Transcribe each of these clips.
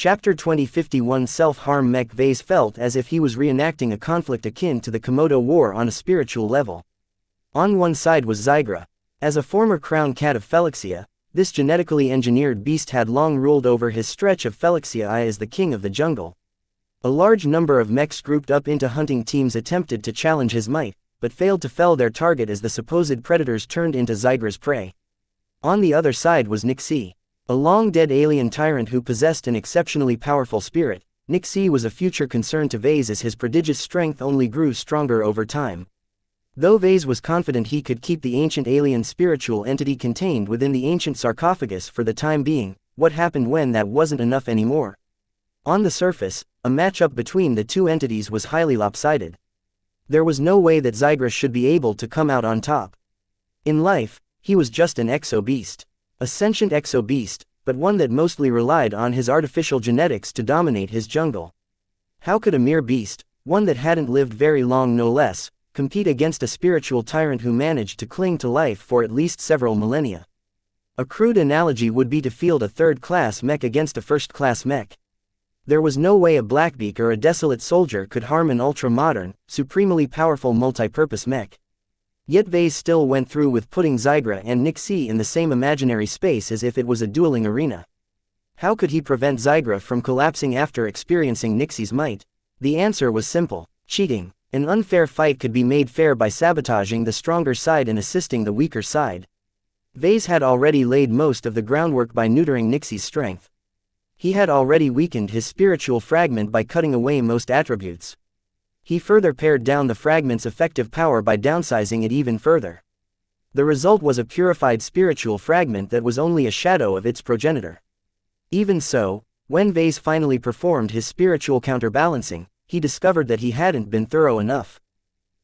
Chapter 2051 Self-Harm Mech. Vase felt as if he was reenacting a conflict akin to the Komodo War on a spiritual level. On one side was Zygra. As a former crown cat of xianxia, this genetically engineered beast had long ruled over his stretch of xianxia as the king of the jungle. A large number of mechs grouped up into hunting teams attempted to challenge his might, but failed to fell their target as the supposed predators turned into Zygra's prey. On the other side was xianxia. A long-dead alien tyrant who possessed an exceptionally powerful spirit. xianxia was a future concern to Vase as his prodigious strength only grew stronger over time. Though Vase was confident he could keep the ancient alien spiritual entity contained within the ancient sarcophagus for the time being, what happened when that wasn't enough anymore? On the surface, a matchup between the two entities was highly lopsided. There was no way that Zygra should be able to come out on top. In life, he was just an exo-beast. A sentient exo-beast, but one that mostly relied on his artificial genetics to dominate his jungle. How could a mere beast, one that hadn't lived very long no less, compete against a spiritual tyrant who managed to cling to life for at least several millennia? A crude analogy would be to field a third-class mech against a first-class mech. There was no way a Blackbeak or a desolate soldier could harm an ultra-modern, supremely powerful multi-purpose mech. Yet Vase still went through with putting Zygra and xianxia in the same imaginary space as if it was a dueling arena. How could he prevent Zygra from collapsing after experiencing xianxia's might? The answer was simple: cheating. An unfair fight could be made fair by sabotaging the stronger side and assisting the weaker side. Vase had already laid most of the groundwork by neutering xianxia's strength. He had already weakened his spiritual fragment by cutting away most attributes. He further pared down the fragment's effective power by downsizing it even further. The result was a purified spiritual fragment that was only a shadow of its progenitor. Even so, when Vase finally performed his spiritual counterbalancing, he discovered that he hadn't been thorough enough.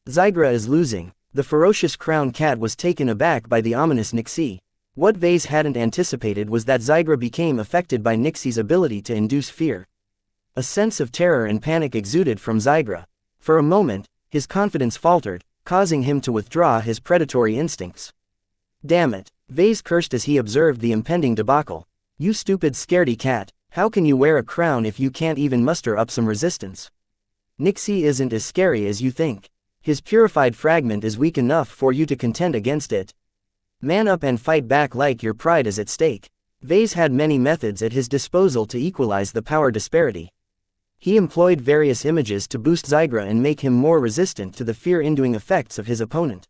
Zygra is losing. The ferocious crown cat was taken aback by the ominous xianxia. What Vase hadn't anticipated was that Zygra became affected by xianxia's ability to induce fear. A sense of terror and panic exuded from Zygra. For a moment, his confidence faltered, causing him to withdraw his predatory instincts. Damn it, Vase cursed as he observed the impending debacle. You stupid scaredy cat, how can you wear a crown if you can't even muster up some resistance? xianxia isn't as scary as you think. His purified fragment is weak enough for you to contend against it. Man up and fight back like your pride is at stake. Vase had many methods at his disposal to equalize the power disparity. He employed various images to boost Zygra and make him more resistant to the fear-inducing effects of his opponent.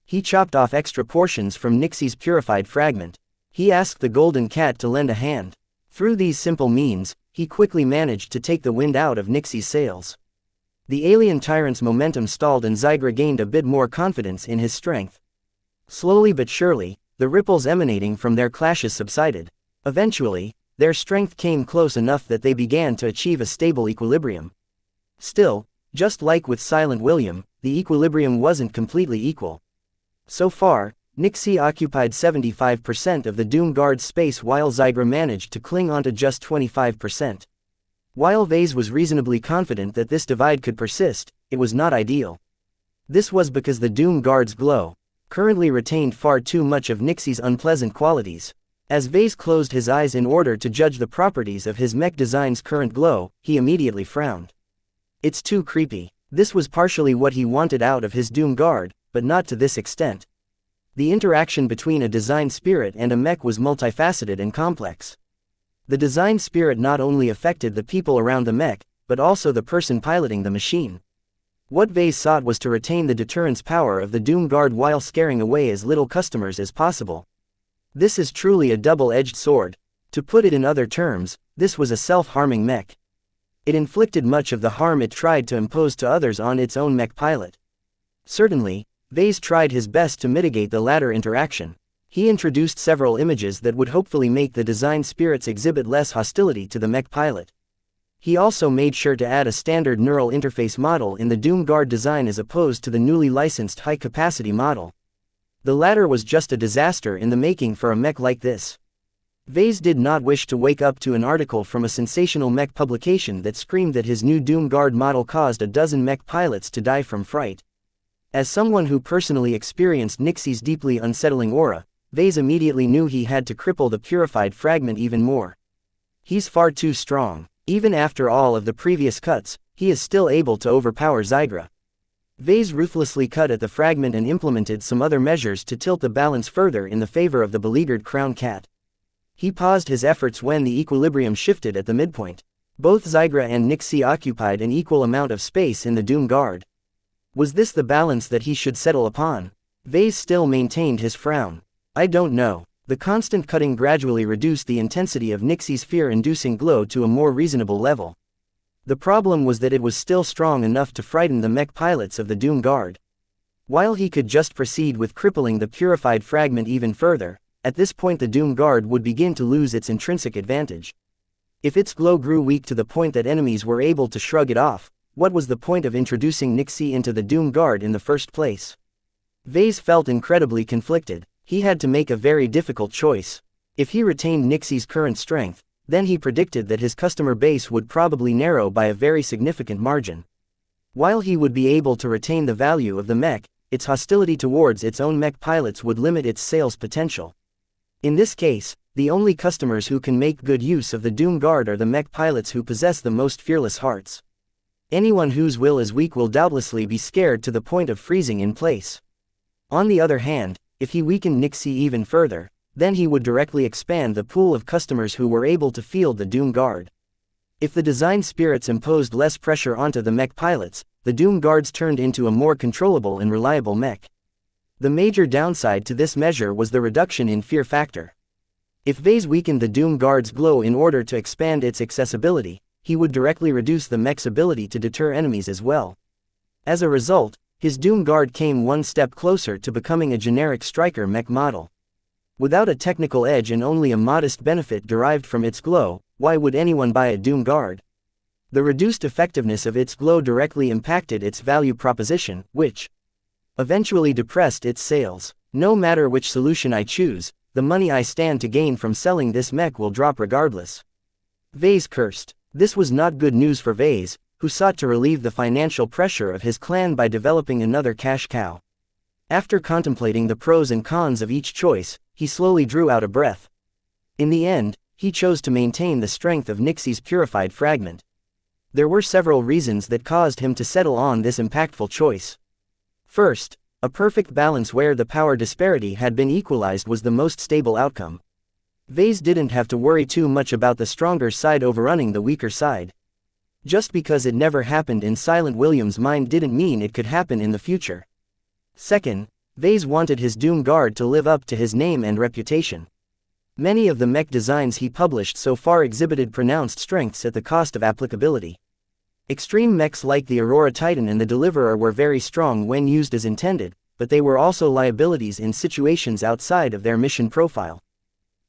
He chopped off extra portions from xianxia's purified fragment. He asked the golden cat to lend a hand. Through these simple means, he quickly managed to take the wind out of xianxia's sails. The alien tyrant's momentum stalled and Zygra gained a bit more confidence in his strength. Slowly but surely, the ripples emanating from their clashes subsided. Eventually, their strength came close enough that they began to achieve a stable equilibrium. Still, just like with Silent William, the equilibrium wasn't completely equal. So far, xianxia occupied 75% of the Doom Guard's space while Zygra managed to cling onto just 25%. While Vase was reasonably confident that this divide could persist, it was not ideal. This was because the Doom Guard's glow currently retained far too much of xianxia's unpleasant qualities. As Vase closed his eyes in order to judge the properties of his mech design's current glow, he immediately frowned. It's too creepy. This was partially what he wanted out of his Doom Guard, but not to this extent. The interaction between a design spirit and a mech was multifaceted and complex. The design spirit not only affected the people around the mech, but also the person piloting the machine. What Vase sought was to retain the deterrence power of the Doom Guard while scaring away as little customers as possible. This is truly a double-edged sword. To put it in other terms, this was a self-harming mech. It inflicted much of the harm it tried to impose to others on its own mech pilot. Certainly, Vase tried his best to mitigate the latter interaction. He introduced several images that would hopefully make the design spirits exhibit less hostility to the mech pilot. He also made sure to add a standard neural interface model in the Doom Guard design as opposed to the newly licensed high-capacity model. The latter was just a disaster in the making for a mech like this. Vase did not wish to wake up to an article from a sensational mech publication that screamed that his new Doom Guard model caused a dozen mech pilots to die from fright. As someone who personally experienced xianxia's deeply unsettling aura, Vase immediately knew he had to cripple the purified fragment even more. He's far too strong. Even after all of the previous cuts, he is still able to overpower Xigra. Vase ruthlessly cut at the fragment and implemented some other measures to tilt the balance further in the favor of the beleaguered crown cat. He paused his efforts when the equilibrium shifted at the midpoint. Both Xigra and Nixie occupied an equal amount of space in the Doom Guard. Was this the balance that he should settle upon? Vase still maintained his frown. I don't know. The constant cutting gradually reduced the intensity of Nixie's fear-inducing glow to a more reasonable level. The problem was that it was still strong enough to frighten the mech pilots of the Doom Guard. While he could just proceed with crippling the purified fragment even further, at this point the Doom Guard would begin to lose its intrinsic advantage. If its glow grew weak to the point that enemies were able to shrug it off, what was the point of introducing Nixie into the Doom Guard in the first place? Vase felt incredibly conflicted. He had to make a very difficult choice. If he retained Nixie's current strength, then he predicted that his customer base would probably narrow by a very significant margin. While he would be able to retain the value of the mech, its hostility towards its own mech pilots would limit its sales potential. In this case, the only customers who can make good use of the Doom Guard are the mech pilots who possess the most fearless hearts. Anyone whose will is weak will doubtlessly be scared to the point of freezing in place. On the other hand, if he weakened Nixie even further, then he would directly expand the pool of customers who were able to field the Doom Guard. If the design spirits imposed less pressure onto the mech pilots, the Doom Guards turned into a more controllable and reliable mech. The major downside to this measure was the reduction in fear factor. If Vase weakened the Doom Guard's glow in order to expand its accessibility, he would directly reduce the mech's ability to deter enemies as well. As a result, his Doom Guard came one step closer to becoming a generic striker mech model. Without a technical edge and only a modest benefit derived from its glow, why would anyone buy a Doom Guard? The reduced effectiveness of its glow directly impacted its value proposition, which eventually depressed its sales. No matter which solution I choose, the money I stand to gain from selling this mech will drop regardless. Vase cursed. This was not good news for Vase, who sought to relieve the financial pressure of his clan by developing another cash cow. After contemplating the pros and cons of each choice, he slowly drew out a breath. In the end, he chose to maintain the strength of Nixie's purified fragment. There were several reasons that caused him to settle on this impactful choice. First, a perfect balance where the power disparity had been equalized was the most stable outcome. Vase didn't have to worry too much about the stronger side overrunning the weaker side. Just because it never happened in Silent William's mind didn't mean it could happen in the future. Second, Vase wanted his Doom Guard to live up to his name and reputation. Many of the mech designs he published so far exhibited pronounced strengths at the cost of applicability. Extreme mechs like the Aurora Titan and the Deliverer were very strong when used as intended, but they were also liabilities in situations outside of their mission profile.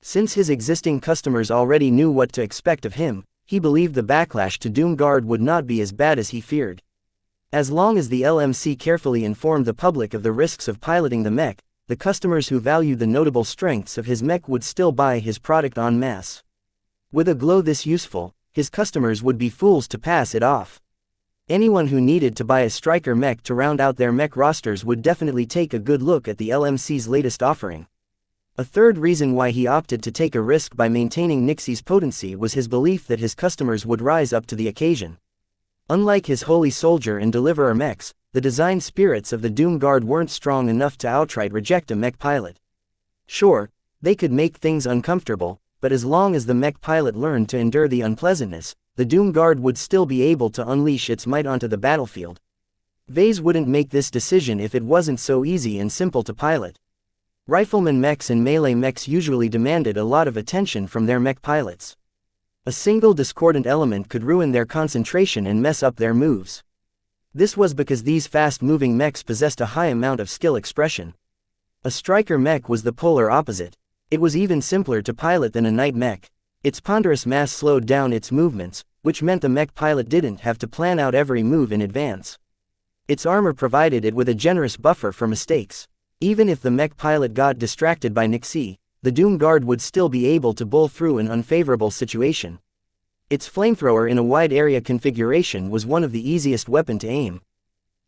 Since his existing customers already knew what to expect of him, he believed the backlash to Doom Guard would not be as bad as he feared. As long as the LMC carefully informed the public of the risks of piloting the mech, the customers who valued the notable strengths of his mech would still buy his product en masse. With a glow this useful, his customers would be fools to pass it off. Anyone who needed to buy a striker mech to round out their mech rosters would definitely take a good look at the LMC's latest offering. A third reason why he opted to take a risk by maintaining Nixie's potency was his belief that his customers would rise up to the occasion. Unlike his Holy Soldier and Deliverer mechs, the design spirits of the Doom Guard weren't strong enough to outright reject a mech pilot. Sure, they could make things uncomfortable, but as long as the mech pilot learned to endure the unpleasantness, the Doom Guard would still be able to unleash its might onto the battlefield. Vase wouldn't make this decision if it wasn't so easy and simple to pilot. Rifleman mechs and melee mechs usually demanded a lot of attention from their mech pilots. A single discordant element could ruin their concentration and mess up their moves. This was because these fast-moving mechs possessed a high amount of skill expression. A striker mech was the polar opposite. It was even simpler to pilot than a knight mech. Its ponderous mass slowed down its movements, which meant the mech pilot didn't have to plan out every move in advance. Its armor provided it with a generous buffer for mistakes. Even if the mech pilot got distracted by Nixie, the Doom Guard would still be able to bull through an unfavorable situation. Its flamethrower in a wide area configuration was one of the easiest weapons to aim.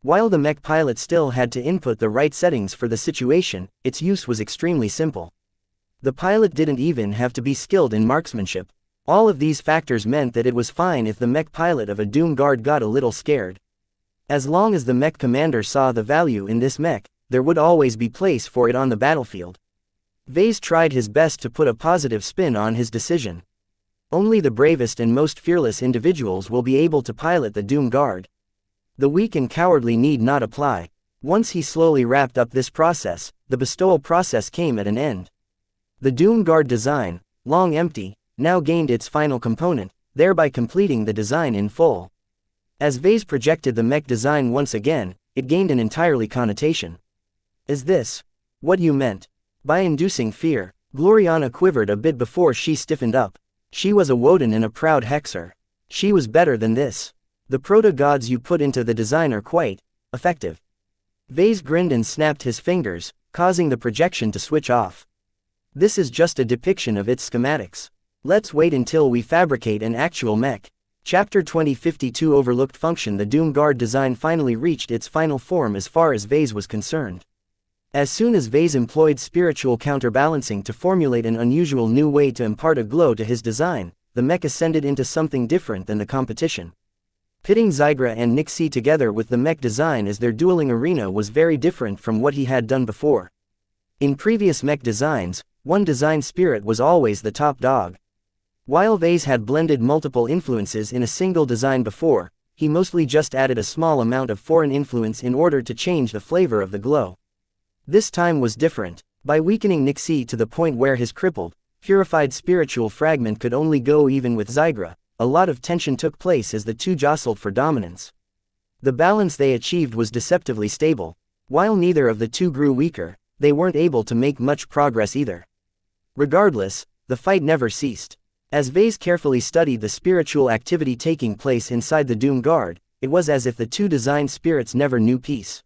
While the mech pilot still had to input the right settings for the situation, its use was extremely simple. The pilot didn't even have to be skilled in marksmanship. All of these factors meant that it was fine if the mech pilot of a Doom Guard got a little scared. As long as the mech commander saw the value in this mech, there would always be place for it on the battlefield. Vase tried his best to put a positive spin on his decision. Only the bravest and most fearless individuals will be able to pilot the Doom Guard. The weak and cowardly need not apply. Once he slowly wrapped up this process, the bestowal process came at an end. The Doom Guard design, long empty, now gained its final component, thereby completing the design in full. As Vase projected the mech design once again, it gained an entirely connotation. Is this what you meant by inducing fear? Gloriana quivered a bit before she stiffened up. She was a Woden and a proud hexer. She was better than this. The proto-gods you put into the design are quite effective. Vase grinned and snapped his fingers, causing the projection to switch off. This is just a depiction of its schematics. Let's wait until we fabricate an actual mech. Chapter 2052 Overlooked function. The Doom Guard design finally reached its final form as far as Vase was concerned. As soon as Vase employed spiritual counterbalancing to formulate an unusual new way to impart a glow to his design, the mech ascended into something different than the competition. Pitting Xigra and Nixie together with the mech design as their dueling arena was very different from what he had done before. In previous mech designs, one design spirit was always the top dog. While Vase had blended multiple influences in a single design before, he mostly just added a small amount of foreign influence in order to change the flavor of the glow. This time was different. By weakening Nixie to the point where his crippled, purified spiritual fragment could only go even with Xigra, a lot of tension took place as the two jostled for dominance. The balance they achieved was deceptively stable. While neither of the two grew weaker, they weren't able to make much progress either. Regardless, the fight never ceased. As Vase carefully studied the spiritual activity taking place inside the Doom Guard, it was as if the two design spirits never knew peace.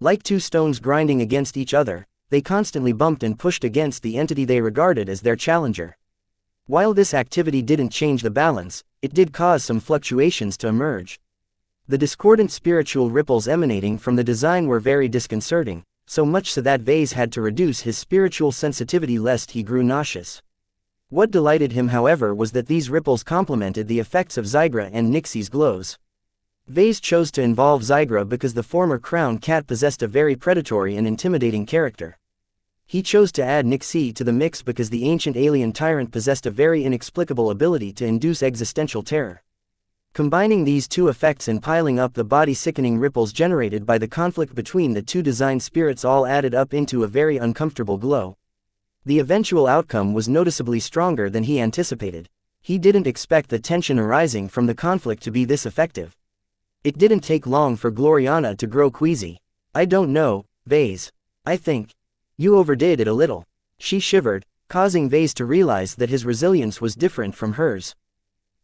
Like two stones grinding against each other, they constantly bumped and pushed against the entity they regarded as their challenger. While this activity didn't change the balance, it did cause some fluctuations to emerge. The discordant spiritual ripples emanating from the design were very disconcerting, so much so that Vase had to reduce his spiritual sensitivity lest he grew nauseous. What delighted him, however, was that these ripples complemented the effects of Xigra and Nixie's glows. Vase chose to involve Xigra because the former crown cat possessed a very predatory and intimidating character. He chose to add Nixie to the mix because the ancient alien tyrant possessed a very inexplicable ability to induce existential terror. Combining these two effects and piling up the body-sickening ripples generated by the conflict between the two design spirits all added up into a very uncomfortable glow. The eventual outcome was noticeably stronger than he anticipated. He didn't expect the tension arising from the conflict to be this effective. It didn't take long for Gloriana to grow queasy. I don't know, Vase. I think you overdid it a little. She shivered, causing Vase to realize that his resilience was different from hers.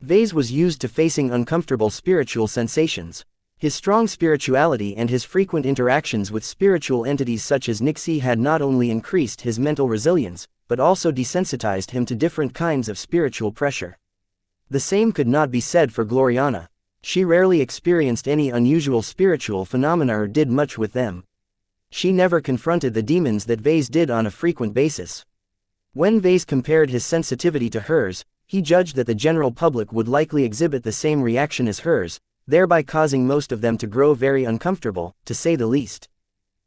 Vase was used to facing uncomfortable spiritual sensations. His strong spirituality and his frequent interactions with spiritual entities such as Nixie had not only increased his mental resilience, but also desensitized him to different kinds of spiritual pressure. The same could not be said for Gloriana. She rarely experienced any unusual spiritual phenomena or did much with them. She never confronted the demons that Vase did on a frequent basis. When Vase compared his sensitivity to hers, he judged that the general public would likely exhibit the same reaction as hers, thereby causing most of them to grow very uncomfortable, to say the least.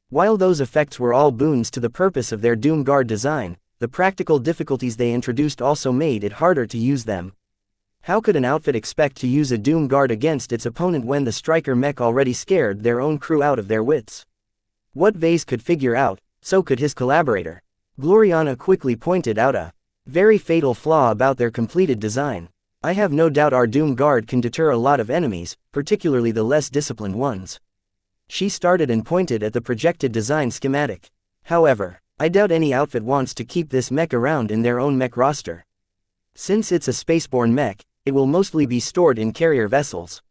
While those effects were all boons to the purpose of their Doom Guard design, the practical difficulties they introduced also made it harder to use them. How could an outfit expect to use a Doom Guard against its opponent when the striker mech already scared their own crew out of their wits? What Vase could figure out, so could his collaborator. Gloriana quickly pointed out a very fatal flaw about their completed design. I have no doubt our Doom Guard can deter a lot of enemies, particularly the less disciplined ones. She started and pointed at the projected design schematic. However, I doubt any outfit wants to keep this mech around in their own mech roster. Since it's a spaceborne mech, it will mostly be stored in carrier vessels.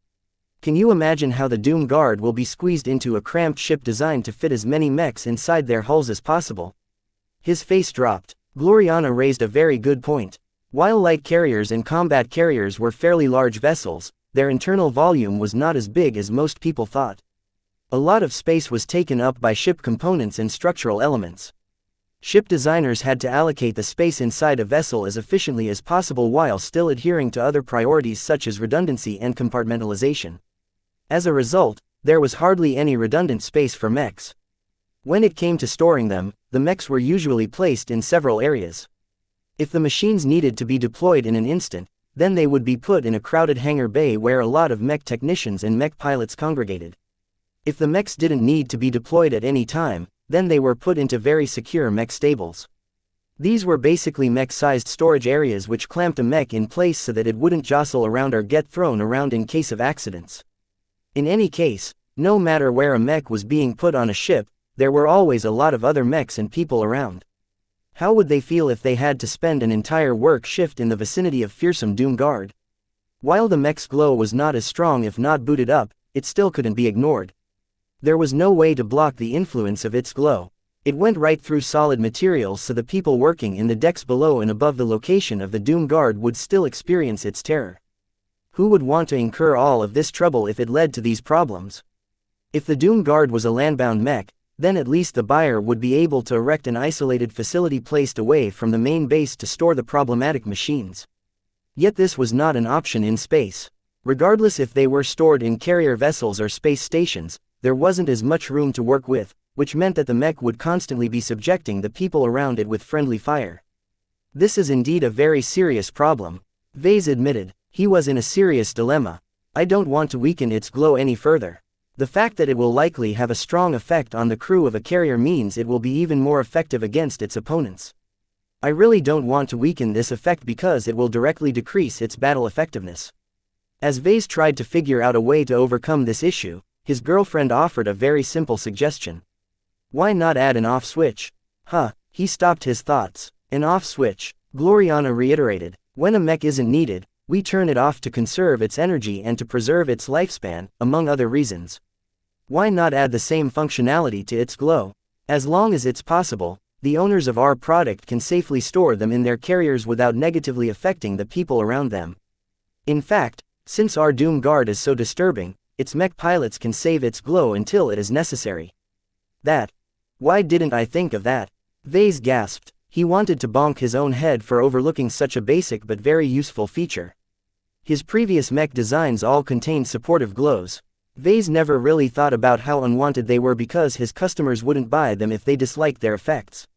Can you imagine how the Doom Guard will be squeezed into a cramped ship designed to fit as many mechs inside their hulls as possible? His face dropped. Gloriana raised a very good point. While light carriers and combat carriers were fairly large vessels, their internal volume was not as big as most people thought. A lot of space was taken up by ship components and structural elements. Ship designers had to allocate the space inside a vessel as efficiently as possible while still adhering to other priorities such as redundancy and compartmentalization. As a result, there was hardly any redundant space for mechs. When it came to storing them, the mechs were usually placed in several areas. If the machines needed to be deployed in an instant, then they would be put in a crowded hangar bay where a lot of mech technicians and mech pilots congregated. If the mechs didn't need to be deployed at any time, then they were put into very secure mech stables. These were basically mech-sized storage areas which clamped a mech in place so that it wouldn't jostle around or get thrown around in case of accidents. In any case, no matter where a mech was being put on a ship, there were always a lot of other mechs and people around. How would they feel if they had to spend an entire work shift in the vicinity of fearsome Doom Guard? While the mech's glow was not as strong if not booted up, it still couldn't be ignored. There was no way to block the influence of its glow. It went right through solid materials so the people working in the decks below and above the location of the Doom Guard would still experience its terror. Who would want to incur all of this trouble if it led to these problems? If the Doom Guard was a landbound mech, then at least the buyer would be able to erect an isolated facility placed away from the main base to store the problematic machines. Yet this was not an option in space. Regardless if they were stored in carrier vessels or space stations, there wasn't as much room to work with, which meant that the mech would constantly be subjecting the people around it with friendly fire. This is indeed a very serious problem. Vase admitted. He was in a serious dilemma. I don't want to weaken its glow any further. The fact that it will likely have a strong effect on the crew of a carrier means it will be even more effective against its opponents. I really don't want to weaken this effect because it will directly decrease its battle effectiveness. As Vase tried to figure out a way to overcome this issue, his girlfriend offered a very simple suggestion. Why not add an off switch? He stopped his thoughts. An off switch, Gloriana reiterated. When a mech isn't needed, we turn it off to conserve its energy and to preserve its lifespan, among other reasons. Why not add the same functionality to its glow? As long as it's possible, the owners of our product can safely store them in their carriers without negatively affecting the people around them. In fact, since our Doom Guard is so disturbing, its mech pilots can save its glow until it is necessary. Why didn't I think of that? Vase gasped. He wanted to bonk his own head for overlooking such a basic but very useful feature. His previous mech designs all contained supportive glows. Vase never really thought about how unwanted they were because his customers wouldn't buy them if they disliked their effects.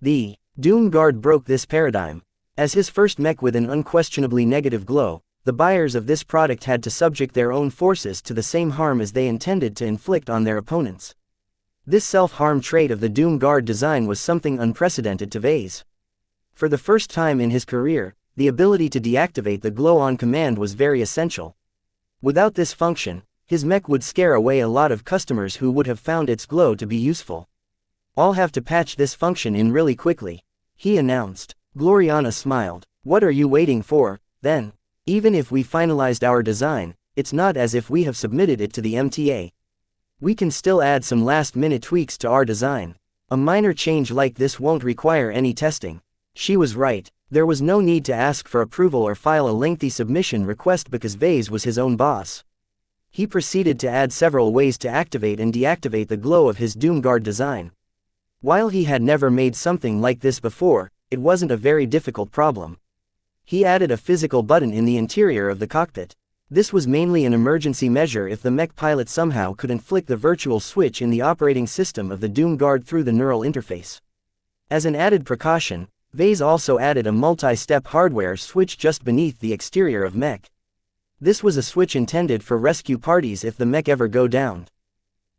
The Doom Guard broke this paradigm. As his first mech with an unquestionably negative glow, the buyers of this product had to subject their own forces to the same harm as they intended to inflict on their opponents. This self-harm trait of the Doom Guard design was something unprecedented to Vase. For the first time in his career, the ability to deactivate the glow on command was very essential. Without this function, his mech would scare away a lot of customers who would have found its glow to be useful. I'll have to patch this function in really quickly, he announced. Gloriana smiled. What are you waiting for, then? Even if we finalized our design, it's not as if we have submitted it to the MTA. We can still add some last-minute tweaks to our design. A minor change like this won't require any testing. She was right. There was no need to ask for approval or file a lengthy submission request because Vase was his own boss. He proceeded to add several ways to activate and deactivate the glow of his Doom Guard design. While he had never made something like this before, it wasn't a very difficult problem. He added a physical button in the interior of the cockpit. This was mainly an emergency measure if the mech pilot somehow couldn't flick the virtual switch in the operating system of the Doom Guard through the neural interface. As an added precaution, Vase also added a multi-step hardware switch just beneath the exterior of Mech. This was a switch intended for rescue parties if the mech ever go down.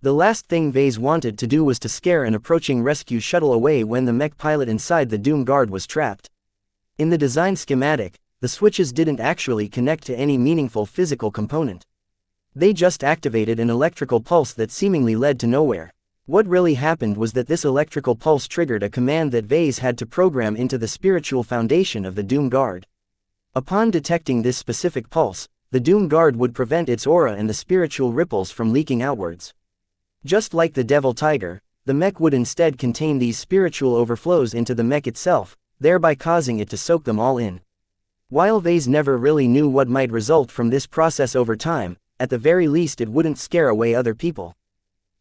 The last thing Vase wanted to do was to scare an approaching rescue shuttle away when the mech pilot inside the Doom Guard was trapped. In the design schematic, the switches didn't actually connect to any meaningful physical component. They just activated an electrical pulse that seemingly led to nowhere. What really happened was that this electrical pulse triggered a command that Vase had to program into the spiritual foundation of the Doom Guard. Upon detecting this specific pulse, the Doom Guard would prevent its aura and the spiritual ripples from leaking outwards. Just like the Devil Tiger, the mech would instead contain these spiritual overflows into the mech itself, thereby causing it to soak them all in. While Vase never really knew what might result from this process over time, at the very least it wouldn't scare away other people.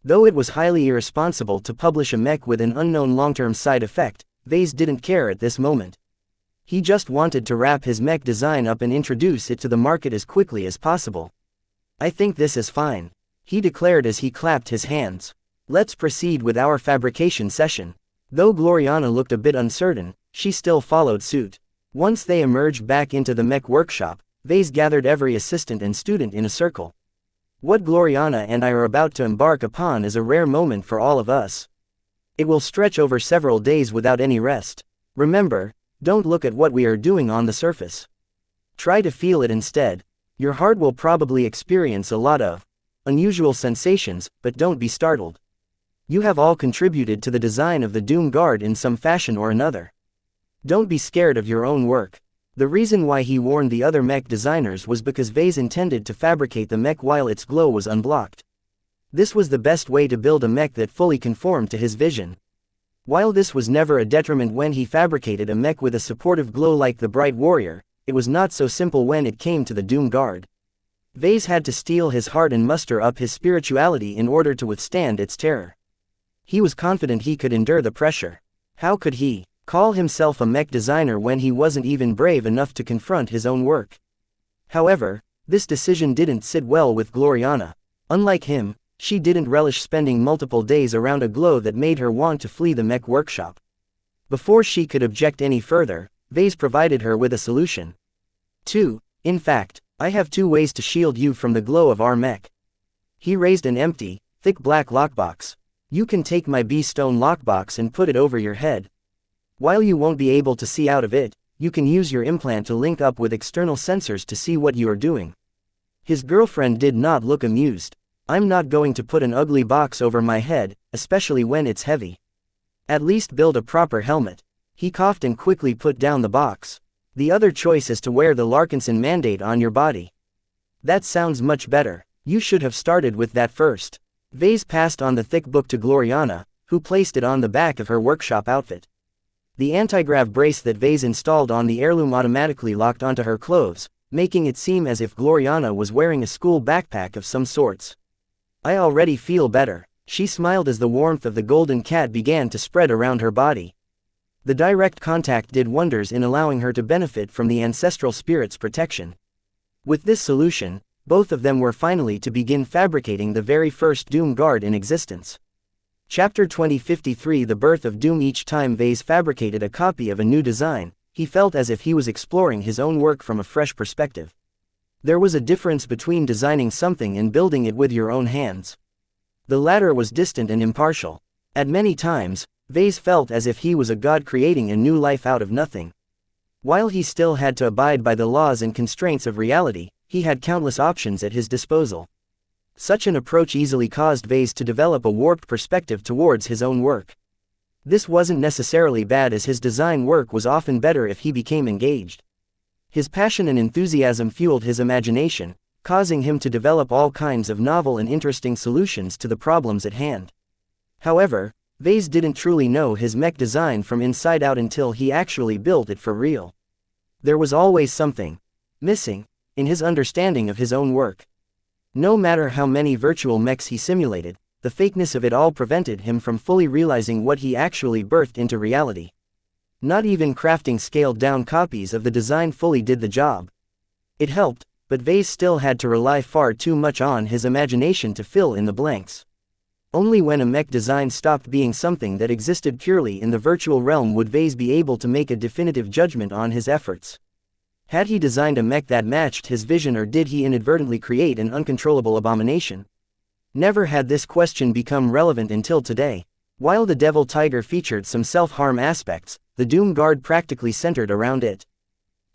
Though it was highly irresponsible to publish a mech with an unknown long-term side effect, Vase didn't care at this moment. He just wanted to wrap his mech design up and introduce it to the market as quickly as possible. "I think this is fine," he declared as he clapped his hands. "Let's proceed with our fabrication session." Though Gloriana looked a bit uncertain, she still followed suit. Once they emerged back into the mech workshop, Vase gathered every assistant and student in a circle. "What Gloriana and I are about to embark upon is a rare moment for all of us. It will stretch over several days without any rest. Remember, don't look at what we are doing on the surface. Try to feel it instead. Your heart will probably experience a lot of unusual sensations, but don't be startled. You have all contributed to the design of the Doom Guard in some fashion or another. Don't be scared of your own work." The reason why he warned the other mech designers was because Vase intended to fabricate the mech while its glow was unblocked. This was the best way to build a mech that fully conformed to his vision. While this was never a detriment when he fabricated a mech with a supportive glow like the Bright Warrior, it was not so simple when it came to the Doom Guard. Vase had to steel his heart and muster up his spirituality in order to withstand its terror. He was confident he could endure the pressure. How could he call himself a mech designer when he wasn't even brave enough to confront his own work? However, this decision didn't sit well with Gloriana. Unlike him, she didn't relish spending multiple days around a glow that made her want to flee the mech workshop. Before she could object any further, Vase provided her with a solution. In fact, I have 2 ways to shield you from the glow of our mech." He raised an empty, thick black lockbox. "You can take my bee-stone lockbox and put it over your head. While you won't be able to see out of it, you can use your implant to link up with external sensors to see what you are doing." His girlfriend did not look amused. "I'm not going to put an ugly box over my head, especially when it's heavy. At least build a proper helmet." He coughed and quickly put down the box. "The other choice is to wear the Larkinson mandate on your body." "That sounds much better. You should have started with that first." Vase passed on the thick book to Gloriana, who placed it on the back of her workshop outfit. The anti-grav brace that Vase installed on the heirloom automatically locked onto her clothes, making it seem as if Gloriana was wearing a school backpack of some sorts. "I already feel better," she smiled as the warmth of the golden cat began to spread around her body. The direct contact did wonders in allowing her to benefit from the ancestral spirit's protection. With this solution, both of them were finally to begin fabricating the very first Doom Guard in existence. Chapter 2053 The Birth of Doom. Each time Vase fabricated a copy of a new design, he felt as if he was exploring his own work from a fresh perspective. There was a difference between designing something and building it with your own hands. The latter was distant and impartial. At many times, Vase felt as if he was a god creating a new life out of nothing. While he still had to abide by the laws and constraints of reality, he had countless options at his disposal. Such an approach easily caused Vase to develop a warped perspective towards his own work. This wasn't necessarily bad, as his design work was often better if he became engaged. His passion and enthusiasm fueled his imagination, causing him to develop all kinds of novel and interesting solutions to the problems at hand. However, Vase didn't truly know his mech design from inside out until he actually built it for real. There was always something missing in his understanding of his own work. No matter how many virtual mechs he simulated, the fakeness of it all prevented him from fully realizing what he actually birthed into reality. Not even crafting scaled-down copies of the design fully did the job. It helped, but Vase still had to rely far too much on his imagination to fill in the blanks. Only when a mech design stopped being something that existed purely in the virtual realm would Vase be able to make a definitive judgment on his efforts. Had he designed a mech that matched his vision, or did he inadvertently create an uncontrollable abomination? Never had this question become relevant until today. While the Devil Tiger featured some self-harm aspects, the Doom Guard practically centered around it.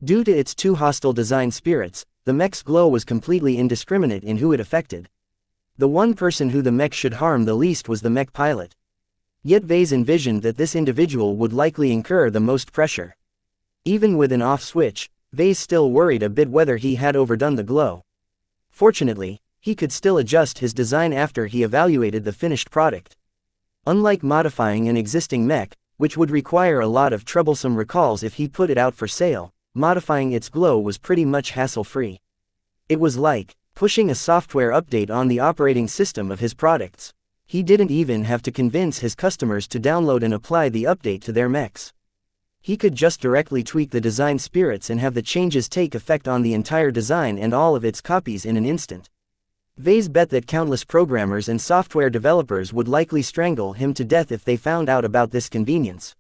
Due to its 2 hostile design spirits, the mech's glow was completely indiscriminate in who it affected. The one person who the mech should harm the least was the mech pilot. Yet Vase envisioned that this individual would likely incur the most pressure. Even with an off switch, Vase still worried a bit whether he had overdone the glow. Fortunately, he could still adjust his design after he evaluated the finished product. Unlike modifying an existing mech, which would require a lot of troublesome recalls if he put it out for sale, modifying its glow was pretty much hassle-free. It was like pushing a software update on the operating system of his products. He didn't even have to convince his customers to download and apply the update to their mechs. He could just directly tweak the design spirits and have the changes take effect on the entire design and all of its copies in an instant. Vase bet that countless programmers and software developers would likely strangle him to death if they found out about this convenience.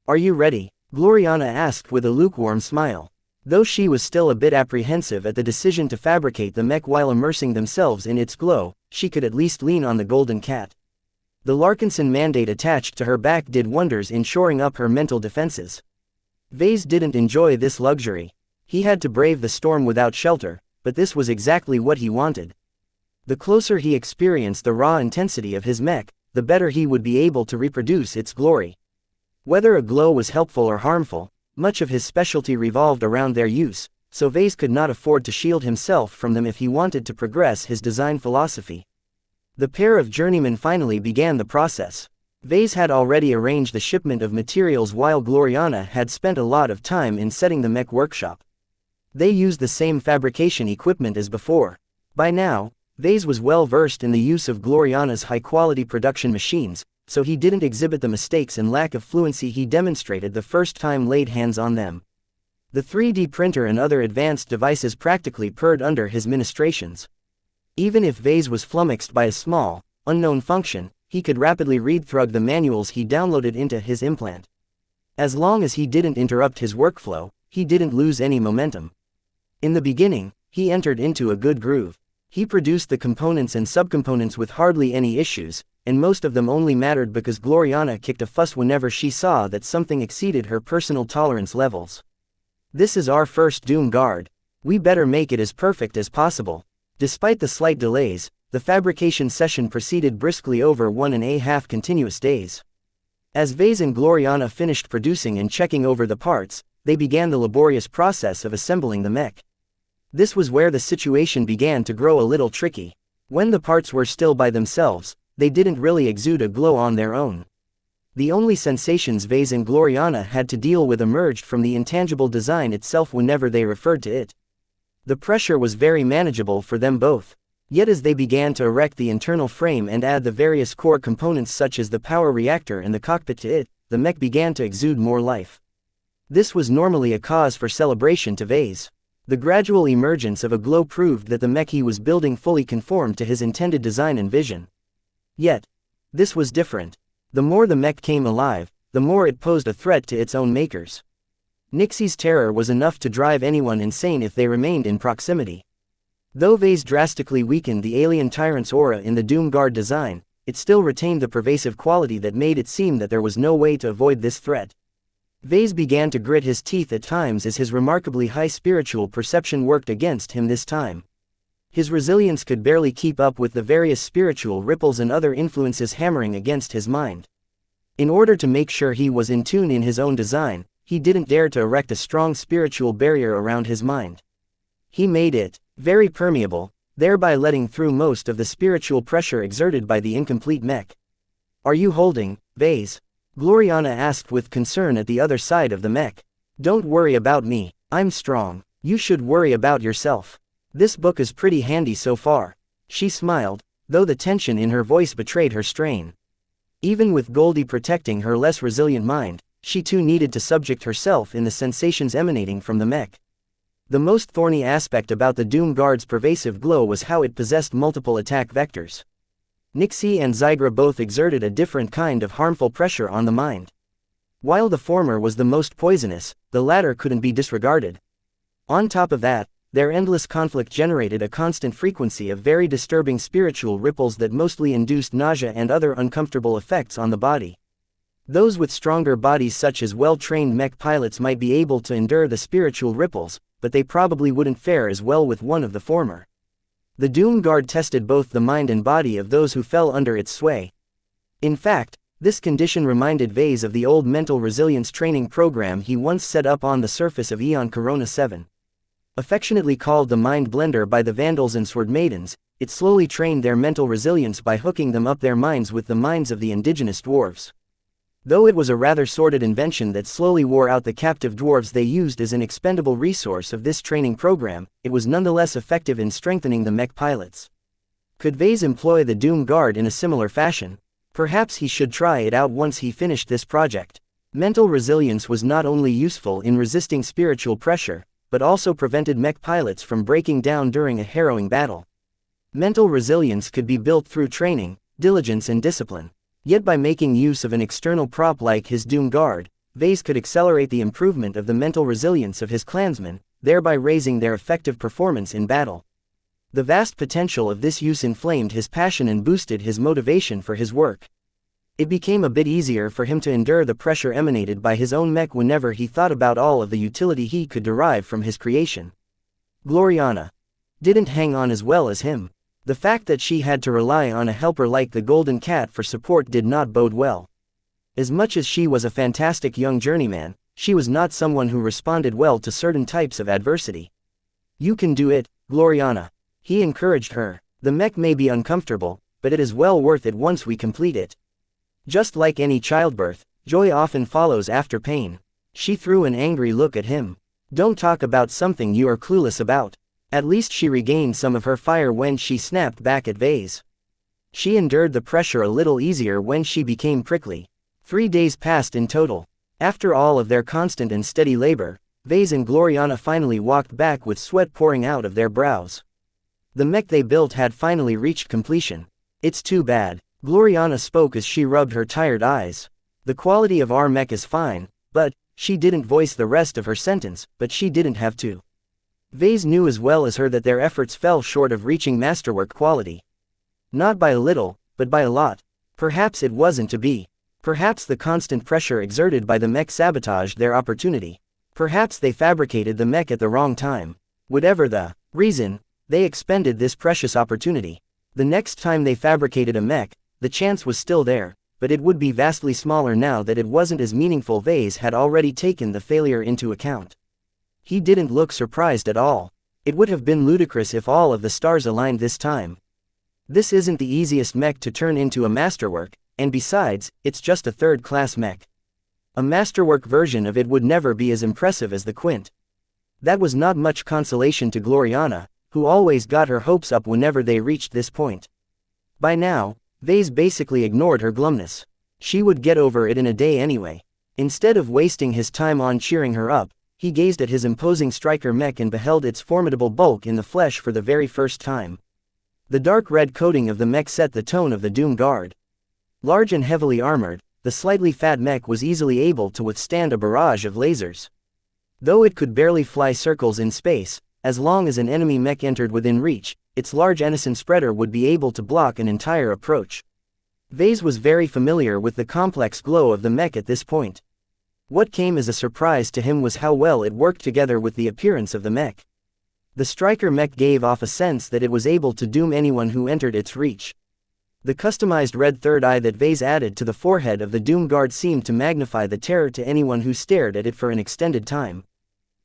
"Are you ready?" Gloriana asked with a lukewarm smile. Though she was still a bit apprehensive at the decision to fabricate the mech while immersing themselves in its glow, she could at least lean on the golden cat. The Larkinson mandate attached to her back did wonders in shoring up her mental defenses. Vase didn't enjoy this luxury. He had to brave the storm without shelter, but this was exactly what he wanted. The closer he experienced the raw intensity of his mech, the better he would be able to reproduce its glory. Whether a glow was helpful or harmful, much of his specialty revolved around their use, so Vase could not afford to shield himself from them if he wanted to progress his design philosophy. The pair of journeymen finally began the process. Vase had already arranged the shipment of materials while Gloriana had spent a lot of time in setting the mech workshop. They used the same fabrication equipment as before. By now, Vase was well versed in the use of Gloriana's high-quality production machines, so he didn't exhibit the mistakes and lack of fluency he demonstrated the first time laid hands on them. The 3D printer and other advanced devices practically purred under his ministrations. Even if Vase was flummoxed by a small, unknown function, he could rapidly read through the manuals he downloaded into his implant. As long as he didn't interrupt his workflow, he didn't lose any momentum. In the beginning, he entered into a good groove. He produced the components and subcomponents with hardly any issues, and most of them only mattered because Gloriana kicked a fuss whenever she saw that something exceeded her personal tolerance levels. "This is our first Doom Guard. We better make it as perfect as possible." Despite the slight delays, the fabrication session proceeded briskly over 1.5 continuous days. As Vase and Gloriana finished producing and checking over the parts, they began the laborious process of assembling the mech. This was where the situation began to grow a little tricky. When the parts were still by themselves, they didn't really exude a glow on their own. The only sensations Vase and Gloriana had to deal with emerged from the intangible design itself whenever they referred to it. The pressure was very manageable for them both. Yet as they began to erect the internal frame and add the various core components such as the power reactor and the cockpit to it, the mech began to exude more life. This was normally a cause for celebration to Vase. The gradual emergence of a glow proved that the mech he was building fully conformed to his intended design and vision. Yet, this was different. The more the mech came alive, the more it posed a threat to its own makers. Nixi's terror was enough to drive anyone insane if they remained in proximity. Though Vase drastically weakened the alien tyrant's aura in the Doom Guard design, it still retained the pervasive quality that made it seem that there was no way to avoid this threat. Vase began to grit his teeth at times as his remarkably high spiritual perception worked against him this time. His resilience could barely keep up with the various spiritual ripples and other influences hammering against his mind. In order to make sure he was in tune in his own design, he didn't dare to erect a strong spiritual barrier around his mind. He made it very permeable, thereby letting through most of the spiritual pressure exerted by the incomplete mech. "Are you holding, Vase?" Gloriana asked with concern at the other side of the mech. "Don't worry about me, I'm strong. You should worry about yourself. This book is pretty handy so far." She smiled, though the tension in her voice betrayed her strain. Even with Goldie protecting her less resilient mind, she too needed to subject herself in the sensations emanating from the mech. The most thorny aspect about the Doom Guard's pervasive glow was how it possessed multiple attack vectors. Nixie and Zygra both exerted a different kind of harmful pressure on the mind. While the former was the most poisonous, the latter couldn't be disregarded. On top of that, their endless conflict generated a constant frequency of very disturbing spiritual ripples that mostly induced nausea and other uncomfortable effects on the body. Those with stronger bodies such as well-trained mech pilots might be able to endure the spiritual ripples, but they probably wouldn't fare as well with one of the former. The Doom Guard tested both the mind and body of those who fell under its sway. In fact, this condition reminded Vase of the old mental resilience training program he once set up on the surface of Eon Corona 7. Affectionately called the Mind Blender by the Vandals and Sword Maidens, it slowly trained their mental resilience by hooking them up their minds with the minds of the indigenous dwarves. Though it was a rather sordid invention that slowly wore out the captive dwarves they used as an expendable resource of this training program, it was nonetheless effective in strengthening the mech pilots. Could Vase employ the Doom Guard in a similar fashion? Perhaps he should try it out once he finished this project. Mental resilience was not only useful in resisting spiritual pressure, but also prevented mech pilots from breaking down during a harrowing battle. Mental resilience could be built through training, diligence and discipline. Yet by making use of an external prop like his Doom Guard, Vase could accelerate the improvement of the mental resilience of his clansmen, thereby raising their effective performance in battle. The vast potential of this use inflamed his passion and boosted his motivation for his work. It became a bit easier for him to endure the pressure emanated by his own mech whenever he thought about all of the utility he could derive from his creation. Gloriana didn't hang on as well as him. The fact that she had to rely on a helper like the Golden Cat for support did not bode well. As much as she was a fantastic young journeyman, she was not someone who responded well to certain types of adversity. "You can do it, Gloriana," he encouraged her. "The mech may be uncomfortable, but it is well worth it once we complete it." Just like any childbirth, joy often follows after pain. She threw an angry look at him. "Don't talk about something you are clueless about." At least she regained some of her fire when she snapped back at Vase. She endured the pressure a little easier when she became prickly. 3 days passed in total. After all of their constant and steady labor, Vase and Gloriana finally walked back with sweat pouring out of their brows. The mech they built had finally reached completion. "It's too bad," Gloriana spoke as she rubbed her tired eyes. "The quality of our mech is fine, but," she didn't voice the rest of her sentence, but she didn't have to. Vase knew as well as her that their efforts fell short of reaching masterwork quality. Not by a little, but by a lot. Perhaps it wasn't to be. Perhaps the constant pressure exerted by the mech sabotaged their opportunity. Perhaps they fabricated the mech at the wrong time. Whatever the reason, they expended this precious opportunity. The next time they fabricated a mech, the chance was still there, but it would be vastly smaller now that it wasn't as meaningful. Vase had already taken the failure into account. He didn't look surprised at all. It would have been ludicrous if all of the stars aligned this time. This isn't the easiest mech to turn into a masterwork, and besides, it's just a third-class mech. A masterwork version of it would never be as impressive as the Quint. That was not much consolation to Gloriana, who always got her hopes up whenever they reached this point. By now, Vase basically ignored her glumness. She would get over it in a day anyway. Instead of wasting his time on cheering her up, he gazed at his imposing striker mech and beheld its formidable bulk in the flesh for the very first time. The dark red coating of the mech set the tone of the Doom Guard. Large and heavily armored, the slightly fat mech was easily able to withstand a barrage of lasers. Though it could barely fly circles in space, as long as an enemy mech entered within reach, its large ensign spreader would be able to block an entire approach. Vase was very familiar with the complex glow of the mech at this point. What came as a surprise to him was how well it worked together with the appearance of the mech. The striker mech gave off a sense that it was able to doom anyone who entered its reach. The customized red third eye that Vase added to the forehead of the Doom Guard seemed to magnify the terror to anyone who stared at it for an extended time.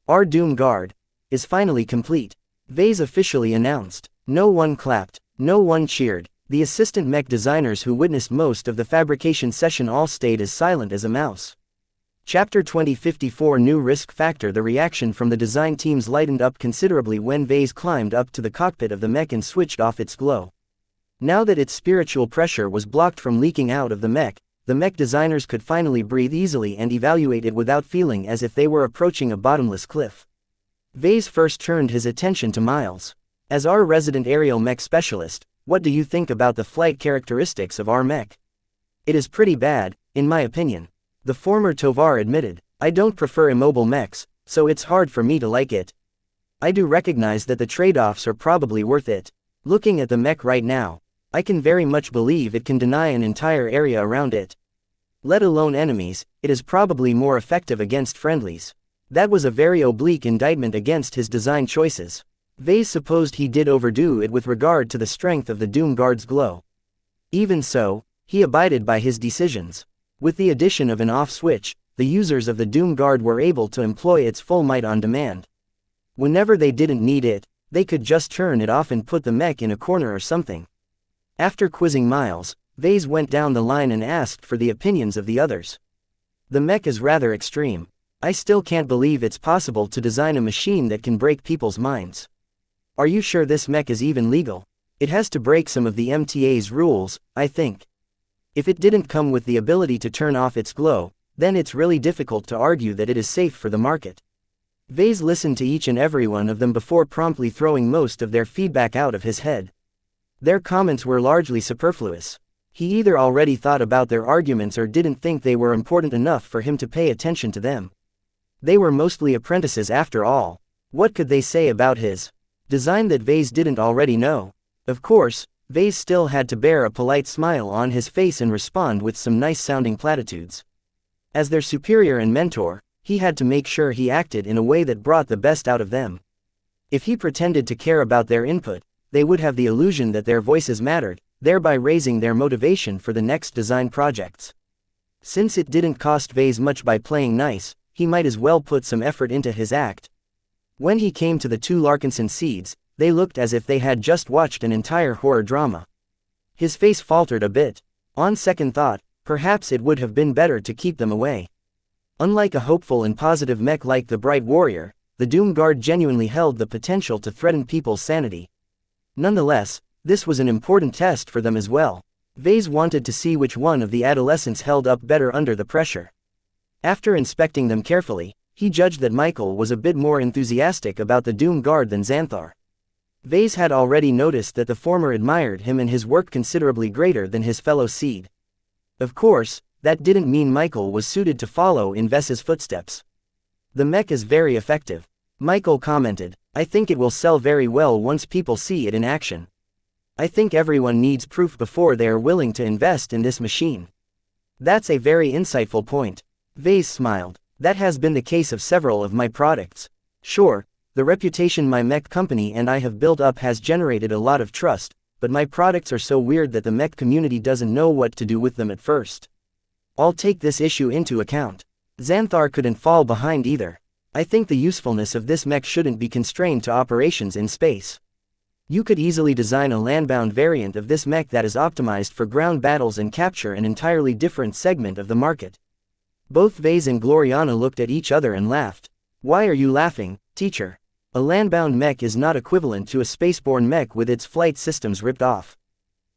"Our Doom Guard is finally complete," Vase officially announced. No one clapped, no one cheered. The assistant mech designers who witnessed most of the fabrication session all stayed as silent as a mouse. Chapter 2054 New Risk Factor. The reaction from the design teams lightened up considerably when Vase climbed up to the cockpit of the mech and switched off its glow. Now that its spiritual pressure was blocked from leaking out of the mech designers could finally breathe easily and evaluate it without feeling as if they were approaching a bottomless cliff. Vase first turned his attention to Miles. "As our resident aerial mech specialist, what do you think about the flight characteristics of our mech?" "It is pretty bad, in my opinion," the former Tovar admitted. "I don't prefer immobile mechs, so it's hard for me to like it. I do recognize that the trade-offs are probably worth it. Looking at the mech right now, I can very much believe it can deny an entire area around it. Let alone enemies, it is probably more effective against friendlies." That was a very oblique indictment against his design choices. Vase supposed he did overdo it with regard to the strength of the Doom Guard's glow. Even so, he abided by his decisions. With the addition of an off switch, the users of the Doom Guard were able to employ its full might on demand. Whenever they didn't need it, they could just turn it off and put the mech in a corner or something. After quizzing Miles, Vase went down the line and asked for the opinions of the others. "The mech is rather extreme. I still can't believe it's possible to design a machine that can break people's minds. Are you sure this mech is even legal?" It has to break some of the MTA's rules, I think. If it didn't come with the ability to turn off its glow, then it's really difficult to argue that it is safe for the market. Vase listened to each and every one of them before promptly throwing most of their feedback out of his head. Their comments were largely superfluous. He either already thought about their arguments or didn't think they were important enough for him to pay attention to them. They were mostly apprentices after all. What could they say about his design that Vase didn't already know? Of course, Vase still had to bear a polite smile on his face and respond with some nice-sounding platitudes. As their superior and mentor, he had to make sure he acted in a way that brought the best out of them. If he pretended to care about their input, they would have the illusion that their voices mattered, thereby raising their motivation for the next design projects. Since it didn't cost Vase much by playing nice, he might as well put some effort into his act. When he came to the two Larkinson seeds, they looked as if they had just watched an entire horror drama. His face faltered a bit. On second thought, perhaps it would have been better to keep them away. Unlike a hopeful and positive mech like the Bright Warrior, the Doom Guard genuinely held the potential to threaten people's sanity. Nonetheless, this was an important test for them as well. Vase wanted to see which one of the adolescents held up better under the pressure. After inspecting them carefully, he judged that Michael was a bit more enthusiastic about the Doom Guard than Xanthar. Vase had already noticed that the former admired him and his work considerably greater than his fellow seed. Of course, that didn't mean Michael was suited to follow in Ves's footsteps. The mech is very effective, Michael commented. I think it will sell very well once people see it in action. I think everyone needs proof before they are willing to invest in this machine. That's a very insightful point. Vase smiled. That has been the case of several of my products. Sure, the reputation my mech company and I have built up has generated a lot of trust, but my products are so weird that the mech community doesn't know what to do with them at first. I'll take this issue into account. Xanthar couldn't fall behind either. I think the usefulness of this mech shouldn't be constrained to operations in space. You could easily design a landbound variant of this mech that is optimized for ground battles and capture an entirely different segment of the market. Both Vase and Gloriana looked at each other and laughed. Why are you laughing, teacher? A landbound mech is not equivalent to a spaceborne mech with its flight systems ripped off.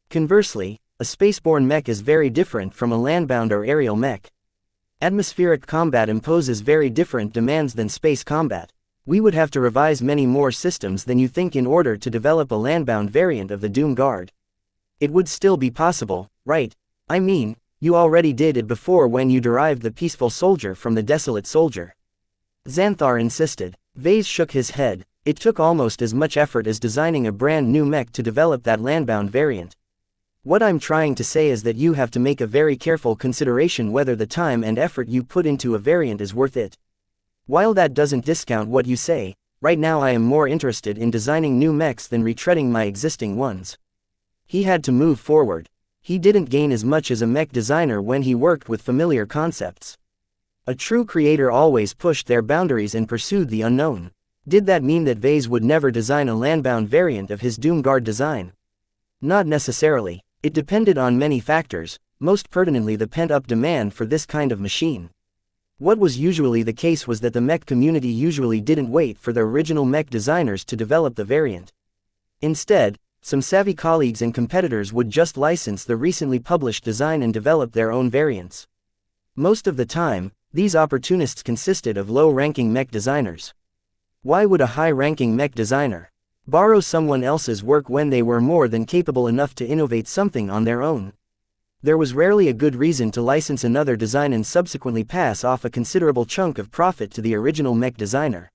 Conversely, a spaceborne mech is very different from a landbound or aerial mech. Atmospheric combat imposes very different demands than space combat. We would have to revise many more systems than you think in order to develop a landbound variant of the Doom Guard. It would still be possible, right? I mean, you already did it before when you derived the peaceful soldier from the desolate soldier. Xanthar insisted. Vase shook his head. It took almost as much effort as designing a brand new mech to develop that landbound variant. What I'm trying to say is that you have to make a very careful consideration whether the time and effort you put into a variant is worth it. While that doesn't discount what you say, right now I am more interested in designing new mechs than retreading my existing ones. He had to move forward. He didn't gain as much as a mech designer when he worked with familiar concepts. A true creator always pushed their boundaries and pursued the unknown. Did that mean that Vase would never design a landbound variant of his Doom Guard design? Not necessarily. It depended on many factors, most pertinently the pent-up demand for this kind of machine. What was usually the case was that the mech community usually didn't wait for the original mech designers to develop the variant. Instead, some savvy colleagues and competitors would just license the recently published design and develop their own variants. Most of the time, these opportunists consisted of low-ranking mech designers. Why would a high-ranking mech designer borrow someone else's work when they were more than capable enough to innovate something on their own? There was rarely a good reason to license another design and subsequently pass off a considerable chunk of profit to the original mech designer.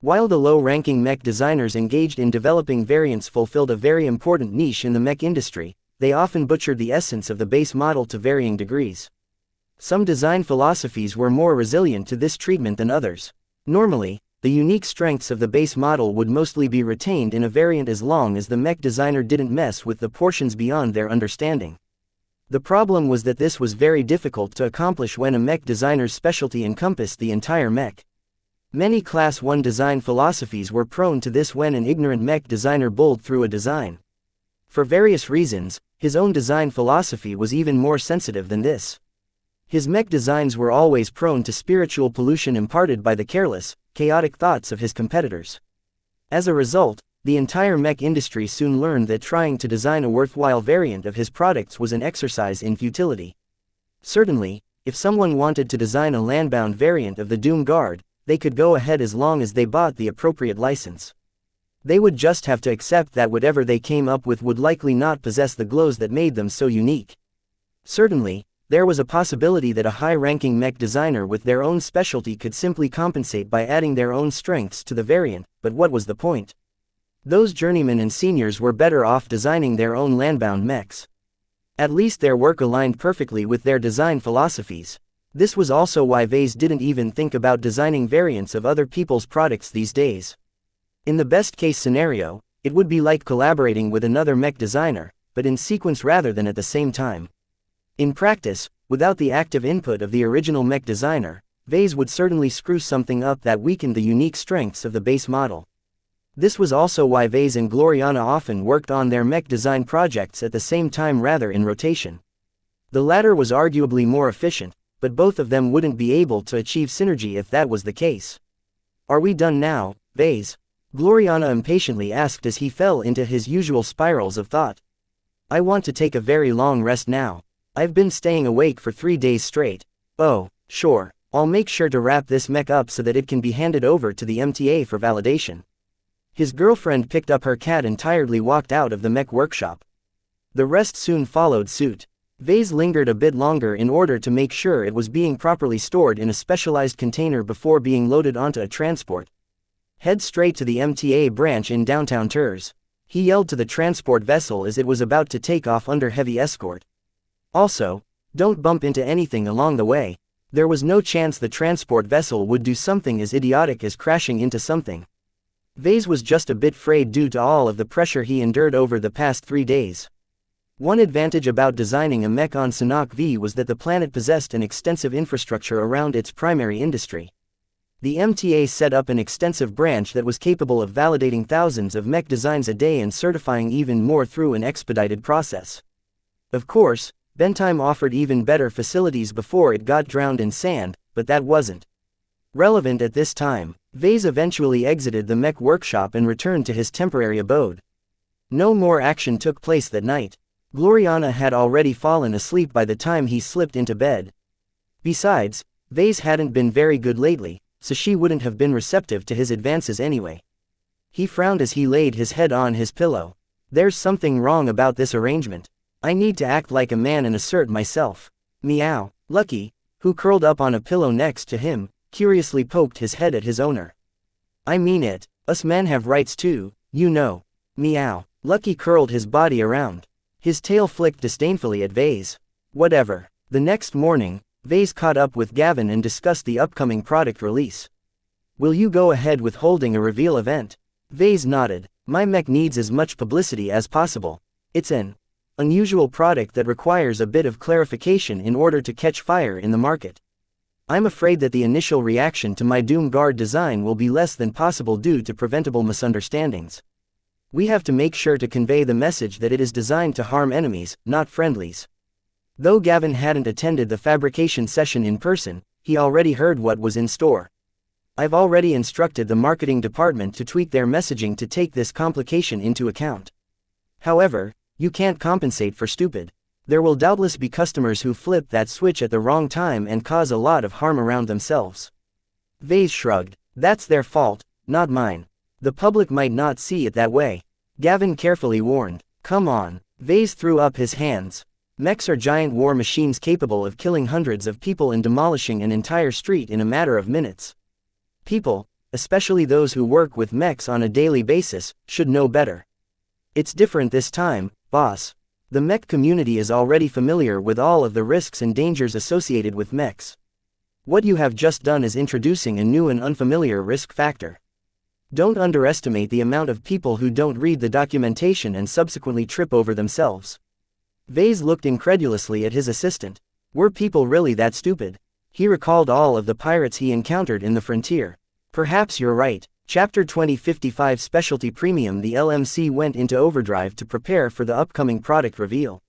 While the low-ranking mech designers engaged in developing variants fulfilled a very important niche in the mech industry, they often butchered the essence of the base model to varying degrees. Some design philosophies were more resilient to this treatment than others. Normally, the unique strengths of the base model would mostly be retained in a variant as long as the mech designer didn't mess with the portions beyond their understanding. The problem was that this was very difficult to accomplish when a mech designer's specialty encompassed the entire mech. Many Class 1 design philosophies were prone to this when an ignorant mech designer bowled through a design. For various reasons, his own design philosophy was even more sensitive than this. His mech designs were always prone to spiritual pollution imparted by the careless, chaotic thoughts of his competitors. As a result, the entire mech industry soon learned that trying to design a worthwhile variant of his products was an exercise in futility. Certainly, if someone wanted to design a landbound variant of the Doom Guard, they could go ahead as long as they bought the appropriate license. They would just have to accept that whatever they came up with would likely not possess the glows that made them so unique. Certainly, there was a possibility that a high-ranking mech designer with their own specialty could simply compensate by adding their own strengths to the variant, but what was the point? Those journeymen and seniors were better off designing their own landbound mechs. At least their work aligned perfectly with their design philosophies. This was also why Vase didn't even think about designing variants of other people's products these days. In the best-case scenario, it would be like collaborating with another mech designer, but in sequence rather than at the same time. In practice, without the active input of the original mech designer, Vase would certainly screw something up that weakened the unique strengths of the base model. This was also why Vase and Gloriana often worked on their mech design projects at the same time rather in rotation. The latter was arguably more efficient, but both of them wouldn't be able to achieve synergy if that was the case. "Are we done now, Vase?" Gloriana impatiently asked as he fell into his usual spirals of thought. "I want to take a very long rest now. I've been staying awake for 3 days straight." "Oh, sure. I'll make sure to wrap this mech up so that it can be handed over to the MTA for validation." His girlfriend picked up her cat and tiredly walked out of the mech workshop. The rest soon followed suit. Vase lingered a bit longer in order to make sure it was being properly stored in a specialized container before being loaded onto a transport. "Head straight to the MTA branch in downtown Tours," he yelled to the transport vessel as it was about to take off under heavy escort. "Also, don't bump into anything along the way." There was no chance the transport vessel would do something as idiotic as crashing into something. Vase was just a bit frayed due to all of the pressure he endured over the past 3 days. One advantage about designing a mech on Sanok V was that the planet possessed an extensive infrastructure around its primary industry. The MTA set up an extensive branch that was capable of validating thousands of mech designs a day and certifying even more through an expedited process. Of course, Bentheim offered even better facilities before it got drowned in sand, but that wasn't relevant at this time. Vase eventually exited the mech workshop and returned to his temporary abode. No more action took place that night. Gloriana had already fallen asleep by the time he slipped into bed. Besides, Vase hadn't been very good lately, so she wouldn't have been receptive to his advances anyway. He frowned as he laid his head on his pillow. "There's something wrong about this arrangement. I need to act like a man and assert myself." Meow. Lucky, who curled up on a pillow next to him, curiously poked his head at his owner. "I mean it, us men have rights too, you know." Meow. Lucky curled his body around. His tail flicked disdainfully at Vase. "Whatever." The next morning, Vase caught up with Gavin and discussed the upcoming product release. "Will you go ahead with holding a reveal event?" Vase nodded. "My mech needs as much publicity as possible. It's an unusual product that requires a bit of clarification in order to catch fire in the market. I'm afraid that the initial reaction to my Doom Guard design will be less than possible due to preventable misunderstandings. We have to make sure to convey the message that it is designed to harm enemies, not friendlies." Though Gavin hadn't attended the fabrication session in person, he already heard what was in store. "I've already instructed the marketing department to tweak their messaging to take this complication into account. However, you can't compensate for stupid. There will doubtless be customers who flip that switch at the wrong time and cause a lot of harm around themselves." Vase shrugged. "That's their fault, not mine. The public might not see it that way," Gavin carefully warned. "Come on." Vase threw up his hands. "Mechs are giant war machines capable of killing hundreds of people and demolishing an entire street in a matter of minutes. People, especially those who work with mechs on a daily basis, should know better. It's different this time, boss. The mech community is already familiar with all of the risks and dangers associated with mechs. What you have just done is introducing a new and unfamiliar risk factor. Don't underestimate the amount of people who don't read the documentation and subsequently trip over themselves." Vase looked incredulously at his assistant. Were people really that stupid? He recalled all of the pirates he encountered in the frontier. "Perhaps you're right." Chapter 2055 Specialty Premium. The LMC went into overdrive to prepare for the upcoming product reveal.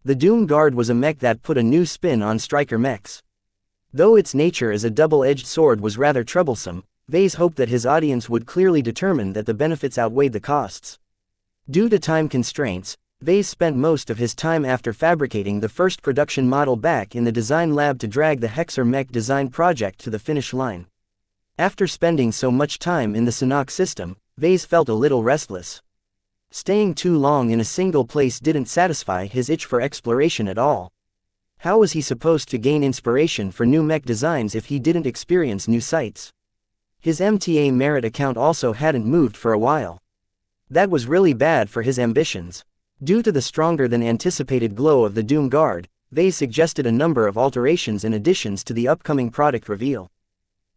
The Doom Guard was a mech that put a new spin on striker mechs. Though its nature as a double-edged sword was rather troublesome, Vase hoped that his audience would clearly determine that the benefits outweighed the costs. Due to time constraints, Vase spent most of his time after fabricating the first production model back in the design lab to drag the Hexer Mech design project to the finish line. After spending so much time in the Sanok system, Vase felt a little restless. Staying too long in a single place didn't satisfy his itch for exploration at all. How was he supposed to gain inspiration for new mech designs if he didn't experience new sights? His MTA merit account also hadn't moved for a while. That was really bad for his ambitions. Due to the stronger than anticipated glow of the Doom Guard, Vase suggested a number of alterations and additions to the upcoming product reveal.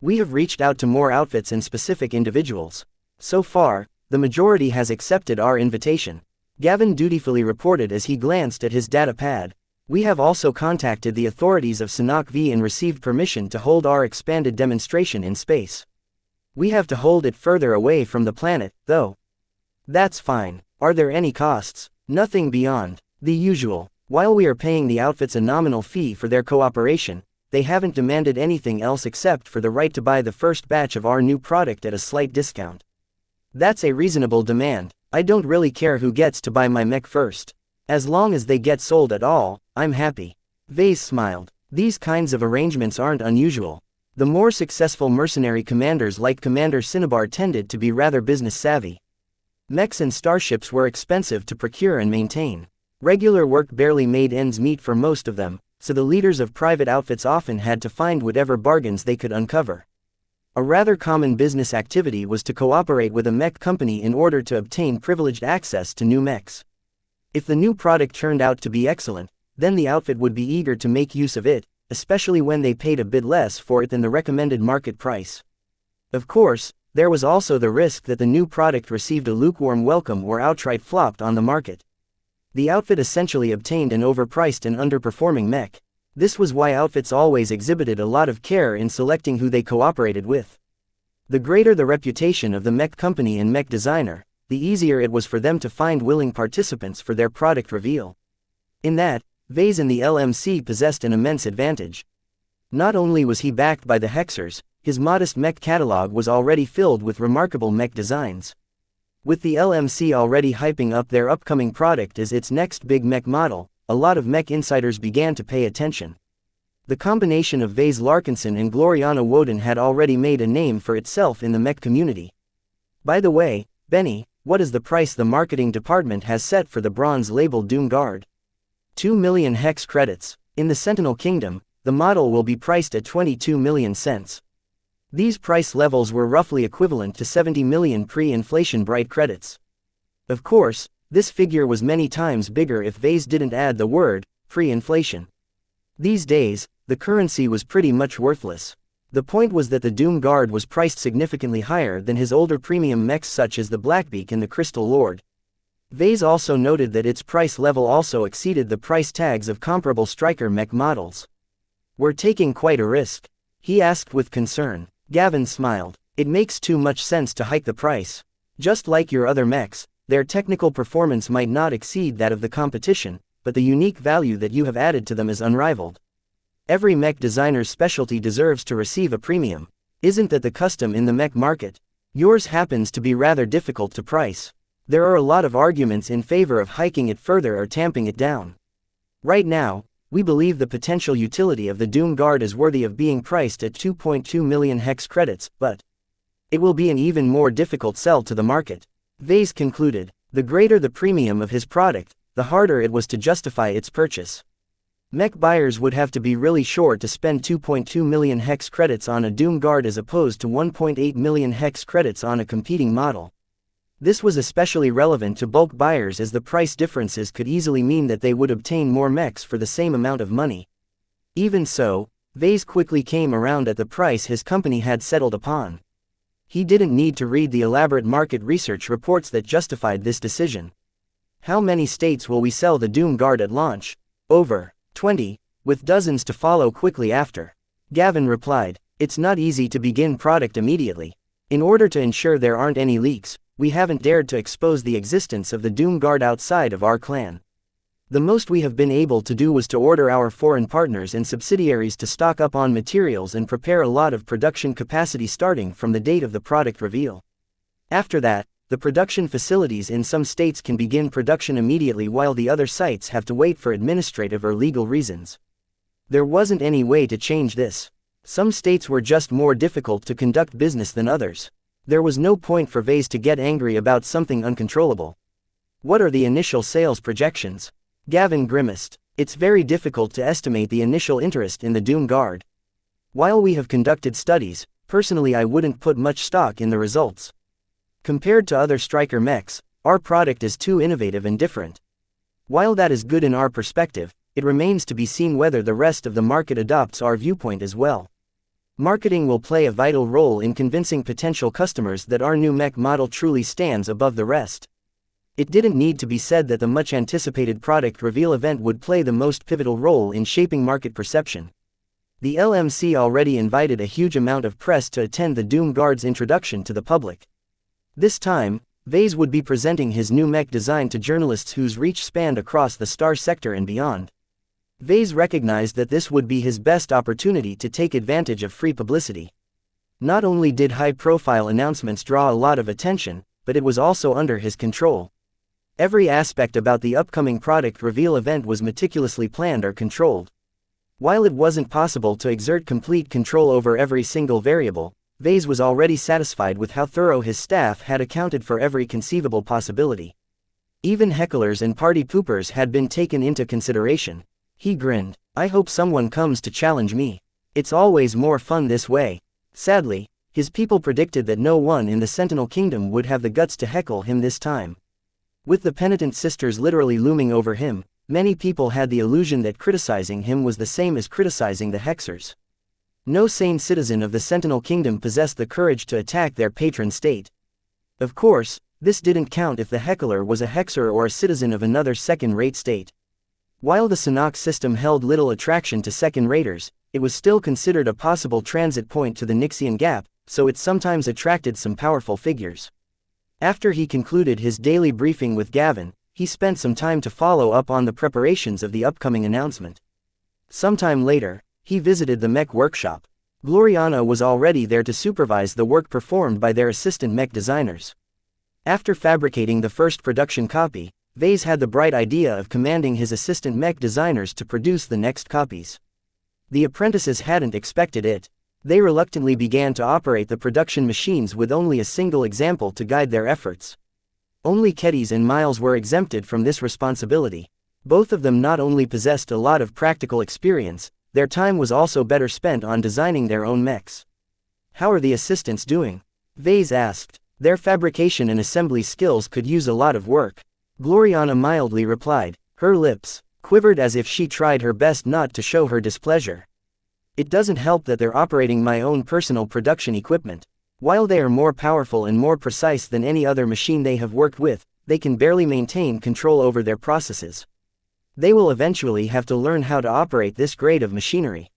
We have reached out to more outfits and specific individuals. So far, the majority has accepted our invitation, Gavin dutifully reported as he glanced at his data pad. We have also contacted the authorities of Sanok V and received permission to hold our expanded demonstration in space. We have to hold it further away from the planet, though. That's fine. Are there any costs? Nothing beyond the usual. While we are paying the outfits a nominal fee for their cooperation, they haven't demanded anything else except for the right to buy the first batch of our new product at a slight discount. That's a reasonable demand. I don't really care who gets to buy my mech first. As long as they get sold at all, I'm happy. Vase smiled. These kinds of arrangements aren't unusual. The more successful mercenary commanders like Commander Cinnabar tended to be rather business savvy. Mechs and starships were expensive to procure and maintain. Regular work barely made ends meet for most of them, so the leaders of private outfits often had to find whatever bargains they could uncover. A rather common business activity was to cooperate with a mech company in order to obtain privileged access to new mechs. If the new product turned out to be excellent, then the outfit would be eager to make use of it, especially when they paid a bit less for it than the recommended market price. Of course, there was also the risk that the new product received a lukewarm welcome or outright flopped on the market. The outfit essentially obtained an overpriced and underperforming mech. This was why outfits always exhibited a lot of care in selecting who they cooperated with. The greater the reputation of the mech company and mech designer, the easier it was for them to find willing participants for their product reveal. In that, Vase and the LMC possessed an immense advantage. Not only was he backed by the Hexers, his modest mech catalog was already filled with remarkable mech designs. With the LMC already hyping up their upcoming product as its next big mech model, a lot of mech insiders began to pay attention. The combination of Vase Larkinson and Gloriana Woden had already made a name for itself in the mech community. By the way, Benny, what is the price the marketing department has set for the bronze-labeled Doom Guard? 2 million hex credits. In the Sentinel Kingdom, the model will be priced at 22 million cents. These price levels were roughly equivalent to 70 million pre-inflation bright credits. Of course, this figure was many times bigger if Vase didn't add the word, pre-inflation. These days, the currency was pretty much worthless. The point was that the Doom Guard was priced significantly higher than his older premium mechs such as the Blackbeak and the Crystal Lord. Vase also noted that its price level also exceeded the price tags of comparable Striker mech models. We're taking quite a risk? He asked with concern. Gavin smiled. It makes too much sense to hike the price. Just like your other mechs, their technical performance might not exceed that of the competition, but the unique value that you have added to them is unrivaled. Every mech designer's specialty deserves to receive a premium. Isn't that the custom in the mech market? Yours happens to be rather difficult to price. There are a lot of arguments in favor of hiking it further or tamping it down. Right now, we believe the potential utility of the Doom Guard is worthy of being priced at 2.2 million hex credits, but it will be an even more difficult sell to the market. Vase concluded. The greater the premium of his product, the harder it was to justify its purchase. Mech buyers would have to be really sure to spend 2.2 million hex credits on a Doom Guard as opposed to 1.8 million hex credits on a competing model. This was especially relevant to bulk buyers as the price differences could easily mean that they would obtain more mechs for the same amount of money. Even so, Vase quickly came around at the price his company had settled upon. He didn't need to read the elaborate market research reports that justified this decision. How many states will we sell the Doom Guard at launch? Over 20, with dozens to follow quickly after. Gavin replied. It's not easy to begin product immediately. In order to ensure there aren't any leaks, we haven't dared to expose the existence of the Doom Guard outside of our clan. The most we have been able to do was to order our foreign partners and subsidiaries to stock up on materials and prepare a lot of production capacity starting from the date of the product reveal. After that, the production facilities in some states can begin production immediately while the other sites have to wait for administrative or legal reasons. There wasn't any way to change this. Some states were just more difficult to conduct business than others. There was no point for Vase to get angry about something uncontrollable. What are the initial sales projections? Gavin grimaced. It's very difficult to estimate the initial interest in the Doom Guard. While we have conducted studies, personally I wouldn't put much stock in the results. Compared to other striker mechs, our product is too innovative and different. While that is good in our perspective, it remains to be seen whether the rest of the market adopts our viewpoint as well. Marketing will play a vital role in convincing potential customers that our new mech model truly stands above the rest. It didn't need to be said that the much anticipated product reveal event would play the most pivotal role in shaping market perception. The LMC already invited a huge amount of press to attend the Doom Guard's introduction to the public. This time, Vase would be presenting his new mech design to journalists whose reach spanned across the star sector and beyond. Vase recognized that this would be his best opportunity to take advantage of free publicity. Not only did high-profile announcements draw a lot of attention, but it was also under his control. Every aspect about the upcoming product reveal event was meticulously planned or controlled. While it wasn't possible to exert complete control over every single variable, Vase was already satisfied with how thorough his staff had accounted for every conceivable possibility. Even hecklers and party poopers had been taken into consideration. He grinned. I hope someone comes to challenge me. It's always more fun this way. Sadly, his people predicted that no one in the Sentinel Kingdom would have the guts to heckle him this time. With the penitent sisters literally looming over him, many people had the illusion that criticizing him was the same as criticizing the hexers. No sane citizen of the Sentinel Kingdom possessed the courage to attack their patron state. Of course, this didn't count if the heckler was a hexer or a citizen of another second-rate state. While the Sanok system held little attraction to second-raters, it was still considered a possible transit point to the Nixian Gap, so it sometimes attracted some powerful figures. After he concluded his daily briefing with Gavin, he spent some time to follow up on the preparations of the upcoming announcement. Sometime later, he visited the mech workshop. Gloriana was already there to supervise the work performed by their assistant mech designers. After fabricating the first production copy, Vase had the bright idea of commanding his assistant mech designers to produce the next copies. The apprentices hadn't expected it. They reluctantly began to operate the production machines with only a single example to guide their efforts. Only Kedis and Miles were exempted from this responsibility. Both of them not only possessed a lot of practical experience, their time was also better spent on designing their own mechs. How are the assistants doing? Vase asked. Their fabrication and assembly skills could use a lot of work. Gloriana mildly replied. Her lips quivered as if she tried her best not to show her displeasure. It doesn't help that they're operating my own personal production equipment. While they are more powerful and more precise than any other machine they have worked with, they can barely maintain control over their processes. They will eventually have to learn how to operate this grade of machinery.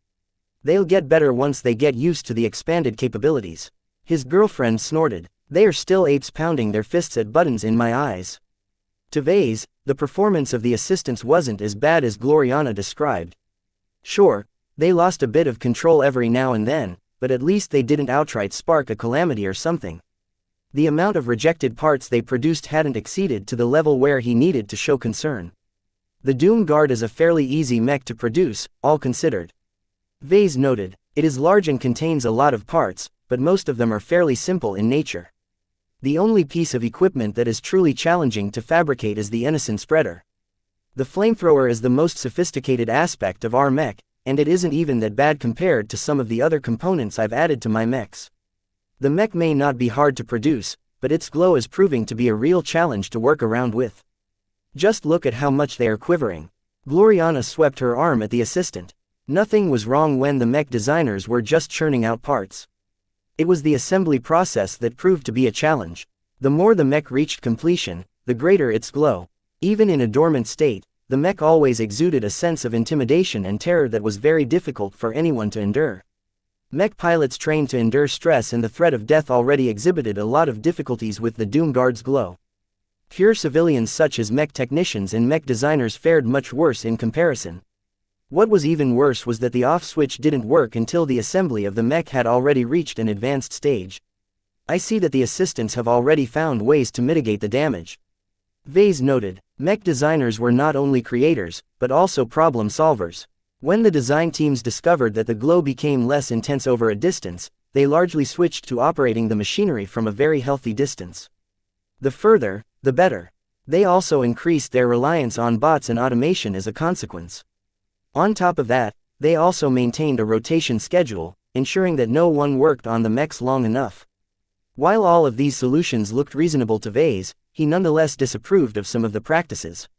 They'll get better once they get used to the expanded capabilities. His girlfriend snorted. They are still apes pounding their fists at buttons in my eyes. To Vase, the performance of the assistants wasn't as bad as Gloriana described. Sure, they lost a bit of control every now and then, but at least they didn't outright spark a calamity or something. The amount of rejected parts they produced hadn't exceeded to the level where he needed to show concern. The Doom Guard is a fairly easy mech to produce, all considered. Vase noted. It is large and contains a lot of parts, but most of them are fairly simple in nature. The only piece of equipment that is truly challenging to fabricate is the innocent spreader. The flamethrower is the most sophisticated aspect of our mech, and it isn't even that bad compared to some of the other components I've added to my mechs. The mech may not be hard to produce, but its glow is proving to be a real challenge to work around with. Just look at how much they are quivering. Gloriana swept her arm at the assistant. Nothing was wrong when the mech designers were just churning out parts. It was the assembly process that proved to be a challenge. The more the mech reached completion, the greater its glow. Even in a dormant state, the mech always exuded a sense of intimidation and terror that was very difficult for anyone to endure. Mech pilots trained to endure stress and the threat of death already exhibited a lot of difficulties with the Doom Guard's glow. Pure civilians such as mech technicians and mech designers fared much worse in comparison. What was even worse was that the off switch didn't work until the assembly of the mech had already reached an advanced stage. I see that the assistants have already found ways to mitigate the damage. Vase noted. Mech designers were not only creators, but also problem solvers. When the design teams discovered that the glow became less intense over a distance, they largely switched to operating the machinery from a very healthy distance. The further, the better. They also increased their reliance on bots and automation as a consequence. On top of that, they also maintained a rotation schedule, ensuring that no one worked on the mechs long enough. While all of these solutions looked reasonable to Vase, he nonetheless disapproved of some of the practices.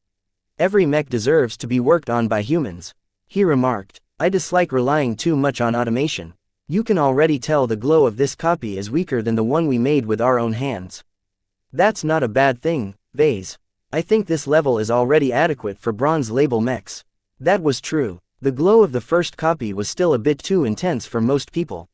Every mech deserves to be worked on by humans, he remarked. I dislike relying too much on automation. You can already tell the glow of this copy is weaker than the one we made with our own hands. That's not a bad thing, Vase. I think this level is already adequate for bronze label mechs. That was true. The glow of the first copy was still a bit too intense for most people.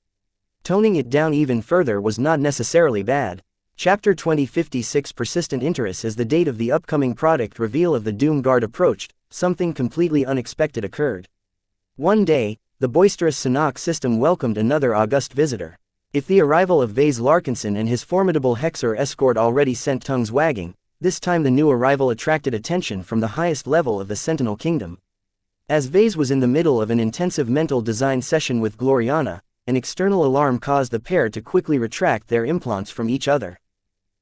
Toning it down even further was not necessarily bad. Chapter 2056 Persistent interest. As the date of the upcoming product reveal of the Doom Guard approached, something completely unexpected occurred. One day, the boisterous Sanhok system welcomed another august visitor. If the arrival of Vase Larkinson and his formidable Hexer escort already sent tongues wagging, this time the new arrival attracted attention from the highest level of the Sentinel Kingdom. As Vase was in the middle of an intensive mental design session with Gloriana, an external alarm caused the pair to quickly retract their implants from each other.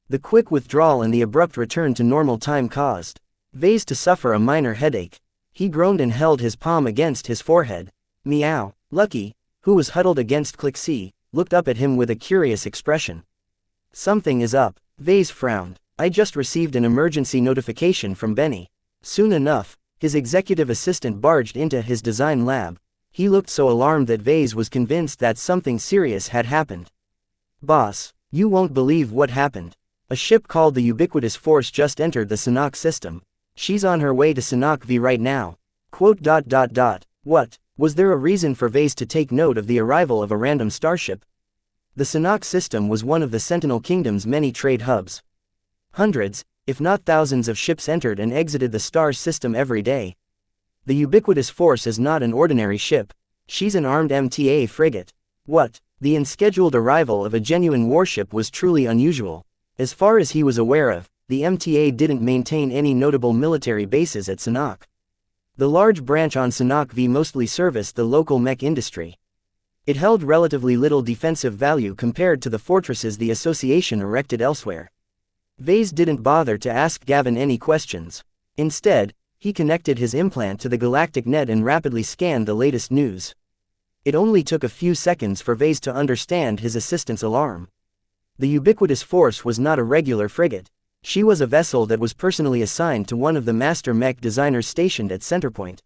The quick withdrawal and the abrupt return to normal time caused Vase to suffer a minor headache. He groaned and held his palm against his forehead. Meow. Lucky, who was huddled against Clixie, looked up at him with a curious expression. Something is up. Vase frowned. I just received an emergency notification from Benny. Soon enough, his executive assistant barged into his design lab. He looked so alarmed that Vase was convinced that something serious had happened. Boss, you won't believe what happened. A ship called the Ubiquitous Force just entered the Sanhok system. She's on her way to Sanhok V right now. What? Was there a reason for Vase to take note of the arrival of a random starship? The Sanhok system was one of the Sentinel Kingdom's many trade hubs. Hundreds, if not thousands of ships entered and exited the STARS system every day. The Ubiquitous Force is not an ordinary ship. She's an armed MTA frigate. What? The unscheduled arrival of a genuine warship was truly unusual. As far as he was aware of, the MTA didn't maintain any notable military bases at Sanhok. The large branch on Sanhok V mostly serviced the local mech industry. It held relatively little defensive value compared to the fortresses the association erected elsewhere. Vase didn't bother to ask Gavin any questions. Instead, he connected his implant to the galactic net and rapidly scanned the latest news. It only took a few seconds for Vase to understand his assistant's alarm. The Ubiquitous Force was not a regular frigate. She was a vessel that was personally assigned to one of the master mech designers stationed at Centerpoint.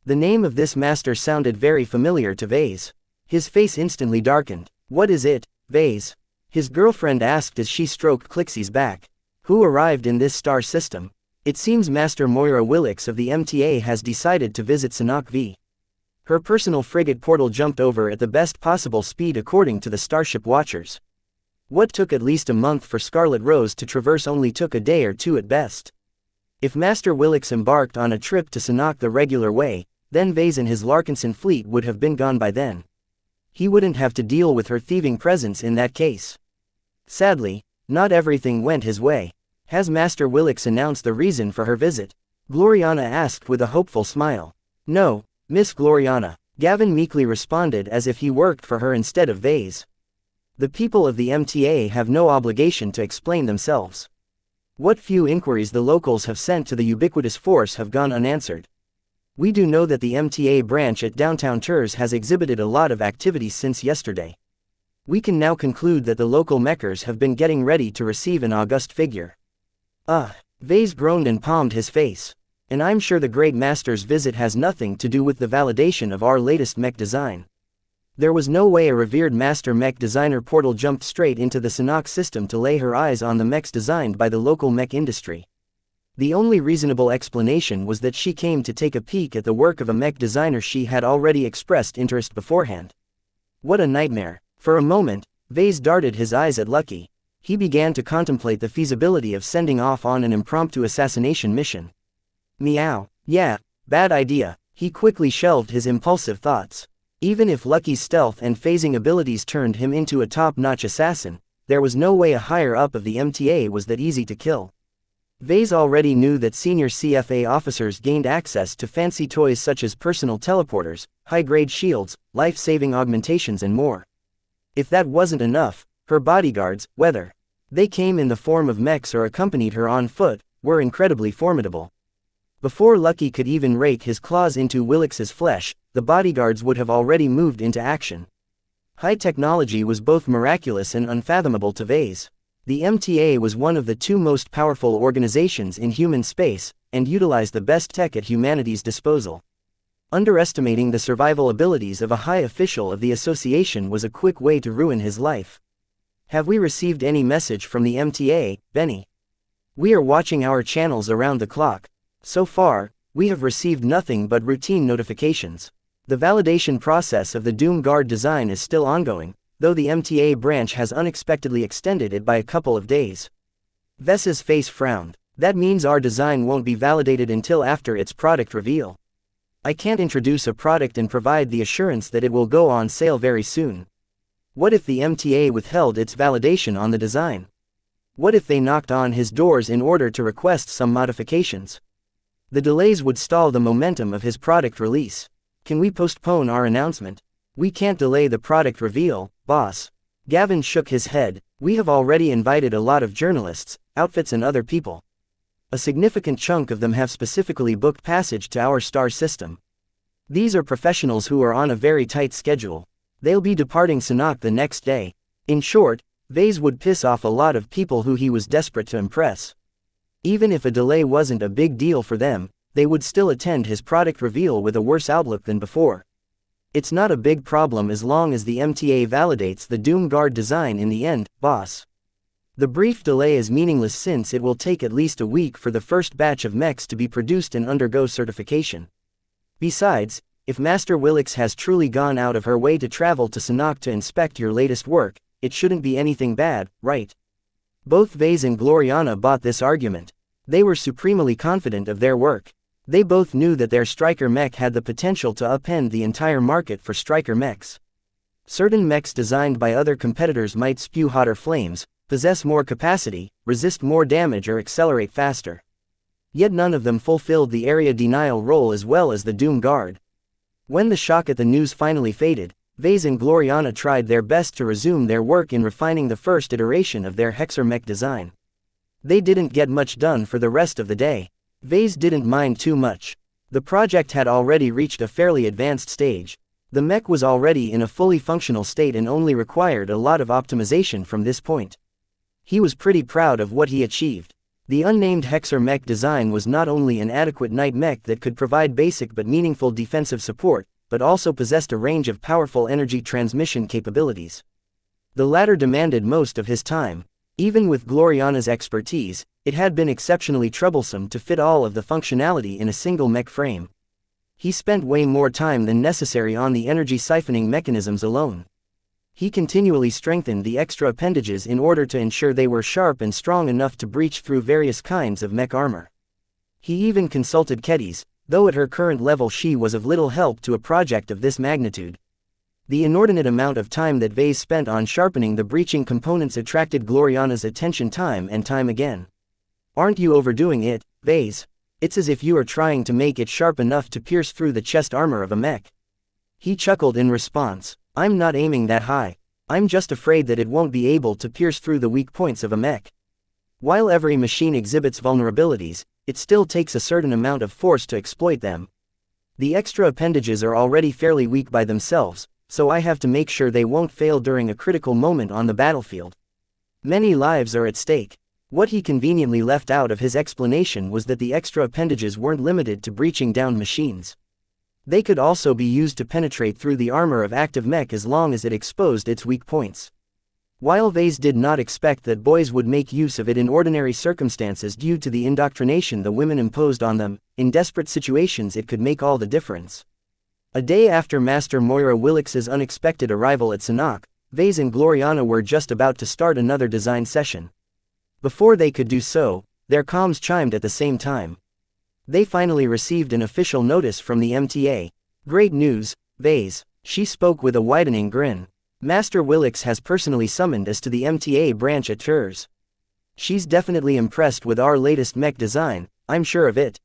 The name of this master sounded very familiar to Vase. His face instantly darkened. What is it, Vase? His girlfriend asked as she stroked Clixie's back. Who arrived in this star system? It seems Master Moira Willix of the MTA has decided to visit Sanhok V. Her personal frigate portal jumped over at the best possible speed according to the Starship Watchers. What took at least a month for Scarlet Rose to traverse only took a day or two at best. If Master Willix embarked on a trip to Sanhok the regular way, then Vase and his Larkinson fleet would have been gone by then. He wouldn't have to deal with her thieving presence in that case. Sadly, not everything went his way. Has Master Willix announced the reason for her visit? Gloriana asked with a hopeful smile. No, Miss Gloriana, Gavin meekly responded as if he worked for her instead of Vase. The people of the MTA have no obligation to explain themselves. What few inquiries the locals have sent to the Ubiquitous Force have gone unanswered. We do know that the MTA branch at Downtown Tours has exhibited a lot of activity since yesterday. We can now conclude that the local mechers have been getting ready to receive an august figure. Vase groaned and palmed his face. And I'm sure the Great Master's visit has nothing to do with the validation of our latest mech design. There was no way a revered master mech designer portal jumped straight into the Sanhok system to lay her eyes on the mechs designed by the local mech industry. The only reasonable explanation was that she came to take a peek at the work of a mech designer she had already expressed interest beforehand. What a nightmare. For a moment, Vase darted his eyes at Lucky. He began to contemplate the feasibility of sending off on an impromptu assassination mission. Meow. Yeah, bad idea. He quickly shelved his impulsive thoughts. Even if Lucky's stealth and phasing abilities turned him into a top-notch assassin, there was no way a higher-up of the MTA was that easy to kill. Vase already knew that senior CFA officers gained access to fancy toys such as personal teleporters, high-grade shields, life-saving augmentations and more. If that wasn't enough, her bodyguards, whether they came in the form of mechs or accompanied her on foot, were incredibly formidable. Before Lucky could even rake his claws into Willix's flesh, the bodyguards would have already moved into action. High technology was both miraculous and unfathomable to Vase. The MTA was one of the two most powerful organizations in human space, and utilized the best tech at humanity's disposal. Underestimating the survival abilities of a high official of the association was a quick way to ruin his life. Have we received any message from the MTA, Benny? We are watching our channels around the clock. So far, we have received nothing but routine notifications. The validation process of the Doom Guard design is still ongoing, though the MTA branch has unexpectedly extended it by a couple of days. Vess's face frowned. That means our design won't be validated until after its product reveal. I can't introduce a product and provide the assurance that it will go on sale very soon. What if the MTA withheld its validation on the design? What if they knocked on his doors in order to request some modifications? The delays would stall the momentum of his product release. Can we postpone our announcement? We can't delay the product reveal, boss. Gavin shook his head. We have already invited a lot of journalists, outfits and other people. A significant chunk of them have specifically booked passage to our star system. These are professionals who are on a very tight schedule. They'll be departing Sanok the next day. In short, Vase would piss off a lot of people who he was desperate to impress. Even if a delay wasn't a big deal for them, they would still attend his product reveal with a worse outlook than before. It's not a big problem as long as the MTA validates the Doom Guard design in the end, boss. The brief delay is meaningless since it will take at least a week for the first batch of mechs to be produced and undergo certification. Besides, if Master Willix has truly gone out of her way to travel to Sanok to inspect your latest work, it shouldn't be anything bad, right? Both Vase and Gloriana bought this argument. They were supremely confident of their work. They both knew that their Striker mech had the potential to upend the entire market for Striker mechs. Certain mechs designed by other competitors might spew hotter flames, possess more capacity, resist more damage or accelerate faster. Yet none of them fulfilled the area denial role as well as the Doom Guard. When the shock at the news finally faded, Vase and Gloriana tried their best to resume their work in refining the first iteration of their Hexer mech design. They didn't get much done for the rest of the day. Vase didn't mind too much. The project had already reached a fairly advanced stage. The mech was already in a fully functional state and only required a lot of optimization from this point. He was pretty proud of what he achieved. The unnamed Hexer mech design was not only an adequate night mech that could provide basic but meaningful defensive support, but also possessed a range of powerful energy transmission capabilities. The latter demanded most of his time. Even with Gloriana's expertise, it had been exceptionally troublesome to fit all of the functionality in a single mech frame. He spent way more time than necessary on the energy siphoning mechanisms alone. He continually strengthened the extra appendages in order to ensure they were sharp and strong enough to breach through various kinds of mech armor. He even consulted Kedis, though at her current level she was of little help to a project of this magnitude. The inordinate amount of time that Vase spent on sharpening the breaching components attracted Gloriana's attention time and time again. Aren't you overdoing it, Vase? It's as if you are trying to make it sharp enough to pierce through the chest armor of a mech. He chuckled in response. I'm not aiming that high. I'm just afraid that it won't be able to pierce through the weak points of a mech. While every machine exhibits vulnerabilities, it still takes a certain amount of force to exploit them. The extra appendages are already fairly weak by themselves, so I have to make sure they won't fail during a critical moment on the battlefield. Many lives are at stake. What he conveniently left out of his explanation was that the extra appendages weren't limited to breaching down machines. They could also be used to penetrate through the armor of active mech as long as it exposed its weak points. While Vase did not expect that boys would make use of it in ordinary circumstances due to the indoctrination the women imposed on them, in desperate situations it could make all the difference. A day after Master Moira Willix's unexpected arrival at Sanok, Vase and Gloriana were just about to start another design session. Before they could do so, their comms chimed at the same time. They finally received an official notice from the MTA. Great news, Vase, she spoke with a widening grin. Master Willix has personally summoned us to the MTA branch at Tours. She's definitely impressed with our latest mech design, I'm sure of it.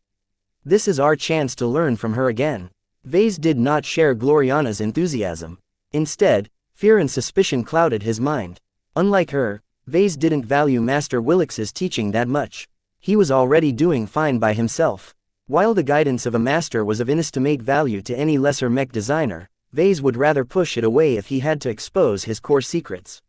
This is our chance to learn from her again. Vase did not share Gloriana's enthusiasm. Instead, fear and suspicion clouded his mind. Unlike her, Vase didn't value Master Willix's teaching that much. He was already doing fine by himself. While the guidance of a master was of inestimate value to any lesser mech designer, Vase would rather push it away if he had to expose his core secrets.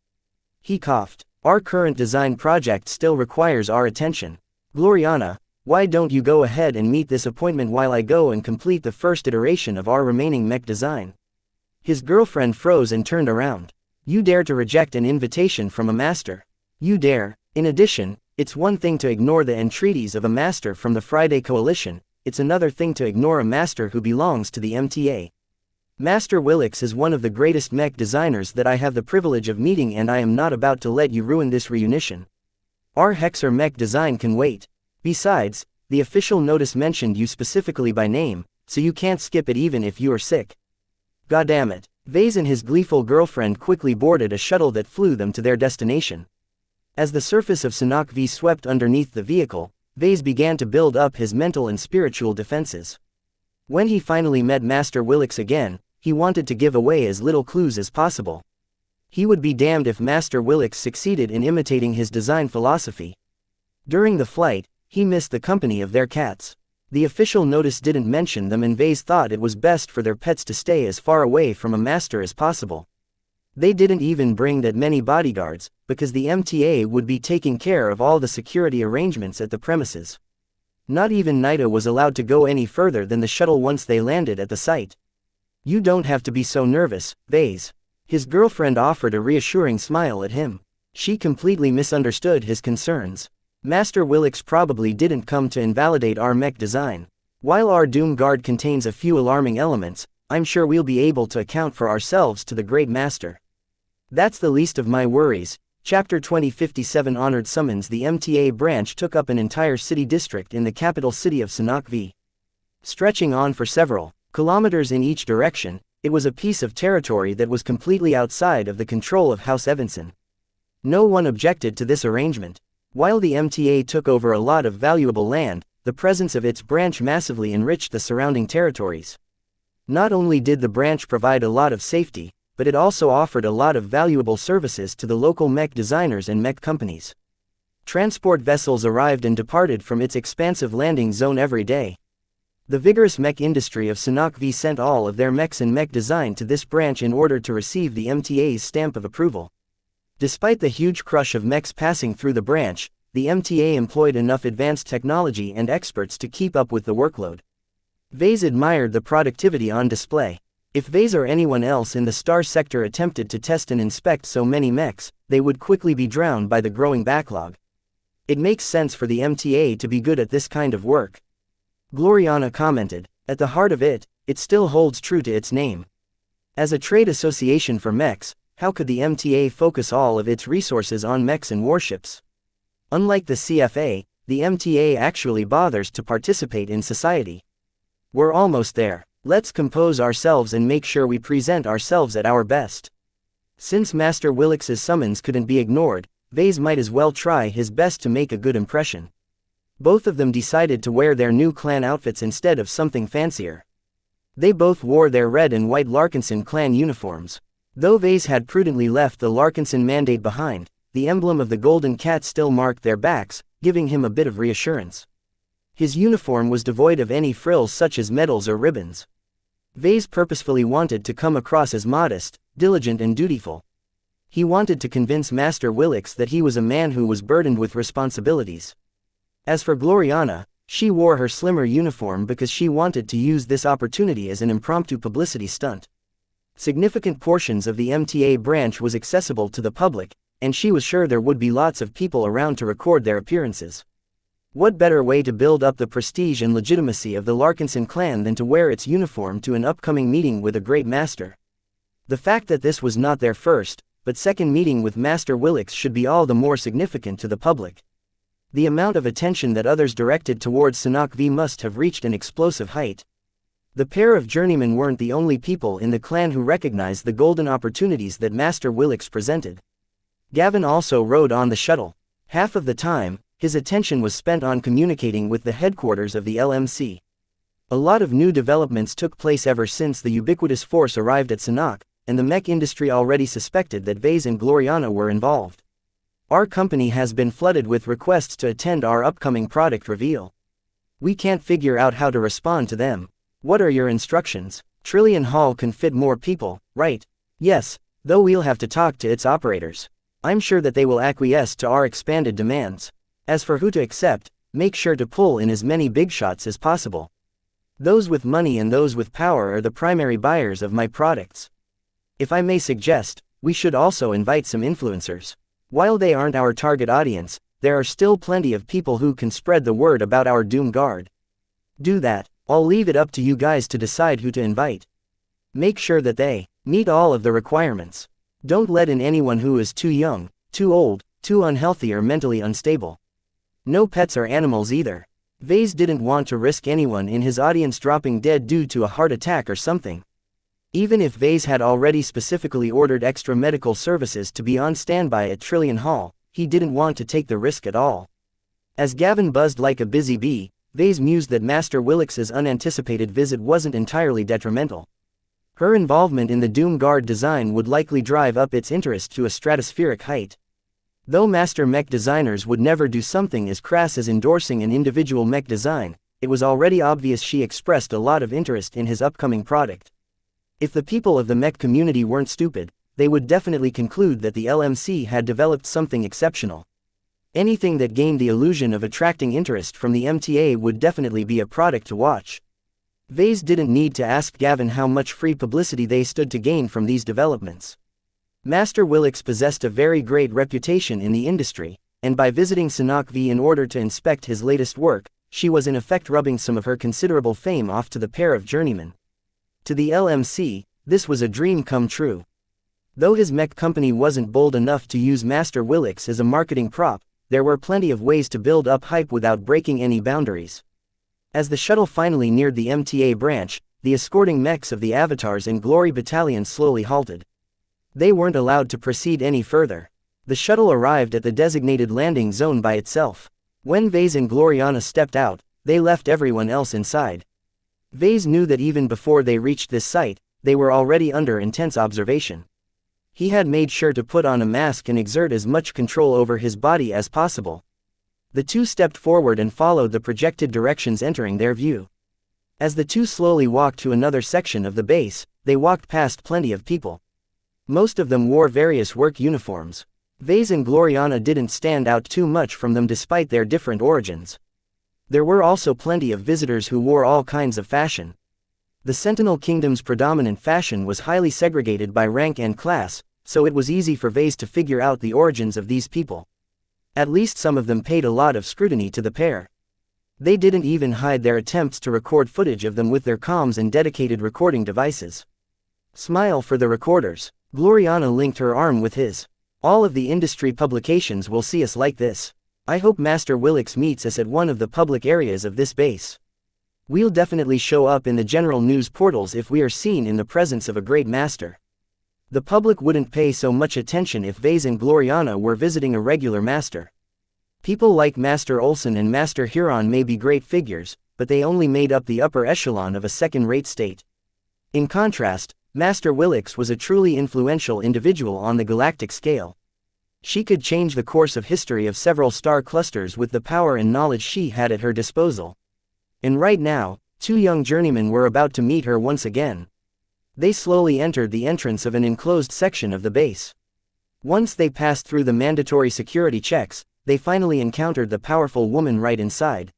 He coughed. Our current design project still requires our attention. Gloriana, why don't you go ahead and meet this appointment while I go and complete the first iteration of our remaining mech design? His girlfriend froze and turned around. You dare to reject an invitation from a master? You dare. In addition, it's one thing to ignore the entreaties of a master from the Friday Coalition, it's another thing to ignore a master who belongs to the MTA. Master Willix is one of the greatest mech designers that I have the privilege of meeting, and I am not about to let you ruin this reunition. Our Hexer mech design can wait. Besides, the official notice mentioned you specifically by name, so you can't skip it even if you are sick. Goddammit. Vase and his gleeful girlfriend quickly boarded a shuttle that flew them to their destination. As the surface of Sanok V swept underneath the vehicle, Vase began to build up his mental and spiritual defenses. When he finally met Master Willix again, he wanted to give away as little clues as possible. He would be damned if Master Willix succeeded in imitating his design philosophy. During the flight, he missed the company of their cats. The official notice didn't mention them, and Vase thought it was best for their pets to stay as far away from a master as possible. They didn't even bring that many bodyguards, because the MTA would be taking care of all the security arrangements at the premises. Not even Naida was allowed to go any further than the shuttle once they landed at the site. You don't have to be so nervous, Vase. His girlfriend offered a reassuring smile at him. She completely misunderstood his concerns. Master Willix probably didn't come to invalidate our mech design. While our Doom Guard contains a few alarming elements, I'm sure we'll be able to account for ourselves to the Great Master. That's the least of my worries. Chapter 2057 Honored Summons. The MTA branch took up an entire city district in the capital city of Sanok V. Stretching on for several kilometers in each direction, it was a piece of territory that was completely outside of the control of House Evanson. No one objected to this arrangement. While the MTA took over a lot of valuable land, the presence of its branch massively enriched the surrounding territories. Not only did the branch provide a lot of safety, but it also offered a lot of valuable services to the local mech designers and mech companies. Transport vessels arrived and departed from its expansive landing zone every day. The vigorous mech industry of Sanok V sent all of their mechs and mech design to this branch in order to receive the MTA's stamp of approval. Despite the huge crush of mechs passing through the branch, the MTA employed enough advanced technology and experts to keep up with the workload. Vase admired the productivity on display. If Vase or anyone else in the Star Sector attempted to test and inspect so many mechs, they would quickly be drowned by the growing backlog. It makes sense for the MTA to be good at this kind of work. Gloriana commented. At the heart of it, it still holds true to its name. As a trade association for mechs, how could the MTA focus all of its resources on mechs and warships? Unlike the CFA, the MTA actually bothers to participate in society. We're almost there. Let's compose ourselves and make sure we present ourselves at our best. Since Master Willix's summons couldn't be ignored, Vase might as well try his best to make a good impression. Both of them decided to wear their new clan outfits instead of something fancier. They both wore their red and white Larkinson clan uniforms. Though Vase had prudently left the Larkinson mandate behind, the emblem of the golden cat still marked their backs, giving him a bit of reassurance. His uniform was devoid of any frills such as medals or ribbons. Vase purposefully wanted to come across as modest, diligent and dutiful. He wanted to convince Master Willix that he was a man who was burdened with responsibilities. As for Gloriana, she wore her slimmer uniform because she wanted to use this opportunity as an impromptu publicity stunt. Significant portions of the MTA branch was accessible to the public, and she was sure there would be lots of people around to record their appearances. What better way to build up the prestige and legitimacy of the Larkinson clan than to wear its uniform to an upcoming meeting with a great master? The fact that this was not their first, but second meeting with Master Willix should be all the more significant to the public. The amount of attention that others directed towards Sanok V must have reached an explosive height. The pair of journeymen weren't the only people in the clan who recognized the golden opportunities that Master Willix presented. Gavin also rode on the shuttle. Half of the time, his attention was spent on communicating with the headquarters of the LMC. A lot of new developments took place ever since the ubiquitous force arrived at Sanok, and the mech industry already suspected that Vase and Gloriana were involved. Our company has been flooded with requests to attend our upcoming product reveal. We can't figure out how to respond to them. What are your instructions? Trillion Hall can fit more people, right? Yes, though we'll have to talk to its operators. I'm sure that they will acquiesce to our expanded demands. As for who to accept, make sure to pull in as many big shots as possible. Those with money and those with power are the primary buyers of my products. If I may suggest, we should also invite some influencers. While they aren't our target audience, there are still plenty of people who can spread the word about our Doom Guard. Do that. I'll leave it up to you guys to decide who to invite. Make sure that they meet all of the requirements. Don't let in anyone who is too young, too old, too unhealthy or mentally unstable. No pets or animals either. Vase didn't want to risk anyone in his audience dropping dead due to a heart attack or something. Even if Vase had already specifically ordered extra medical services to be on standby at Trillion Hall, he didn't want to take the risk at all. As Gavin buzzed like a busy bee, Vase mused that Master Willix's unanticipated visit wasn't entirely detrimental. Her involvement in the Doom Guard design would likely drive up its interest to a stratospheric height. Though master mech designers would never do something as crass as endorsing an individual mech design, it was already obvious she expressed a lot of interest in his upcoming product. If the people of the mech community weren't stupid, they would definitely conclude that the LMC had developed something exceptional. Anything that gained the illusion of attracting interest from the MTA would definitely be a product to watch. Vase didn't need to ask Gavin how much free publicity they stood to gain from these developments. Master Willix possessed a very great reputation in the industry, and by visiting Sanok V in order to inspect his latest work, she was in effect rubbing some of her considerable fame off to the pair of journeymen. To the LMC, this was a dream come true. Though his mech company wasn't bold enough to use Master Willix as a marketing prop, there were plenty of ways to build up hype without breaking any boundaries. As the shuttle finally neared the MTA branch, the escorting mechs of the Avatars and Glory Battalion slowly halted. They weren't allowed to proceed any further. The shuttle arrived at the designated landing zone by itself. When Vase and Gloriana stepped out, they left everyone else inside. Vase knew that even before they reached this site, they were already under intense observation. He had made sure to put on a mask and exert as much control over his body as possible. The two stepped forward and followed the projected directions entering their view. As the two slowly walked to another section of the base, they walked past plenty of people. Most of them wore various work uniforms. Vase and Gloriana didn't stand out too much from them despite their different origins. There were also plenty of visitors who wore all kinds of fashion. The Sentinel Kingdom's predominant fashion was highly segregated by rank and class, so it was easy for Vase to figure out the origins of these people. At least some of them paid a lot of scrutiny to the pair. They didn't even hide their attempts to record footage of them with their comms and dedicated recording devices. Smile for the recorders. Gloriana linked her arm with his. All of the industry publications will see us like this. I hope Master Willix meets us at one of the public areas of this base. We'll definitely show up in the general news portals if we are seen in the presence of a great master. The public wouldn't pay so much attention if Vase and Gloriana were visiting a regular master. People like Master Olsen and Master Huron may be great figures, but they only made up the upper echelon of a second-rate state. In contrast, Master Willix was a truly influential individual on the galactic scale. She could change the course of history of several star clusters with the power and knowledge she had at her disposal. And right now, two young journeymen were about to meet her once again. They slowly entered the entrance of an enclosed section of the base. Once they passed through the mandatory security checks, they finally encountered the powerful woman right inside.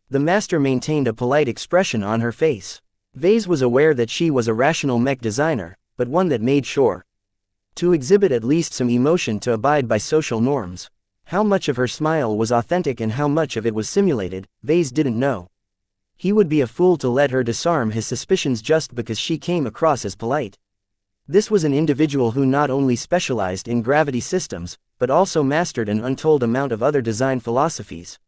The master maintained a polite expression on her face. Vase was aware that she was a rational mech designer, but one that made sure to exhibit at least some emotion to abide by social norms. How much of her smile was authentic and how much of it was simulated, Vase didn't know. He would be a fool to let her disarm his suspicions just because she came across as polite. This was an individual who not only specialized in gravity systems, but also mastered an untold amount of other design philosophies.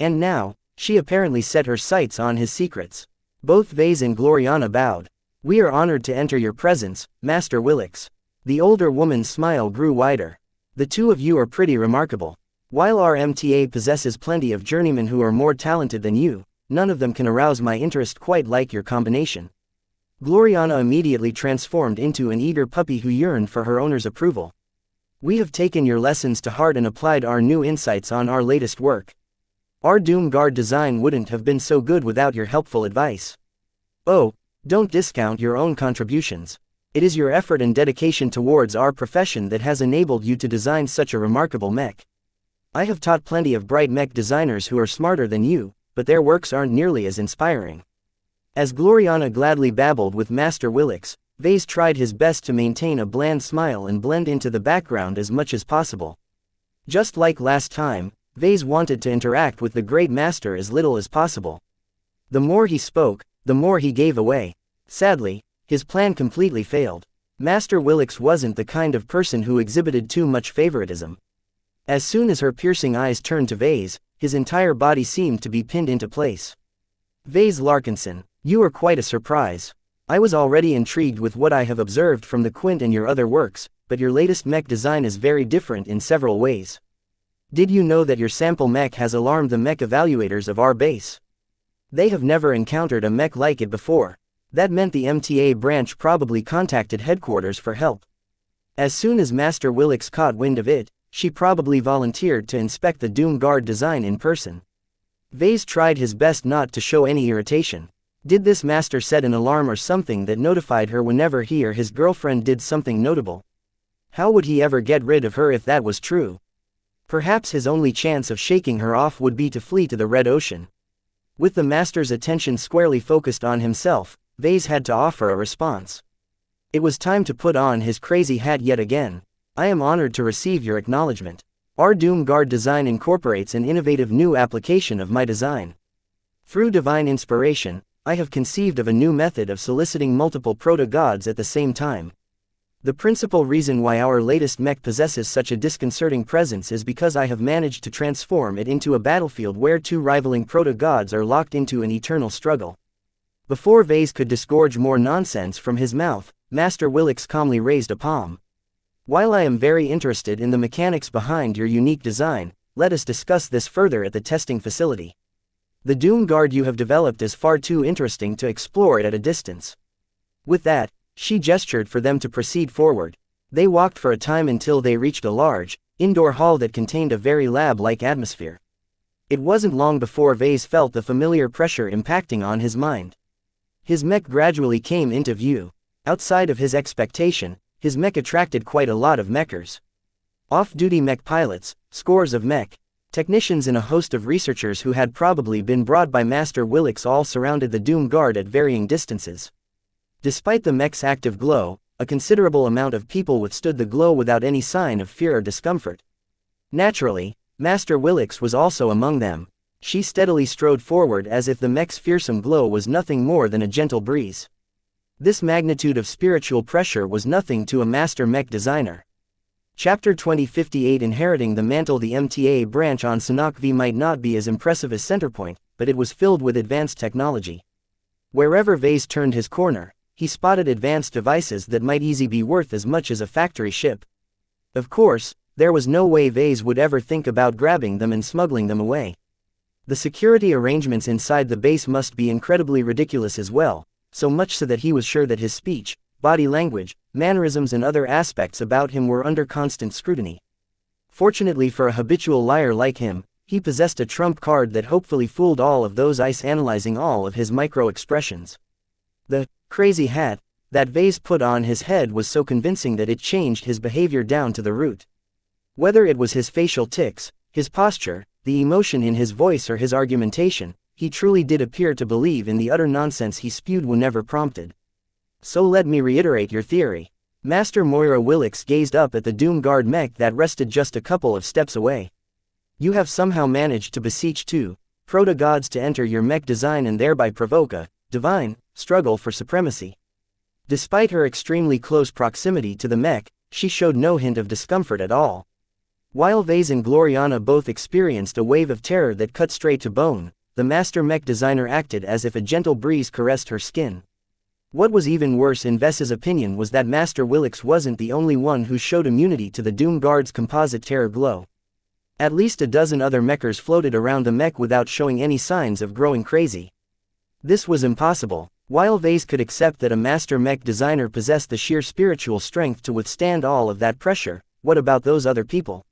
And now, she apparently set her sights on his secrets. Both Vase and Gloriana bowed. "We are honored to enter your presence, Master Willix." The older woman's smile grew wider. "The two of you are pretty remarkable. While our MTA possesses plenty of journeymen who are more talented than you, none of them can arouse my interest quite like your combination." Gloriana immediately transformed into an eager puppy who yearned for her owner's approval. "We have taken your lessons to heart and applied our new insights on our latest work. Our Doom Guard design wouldn't have been so good without your helpful advice. Oh, don't discount your own contributions. It is your effort and dedication towards our profession that has enabled you to design such a remarkable mech. I have taught plenty of bright mech designers who are smarter than you, but their works aren't nearly as inspiring." As Gloriana gladly babbled with Master Willix, Vase tried his best to maintain a bland smile and blend into the background as much as possible. Just like last time, Vase wanted to interact with the great master as little as possible. The more he spoke, the more he gave away. Sadly, his plan completely failed. Master Willix wasn't the kind of person who exhibited too much favoritism. As soon as her piercing eyes turned to Vase, his entire body seemed to be pinned into place. "Vase Larkinson, you are quite a surprise. I was already intrigued with what I have observed from the Quint and your other works, but your latest mech design is very different in several ways. Did you know that your sample mech has alarmed the mech evaluators of our base? They have never encountered a mech like it before. That meant the MTA branch probably contacted headquarters for help. As soon as Master Willix caught wind of it, she probably volunteered to inspect the Doom Guard design in person." Vase tried his best not to show any irritation. Did this master set an alarm or something that notified her whenever he or his girlfriend did something notable? How would he ever get rid of her if that was true? Perhaps his only chance of shaking her off would be to flee to the Red Ocean. With the master's attention squarely focused on himself, Vase had to offer a response. It was time to put on his crazy hat yet again. "I am honored to receive your acknowledgement. Our Doom Guard design incorporates an innovative new application of my design. Through divine inspiration, I have conceived of a new method of soliciting multiple proto-gods at the same time. The principal reason why our latest mech possesses such a disconcerting presence is because I have managed to transform it into a battlefield where two rivaling proto-gods are locked into an eternal struggle." Before Vase could disgorge more nonsense from his mouth, Master Willix calmly raised a palm. "While I am very interested in the mechanics behind your unique design, let us discuss this further at the testing facility. The Doom Guard you have developed is far too interesting to explore it at a distance." With that, she gestured for them to proceed forward. They walked for a time until they reached a large, indoor hall that contained a very lab-like atmosphere. It wasn't long before Vase felt the familiar pressure impacting on his mind. His mech gradually came into view. Outside of his expectation, his mech attracted quite a lot of mechers. Off-duty mech pilots, scores of mech technicians and a host of researchers who had probably been brought by Master Willix all surrounded the Doom Guard at varying distances. Despite the mech's active glow, a considerable amount of people withstood the glow without any sign of fear or discomfort. Naturally, Master Willix was also among them. She steadily strode forward as if the mech's fearsome glow was nothing more than a gentle breeze. This magnitude of spiritual pressure was nothing to a master mech designer. Chapter 2058 Inheriting the Mantle. The MTA branch on Sanok V might not be as impressive as Centerpoint, but it was filled with advanced technology. Wherever Vase turned his corner, he spotted advanced devices that might easily be worth as much as a factory ship. Of course, there was no way Vase would ever think about grabbing them and smuggling them away. The security arrangements inside the base must be incredibly ridiculous as well, so much so that he was sure that his speech, body language, mannerisms and other aspects about him were under constant scrutiny. Fortunately for a habitual liar like him, he possessed a trump card that hopefully fooled all of those eyes analyzing all of his micro-expressions. The crazy hat that Vase put on his head was so convincing that it changed his behavior down to the root. Whether it was his facial tics, his posture, the emotion in his voice or his argumentation, he truly did appear to believe in the utter nonsense he spewed whenever prompted. "So let me reiterate your theory." Master Moira Willix gazed up at the Doom Guard mech that rested just a couple of steps away. "You have somehow managed to beseech two proto-gods to enter your mech design and thereby provoke a divine struggle for supremacy. Despite her extremely close proximity to the mech, she showed no hint of discomfort at all. While Vase and Gloriana both experienced a wave of terror that cut straight to bone, the master mech designer acted as if a gentle breeze caressed her skin. What was even worse in Ves's opinion was that Master Willix wasn't the only one who showed immunity to the Doom Guard's composite terror glow. At least a dozen other mechers floated around the mech without showing any signs of growing crazy. This was impossible. While Vase could accept that a master mech designer possessed the sheer spiritual strength to withstand all of that pressure, what about those other people?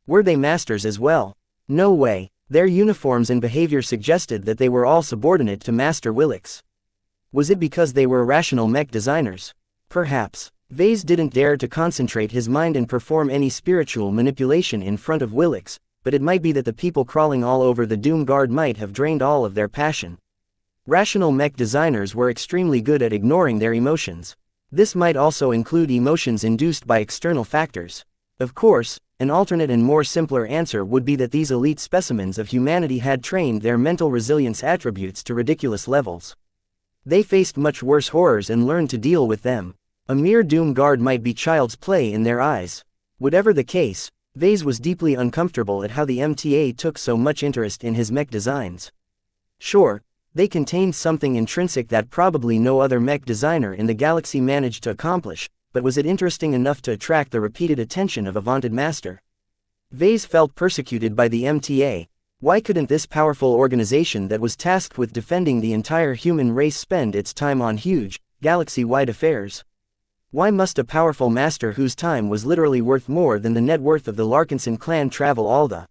Were they masters as well? No way. Their uniforms and behavior suggested that they were all subordinate to Master Willix. Was it because they were rational mech designers? Perhaps. Vase didn't dare to concentrate his mind and perform any spiritual manipulation in front of Willix, but it might be that the people crawling all over the Doom Guard might have drained all of their passion. Rational mech designers were extremely good at ignoring their emotions. This might also include emotions induced by external factors. Of course, an alternate and more simpler answer would be that these elite specimens of humanity had trained their mental resilience attributes to ridiculous levels. They faced much worse horrors and learned to deal with them. A mere Doom Guard might be child's play in their eyes. Whatever the case, Vase was deeply uncomfortable at how the MTA took so much interest in his mech designs. Sure, they contained something intrinsic that probably no other mech designer in the galaxy managed to accomplish, but was it interesting enough to attract the repeated attention of a vaunted master? Vase felt persecuted by the MTA. Why couldn't this powerful organization that was tasked with defending the entire human race spend its time on huge, galaxy-wide affairs? Why must a powerful master whose time was literally worth more than the net worth of the Larkinson clan travel all the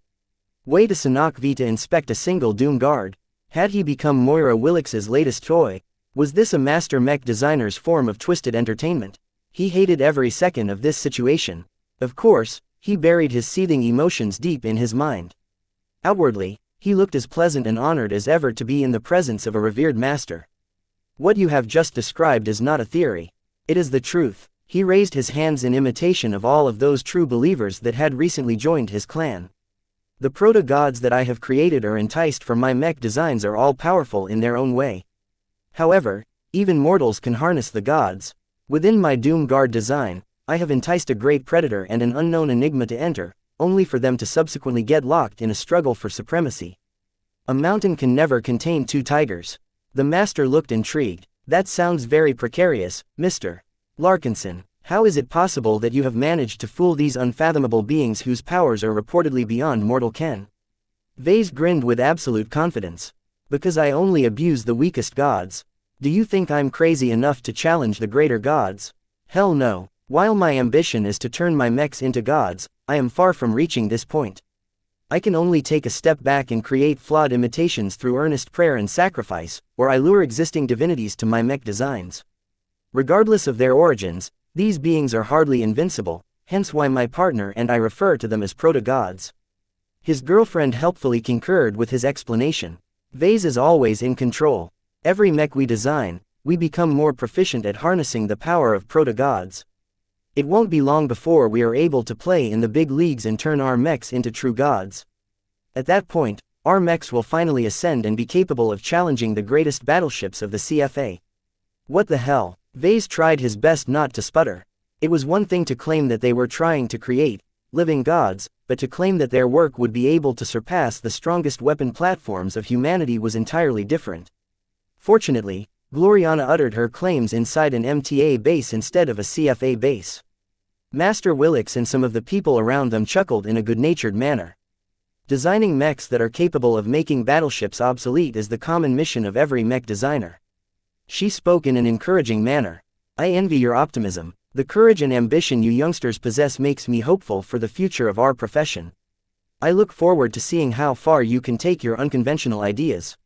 way to Sanok V to inspect a single Doom Guard? Had he become Moira Willix's latest toy? Was this a master mech designer's form of twisted entertainment? He hated every second of this situation. Of course, he buried his seething emotions deep in his mind. Outwardly, he looked as pleasant and honored as ever to be in the presence of a revered master. What you have just described is not a theory. It is the truth. He raised his hands in imitation of all of those true believers that had recently joined his clan. The proto-gods that I have created or enticed from my mech designs are all powerful in their own way. However, even mortals can harness the gods. Within my Doom Guard design, I have enticed a great predator and an unknown enigma to enter, only for them to subsequently get locked in a struggle for supremacy. A mountain can never contain two tigers. The master looked intrigued. That sounds very precarious, Mr. Larkinson. How is it possible that you have managed to fool these unfathomable beings whose powers are reportedly beyond mortal ken? Vase grinned with absolute confidence. Because I only abuse the weakest gods. Do you think I'm crazy enough to challenge the greater gods? Hell no. While my ambition is to turn my mechs into gods, I am far from reaching this point. I can only take a step back and create flawed imitations through earnest prayer and sacrifice, or I lure existing divinities to my mech designs. Regardless of their origins, these beings are hardly invincible, hence why my partner and I refer to them as proto-gods. His girlfriend helpfully concurred with his explanation. Vase is always in control. Every mech we design, we become more proficient at harnessing the power of proto-gods. It won't be long before we are able to play in the big leagues and turn our mechs into true gods. At that point, our mechs will finally ascend and be capable of challenging the greatest battleships of the CFA. What the hell? Vase tried his best not to sputter. It was one thing to claim that they were trying to create living gods, but to claim that their work would be able to surpass the strongest weapon platforms of humanity was entirely different. Fortunately, Gloriana uttered her claims inside an MTA base instead of a CFA base. Master Willix and some of the people around them chuckled in a good-natured manner. Designing mechs that are capable of making battleships obsolete is the common mission of every mech designer. She spoke in an encouraging manner. I envy your optimism. The courage and ambition you youngsters possess makes me hopeful for the future of our profession. I look forward to seeing how far you can take your unconventional ideas.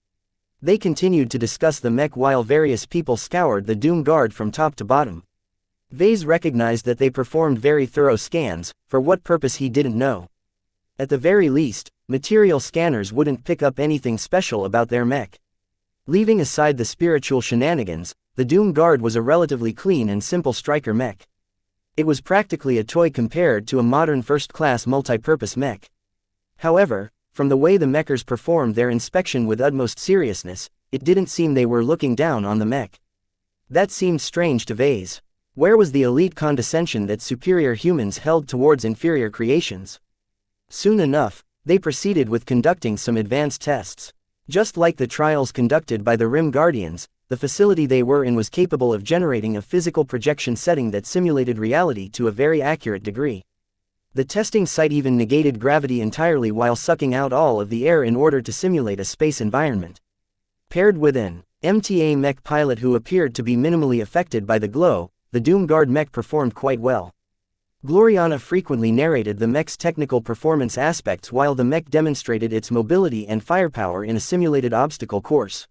They continued to discuss the mech while various people scoured the Doom Guard from top to bottom. Vase recognized that they performed very thorough scans, for what purpose he didn't know. At the very least, material scanners wouldn't pick up anything special about their mech. Leaving aside the spiritual shenanigans, the Doom Guard was a relatively clean and simple striker mech. It was practically a toy compared to a modern first-class multi-purpose mech. However, from the way the mechers performed their inspection with utmost seriousness, it didn't seem they were looking down on the mech. That seemed strange to Vase. Where was the elite condescension that superior humans held towards inferior creations? Soon enough, they proceeded with conducting some advanced tests. Just like the trials conducted by the Rim Guardians, the facility they were in was capable of generating a physical projection setting that simulated reality to a very accurate degree. The testing site even negated gravity entirely while sucking out all of the air in order to simulate a space environment. Paired with an MTA mech pilot who appeared to be minimally affected by the glow, the Doomguard mech performed quite well. Gloriana frequently narrated the mech's technical performance aspects while the mech demonstrated its mobility and firepower in a simulated obstacle course.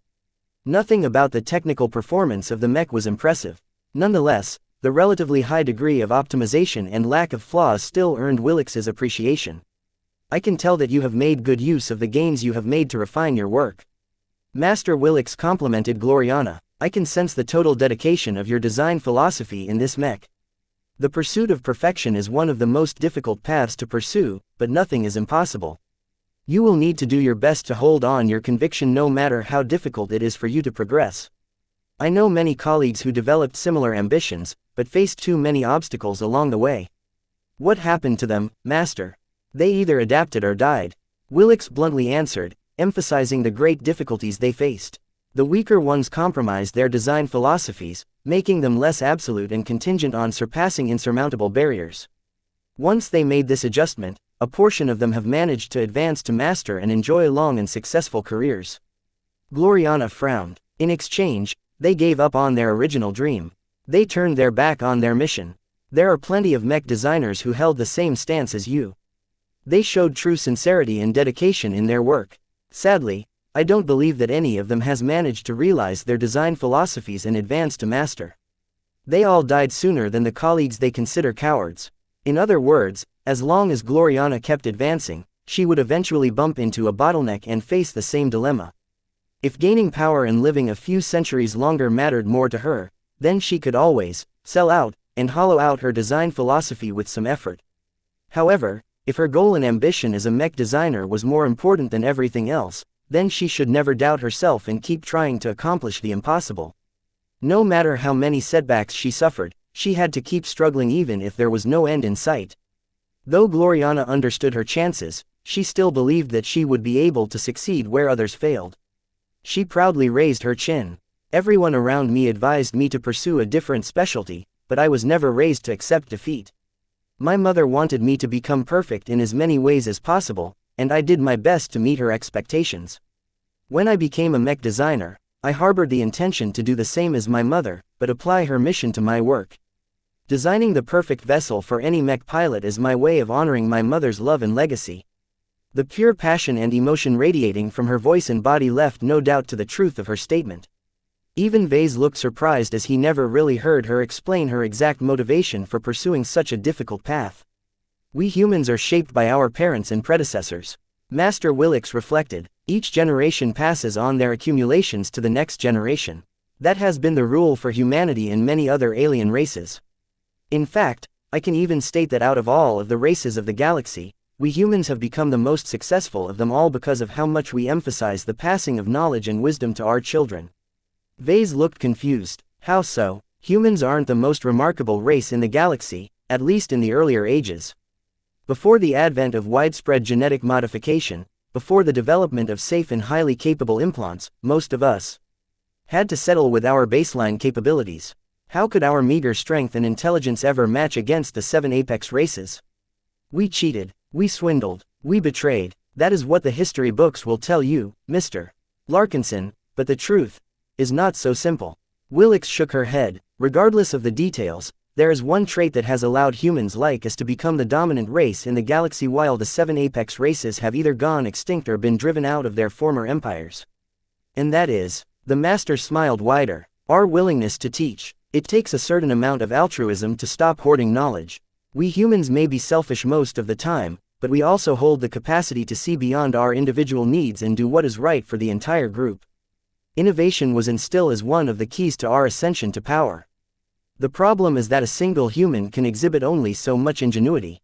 Nothing about the technical performance of the mech was impressive. Nonetheless, the relatively high degree of optimization and lack of flaws still earned Willix's appreciation. I can tell that you have made good use of the gains you have made to refine your work. Master Willix complimented Gloriana. I can sense the total dedication of your design philosophy in this mech. The pursuit of perfection is one of the most difficult paths to pursue, but nothing is impossible. You will need to do your best to hold on your conviction no matter how difficult it is for you to progress. I know many colleagues who developed similar ambitions, but faced too many obstacles along the way. What happened to them, Master? They either adapted or died. Willix bluntly answered, emphasizing the great difficulties they faced. The weaker ones compromised their design philosophies, making them less absolute and contingent on surpassing insurmountable barriers. Once they made this adjustment, a portion of them have managed to advance to master and enjoy long and successful careers. Gloriana frowned. In exchange, they gave up on their original dream. They turned their back on their mission. There are plenty of mech designers who held the same stance as you. They showed true sincerity and dedication in their work. Sadly, I don't believe that any of them has managed to realize their design philosophies and advance to master. They all died sooner than the colleagues they consider cowards. In other words, as long as Gloriana kept advancing, she would eventually bump into a bottleneck and face the same dilemma. If gaining power and living a few centuries longer mattered more to her, then she could always sell out and hollow out her design philosophy with some effort. However, if her goal and ambition as a mech designer was more important than everything else, then she should never doubt herself and keep trying to accomplish the impossible. No matter how many setbacks she suffered, she had to keep struggling even if there was no end in sight. Though Gloriana understood her chances, she still believed that she would be able to succeed where others failed. She proudly raised her chin. Everyone around me advised me to pursue a different specialty, but I was never raised to accept defeat. My mother wanted me to become perfect in as many ways as possible, and I did my best to meet her expectations. When I became a mech designer, I harbored the intention to do the same as my mother, but apply her mission to my work. Designing the perfect vessel for any mech pilot is my way of honoring my mother's love and legacy. The pure passion and emotion radiating from her voice and body left no doubt to the truth of her statement. Even Vase looked surprised as he never really heard her explain her exact motivation for pursuing such a difficult path. We humans are shaped by our parents and predecessors. Master Willix reflected. Each generation passes on their accumulations to the next generation. That has been the rule for humanity and many other alien races. In fact, I can even state that out of all of the races of the galaxy, we humans have become the most successful of them all because of how much we emphasize the passing of knowledge and wisdom to our children. Vase looked confused. How so? Humans aren't the most remarkable race in the galaxy, at least in the earlier ages. Before the advent of widespread genetic modification, before the development of safe and highly capable implants, most of us had to settle with our baseline capabilities. How could our meager strength and intelligence ever match against the 7 apex races? We cheated, we swindled, we betrayed. That is what the history books will tell you, Mr. Larkinson, but the truth is not so simple. Willix shook her head. Regardless of the details, there is one trait that has allowed humans like us to become the dominant race in the galaxy while the 7 apex races have either gone extinct or been driven out of their former empires. And that is, the master smiled wider, our willingness to teach. It takes a certain amount of altruism to stop hoarding knowledge. We humans may be selfish most of the time, but we also hold the capacity to see beyond our individual needs and do what is right for the entire group. Innovation was and still is one of the keys to our ascension to power. The problem is that a single human can exhibit only so much ingenuity.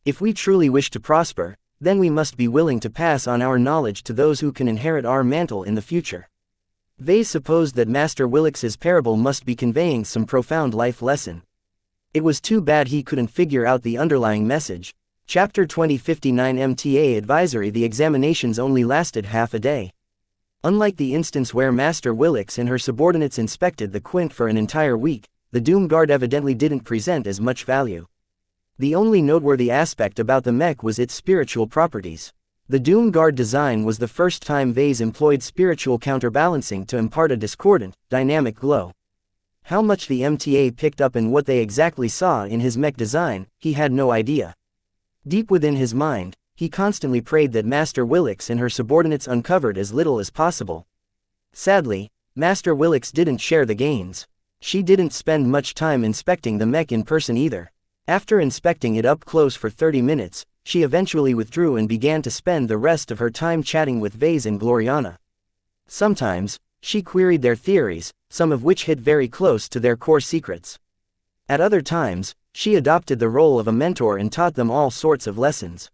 If we truly wish to prosper, then we must be willing to pass on our knowledge to those who can inherit our mantle in the future. Vase supposed that Master Willix's parable must be conveying some profound life lesson. It was too bad he couldn't figure out the underlying message. Chapter 2059 MTA Advisory. The examinations only lasted half a day. Unlike the instance where Master Willix and her subordinates inspected the quint for an entire week, the Doom Guard evidently didn't present as much value. The only noteworthy aspect about the mech was its spiritual properties. The Doom Guard design was the first time Vase employed spiritual counterbalancing to impart a discordant, dynamic glow. How much the MTA picked up and what they exactly saw in his mech design, he had no idea. Deep within his mind, he constantly prayed that Master Willix and her subordinates uncovered as little as possible. Sadly, Master Willix didn't share the gains. She didn't spend much time inspecting the mech in person either. After inspecting it up close for 30 minutes, she eventually withdrew and began to spend the rest of her time chatting with Vase and Gloriana. Sometimes, she queried their theories, some of which hit very close to their core secrets. At other times, she adopted the role of a mentor and taught them all sorts of lessons.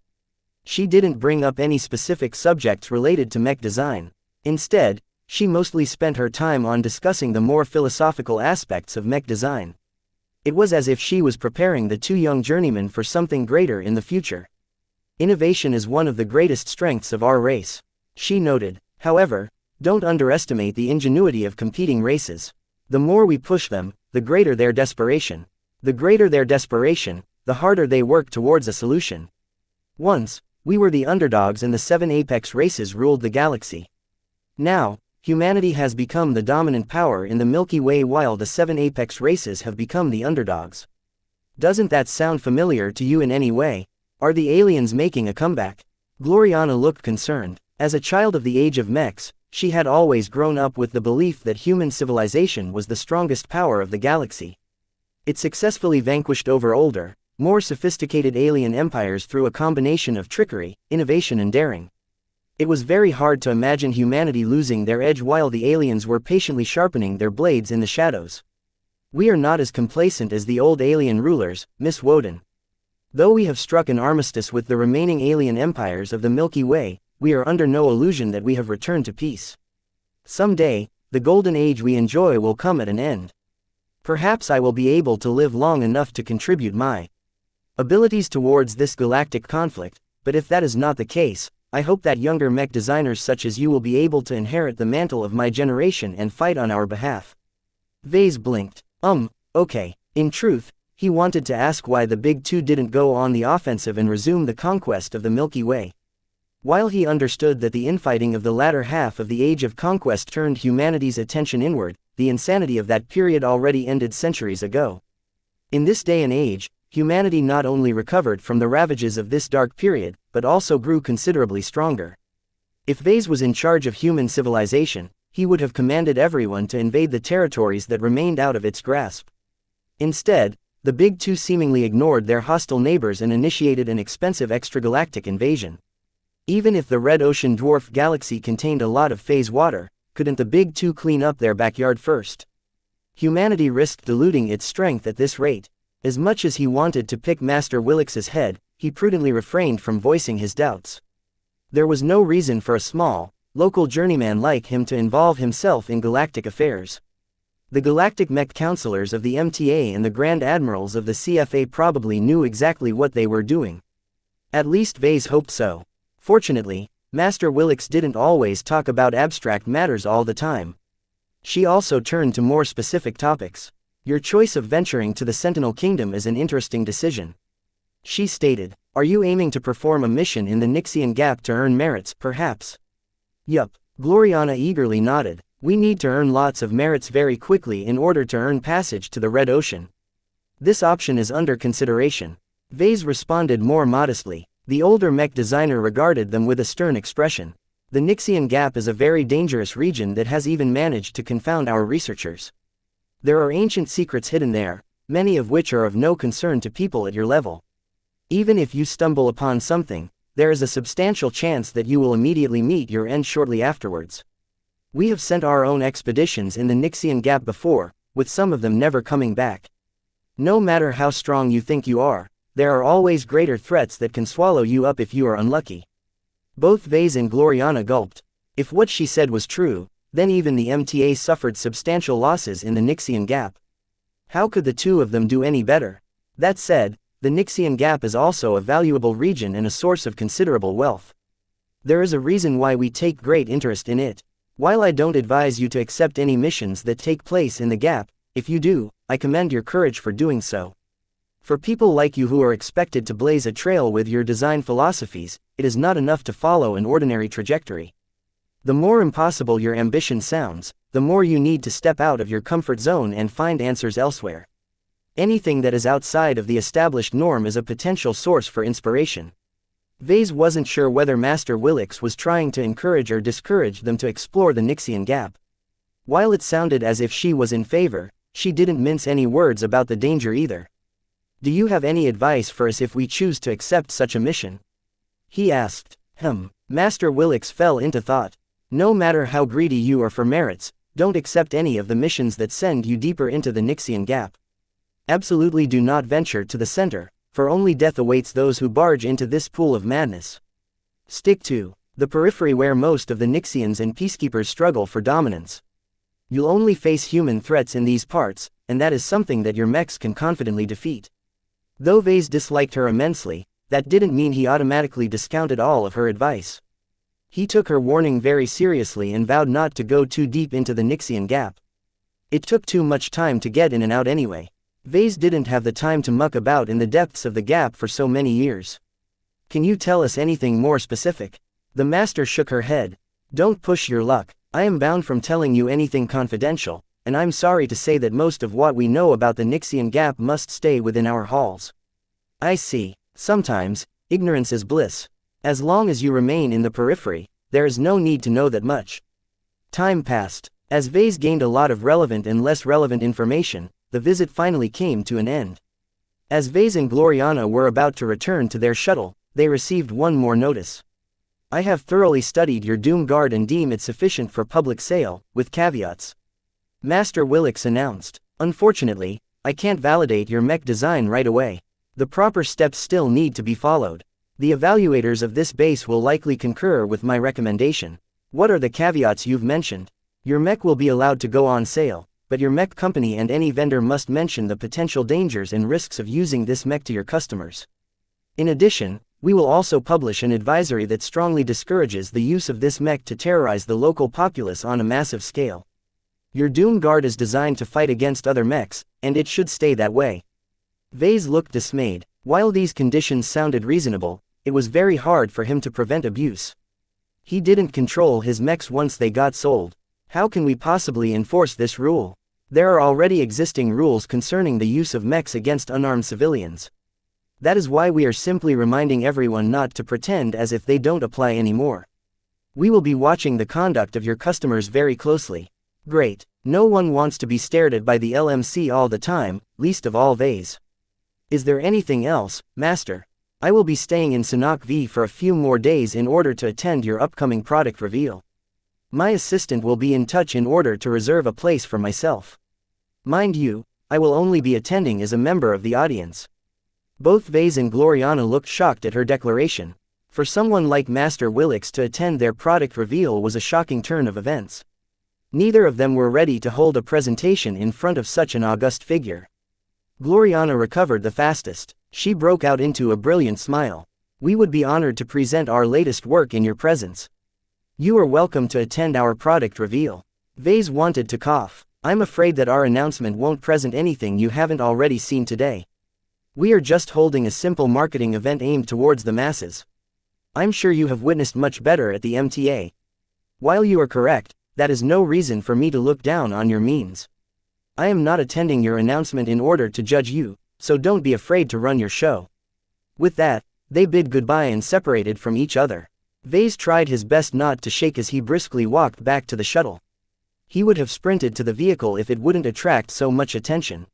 She didn't bring up any specific subjects related to mech design. Instead, she mostly spent her time on discussing the more philosophical aspects of mech design. It was as if she was preparing the two young journeymen for something greater in the future. Innovation is one of the greatest strengths of our race, she noted. However, don't underestimate the ingenuity of competing races. The more we push them, the greater their desperation. The greater their desperation, the harder they work towards a solution. Once, we were the underdogs and the 7 apex races ruled the galaxy. Now, humanity has become the dominant power in the Milky Way while the 7 apex races have become the underdogs. Doesn't that sound familiar to you in any way? Are the aliens making a comeback? Gloriana looked concerned. As a child of the age of mechs, she had always grown up with the belief that human civilization was the strongest power of the galaxy. It successfully vanquished over older, more sophisticated alien empires through a combination of trickery, innovation and daring. It was very hard to imagine humanity losing their edge while the aliens were patiently sharpening their blades in the shadows. We are not as complacent as the old alien rulers, Miss Woden. Though we have struck an armistice with the remaining alien empires of the Milky Way, we are under no illusion that we have returned to peace. Someday, the golden age we enjoy will come at an end. Perhaps I will be able to live long enough to contribute my abilities towards this galactic conflict, but if that is not the case, I hope that younger mech designers such as you will be able to inherit the mantle of my generation and fight on our behalf. Vase blinked. Okay. In truth, he wanted to ask why the Big Two didn't go on the offensive and resume the conquest of the Milky Way. While he understood that the infighting of the latter half of the Age of Conquest turned humanity's attention inward, the insanity of that period already ended centuries ago. In this day and age, humanity not only recovered from the ravages of this dark period, but also grew considerably stronger. If Vase was in charge of human civilization, he would have commanded everyone to invade the territories that remained out of its grasp. Instead, the Big Two seemingly ignored their hostile neighbors and initiated an expensive extragalactic invasion. Even if the red ocean dwarf galaxy contained a lot of phase water, couldn't the Big Two clean up their backyard first? Humanity risked diluting its strength at this rate. As much as he wanted to pick Master Willix's head, he prudently refrained from voicing his doubts. There was no reason for a small, local journeyman like him to involve himself in galactic affairs. The galactic mech counselors of the MTA and the Grand Admirals of the CFA probably knew exactly what they were doing. At least Vase hoped so. Fortunately, Master Willix didn't always talk about abstract matters all the time. She also turned to more specific topics. Your choice of venturing to the Sentinel Kingdom is an interesting decision, she stated. Are you aiming to perform a mission in the Nixian Gap to earn merits, perhaps? Yup. Gloriana eagerly nodded. We need to earn lots of merits very quickly in order to earn passage to the Red Ocean. This option is under consideration. Vase responded more modestly. The older mech designer regarded them with a stern expression. The Nixian Gap is a very dangerous region that has even managed to confound our researchers. There are ancient secrets hidden there, many of which are of no concern to people at your level. Even if you stumble upon something, there is a substantial chance that you will immediately meet your end shortly afterwards. We have sent our own expeditions in the Nixian Gap before, with some of them never coming back. No matter how strong you think you are, there are always greater threats that can swallow you up if you are unlucky. Both Vase and Gloriana gulped. If what she said was true, Then even the MTA suffered substantial losses in the Nixian Gap. How could the two of them do any better? That said, the Nixian Gap is also a valuable region and a source of considerable wealth. There is a reason why we take great interest in it. While I don't advise you to accept any missions that take place in the Gap, if you do, I commend your courage for doing so. For people like you who are expected to blaze a trail with your design philosophies, it is not enough to follow an ordinary trajectory. The more impossible your ambition sounds, the more you need to step out of your comfort zone and find answers elsewhere. Anything that is outside of the established norm is a potential source for inspiration. Vase wasn't sure whether Master Willix was trying to encourage or discourage them to explore the Nixian Gap. While it sounded as if she was in favor, she didn't mince any words about the danger either. Do you have any advice for us if we choose to accept such a mission? He asked. Master Willix fell into thought. No matter how greedy you are for merits, don't accept any of the missions that send you deeper into the Nixian Gap. Absolutely do not venture to the center, for only death awaits those who barge into this pool of madness. Stick to the periphery where most of the Nixians and peacekeepers struggle for dominance. You'll only face human threats in these parts, and that is something that your mechs can confidently defeat. Though Vase disliked her immensely, that didn't mean he automatically discounted all of her advice. He took her warning very seriously and vowed not to go too deep into the Nixian Gap. It took too much time to get in and out anyway. Vase didn't have the time to muck about in the depths of the gap for so many years. Can you tell us anything more specific? The master shook her head. Don't push your luck. I am bound from telling you anything confidential, and I'm sorry to say that most of what we know about the Nixian Gap must stay within our halls. I see. Sometimes, ignorance is bliss. As long as you remain in the periphery, there is no need to know that much. Time passed. As Vase gained a lot of relevant and less relevant information, the visit finally came to an end. As Vase and Gloriana were about to return to their shuttle, they received one more notice. I have thoroughly studied your Doom Guard and deem it sufficient for public sale, with caveats. Master Willix announced. Unfortunately, I can't validate your mech design right away. The proper steps still need to be followed. The evaluators of this base will likely concur with my recommendation. What are the caveats you've mentioned? Your mech will be allowed to go on sale, but your mech company and any vendor must mention the potential dangers and risks of using this mech to your customers. In addition, we will also publish an advisory that strongly discourages the use of this mech to terrorize the local populace on a massive scale. Your Doom Guard is designed to fight against other mechs, and it should stay that way. Vase looked dismayed. While these conditions sounded reasonable, it was very hard for him to prevent abuse. He didn't control his mechs once they got sold. How can we possibly enforce this rule? There are already existing rules concerning the use of mechs against unarmed civilians. That is why we are simply reminding everyone not to pretend as if they don't apply anymore. We will be watching the conduct of your customers very closely. Great. No one wants to be stared at by the LMC all the time, least of all Vase. Is there anything else, Master? I will be staying in Sanok V for a few more days in order to attend your upcoming product reveal. My assistant will be in touch in order to reserve a place for myself. Mind you, I will only be attending as a member of the audience. Both Vase and Gloriana looked shocked at her declaration. For someone like Master Willix to attend their product reveal was a shocking turn of events. Neither of them were ready to hold a presentation in front of such an august figure. Gloriana recovered the fastest. She broke out into a brilliant smile. We would be honored to present our latest work in your presence. You are welcome to attend our product reveal. Vase wanted to cough. I'm afraid that our announcement won't present anything you haven't already seen today. We are just holding a simple marketing event aimed towards the masses. I'm sure you have witnessed much better at the MTA. While you are correct, that is no reason for me to look down on your means. I am not attending your announcement in order to judge you, so don't be afraid to run your show. With that, they bid goodbye and separated from each other. Vase tried his best not to shake as he briskly walked back to the shuttle. He would have sprinted to the vehicle if it wouldn't attract so much attention.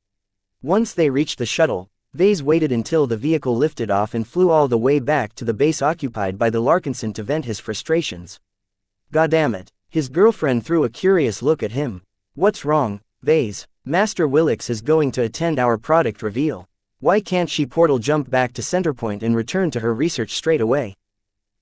Once they reached the shuttle, Vase waited until the vehicle lifted off and flew all the way back to the base occupied by the Larkinson to vent his frustrations. Goddammit. His girlfriend threw a curious look at him. What's wrong, Vase? Master Willix is going to attend our product reveal. Why can't she portal jump back to Centerpoint and return to her research straight away?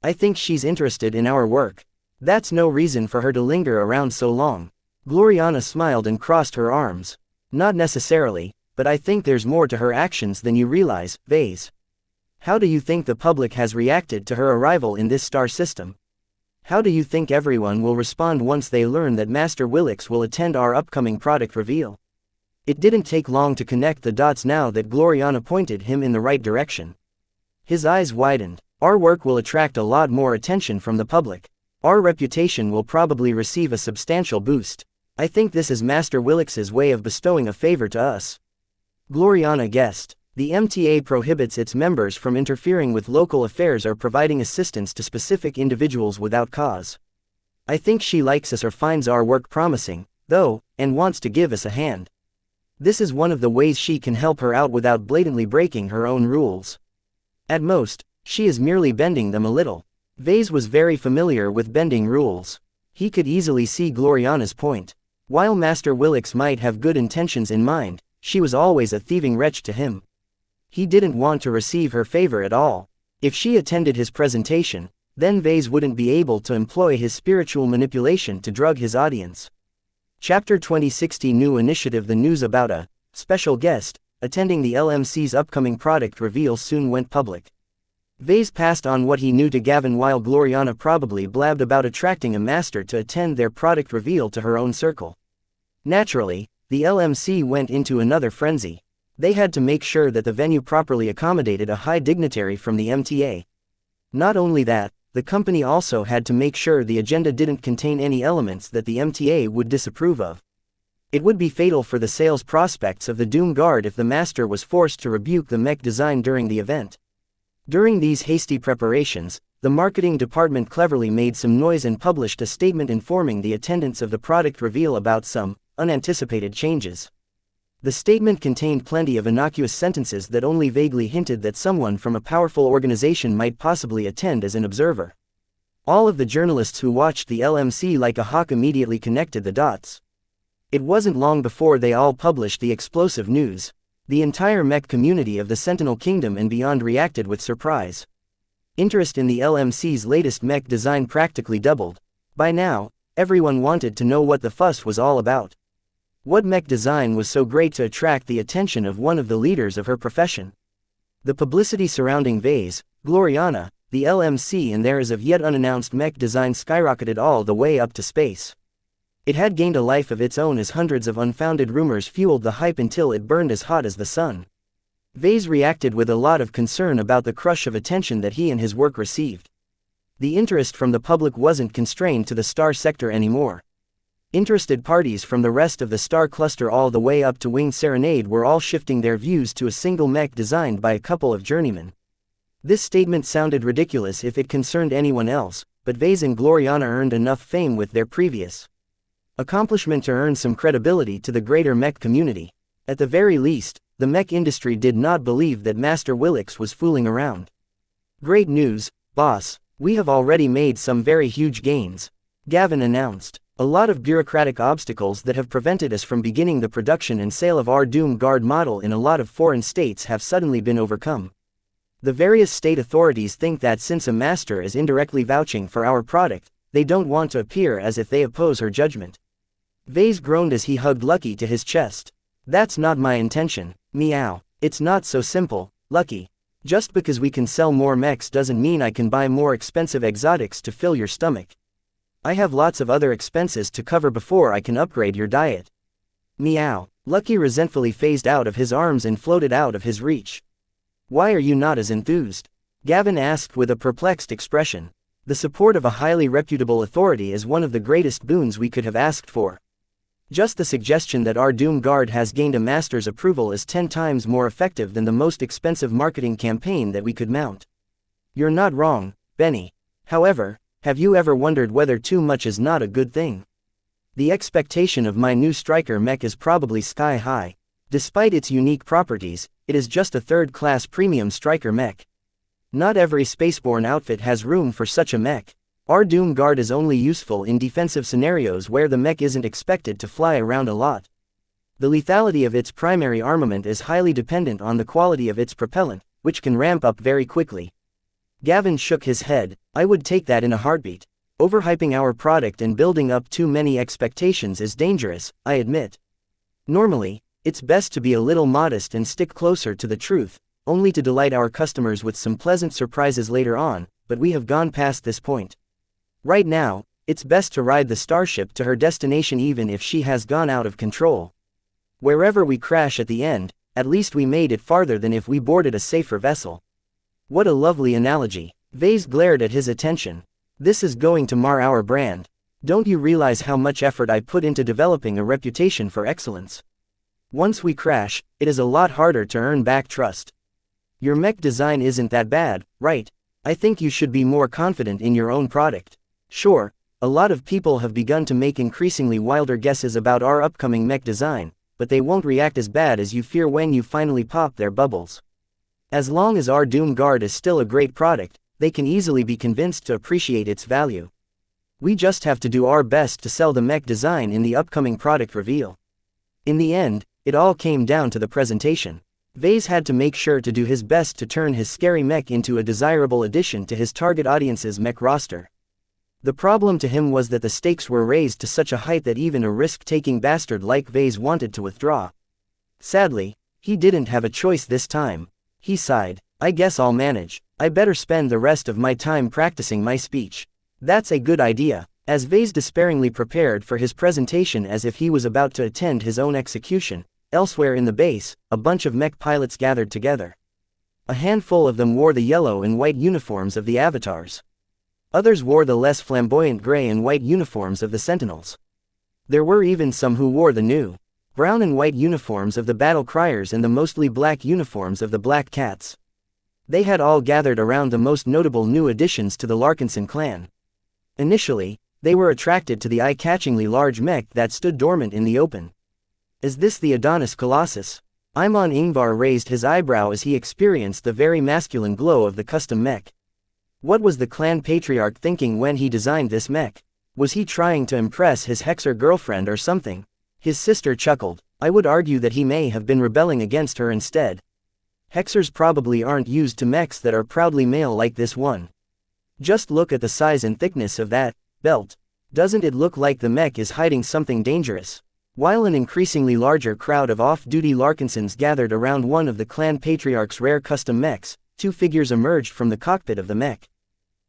I think she's interested in our work. That's no reason for her to linger around so long. Gloriana smiled and crossed her arms. Not necessarily, but I think there's more to her actions than you realize, Vase. How do you think the public has reacted to her arrival in this star system? How do you think everyone will respond once they learn that Master Willix will attend our upcoming product reveal? It didn't take long to connect the dots now that Gloriana pointed him in the right direction. His eyes widened. Our work will attract a lot more attention from the public. Our reputation will probably receive a substantial boost. I think this is Master Willix's way of bestowing a favor to us. Gloriana guessed. The MTA prohibits its members from interfering with local affairs or providing assistance to specific individuals without cause. I think she likes us or finds our work promising, though, and wants to give us a hand. This is one of the ways she can help her out without blatantly breaking her own rules. At most, she is merely bending them a little. Vase was very familiar with bending rules. He could easily see Gloriana's point. While Master Willix might have good intentions in mind, she was always a thieving wretch to him. He didn't want to receive her favor at all. If she attended his presentation, then Vase wouldn't be able to employ his spiritual manipulation to drug his audience. Chapter 2060 New Initiative. The news about a special guest attending the LMC's upcoming product reveal soon went public. Vase passed on what he knew to Gavin while Gloriana probably blabbed about attracting a master to attend their product reveal to her own circle. Naturally, the LMC went into another frenzy. They had to make sure that the venue properly accommodated a high dignitary from the MTA. Not only that, the company also had to make sure the agenda didn't contain any elements that the MTA would disapprove of. It would be fatal for the sales prospects of the Doom Guard if the master was forced to rebuke the mech design during the event. During these hasty preparations, the marketing department cleverly made some noise and published a statement informing the attendants of the product reveal about some unanticipated changes. The statement contained plenty of innocuous sentences that only vaguely hinted that someone from a powerful organization might possibly attend as an observer. All of the journalists who watched the LMC like a hawk immediately connected the dots. It wasn't long before they all published the explosive news. The entire mech community of the Sentinel Kingdom and beyond reacted with surprise. Interest in the LMC's latest mech design practically doubled. By now, everyone wanted to know what the fuss was all about. What mech design was so great to attract the attention of one of the leaders of her profession? The publicity surrounding Vase, Gloriana, the LMC and their as of yet unannounced mech design skyrocketed all the way up to space. It had gained a life of its own as hundreds of unfounded rumors fueled the hype until it burned as hot as the sun. Vase reacted with a lot of concern about the crush of attention that he and his work received. The interest from the public wasn't constrained to the star sector anymore. Interested parties from the rest of the star cluster all the way up to Winged Serenade were all shifting their views to a single mech designed by a couple of journeymen. This statement sounded ridiculous if it concerned anyone else, but Vase and Gloriana earned enough fame with their previous accomplishment to earn some credibility to the greater mech community. At the very least, the mech industry did not believe that Master Willix was fooling around. Great news, boss. We have already made some very huge gains, Gavin announced. A lot of bureaucratic obstacles that have prevented us from beginning the production and sale of our Doom Guard model in a lot of foreign states have suddenly been overcome. The various state authorities think that since a master is indirectly vouching for our product, they don't want to appear as if they oppose her judgment. Vase groaned as he hugged Lucky to his chest. That's not my intention, meow. It's not so simple, Lucky. Just because we can sell more mechs doesn't mean I can buy more expensive exotics to fill your stomach. I have lots of other expenses to cover before I can upgrade your diet. Meow. Lucky resentfully phased out of his arms and floated out of his reach. Why are you not as enthused? Gavin asked with a perplexed expression. The support of a highly reputable authority is one of the greatest boons we could have asked for. Just the suggestion that our Doom Guard has gained a master's approval is 10 times more effective than the most expensive marketing campaign that we could mount. You're not wrong, Benny. However, have you ever wondered whether too much is not a good thing? The expectation of my new striker mech is probably sky high. Despite its unique properties, it is just a third-class premium striker mech. Not every spaceborne outfit has room for such a mech. Our Doom Guard is only useful in defensive scenarios where the mech isn't expected to fly around a lot. The lethality of its primary armament is highly dependent on the quality of its propellant, which can ramp up very quickly. Gavin shook his head. I would take that in a heartbeat. Overhyping our product and building up too many expectations is dangerous, I admit. Normally, it's best to be a little modest and stick closer to the truth, only to delight our customers with some pleasant surprises later on, but we have gone past this point. Right now, it's best to ride the starship to her destination even if she has gone out of control. Wherever we crash at the end, at least we made it farther than if we boarded a safer vessel. What a lovely analogy. Vase glared at his attention. This is going to mar our brand. Don't you realize how much effort I put into developing a reputation for excellence? Once we crash, it is a lot harder to earn back trust. Your mech design isn't that bad, right? I think you should be more confident in your own product. Sure, a lot of people have begun to make increasingly wilder guesses about our upcoming mech design, but they won't react as bad as you fear when you finally pop their bubbles. As long as our Doom Guard is still a great product, they can easily be convinced to appreciate its value. We just have to do our best to sell the mech design in the upcoming product reveal. In the end, it all came down to the presentation. Vase had to make sure to do his best to turn his scary mech into a desirable addition to his target audience's mech roster. The problem to him was that the stakes were raised to such a height that even a risk-taking bastard like Vase wanted to withdraw. Sadly, he didn't have a choice this time. He sighed. I guess I'll manage. I better spend the rest of my time practicing my speech. That's a good idea. As Vase despairingly prepared for his presentation as if he was about to attend his own execution, elsewhere in the base, a bunch of mech pilots gathered together. A handful of them wore the yellow and white uniforms of the avatars. Others wore the less flamboyant gray and white uniforms of the Sentinels. There were even some who wore the new brown and white uniforms of the Battle Criers and the mostly black uniforms of the Black Cats. They had all gathered around the most notable new additions to the Larkinson clan. Initially, they were attracted to the eye-catchingly large mech that stood dormant in the open. Is this the Adonis Colossus? Imon Ingvar raised his eyebrow as he experienced the very masculine glow of the custom mech. What was the clan patriarch thinking when he designed this mech? Was he trying to impress his Hexer girlfriend or something? His sister chuckled. I would argue that he may have been rebelling against her instead. Hexers probably aren't used to mechs that are proudly male like this one. Just look at the size and thickness of that belt. Doesn't it look like the mech is hiding something dangerous? While an increasingly larger crowd of off-duty Larkinsons gathered around one of the clan patriarch's rare custom mechs, two figures emerged from the cockpit of the mech.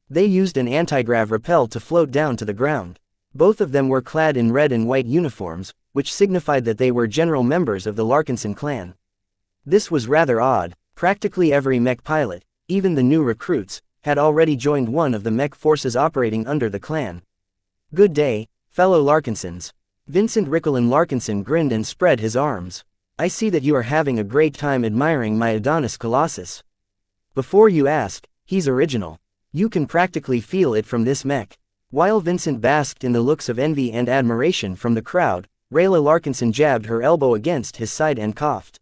They used an anti-grav rappel to float down to the ground. Both of them were clad in red and white uniforms, which signified that they were general members of the Larkinson clan. This was rather odd. Practically every mech pilot, even the new recruits, had already joined one of the mech forces operating under the clan. Good day, fellow Larkinsons. Vincent Rickelin Larkinson grinned and spread his arms. I see that you are having a great time admiring my Adonis Colossus. Before you ask, he's original. You can practically feel it from this mech. While Vincent basked in the looks of envy and admiration from the crowd, Rayla Larkinson jabbed her elbow against his side and coughed.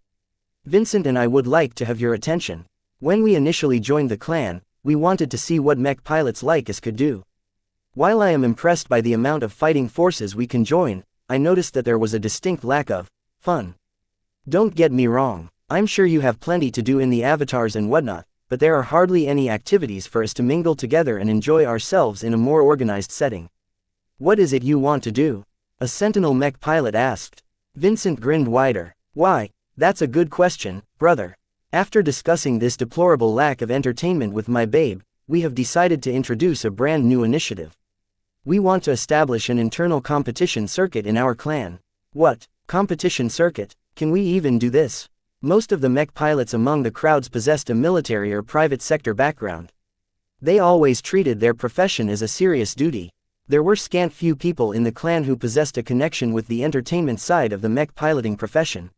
Vincent and I would like to have your attention. When we initially joined the clan, we wanted to see what mech pilots like us could do. While I am impressed by the amount of fighting forces we can join, I noticed that there was a distinct lack of fun. Don't get me wrong, I'm sure you have plenty to do in the avatars and whatnot, but there are hardly any activities for us to mingle together and enjoy ourselves in a more organized setting. What is it you want to do? A Sentinel mech pilot asked. Vincent grinned wider. Why, that's a good question, brother. After discussing this deplorable lack of entertainment with my babe, we have decided to introduce a brand new initiative. We want to establish an internal competition circuit in our clan. What? Competition circuit? Can we even do this? Most of the mech pilots among the crowds possessed a military or private sector background. They always treated their profession as a serious duty. There were scant few people in the clan who possessed a connection with the entertainment side of the mech piloting profession.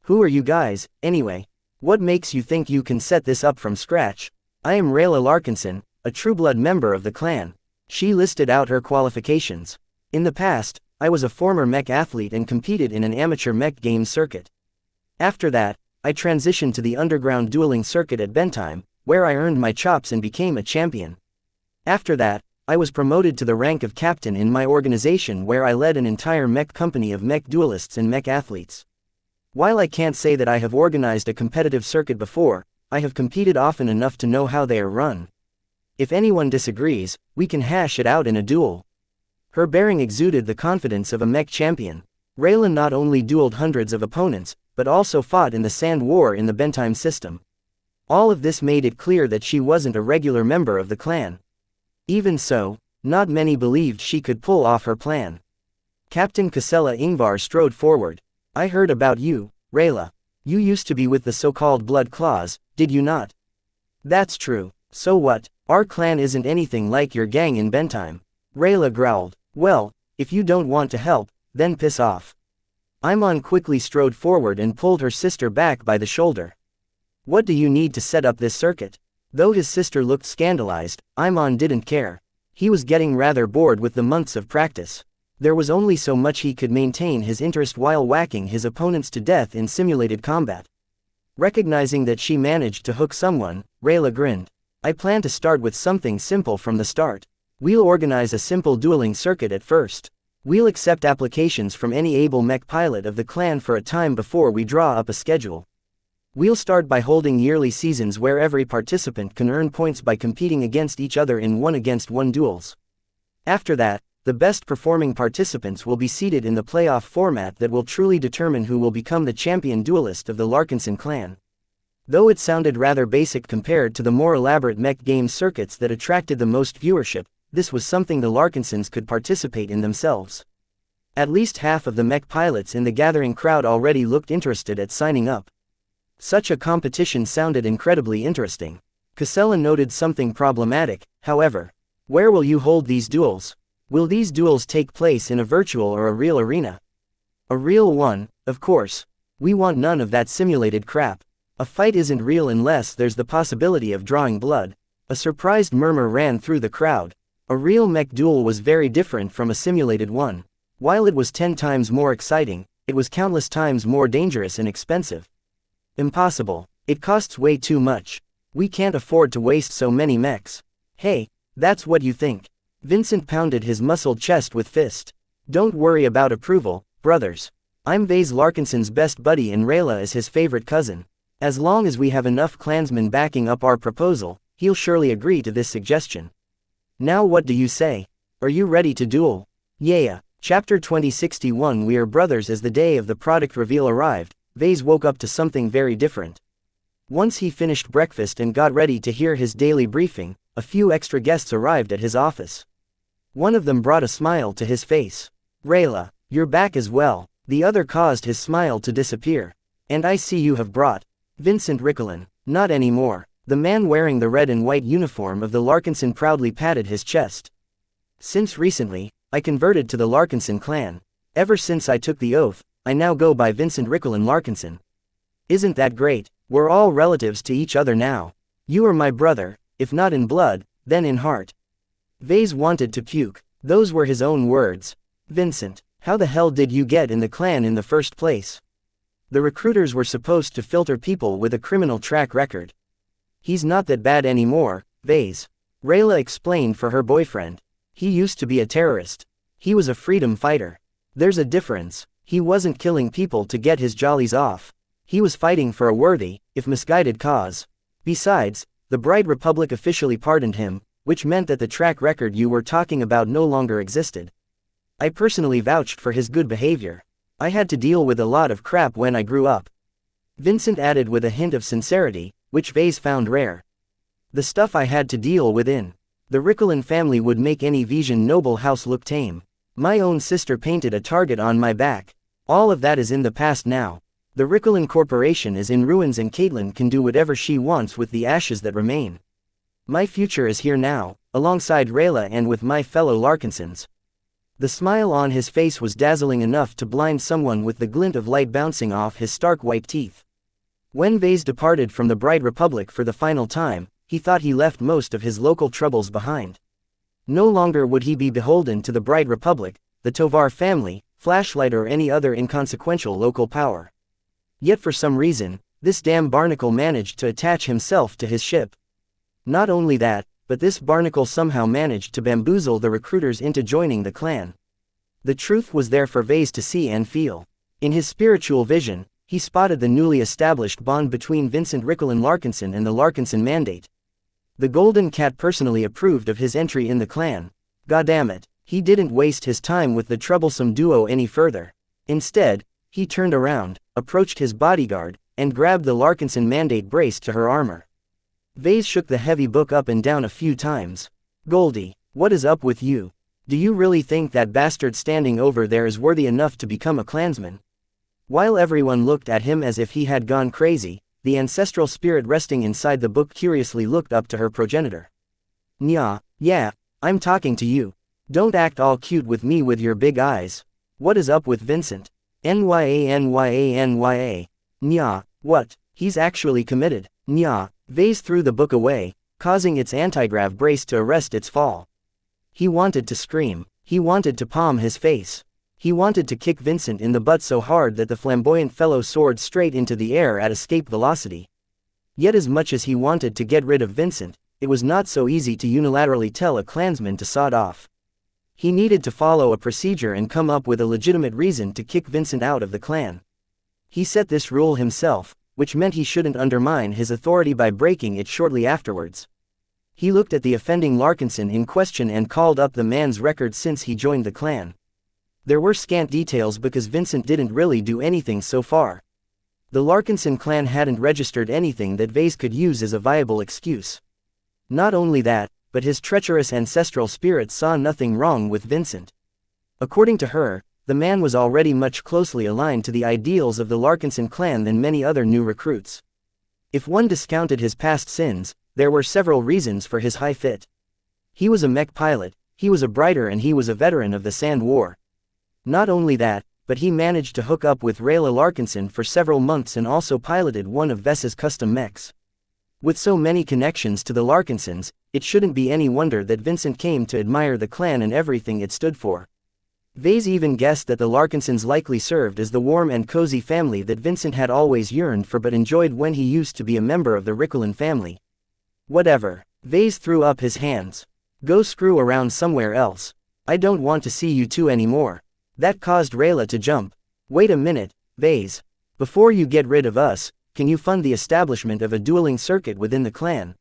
Who are you guys, anyway? What makes you think you can set this up from scratch? I am Rayla Larkinson, a Trueblood member of the clan. She listed out her qualifications. In the past, I was a former mech athlete and competed in an amateur mech games circuit. After that, I transitioned to the underground dueling circuit at Bentheim, where I earned my chops and became a champion. After that, I was promoted to the rank of captain in my organization where I led an entire mech company of mech duelists and mech athletes. While I can't say that I have organized a competitive circuit before, I have competed often enough to know how they are run. If anyone disagrees, we can hash it out in a duel. Her bearing exuded the confidence of a mech champion. Rayla not only dueled hundreds of opponents, but also fought in the Sand War in the Bentime system. All of this made it clear that she wasn't a regular member of the clan. Even so, not many believed she could pull off her plan. Captain Casella Ingvar strode forward. I heard about you, Rayla. You used to be with the so-called Blood Claws, did you not? That's true. So what? Our clan isn't anything like your gang in Bentime. Rayla growled. Well, if you don't want to help, then piss off. Imon quickly strode forward and pulled her sister back by the shoulder. What do you need to set up this circuit? Though his sister looked scandalized, Imon didn't care. He was getting rather bored with the months of practice. There was only so much he could maintain his interest while whacking his opponents to death in simulated combat. Recognizing that she managed to hook someone, Rayla grinned. I plan to start with something simple from the start. We'll organize a simple dueling circuit at first. We'll accept applications from any able mech pilot of the clan for a time before we draw up a schedule. We'll start by holding yearly seasons where every participant can earn points by competing against each other in one-against-one duels. After that, the best performing participants will be seeded in the playoff format that will truly determine who will become the champion duelist of the Larkinson clan. Though it sounded rather basic compared to the more elaborate mech game circuits that attracted the most viewership, this was something the Larkinsons could participate in themselves. At least half of the mech pilots in the gathering crowd already looked interested at signing up. Such a competition sounded incredibly interesting. Casella noted something problematic, however. Where will you hold these duels? Will these duels take place in a virtual or a real arena? A real one, of course. We want none of that simulated crap. A fight isn't real unless there's the possibility of drawing blood. A surprised murmur ran through the crowd. A real mech duel was very different from a simulated one. While it was 10 times more exciting, it was countless times more dangerous and expensive. Impossible. It costs way too much. We can't afford to waste so many mechs. Hey, that's what you think. Vincent pounded his muscled chest with fist. Don't worry about approval, brothers. I'm Vase Larkinson's best buddy and Rayla is his favorite cousin. As long as we have enough clansmen backing up our proposal, he'll surely agree to this suggestion. Now what do you say? Are you ready to duel? Yeah. Chapter 2061. We are brothers. As the day of the product reveal arrived, Vase woke up to something very different. Once he finished breakfast and got ready to hear his daily briefing, a few extra guests arrived at his office. One of them brought a smile to his face. Rayla, you're back as well. The other caused his smile to disappear. And I see you have brought Vincent Ricklin. Not anymore. The man wearing the red and white uniform of the Larkinson proudly patted his chest. Since recently, I converted to the Larkinson clan. Ever since I took the oath, I now go by Vincent Ricklin Larkinson. Isn't that great? We're all relatives to each other now. You are my brother, if not in blood, then in heart. Vase wanted to puke. Those were his own words. Vincent, how the hell did you get in the clan in the first place? The recruiters were supposed to filter people with a criminal track record. He's not that bad anymore, Vase. Rayla explained for her boyfriend. He used to be a terrorist. He was a freedom fighter. There's a difference. He wasn't killing people to get his jollies off. He was fighting for a worthy, if misguided cause. Besides, the Bright Republic officially pardoned him, which meant that the track record you were talking about no longer existed. I personally vouched for his good behavior. I had to deal with a lot of crap when I grew up. Vincent added with a hint of sincerity, which Vase found rare. The stuff I had to deal with in the Ricklin family would make any Vision noble house look tame. My own sister painted a target on my back. All of that is in the past now. The Ricklin Corporation is in ruins and Caitlin can do whatever she wants with the ashes that remain. My future is here now, alongside Rayla and with my fellow Larkinsons. The smile on his face was dazzling enough to blind someone with the glint of light bouncing off his stark white teeth. When Vase departed from the Bright Republic for the final time, he thought he left most of his local troubles behind. No longer would he be beholden to the Bright Republic, the Tovar family, Flashlight or any other inconsequential local power. Yet for some reason, this damn barnacle managed to attach himself to his ship. Not only that, but this barnacle somehow managed to bamboozle the recruiters into joining the clan. The truth was there for Vase to see and feel. In his spiritual vision, he spotted the newly established bond between Vincent Ricklin Larkinson and the Larkinson Mandate. The Golden Cat personally approved of his entry in the clan. Goddammit, he didn't waste his time with the troublesome duo any further. Instead, he turned around, approached his bodyguard, and grabbed the Larkinson mandate brace to her armor. Vase shook the heavy book up and down a few times. Goldie, what is up with you? Do you really think that bastard standing over there is worthy enough to become a clansman? While everyone looked at him as if he had gone crazy, the ancestral spirit resting inside the book curiously looked up to her progenitor. Yeah, I'm talking to you. Don't act all cute with me with your big eyes. What is up with Vincent? Nya. What? He's actually committed. Vase threw the book away, causing its anti-grav brace to arrest its fall. He wanted to scream. He wanted to palm his face. He wanted to kick Vincent in the butt so hard that the flamboyant fellow soared straight into the air at escape velocity. Yet as much as he wanted to get rid of Vincent, it was not so easy to unilaterally tell a clansman to sod off. He needed to follow a procedure and come up with a legitimate reason to kick Vincent out of the clan. He set this rule himself, which meant he shouldn't undermine his authority by breaking it shortly afterwards. He looked at the offending Larkinson in question and called up the man's record since he joined the clan. There were scant details because Vincent didn't really do anything so far. The Larkinson clan hadn't registered anything that Vase could use as a viable excuse. Not only that, but his treacherous ancestral spirit saw nothing wrong with Vincent. According to her, the man was already much closely aligned to the ideals of the Larkinson clan than many other new recruits. If one discounted his past sins, there were several reasons for his high fit. He was a mech pilot, he was a brighter, and he was a veteran of the Sand War. Not only that, but he managed to hook up with Rayla Larkinson for several months and also piloted one of Vess's custom mechs. With so many connections to the Larkinsons, it shouldn't be any wonder that Vincent came to admire the clan and everything it stood for. Vase even guessed that the Larkinsons likely served as the warm and cozy family that Vincent had always yearned for but enjoyed when he used to be a member of the Ricklin family. Whatever. Vase threw up his hands. Go screw around somewhere else. I don't want to see you two anymore. That caused Rayla to jump. Wait a minute, Vase. Before you get rid of us, can you fund the establishment of a dueling circuit within the clan?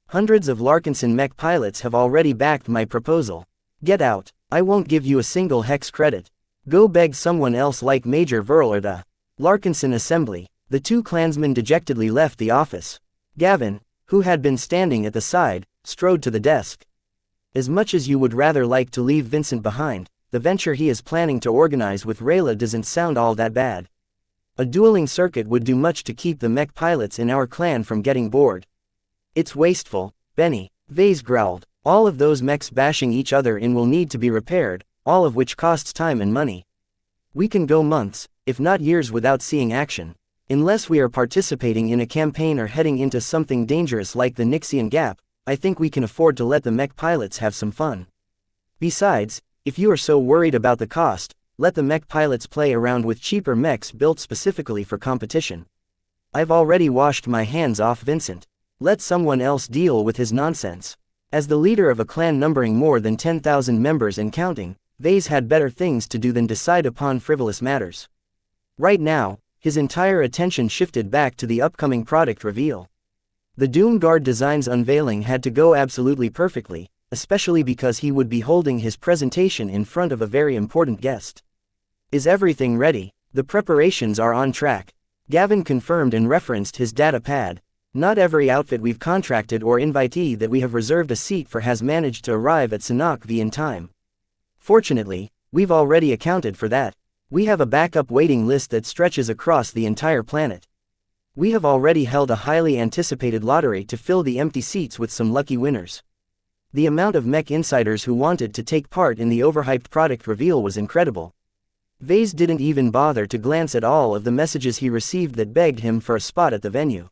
Hundreds of Larkinson mech pilots have already backed my proposal. Get out. I won't give you a single hex credit. Go beg someone else like Major Verl or the Larkinson Assembly. The two clansmen dejectedly left the office. Gavin, who had been standing at the side, strode to the desk. As much as you would rather like to leave Vincent behind, the venture he is planning to organize with Rayla doesn't sound all that bad. A dueling circuit would do much to keep the mech pilots in our clan from getting bored. It's wasteful, Benny, Vase growled. All of those mechs bashing each other in will need to be repaired, all of which costs time and money. We can go months, if not years, without seeing action. Unless we are participating in a campaign or heading into something dangerous like the Nixian Gap, I think we can afford to let the mech pilots have some fun. Besides, if you are so worried about the cost, let the mech pilots play around with cheaper mechs built specifically for competition. I've already washed my hands off Vincent. Let someone else deal with his nonsense. As the leader of a clan numbering more than 10,000 members and counting, Vase had better things to do than decide upon frivolous matters. Right now, his entire attention shifted back to the upcoming product reveal. The Doom Guard design's unveiling had to go absolutely perfectly, especially because he would be holding his presentation in front of a very important guest. Is everything ready? The preparations are on track. Gavin confirmed and referenced his data pad. Not every outfit we've contracted or invitee that we have reserved a seat for has managed to arrive at Sanok V in time. Fortunately, we've already accounted for that. We have a backup waiting list that stretches across the entire planet. We have already held a highly anticipated lottery to fill the empty seats with some lucky winners. The amount of mech insiders who wanted to take part in the overhyped product reveal was incredible. Vase didn't even bother to glance at all of the messages he received that begged him for a spot at the venue.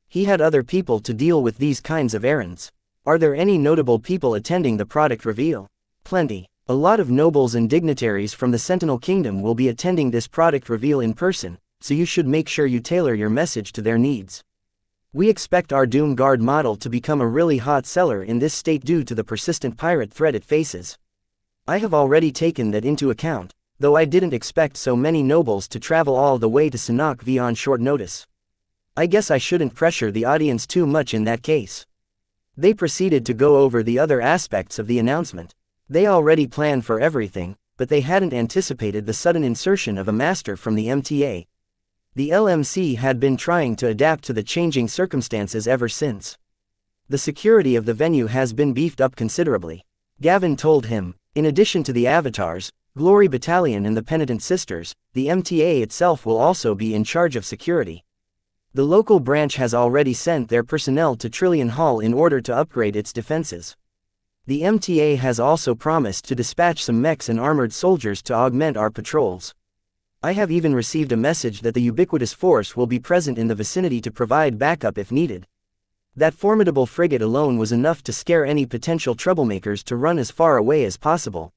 He had other people to deal with these kinds of errands. Are there any notable people attending the product reveal? Plenty. A lot of nobles and dignitaries from the Sentinel Kingdom will be attending this product reveal in person, so you should make sure you tailor your message to their needs. We expect our Doom Guard model to become a really hot seller in this state due to the persistent pirate threat it faces. I have already taken that into account, though I didn't expect so many nobles to travel all the way to Sanok V on short notice. I guess I shouldn't pressure the audience too much in that case. They proceeded to go over the other aspects of the announcement. They already planned for everything, but they hadn't anticipated the sudden insertion of a master from the MTA. The LMC had been trying to adapt to the changing circumstances ever since. The security of the venue has been beefed up considerably, Gavin told him. In addition to the Avatars, Glory Battalion and the Penitent Sisters, the MTA itself will also be in charge of security. The local branch has already sent their personnel to Trillion Hall in order to upgrade its defenses. The MTA has also promised to dispatch some mechs and armored soldiers to augment our patrols. I have even received a message that the ubiquitous force will be present in the vicinity to provide backup if needed. That formidable frigate alone was enough to scare any potential troublemakers to run as far away as possible.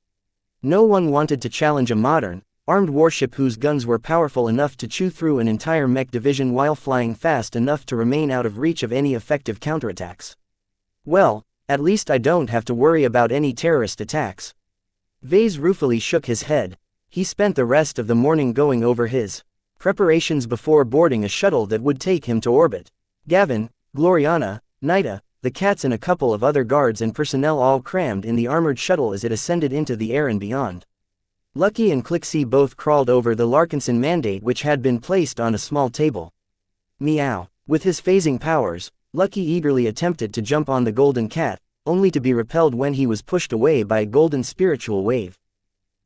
No one wanted to challenge a modern, armed warship whose guns were powerful enough to chew through an entire mech division while flying fast enough to remain out of reach of any effective counterattacks. Well, at least I don't have to worry about any terrorist attacks. Vase ruefully shook his head. He spent the rest of the morning going over his preparations before boarding a shuttle that would take him to orbit. Gavin, Gloriana, Nida, the cats and a couple of other guards and personnel all crammed in the armored shuttle as it ascended into the air and beyond. Lucky and Clixie both crawled over the Larkinson mandate which had been placed on a small table. Meow. With his phasing powers, Lucky eagerly attempted to jump on the golden cat, only to be repelled when he was pushed away by a golden spiritual wave.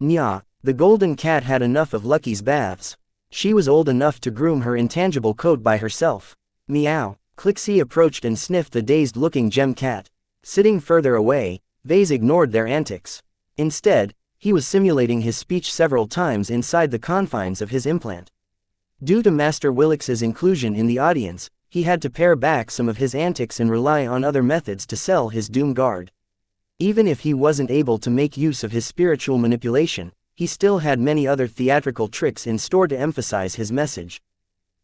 Nya. The golden cat had enough of Lucky's baths. She was old enough to groom her intangible coat by herself. Meow. Clixie approached and sniffed the dazed-looking gem cat. Sitting further away, Vase ignored their antics. Instead, he was simulating his speech several times inside the confines of his implant. Due to Master Willix's inclusion in the audience, he had to pare back some of his antics and rely on other methods to sell his Doom Guard. Even if he wasn't able to make use of his spiritual manipulation, he still had many other theatrical tricks in store to emphasize his message.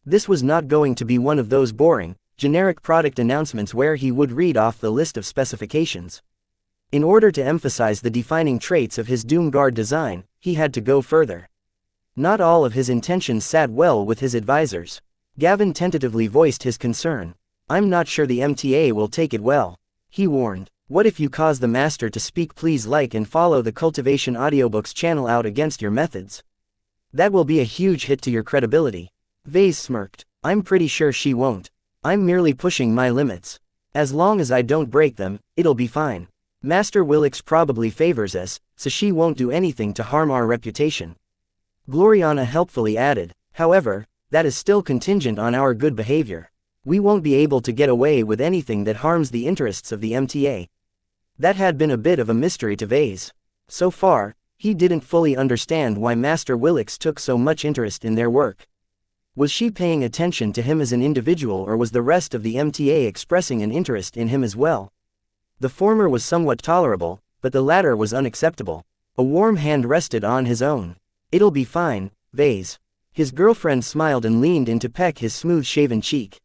This was not going to be one of those boring, generic product announcements where he would read off the list of specifications. In order to emphasize the defining traits of his Doom Guard design, he had to go further. Not all of his intentions sat well with his advisors. Gavin tentatively voiced his concern. I'm not sure the MTA will take it well, he warned. What if you cause the master to speak? Please like and follow the Cultivation Audiobooks channel out against your methods. That will be a huge hit to your credibility. Vase smirked. I'm pretty sure she won't. I'm merely pushing my limits. As long as I don't break them, it'll be fine. Master Willix probably favors us, so she won't do anything to harm our reputation. Gloriana helpfully added. However, that is still contingent on our good behavior. We won't be able to get away with anything that harms the interests of the MTA. That had been a bit of a mystery to Vase. So far, he didn't fully understand why Master Willix took so much interest in their work. Was she paying attention to him as an individual, or was the rest of the MTA expressing an interest in him as well? The former was somewhat tolerable, but the latter was unacceptable. A warm hand rested on his own. It'll be fine, Vase. His girlfriend smiled and leaned in to peck his smooth-shaven cheek.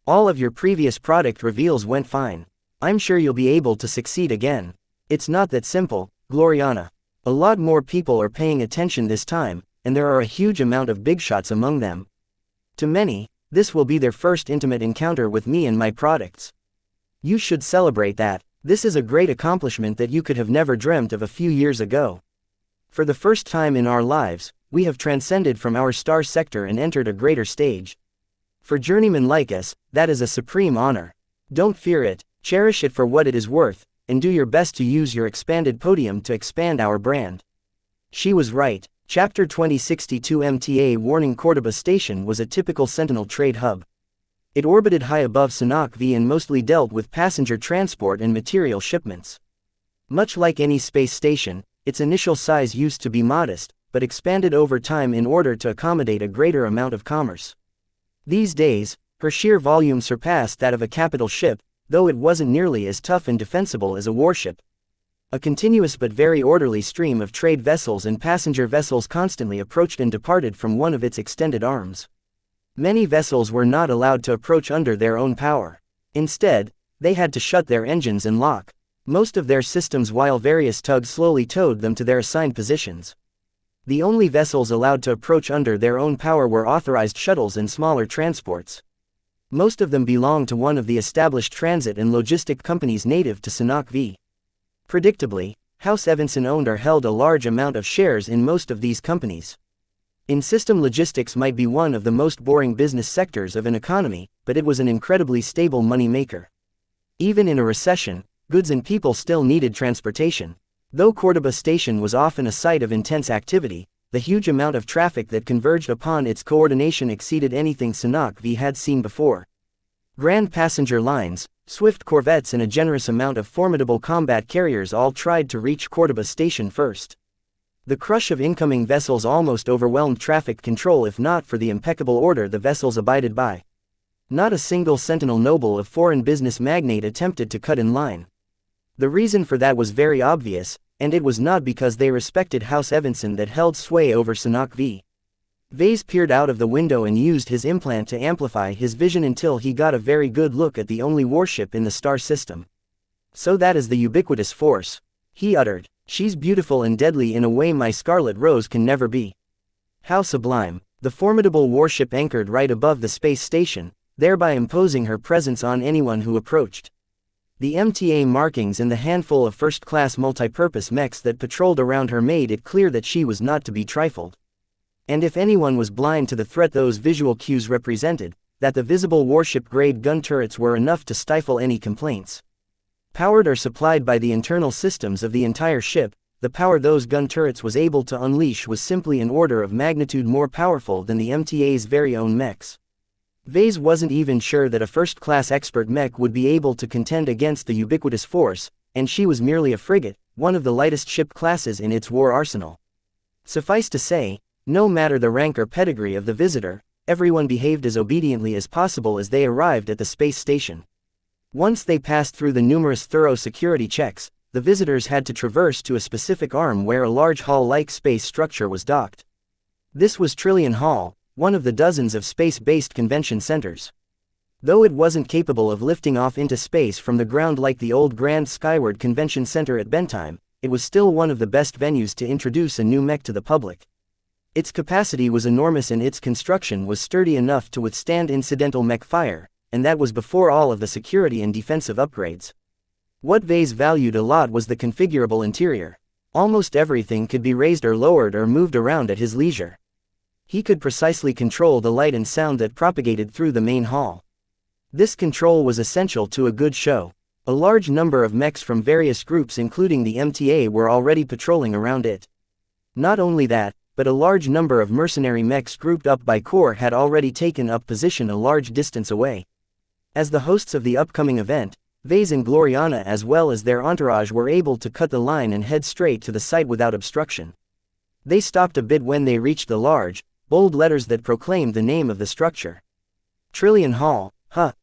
All of your previous product reveals went fine. I'm sure you'll be able to succeed again. It's not that simple, Gloriana. A lot more people are paying attention this time, and there are a huge amount of big shots among them. To many, this will be their first intimate encounter with me and my products. You should celebrate that. This is a great accomplishment that you could have never dreamt of a few years ago. For the first time in our lives, we have transcended from our star sector and entered a greater stage. For journeymen like us, that is a supreme honor. Don't fear it, cherish it for what it is worth, and do your best to use your expanded podium to expand our brand. She was right. Chapter 2062 MTA Warning. Cordoba Station was a typical Sentinel trade hub. It orbited high above Sanok V and mostly dealt with passenger transport and material shipments. Much like any space station, its initial size used to be modest, but expanded over time in order to accommodate a greater amount of commerce. These days, her sheer volume surpassed that of a capital ship, though it wasn't nearly as tough and defensible as a warship. A continuous but very orderly stream of trade vessels and passenger vessels constantly approached and departed from one of its extended arms. Many vessels were not allowed to approach under their own power. Instead, they had to shut their engines and lock most of their systems while various tugs slowly towed them to their assigned positions. The only vessels allowed to approach under their own power were authorized shuttles and smaller transports. Most of them belonged to one of the established transit and logistic companies native to Sanok V. Predictably, House Evanson owned or held a large amount of shares in most of these companies. In-system logistics might be one of the most boring business sectors of an economy, but it was an incredibly stable money maker. Even in a recession, goods and people still needed transportation. Though Cordoba Station was often a site of intense activity, the huge amount of traffic that converged upon its coordination exceeded anything Sanok V had seen before. Grand passenger lines, swift corvettes and a generous amount of formidable combat carriers all tried to reach Cordoba Station first. The crush of incoming vessels almost overwhelmed traffic control if not for the impeccable order the vessels abided by. Not a single sentinel noble of foreign business magnate attempted to cut in line. The reason for that was very obvious, and it was not because they respected House Evanson that held sway over Sanok V. Vase peered out of the window and used his implant to amplify his vision until he got a very good look at the only warship in the star system. So that is the ubiquitous force, he uttered. She's beautiful and deadly in a way my Scarlet Rose can never be. How sublime. The formidable warship anchored right above the space station, thereby imposing her presence on anyone who approached. The MTA markings and the handful of first-class multipurpose mechs that patrolled around her made it clear that she was not to be trifled. And if anyone was blind to the threat those visual cues represented, that the visible warship-grade gun turrets were enough to stifle any complaints. Powered or supplied by the internal systems of the entire ship, the power those gun turrets was able to unleash was simply an order of magnitude more powerful than the MTA's very own mechs. Vase wasn't even sure that a first-class expert mech would be able to contend against the ubiquitous force, and she was merely a frigate, one of the lightest ship classes in its war arsenal. Suffice to say, no matter the rank or pedigree of the visitor, everyone behaved as obediently as possible as they arrived at the space station. Once they passed through the numerous thorough security checks, the visitors had to traverse to a specific arm where a large hall-like space structure was docked. This was Trillion Hall, one of the dozens of space-based convention centers. Though it wasn't capable of lifting off into space from the ground like the old Grand Skyward Convention Center at Bentheim, it was still one of the best venues to introduce a new mech to the public. Its capacity was enormous and its construction was sturdy enough to withstand incidental mech fire, and that was before all of the security and defensive upgrades. What Vase valued a lot was the configurable interior. Almost everything could be raised or lowered or moved around at his leisure. He could precisely control the light and sound that propagated through the main hall. This control was essential to a good show. A large number of mechs from various groups including the MTA were already patrolling around it. Not only that, but a large number of mercenary mechs grouped up by corps had already taken up position a large distance away. As the hosts of the upcoming event, Vase and Gloriana as well as their entourage were able to cut the line and head straight to the site without obstruction. They stopped a bit when they reached the large, bold letters that proclaimed the name of the structure. Trillion Hall,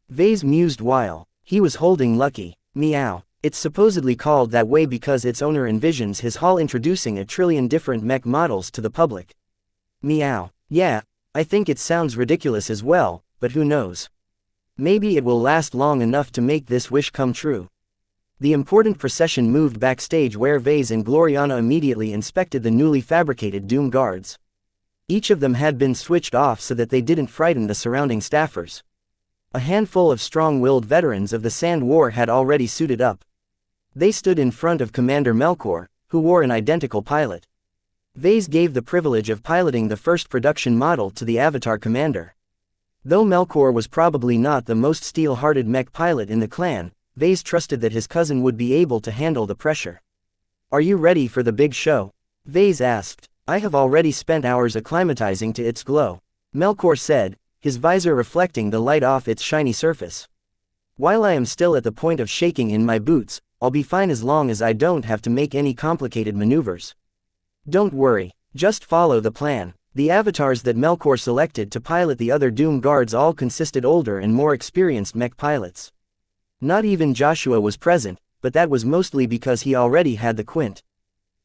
Vase mused while he was holding Lucky. Meow. It's supposedly called that way because its owner envisions his hall introducing a trillion different mech models to the public. Meow. Yeah, I think it sounds ridiculous as well, but who knows? Maybe it will last long enough to make this wish come true. The important procession moved backstage where Vase and Gloriana immediately inspected the newly fabricated Doom Guards. Each of them had been switched off so that they didn't frighten the surrounding staffers. A handful of strong-willed veterans of the Sand War had already suited up. They stood in front of Commander Melkor, who wore an identical pilot. Vase gave the privilege of piloting the first production model to the Avatar commander. Though Melkor was probably not the most steel-hearted mech pilot in the clan, Vase trusted that his cousin would be able to handle the pressure. "Are you ready for the big show?" Vase asked. "I have already spent hours acclimatizing to its glow," Melkor said, his visor reflecting the light off its shiny surface. "While I am still at the point of shaking in my boots, I'll be fine as long as I don't have to make any complicated maneuvers. Don't worry, just follow the plan." The avatars that Melkor selected to pilot the other Doom Guards all consisted older and more experienced mech pilots. Not even Joshua was present, but that was mostly because he already had the quint.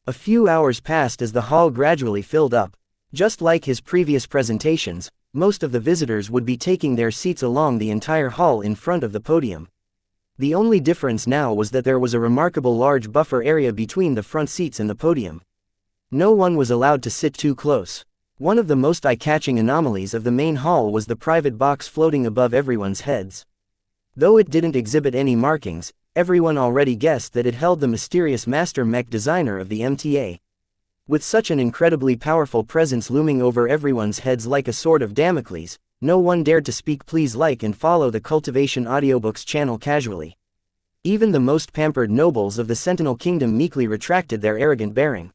A few hours passed as the hall gradually filled up. Just like his previous presentations, most of the visitors would be taking their seats along the entire hall in front of the podium. The only difference now was that there was a remarkable large buffer area between the front seats and the podium. No one was allowed to sit too close. One of the most eye-catching anomalies of the main hall was the private box floating above everyone's heads. Though it didn't exhibit any markings, everyone already guessed that it held the mysterious master mech designer of the MTA. With such an incredibly powerful presence looming over everyone's heads like a sword of Damocles, no one dared to speak please, like, and follow the Cultivation Audiobooks channel casually. Even the most pampered nobles of the Sentinel Kingdom meekly retracted their arrogant bearing.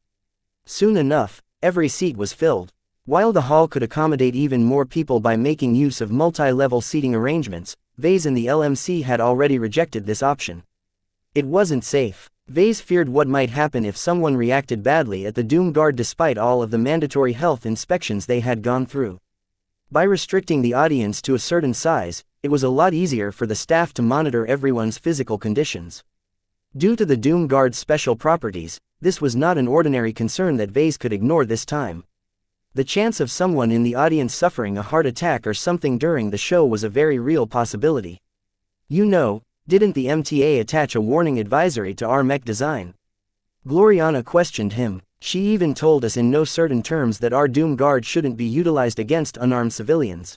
Soon enough, every seat was filled. While the hall could accommodate even more people by making use of multi-level seating arrangements, Vase and the LMC had already rejected this option. It wasn't safe. Vase feared what might happen if someone reacted badly at the Doom Guard despite all of the mandatory health inspections they had gone through. By restricting the audience to a certain size, it was a lot easier for the staff to monitor everyone's physical conditions. Due to the Doom Guard's special properties, this was not an ordinary concern that Vase could ignore this time. The chance of someone in the audience suffering a heart attack or something during the show was a very real possibility. You know, didn't the MTA attach a warning advisory to our mech design? Gloriana questioned him. She even told us in no certain terms that our Doom Guard shouldn't be utilized against unarmed civilians.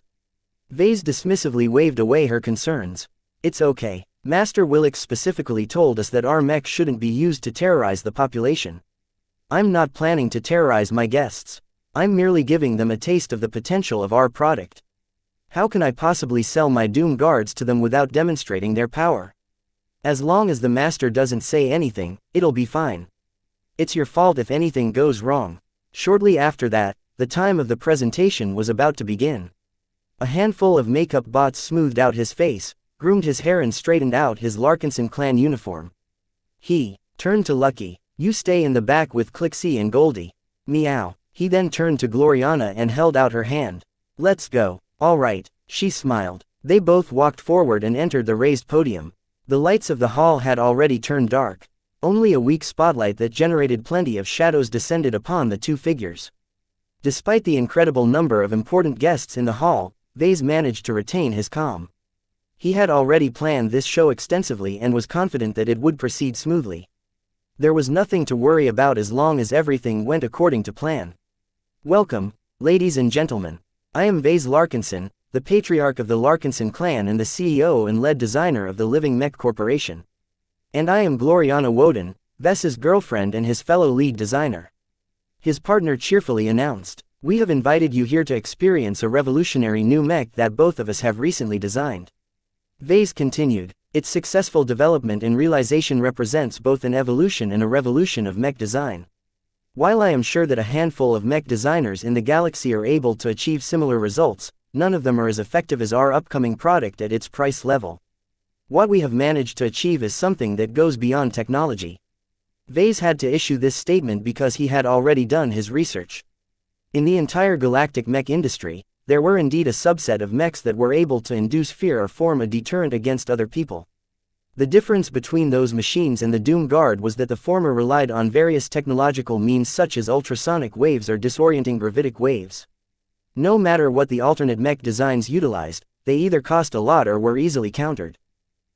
Vase dismissively waved away her concerns. It's okay. Master Willix specifically told us that our mech shouldn't be used to terrorize the population. I'm not planning to terrorize my guests. I'm merely giving them a taste of the potential of our product. How can I possibly sell my Doom Guards to them without demonstrating their power? As long as the master doesn't say anything, it'll be fine. It's your fault if anything goes wrong. Shortly after that, the time of the presentation was about to begin. A handful of makeup bots smoothed out his face, groomed his hair and straightened out his Larkinson clan uniform. He turned to Lucky. You stay in the back with Clixie and Goldie. Meow. He then turned to Gloriana and held out her hand. Let's go. All right, she smiled. They both walked forward and entered the raised podium. The lights of the hall had already turned dark. Only a weak spotlight that generated plenty of shadows descended upon the two figures. Despite the incredible number of important guests in the hall, Vase managed to retain his calm. He had already planned this show extensively and was confident that it would proceed smoothly. There was nothing to worry about as long as everything went according to plan. Welcome, ladies and gentlemen. I am Vase Larkinson, the patriarch of the Larkinson clan and the CEO and lead designer of the Living Mech Corporation. And I am Gloriana Woden, Ves's girlfriend and his fellow lead designer. His partner cheerfully announced. We have invited you here to experience a revolutionary new mech that both of us have recently designed. Vase continued. Its successful development and realization represents both an evolution and a revolution of mech design. While I am sure that a handful of mech designers in the galaxy are able to achieve similar results, none of them are as effective as our upcoming product at its price level. What we have managed to achieve is something that goes beyond technology. Vase had to issue this statement because he had already done his research. In the entire galactic mech industry, there were indeed a subset of mechs that were able to induce fear or form a deterrent against other people. The difference between those machines and the Doom Guard was that the former relied on various technological means such as ultrasonic waves or disorienting gravitic waves. No matter what the alternate mech designs utilized, they either cost a lot or were easily countered.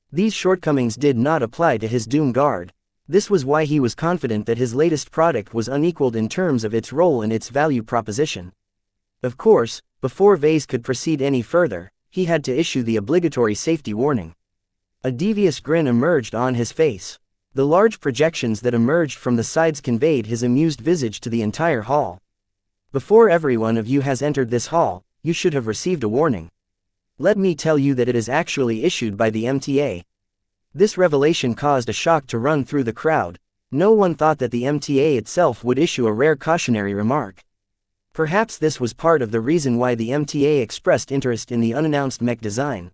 These shortcomings did not apply to his Doom Guard. This was why he was confident that his latest product was unequaled in terms of its role and its value proposition. Of course, before Vase could proceed any further, he had to issue the obligatory safety warning. A devious grin emerged on his face. The large projections that emerged from the sides conveyed his amused visage to the entire hall. Before every one of you has entered this hall, you should have received a warning. Let me tell you that it is actually issued by the MTA. This revelation caused a shock to run through the crowd. No one thought that the MTA itself would issue a rare cautionary remark. Perhaps this was part of the reason why the MTA expressed interest in the unannounced mech design.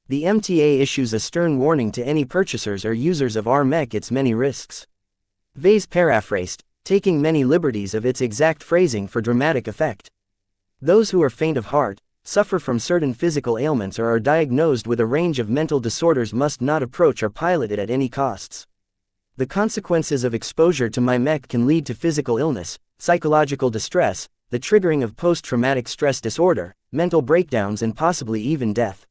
The MTA issues a stern warning to any purchasers or users of our mech its many risks. Vase paraphrased, taking many liberties of its exact phrasing for dramatic effect. Those who are faint of heart, suffer from certain physical ailments or are diagnosed with a range of mental disorders must not approach or pilot it at any costs. The consequences of exposure to my mech can lead to physical illness, psychological distress, the triggering of post-traumatic stress disorder, mental breakdowns and possibly even death.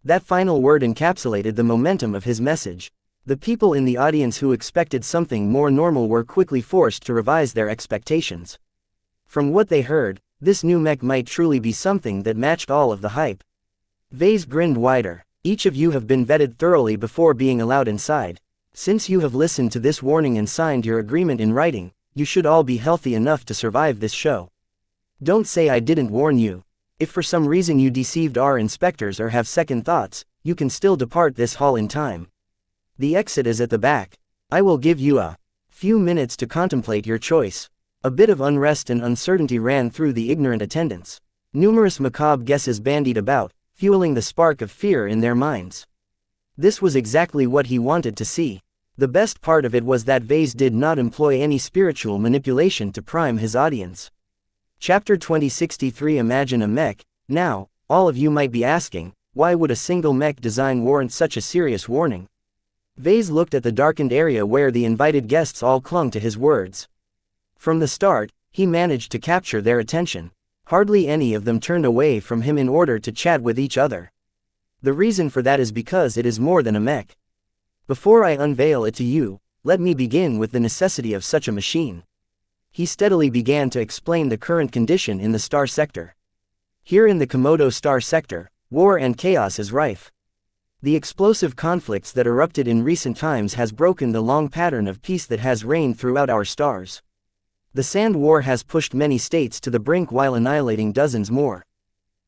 That final word encapsulated the momentum of his message. The people in the audience who expected something more normal were quickly forced to revise their expectations. From what they heard, This new mech might truly be something that matched all of the hype. Vase grinned wider. Each of you have been vetted thoroughly before being allowed inside. Since you have listened to this warning and signed your agreement in writing, you should all be healthy enough to survive this show. Don't say I didn't warn you. If for some reason you deceived our inspectors or have second thoughts, you can still depart this hall in time. The exit is at the back. I will give you a few minutes to contemplate your choice. A bit of unrest and uncertainty ran through the ignorant attendants. Numerous macabre guesses bandied about, fueling the spark of fear in their minds. This was exactly what he wanted to see. The best part of it was that Vase did not employ any spiritual manipulation to prime his audience. Chapter 2063 Imagine a mech. Now, all of you might be asking, why would a single mech design warrant such a serious warning? Vase looked at the darkened area where the invited guests all clung to his words. From the start, he managed to capture their attention. Hardly any of them turned away from him in order to chat with each other. The reason for that is because it is more than a mech. Before I unveil it to you, let me begin with the necessity of such a machine. He steadily began to explain the current condition in the star sector. Here in the Komodo star sector, war and chaos is rife. The explosive conflicts that erupted in recent times has broken the long pattern of peace that has reigned throughout our stars. The Sand War has pushed many states to the brink while annihilating dozens more.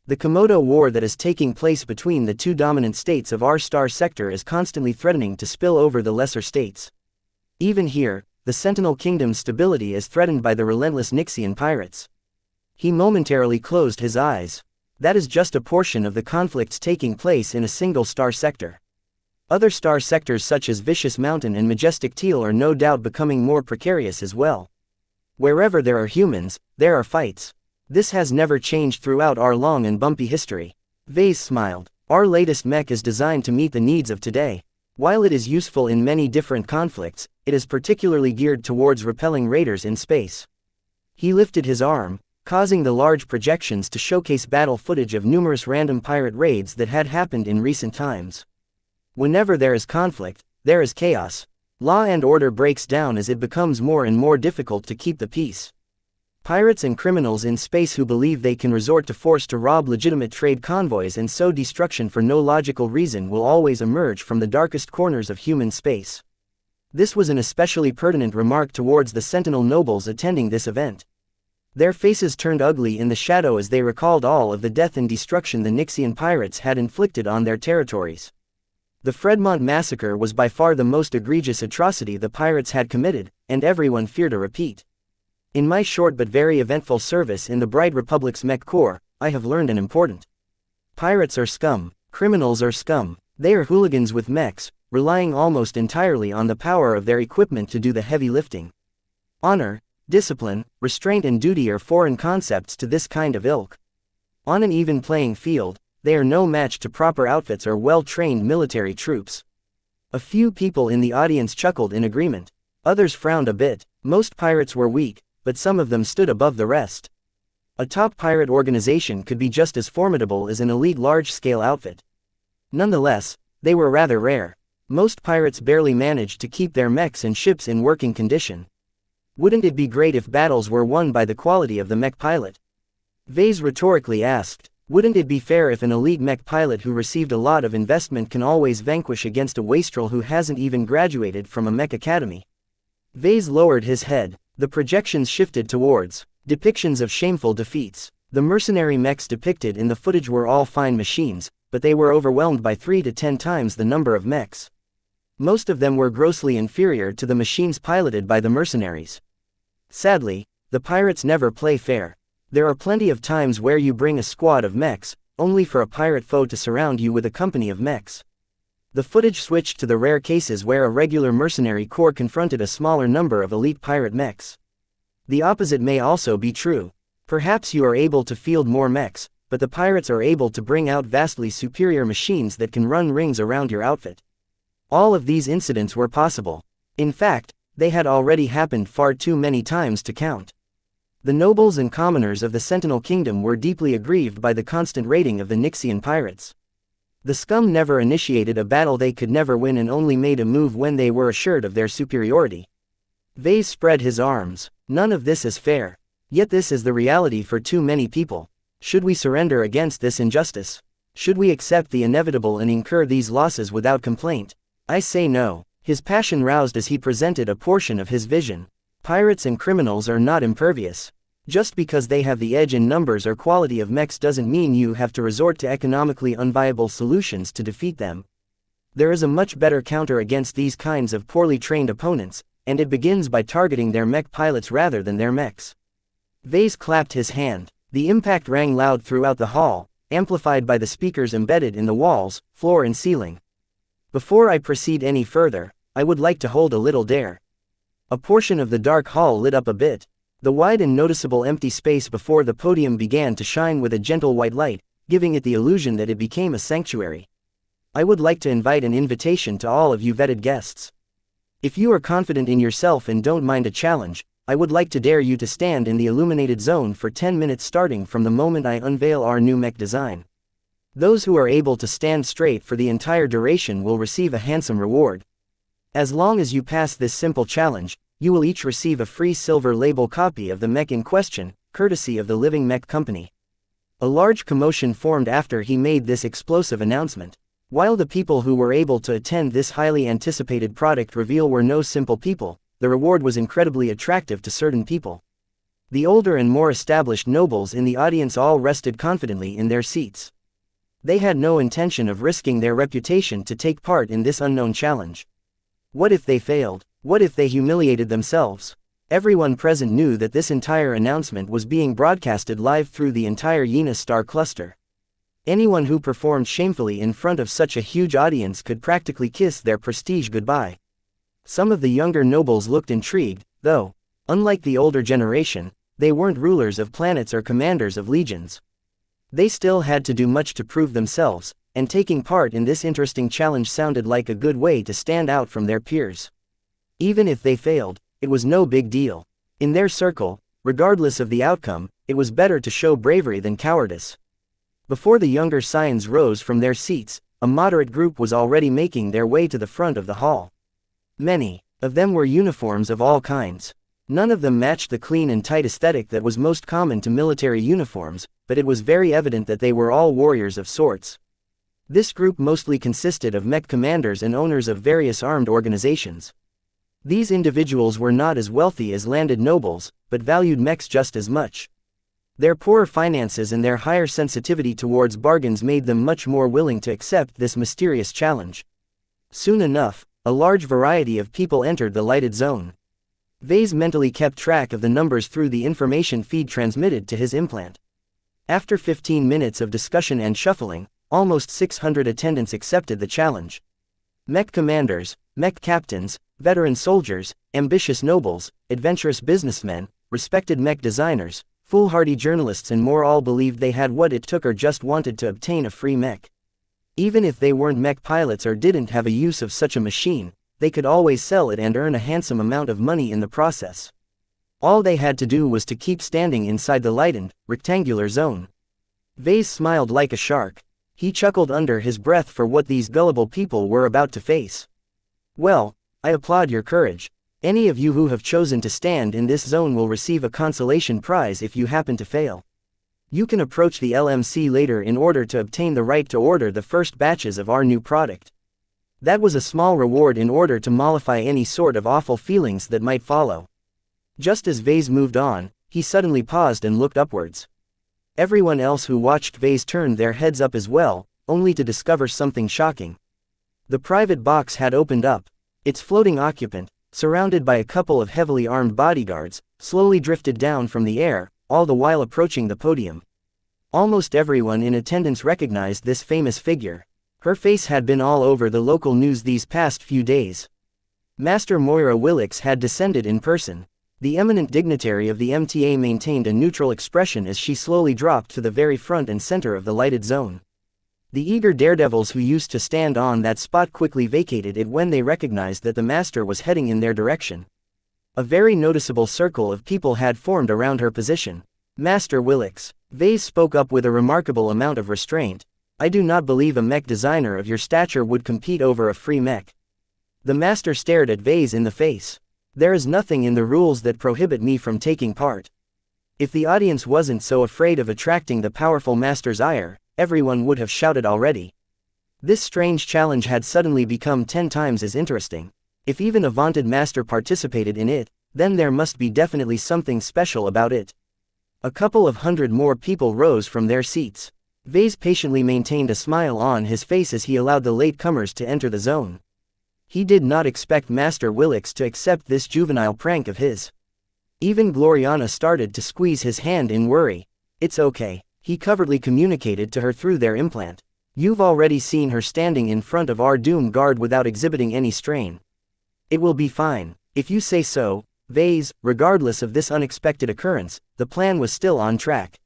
The Komodo War that is taking place between the two dominant states of our star sector is constantly threatening to spill over the lesser states. Even here, the Sentinel Kingdom's stability is threatened by the relentless Xianxian pirates. He momentarily closed his eyes. That is just a portion of the conflicts taking place in a single star sector. Other star sectors such as Vicious Mountain and Majestic Teal are no doubt becoming more precarious as well. Wherever there are humans, there are fights. This has never changed throughout our long and bumpy history. Vase smiled. Our latest mech is designed to meet the needs of today. While it is useful in many different conflicts, it is particularly geared towards repelling raiders in space. He lifted his arm, causing the large projections to showcase battle footage of numerous random pirate raids that had happened in recent times. Whenever there is conflict, there is chaos. Law and order breaks down as it becomes more and more difficult to keep the peace. Pirates and criminals in space who believe they can resort to force to rob legitimate trade convoys and sow destruction for no logical reason will always emerge from the darkest corners of human space. This was an especially pertinent remark towards the Sentinel nobles attending this event. Their faces turned ugly in the shadow as they recalled all of the death and destruction the Xianxian pirates had inflicted on their territories. The Fredmont massacre was by far the most egregious atrocity the pirates had committed, and everyone feared a repeat. In my short but very eventful service in the Bright Republic's Mech Corps, I have learned an important. Pirates are scum, criminals are scum, they are hooligans with mechs, relying almost entirely on the power of their equipment to do the heavy lifting. Honor, discipline, restraint and duty are foreign concepts to this kind of ilk. On an even playing field, they are no match to proper outfits or well-trained military troops. A few people in the audience chuckled in agreement. Others frowned a bit. Most pirates were weak, but some of them stood above the rest. A top pirate organization could be just as formidable as an elite large-scale outfit. Nonetheless, they were rather rare. Most pirates barely managed to keep their mechs and ships in working condition. Wouldn't it be great if battles were won by the quality of the mech pilot? Vase rhetorically asked. Wouldn't it be fair if an elite mech pilot who received a lot of investment can always vanquish against a wastrel who hasn't even graduated from a mech academy? Vase lowered his head. The projections shifted towards depictions of shameful defeats. The mercenary mechs depicted in the footage were all fine machines, but they were overwhelmed by 3 to 10 times the number of mechs. Most of them were grossly inferior to the machines piloted by the mercenaries. Sadly, the pirates never play fair. There are plenty of times where you bring a squad of mechs, only for a pirate foe to surround you with a company of mechs. The footage switched to the rare cases where a regular mercenary corps confronted a smaller number of elite pirate mechs. The opposite may also be true. Perhaps you are able to field more mechs, but the pirates are able to bring out vastly superior machines that can run rings around your outfit. All of these incidents were possible. In fact, they had already happened far too many times to count. The nobles and commoners of the Sentinel Kingdom were deeply aggrieved by the constant raiding of the Xianxian pirates. The scum never initiated a battle they could never win and only made a move when they were assured of their superiority. Vase spread his arms. None of this is fair. Yet this is the reality for too many people. Should we surrender against this injustice? Should we accept the inevitable and incur these losses without complaint? I say no. His passion roused as he presented a portion of his vision. Pirates and criminals are not impervious. Just because they have the edge in numbers or quality of mechs doesn't mean you have to resort to economically unviable solutions to defeat them. There is a much better counter against these kinds of poorly trained opponents, and it begins by targeting their mech pilots rather than their mechs. Vase clapped his hand. The impact rang loud throughout the hall, amplified by the speakers embedded in the walls, floor and ceiling. Before I proceed any further, I would like to hold a little dare. A portion of the dark hall lit up a bit. The wide and noticeable empty space before the podium began to shine with a gentle white light, giving it the illusion that it became a sanctuary. I would like to invite an invitation to all of you vetted guests. If you are confident in yourself and don't mind a challenge, I would like to dare you to stand in the illuminated zone for 10 minutes starting from the moment I unveil our new mech design. Those who are able to stand straight for the entire duration will receive a handsome reward. As long as you pass this simple challenge, you will each receive a free silver label copy of the mech in question, courtesy of the Living Mech Company. A large commotion formed after he made this explosive announcement. While the people who were able to attend this highly anticipated product reveal were no simple people, the reward was incredibly attractive to certain people. The older and more established nobles in the audience all rested confidently in their seats. They had no intention of risking their reputation to take part in this unknown challenge. What if they failed? What if they humiliated themselves? Everyone present knew that this entire announcement was being broadcasted live through the entire Yena star cluster. Anyone who performed shamefully in front of such a huge audience could practically kiss their prestige goodbye. Some of the younger nobles looked intrigued, though, unlike the older generation, they weren't rulers of planets or commanders of legions. They still had to do much to prove themselves, and taking part in this interesting challenge sounded like a good way to stand out from their peers. Even if they failed, it was no big deal. In their circle, regardless of the outcome, it was better to show bravery than cowardice. Before the younger scions rose from their seats, a moderate group was already making their way to the front of the hall. Many of them were uniforms of all kinds. None of them matched the clean and tight aesthetic that was most common to military uniforms, but it was very evident that they were all warriors of sorts. This group mostly consisted of mech commanders and owners of various armed organizations. These individuals were not as wealthy as landed nobles, but valued mechs just as much. Their poorer finances and their higher sensitivity towards bargains made them much more willing to accept this mysterious challenge. Soon enough, a large variety of people entered the lighted zone. Vase mentally kept track of the numbers through the information feed transmitted to his implant. After 15 minutes of discussion and shuffling, almost 600 attendants accepted the challenge. Mech commanders, mech captains, veteran soldiers, ambitious nobles, adventurous businessmen, respected mech designers, foolhardy journalists and more all believed they had what it took or just wanted to obtain a free mech. Even if they weren't mech pilots or didn't have a use of such a machine, they could always sell it and earn a handsome amount of money in the process. All they had to do was to keep standing inside the lightened, rectangular zone. Vase smiled like a shark. He chuckled under his breath for what these gullible people were about to face. Well, I applaud your courage. Any of you who have chosen to stand in this zone will receive a consolation prize if you happen to fail. You can approach the LMC later in order to obtain the right to order the first batches of our new product. That was a small reward in order to mollify any sort of awful feelings that might follow. Just as Vase moved on, he suddenly paused and looked upwards. Everyone else who watched Vase turned their heads up as well, only to discover something shocking. The private box had opened up. Its floating occupant, surrounded by a couple of heavily armed bodyguards, slowly drifted down from the air, all the while approaching the podium. Almost everyone in attendance recognized this famous figure. Her face had been all over the local news these past few days. Master Moira Willix had descended in person. The eminent dignitary of the MTA maintained a neutral expression as she slowly dropped to the very front and center of the lighted zone. The eager daredevils who used to stand on that spot quickly vacated it when they recognized that the master was heading in their direction. A very noticeable circle of people had formed around her position. Master Willix, Vase spoke up with a remarkable amount of restraint. I do not believe a mech designer of your stature would compete over a free mech. The master stared at Vase in the face. There is nothing in the rules that prohibit me from taking part. If the audience wasn't so afraid of attracting the powerful master's ire, everyone would have shouted already. This strange challenge had suddenly become 10 times as interesting. If even a vaunted master participated in it, then there must be definitely something special about it. A couple of hundred more people rose from their seats. Vase patiently maintained a smile on his face as he allowed the latecomers to enter the zone. He did not expect Master Willix to accept this juvenile prank of his. Even Gloriana started to squeeze his hand in worry. "It's okay," he covertly communicated to her through their implant. "You've already seen her standing in front of our Doom Guard without exhibiting any strain. It will be fine, if you say so." Vase, regardless of this unexpected occurrence, the plan was still on track.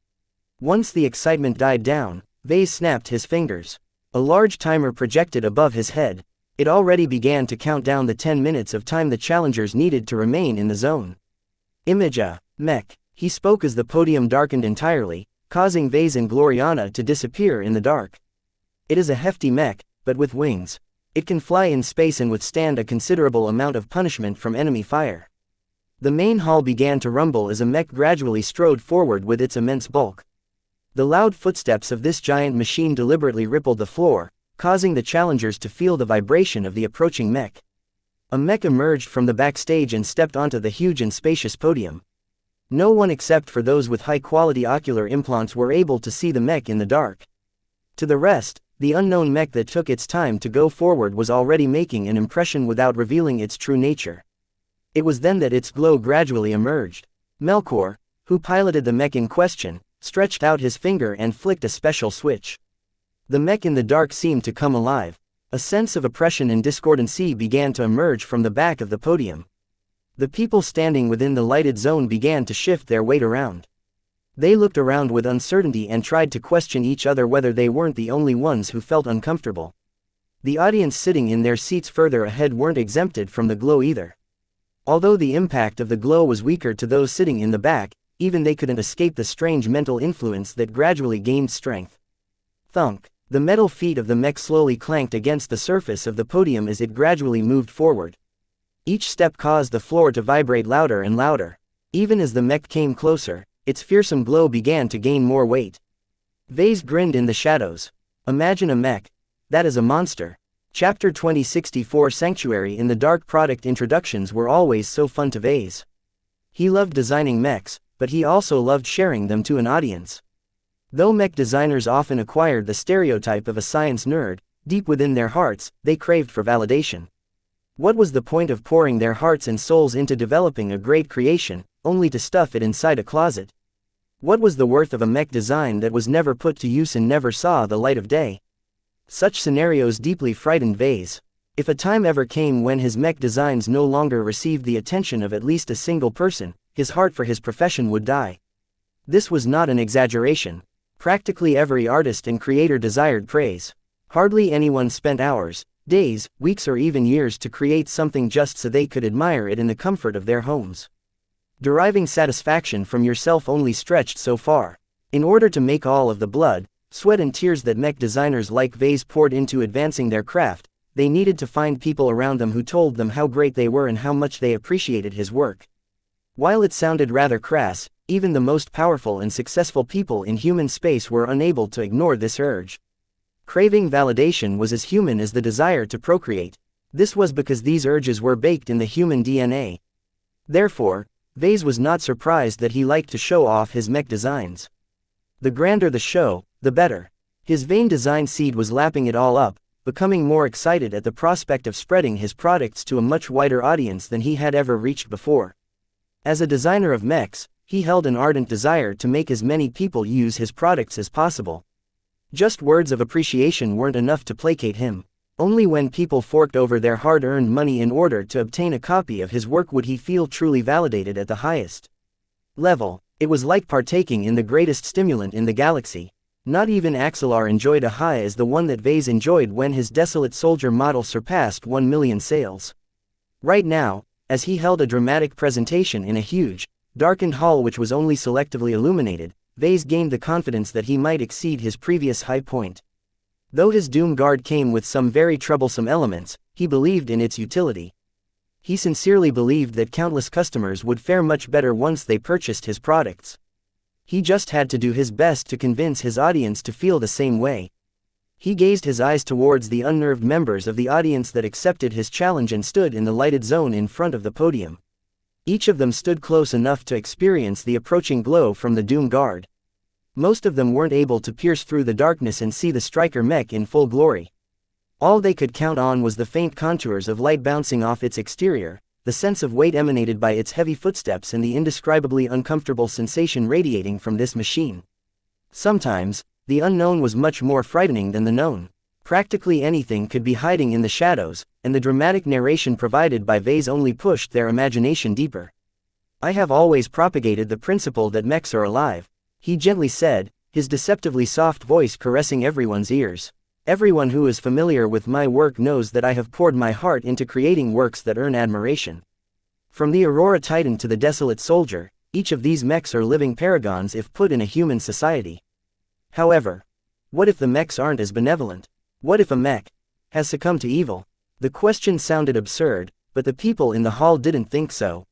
Once the excitement died down, Vase snapped his fingers. A large timer projected above his head. It already began to count down the 10 minutes of time the challengers needed to remain in the zone. "Image a Mech," he spoke as the podium darkened entirely, causing Vase and Gloriana to disappear in the dark. "It is a hefty mech, but with wings. It can fly in space and withstand a considerable amount of punishment from enemy fire." The main hall began to rumble as a mech gradually strode forward with its immense bulk. The loud footsteps of this giant machine deliberately rippled the floor, causing the challengers to feel the vibration of the approaching mech. A mech emerged from the backstage and stepped onto the huge and spacious podium. No one except for those with high-quality ocular implants were able to see the mech in the dark. To the rest, the unknown mech that took its time to go forward was already making an impression without revealing its true nature. It was then that its glow gradually emerged. Melkor, who piloted the mech in question, stretched out his finger and flicked a special switch. The mech in the dark seemed to come alive. A sense of oppression and discordancy began to emerge from the back of the podium. The people standing within the lighted zone began to shift their weight around. They looked around with uncertainty and tried to question each other whether they weren't the only ones who felt uncomfortable. The audience sitting in their seats further ahead weren't exempted from the glow either. Although the impact of the glow was weaker to those sitting in the back, even they couldn't escape the strange mental influence that gradually gained strength. Thunk! The metal feet of the mech slowly clanked against the surface of the podium as it gradually moved forward. Each step caused the floor to vibrate louder and louder. Even as the mech came closer, its fearsome glow began to gain more weight. Vase grinned in the shadows. "Imagine a mech. That is a monster." Chapter 2064 Sanctuary in the Dark. Product introductions were always so fun to Vase. He loved designing mechs, but he also loved sharing them to an audience. Though mech designers often acquired the stereotype of a science nerd, deep within their hearts, they craved for validation. What was the point of pouring their hearts and souls into developing a great creation, only to stuff it inside a closet? What was the worth of a mech design that was never put to use and never saw the light of day? Such scenarios deeply frightened Vase. If a time ever came when his mech designs no longer received the attention of at least a single person, his heart for his profession would die. This was not an exaggeration. Practically every artist and creator desired praise. Hardly anyone spent hours, days, weeks or even years to create something just so they could admire it in the comfort of their homes. Deriving satisfaction from yourself only stretched so far. In order to make all of the blood, sweat and tears that mech designers like Vase poured into advancing their craft, they needed to find people around them who told them how great they were and how much they appreciated his work. While it sounded rather crass, even the most powerful and successful people in human space were unable to ignore this urge. Craving validation was as human as the desire to procreate. This was because these urges were baked in the human DNA. Therefore, Vase was not surprised that he liked to show off his mech designs. The grander the show, the better. His vain design seed was lapping it all up, becoming more excited at the prospect of spreading his products to a much wider audience than he had ever reached before. As a designer of mechs, he held an ardent desire to make as many people use his products as possible. Just words of appreciation weren't enough to placate him. Only when people forked over their hard-earned money in order to obtain a copy of his work would he feel truly validated at the highest level. It was like partaking in the greatest stimulant in the galaxy. Not even Axelar enjoyed a high as the one that Vase enjoyed when his desolate soldier model surpassed 1 million sales. Right now, as he held a dramatic presentation in a huge, darkened hall which was only selectively illuminated, Vase gained the confidence that he might exceed his previous high point. Though his Doom Guard came with some very troublesome elements, he believed in its utility. He sincerely believed that countless customers would fare much better once they purchased his products. He just had to do his best to convince his audience to feel the same way. He gazed his eyes towards the unnerved members of the audience that accepted his challenge and stood in the lighted zone in front of the podium. Each of them stood close enough to experience the approaching glow from the Doom Guard. Most of them weren't able to pierce through the darkness and see the striker Mech in full glory. All they could count on was the faint contours of light bouncing off its exterior, the sense of weight emanated by its heavy footsteps and the indescribably uncomfortable sensation radiating from this machine. Sometimes, the unknown was much more frightening than the known. Practically anything could be hiding in the shadows, and the dramatic narration provided by Vase only pushed their imagination deeper. I have always propagated the principle that mechs are alive, he gently said, his deceptively soft voice caressing everyone's ears. Everyone who is familiar with my work knows that I have poured my heart into creating works that earn admiration. From the Aurora Titan to the Desolate Soldier, each of these mechs are living paragons if put in a human society. However, what if the mechs aren't as benevolent? What if a mech has succumbed to evil? The question sounded absurd, but the people in the hall didn't think so.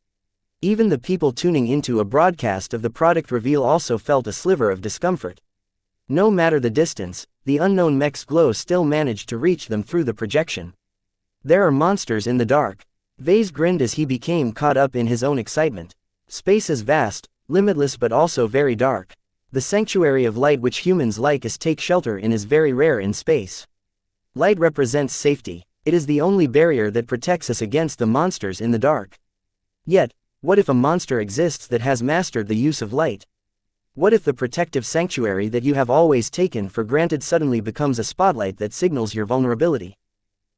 Even the people tuning into a broadcast of the product reveal also felt a sliver of discomfort. No matter the distance, the unknown mech's glow still managed to reach them through the projection. There are monsters in the dark. Vase grinned as he became caught up in his own excitement. Space is vast, limitless but also very dark. The sanctuary of light which humans like us take shelter in is very rare in space. Light represents safety. It is the only barrier that protects us against the monsters in the dark. Yet, what if a monster exists that has mastered the use of light? What if the protective sanctuary that you have always taken for granted suddenly becomes a spotlight that signals your vulnerability?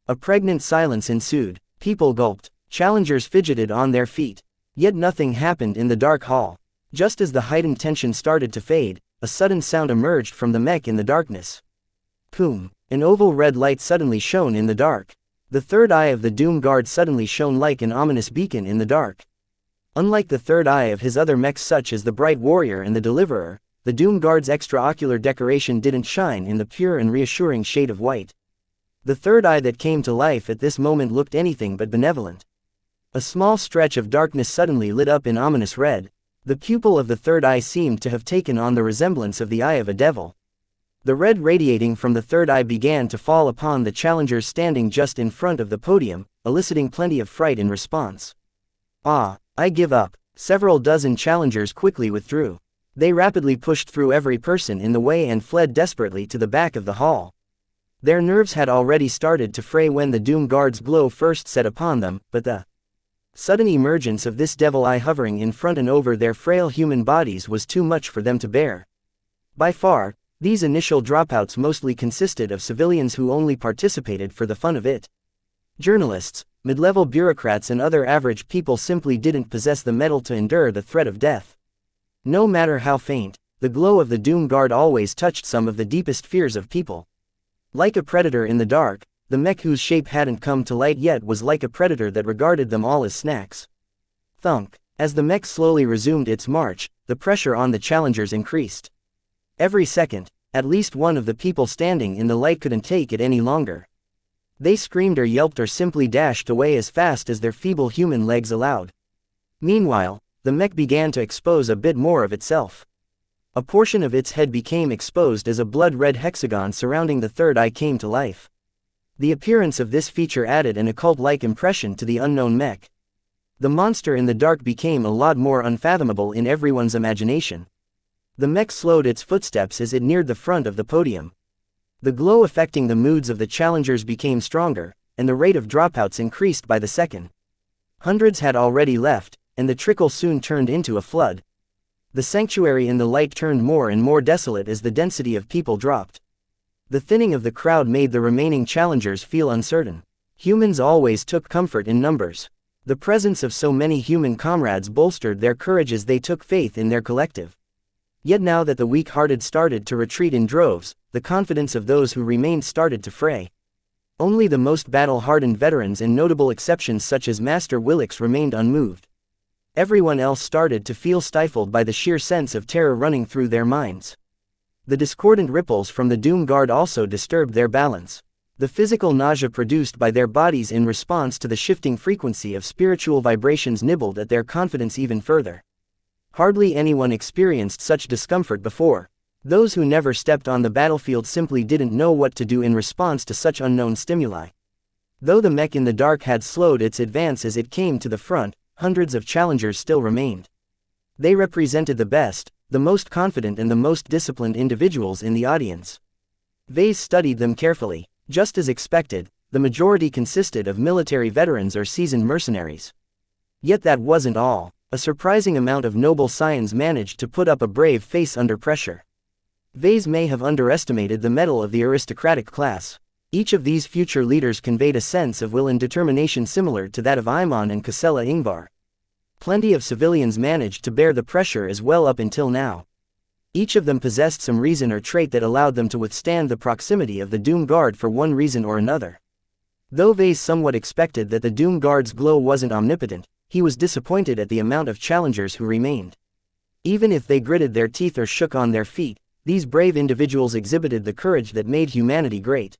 A pregnant silence ensued. People gulped. Challengers fidgeted on their feet. Yet nothing happened in the dark hall. Just as the heightened tension started to fade, a sudden sound emerged from the mech in the darkness. Boom! An oval red light suddenly shone in the dark. The third eye of the Doom Guard suddenly shone like an ominous beacon in the dark. Unlike the third eye of his other mechs such as the Bright Warrior and the Deliverer, the Doom Guard's extraocular decoration didn't shine in the pure and reassuring shade of white. The third eye that came to life at this moment looked anything but benevolent. A small stretch of darkness suddenly lit up in ominous red. The pupil of the third eye seemed to have taken on the resemblance of the eye of a devil. The red radiating from the third eye began to fall upon the challengers standing just in front of the podium, eliciting plenty of fright in response. Ah, I give up. Several dozen challengers quickly withdrew. They rapidly pushed through every person in the way and fled desperately to the back of the hall. Their nerves had already started to fray when the Doom Guard's glow first set upon them, but the sudden emergence of this devil eye hovering in front and over their frail human bodies was too much for them to bear. By far, these initial dropouts mostly consisted of civilians who only participated for the fun of it. Journalists, mid-level bureaucrats and other average people simply didn't possess the mettle to endure the threat of death. No matter how faint, the glow of the Doom Guard always touched some of the deepest fears of people. Like a predator in the dark, the mech whose shape hadn't come to light yet was like a predator that regarded them all as snacks. Thunk. As the mech slowly resumed its march, the pressure on the challengers increased. Every second, at least one of the people standing in the light couldn't take it any longer. They screamed or yelped or simply dashed away as fast as their feeble human legs allowed. Meanwhile, the mech began to expose a bit more of itself. A portion of its head became exposed as a blood-red hexagon surrounding the third eye came to life. The appearance of this feature added an occult-like impression to the unknown mech. The monster in the dark became a lot more unfathomable in everyone's imagination. The mech slowed its footsteps as it neared the front of the podium. The glow affecting the moods of the challengers became stronger, and the rate of dropouts increased by the second. Hundreds had already left, and the trickle soon turned into a flood. The sanctuary in the light turned more and more desolate as the density of people dropped. The thinning of the crowd made the remaining challengers feel uncertain. Humans always took comfort in numbers. The presence of so many human comrades bolstered their courage as they took faith in their collective. Yet now that the weak-hearted started to retreat in droves, the confidence of those who remained started to fray. Only the most battle-hardened veterans and notable exceptions such as Master Willix remained unmoved. Everyone else started to feel stifled by the sheer sense of terror running through their minds. The discordant ripples from the Doom Guard also disturbed their balance. The physical nausea produced by their bodies in response to the shifting frequency of spiritual vibrations nibbled at their confidence even further. Hardly anyone experienced such discomfort before. Those who never stepped on the battlefield simply didn't know what to do in response to such unknown stimuli. Though the mech in the dark had slowed its advance as it came to the front, hundreds of challengers still remained. They represented the best, the most confident and the most disciplined individuals in the audience. Vase studied them carefully. Just as expected, the majority consisted of military veterans or seasoned mercenaries. Yet that wasn't all. A surprising amount of noble scions managed to put up a brave face under pressure. Vase may have underestimated the mettle of the aristocratic class. Each of these future leaders conveyed a sense of will and determination similar to that of Imon and Casella Ingvar. Plenty of civilians managed to bear the pressure as well up until now. Each of them possessed some reason or trait that allowed them to withstand the proximity of the Doom Guard for one reason or another. Though Vase somewhat expected that the Doom Guard's glow wasn't omnipotent, he was disappointed at the amount of challengers who remained. Even if they gritted their teeth or shook on their feet, these brave individuals exhibited the courage that made humanity great.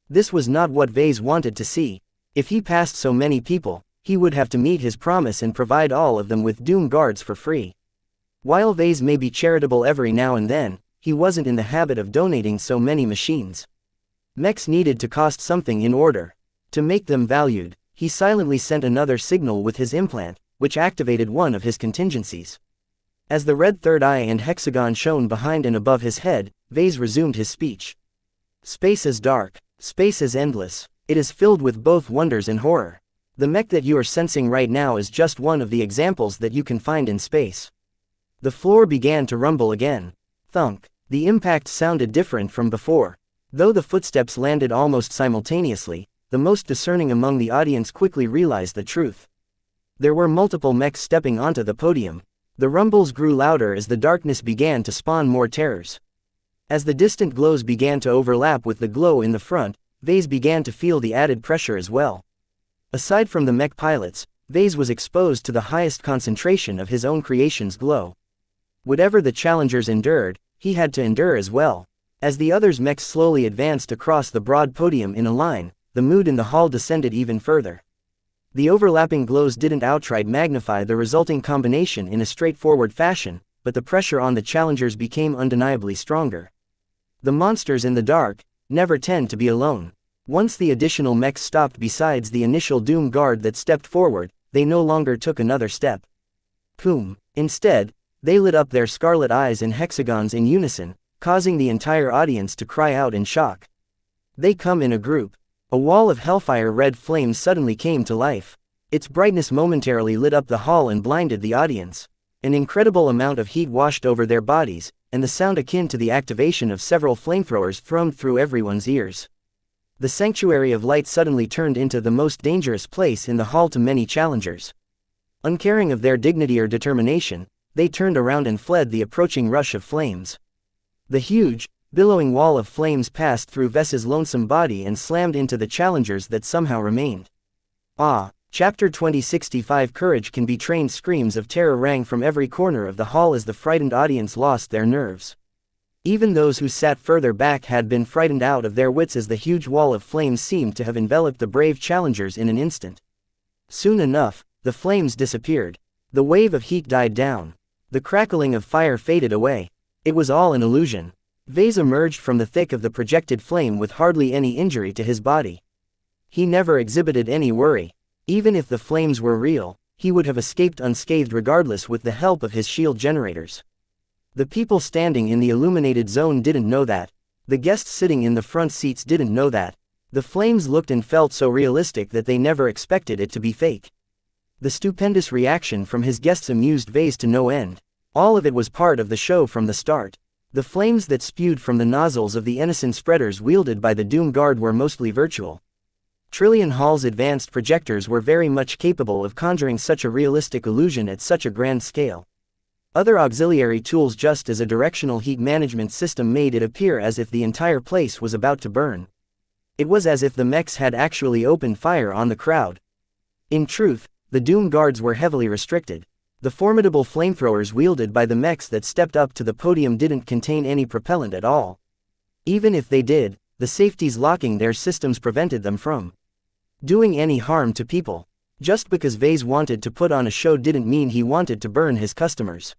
This was not what Vase wanted to see. If he passed so many people, he would have to meet his promise and provide all of them with Doom Guards for free. While Vase may be charitable every now and then, he wasn't in the habit of donating so many machines. Mechs needed to cost something in order to make them valued. He silently sent another signal with his implant, which activated one of his contingencies. As the red third eye and hexagon shone behind and above his head, Vase resumed his speech. Space is dark. Space is endless. It is filled with both wonders and horror. The mech that you are sensing right now is just one of the examples that you can find in space. The floor began to rumble again. Thunk. The impact sounded different from before. Though the footsteps landed almost simultaneously, the most discerning among the audience quickly realized the truth. There were multiple mechs stepping onto the podium. The rumbles grew louder as the darkness began to spawn more terrors. As the distant glows began to overlap with the glow in the front, Vase began to feel the added pressure as well. Aside from the mech pilots, Vase was exposed to the highest concentration of his own creation's glow. Whatever the challengers endured, he had to endure as well. As the others' mechs slowly advanced across the broad podium in a line, the mood in the hall descended even further. The overlapping glows didn't outright magnify the resulting combination in a straightforward fashion, but the pressure on the challengers became undeniably stronger. The monsters in the dark never tend to be alone. Once the additional mechs stopped besides the initial Doom Guard that stepped forward, they no longer took another step. Boom. Instead, they lit up their scarlet eyes and hexagons in unison, causing the entire audience to cry out in shock. They come in a group. A wall of hellfire red flames suddenly came to life. Its brightness momentarily lit up the hall and blinded the audience. An incredible amount of heat washed over their bodies, and the sound akin to the activation of several flamethrowers thrummed through everyone's ears. The sanctuary of light suddenly turned into the most dangerous place in the hall to many challengers. Uncaring of their dignity or determination, they turned around and fled the approaching rush of flames. The huge, billowing wall of flames passed through Ves's lonesome body and slammed into the challengers that somehow remained. Chapter 2065 Courage can be trained. Screams of terror rang from every corner of the hall as the frightened audience lost their nerves. Even those who sat further back had been frightened out of their wits as the huge wall of flames seemed to have enveloped the brave challengers in an instant. Soon enough, the flames disappeared. The wave of heat died down. The crackling of fire faded away. It was all an illusion. Vase emerged from the thick of the projected flame with hardly any injury to his body. He never exhibited any worry. Even if the flames were real, he would have escaped unscathed regardless with the help of his shield generators. The people standing in the illuminated zone didn't know that. The guests sitting in the front seats didn't know that. The flames looked and felt so realistic that they never expected it to be fake. The stupendous reaction from his guests amused Vase to no end. All of it was part of the show from the start. The flames that spewed from the nozzles of the innocent spreaders wielded by the Doom Guard were mostly virtual. Trillion Hall's advanced projectors were very much capable of conjuring such a realistic illusion at such a grand scale. Other auxiliary tools just as a directional heat management system made it appear as if the entire place was about to burn. It was as if the mechs had actually opened fire on the crowd. In truth, the Doom Guards were heavily restricted. The formidable flamethrowers wielded by the mechs that stepped up to the podium didn't contain any propellant at all. Even if they did, the safeties locking their systems prevented them from doing any harm to people. Just because Vase wanted to put on a show didn't mean he wanted to burn his customers.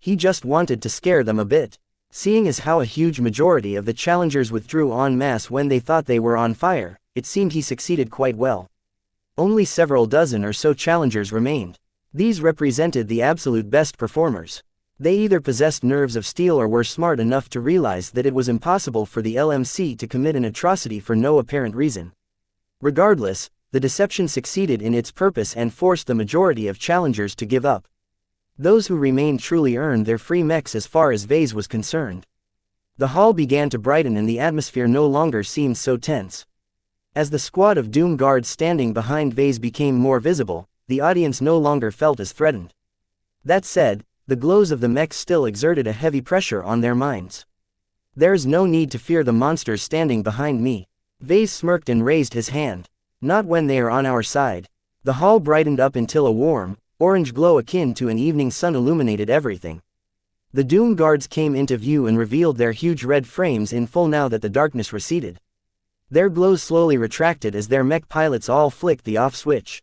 He just wanted to scare them a bit. Seeing as how a huge majority of the challengers withdrew en masse when they thought they were on fire, it seemed he succeeded quite well. Only several dozen or so challengers remained. These represented the absolute best performers. They either possessed nerves of steel or were smart enough to realize that it was impossible for the LMC to commit an atrocity for no apparent reason. Regardless, the deception succeeded in its purpose and forced the majority of challengers to give up. Those who remained truly earned their free mechs as far as Vase was concerned. The hall began to brighten and the atmosphere no longer seemed so tense. As the squad of Doom guards standing behind Vase became more visible, the audience no longer felt as threatened. That said, the glows of the mechs still exerted a heavy pressure on their minds. "There's no need to fear the monsters standing behind me." Vase smirked and raised his hand. "Not when they are on our side." The hall brightened up until a warm, orange glow akin to an evening sun illuminated everything. The Doom guards came into view and revealed their huge red frames in full now that the darkness receded. Their glows slowly retracted as their mech pilots all flicked the off switch.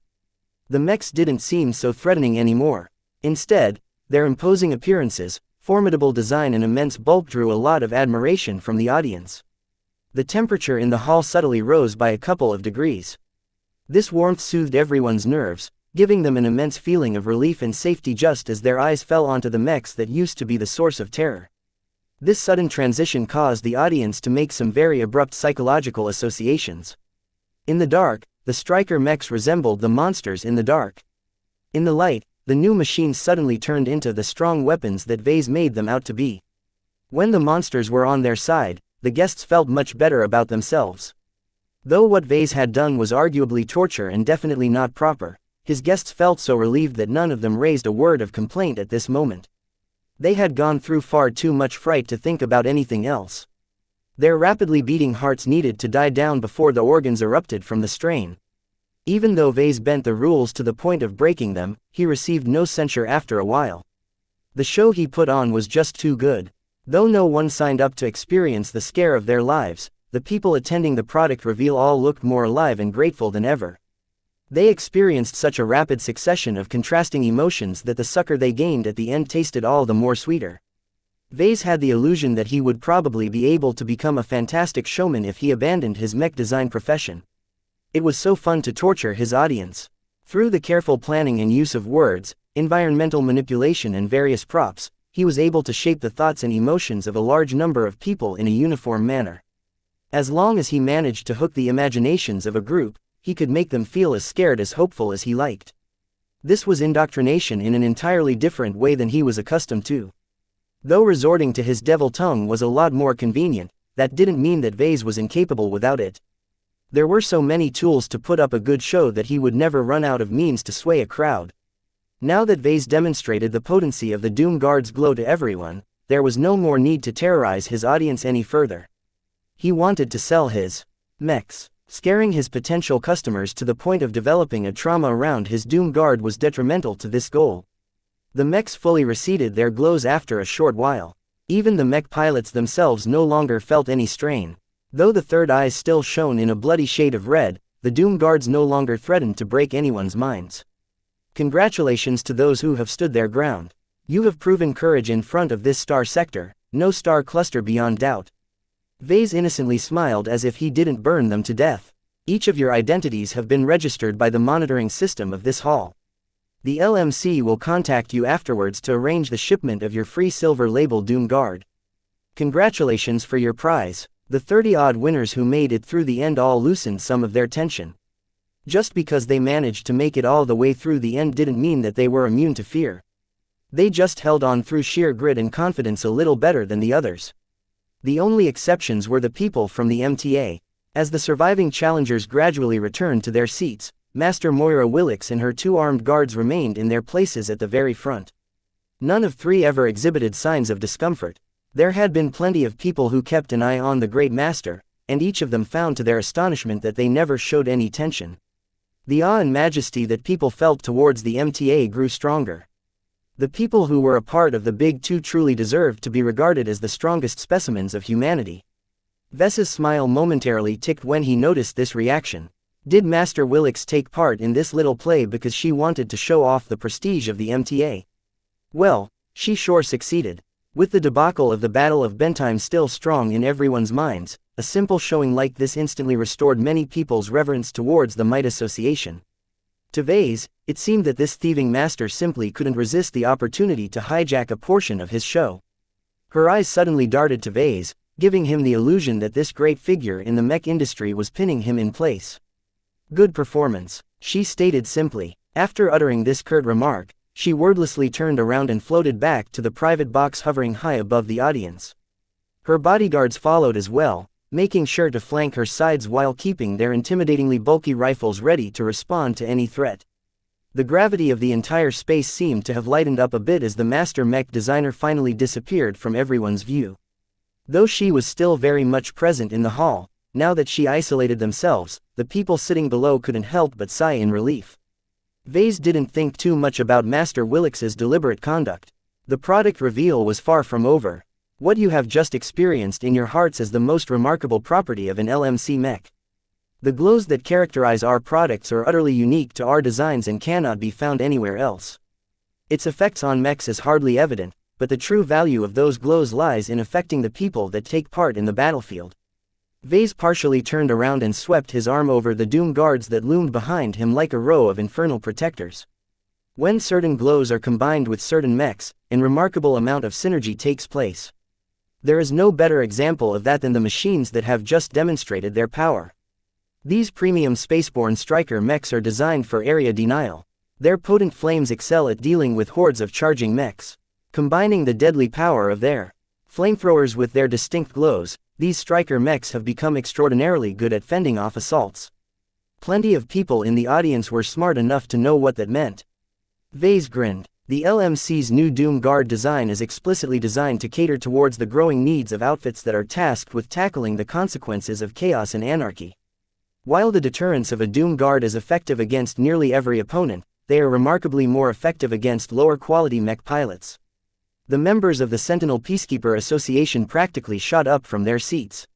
The mechs didn't seem so threatening anymore. Instead, their imposing appearances, formidable design and immense bulk drew a lot of admiration from the audience. The temperature in the hall subtly rose by a couple of degrees. This warmth soothed everyone's nerves, giving them an immense feeling of relief and safety just as their eyes fell onto the mechs that used to be the source of terror. This sudden transition caused the audience to make some very abrupt psychological associations. In the dark, the striker mechs resembled the monsters in the dark. In the light, the new machines suddenly turned into the strong weapons that Vase made them out to be. When the monsters were on their side, the guests felt much better about themselves. Though what Vase had done was arguably torture and definitely not proper, his guests felt so relieved that none of them raised a word of complaint at this moment. They had gone through far too much fright to think about anything else. Their rapidly beating hearts needed to die down before the organs erupted from the strain. Even though Vase bent the rules to the point of breaking them, he received no censure after a while. The show he put on was just too good. Though no one signed up to experience the scare of their lives, the people attending the product reveal all looked more alive and grateful than ever. They experienced such a rapid succession of contrasting emotions that the sucker they gained at the end tasted all the more sweeter. Vase had the illusion that he would probably be able to become a fantastic showman if he abandoned his mech design profession. It was so fun to torture his audience. Through the careful planning and use of words, environmental manipulation and various props, he was able to shape the thoughts and emotions of a large number of people in a uniform manner. As long as he managed to hook the imaginations of a group, he could make them feel as scared as hopeful as he liked. This was indoctrination in an entirely different way than he was accustomed to. Though resorting to his devil tongue was a lot more convenient, that didn't mean that Vase was incapable without it. There were so many tools to put up a good show that he would never run out of means to sway a crowd. Now that Vase demonstrated the potency of the Doom Guard's glow to everyone, there was no more need to terrorize his audience any further. He wanted to sell his mechs. Scaring his potential customers to the point of developing a trauma around his Doom Guard was detrimental to this goal. The mechs fully receded their glows after a short while. Even the mech pilots themselves no longer felt any strain. Though the third eyes still shone in a bloody shade of red, the Doom Guards no longer threatened to break anyone's minds. Congratulations to those who have stood their ground. You have proven courage in front of this star sector, no star cluster beyond doubt. Vase innocently smiled as if he didn't burn them to death. Each of your identities have been registered by the monitoring system of this hall. The LMC will contact you afterwards to arrange the shipment of your free silver label Doom Guard. Congratulations for your prize. The 30-odd winners who made it through the end all loosened some of their tension. Just because they managed to make it all the way through the end didn't mean that they were immune to fear. They just held on through sheer grit and confidence a little better than the others. The only exceptions were the people from the MTA. As the surviving challengers gradually returned to their seats, Master Moira Willix and her two armed guards remained in their places at the very front. None of three ever exhibited signs of discomfort. There had been plenty of people who kept an eye on the Great Master, and each of them found to their astonishment that they never showed any tension. The awe and majesty that people felt towards the MTA grew stronger. The people who were a part of the Big Two truly deserved to be regarded as the strongest specimens of humanity. Vess's smile momentarily ticked when he noticed this reaction. Did Master Willix take part in this little play because she wanted to show off the prestige of the MTA? Well, She sure succeeded. With the debacle of the Battle of Bentheim still strong in everyone's minds, a simple showing like this instantly restored many people's reverence towards the Might Association. To Vase, it seemed that this thieving master simply couldn't resist the opportunity to hijack a portion of his show. Her eyes suddenly darted to Vase, giving him the illusion that this great figure in the mech industry was pinning him in place. "Good performance," she stated simply. After uttering this curt remark, she wordlessly turned around and floated back to the private box hovering high above the audience. Her bodyguards followed as well, making sure to flank her sides while keeping their intimidatingly bulky rifles ready to respond to any threat. The gravity of the entire space seemed to have lightened up a bit as the master mech designer finally disappeared from everyone's view. Though she was still very much present in the hall, now that she isolated themselves, the people sitting below couldn't help but sigh in relief. Vase didn't think too much about Master Willix's deliberate conduct. The product reveal was far from over. What you have just experienced in your hearts is the most remarkable property of an LMC mech. The glows that characterize our products are utterly unique to our designs and cannot be found anywhere else. Its effects on mechs is hardly evident, but the true value of those glows lies in affecting the people that take part in the battlefield. Vase partially turned around and swept his arm over the doom guards that loomed behind him like a row of infernal protectors. When certain glows are combined with certain mechs, a remarkable amount of synergy takes place. There is no better example of that than the machines that have just demonstrated their power. These premium spaceborne striker mechs are designed for area denial. Their potent flames excel at dealing with hordes of charging mechs. Combining the deadly power of their flamethrowers with their distinct glows, these striker mechs have become extraordinarily good at fending off assaults. Plenty of people in the audience were smart enough to know what that meant. Vase grinned. The LMC's new Doom Guard design is explicitly designed to cater towards the growing needs of outfits that are tasked with tackling the consequences of chaos and anarchy. While the deterrence of a Doom Guard is effective against nearly every opponent, they are remarkably more effective against lower-quality mech pilots. The members of the Sentinel Peacekeeper Association practically shot up from their seats.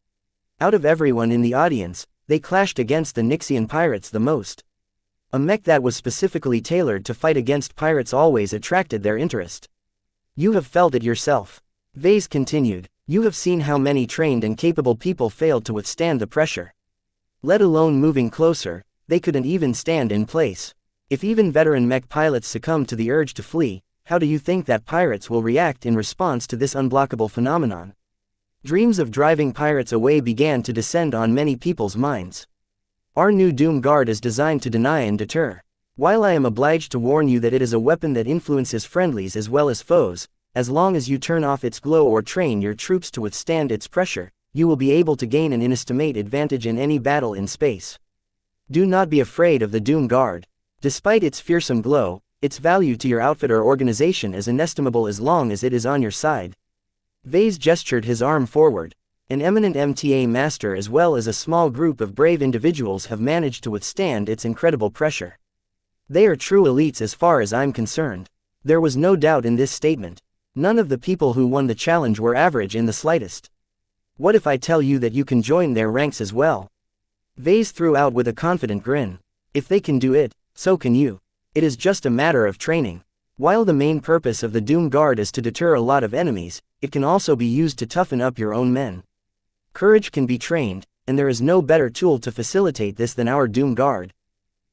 Out of everyone in the audience, they clashed against the Nixian pirates the most. A mech that was specifically tailored to fight against pirates always attracted their interest. You have felt it yourself. Vase continued. You have seen how many trained and capable people failed to withstand the pressure. Let alone moving closer, they couldn't even stand in place. If even veteran mech pilots succumb to the urge to flee, how do you think that pirates will react in response to this unblockable phenomenon? Dreams of driving pirates away began to descend on many people's minds. Our new Doom Guard is designed to deny and deter. While I am obliged to warn you that it is a weapon that influences friendlies as well as foes, as long as you turn off its glow or train your troops to withstand its pressure, you will be able to gain an inestimate advantage in any battle in space. Do not be afraid of the Doom Guard. Despite its fearsome glow, its value to your outfit or organization is inestimable as long as it is on your side. Vase gestured his arm forward. An eminent MTA master as well as a small group of brave individuals have managed to withstand its incredible pressure. They are true elites as far as I'm concerned. There was no doubt in this statement. None of the people who won the challenge were average in the slightest. What if I tell you that you can join their ranks as well? Vase threw out with a confident grin. If they can do it, so can you. It is just a matter of training. While the main purpose of the Doom Guard is to deter a lot of enemies, it can also be used to toughen up your own men. Courage can be trained, and there is no better tool to facilitate this than our Doom Guard.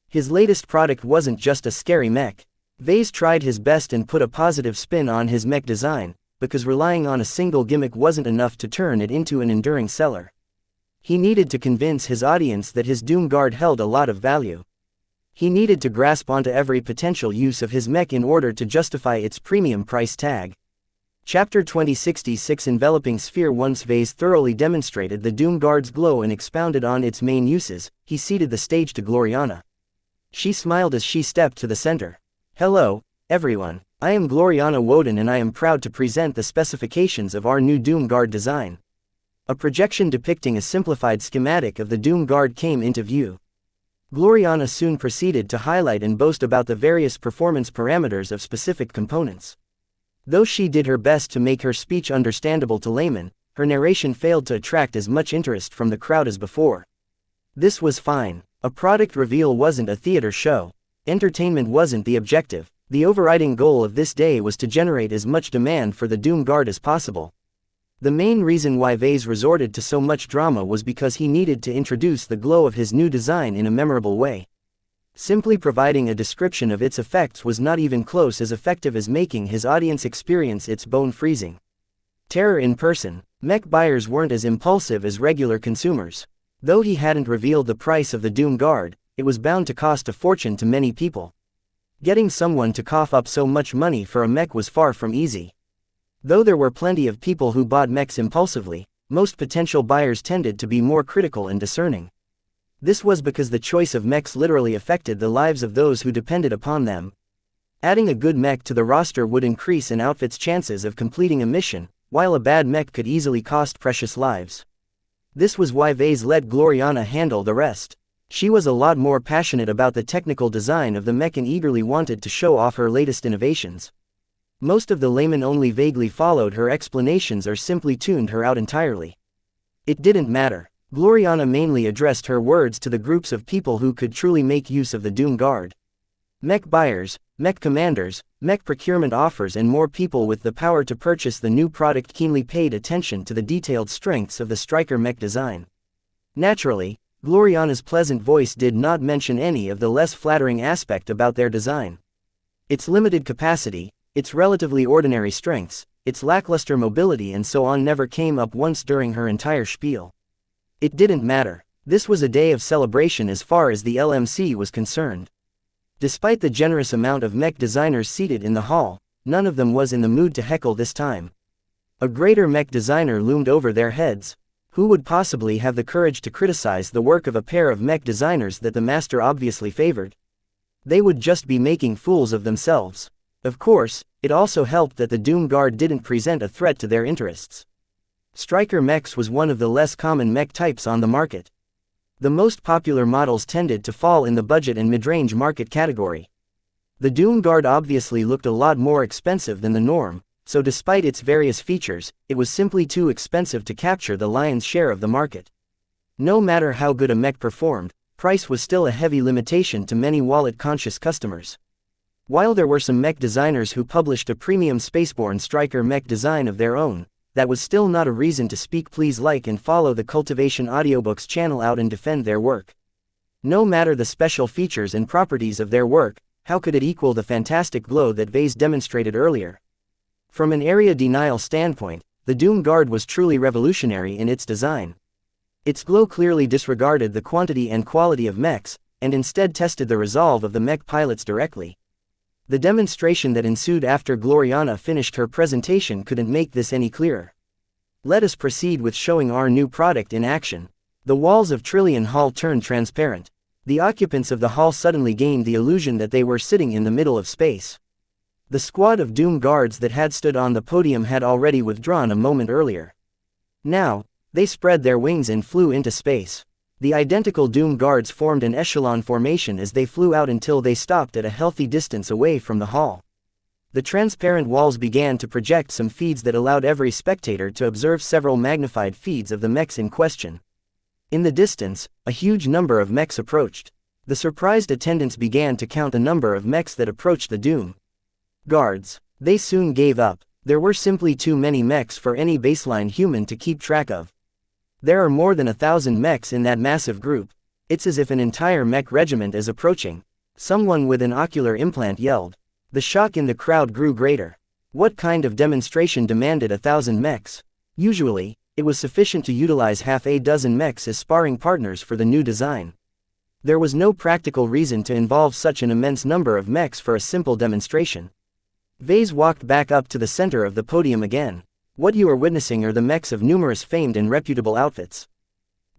His latest product wasn't just a scary mech. Vase tried his best and put a positive spin on his mech design, because relying on a single gimmick wasn't enough to turn it into an enduring seller. He needed to convince his audience that his Doom Guard held a lot of value. He needed to grasp onto every potential use of his mech in order to justify its premium price tag. Chapter 2066 Enveloping Sphere. Once Vase thoroughly demonstrated the Doom Guard's glow and expounded on its main uses, he ceded the stage to Gloriana. She smiled as she stepped to the center. Hello, everyone. I am Gloriana Woden and I am proud to present the specifications of our new Doom Guard design. A projection depicting a simplified schematic of the Doom Guard came into view. Gloriana soon proceeded to highlight and boast about the various performance parameters of specific components. Though she did her best to make her speech understandable to laymen, her narration failed to attract as much interest from the crowd as before. This was fine. A product reveal wasn't a theater show. Entertainment wasn't the objective. The overriding goal of this day was to generate as much demand for the Doom Guard as possible. The main reason why Vase resorted to so much drama was because he needed to introduce the glow of his new design in a memorable way. Simply providing a description of its effects was not even close as effective as making his audience experience its bone-freezing terror in person. Mech buyers weren't as impulsive as regular consumers. Though he hadn't revealed the price of the Doom Guard, it was bound to cost a fortune to many people. Getting someone to cough up so much money for a mech was far from easy. Though there were plenty of people who bought mechs impulsively, most potential buyers tended to be more critical and discerning. This was because the choice of mechs literally affected the lives of those who depended upon them. Adding a good mech to the roster would increase an outfit's chances of completing a mission, while a bad mech could easily cost precious lives. This was why Vase let Gloriana handle the rest. She was a lot more passionate about the technical design of the mech and eagerly wanted to show off her latest innovations. Most of the laymen only vaguely followed her explanations or simply tuned her out entirely. It didn't matter. Gloriana mainly addressed her words to the groups of people who could truly make use of the Doom Guard. Mech buyers, mech commanders, mech procurement offers and more people with the power to purchase the new product keenly paid attention to the detailed strengths of the Striker mech design. Naturally, Gloriana's pleasant voice did not mention any of the less flattering aspect about their design. Its limited capacity, its relatively ordinary strengths, its lackluster mobility and so on never came up once during her entire spiel. It didn't matter. This was a day of celebration as far as the LMC was concerned. Despite the generous amount of mech designers seated in the hall, none of them was in the mood to heckle this time. A greater mech designer loomed over their heads. Who would possibly have the courage to criticize the work of a pair of mech designers that the master obviously favored? They would just be making fools of themselves. Of course, it also helped that the Doom Guard didn't present a threat to their interests. Striker mechs was one of the less common mech types on the market. The most popular models tended to fall in the budget and mid-range market category. The Doom Guard obviously looked a lot more expensive than the norm, so despite its various features, it was simply too expensive to capture the lion's share of the market. No matter how good a mech performed, price was still a heavy limitation to many wallet-conscious customers. While there were some mech designers who published a premium spaceborne Striker mech design of their own, that was still not a reason to speak. Please like and follow the Cultivation Audiobooks channel out and defend their work. No matter the special features and properties of their work, how could it equal the fantastic glow that Vase demonstrated earlier? From an area denial standpoint, the Doom Guard was truly revolutionary in its design. Its glow clearly disregarded the quantity and quality of mechs, and instead tested the resolve of the mech pilots directly. The demonstration that ensued after Gloriana finished her presentation couldn't make this any clearer. Let us proceed with showing our new product in action. The walls of Trillion Hall turned transparent. The occupants of the hall suddenly gained the illusion that they were sitting in the middle of space. The squad of Doom Guards that had stood on the podium had already withdrawn a moment earlier. Now, they spread their wings and flew into space. The identical Doom Guards formed an echelon formation as they flew out until they stopped at a healthy distance away from the hall. The transparent walls began to project some feeds that allowed every spectator to observe several magnified feeds of the mechs in question. In the distance, a huge number of mechs approached. The surprised attendants began to count the number of mechs that approached the Doom Guards. They soon gave up. There were simply too many mechs for any baseline human to keep track of. There are more than 1,000 mechs in that massive group. It's as if an entire mech regiment is approaching. Someone with an ocular implant yelled. The shock in the crowd grew greater. What kind of demonstration demanded 1,000 mechs? Usually, it was sufficient to utilize half a dozen mechs as sparring partners for the new design. There was no practical reason to involve such an immense number of mechs for a simple demonstration. Vase walked back up to the center of the podium again. What you are witnessing are the mechs of numerous famed and reputable outfits.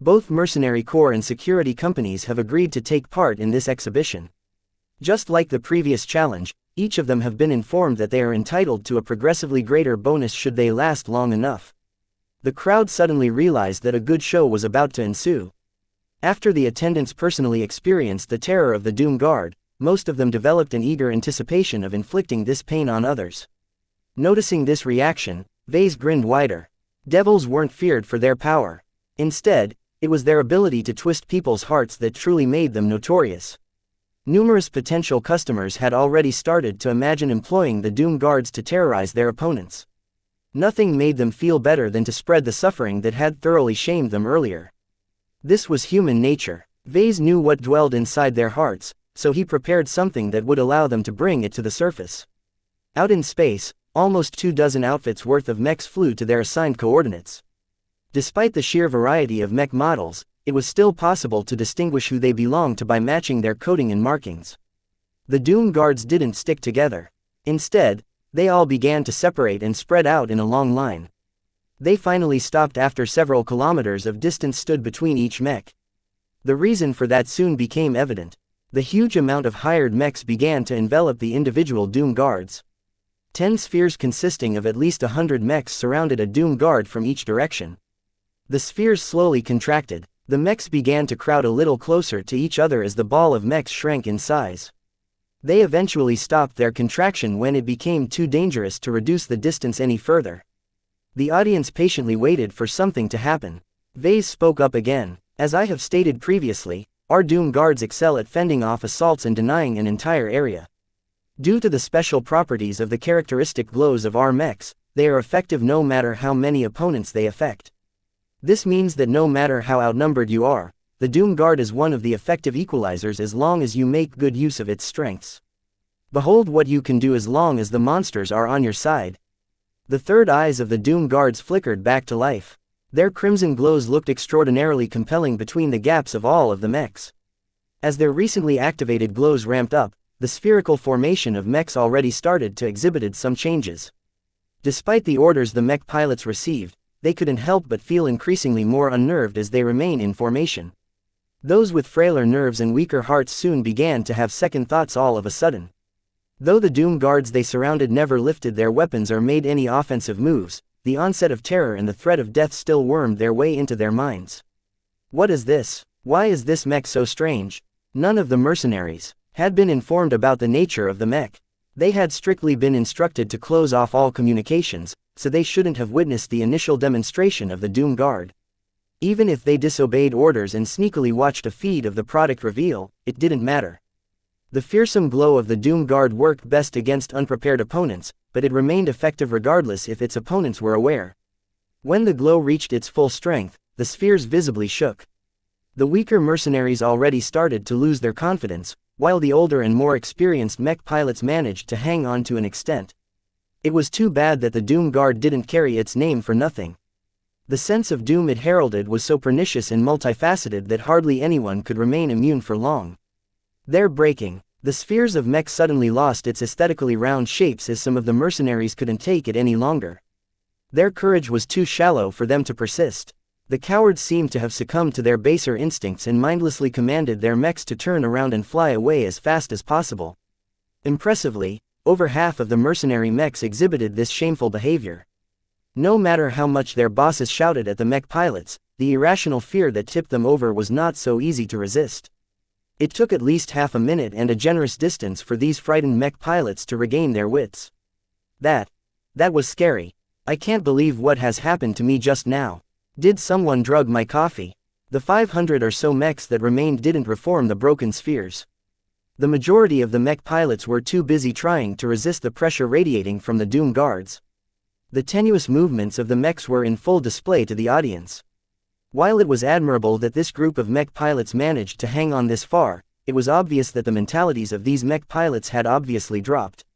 Both mercenary corps and security companies have agreed to take part in this exhibition. Just like the previous challenge, each of them have been informed that they are entitled to a progressively greater bonus should they last long enough. The crowd suddenly realized that a good show was about to ensue. After the attendants personally experienced the terror of the Doom Guard, most of them developed an eager anticipation of inflicting this pain on others. Noticing this reaction, Vase grinned wider. Devils weren't feared for their power. Instead, it was their ability to twist people's hearts that truly made them notorious. Numerous potential customers had already started to imagine employing the Doom Guards to terrorize their opponents. Nothing made them feel better than to spread the suffering that had thoroughly shamed them earlier. This was human nature. Vase knew what dwelled inside their hearts, so he prepared something that would allow them to bring it to the surface. Out in space, almost 24 outfits worth of mechs flew to their assigned coordinates. Despite the sheer variety of mech models, it was still possible to distinguish who they belonged to by matching their coding and markings. The Doom Guards didn't stick together. Instead, they all began to separate and spread out in a long line. They finally stopped after several kilometers of distance stood between each mech. The reason for that soon became evident. The huge amount of hired mechs began to envelop the individual Doom Guards. 10 spheres consisting of at least 100 mechs surrounded a Doom Guard from each direction. The spheres slowly contracted. The mechs began to crowd a little closer to each other as the ball of mechs shrank in size. They eventually stopped their contraction when it became too dangerous to reduce the distance any further. The audience patiently waited for something to happen. Vase spoke up again. As I have stated previously, our Doom Guards excel at fending off assaults and denying an entire area. Due to the special properties of the characteristic glows of our mechs, they are effective no matter how many opponents they affect. This means that no matter how outnumbered you are, the Doom Guard is one of the effective equalizers as long as you make good use of its strengths. Behold what you can do as long as the monsters are on your side. The third eyes of the Doom Guards flickered back to life. Their crimson glows looked extraordinarily compelling between the gaps of all of the mechs. As their recently activated glows ramped up, the spherical formation of mechs already started to exhibit some changes. Despite the orders the mech pilots received, they couldn't help but feel increasingly more unnerved as they remain in formation. Those with frailer nerves and weaker hearts soon began to have second thoughts all of a sudden. Though the Doom Guards they surrounded never lifted their weapons or made any offensive moves, the onset of terror and the threat of death still wormed their way into their minds. What is this? Why is this mech so strange? None of the mercenaries had been informed about the nature of the mech. They had strictly been instructed to close off all communications, so they shouldn't have witnessed the initial demonstration of the Doom Guard. Even if they disobeyed orders and sneakily watched a feed of the product reveal, it didn't matter. The fearsome glow of the Doom Guard worked best against unprepared opponents, but it remained effective regardless if its opponents were aware. When the glow reached its full strength, the spheres visibly shook. The weaker mercenaries already started to lose their confidence, while the older and more experienced mech pilots managed to hang on to an extent. It was too bad that the Doom Guard didn't carry its name for nothing. The sense of doom it heralded was so pernicious and multifaceted that hardly anyone could remain immune for long. Their breaking. The spheres of mech suddenly lost its aesthetically round shapes as some of the mercenaries couldn't take it any longer. Their courage was too shallow for them to persist. The cowards seemed to have succumbed to their baser instincts and mindlessly commanded their mechs to turn around and fly away as fast as possible. Impressively, over half of the mercenary mechs exhibited this shameful behavior. No matter how much their bosses shouted at the mech pilots, the irrational fear that tipped them over was not so easy to resist. It took at least half a minute and a generous distance for these frightened mech pilots to regain their wits. That was scary. I can't believe what has happened to me just now. Did someone drug my coffee? The 500 or so mechs that remained didn't reform the broken spheres. The majority of the mech pilots were too busy trying to resist the pressure radiating from the Doom Guards. The tenuous movements of the mechs were in full display to the audience. While it was admirable that this group of mech pilots managed to hang on this far, it was obvious that the mentalities of these mech pilots had obviously dropped.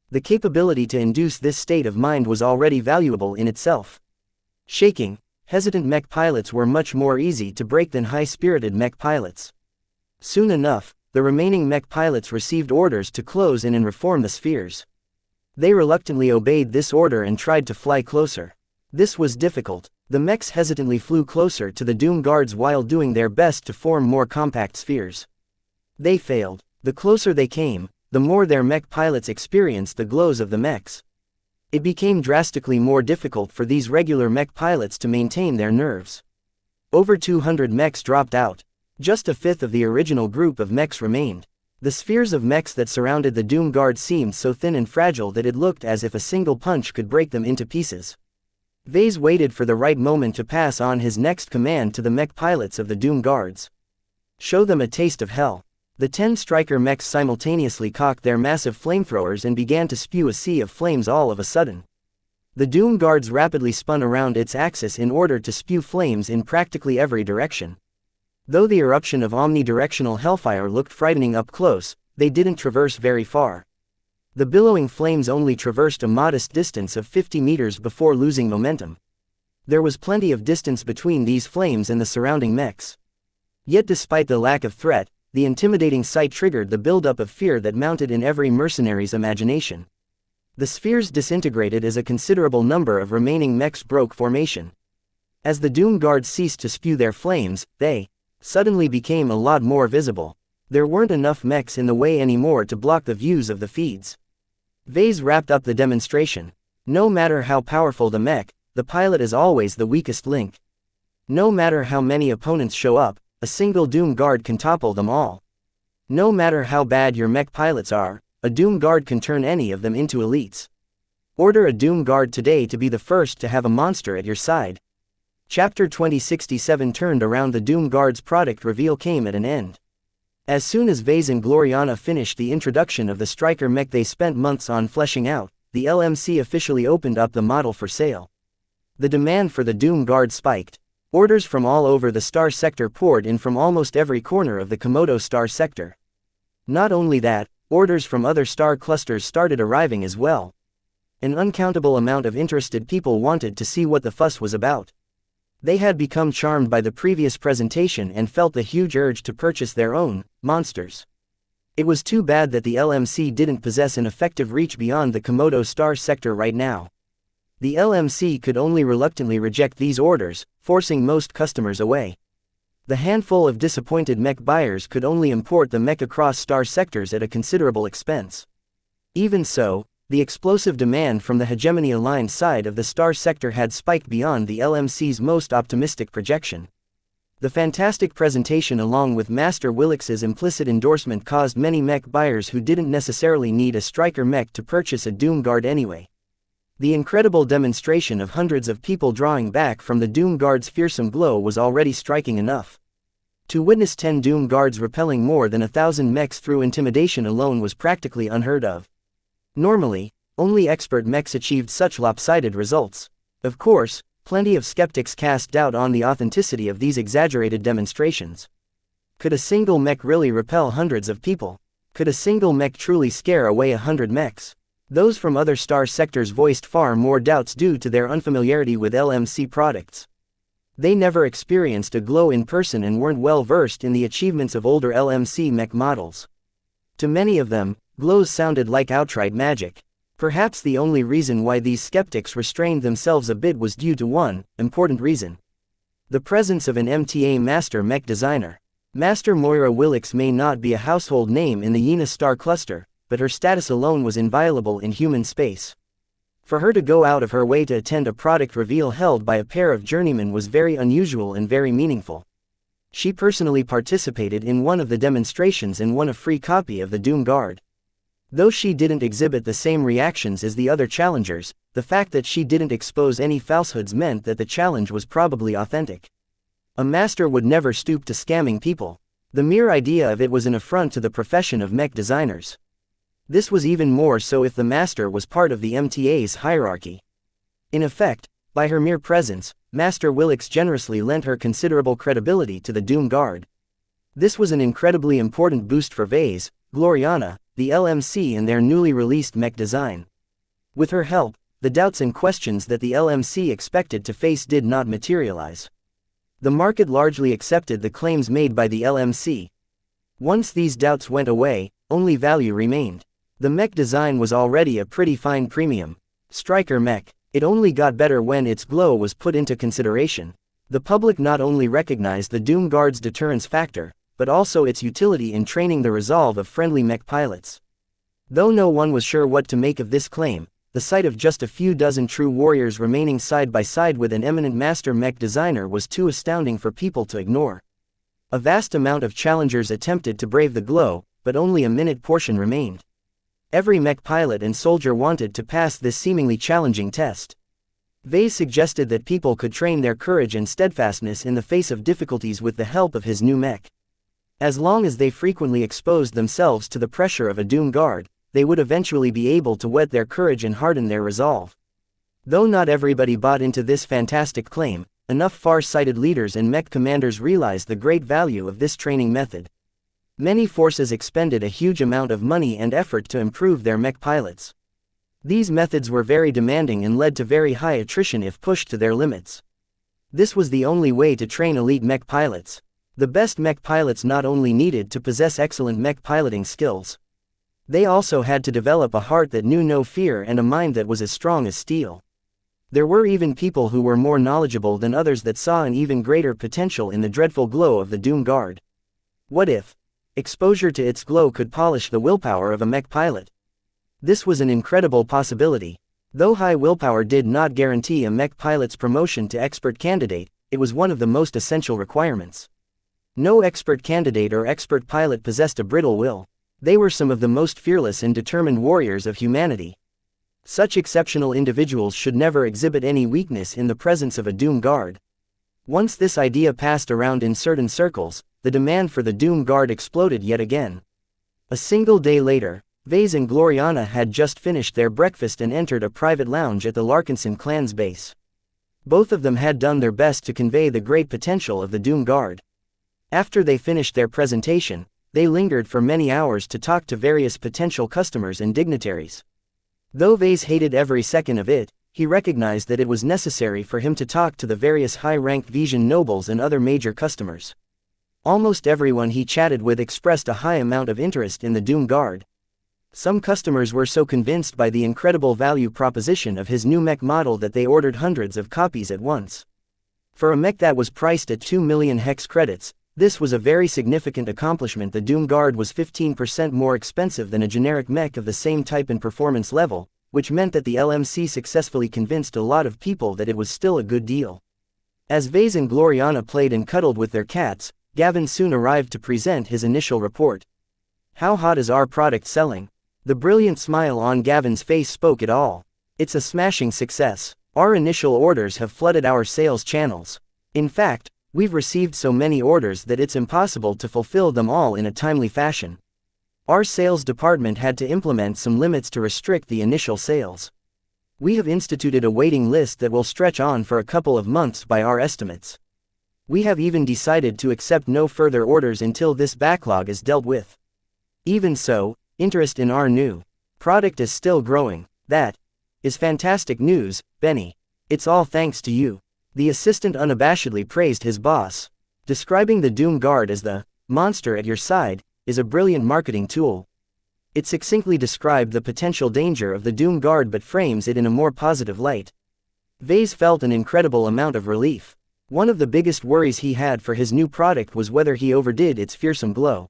The capability to induce this state of mind was already valuable in itself. Shaking, hesitant mech pilots were much more easy to break than high-spirited mech pilots. Soon enough, the remaining mech pilots received orders to close in and reform the spheres. They reluctantly obeyed this order and tried to fly closer. This was difficult. The mechs hesitantly flew closer to the Doom Guards while doing their best to form more compact spheres. They failed. The closer they came, the more their mech pilots experienced the glows of the mechs. It became drastically more difficult for these regular mech pilots to maintain their nerves. Over 200 mechs dropped out. Just a fifth of the original group of mechs remained. The spheres of mechs that surrounded the Doom Guard seemed so thin and fragile that it looked as if a single punch could break them into pieces. Vase waited for the right moment to pass on his next command to the mech pilots of the Doom Guards. Show them a taste of hell. The 10 striker mechs simultaneously cocked their massive flamethrowers and began to spew a sea of flames all of a sudden. The Doom Guards rapidly spun around its axis in order to spew flames in practically every direction. Though the eruption of omnidirectional hellfire looked frightening up close, they didn't traverse very far. The billowing flames only traversed a modest distance of 50 meters before losing momentum. There was plenty of distance between these flames and the surrounding mechs. Yet despite the lack of threat, the intimidating sight triggered the buildup of fear that mounted in every mercenary's imagination. The spheres disintegrated as a considerable number of remaining mechs broke formation. As the Doom Guards ceased to spew their flames, they suddenly became a lot more visible. There weren't enough mechs in the way anymore to block the views of the feeds. Vase wrapped up the demonstration. No matter how powerful the mech, the pilot is always the weakest link. No matter how many opponents show up, a single Doom Guard can topple them all. No matter how bad your mech pilots are, a Doom Guard can turn any of them into elites. Order a Doom Guard today to be the first to have a monster at your side. Chapter 2067 turned around. The Doom Guard's product reveal came at an end. As soon as Vase and Gloriana finished the introduction of the striker mech they spent months on fleshing out, the LMC officially opened up the model for sale. The demand for the Doom Guard spiked. Orders from all over the star sector poured in from almost every corner of the Komodo star sector. Not only that, orders from other star clusters started arriving as well. An uncountable amount of interested people wanted to see what the fuss was about. They had become charmed by the previous presentation and felt the huge urge to purchase their own monsters. It was too bad that the LMC didn't possess an effective reach beyond the Komodo star sector right now. The LMC could only reluctantly reject these orders, forcing most customers away. The handful of disappointed mech buyers could only import the mech across star sectors at a considerable expense. Even so, the explosive demand from the hegemony-aligned side of the star sector had spiked beyond the LMC's most optimistic projection. The fantastic presentation along with Master Willix's implicit endorsement caused many mech buyers who didn't necessarily need a striker mech to purchase a Doom Guard anyway. The incredible demonstration of hundreds of people drawing back from the Doom Guard's fearsome glow was already striking enough. To witness 10 Doom Guards repelling more than 1,000 mechs through intimidation alone was practically unheard of. Normally, only expert mechs achieved such lopsided results. Of course, plenty of skeptics cast doubt on the authenticity of these exaggerated demonstrations. Could a single mech really repel hundreds of people? Could a single mech truly scare away 100 mechs? Those from other star sectors voiced far more doubts due to their unfamiliarity with LMC products. They never experienced a glow in person and weren't well versed in the achievements of older LMC mech models. To many of them, glows sounded like outright magic. Perhaps the only reason why these skeptics restrained themselves a bit was due to one important reason: the presence of an MTA master mech designer. Master Moira Willix may not be a household name in the Yena star cluster, but her status alone was inviolable in human space. For her to go out of her way to attend a product reveal held by a pair of journeymen was very unusual and very meaningful. She personally participated in one of the demonstrations and won a free copy of the Doom Guard. Though she didn't exhibit the same reactions as the other challengers, the fact that she didn't expose any falsehoods meant that the challenge was probably authentic. A master would never stoop to scamming people. The mere idea of it was an affront to the profession of mech designers. This was even more so if the master was part of the MTA's hierarchy. In effect, by her mere presence, Master Willix generously lent her considerable credibility to the Doom Guard. This was an incredibly important boost for Vase, Gloriana, the LMC and their newly released mech design. With her help, the doubts and questions that the LMC expected to face did not materialize. The market largely accepted the claims made by the LMC. Once these doubts went away, only value remained. The mech design was already a pretty fine premium striker mech. It only got better when its glow was put into consideration. The public not only recognized the Doom Guard's deterrence factor, but also its utility in training the resolve of friendly mech pilots. Though no one was sure what to make of this claim, the sight of just a few dozen true warriors remaining side by side with an eminent master mech designer was too astounding for people to ignore. A vast amount of challengers attempted to brave the glow, but only a minute portion remained. Every mech pilot and soldier wanted to pass this seemingly challenging test. Vase suggested that people could train their courage and steadfastness in the face of difficulties with the help of his new mech. As long as they frequently exposed themselves to the pressure of a Doom Guard, they would eventually be able to whet their courage and harden their resolve. Though not everybody bought into this fantastic claim, enough far-sighted leaders and mech commanders realized the great value of this training method. Many forces expended a huge amount of money and effort to improve their mech pilots. These methods were very demanding and led to very high attrition if pushed to their limits. This was the only way to train elite mech pilots. The best mech pilots not only needed to possess excellent mech piloting skills, they also had to develop a heart that knew no fear and a mind that was as strong as steel. There were even people who were more knowledgeable than others that saw an even greater potential in the dreadful glow of the Doom Guard. What if exposure to its glow could polish the willpower of a mech pilot? This was an incredible possibility. Though high willpower did not guarantee a mech pilot's promotion to expert candidate, it was one of the most essential requirements. No expert candidate or expert pilot possessed a brittle will. They were some of the most fearless and determined warriors of humanity. Such exceptional individuals should never exhibit any weakness in the presence of a Doom Guard. Once this idea passed around in certain circles, the demand for the Doom Guard exploded yet again. A single day later, Vase and Gloriana had just finished their breakfast and entered a private lounge at the Larkinson clan's base. Both of them had done their best to convey the great potential of the Doom Guard. After they finished their presentation, they lingered for many hours to talk to various potential customers and dignitaries. Though Vase hated every second of it, he recognized that it was necessary for him to talk to the various high-ranked Vision nobles and other major customers. Almost everyone he chatted with expressed a high amount of interest in the Doom Guard. Some customers were so convinced by the incredible value proposition of his new mech model that they ordered hundreds of copies at once. For a mech that was priced at 2 million hex credits, this was a very significant accomplishment. The Doom Guard was 15% more expensive than a generic mech of the same type and performance level, which meant that the LMC successfully convinced a lot of people that it was still a good deal. As Vase and Gloriana played and cuddled with their cats, Gavin soon arrived to present his initial report. "How hot is our product selling?" The brilliant smile on Gavin's face spoke it all. "It's a smashing success. Our initial orders have flooded our sales channels. In fact, we've received so many orders that it's impossible to fulfill them all in a timely fashion. Our sales department had to implement some limits to restrict the initial sales. We have instituted a waiting list that will stretch on for a couple of months by our estimates. We have even decided to accept no further orders until this backlog is dealt with. Even so, interest in our new product is still growing. That is fantastic news, Benny. It's all thanks to you." The assistant unabashedly praised his boss. Describing the Doom Guard as the monster at your side is a brilliant marketing tool. It succinctly described the potential danger of the Doom Guard but frames it in a more positive light. Vase felt an incredible amount of relief. One of the biggest worries he had for his new product was whether he overdid its fearsome glow.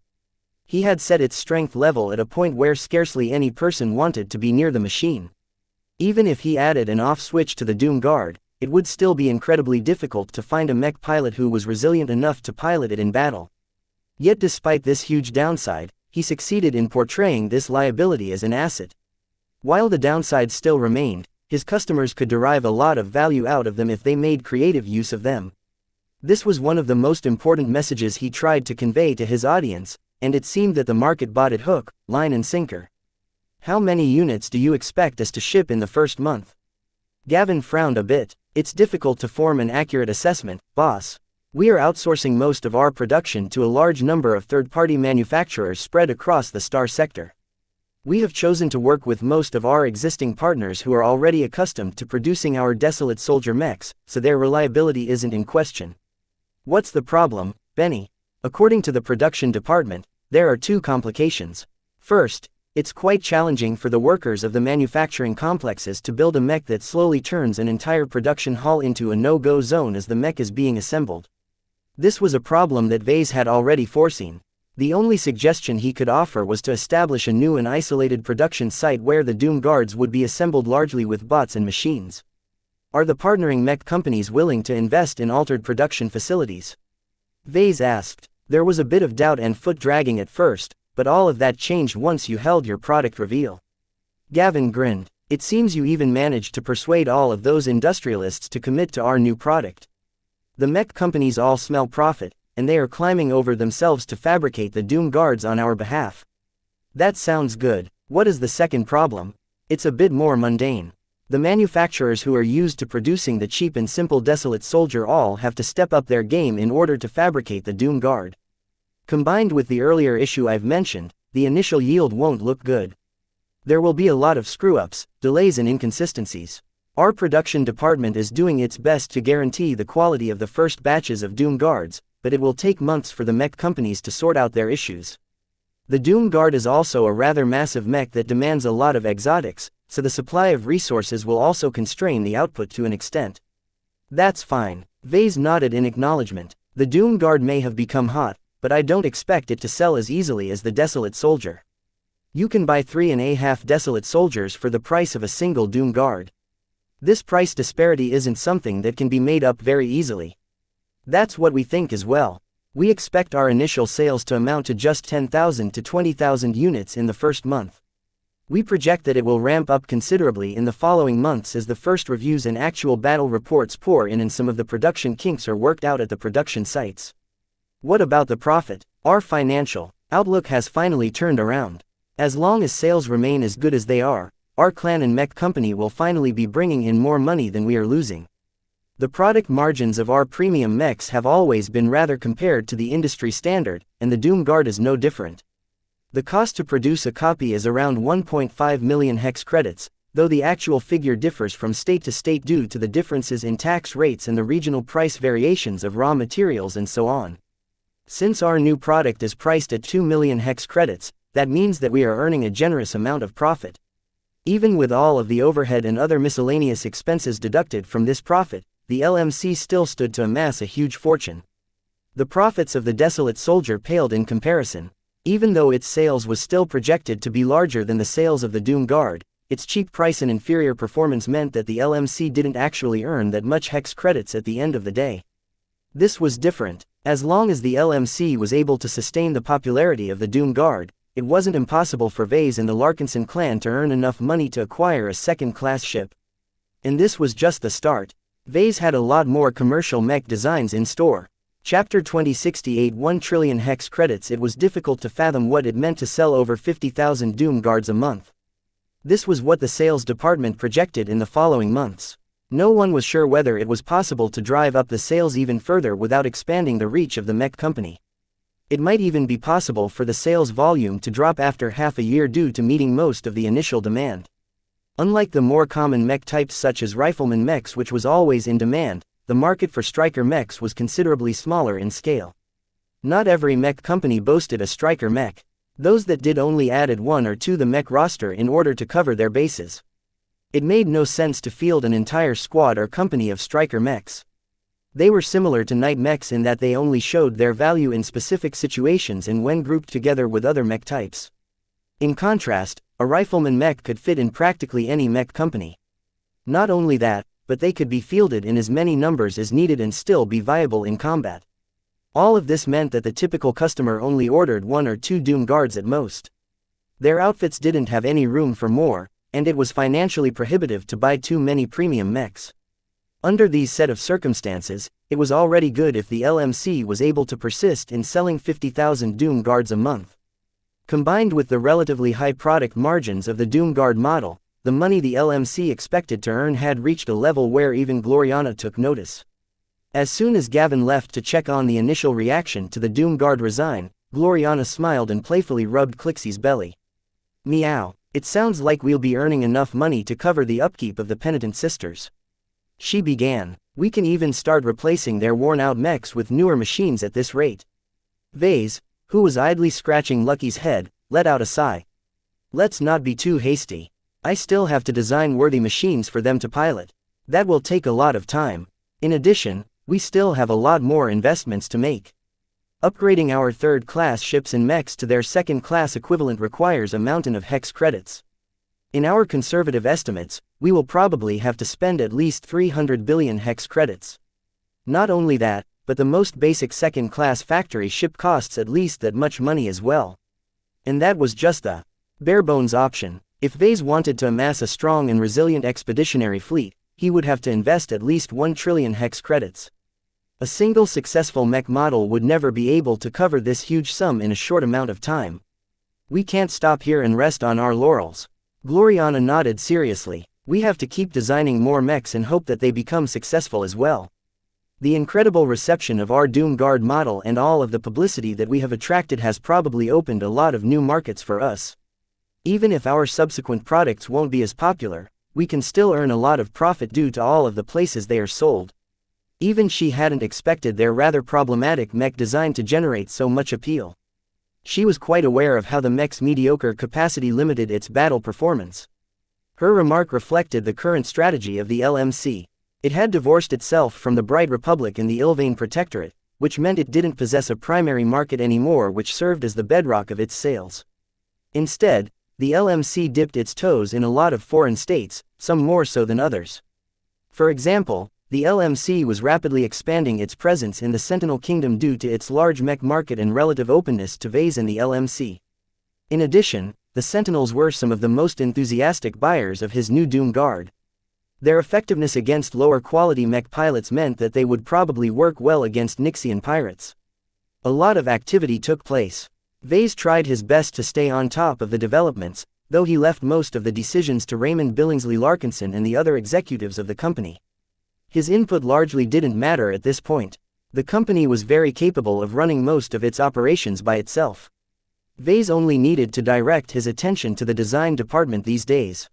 He had set its strength level at a point where scarcely any person wanted to be near the machine. Even if he added an off switch to the Doom Guard, it would still be incredibly difficult to find a mech pilot who was resilient enough to pilot it in battle. Yet despite this huge downside, he succeeded in portraying this liability as an asset. While the downside still remained, his customers could derive a lot of value out of them if they made creative use of them. This was one of the most important messages he tried to convey to his audience, and it seemed that the market bought it hook, line and sinker. "How many units do you expect us to ship in the first month?" Gavin frowned a bit. "It's difficult to form an accurate assessment, boss. We are outsourcing most of our production to a large number of third-party manufacturers spread across the Star sector. We have chosen to work with most of our existing partners who are already accustomed to producing our desolate soldier mechs, so their reliability isn't in question." "What's the problem, Benny?" According to the production department, there are two complications. First, it's quite challenging for the workers of the manufacturing complexes to build a mech that slowly turns an entire production hall into a no-go zone as the mech is being assembled. This was a problem that Vase had already foreseen. The only suggestion he could offer was to establish a new and isolated production site where the Doom Guards would be assembled largely with bots and machines. Are the partnering mech companies willing to invest in altered production facilities? Vase asked. There was a bit of doubt and foot-dragging at first, but all of that changed once you held your product reveal. Gavin grinned. It seems you even managed to persuade all of those industrialists to commit to our new product. The mech companies all smell profit, and they are climbing over themselves to fabricate the Doom Guards on our behalf. That sounds good. What is the second problem? It's a bit more mundane. The manufacturers who are used to producing the cheap and simple Desolate Soldier all have to step up their game in order to fabricate the Doom Guard. Combined with the earlier issue I've mentioned, the initial yield won't look good. There will be a lot of screw-ups, delays and inconsistencies. Our production department is doing its best to guarantee the quality of the first batches of Doom Guards, but it will take months for the mech companies to sort out their issues. The Doom Guard is also a rather massive mech that demands a lot of exotics, so the supply of resources will also constrain the output to an extent. That's fine. Vase nodded in acknowledgement. The Doom Guard may have become hot, but I don't expect it to sell as easily as the Desolate Soldier. You can buy 3.5 Desolate Soldiers for the price of a single Doom Guard. This price disparity isn't something that can be made up very easily. That's what we think as well. We expect our initial sales to amount to just 10,000 to 20,000 units in the first month. We project that it will ramp up considerably in the following months as the first reviews and actual battle reports pour in and some of the production kinks are worked out at the production sites. What about the profit? Our financial outlook has finally turned around. As long as sales remain as good as they are, our clan and mech company will finally be bringing in more money than we are losing. The product margins of our premium mechs have always been rather compared to the industry standard, and the Doom Guard is no different. The cost to produce a copy is around 1.5 million hex credits, though the actual figure differs from state to state due to the differences in tax rates and the regional price variations of raw materials and so on. Since our new product is priced at 2 million hex credits, that means that we are earning a generous amount of profit. Even with all of the overhead and other miscellaneous expenses deducted from this profit, the LMC still stood to amass a huge fortune. The profits of the Desolate Soldier paled in comparison. Even though its sales was still projected to be larger than the sales of the Doom Guard, its cheap price and inferior performance meant that the LMC didn't actually earn that much hex credits at the end of the day. This was different. As long as the LMC was able to sustain the popularity of the Doom Guard, it wasn't impossible for Vase and the Larkinson clan to earn enough money to acquire a second-class ship. And this was just the start. Vase had a lot more commercial mech designs in store. Chapter 2068 1 trillion hex credits. It was difficult to fathom what it meant to sell over 50,000 Doom Guards a month. This was what the sales department projected in the following months. No one was sure whether it was possible to drive up the sales even further without expanding the reach of the mech company. It might even be possible for the sales volume to drop after half a year due to meeting most of the initial demand. Unlike the more common mech types such as rifleman mechs, which was always in demand, the market for striker mechs was considerably smaller in scale. Not every mech company boasted a striker mech. Those that did only added one or two to the mech roster in order to cover their bases. It made no sense to field an entire squad or company of striker mechs. They were similar to knight mechs in that they only showed their value in specific situations and when grouped together with other mech types. In contrast, a rifleman mech could fit in practically any mech company. Not only that, but they could be fielded in as many numbers as needed and still be viable in combat. All of this meant that the typical customer only ordered 1 or 2 Doom Guards at most. Their outfits didn't have any room for more, and it was financially prohibitive to buy too many premium mechs. Under these set of circumstances, it was already good if the LMC was able to persist in selling 50,000 Doom Guards a month. Combined with the relatively high product margins of the Doom Guard model, the money the LMC expected to earn had reached a level where even Gloriana took notice. As soon as Gavin left to check on the initial reaction to the Doom Guard resign, Gloriana smiled and playfully rubbed Clixie's belly. Meow, it sounds like we'll be earning enough money to cover the upkeep of the Penitent Sisters. She began. We can even start replacing their worn-out mechs with newer machines at this rate. Vase, who was idly scratching Lucky's head, let out a sigh. Let's not be too hasty. I still have to design worthy machines for them to pilot. That will take a lot of time. In addition, we still have a lot more investments to make. Upgrading our third-class ships and mechs to their second-class equivalent requires a mountain of hex credits. In our conservative estimates, we will probably have to spend at least 300 billion hex credits. Not only that, but the most basic second-class factory ship costs at least that much money as well. And that was just the bare-bones option. If Vase wanted to amass a strong and resilient expeditionary fleet, he would have to invest at least 1 trillion hex credits. A single successful mech model would never be able to cover this huge sum in a short amount of time. We can't stop here and rest on our laurels. Gloriana nodded seriously. We have to keep designing more mechs and hope that they become successful as well. The incredible reception of our Doom Guard model and all of the publicity that we have attracted has probably opened a lot of new markets for us. Even if our subsequent products won't be as popular, we can still earn a lot of profit due to all of the places they are sold. Even she hadn't expected their rather problematic mech design to generate so much appeal. She was quite aware of how the mech's mediocre capacity limited its battle performance. Her remark reflected the current strategy of the LMC. It had divorced itself from the Bright Republic and the Ilvain Protectorate, which meant it didn't possess a primary market anymore which served as the bedrock of its sales. Instead, the LMC dipped its toes in a lot of foreign states, some more so than others. For example, the LMC was rapidly expanding its presence in the Sentinel Kingdom due to its large mech market and relative openness to Vase and the LMC. In addition, the Sentinels were some of the most enthusiastic buyers of his new Doom Guard. Their effectiveness against lower-quality mech pilots meant that they would probably work well against Nixian pirates. A lot of activity took place. Vase tried his best to stay on top of the developments, though he left most of the decisions to Raymond Billingsley Larkinson and the other executives of the company. His input largely didn't matter at this point. The company was very capable of running most of its operations by itself. Vase only needed to direct his attention to the design department these days.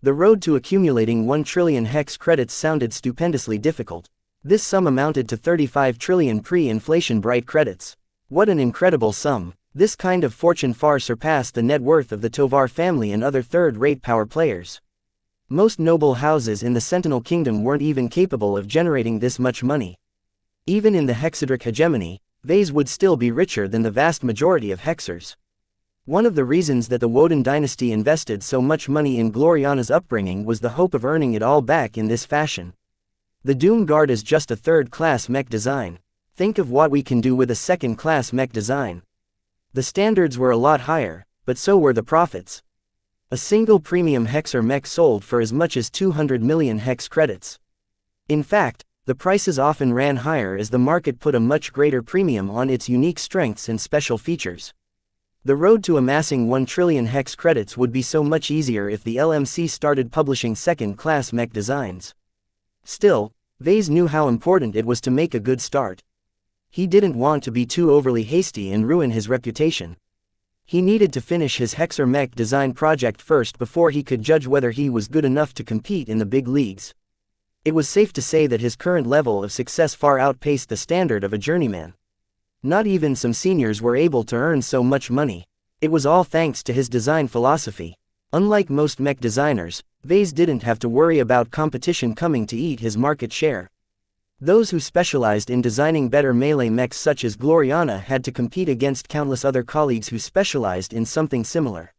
The road to accumulating 1 trillion hex credits sounded stupendously difficult. This sum amounted to 35 trillion pre-inflation bright credits. What an incredible sum. This kind of fortune far surpassed the net worth of the Tovar family and other third-rate power players. Most noble houses in the Sentinel Kingdom weren't even capable of generating this much money. Even in the Hexadric hegemony, Vase would still be richer than the vast majority of Hexers. One of the reasons that the Woden dynasty invested so much money in Gloriana's upbringing was the hope of earning it all back in this fashion. The Doom Guard is just a third-class mech design. Think of what we can do with a second-class mech design. The standards were a lot higher, but so were the profits. A single premium Hexer mech sold for as much as 200 million hex credits. In fact, the prices often ran higher as the market put a much greater premium on its unique strengths and special features. The road to amassing 1 trillion hex credits would be so much easier if the LMC started publishing second-class mech designs. Still, Vase knew how important it was to make a good start. He didn't want to be too overly hasty and ruin his reputation. He needed to finish his Hexer mech design project first before he could judge whether he was good enough to compete in the big leagues. It was safe to say that his current level of success far outpaced the standard of a journeyman. Not even some seniors were able to earn so much money. It was all thanks to his design philosophy. Unlike most mech designers, Vase didn't have to worry about competition coming to eat his market share. Those who specialized in designing better melee mechs such as Gloriana had to compete against countless other colleagues who specialized in something similar.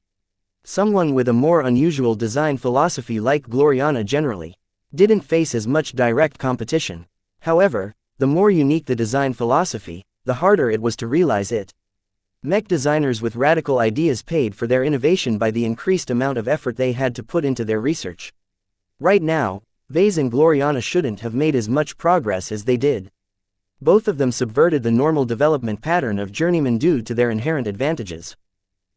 Someone with a more unusual design philosophy like Gloriana generally didn't face as much direct competition. However, the more unique the design philosophy, the harder it was to realize it. Mech designers with radical ideas paid for their innovation by the increased amount of effort they had to put into their research. Right now, Vase and Gloriana shouldn't have made as much progress as they did. Both of them subverted the normal development pattern of journeymen due to their inherent advantages.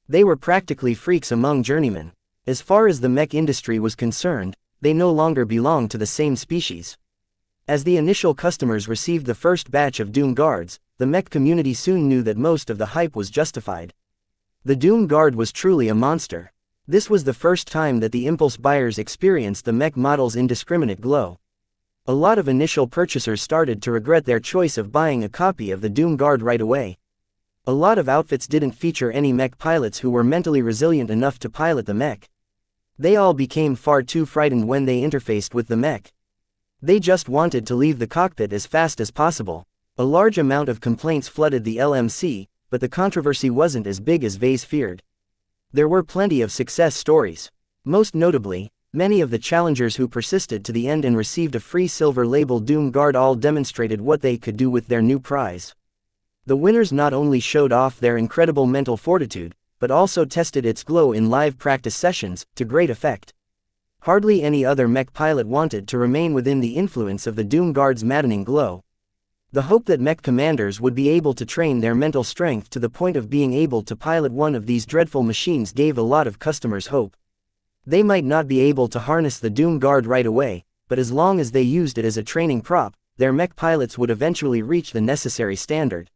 They were practically freaks among journeymen. As far as the mech industry was concerned, they no longer belonged to the same species. As the initial customers received the first batch of Doom Guards, the mech community soon knew that most of the hype was justified. The Doom Guard was truly a monster. This was the first time that the impulse buyers experienced the mech model's indiscriminate glow. A lot of initial purchasers started to regret their choice of buying a copy of the Doom Guard right away. A lot of outfits didn't feature any mech pilots who were mentally resilient enough to pilot the mech. They all became far too frightened when they interfaced with the mech. They just wanted to leave the cockpit as fast as possible. A large amount of complaints flooded the LMC, but the controversy wasn't as big as Vase feared. There were plenty of success stories. Most notably, many of the challengers who persisted to the end and received a free silver label Doom Guard all demonstrated what they could do with their new prize. The winners not only showed off their incredible mental fortitude, but also tested its glow in live practice sessions, to great effect. Hardly any other mech pilot wanted to remain within the influence of the Doom Guard's maddening glow. The hope that mech commanders would be able to train their mental strength to the point of being able to pilot one of these dreadful machines gave a lot of customers hope. They might not be able to harness the Doom Guard right away, but as long as they used it as a training prop, their mech pilots would eventually reach the necessary standard.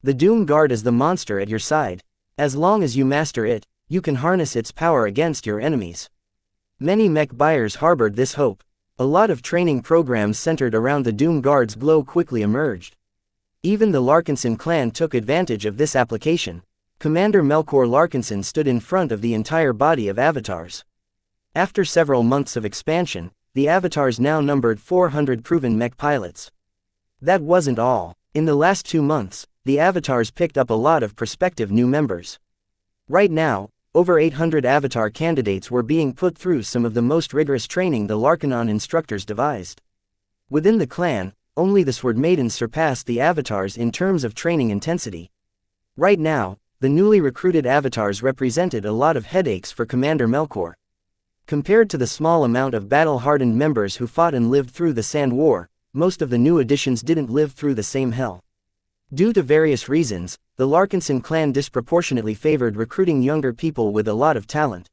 The Doom Guard is the monster at your side. As long as you master it, you can harness its power against your enemies. Many mech buyers harbored this hope. A lot of training programs centered around the Doom Guard's glow quickly emerged. Even the Larkinson clan took advantage of this application. Commander Melkor Larkinson stood in front of the entire body of avatars. After several months of expansion, the avatars now numbered 400 proven mech pilots. That wasn't all. In the last 2 months, the avatars picked up a lot of prospective new members. Right now, over 800 avatar candidates were being put through some of the most rigorous training the Larkanon instructors devised. Within the clan, only the Sword Maidens surpassed the avatars in terms of training intensity. Right now, the newly recruited avatars represented a lot of headaches for Commander Melkor. Compared to the small amount of battle-hardened members who fought and lived through the Sand War, most of the new additions didn't live through the same hell. Due to various reasons, the Larkinson clan disproportionately favored recruiting younger people with a lot of talent.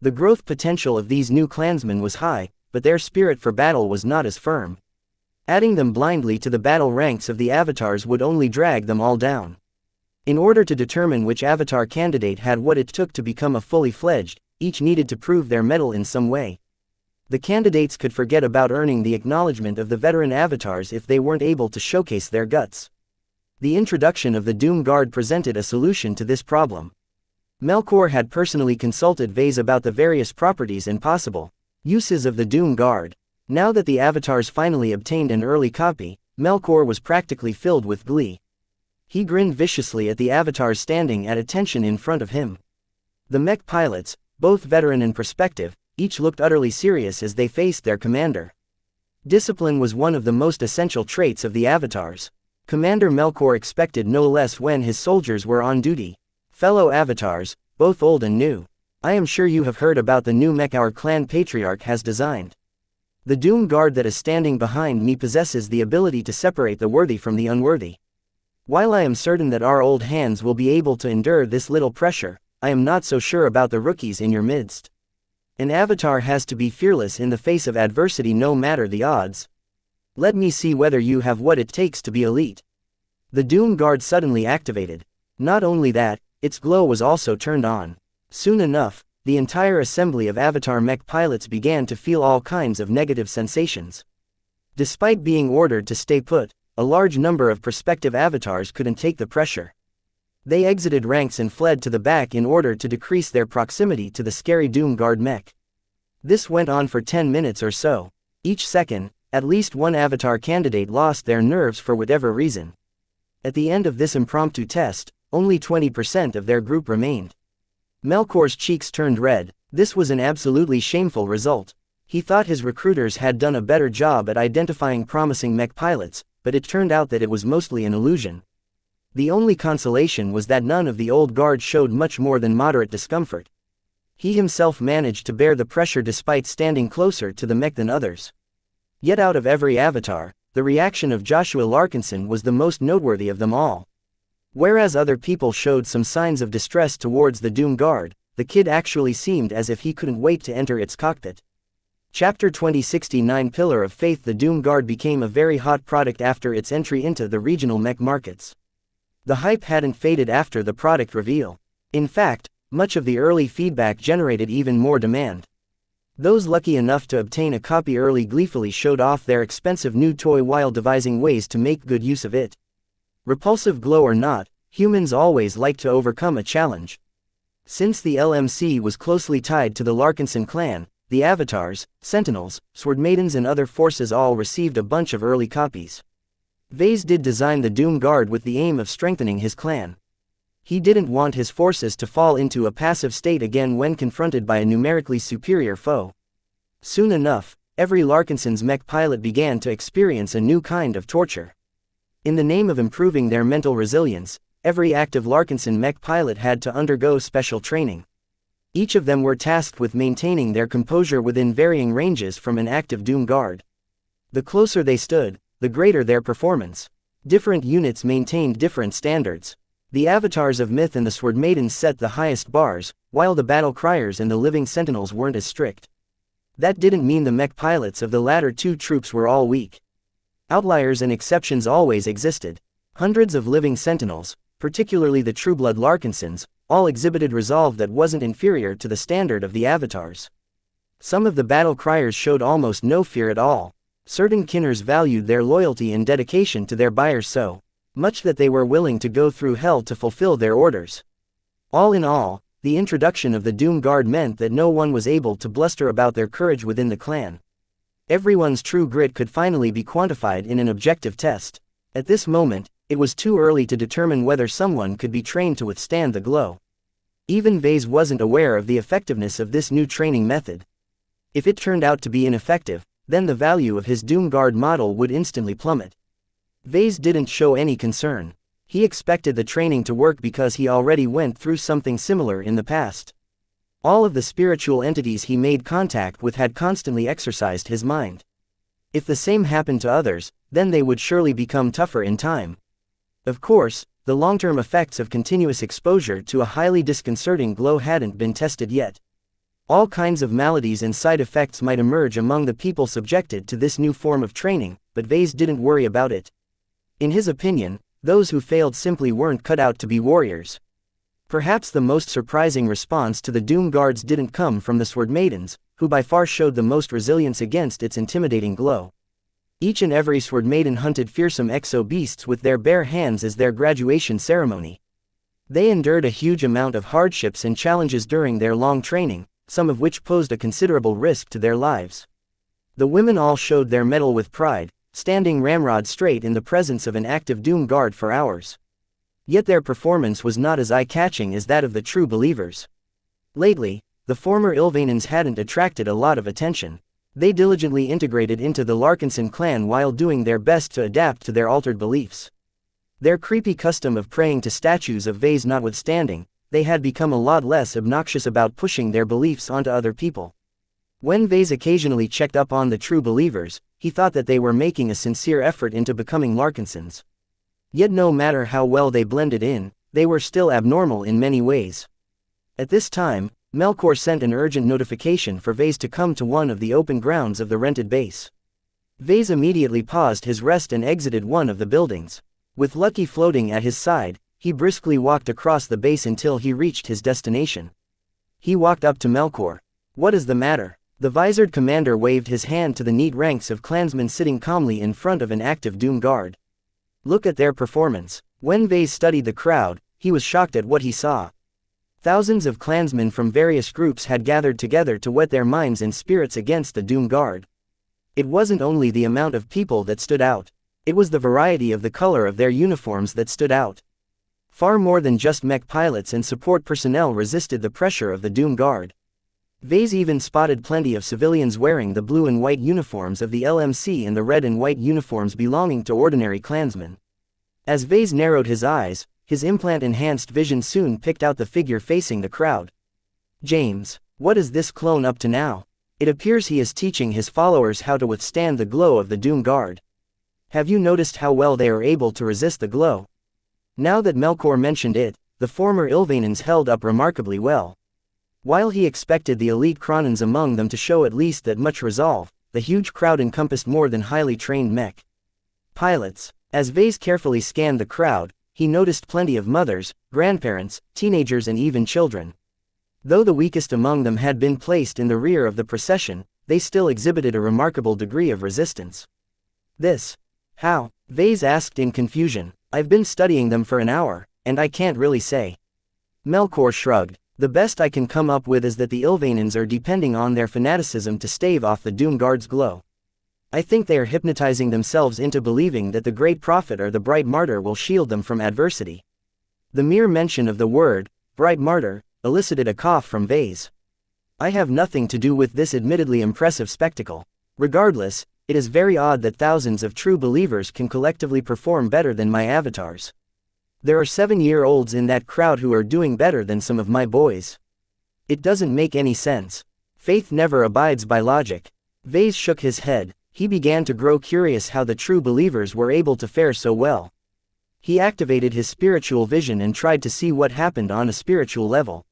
The growth potential of these new clansmen was high, but their spirit for battle was not as firm. Adding them blindly to the battle ranks of the avatars would only drag them all down. In order to determine which avatar candidate had what it took to become a fully fledged, each needed to prove their mettle in some way. The candidates could forget about earning the acknowledgement of the veteran avatars if they weren't able to showcase their guts. The introduction of the Doom Guard presented a solution to this problem. Melkor had personally consulted Vase about the various properties and possible uses of the Doom Guard. Now that the avatars finally obtained an early copy, Melkor was practically filled with glee. He grinned viciously at the avatars standing at attention in front of him. The mech pilots, both veteran and prospective, each looked utterly serious as they faced their commander. Discipline was one of the most essential traits of the avatars. Commander Melkor expected no less when his soldiers were on duty. Fellow avatars, both old and new, I am sure you have heard about the new mech our clan patriarch has designed. The Doom Guard that is standing behind me possesses the ability to separate the worthy from the unworthy. While I am certain that our old hands will be able to endure this little pressure, I am not so sure about the rookies in your midst. An avatar has to be fearless in the face of adversity no matter the odds. Let me see whether you have what it takes to be elite. The Doom Guard suddenly activated. Not only that, its glow was also turned on. Soon enough, the entire assembly of avatar mech pilots began to feel all kinds of negative sensations. Despite being ordered to stay put, a large number of prospective avatars couldn't take the pressure. They exited ranks and fled to the back in order to decrease their proximity to the scary Doom Guard mech. This went on for 10 minutes or so. Each second, at least one avatar candidate lost their nerves for whatever reason. At the end of this impromptu test, only 20% of their group remained. Melkor's cheeks turned red. This was an absolutely shameful result. He thought his recruiters had done a better job at identifying promising mech pilots, but it turned out that it was mostly an illusion. The only consolation was that none of the old guard showed much more than moderate discomfort. He himself managed to bear the pressure despite standing closer to the mech than others. Yet out of every avatar, the reaction of Joshua Larkinson was the most noteworthy of them all. Whereas other people showed some signs of distress towards the Doom Guard, the kid actually seemed as if he couldn't wait to enter its cockpit. Chapter 2069 Pillar of Faith. The Doom Guard became a very hot product after its entry into the regional mech markets. The hype hadn't faded after the product reveal. In fact, much of the early feedback generated even more demand. Those lucky enough to obtain a copy early gleefully showed off their expensive new toy while devising ways to make good use of it. Repulsive glow or not, humans always like to overcome a challenge. Since the LMC was closely tied to the Larkinson clan, the Avatars, Sentinels, Sword Maidens and other forces all received a bunch of early copies. Vase did design the Doom Guard with the aim of strengthening his clan. He didn't want his forces to fall into a passive state again when confronted by a numerically superior foe. Soon enough, every Larkinson's mech pilot began to experience a new kind of torture. In the name of improving their mental resilience, every active Larkinson mech pilot had to undergo special training. Each of them were tasked with maintaining their composure within varying ranges from an active Doom Guard. The closer they stood, the greater their performance. Different units maintained different standards. The avatars of Myth and the Sword Maidens set the highest bars, while the battle criers and the living sentinels weren't as strict. That didn't mean the mech pilots of the latter two troops were all weak. Outliers and exceptions always existed. Hundreds of living sentinels, particularly the Trueblood Larkinsons, all exhibited resolve that wasn't inferior to the standard of the avatars. Some of the battle criers showed almost no fear at all. Certain kinners valued their loyalty and dedication to their buyers so much that they were willing to go through hell to fulfill their orders. All in all, the introduction of the Doom Guard meant that no one was able to bluster about their courage within the clan. Everyone's true grit could finally be quantified in an objective test. At this moment, it was too early to determine whether someone could be trained to withstand the glow. Even Vase wasn't aware of the effectiveness of this new training method. If it turned out to be ineffective, then the value of his Doom Guard model would instantly plummet. Vase didn't show any concern. He expected the training to work because he already went through something similar in the past. All of the spiritual entities he made contact with had constantly exercised his mind. If the same happened to others, then they would surely become tougher in time. Of course, the long-term effects of continuous exposure to a highly disconcerting glow hadn't been tested yet. All kinds of maladies and side effects might emerge among the people subjected to this new form of training, but Vase didn't worry about it. In his opinion, those who failed simply weren't cut out to be warriors. Perhaps the most surprising response to the Doom Guards didn't come from the Sword Maidens, who by far showed the most resilience against its intimidating glow. Each and every Sword Maiden hunted fearsome exo-beasts with their bare hands as their graduation ceremony. They endured a huge amount of hardships and challenges during their long training, some of which posed a considerable risk to their lives. The women all showed their mettle with pride, standing ramrod straight in the presence of an active Doom Guard for hours. Yet their performance was not as eye-catching as that of the true believers. Lately, the former Ilvanans hadn't attracted a lot of attention. They diligently integrated into the Larkinson clan while doing their best to adapt to their altered beliefs. Their creepy custom of praying to statues of Vase notwithstanding, they had become a lot less obnoxious about pushing their beliefs onto other people. When Vase occasionally checked up on the true believers, he thought that they were making a sincere effort into becoming Larkinsons. Yet no matter how well they blended in, they were still abnormal in many ways. At this time, Melkor sent an urgent notification for Vase to come to one of the open grounds of the rented base. Vase immediately paused his rest and exited one of the buildings. With Lucky floating at his side, he briskly walked across the base until he reached his destination. He walked up to Melkor. "What is the matter?" The visored commander waved his hand to the neat ranks of clansmen sitting calmly in front of an active Doom Guard. "Look at their performance." When Vase studied the crowd, he was shocked at what he saw. Thousands of clansmen from various groups had gathered together to whet their minds and spirits against the Doom Guard. It wasn't only the amount of people that stood out. It was the variety of the color of their uniforms that stood out. Far more than just mech pilots and support personnel resisted the pressure of the Doom Guard. Vase even spotted plenty of civilians wearing the blue and white uniforms of the LMC and the red and white uniforms belonging to ordinary clansmen. As Vase narrowed his eyes, his implant-enhanced vision soon picked out the figure facing the crowd. "James, what is this clone up to now? It appears he is teaching his followers how to withstand the glow of the Doom Guard. Have you noticed how well they are able to resist the glow?" Now that Melkor mentioned it, the former Ilvanans held up remarkably well. While he expected the elite Kronans among them to show at least that much resolve, the huge crowd encompassed more than highly trained mech pilots. As Vase carefully scanned the crowd, he noticed plenty of mothers, grandparents, teenagers and even children. Though the weakest among them had been placed in the rear of the procession, they still exhibited a remarkable degree of resistance. "This? How?" Vase asked in confusion. "I've been studying them for an hour, and I can't really say." Melkor shrugged. "The best I can come up with is that the Ilvanans are depending on their fanaticism to stave off the Doom Guard's glow. I think they are hypnotizing themselves into believing that the Great Prophet or the Bright Martyr will shield them from adversity." The mere mention of the word, Bright Martyr, elicited a cough from Vase. "I have nothing to do with this admittedly impressive spectacle. Regardless, it is very odd that thousands of true believers can collectively perform better than my avatars. There are 7-year-olds in that crowd who are doing better than some of my boys. It doesn't make any sense. Faith never abides by logic." Vase shook his head. He began to grow curious how the true believers were able to fare so well. He activated his spiritual vision and tried to see what happened on a spiritual level.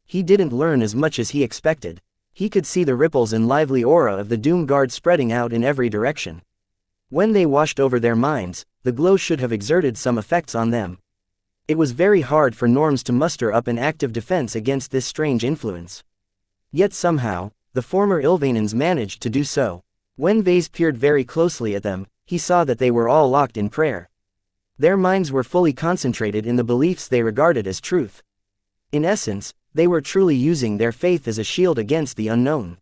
He didn't learn as much as he expected. He could see the ripples and lively aura of the Doom Guard spreading out in every direction. When they washed over their minds, the glow should have exerted some effects on them. It was very hard for Norms to muster up an active defense against this strange influence. Yet somehow, the former Ilvanans managed to do so. When Vase peered very closely at them, he saw that they were all locked in prayer. Their minds were fully concentrated in the beliefs they regarded as truth. In essence, they were truly using their faith as a shield against the unknown.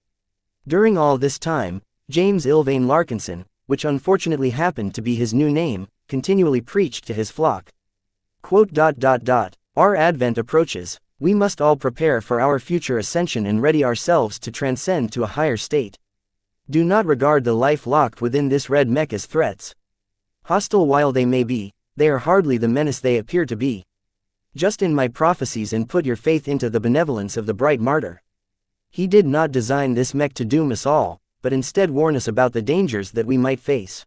During all this time, James Ilvain Larkinson, which unfortunately happened to be his new name, continually preached to his flock. Quote, "Our advent approaches. We must all prepare for our future ascension and ready ourselves to transcend to a higher state. Do not regard the life locked within this red mech as threats. Hostile while they may be, they are hardly the menace they appear to be. Just in my prophecies and put your faith into the benevolence of the bright martyr. He did not design this mech to doom us all, but instead warn us about the dangers that we might face.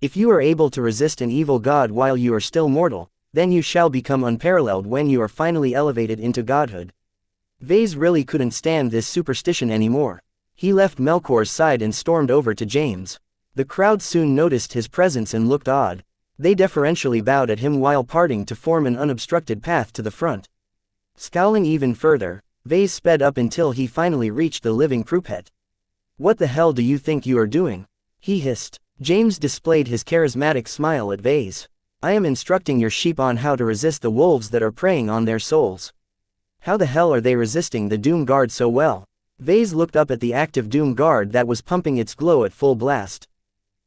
If you are able to resist an evil god while you are still mortal, then you shall become unparalleled when you are finally elevated into godhood." Vase really couldn't stand this superstition anymore. He left Melkor's side and stormed over to James. The crowd soon noticed his presence and looked odd. They deferentially bowed at him while parting to form an unobstructed path to the front. Scowling even further, Vase sped up until he finally reached the living Krupet. "What the hell do you think you are doing?" he hissed. James displayed his charismatic smile at Vase. "I am instructing your sheep on how to resist the wolves that are preying on their souls." "How the hell are they resisting the Doom Guard so well?" Vase looked up at the active Doom Guard that was pumping its glow at full blast.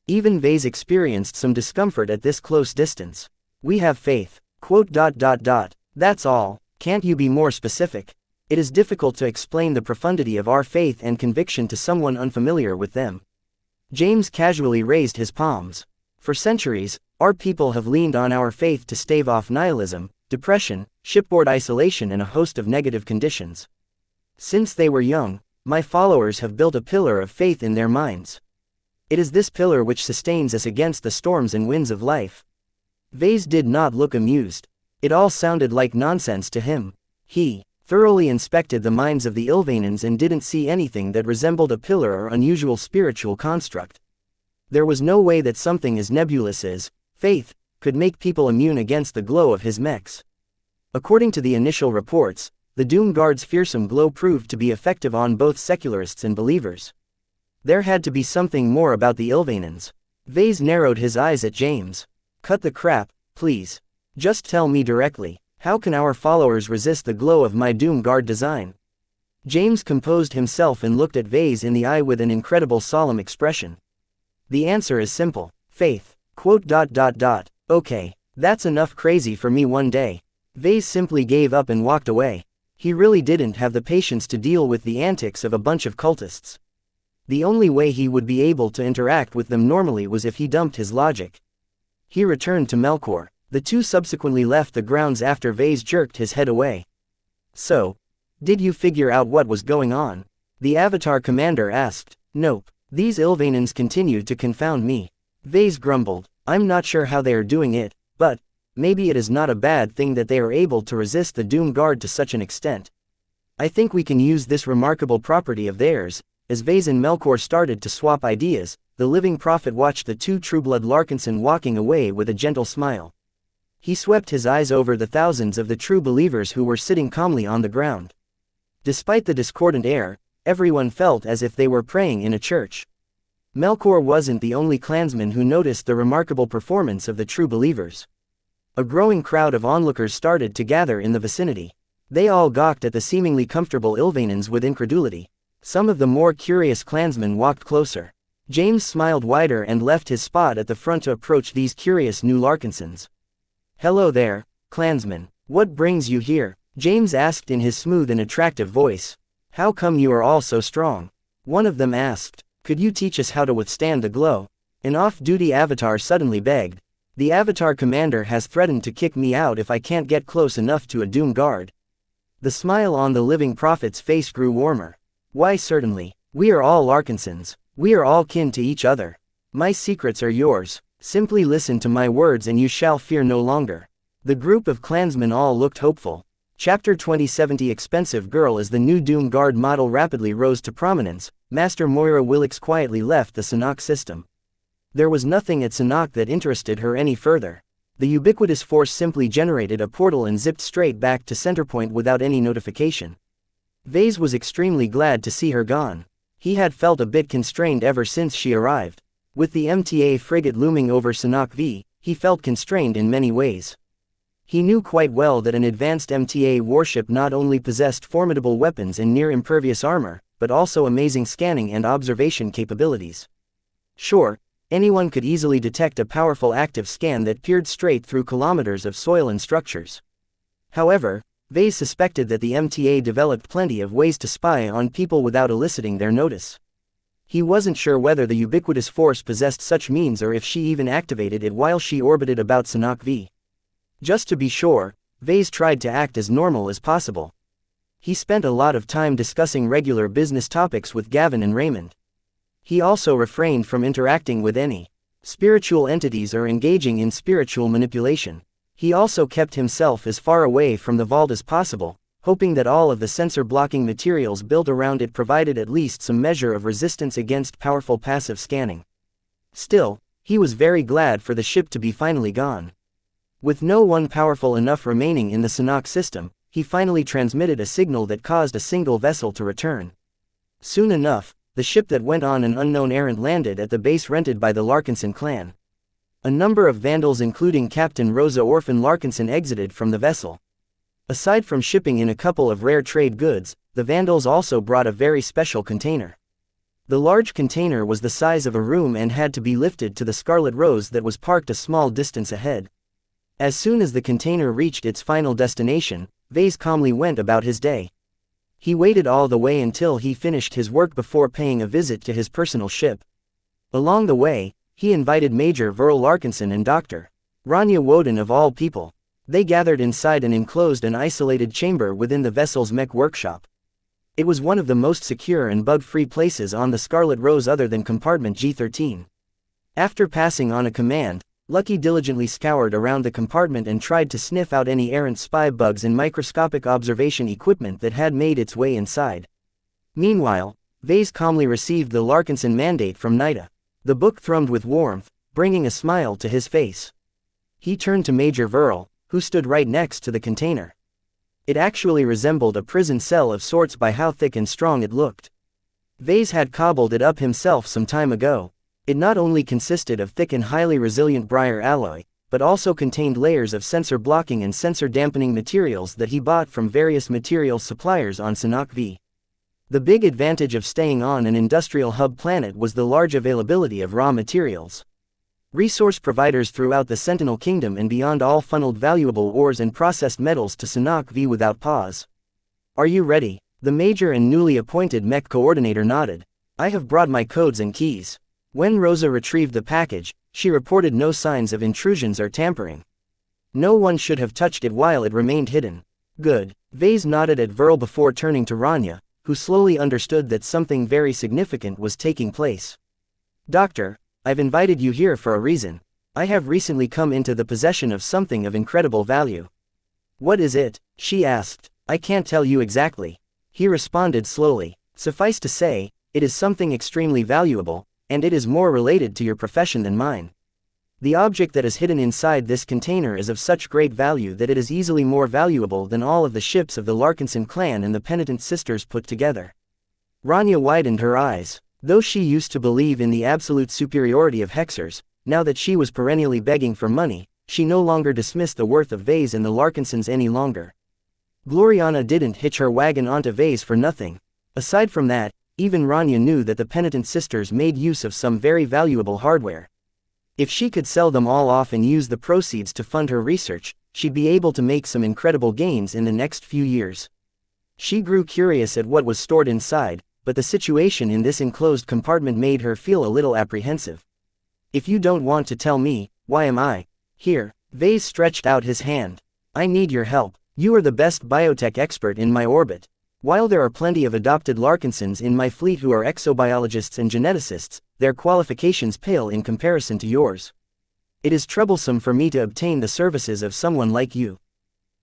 Even Vase experienced some discomfort at this close distance. "We have faith. Quote, That's all. Can't you be more specific? It is difficult to explain the profundity of our faith and conviction to someone unfamiliar with them." James casually raised his palms. "For centuries, our people have leaned on our faith to stave off nihilism, depression, shipboard isolation and a host of negative conditions. Since they were young, my followers have built a pillar of faith in their minds. It is this pillar which sustains us against the storms and winds of life." Vase did not look amused. It all sounded like nonsense to him. He thoroughly inspected the minds of the Ilvanans and didn't see anything that resembled a pillar or unusual spiritual construct. There was no way that something as nebulous as faith could make people immune against the glow of his mechs. According to the initial reports, the Doom Guard's fearsome glow proved to be effective on both secularists and believers. There had to be something more about the Ilvanans. Vase narrowed his eyes at James. "Cut the crap, please. Just tell me directly, how can our followers resist the glow of my Doom Guard design?" James composed himself and looked at Vase in the eye with an incredible solemn expression. "The answer is simple. Faith. Quote, Okay, that's enough crazy for me one day." Vase simply gave up and walked away. He really didn't have the patience to deal with the antics of a bunch of cultists. The only way he would be able to interact with them normally was if he dumped his logic. He returned to Melkor. The two subsequently left the grounds after Vase jerked his head away. "So, did you figure out what was going on?" the Avatar commander asked. "Nope. These Ilvanans continued to confound me." Vase grumbled. "I'm not sure how they are doing it, but maybe it is not a bad thing that they are able to resist the Doom Guard to such an extent. I think we can use this remarkable property of theirs." As Vase and Melkor started to swap ideas, the living prophet watched the two Trueblood Larkinson walking away with a gentle smile. He swept his eyes over the thousands of the true believers who were sitting calmly on the ground. Despite the discordant air, everyone felt as if they were praying in a church. Melkor wasn't the only clansman who noticed the remarkable performance of the true believers. A growing crowd of onlookers started to gather in the vicinity. They all gawked at the seemingly comfortable Ilvanans with incredulity. Some of the more curious clansmen walked closer. James smiled wider and left his spot at the front to approach these curious new Larkinsons. "Hello there, clansmen. What brings you here?" James asked in his smooth and attractive voice. "How come you are all so strong?" One of them asked. "Could you teach us how to withstand the glow?" An off-duty avatar suddenly begged. "The Avatar commander has threatened to kick me out if I can't get close enough to a Doom Guard." The smile on the living prophet's face grew warmer. "Why certainly. We are all Larkinsons. We are all kin to each other. My secrets are yours. Simply listen to my words and you shall fear no longer. The group of clansmen all looked hopeful. Chapter 2070 Expensive Girl. As the new Doom Guard model rapidly rose to prominence, Master Moira Willix quietly left the Sanhok system. There was nothing at Sanhok that interested her any further. The ubiquitous force simply generated a portal and zipped straight back to Centerpoint without any notification. Vase was extremely glad to see her gone. He had felt a bit constrained ever since she arrived. With the MTA frigate looming over Sanhok V, he felt constrained in many ways. He knew quite well that an advanced MTA warship not only possessed formidable weapons and near-impervious armor, but also amazing scanning and observation capabilities. Sure, anyone could easily detect a powerful active scan that peered straight through kilometers of soil and structures. However, Vase suspected that the MTA developed plenty of ways to spy on people without eliciting their notice. He wasn't sure whether the ubiquitous force possessed such means or if she even activated it while she orbited about Sanhok V. Just to be sure, Vase tried to act as normal as possible. He spent a lot of time discussing regular business topics with Gavin and Raymond. He also refrained from interacting with any spiritual entities or engaging in spiritual manipulation. He also kept himself as far away from the vault as possible, hoping that all of the sensor-blocking materials built around it provided at least some measure of resistance against powerful passive scanning. Still, he was very glad for the ship to be finally gone. With no one powerful enough remaining in the Sanhok system, he finally transmitted a signal that caused a single vessel to return. Soon enough, the ship that went on an unknown errand landed at the base rented by the Larkinson clan. A number of vandals including Captain Rosa Orphan Larkinson exited from the vessel. Aside from shipping in a couple of rare trade goods, the vandals also brought a very special container. The large container was the size of a room and had to be lifted to the Scarlet Rose that was parked a small distance ahead. As soon as the container reached its final destination, Vase calmly went about his day. He waited all the way until he finished his work before paying a visit to his personal ship. Along the way, he invited Major Verl Larkinson and Dr. Rania Woden of all people. They gathered inside an enclosed and isolated chamber within the vessel's mech workshop. It was one of the most secure and bug-free places on the Scarlet Rose other than compartment G13. After passing on a command, Lucky diligently scoured around the compartment and tried to sniff out any errant spy bugs and microscopic observation equipment that had made its way inside. Meanwhile, Vase calmly received the Larkinson mandate from Nida. The book thrummed with warmth, bringing a smile to his face. He turned to Major Verl, who stood right next to the container. It actually resembled a prison cell of sorts by how thick and strong it looked. Vase had cobbled it up himself some time ago. It not only consisted of thick and highly resilient briar alloy, but also contained layers of sensor blocking and sensor dampening materials that he bought from various materials suppliers on Sanhok V. The big advantage of staying on an industrial hub planet was the large availability of raw materials. Resource providers throughout the Sentinel Kingdom and beyond all funneled valuable ores and processed metals to Sanhok V without pause. Are you ready? The major and newly appointed mech coordinator nodded. I have brought my codes and keys. When Rosa retrieved the package, she reported no signs of intrusions or tampering. No one should have touched it while it remained hidden. Good. Vase nodded at Verl before turning to Rania, who slowly understood that something very significant was taking place. Doctor, I've invited you here for a reason. I have recently come into the possession of something of incredible value. What is it? She asked. I can't tell you exactly. He responded slowly. Suffice to say, it is something extremely valuable, and it is more related to your profession than mine. The object that is hidden inside this container is of such great value that it is easily more valuable than all of the ships of the Larkinson clan and the Penitent Sisters put together. Rania widened her eyes. Though she used to believe in the absolute superiority of Hexers, now that she was perennially begging for money, she no longer dismissed the worth of Vase and the Larkinsons any longer. Gloriana didn't hitch her wagon onto Vase for nothing. Aside from that, even Rania knew that the Penitent Sisters made use of some very valuable hardware. If she could sell them all off and use the proceeds to fund her research, she'd be able to make some incredible gains in the next few years. She grew curious at what was stored inside, but the situation in this enclosed compartment made her feel a little apprehensive. If you don't want to tell me, why am I here? Vase stretched out his hand. I need your help. You are the best biotech expert in my orbit. While there are plenty of adopted Larkinsons in my fleet who are exobiologists and geneticists, their qualifications pale in comparison to yours. It is troublesome for me to obtain the services of someone like you.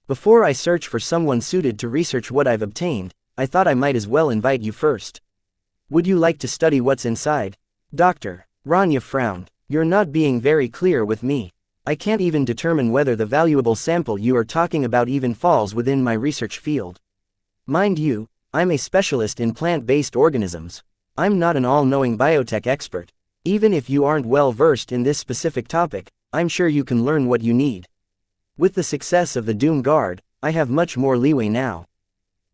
Before I search for someone suited to research what I've obtained, I thought I might as well invite you first. Would you like to study what's inside? Doctor. Rania frowned. You're not being very clear with me. I can't even determine whether the valuable sample you are talking about even falls within my research field. Mind you, I'm a specialist in plant-based organisms. I'm not an all-knowing biotech expert. Even if you aren't well versed in this specific topic, I'm sure you can learn what you need. With the success of the Doom Guard, I have much more leeway now.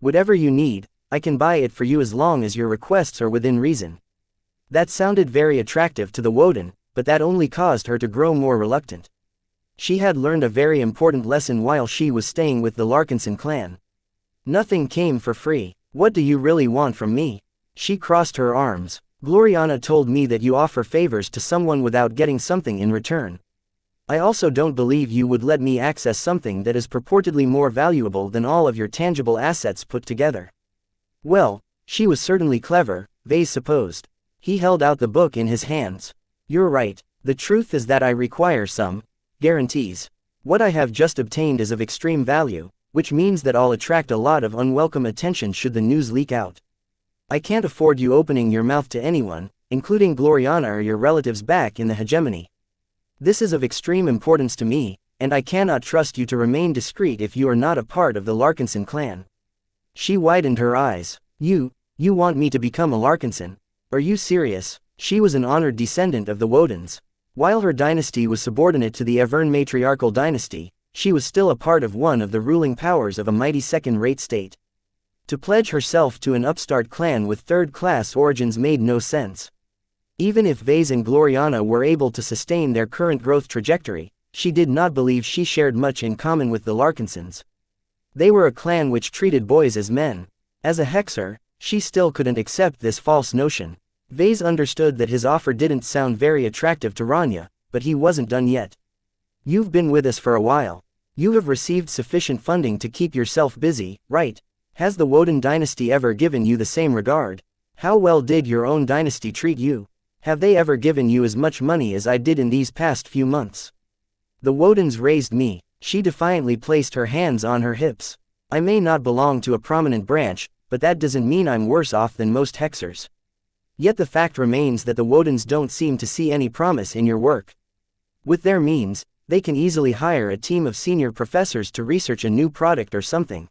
Whatever you need, I can buy it for you as long as your requests are within reason. That sounded very attractive to the Woden, but that only caused her to grow more reluctant. She had learned a very important lesson while she was staying with the Larkinson clan. Nothing came for free. What do you really want from me? She crossed her arms. Gloriana told me that you offer favors to someone without getting something in return. I also don't believe you would let me access something that is purportedly more valuable than all of your tangible assets put together. Well, she was certainly clever, Vase supposed. He held out the book in his hands. You're right, the truth is that I require some guarantees. What I have just obtained is of extreme value, which means that I'll attract a lot of unwelcome attention should the news leak out. I can't afford you opening your mouth to anyone, including Gloriana or your relatives back in the hegemony. This is of extreme importance to me, and I cannot trust you to remain discreet if you are not a part of the Larkinson clan. She widened her eyes. You want me to become a Larkinson? Are you serious? She was an honored descendant of the Wodens. While her dynasty was subordinate to the Evern matriarchal dynasty, she was still a part of one of the ruling powers of a mighty second-rate state. To pledge herself to an upstart clan with third-class origins made no sense. Even if Vase and Gloriana were able to sustain their current growth trajectory, she did not believe she shared much in common with the Larkinsons. They were a clan which treated boys as men. As a Hexer, she still couldn't accept this false notion. Vase understood that his offer didn't sound very attractive to Rania, but he wasn't done yet. You've been with us for a while. You have received sufficient funding to keep yourself busy, right? Has the Woden dynasty ever given you the same regard? How well did your own dynasty treat you? Have they ever given you as much money as I did in these past few months? The Wodens raised me. She defiantly placed her hands on her hips. I may not belong to a prominent branch, but that doesn't mean I'm worse off than most Hexers. Yet the fact remains that the Wodens don't seem to see any promise in your work. With their means, they can easily hire a team of senior professors to research a new product or something.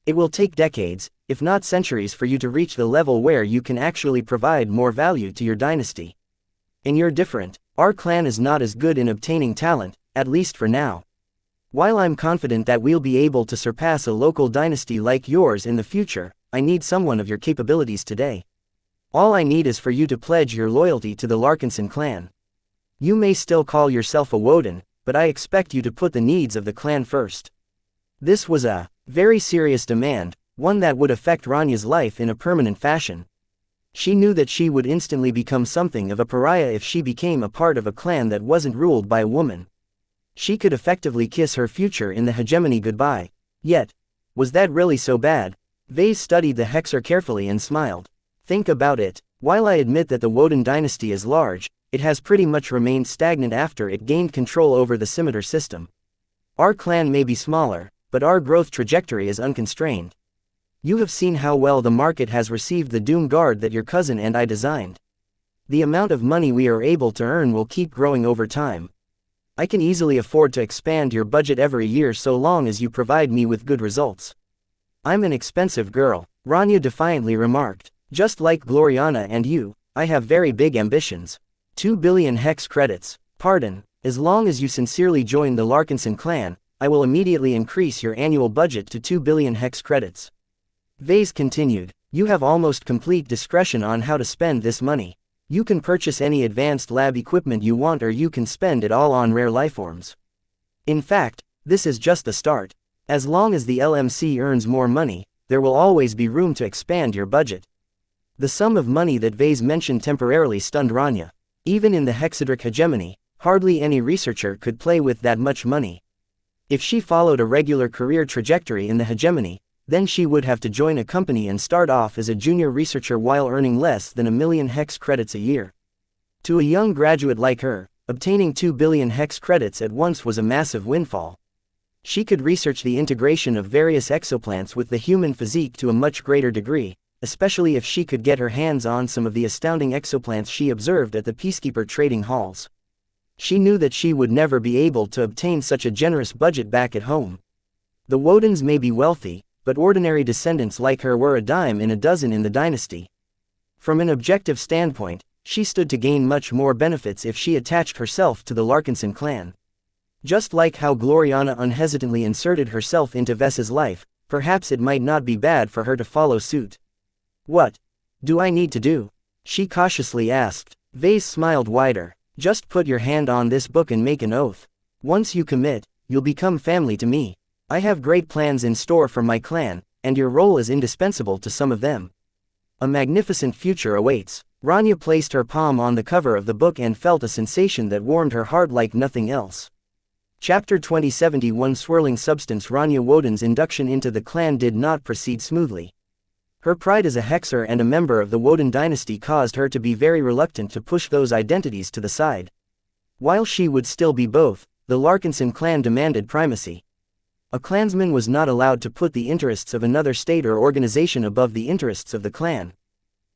It will take decades, if not centuries, for you to reach the level where you can actually provide more value to your dynasty. And you're different. Our clan is not as good in obtaining talent, at least for now. While I'm confident that we'll be able to surpass a local dynasty like yours in the future, I need someone of your capabilities today. All I need is for you to pledge your loyalty to the Larkinson clan. You may still call yourself a Woden, but I expect you to put the needs of the clan first. This was a very serious demand, one that would affect Rania's life in a permanent fashion. She knew that she would instantly become something of a pariah if she became a part of a clan that wasn't ruled by a woman. She could effectively kiss her future in the hegemony goodbye. Yet, was that really so bad? Vase studied the Hexer carefully and smiled. Think about it. While I admit that the Woden dynasty is large, it has pretty much remained stagnant after it gained control over the scimitar system. Our clan may be smaller, but our growth trajectory is unconstrained. You have seen how well the market has received the Doom Guard that your cousin and I designed. The amount of money we are able to earn will keep growing over time. I can easily afford to expand your budget every year so long as you provide me with good results. I'm an expensive girl, Rania defiantly remarked. Just like Gloriana and you, I have very big ambitions. 2 billion hex credits. Pardon, as long as you sincerely join the Larkinson clan, I will immediately increase your annual budget to 2 billion hex credits. Vase continued, you have almost complete discretion on how to spend this money. You can purchase any advanced lab equipment you want, or you can spend it all on rare lifeforms. In fact, this is just the start. As long as the LMC earns more money, there will always be room to expand your budget. The sum of money that Vase mentioned temporarily stunned Rania. Even in the Hexadric hegemony, hardly any researcher could play with that much money. If she followed a regular career trajectory in the hegemony, then she would have to join a company and start off as a junior researcher while earning less than 1 million hex credits a year. To a young graduate like her, obtaining 2 billion hex credits at once was a massive windfall. She could research the integration of various exoplants with the human physique to a much greater degree, especially if she could get her hands on some of the astounding exoplants she observed at the Peacekeeper trading halls. She knew that she would never be able to obtain such a generous budget back at home. The Wodens may be wealthy, but ordinary descendants like her were a dime in a dozen in the dynasty. From an objective standpoint, she stood to gain much more benefits if she attached herself to the Larkinson clan. Just like how Gloriana unhesitantly inserted herself into Vess's life, perhaps it might not be bad for her to follow suit. "What do I need to do?" she cautiously asked. Vase smiled wider. "Just put your hand on this book and make an oath. Once you commit, you'll become family to me. I have great plans in store for my clan, and your role is indispensable to some of them. A magnificent future awaits." Rania placed her palm on the cover of the book and felt a sensation that warmed her heart like nothing else. Chapter 2071 Swirling Substance. Rania Woden's induction into the clan did not proceed smoothly. Her pride as a hexer and a member of the Woden dynasty caused her to be very reluctant to push those identities to the side. While she would still be both, the Larkinson clan demanded primacy. A clansman was not allowed to put the interests of another state or organization above the interests of the clan.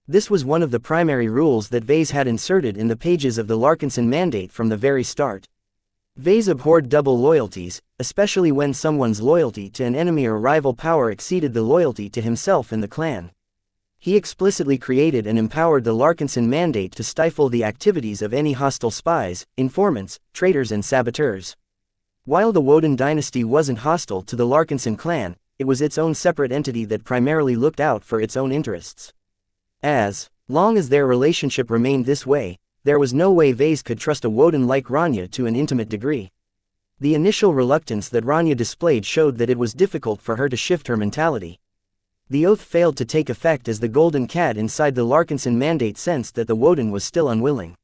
This was one of the primary rules that Vase had inserted in the pages of the Larkinson Mandate from the very start. Vase abhorred double loyalties, especially when someone's loyalty to an enemy or rival power exceeded the loyalty to himself and the clan. He explicitly created and empowered the Larkinson Mandate to stifle the activities of any hostile spies, informants, traitors and saboteurs. While the Woden dynasty wasn't hostile to the Larkinson clan, it was its own separate entity that primarily looked out for its own interests. As long as their relationship remained this way, there was no way Vase could trust a Woden like Rania to an intimate degree. The initial reluctance that Rania displayed showed that it was difficult for her to shift her mentality. The oath failed to take effect as the golden cat inside the Larkinson Mandate sensed that the Woden was still unwilling.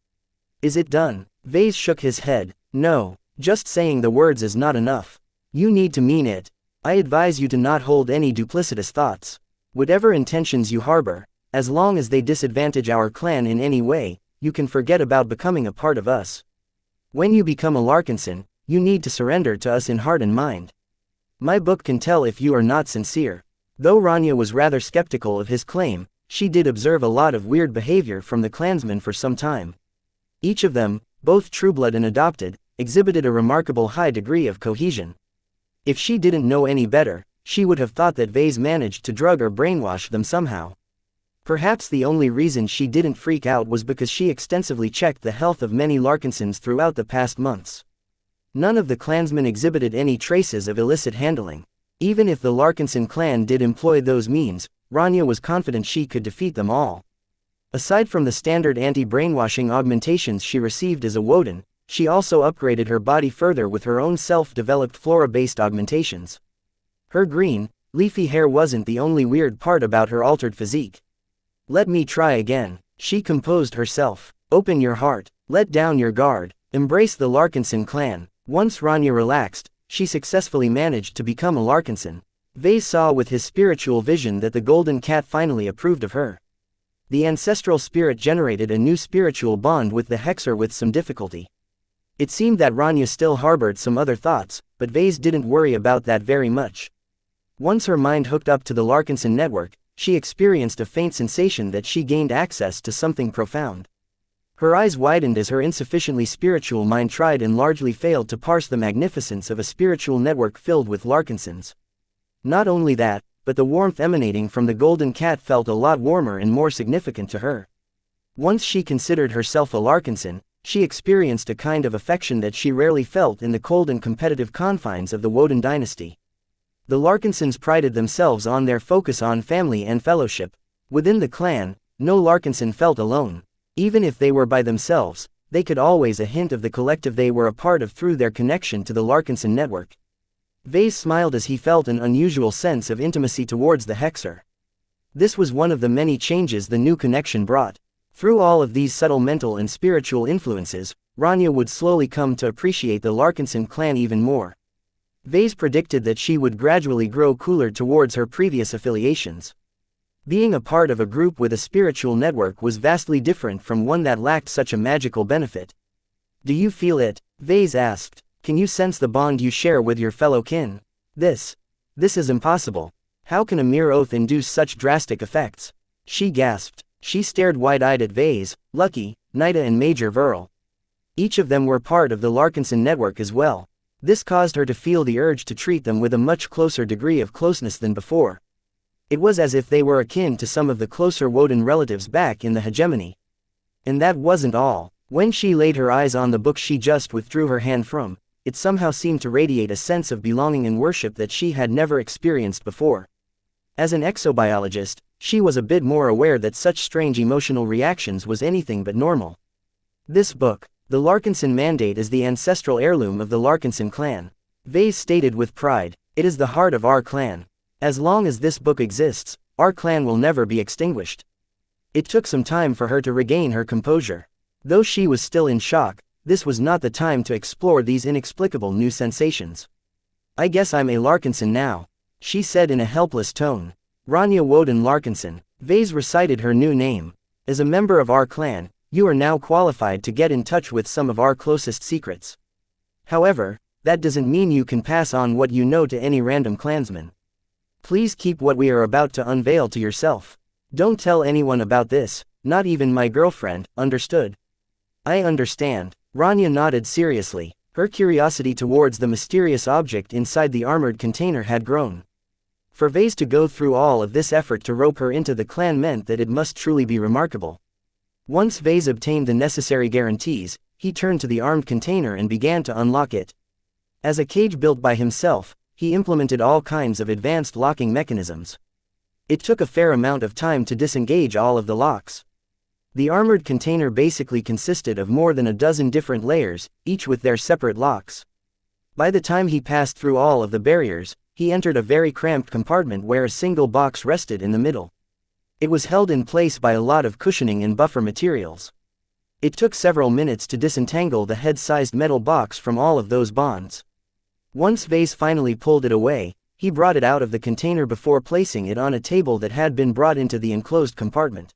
"Is it done?" Vase shook his head. "No, just saying the words is not enough. You need to mean it. I advise you to not hold any duplicitous thoughts. Whatever intentions you harbor, as long as they disadvantage our clan in any way, you can forget about becoming a part of us. When you become a Larkinson, you need to surrender to us in heart and mind. My book can tell if you are not sincere." Though Rania was rather skeptical of his claim, she did observe a lot of weird behavior from the clansmen for some time. Each of them, both trueblood and adopted, exhibited a remarkable high degree of cohesion. If she didn't know any better, she would have thought that Vase managed to drug or brainwash them somehow. Perhaps the only reason she didn't freak out was because she extensively checked the health of many Larkinsons throughout the past months. None of the clansmen exhibited any traces of illicit handling. Even if the Larkinson clan did employ those means, Rania was confident she could defeat them all. Aside from the standard anti-brainwashing augmentations she received as a Woden, she also upgraded her body further with her own self-developed flora-based augmentations. Her green, leafy hair wasn't the only weird part about her altered physique. "Let me try again," she composed herself. "Open your heart, let down your guard, embrace the Larkinson clan." Once Rania relaxed, she successfully managed to become a Larkinson. Vase saw with his spiritual vision that the golden cat finally approved of her. The ancestral spirit generated a new spiritual bond with the hexer with some difficulty. It seemed that Rania still harbored some other thoughts, but Vase didn't worry about that very much. Once her mind hooked up to the Larkinson network, she experienced a faint sensation that she gained access to something profound. Her eyes widened as her insufficiently spiritual mind tried and largely failed to parse the magnificence of a spiritual network filled with Larkinsons. Not only that, but the warmth emanating from the golden cat felt a lot warmer and more significant to her. Once she considered herself a Larkinson, she experienced a kind of affection that she rarely felt in the cold and competitive confines of the Woden dynasty. The Larkinsons prided themselves on their focus on family and fellowship. Within the clan, no Larkinson felt alone. Even if they were by themselves, they could always a hint of the collective they were a part of through their connection to the Larkinson network. Vase smiled as he felt an unusual sense of intimacy towards the hexer. This was one of the many changes the new connection brought. Through all of these subtle mental and spiritual influences, Rania would slowly come to appreciate the Larkinson clan even more. Vase predicted that she would gradually grow cooler towards her previous affiliations. Being a part of a group with a spiritual network was vastly different from one that lacked such a magical benefit. Do you feel it? Vase asked. Can you sense the bond you share with your fellow kin? This is impossible. How can a mere oath induce such drastic effects? She gasped. She stared wide-eyed at Vase, Lucky, Nida and Major Verl. Each of them were part of the Larkinson network as well. This caused her to feel the urge to treat them with a much closer degree of closeness than before. It was as if they were akin to some of the closer Woden relatives back in the hegemony. And that wasn't all. When she laid her eyes on the book she just withdrew her hand from, it somehow seemed to radiate a sense of belonging and worship that she had never experienced before. As an exobiologist, she was a bit more aware that such strange emotional reactions was anything but normal. This book, The Larkinson Mandate, is the ancestral heirloom of the Larkinson clan. Vase stated with pride. It is the heart of our clan. As long as this book exists, our clan will never be extinguished. It took some time for her to regain her composure. Though she was still in shock, this was not the time to explore these inexplicable new sensations. I guess I'm a Larkinson now, she said in a helpless tone. Rania Woden Larkinson. Vase recited her new name. As a member of our clan, you are now qualified to get in touch with some of our closest secrets. However, that doesn't mean you can pass on what you know to any random clansman. Please keep what we are about to unveil to yourself. Don't tell anyone about this, not even my girlfriend, understood? I understand. Rania nodded seriously. Her curiosity towards the mysterious object inside the armored container had grown. For Vase to go through all of this effort to rope her into the clan meant that it must truly be remarkable. Once Vase obtained the necessary guarantees, he turned to the armed container and began to unlock it. As a cage built by himself, he implemented all kinds of advanced locking mechanisms. It took a fair amount of time to disengage all of the locks. The armored container basically consisted of more than a dozen different layers, each with their separate locks. By the time he passed through all of the barriers, he entered a very cramped compartment where a single box rested in the middle. It was held in place by a lot of cushioning and buffer materials. It took several minutes to disentangle the head-sized metal box from all of those bonds. Once Vase finally pulled it away, he brought it out of the container before placing it on a table that had been brought into the enclosed compartment.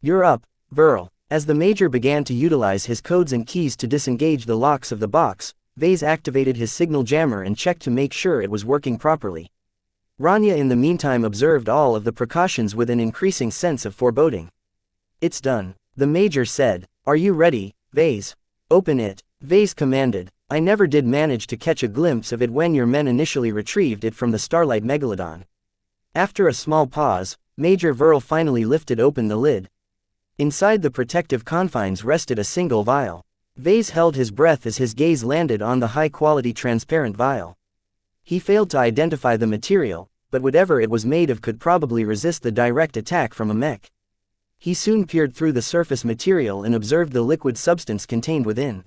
You're up, Verl. As the Major began to utilize his codes and keys to disengage the locks of the box, Vase activated his signal jammer and checked to make sure it was working properly. Rania in the meantime observed all of the precautions with an increasing sense of foreboding. It's done, the Major said. Are you ready, Vase? Open it, Vase commanded. I never did manage to catch a glimpse of it when your men initially retrieved it from the Starlight Megalodon. After a small pause, Major Verl finally lifted open the lid. Inside the protective confines rested a single vial. Vase held his breath as his gaze landed on the high-quality transparent vial. He failed to identify the material, but whatever it was made of could probably resist the direct attack from a mech. He soon peered through the surface material and observed the liquid substance contained within.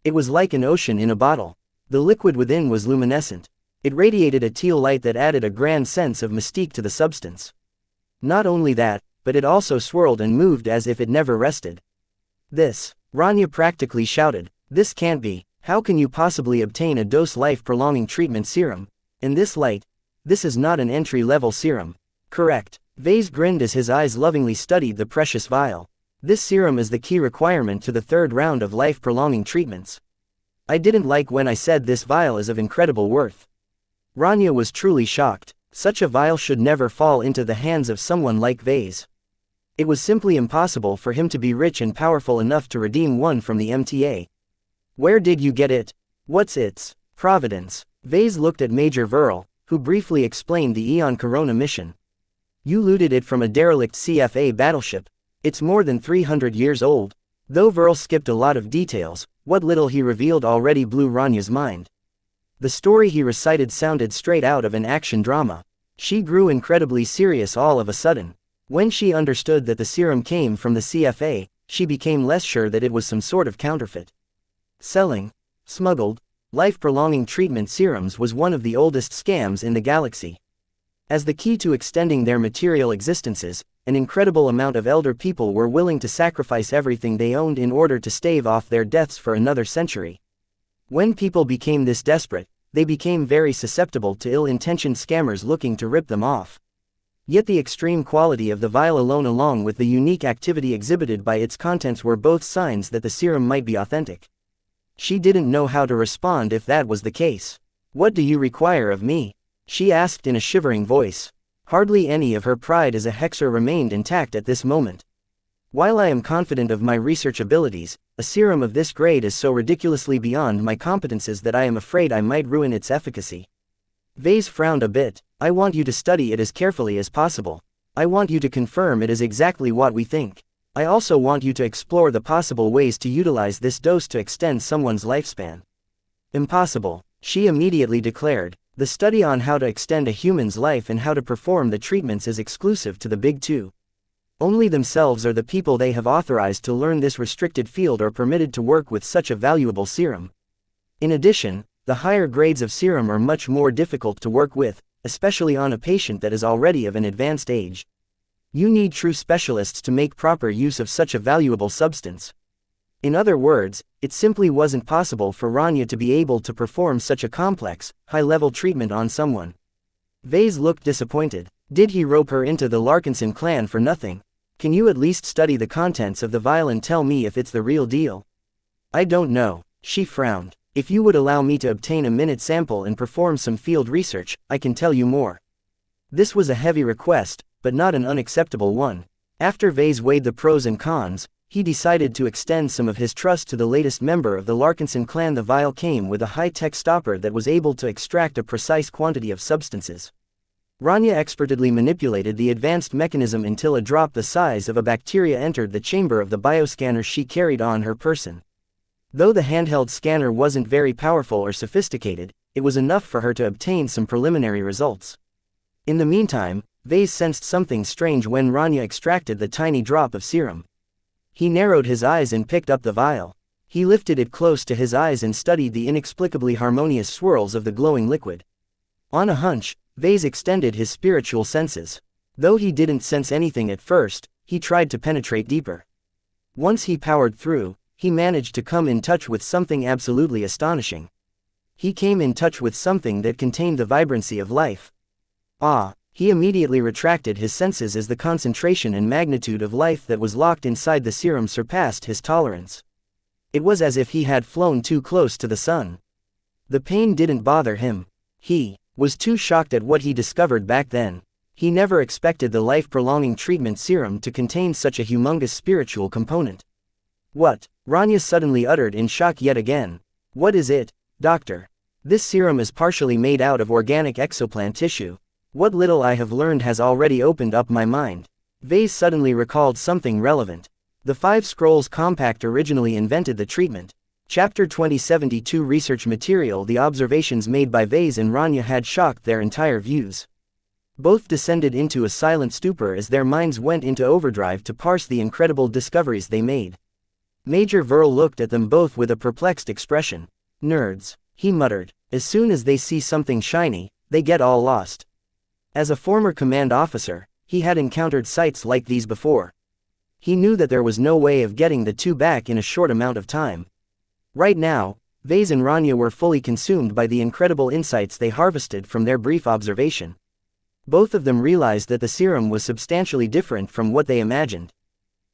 It was like an ocean in a bottle. The liquid within was luminescent. It radiated a teal light that added a grand sense of mystique to the substance. Not only that, but it also swirled and moved as if it never rested. This, Rania practically shouted, this can't be. How can you possibly obtain a dose life-prolonging treatment serum? In this light, this is not an entry-level serum. Correct. Vase grinned as his eyes lovingly studied the precious vial. This serum is the key requirement to the third round of life-prolonging treatments. I didn't like when I said this vial is of incredible worth. Rania was truly shocked. Such a vial should never fall into the hands of someone like Vase. It was simply impossible for him to be rich and powerful enough to redeem one from the MTA. Where did you get it? What's its providence? Vase looked at Major Verl, who briefly explained the Eon Corona mission. You looted it from a derelict CFA battleship. It's more than 300 years old. Though Verl skipped a lot of details, what little he revealed already blew Rania's mind. The story he recited sounded straight out of an action drama. She grew incredibly serious all of a sudden. When she understood that the serum came from the CFA, she became less sure that it was some sort of counterfeit. Selling, smuggled, life-prolonging treatment serums was one of the oldest scams in the galaxy. As the key to extending their material existences, an incredible amount of elder people were willing to sacrifice everything they owned in order to stave off their deaths for another century. When people became this desperate, they became very susceptible to ill-intentioned scammers looking to rip them off. Yet the extreme quality of the vial alone along with the unique activity exhibited by its contents were both signs that the serum might be authentic. She didn't know how to respond if that was the case. "What do you require of me?" she asked in a shivering voice. Hardly any of her pride as a hexer remained intact at this moment. "While I am confident of my research abilities, a serum of this grade is so ridiculously beyond my competences that I am afraid I might ruin its efficacy." Vase frowned a bit. "I want you to study it as carefully as possible. I want you to confirm it is exactly what we think. I also want you to explore the possible ways to utilize this dose to extend someone's lifespan." "Impossible," she immediately declared. "The study on how to extend a human's life and how to perform the treatments is exclusive to the Big Two. Only themselves or the people they have authorized to learn this restricted field are permitted to work with such a valuable serum. In addition, the higher grades of serum are much more difficult to work with, especially on a patient that is already of an advanced age. You need true specialists to make proper use of such a valuable substance." In other words, it simply wasn't possible for Rania to be able to perform such a complex, high-level treatment on someone. Vase looked disappointed. Did he rope her into the Larkinson clan for nothing? "Can you at least study the contents of the vial and tell me if it's the real deal?" "I don't know," she frowned. "If you would allow me to obtain a minute sample and perform some field research, I can tell you more." This was a heavy request, but not an unacceptable one. After Vase weighed the pros and cons, he decided to extend some of his trust to the latest member of the Larkinson clan. The vial came with a high-tech stopper that was able to extract a precise quantity of substances. Rania expertly manipulated the advanced mechanism until a drop the size of a bacteria entered the chamber of the bioscanner she carried on her person. Though the handheld scanner wasn't very powerful or sophisticated, it was enough for her to obtain some preliminary results. In the meantime, Vase sensed something strange when Rania extracted the tiny drop of serum. He narrowed his eyes and picked up the vial. He lifted it close to his eyes and studied the inexplicably harmonious swirls of the glowing liquid. On a hunch, Vase extended his spiritual senses. Though he didn't sense anything at first, he tried to penetrate deeper. Once he powered through, he managed to come in touch with something absolutely astonishing. He came in touch with something that contained the vibrancy of life. He immediately retracted his senses as the concentration and magnitude of life that was locked inside the serum surpassed his tolerance. It was as if he had flown too close to the sun. The pain didn't bother him. He was too shocked at what he discovered back then. He never expected the life-prolonging treatment serum to contain such a humongous spiritual component. "What?" Rania suddenly uttered in shock yet again. "What is it, doctor?" "This serum is partially made out of organic exoplant tissue. What little I have learned has already opened up my mind." Vase suddenly recalled something relevant. The 5 Scrolls Compact originally invented the treatment. Chapter 2072 Research Material. The observations made by Vase and Rania had shocked their entire views. Both descended into a silent stupor as their minds went into overdrive to parse the incredible discoveries they made. Major Verl looked at them both with a perplexed expression. "Nerds," he muttered. "As soon as they see something shiny, they get all lost." As a former command officer, he had encountered sights like these before. He knew that there was no way of getting the two back in a short amount of time. Right now, Vase and Rania were fully consumed by the incredible insights they harvested from their brief observation. Both of them realized that the serum was substantially different from what they imagined.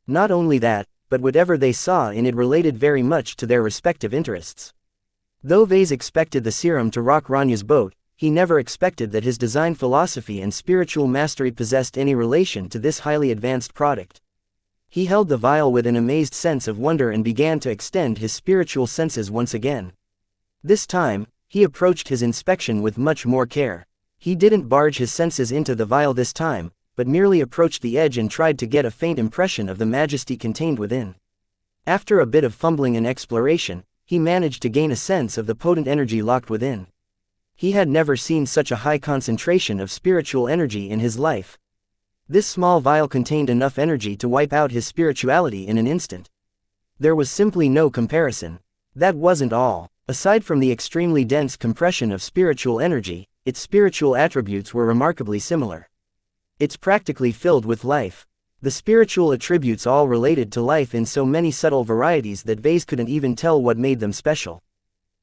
Not only that, but whatever they saw in it related very much to their respective interests. Though Vase expected the serum to rock Rania's boat, he never expected that his design philosophy and spiritual mastery possessed any relation to this highly advanced product. He held the vial with an amazed sense of wonder and began to extend his spiritual senses once again. This time, he approached his inspection with much more care. He didn't barge his senses into the vial this time, but merely approached the edge and tried to get a faint impression of the majesty contained within. After a bit of fumbling and exploration, he managed to gain a sense of the potent energy locked within. He had never seen such a high concentration of spiritual energy in his life. This small vial contained enough energy to wipe out his spirituality in an instant. There was simply no comparison. That wasn't all. Aside from the extremely dense compression of spiritual energy, its spiritual attributes were remarkably similar. It's practically filled with life. The spiritual attributes all related to life in so many subtle varieties that Vase couldn't even tell what made them special.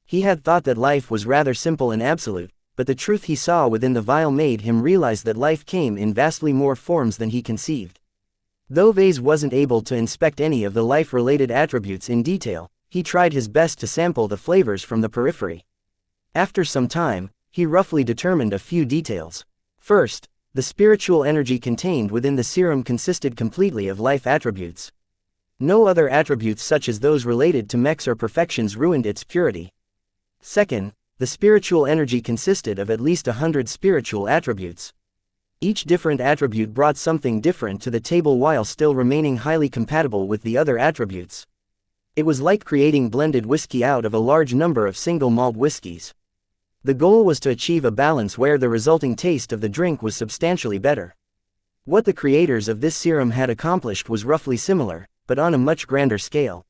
He had thought that life was rather simple and absolute, but the truth he saw within the vial made him realize that life came in vastly more forms than he conceived. Though Vase wasn't able to inspect any of the life-related attributes in detail, he tried his best to sample the flavors from the periphery. After some time, he roughly determined a few details. First, the spiritual energy contained within the serum consisted completely of life attributes. No other attributes such as those related to mechs or perfections ruined its purity. Second, the spiritual energy consisted of at least 100 spiritual attributes. Each different attribute brought something different to the table while still remaining highly compatible with the other attributes. It was like creating blended whiskey out of a large number of single malt whiskeys. The goal was to achieve a balance where the resulting taste of the drink was substantially better. What the creators of this serum had accomplished was roughly similar, but on a much grander scale.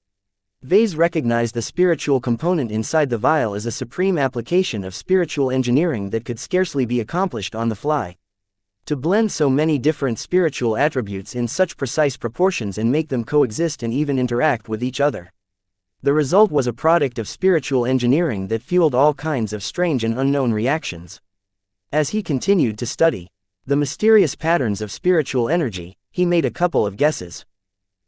Vase recognized the spiritual component inside the vial as a supreme application of spiritual engineering that could scarcely be accomplished on the fly. To blend so many different spiritual attributes in such precise proportions and make them coexist and even interact with each other. The result was a product of spiritual engineering that fueled all kinds of strange and unknown reactions. As he continued to study the mysterious patterns of spiritual energy, he made a couple of guesses.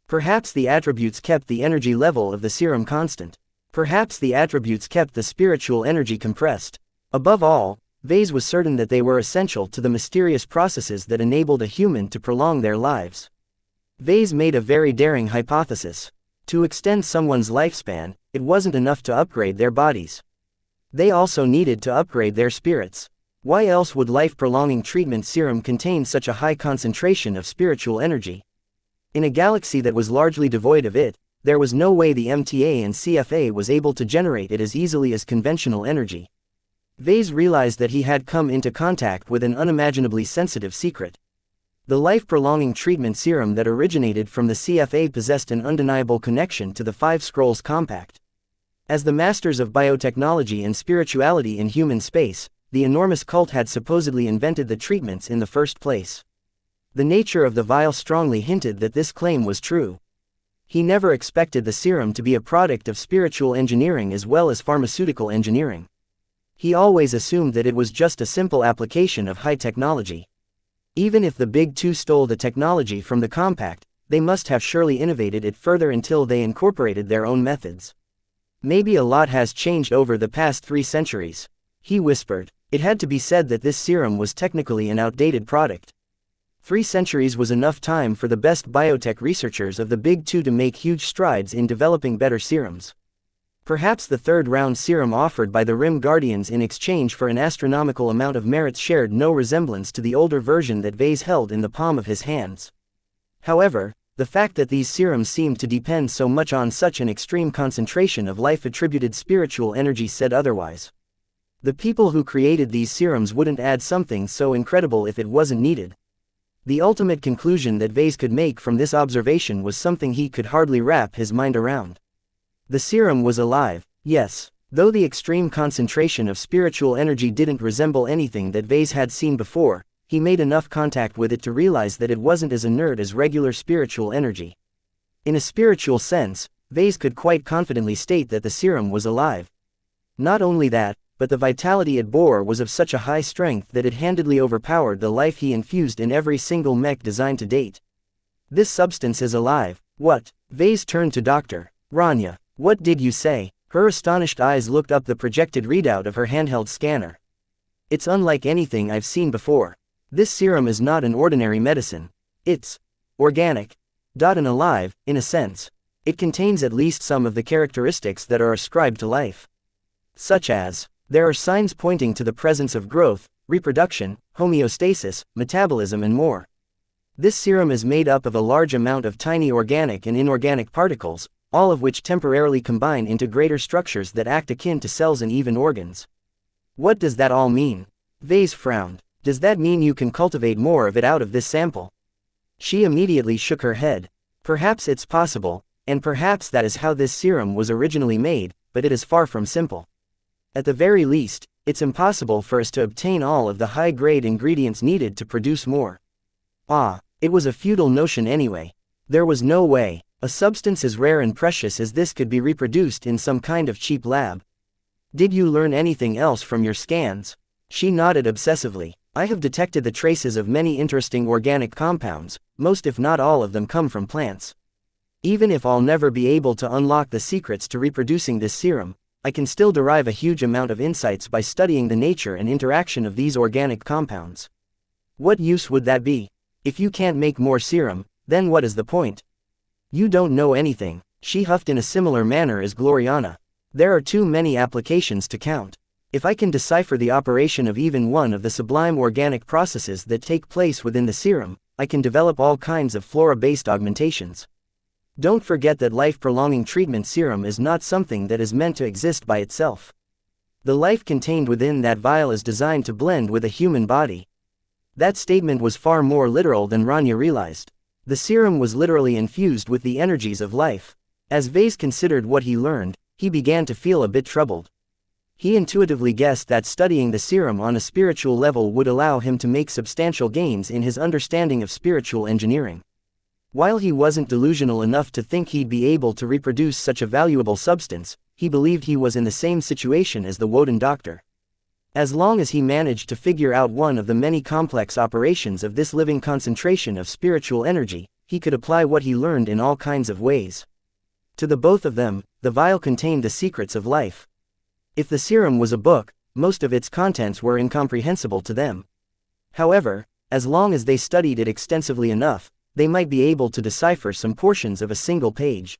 Perhaps the attributes kept the energy level of the serum constant. Perhaps the attributes kept the spiritual energy compressed. Above all, Vase was certain that they were essential to the mysterious processes that enabled a human to prolong their lives. Vase made a very daring hypothesis. To extend someone's lifespan, it wasn't enough to upgrade their bodies. They also needed to upgrade their spirits. Why else would life-prolonging treatment serum contain such a high concentration of spiritual energy? In a galaxy that was largely devoid of it, there was no way the MTA and CFA was able to generate it as easily as conventional energy. Vase realized that he had come into contact with an unimaginably sensitive secret. The life-prolonging treatment serum that originated from the CFA possessed an undeniable connection to the Five Scrolls Compact. As the masters of biotechnology and spirituality in human space, the enormous cult had supposedly invented the treatments in the first place. The nature of the vial strongly hinted that this claim was true. He never expected the serum to be a product of spiritual engineering as well as pharmaceutical engineering. He always assumed that it was just a simple application of high technology. Even if the Big Two stole the technology from the compact, they must have surely innovated it further until they incorporated their own methods. Maybe a lot has changed over the past 3 centuries. He whispered. It had to be said that this serum was technically an outdated product. 3 centuries was enough time for the best biotech researchers of the Big Two to make huge strides in developing better serums. Perhaps the third-round serum offered by the Rim Guardians in exchange for an astronomical amount of merits shared no resemblance to the older version that Vase held in the palm of his hands. However, the fact that these serums seemed to depend so much on such an extreme concentration of life-attributed spiritual energy said otherwise. The people who created these serums wouldn't add something so incredible if it wasn't needed. The ultimate conclusion that Vase could make from this observation was something he could hardly wrap his mind around. The serum was alive, yes, though the extreme concentration of spiritual energy didn't resemble anything that Vase had seen before. He made enough contact with it to realize that it wasn't as inert as regular spiritual energy. In a spiritual sense, Vase could quite confidently state that the serum was alive. Not only that, but the vitality it bore was of such a high strength that it handedly overpowered the life he infused in every single mech designed to date. This substance is alive. What? Vase turned to Dr. Rania. What did you say? Her astonished eyes looked up the projected readout of her handheld scanner. It's unlike anything I've seen before. This serum is not an ordinary medicine. It's organic. And alive, in a sense. It contains at least some of the characteristics that are ascribed to life. Such as, there are signs pointing to the presence of growth, reproduction, homeostasis, metabolism and more. This serum is made up of a large amount of tiny organic and inorganic particles, all of which temporarily combine into greater structures that act akin to cells and even organs. What does that all mean? Vase frowned. Does that mean you can cultivate more of it out of this sample? She immediately shook her head. Perhaps it's possible, and perhaps that is how this serum was originally made, but it is far from simple. At the very least, it's impossible for us to obtain all of the high-grade ingredients needed to produce more. It was a futile notion anyway. There was no way a substance as rare and precious as this could be reproduced in some kind of cheap lab. Did you learn anything else from your scans? She nodded obsessively. I have detected the traces of many interesting organic compounds, most if not all of them come from plants. Even if I'll never be able to unlock the secrets to reproducing this serum, I can still derive a huge amount of insights by studying the nature and interaction of these organic compounds. What use would that be? If you can't make more serum, then what is the point? You don't know anything, she huffed in a similar manner as Gloriana. There are too many applications to count. If I can decipher the operation of even one of the sublime organic processes that take place within the serum, I can develop all kinds of flora-based augmentations. Don't forget that life-prolonging treatment serum is not something that is meant to exist by itself. The life contained within that vial is designed to blend with a human body. That statement was far more literal than Rania realized. The serum was literally infused with the energies of life. As Vase considered what he learned, he began to feel a bit troubled. He intuitively guessed that studying the serum on a spiritual level would allow him to make substantial gains in his understanding of spiritual engineering. While he wasn't delusional enough to think he'd be able to reproduce such a valuable substance, he believed he was in the same situation as the Woden doctor. As long as he managed to figure out one of the many complex operations of this living concentration of spiritual energy, he could apply what he learned in all kinds of ways. To the both of them, the vial contained the secrets of life. If the serum was a book, most of its contents were incomprehensible to them. However, as long as they studied it extensively enough, they might be able to decipher some portions of a single page.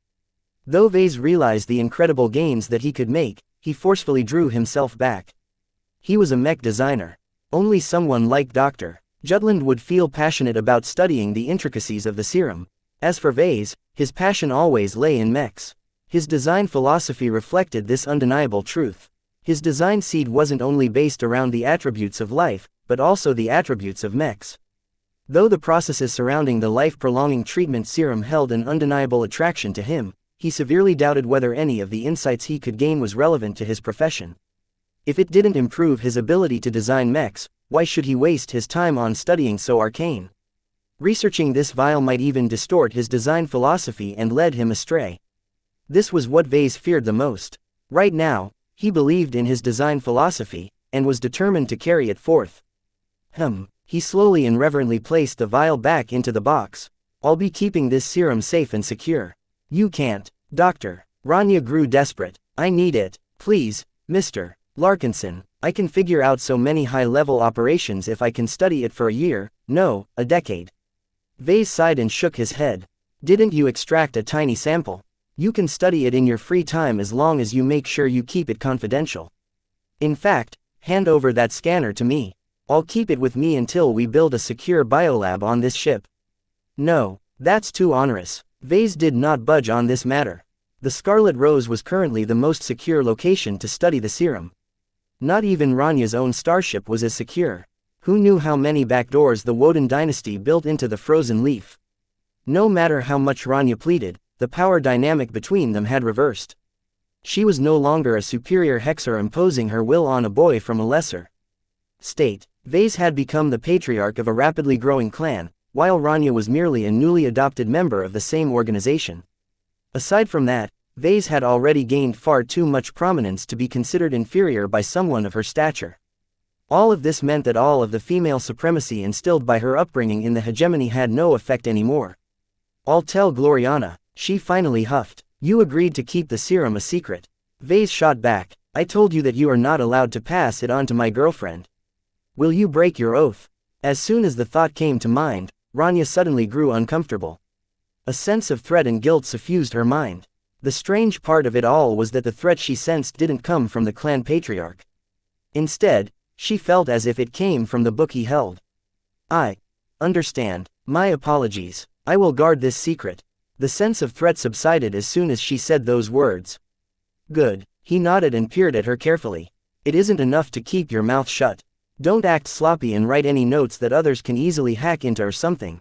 Though Vase realized the incredible gains that he could make, he forcefully drew himself back. He was a mech designer. Only someone like Dr. Jutland would feel passionate about studying the intricacies of the serum. As for Vase, his passion always lay in mechs. His design philosophy reflected this undeniable truth. His design seed wasn't only based around the attributes of life, but also the attributes of mechs. Though the processes surrounding the life-prolonging treatment serum held an undeniable attraction to him, he severely doubted whether any of the insights he could gain was relevant to his profession. If it didn't improve his ability to design mechs, why should he waste his time on studying so arcane? Researching this vial might even distort his design philosophy and lead him astray. This was what Vase feared the most. Right now, he believed in his design philosophy, and was determined to carry it forth. He slowly and reverently placed the vial back into the box. I'll be keeping this serum safe and secure. You can't, Doctor. Rania grew desperate. I need it. Please, Mr. Larkinson. I can figure out so many high-level operations if I can study it for a year, no, a decade. Vase sighed and shook his head. Didn't you extract a tiny sample? You can study it in your free time as long as you make sure you keep it confidential. In fact, hand over that scanner to me. I'll keep it with me until we build a secure biolab on this ship. No, that's too onerous. Vase did not budge on this matter. The Scarlet Rose was currently the most secure location to study the serum. Not even Rania's own starship was as secure. Who knew how many backdoors the Woden dynasty built into the frozen leaf? No matter how much Rania pleaded, the power dynamic between them had reversed. She was no longer a superior hexer imposing her will on a boy from a lesser state. Vase had become the patriarch of a rapidly growing clan, while Rania was merely a newly adopted member of the same organization. Aside from that, Vase had already gained far too much prominence to be considered inferior by someone of her stature. All of this meant that all of the female supremacy instilled by her upbringing in the hegemony had no effect anymore. I'll tell Gloriana, she finally huffed. You agreed to keep the serum a secret. Vase shot back. I told you that you are not allowed to pass it on to my girlfriend. Will you break your oath? As soon as the thought came to mind, Rania suddenly grew uncomfortable. A sense of threat and guilt suffused her mind. The strange part of it all was that the threat she sensed didn't come from the clan patriarch. Instead, she felt as if it came from the book he held. I understand. My apologies. I will guard this secret. The sense of threat subsided as soon as she said those words. Good. He nodded and peered at her carefully. It isn't enough to keep your mouth shut. Don't act sloppy and write any notes that others can easily hack into or something.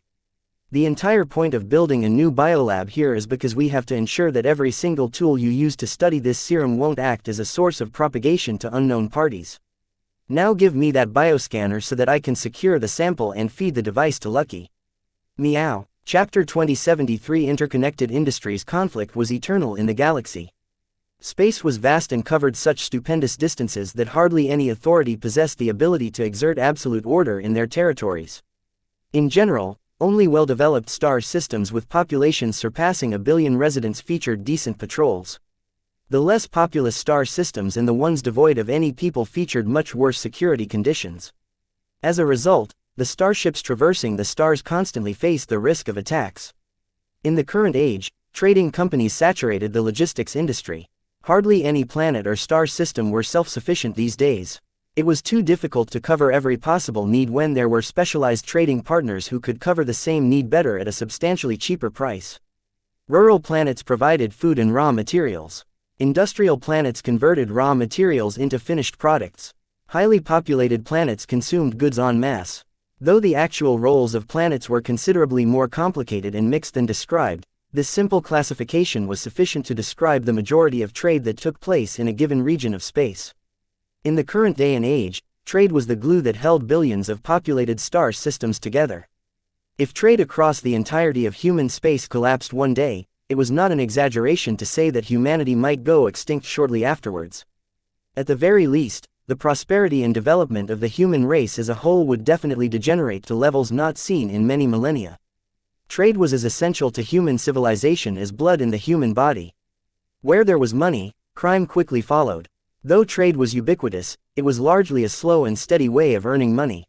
The entire point of building a new biolab here is because we have to ensure that every single tool you use to study this serum won't act as a source of propagation to unknown parties. Now give me that bioscanner so that I can secure the sample and feed the device to Lucky. Meow. Chapter 2073 Interconnected Industries Conflict was eternal in the galaxy. Space was vast and covered such stupendous distances that hardly any authority possessed the ability to exert absolute order in their territories. In general, only well-developed star systems with populations surpassing 1 billion residents featured decent patrols. The less populous star systems and the ones devoid of any people featured much worse security conditions. As a result, the starships traversing the stars constantly faced the risk of attacks. In the current age, trading companies saturated the logistics industry. Hardly any planet or star system were self-sufficient these days. It was too difficult to cover every possible need when there were specialized trading partners who could cover the same need better at a substantially cheaper price. Rural planets provided food and raw materials. Industrial planets converted raw materials into finished products. Highly populated planets consumed goods en masse. Though the actual roles of planets were considerably more complicated and mixed than described, this simple classification was sufficient to describe the majority of trade that took place in a given region of space. In the current day and age, trade was the glue that held billions of populated star systems together. If trade across the entirety of human space collapsed one day, it was not an exaggeration to say that humanity might go extinct shortly afterwards. At the very least, the prosperity and development of the human race as a whole would definitely degenerate to levels not seen in many millennia. Trade was as essential to human civilization as blood in the human body. Where there was money, crime quickly followed. Though trade was ubiquitous, it was largely a slow and steady way of earning money.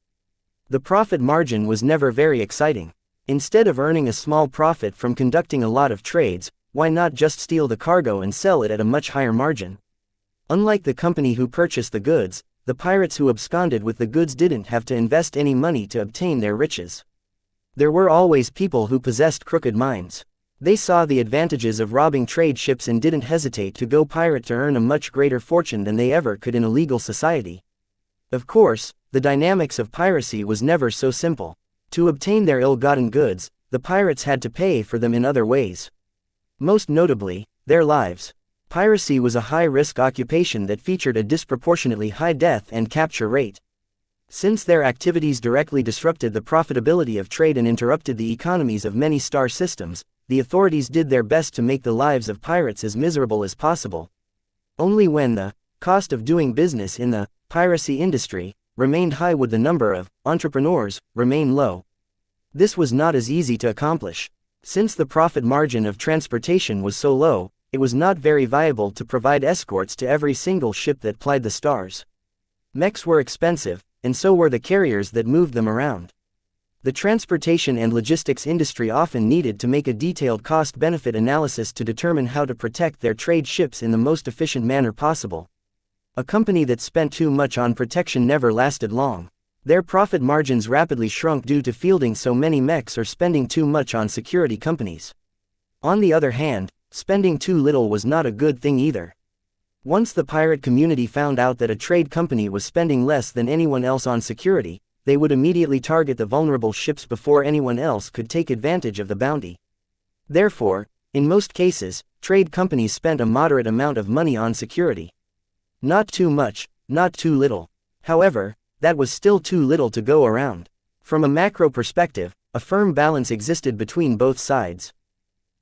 The profit margin was never very exciting. Instead of earning a small profit from conducting a lot of trades, why not just steal the cargo and sell it at a much higher margin? Unlike the company who purchased the goods, the pirates who absconded with the goods didn't have to invest any money to obtain their riches. There were always people who possessed crooked minds. They saw the advantages of robbing trade ships and didn't hesitate to go pirate to earn a much greater fortune than they ever could in a legal society. Of course, the dynamics of piracy was never so simple. To obtain their ill-gotten goods, the pirates had to pay for them in other ways. Most notably, their lives. Piracy was a high-risk occupation that featured a disproportionately high death and capture rate. Since their activities directly disrupted the profitability of trade and interrupted the economies of many star systems, the authorities did their best to make the lives of pirates as miserable as possible. Only when the cost of doing business in the piracy industry remained high would the number of entrepreneurs remain low. This was not as easy to accomplish. Since the profit margin of transportation was so low, it was not very viable to provide escorts to every single ship that plied the stars. Mechs were expensive, and so were the carriers that moved them around. The transportation and logistics industry often needed to make a detailed cost-benefit analysis to determine how to protect their trade ships in the most efficient manner possible. A company that spent too much on protection never lasted long. Their profit margins rapidly shrunk due to fielding so many mechs or spending too much on security companies. On the other hand, spending too little was not a good thing either. Once the pirate community found out that a trade company was spending less than anyone else on security, they would immediately target the vulnerable ships before anyone else could take advantage of the bounty. Therefore, in most cases, trade companies spent a moderate amount of money on security. Not too much, not too little. However, that was still too little to go around. From a macro perspective, a firm balance existed between both sides.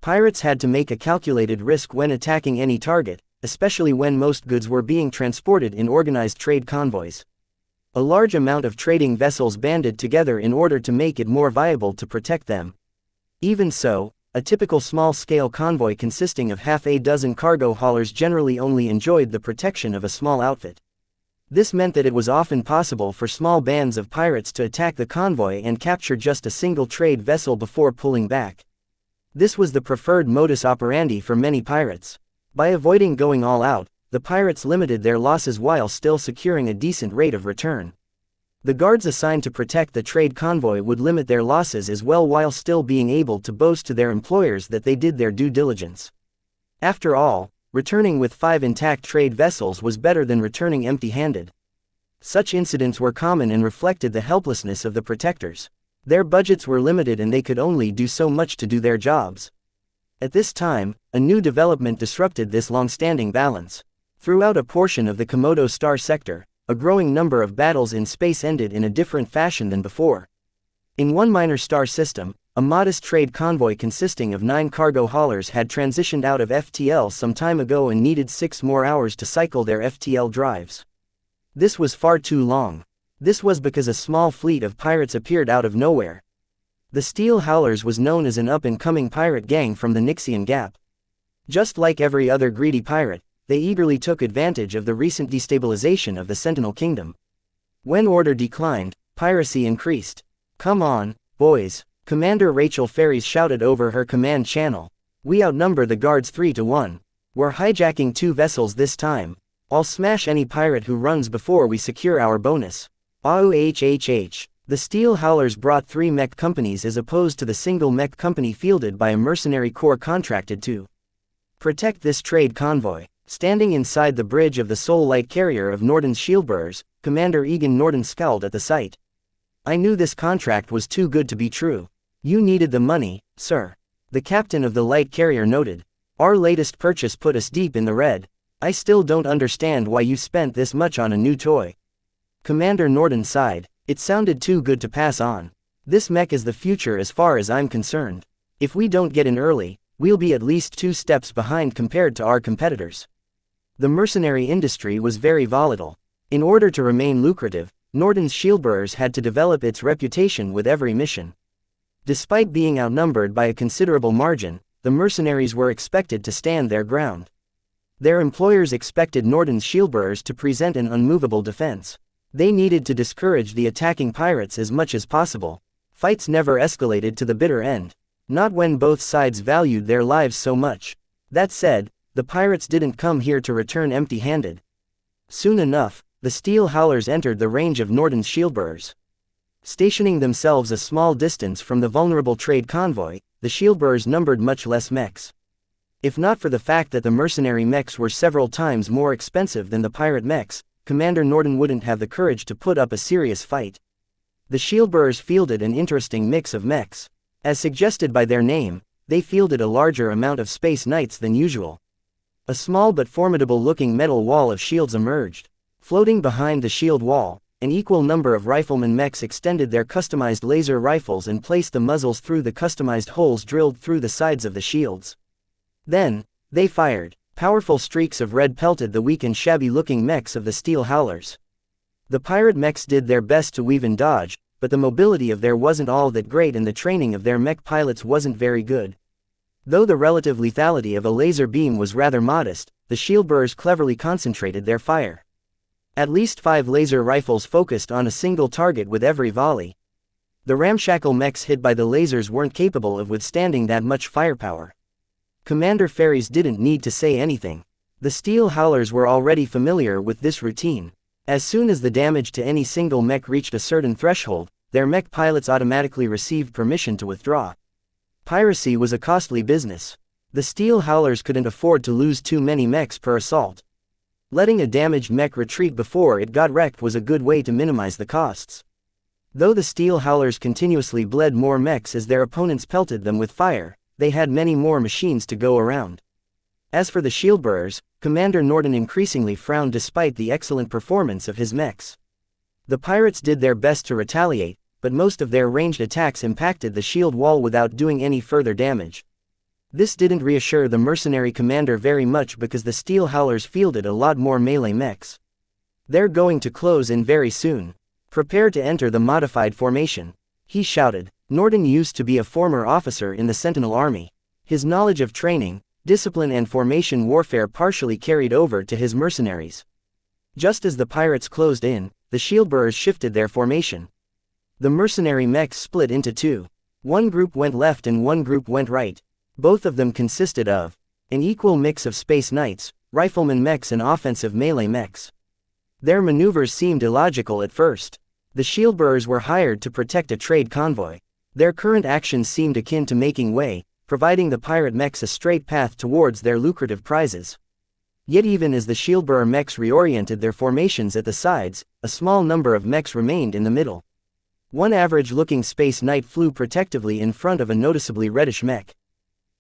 Pirates had to make a calculated risk when attacking any target, especially when most goods were being transported in organized trade convoys. A large amount of trading vessels banded together in order to make it more viable to protect them. Even so, a typical small-scale convoy consisting of half a dozen cargo haulers generally only enjoyed the protection of a small outfit. This meant that it was often possible for small bands of pirates to attack the convoy and capture just a single trade vessel before pulling back. This was the preferred modus operandi for many pirates. By avoiding going all out, the pirates limited their losses while still securing a decent rate of return. The guards assigned to protect the trade convoy would limit their losses as well while still being able to boast to their employers that they did their due diligence. After all, returning with 5 intact trade vessels was better than returning empty-handed. Such incidents were common and reflected the helplessness of the protectors. Their budgets were limited and they could only do so much to do their jobs. At this time, a new development disrupted this long-standing balance. Throughout a portion of the Komodo star sector, a growing number of battles in space ended in a different fashion than before. In one minor star system, A modest trade convoy consisting of 9 cargo haulers had transitioned out of FTL some time ago and needed 6 more hours to cycle their FTL drives. This was far too long. This was because a small fleet of pirates appeared out of nowhere. The Steel Howlers was known as an up-and-coming pirate gang from the Nixian Gap. Just like every other greedy pirate, they eagerly took advantage of the recent destabilization of the Sentinel Kingdom. When order declined, piracy increased. "Come on, boys," Commander Rachel Ferries shouted over her command channel. "We outnumber the guards 3 to 1. We're hijacking 2 vessels this time. I'll smash any pirate who runs before we secure our bonus." OHHH. The Steel Howlers brought 3 mech companies as opposed to the single mech company fielded by a mercenary corps contracted to protect this trade convoy. Standing inside the bridge of the sole light carrier of Norden's shieldbearers, Commander Egan Norden scowled at the sight. "I knew this contract was too good to be true. You needed the money, sir," the captain of the light carrier noted. "Our latest purchase put us deep in the red. I still don't understand why you spent this much on a new toy." Commander Norden sighed. "It sounded too good to pass on. This mech is the future as far as I'm concerned. If we don't get in early, we'll be at least 2 steps behind compared to our competitors." The mercenary industry was very volatile. In order to remain lucrative, Norden's shieldbearers had to develop its reputation with every mission. Despite being outnumbered by a considerable margin, the mercenaries were expected to stand their ground. Their employers expected Norden's shieldbearers to present an unmovable defense. They needed to discourage the attacking pirates as much as possible. Fights never escalated to the bitter end. Not when both sides valued their lives so much. That said, the pirates didn't come here to return empty-handed. Soon enough, the Steel Howlers entered the range of Norden's shieldbearers. Stationing themselves a small distance from the vulnerable trade convoy, the shieldbearers numbered much less mechs. If not for the fact that the mercenary mechs were several times more expensive than the pirate mechs, Commander Norden wouldn't have the courage to put up a serious fight. The shieldbearers fielded an interesting mix of mechs. As suggested by their name, they fielded a larger amount of Space Knights than usual. A small but formidable-looking metal wall of shields emerged. Floating behind the shield wall, an equal number of rifleman mechs extended their customized laser rifles and placed the muzzles through the customized holes drilled through the sides of the shields. Then, they fired. Powerful streaks of red pelted the weak and shabby-looking mechs of the Steel Howlers. The pirate mechs did their best to weave and dodge, but the mobility of theirs wasn't all that great and the training of their mech pilots wasn't very good. Though the relative lethality of a laser beam was rather modest, the shieldbearers cleverly concentrated their fire. At least 5 laser rifles focused on a single target with every volley. The ramshackle mechs hit by the lasers weren't capable of withstanding that much firepower. Commander Ferries didn't need to say anything. The Steel Howlers were already familiar with this routine. As soon as the damage to any single mech reached a certain threshold, their mech pilots automatically received permission to withdraw. Piracy was a costly business. The Steel Howlers couldn't afford to lose too many mechs per assault. Letting a damaged mech retreat before it got wrecked was a good way to minimize the costs. Though the Steel Howlers continuously bled more mechs as their opponents pelted them with fire, they had many more machines to go around. As for the shieldbearers, Commander Norden increasingly frowned despite the excellent performance of his mechs. The pirates did their best to retaliate, but most of their ranged attacks impacted the shield wall without doing any further damage. This didn't reassure the mercenary commander very much because the Steel Howlers fielded a lot more melee mechs. "They're going to close in very soon. Prepare to enter the modified formation," he shouted. Norden used to be a former officer in the Sentinel Army. His knowledge of training, discipline and formation warfare partially carried over to his mercenaries. Just as the pirates closed in, the shieldbearers shifted their formation. The mercenary mechs split into 2. One group went left and one group went right. Both of them consisted of an equal mix of Space Knights, rifleman mechs and offensive melee mechs. Their maneuvers seemed illogical at first. The shieldbearers were hired to protect a trade convoy. Their current actions seemed akin to making way, providing the pirate mechs a straight path towards their lucrative prizes. Yet even as the shieldbearer mechs reoriented their formations at the sides, a small number of mechs remained in the middle. One average-looking Space Knight flew protectively in front of a noticeably reddish mech.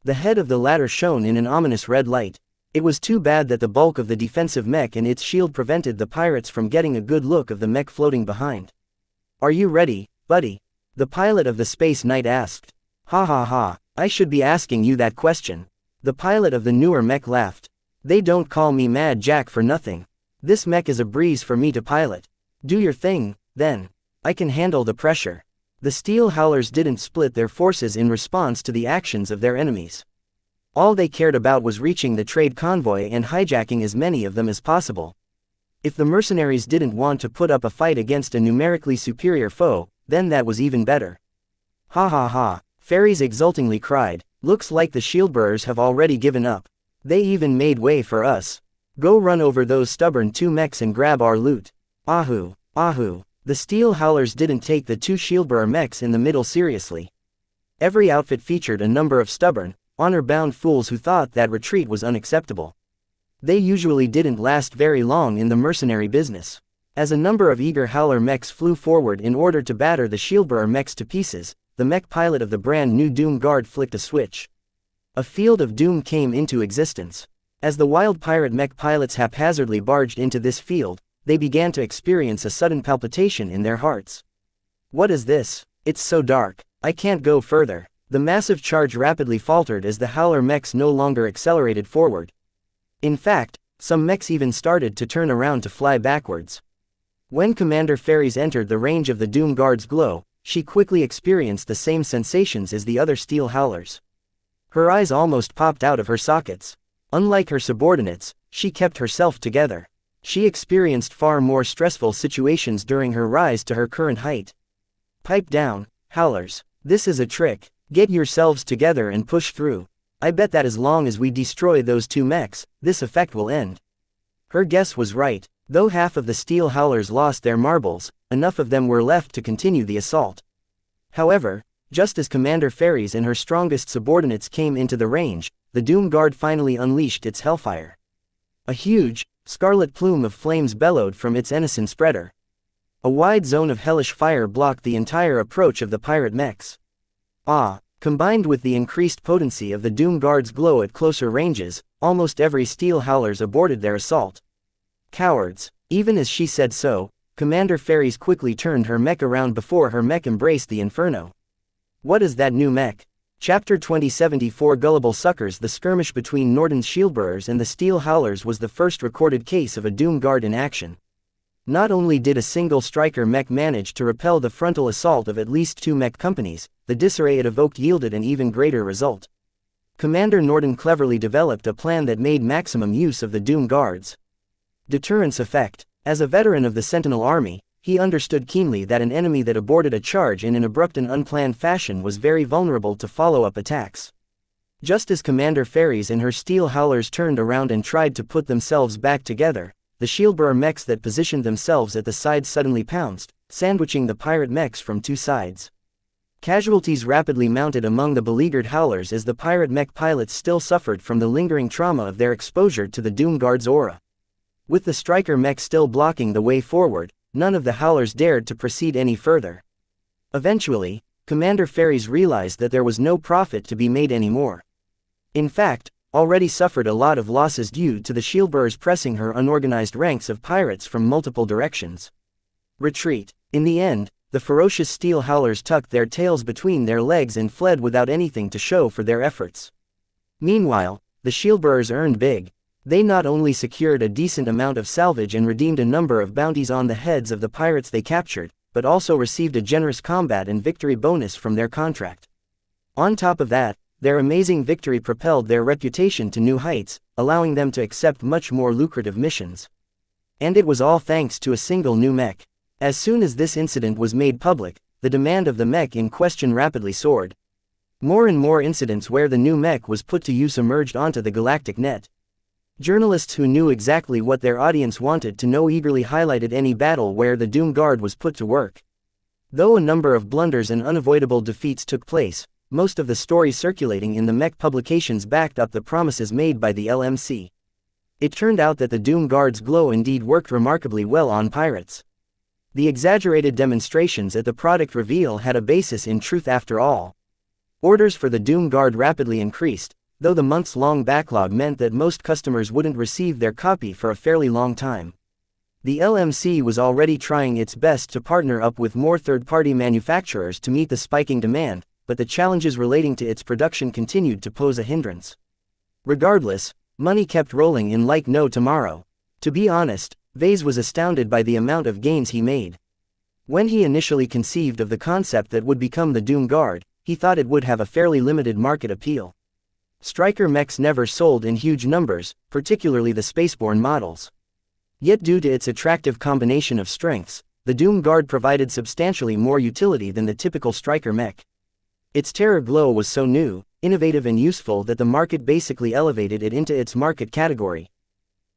The head of the latter shone in an ominous red light. It was too bad that the bulk of the defensive mech and its shield prevented the pirates from getting a good look of the mech floating behind. "Are you ready, buddy?" the pilot of the Space Knight asked. Ha ha ha, I should be asking you that question. The pilot of the newer mech laughed. They don't call me Mad Jack for nothing. This mech is a breeze for me to pilot. Do your thing, then. I can handle the pressure. The steel howlers didn't split their forces in response to the actions of their enemies. All they cared about was reaching the trade convoy and hijacking as many of them as possible. If the mercenaries didn't want to put up a fight against a numerically superior foe, then that was even better. Ha ha ha, fairies exultingly cried, looks like the shieldbearers have already given up. They even made way for us. Go run over those stubborn 2 mechs and grab our loot. Ahoo, ahoo. The steel howlers didn't take the 2 shieldbearer mechs in the middle seriously. Every outfit featured a number of stubborn, honor-bound fools who thought that retreat was unacceptable. They usually didn't last very long in the mercenary business. As a number of eager howler mechs flew forward in order to batter the shieldbearer mechs to pieces, the mech pilot of the brand new Doom Guard flicked a switch. A field of doom came into existence. As the wild pirate mech pilots haphazardly barged into this field, they began to experience a sudden palpitation in their hearts. What is this? It's so dark. I can't go further. The massive charge rapidly faltered as the howler mechs no longer accelerated forward. In fact, some mechs even started to turn around to fly backwards. When Commander Fairies entered the range of the Doom Guard's glow, she quickly experienced the same sensations as the other steel howlers. Her eyes almost popped out of her sockets. Unlike her subordinates, she kept herself together. She experienced far more stressful situations during her rise to her current height. Pipe down, howlers. This is a trick. Get yourselves together and push through. I bet that as long as we destroy those 2 mechs, this effect will end. Her guess was right. Though half of the steel howlers lost their marbles, enough of them were left to continue the assault. However, just as Commander Fairies and her strongest subordinates came into the range, the Doom Guard finally unleashed its hellfire. A huge, scarlet plume of flames bellowed from its ensign spreader. A wide zone of hellish fire blocked the entire approach of the pirate mechs. Combined with the increased potency of the Doom Guard's glow at closer ranges, almost every steel howlers aborted their assault. Cowards. Even as she said so, Commander Fairies quickly turned her mech around before her mech embraced the inferno. What is that new mech? Chapter 2074 Gullible Suckers. The skirmish between Norden's shieldbearers and the steel howlers was the first recorded case of a Doom Guard in action. Not only did a single striker mech manage to repel the frontal assault of at least 2 mech companies, the disarray it evoked yielded an even greater result. Commander Norden cleverly developed a plan that made maximum use of the Doom Guards. Deterrence effect. As a veteran of the Sentinel Army, he understood keenly that an enemy that aborted a charge in an abrupt and unplanned fashion was very vulnerable to follow-up attacks. Just as Commander Fairies and her steel howlers turned around and tried to put themselves back together, the shieldbearer mechs that positioned themselves at the sides suddenly pounced, sandwiching the pirate mechs from 2 sides. Casualties rapidly mounted among the beleaguered howlers as the pirate mech pilots still suffered from the lingering trauma of their exposure to the Doom Guard's aura. With the striker mech still blocking the way forward, none of the howlers dared to proceed any further. Eventually, Commander Fairies realized that there was no profit to be made anymore. In fact, already suffered a lot of losses due to the shieldbearers pressing her unorganized ranks of pirates from multiple directions. Retreat. In the end, the ferocious steel howlers tucked their tails between their legs and fled without anything to show for their efforts. Meanwhile, the shieldbearers earned big. They not only secured a decent amount of salvage and redeemed a number of bounties on the heads of the pirates they captured, but also received a generous combat and victory bonus from their contract. On top of that, their amazing victory propelled their reputation to new heights, allowing them to accept much more lucrative missions. And it was all thanks to a single new mech. As soon as this incident was made public, the demand of the mech in question rapidly soared. More and more incidents where the new mech was put to use emerged onto the galactic net. Journalists who knew exactly what their audience wanted to know eagerly highlighted any battle where the Doom Guard was put to work. Though a number of blunders and unavoidable defeats took place, most of the stories circulating in the mech publications backed up the promises made by the LMC. It turned out that the Doom Guard's glow indeed worked remarkably well on pirates. The exaggerated demonstrations at the product reveal had a basis in truth after all. Orders for the Doom Guard rapidly increased, though the months-long backlog meant that most customers wouldn't receive their copy for a fairly long time. The LMC was already trying its best to partner up with more third-party manufacturers to meet the spiking demand, but the challenges relating to its production continued to pose a hindrance. Regardless, money kept rolling in like no tomorrow. To be honest, Vase was astounded by the amount of gains he made. When he initially conceived of the concept that would become the Doom Guard, he thought it would have a fairly limited market appeal. Striker mechs never sold in huge numbers, particularly the spaceborne models. Yet due to its attractive combination of strengths, the Doom Guard provided substantially more utility than the typical Striker mech. Its terror glow was so new, innovative and useful that the market basically elevated it into its market category.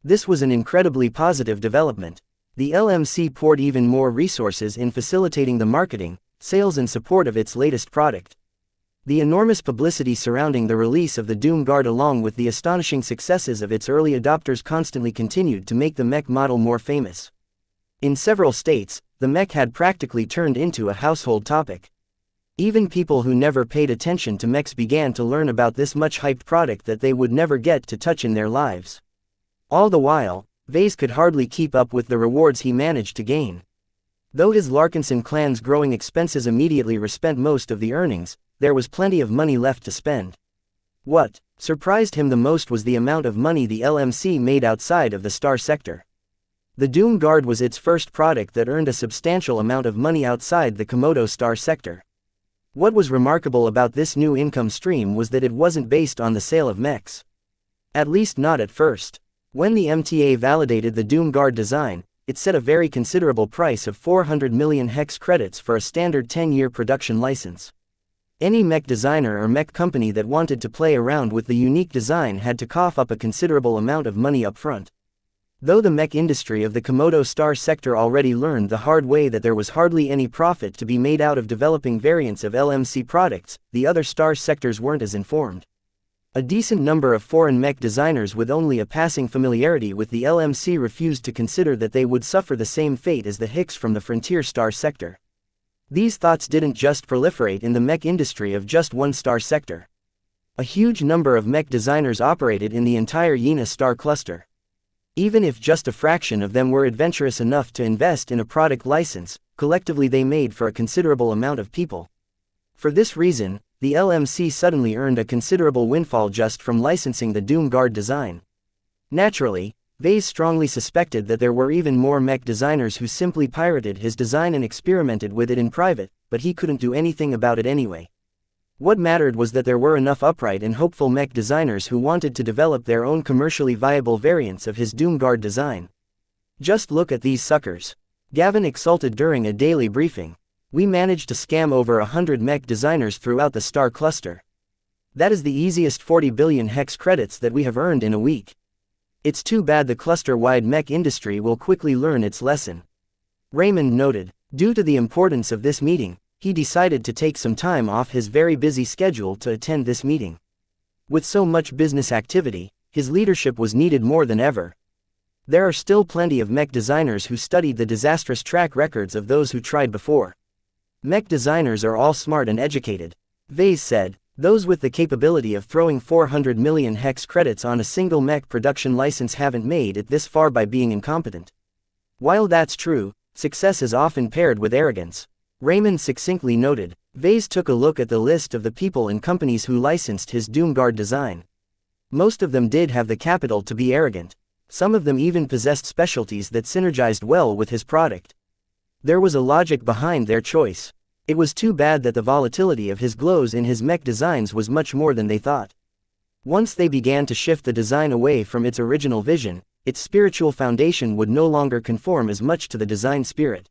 This was an incredibly positive development. The LMC poured even more resources in facilitating the marketing, sales and support of its latest product. The enormous publicity surrounding the release of the Doom Guard along with the astonishing successes of its early adopters constantly continued to make the mech model more famous. In several states, the mech had practically turned into a household topic. Even people who never paid attention to mechs began to learn about this much hyped product that they would never get to touch in their lives. All the while, Vase could hardly keep up with the rewards he managed to gain. Though his Larkinson clan's growing expenses immediately respent most of the earnings, there was plenty of money left to spend. What surprised him the most was the amount of money the LMC made outside of the star sector. The Doom Guard was its first product that earned a substantial amount of money outside the Komodo star sector. What was remarkable about this new income stream was that it wasn't based on the sale of mechs. At least not at first. When the MTA validated the Doom Guard design, it set a very considerable price of 400 million hex credits for a standard 10-year production license. Any mech designer or mech company that wanted to play around with the unique design had to cough up a considerable amount of money up front. Though the mech industry of the Komodo star sector already learned the hard way that there was hardly any profit to be made out of developing variants of LMC products, the other star sectors weren't as informed. A decent number of foreign mech designers with only a passing familiarity with the LMC refused to consider that they would suffer the same fate as the Hicks from the frontier star sector. These thoughts didn't just proliferate in the mech industry of just one star sector. A huge number of mech designers operated in the entire Yena star cluster. Even if just a fraction of them were adventurous enough to invest in a product license, collectively they made for a considerable amount of people. For this reason, the LMC suddenly earned a considerable windfall just from licensing the Doom Guard design. Naturally, Vase strongly suspected that there were even more mech designers who simply pirated his design and experimented with it in private, but he couldn't do anything about it anyway. What mattered was that there were enough upright and hopeful mech designers who wanted to develop their own commercially viable variants of his Doom Guard design. Just look at these suckers. Gavin exulted during a daily briefing. We managed to scam over 100 mech designers throughout the star cluster. That is the easiest 40 billion hex credits that we have earned in a week. It's too bad the cluster-wide mech industry will quickly learn its lesson. Raymond noted. Due to the importance of this meeting, he decided to take some time off his very busy schedule to attend this meeting. With so much business activity, his leadership was needed more than ever. There are still plenty of mech designers who studied the disastrous track records of those who tried before. Mech designers are all smart and educated. Vase said. Those with the capability of throwing 400 million hex credits on a single mech production license haven't made it this far by being incompetent. While that's true, success is often paired with arrogance. Raymond succinctly noted. Vase took a look at the list of the people and companies who licensed his Doom Guard design. Most of them did have the capital to be arrogant. Some of them even possessed specialties that synergized well with his product. There was a logic behind their choice. It was too bad that the volatility of his glows in his mech designs was much more than they thought. Once they began to shift the design away from its original vision, its spiritual foundation would no longer conform as much to the design spirit.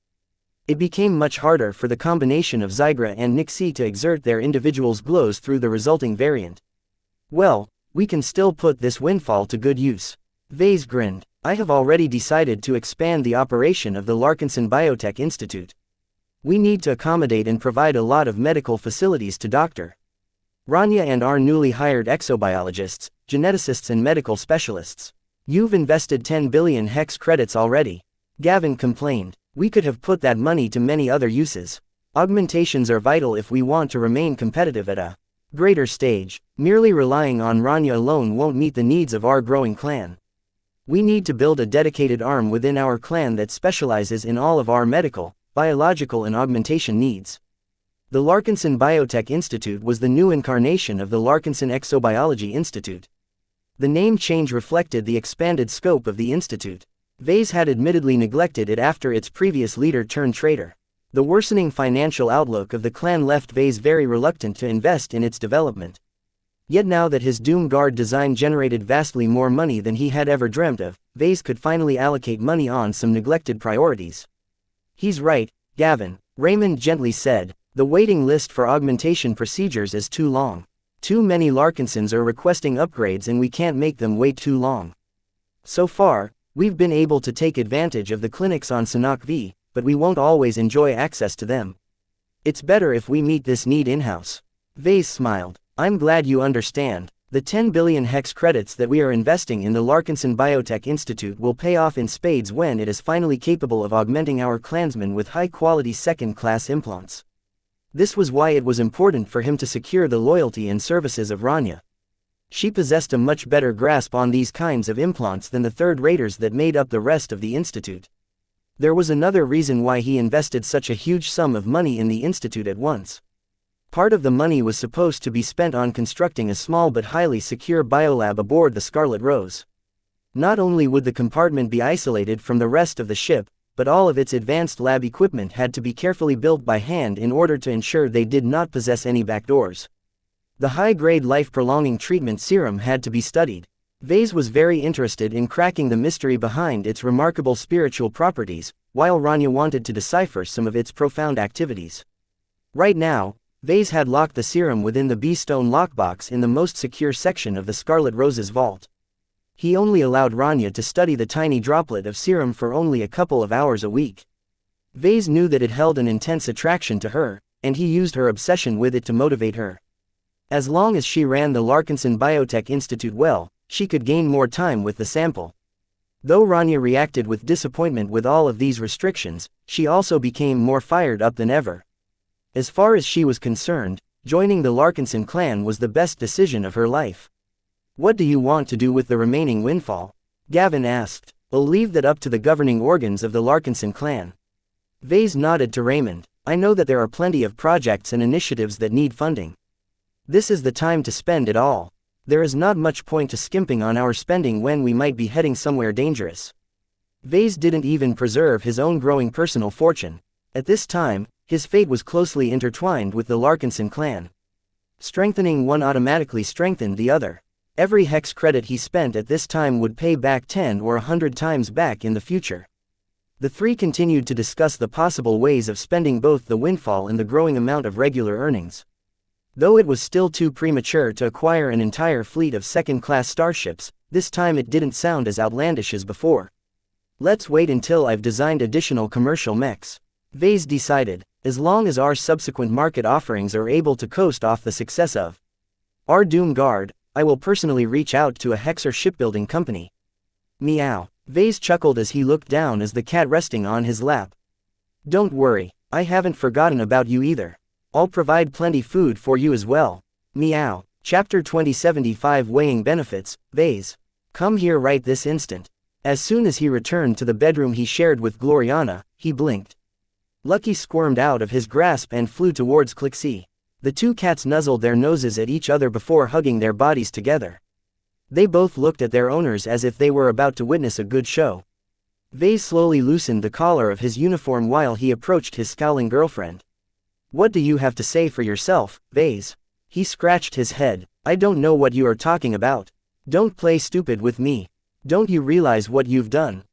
It became much harder for the combination of xianxia and xianxia to exert their individual's glows through the resulting variant. Well, we can still put this windfall to good use. Vase grinned. I have already decided to expand the operation of the Larkinson Biotech Institute. We need to accommodate and provide a lot of medical facilities to Dr. Rania and our newly hired exobiologists, geneticists and medical specialists. You've invested 10 billion hex credits already. Gavin complained. We could have put that money to many other uses. Augmentations are vital if we want to remain competitive at a greater stage. Merely relying on Rania alone won't meet the needs of our growing clan. We need to build a dedicated arm within our clan that specializes in all of our medical, biological and augmentation needs. The Larkinson Biotech Institute was the new incarnation of the Larkinson Exobiology Institute. The name change reflected the expanded scope of the institute. Vase had admittedly neglected it after its previous leader turned traitor. The worsening financial outlook of the clan left Vase very reluctant to invest in its development. Yet now that his Doom Guard design generated vastly more money than he had ever dreamt of, Vase could finally allocate money on some neglected priorities. "He's right, Gavin," Raymond gently said. "The waiting list for augmentation procedures is too long. Too many Larkinsons are requesting upgrades and we can't make them wait too long. So far, we've been able to take advantage of the clinics on Sanok V, but we won't always enjoy access to them. It's better if we meet this need in-house." Vase smiled. "I'm glad you understand. The 10 billion hex credits that we are investing in the Larkinson Biotech Institute will pay off in spades when it is finally capable of augmenting our clansmen with high-quality second-class implants." This was why it was important for him to secure the loyalty and services of Rania. She possessed a much better grasp on these kinds of implants than the third-raters that made up the rest of the institute. There was another reason why he invested such a huge sum of money in the institute at once. Part of the money was supposed to be spent on constructing a small but highly secure biolab aboard the Scarlet Rose. Not only would the compartment be isolated from the rest of the ship, but all of its advanced lab equipment had to be carefully built by hand in order to ensure they did not possess any backdoors. The high-grade life-prolonging treatment serum had to be studied. Vase was very interested in cracking the mystery behind its remarkable spiritual properties, while Rania wanted to decipher some of its profound activities. Right now, Vase had locked the serum within the B-stone lockbox in the most secure section of the Scarlet Rose's vault. He only allowed Rania to study the tiny droplet of serum for only a couple of hours a week. Vase knew that it held an intense attraction to her, and he used her obsession with it to motivate her. As long as she ran the Larkinson Biotech Institute well, she could gain more time with the sample. Though Rania reacted with disappointment with all of these restrictions, she also became more fired up than ever. As far as she was concerned, joining the Larkinson clan was the best decision of her life. "What do you want to do with the remaining windfall?" Gavin asked. "I'll leave that up to the governing organs of the Larkinson clan." Vase nodded to Raymond. "I know that there are plenty of projects and initiatives that need funding. This is the time to spend it all. There is not much point to skimping on our spending when we might be heading somewhere dangerous." Vase didn't even preserve his own growing personal fortune. At this time, his fate was closely intertwined with the Larkinson clan. Strengthening one automatically strengthened the other. Every hex credit he spent at this time would pay back 10 or 100 times back in the future. The three continued to discuss the possible ways of spending both the windfall and the growing amount of regular earnings. Though it was still too premature to acquire an entire fleet of second-class starships, this time it didn't sound as outlandish as before. "Let's wait until I've designed additional commercial mechs," Vase decided, "as long as our subsequent market offerings are able to coast off the success of our Doom Guard, I will personally reach out to a Hexer shipbuilding company." Meow. Vase chuckled as he looked down as the cat resting on his lap. "Don't worry, I haven't forgotten about you either. I'll provide plenty food for you as well." Meow. Chapter 2075 Weighing Benefits, Vase. "Come here right this instant." As soon as he returned to the bedroom he shared with Gloriana, he blinked. Lucky squirmed out of his grasp and flew towards Clixie. The two cats nuzzled their noses at each other before hugging their bodies together. They both looked at their owners as if they were about to witness a good show. Vase slowly loosened the collar of his uniform while he approached his scowling girlfriend. "What do you have to say for yourself, Vase?" He scratched his head. "I don't know what you are talking about. Don't play stupid with me. Don't you realize what you've done?"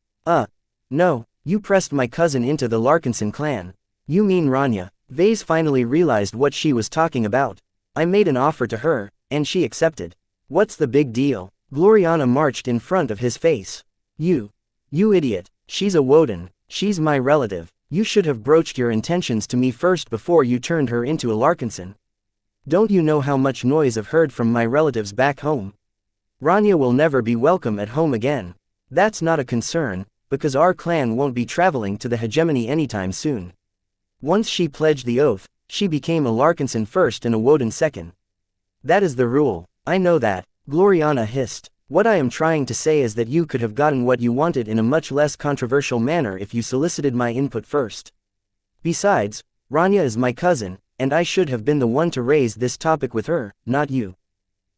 No, you pressed my cousin into the Larkinson clan." "You mean Rania." Vase finally realized what she was talking about. "I made an offer to her, and she accepted." "What's the big deal?" Gloriana marched in front of his face. You idiot. She's a Woden. She's my relative. You should have broached your intentions to me first before you turned her into a Larkinson. Don't you know how much noise I've heard from my relatives back home? Rania will never be welcome at home again. That's not a concern, because our clan won't be traveling to the hegemony anytime soon. Once she pledged the oath, she became a Larkinson first and a Woden second. That is the rule. I know that, Gloriana hissed. What I am trying to say is that you could have gotten what you wanted in a much less controversial manner if you solicited my input first. Besides, Rania is my cousin, and I should have been the one to raise this topic with her, not you.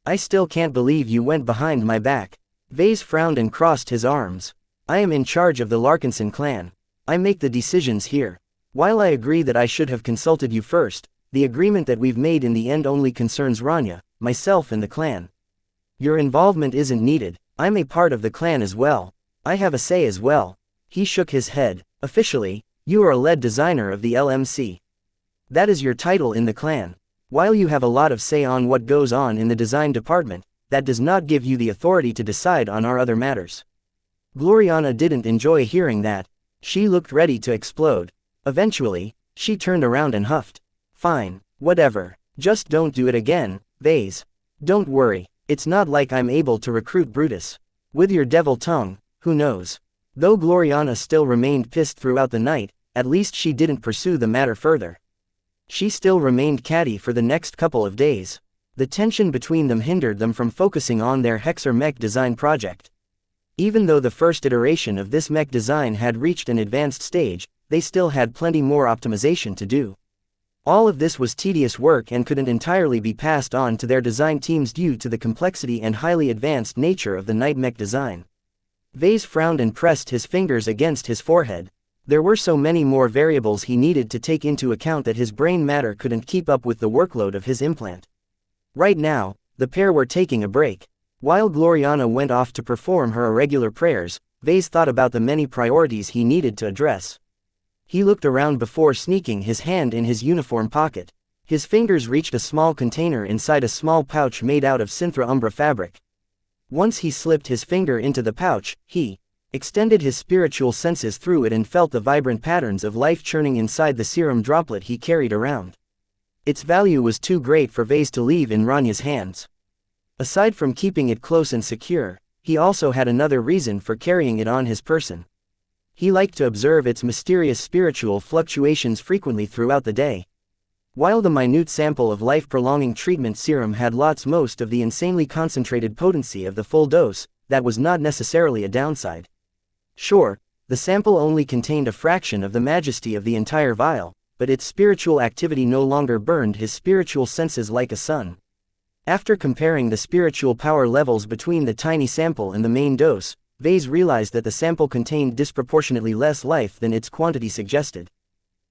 I still can't believe you went behind my back. Vase frowned and crossed his arms. I am in charge of the Larkinson clan. I make the decisions here. While I agree that I should have consulted you first, the agreement that we've made in the end only concerns Rania, myself and the clan. Your involvement isn't needed. I'm a part of the clan as well. I have a say as well. He shook his head. Officially, you are a lead designer of the LMC. That is your title in the clan. While you have a lot of say on what goes on in the design department, that does not give you the authority to decide on our other matters. Gloriana didn't enjoy hearing that. She looked ready to explode. Eventually, she turned around and huffed. Fine, whatever. Just don't do it again, Vase. Don't worry, it's not like I'm able to recruit Brutus. With your devil tongue, who knows? Though Gloriana still remained pissed throughout the night, at least she didn't pursue the matter further. She still remained catty for the next couple of days. The tension between them hindered them from focusing on their Hexer mech design project. Even though the first iteration of this mech design had reached an advanced stage, they still had plenty more optimization to do. All of this was tedious work and couldn't entirely be passed on to their design teams due to the complexity and highly advanced nature of the night mech design. Vase frowned and pressed his fingers against his forehead. There were so many more variables he needed to take into account that his brain matter couldn't keep up with the workload of his implant. Right now, the pair were taking a break. While Gloriana went off to perform her irregular prayers, Vase thought about the many priorities he needed to address. He looked around before sneaking his hand in his uniform pocket. His fingers reached a small container inside a small pouch made out of Synthra Umbra fabric. Once he slipped his finger into the pouch, he extended his spiritual senses through it and felt the vibrant patterns of life churning inside the serum droplet he carried around. Its value was too great for Vase to leave in Ranya's hands. Aside from keeping it close and secure, he also had another reason for carrying it on his person. He liked to observe its mysterious spiritual fluctuations frequently throughout the day. While the minute sample of life-prolonging treatment serum had most of the insanely concentrated potency of the full dose, that was not necessarily a downside. Sure, the sample only contained a fraction of the majesty of the entire vial, but its spiritual activity no longer burned his spiritual senses like a sun. After comparing the spiritual power levels between the tiny sample and the main dose, Vase realized that the sample contained disproportionately less life than its quantity suggested.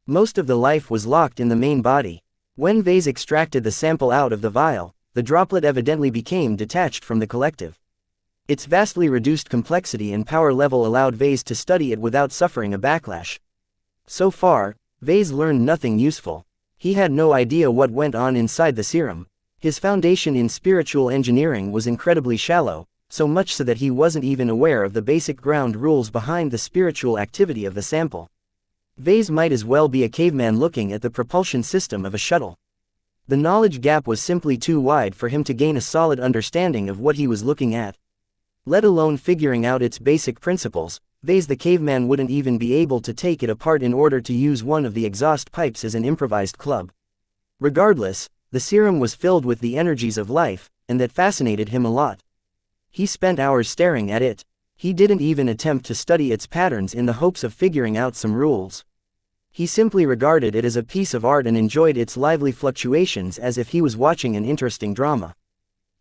Most of the life was locked in the main body. When Vase extracted the sample out of the vial, the droplet evidently became detached from the collective. Its vastly reduced complexity and power level allowed Vase to study it without suffering a backlash. So far, Vase learned nothing useful. He had no idea what went on inside the serum. His foundation in spiritual engineering was incredibly shallow, so much so that he wasn't even aware of the basic ground rules behind the spiritual activity of the sample. Vase might as well be a caveman looking at the propulsion system of a shuttle. The knowledge gap was simply too wide for him to gain a solid understanding of what he was looking at. Let alone figuring out its basic principles, Vase the caveman wouldn't even be able to take it apart in order to use one of the exhaust pipes as an improvised club. Regardless, the serum was filled with the energies of life, and that fascinated him a lot. He spent hours staring at it. He didn't even attempt to study its patterns in the hopes of figuring out some rules. He simply regarded it as a piece of art and enjoyed its lively fluctuations as if he was watching an interesting drama.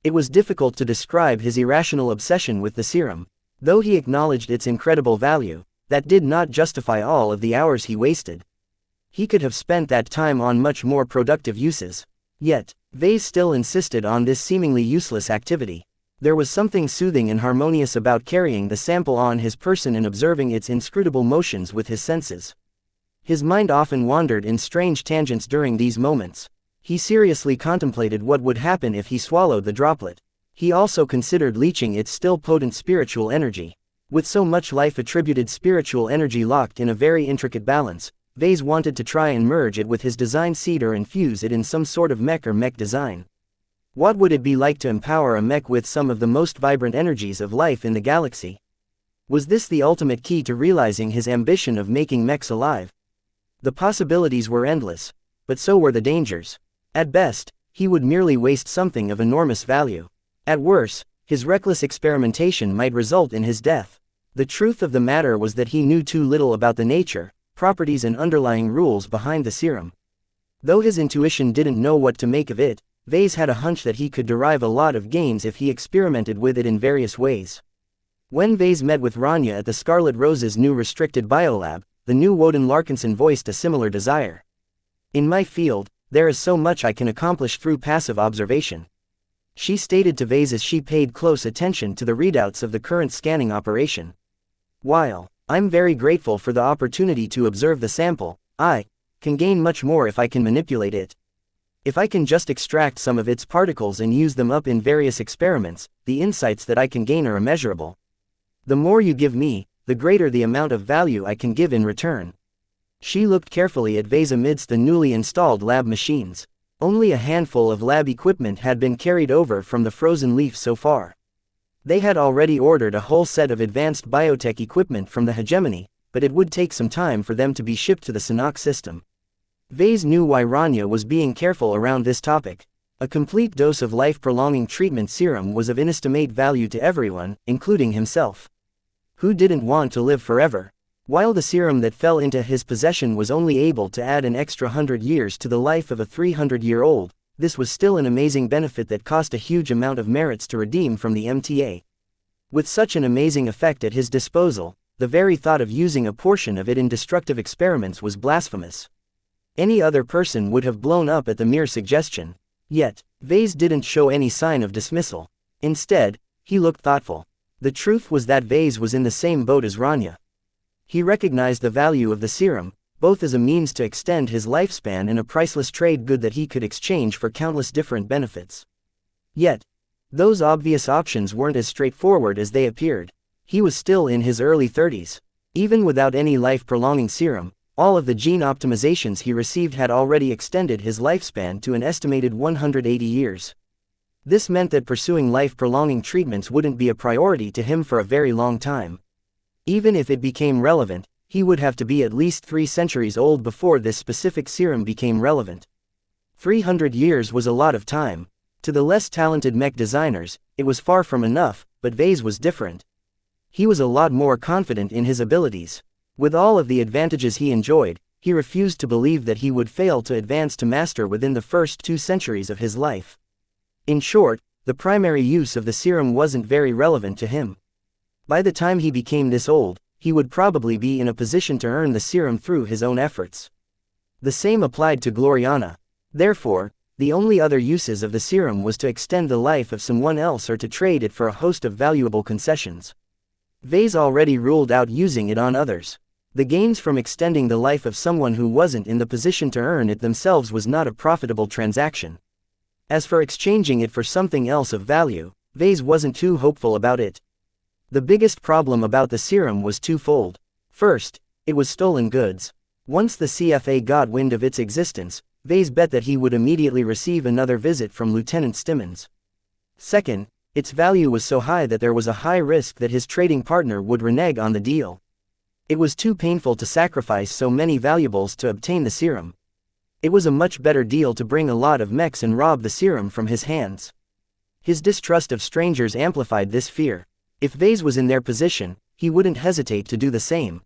It was difficult to describe his irrational obsession with the serum. Though he acknowledged its incredible value, that did not justify all of the hours he wasted. He could have spent that time on much more productive uses. Yet, Vase still insisted on this seemingly useless activity. There was something soothing and harmonious about carrying the sample on his person and observing its inscrutable motions with his senses. His mind often wandered in strange tangents during these moments. He seriously contemplated what would happen if he swallowed the droplet. He also considered leeching its still potent spiritual energy. With so much life-attributed spiritual energy locked in a very intricate balance, Vase wanted to try and merge it with his design seed or infuse it in some sort of mech or mech design. What would it be like to empower a mech with some of the most vibrant energies of life in the galaxy? Was this the ultimate key to realizing his ambition of making mechs alive? The possibilities were endless, but so were the dangers. At best, he would merely waste something of enormous value. At worst, his reckless experimentation might result in his death. The truth of the matter was that he knew too little about the nature, properties and underlying rules behind the serum. Though his intuition didn't know what to make of it, Vase had a hunch that he could derive a lot of gains if he experimented with it in various ways. When Vase met with Rania at the Scarlet Rose's new restricted biolab, the new Woden Larkinson voiced a similar desire. In my field, there is so much I can accomplish through passive observation, she stated to Vase as she paid close attention to the readouts of the current scanning operation. While I'm very grateful for the opportunity to observe the sample, I can gain much more if I can manipulate it. If I can just extract some of its particles and use them up in various experiments, the insights that I can gain are immeasurable. The more you give me, the greater the amount of value I can give in return. She looked carefully at Vase amidst the newly installed lab machines. Only a handful of lab equipment had been carried over from the frozen leaf so far. They had already ordered a whole set of advanced biotech equipment from the hegemony, but it would take some time for them to be shipped to the Sanok system. Vase knew why Rania was being careful around this topic. A complete dose of life-prolonging treatment serum was of inestimate value to everyone, including himself. Who didn't want to live forever? While the serum that fell into his possession was only able to add an extra 100 years to the life of a 300-year-old, this was still an amazing benefit that cost a huge amount of merits to redeem from the MTA. With such an amazing effect at his disposal, the very thought of using a portion of it in destructive experiments was blasphemous. Any other person would have blown up at the mere suggestion. Yet, Vase didn't show any sign of dismissal. Instead, he looked thoughtful. The truth was that Vase was in the same boat as Rania. He recognized the value of the serum, both as a means to extend his lifespan and a priceless trade good that he could exchange for countless different benefits. Yet, those obvious options weren't as straightforward as they appeared. He was still in his early 30s. Even without any life-prolonging serum, all of the gene optimizations he received had already extended his lifespan to an estimated 180 years. This meant that pursuing life-prolonging treatments wouldn't be a priority to him for a very long time. Even if it became relevant, he would have to be at least 3 centuries old before this specific serum became relevant. 300 years was a lot of time. To the less talented mech designers, it was far from enough, but Vase was different. He was a lot more confident in his abilities. With all of the advantages he enjoyed, he refused to believe that he would fail to advance to master within the first 2 centuries of his life. In short, the primary use of the serum wasn't very relevant to him. By the time he became this old, he would probably be in a position to earn the serum through his own efforts. The same applied to Gloriana. Therefore, the only other uses of the serum was to extend the life of someone else or to trade it for a host of valuable concessions. Vase already ruled out using it on others. The gains from extending the life of someone who wasn't in the position to earn it themselves was not a profitable transaction. As for exchanging it for something else of value, Vase wasn't too hopeful about it. The biggest problem about the serum was twofold. First, it was stolen goods. Once the CFA got wind of its existence, Vase bet that he would immediately receive another visit from Lieutenant Stimmons. Second, its value was so high that there was a high risk that his trading partner would renege on the deal. It was too painful to sacrifice so many valuables to obtain the serum. It was a much better deal to bring a lot of mechs and rob the serum from his hands. His distrust of strangers amplified this fear. If Vase was in their position, he wouldn't hesitate to do the same.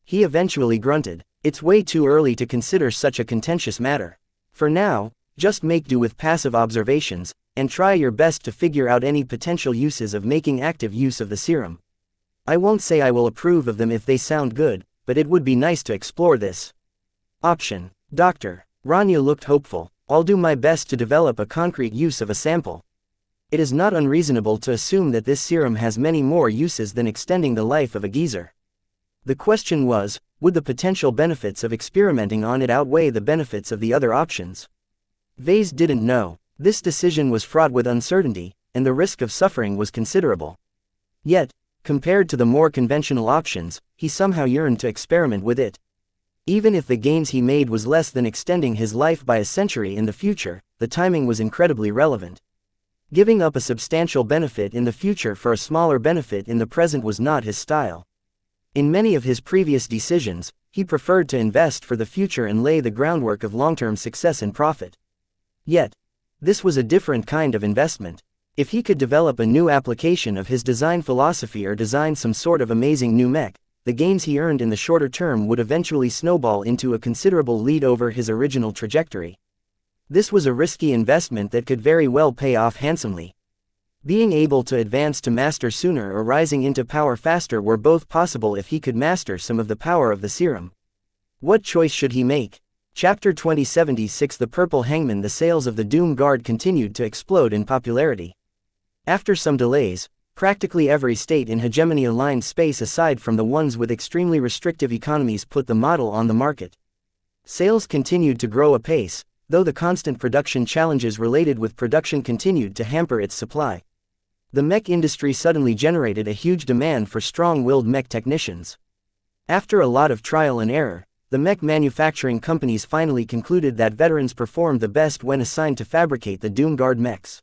He eventually grunted. It's way too early to consider such a contentious matter. For now, just make do with passive observations, and try your best to figure out any potential uses of making active use of the serum. I won't say I will approve of them if they sound good, but it would be nice to explore this option. Dr. Rania looked hopeful. I'll do my best to develop a concrete use of a sample. It is not unreasonable to assume that this serum has many more uses than extending the life of a geezer. The question was, would the potential benefits of experimenting on it outweigh the benefits of the other options? Vase didn't know. This decision was fraught with uncertainty, and the risk of suffering was considerable. Yet, compared to the more conventional options, he somehow yearned to experiment with it. Even if the gains he made was less than extending his life by a century in the future, the timing was incredibly relevant. Giving up a substantial benefit in the future for a smaller benefit in the present was not his style. In many of his previous decisions, he preferred to invest for the future and lay the groundwork of long-term success and profit. Yet, this was a different kind of investment. If he could develop a new application of his design philosophy or design some sort of amazing new mech, the gains he earned in the shorter term would eventually snowball into a considerable lead over his original trajectory. This was a risky investment that could very well pay off handsomely. Being able to advance to master sooner or rising into power faster were both possible if he could master some of the power of the serum. What choice should he make? Chapter 2076 The Purple Hangman. The sales of the Doom Guard continued to explode in popularity. After some delays, practically every state in hegemony-aligned space aside from the ones with extremely restrictive economies put the model on the market. Sales continued to grow apace, though the constant production challenges related with production continued to hamper its supply. The mech industry suddenly generated a huge demand for strong-willed mech technicians. After a lot of trial and error, the mech manufacturing companies finally concluded that veterans performed the best when assigned to fabricate the Doom Guard mechs.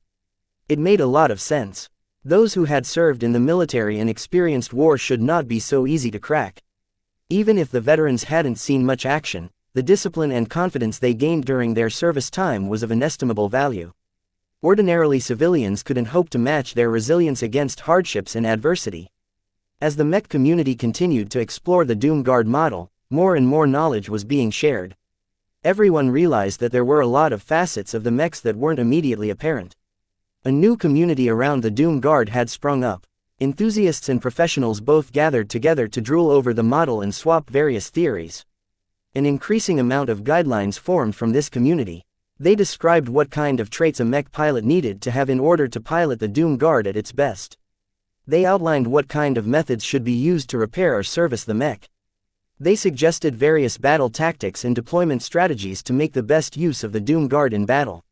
It made a lot of sense. Those who had served in the military and experienced war should not be so easy to crack. Even if the veterans hadn't seen much action, the discipline and confidence they gained during their service time was of inestimable value. Ordinarily, civilians couldn't hope to match their resilience against hardships and adversity. As the mech community continued to explore the Doom Guard model, more and more knowledge was being shared. Everyone realized that there were a lot of facets of the mechs that weren't immediately apparent. A new community around the Doom Guard had sprung up. Enthusiasts and professionals both gathered together to drool over the model and swap various theories. An increasing amount of guidelines formed from this community. They described what kind of traits a mech pilot needed to have in order to pilot the Doom Guard at its best. They outlined what kind of methods should be used to repair or service the mech. They suggested various battle tactics and deployment strategies to make the best use of the Doom Guard in battle.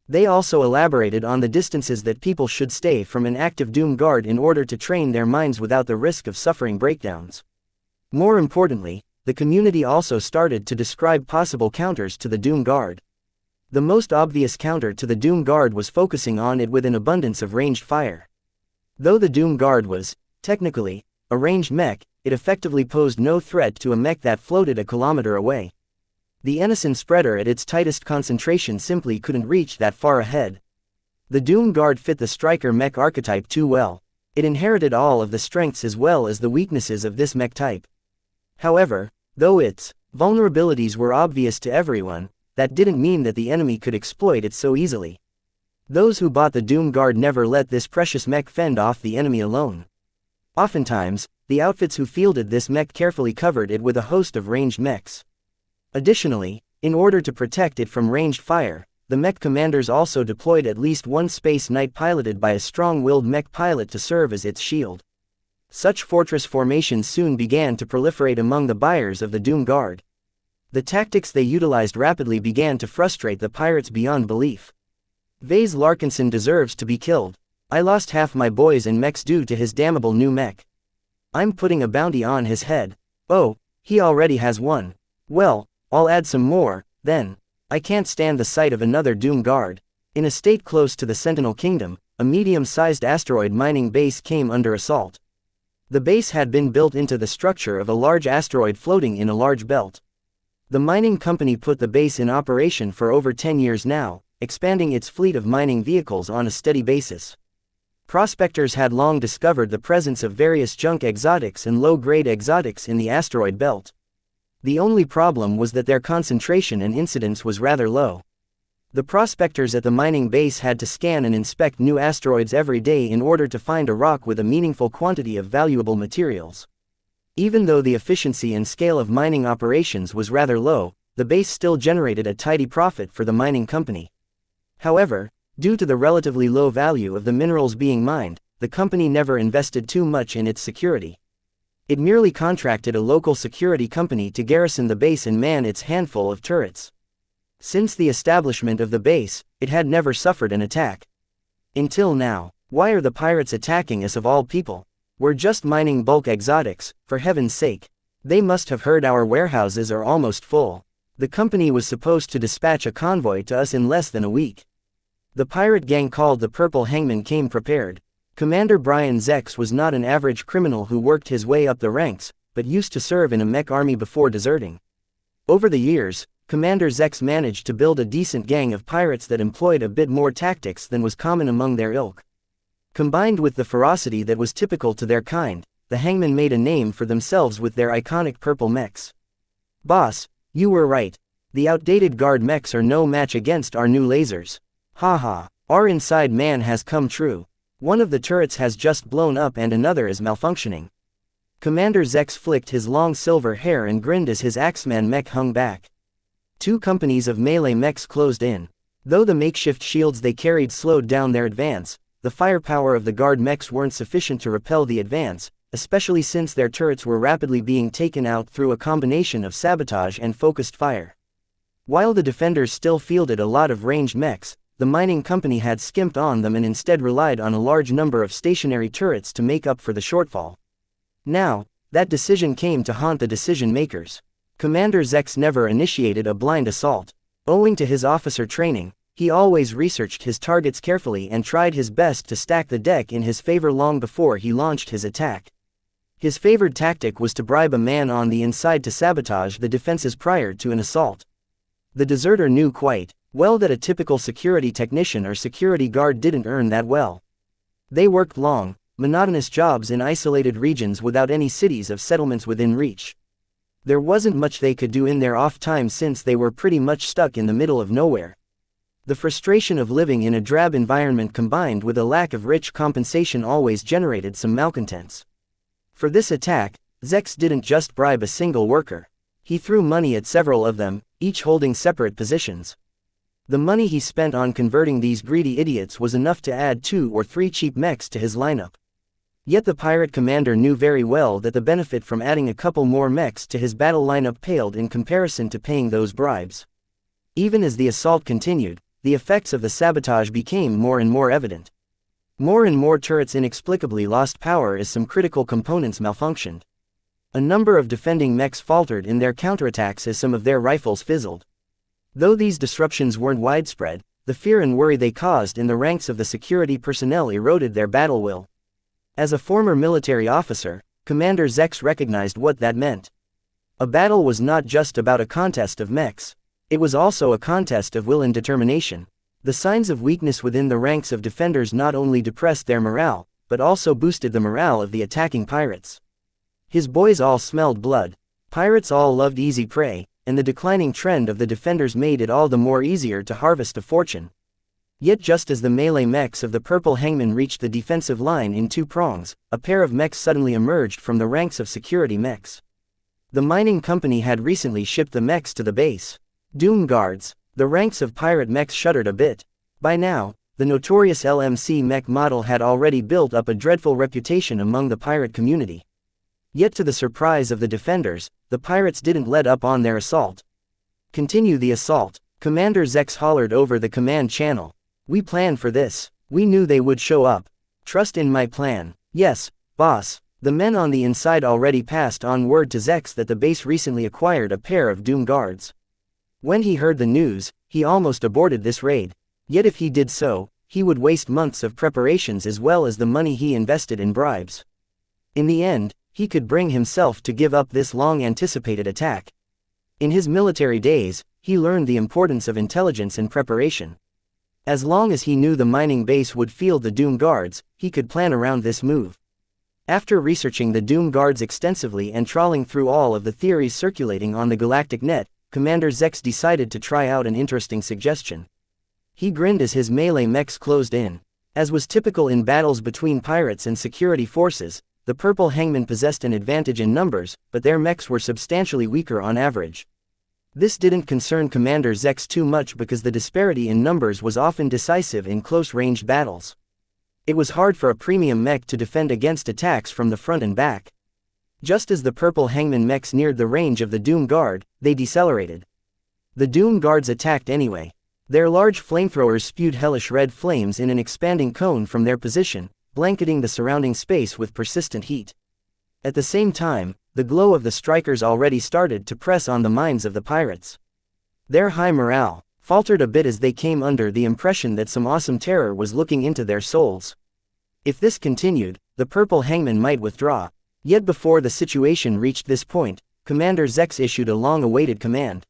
They also elaborated on the distances that people should stay from an active Doom Guard in order to train their minds without the risk of suffering breakdowns. More importantly, the community also started to describe possible counters to the Doom Guard. The most obvious counter to the Doom Guard was focusing on it with an abundance of ranged fire. Though the Doom Guard was, technically, a ranged mech, it effectively posed no threat to a mech that floated a kilometer away. The Enison spreader at its tightest concentration simply couldn't reach that far ahead. The Doom Guard fit the striker mech archetype too well. It inherited all of the strengths as well as the weaknesses of this mech type. However, though its vulnerabilities were obvious to everyone, that didn't mean that the enemy could exploit it so easily. Those who bought the Doom Guard never let this precious mech fend off the enemy alone. Oftentimes, the outfits who fielded this mech carefully covered it with a host of ranged mechs. Additionally, in order to protect it from ranged fire, the mech commanders also deployed at least one Space Knight piloted by a strong-willed mech pilot to serve as its shield. Such fortress formations soon began to proliferate among the buyers of the Doom Guard. The tactics they utilized rapidly began to frustrate the pirates beyond belief. Vase Larkinson deserves to be killed. I lost half my boys and mechs due to his damnable new mech. I'm putting a bounty on his head. Oh, he already has one. Well, I'll add some more, then. I can't stand the sight of another Doom Guard. In a state close to the Sentinel Kingdom, a medium-sized asteroid mining base came under assault. The base had been built into the structure of a large asteroid floating in a large belt. The mining company put the base in operation for over 10 years now, expanding its fleet of mining vehicles on a steady basis. Prospectors had long discovered the presence of various junk exotics and low-grade exotics in the asteroid belt. The only problem was that their concentration and incidence was rather low. The prospectors at the mining base had to scan and inspect new asteroids every day in order to find a rock with a meaningful quantity of valuable materials. Even though the efficiency and scale of mining operations was rather low, the base still generated a tidy profit for the mining company. However, due to the relatively low value of the minerals being mined, the company never invested too much in its security. It merely contracted a local security company to garrison the base and man its handful of turrets. Since the establishment of the base, it had never suffered an attack. Until now. Why are the pirates attacking us of all people? We're just mining bulk exotics, for heaven's sake. They must have heard our warehouses are almost full. The company was supposed to dispatch a convoy to us in less than a week. The pirate gang called the Purple Hangman came prepared. Commander Brian Zex was not an average criminal who worked his way up the ranks, but used to serve in a mech army before deserting. Over the years, Commander Zex managed to build a decent gang of pirates that employed a bit more tactics than was common among their ilk. Combined with the ferocity that was typical to their kind, the hangmen made a name for themselves with their iconic purple mechs. "Boss, you were right. The outdated guard mechs are no match against our new lasers. Haha, our inside man has come true. One of the turrets has just blown up and another is malfunctioning." Commander Zex flicked his long silver hair and grinned as his Axeman mech hung back. Two companies of melee mechs closed in. Though the makeshift shields they carried slowed down their advance, the firepower of the guard mechs weren't sufficient to repel the advance, especially since their turrets were rapidly being taken out through a combination of sabotage and focused fire. While the defenders still fielded a lot of ranged mechs, the mining company had skimped on them and instead relied on a large number of stationary turrets to make up for the shortfall. Now, that decision came to haunt the decision-makers. Commander Zex never initiated a blind assault. Owing to his officer training, he always researched his targets carefully and tried his best to stack the deck in his favor long before he launched his attack. His favored tactic was to bribe a man on the inside to sabotage the defenses prior to an assault. The deserter knew quite well that a typical security technician or security guard didn't earn that well. They worked long, monotonous jobs in isolated regions without any cities of settlements within reach. There wasn't much they could do in their off time since they were pretty much stuck in the middle of nowhere. The frustration of living in a drab environment combined with a lack of rich compensation always generated some malcontents. For this attack, Zex didn't just bribe a single worker. He threw money at several of them, each holding separate positions. The money he spent on converting these greedy idiots was enough to add 2 or 3 cheap mechs to his lineup. Yet the pirate commander knew very well that the benefit from adding a couple more mechs to his battle lineup paled in comparison to paying those bribes. Even as the assault continued, the effects of the sabotage became more and more evident. More and more turrets inexplicably lost power as some critical components malfunctioned. A number of defending mechs faltered in their counterattacks as some of their rifles fizzled. Though these disruptions weren't widespread, the fear and worry they caused in the ranks of the security personnel eroded their battle will. As a former military officer, Commander Zex recognized what that meant. A battle was not just about a contest of mechs. It was also a contest of will and determination. The signs of weakness within the ranks of defenders not only depressed their morale, but also boosted the morale of the attacking pirates. His boys all smelled blood. Pirates all loved easy prey, and the declining trend of the defenders made it all the more easier to harvest a fortune. Yet just as the melee mechs of the purple hangman reached the defensive line in 2 prongs, a pair of mechs suddenly emerged from the ranks of security mechs. The mining company had recently shipped the mechs to the base. Doom guards. The ranks of pirate mechs shuddered a bit. By now, the notorious LMC mech model had already built up a dreadful reputation among the pirate community. Yet to the surprise of the defenders, the pirates didn't let up on their assault. "Continue the assault," Commander Zex hollered over the command channel. "We planned for this. We knew they would show up. Trust in my plan." "Yes, boss." The men on the inside already passed on word to Zex that the base recently acquired a pair of Doom guards. When he heard the news, he almost aborted this raid. Yet if he did so, he would waste months of preparations as well as the money he invested in bribes. In the end, he could bring himself to give up this long-anticipated attack. In his military days, he learned the importance of intelligence and preparation. As long as he knew the mining base would field the Doom guards, he could plan around this move. After researching the Doom guards extensively and trawling through all of the theories circulating on the galactic net, Commander Zex decided to try out an interesting suggestion. He grinned as his melee mechs closed in. As was typical in battles between pirates and security forces, the purple hangmen possessed an advantage in numbers, but their mechs were substantially weaker on average. This didn't concern Commander Zex too much because the disparity in numbers was often decisive in close-ranged battles. It was hard for a premium mech to defend against attacks from the front and back. Just as the purple hangman mechs neared the range of the Doom Guard, they decelerated. The Doom Guards attacked anyway. Their large flamethrowers spewed hellish red flames in an expanding cone from their position, blanketing the surrounding space with persistent heat. At the same time, the glow of the strikers already started to press on the minds of the pirates. Their high morale faltered a bit as they came under the impression that some awesome terror was looking into their souls. If this continued, the purple hangman might withdraw. Yet before the situation reached this point, Commander Zex issued a long-awaited command.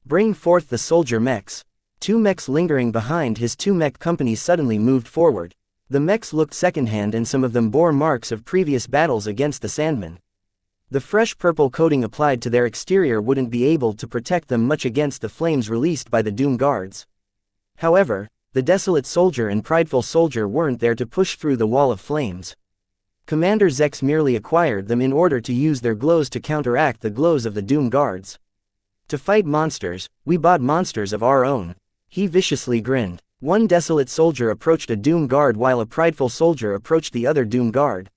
"Bring forth the soldier mechs." 2 mechs lingering behind his 2 mech companies suddenly moved forward. The mechs looked secondhand and some of them bore marks of previous battles against the Sandmen. The fresh purple coating applied to their exterior wouldn't be able to protect them much against the flames released by the Doom Guards. However, the Desolate Soldier and Prideful Soldier weren't there to push through the wall of flames. Commander Zex merely acquired them in order to use their glows to counteract the glows of the Doom Guards. To fight monsters, we bought monsters of our own. He viciously grinned. One Desolate Soldier approached a Doom Guard while a Prideful Soldier approached the other Doom Guard.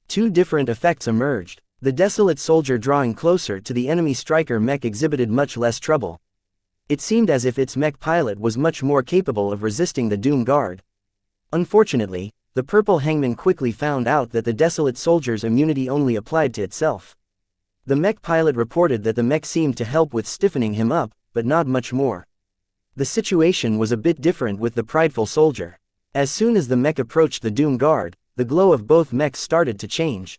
Two different effects emerged. The Desolate Soldier drawing closer to the enemy striker mech exhibited much less trouble. It seemed as if its mech pilot was much more capable of resisting the Doom Guard. Unfortunately, the Purple Hangman quickly found out that the Desolate Soldier's immunity only applied to itself. The mech pilot reported that the mech seemed to help with stiffening him up, but not much more. The situation was a bit different with the Prideful Soldier. As soon as the mech approached the Doom Guard, the glow of both mechs started to change.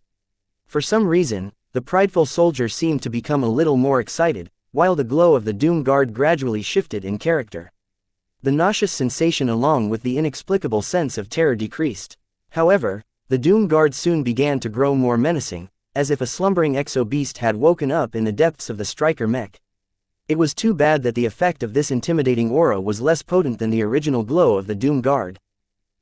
For some reason, the Prideful Soldier seemed to become a little more excited, while the glow of the Doom Guard gradually shifted in character. The nauseous sensation along with the inexplicable sense of terror decreased. However, the Doom Guard soon began to grow more menacing, as if a slumbering exo-beast had woken up in the depths of the striker mech. It was too bad that the effect of this intimidating aura was less potent than the original glow of the Doom Guard.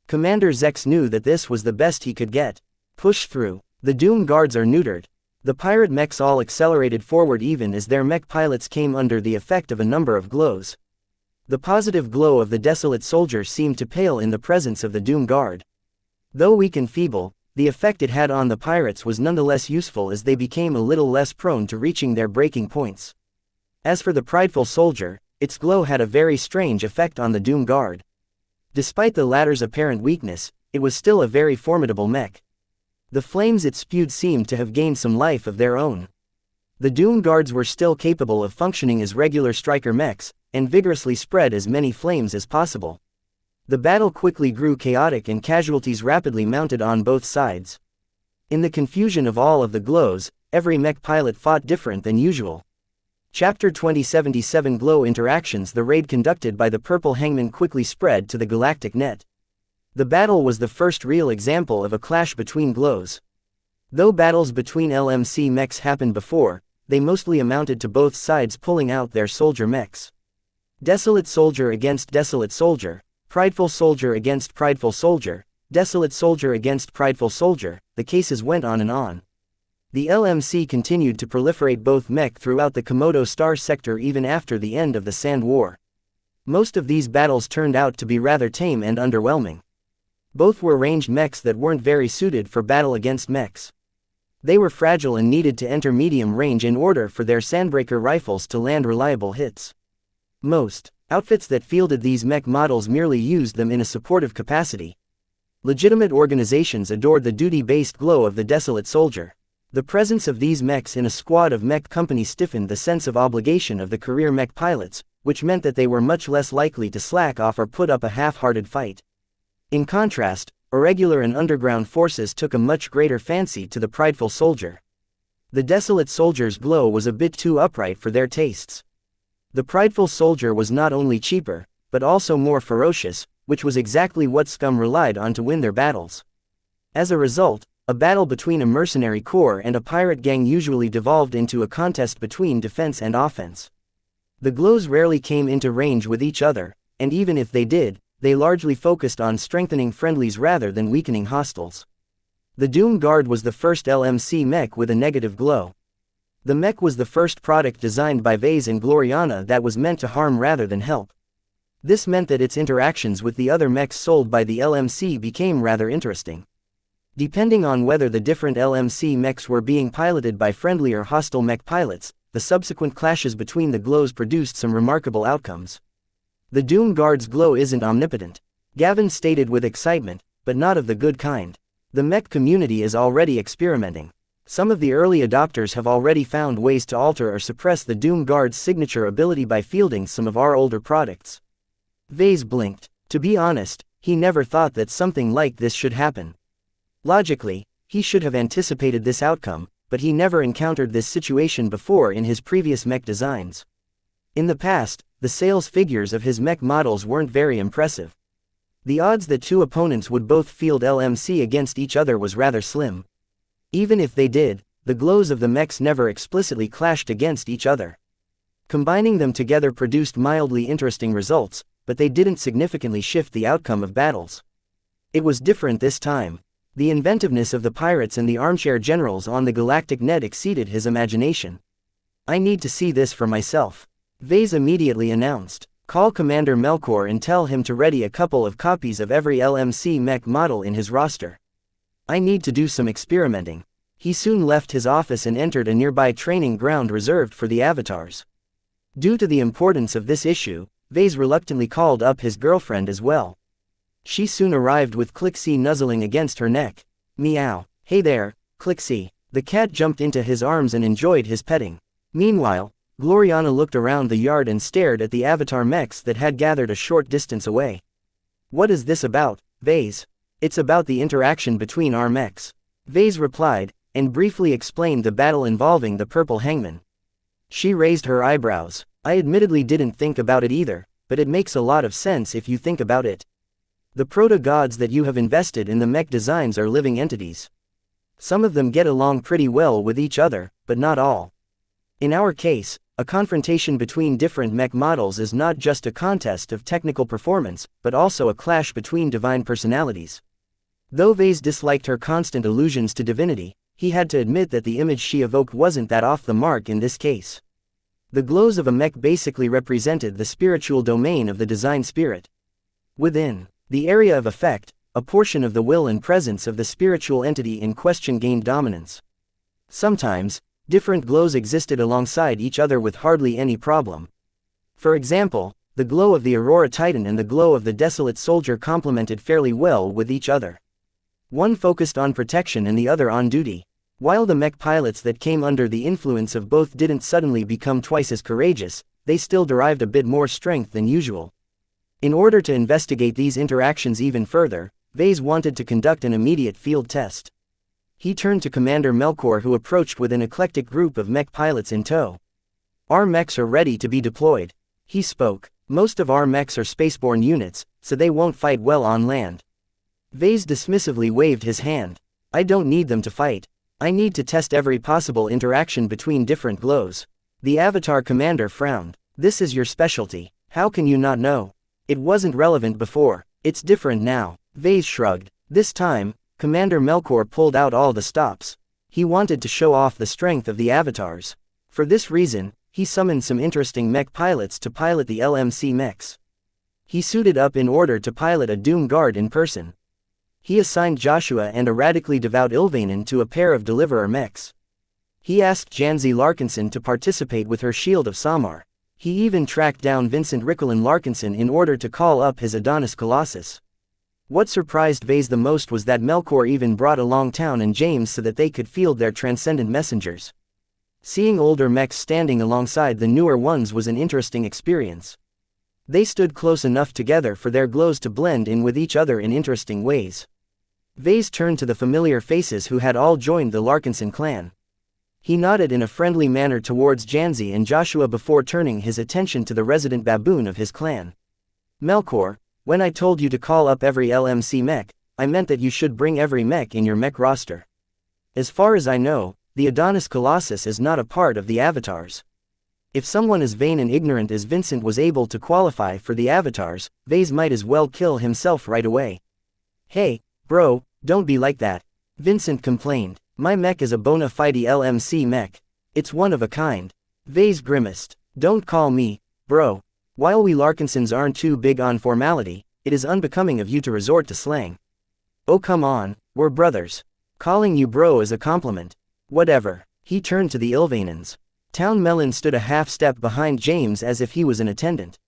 Commander Zex knew that this was the best he could get. Push through. The Doom Guards are neutered. The pirate mechs all accelerated forward even as their mech pilots came under the effect of a number of glows. The positive glow of the Desolate Soldier seemed to pale in the presence of the Doom Guard. Though weak and feeble, the effect it had on the pirates was nonetheless useful as they became a little less prone to reaching their breaking points. As for the Prideful Soldier, its glow had a very strange effect on the Doom Guard. Despite the latter's apparent weakness, it was still a very formidable mech. The flames it spewed seemed to have gained some life of their own. The Doom Guards were still capable of functioning as regular striker mechs, and vigorously spread as many flames as possible. The battle quickly grew chaotic and casualties rapidly mounted on both sides. In the confusion of all of the glows, every mech pilot fought different than usual. Chapter 2077 Glow Interactions. The raid conducted by the Purple Hangman quickly spread to the galactic net. The battle was the first real example of a clash between glows. Though battles between LMC mechs happened before, they mostly amounted to both sides pulling out their soldier mechs. Desolate Soldier against Desolate Soldier, Prideful Soldier against Prideful Soldier, Desolate Soldier against Prideful Soldier, the cases went on and on. The LMC continued to proliferate both mech throughout the Komodo Star sector even after the end of the Sand War. Most of these battles turned out to be rather tame and underwhelming. Both were ranged mechs that weren't very suited for battle against mechs. They were fragile and needed to enter medium range in order for their Sandbreaker rifles to land reliable hits. Most outfits that fielded these mech models merely used them in a supportive capacity. Legitimate organizations adored the duty-based glow of the Desolate Soldier. The presence of these mechs in a squad of mech companies stiffened the sense of obligation of the career mech pilots, which meant that they were much less likely to slack off or put up a half-hearted fight. In contrast, irregular and underground forces took a much greater fancy to the Prideful Soldier. The Desolate Soldier's glow was a bit too upright for their tastes. The Prideful Soldier was not only cheaper, but also more ferocious, which was exactly what Scum relied on to win their battles. As a result, a battle between a mercenary corps and a pirate gang usually devolved into a contest between defense and offense. The glows rarely came into range with each other, and even if they did, they largely focused on strengthening friendlies rather than weakening hostiles. The Doom Guard was the first LMC mech with a negative glow. The mech was the first product designed by Vase and Gloriana that was meant to harm rather than help. This meant that its interactions with the other mechs sold by the LMC became rather interesting. Depending on whether the different LMC mechs were being piloted by friendly or hostile mech pilots, the subsequent clashes between the glows produced some remarkable outcomes. The Doom Guard's glow isn't omnipotent, Gavin stated with excitement, but not of the good kind. The mech community is already experimenting. Some of the early adopters have already found ways to alter or suppress the Doom Guard's signature ability by fielding some of our older products. Vase blinked. To be honest, he never thought that something like this should happen. Logically, he should have anticipated this outcome, but he never encountered this situation before in his previous mech designs. In the past, the sales figures of his mech models weren't very impressive. The odds that two opponents would both field LMC against each other was rather slim. Even if they did, the glows of the mechs never explicitly clashed against each other. Combining them together produced mildly interesting results, but they didn't significantly shift the outcome of battles. It was different this time. The inventiveness of the pirates and the armchair generals on the galactic net exceeded his imagination. I need to see this for myself. Vase immediately announced. Call Commander Melkor and tell him to ready a couple of copies of every LMC mech model in his roster. I need to do some experimenting. He soon left his office and entered a nearby training ground reserved for the avatars. Due to the importance of this issue, Vase reluctantly called up his girlfriend as well. She soon arrived with Clixie nuzzling against her neck. Meow. Hey there, Clixie. The cat jumped into his arms and enjoyed his petting. Meanwhile, Gloriana looked around the yard and stared at the avatar mechs that had gathered a short distance away. What is this about, Vase? It's about the interaction between our mechs. Vase replied, and briefly explained the battle involving the purple hangman. She raised her eyebrows. I admittedly didn't think about it either, but it makes a lot of sense if you think about it. The proto-gods that you have invested in the mech designs are living entities. Some of them get along pretty well with each other, but not all. In our case, a confrontation between different mech models is not just a contest of technical performance, but also a clash between divine personalities. Though Vase disliked her constant allusions to divinity, he had to admit that the image she evoked wasn't that off the mark in this case. The glows of a mech basically represented the spiritual domain of the design spirit. Within the area of effect, a portion of the will and presence of the spiritual entity in question gained dominance. Sometimes, different glows existed alongside each other with hardly any problem. For example, the glow of the Aurora Titan and the glow of the Desolate Soldier complemented fairly well with each other. One focused on protection and the other on duty. While the mech pilots that came under the influence of both didn't suddenly become twice as courageous, they still derived a bit more strength than usual. In order to investigate these interactions even further, Vase wanted to conduct an immediate field test. He turned to Commander Melkor, who approached with an eclectic group of mech pilots in tow. Our mechs are ready to be deployed. He spoke. Most of our mechs are spaceborne units, so they won't fight well on land. Vase dismissively waved his hand. I don't need them to fight. I need to test every possible interaction between different glows. The Avatar commander frowned. This is your specialty. How can you not know? It wasn't relevant before. It's different now. Vase shrugged. This time, Commander Melkor pulled out all the stops. He wanted to show off the strength of the avatars. For this reason, he summoned some interesting mech pilots to pilot the LMC mechs. He suited up in order to pilot a Doom Guard in person. He assigned Joshua and a radically devout Ilvanen to a pair of Deliverer mechs. He asked Janzi Larkinson to participate with her Shield of Samar. He even tracked down Vincent Rickelin Larkinson in order to call up his Adonis Colossus. What surprised Vase the most was that Melkor even brought along Town and James so that they could field their transcendent messengers. Seeing older mechs standing alongside the newer ones was an interesting experience. They stood close enough together for their glows to blend in with each other in interesting ways. Vase turned to the familiar faces who had all joined the Larkinson clan. He nodded in a friendly manner towards Janzi and Joshua before turning his attention to the resident baboon of his clan. Melkor, when I told you to call up every LMC mech, I meant that you should bring every mech in your mech roster. As far as I know, the Adonis Colossus is not a part of the avatars. If someone as vain and ignorant as Vincent was able to qualify for the avatars, Vase might as well kill himself right away. Hey, bro, don't be like that. Vincent complained. My mech is a bona fide LMC mech. It's one of a kind. Vase grimaced. Don't call me, bro. While we Larkinsons aren't too big on formality, it is unbecoming of you to resort to slang. Oh come on, we're brothers. Calling you bro is a compliment. Whatever. He turned to the Ilvanens. Town Melon stood a half step behind James as if he was an attendant.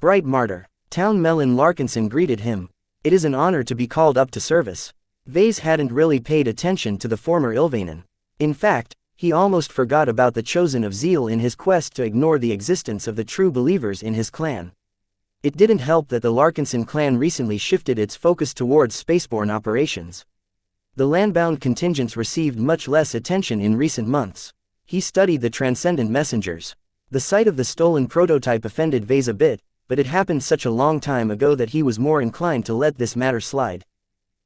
Bright martyr. Town Melon Larkinson greeted him. It is an honor to be called up to service. Vase hadn't really paid attention to the former Ilvanen. In fact, he almost forgot about the Chosen of Zeal in his quest to ignore the existence of the true believers in his clan. It didn't help that the Larkinson clan recently shifted its focus towards spaceborne operations. The landbound contingents received much less attention in recent months. He studied the transcendent messengers. The sight of the stolen prototype offended Vase a bit, but it happened such a long time ago that he was more inclined to let this matter slide.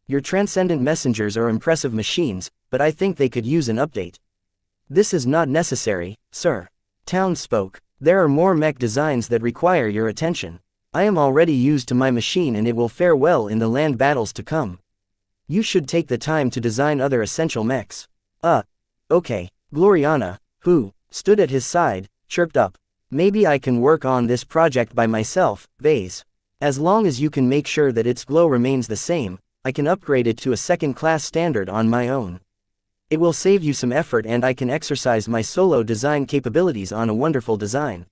Your transcendent messengers are impressive machines, but I think they could use an update. This is not necessary, sir. Town spoke. There are more mech designs that require your attention. I am already used to my machine and it will fare well in the land battles to come. You should take the time to design other essential mechs. Okay. Gloriana, who stood at his side, chirped up. Maybe I can work on this project by myself, Vase. As long as you can make sure that its glow remains the same, I can upgrade it to a second-class standard on my own. It will save you some effort and I can exercise my solo design capabilities on a wonderful design.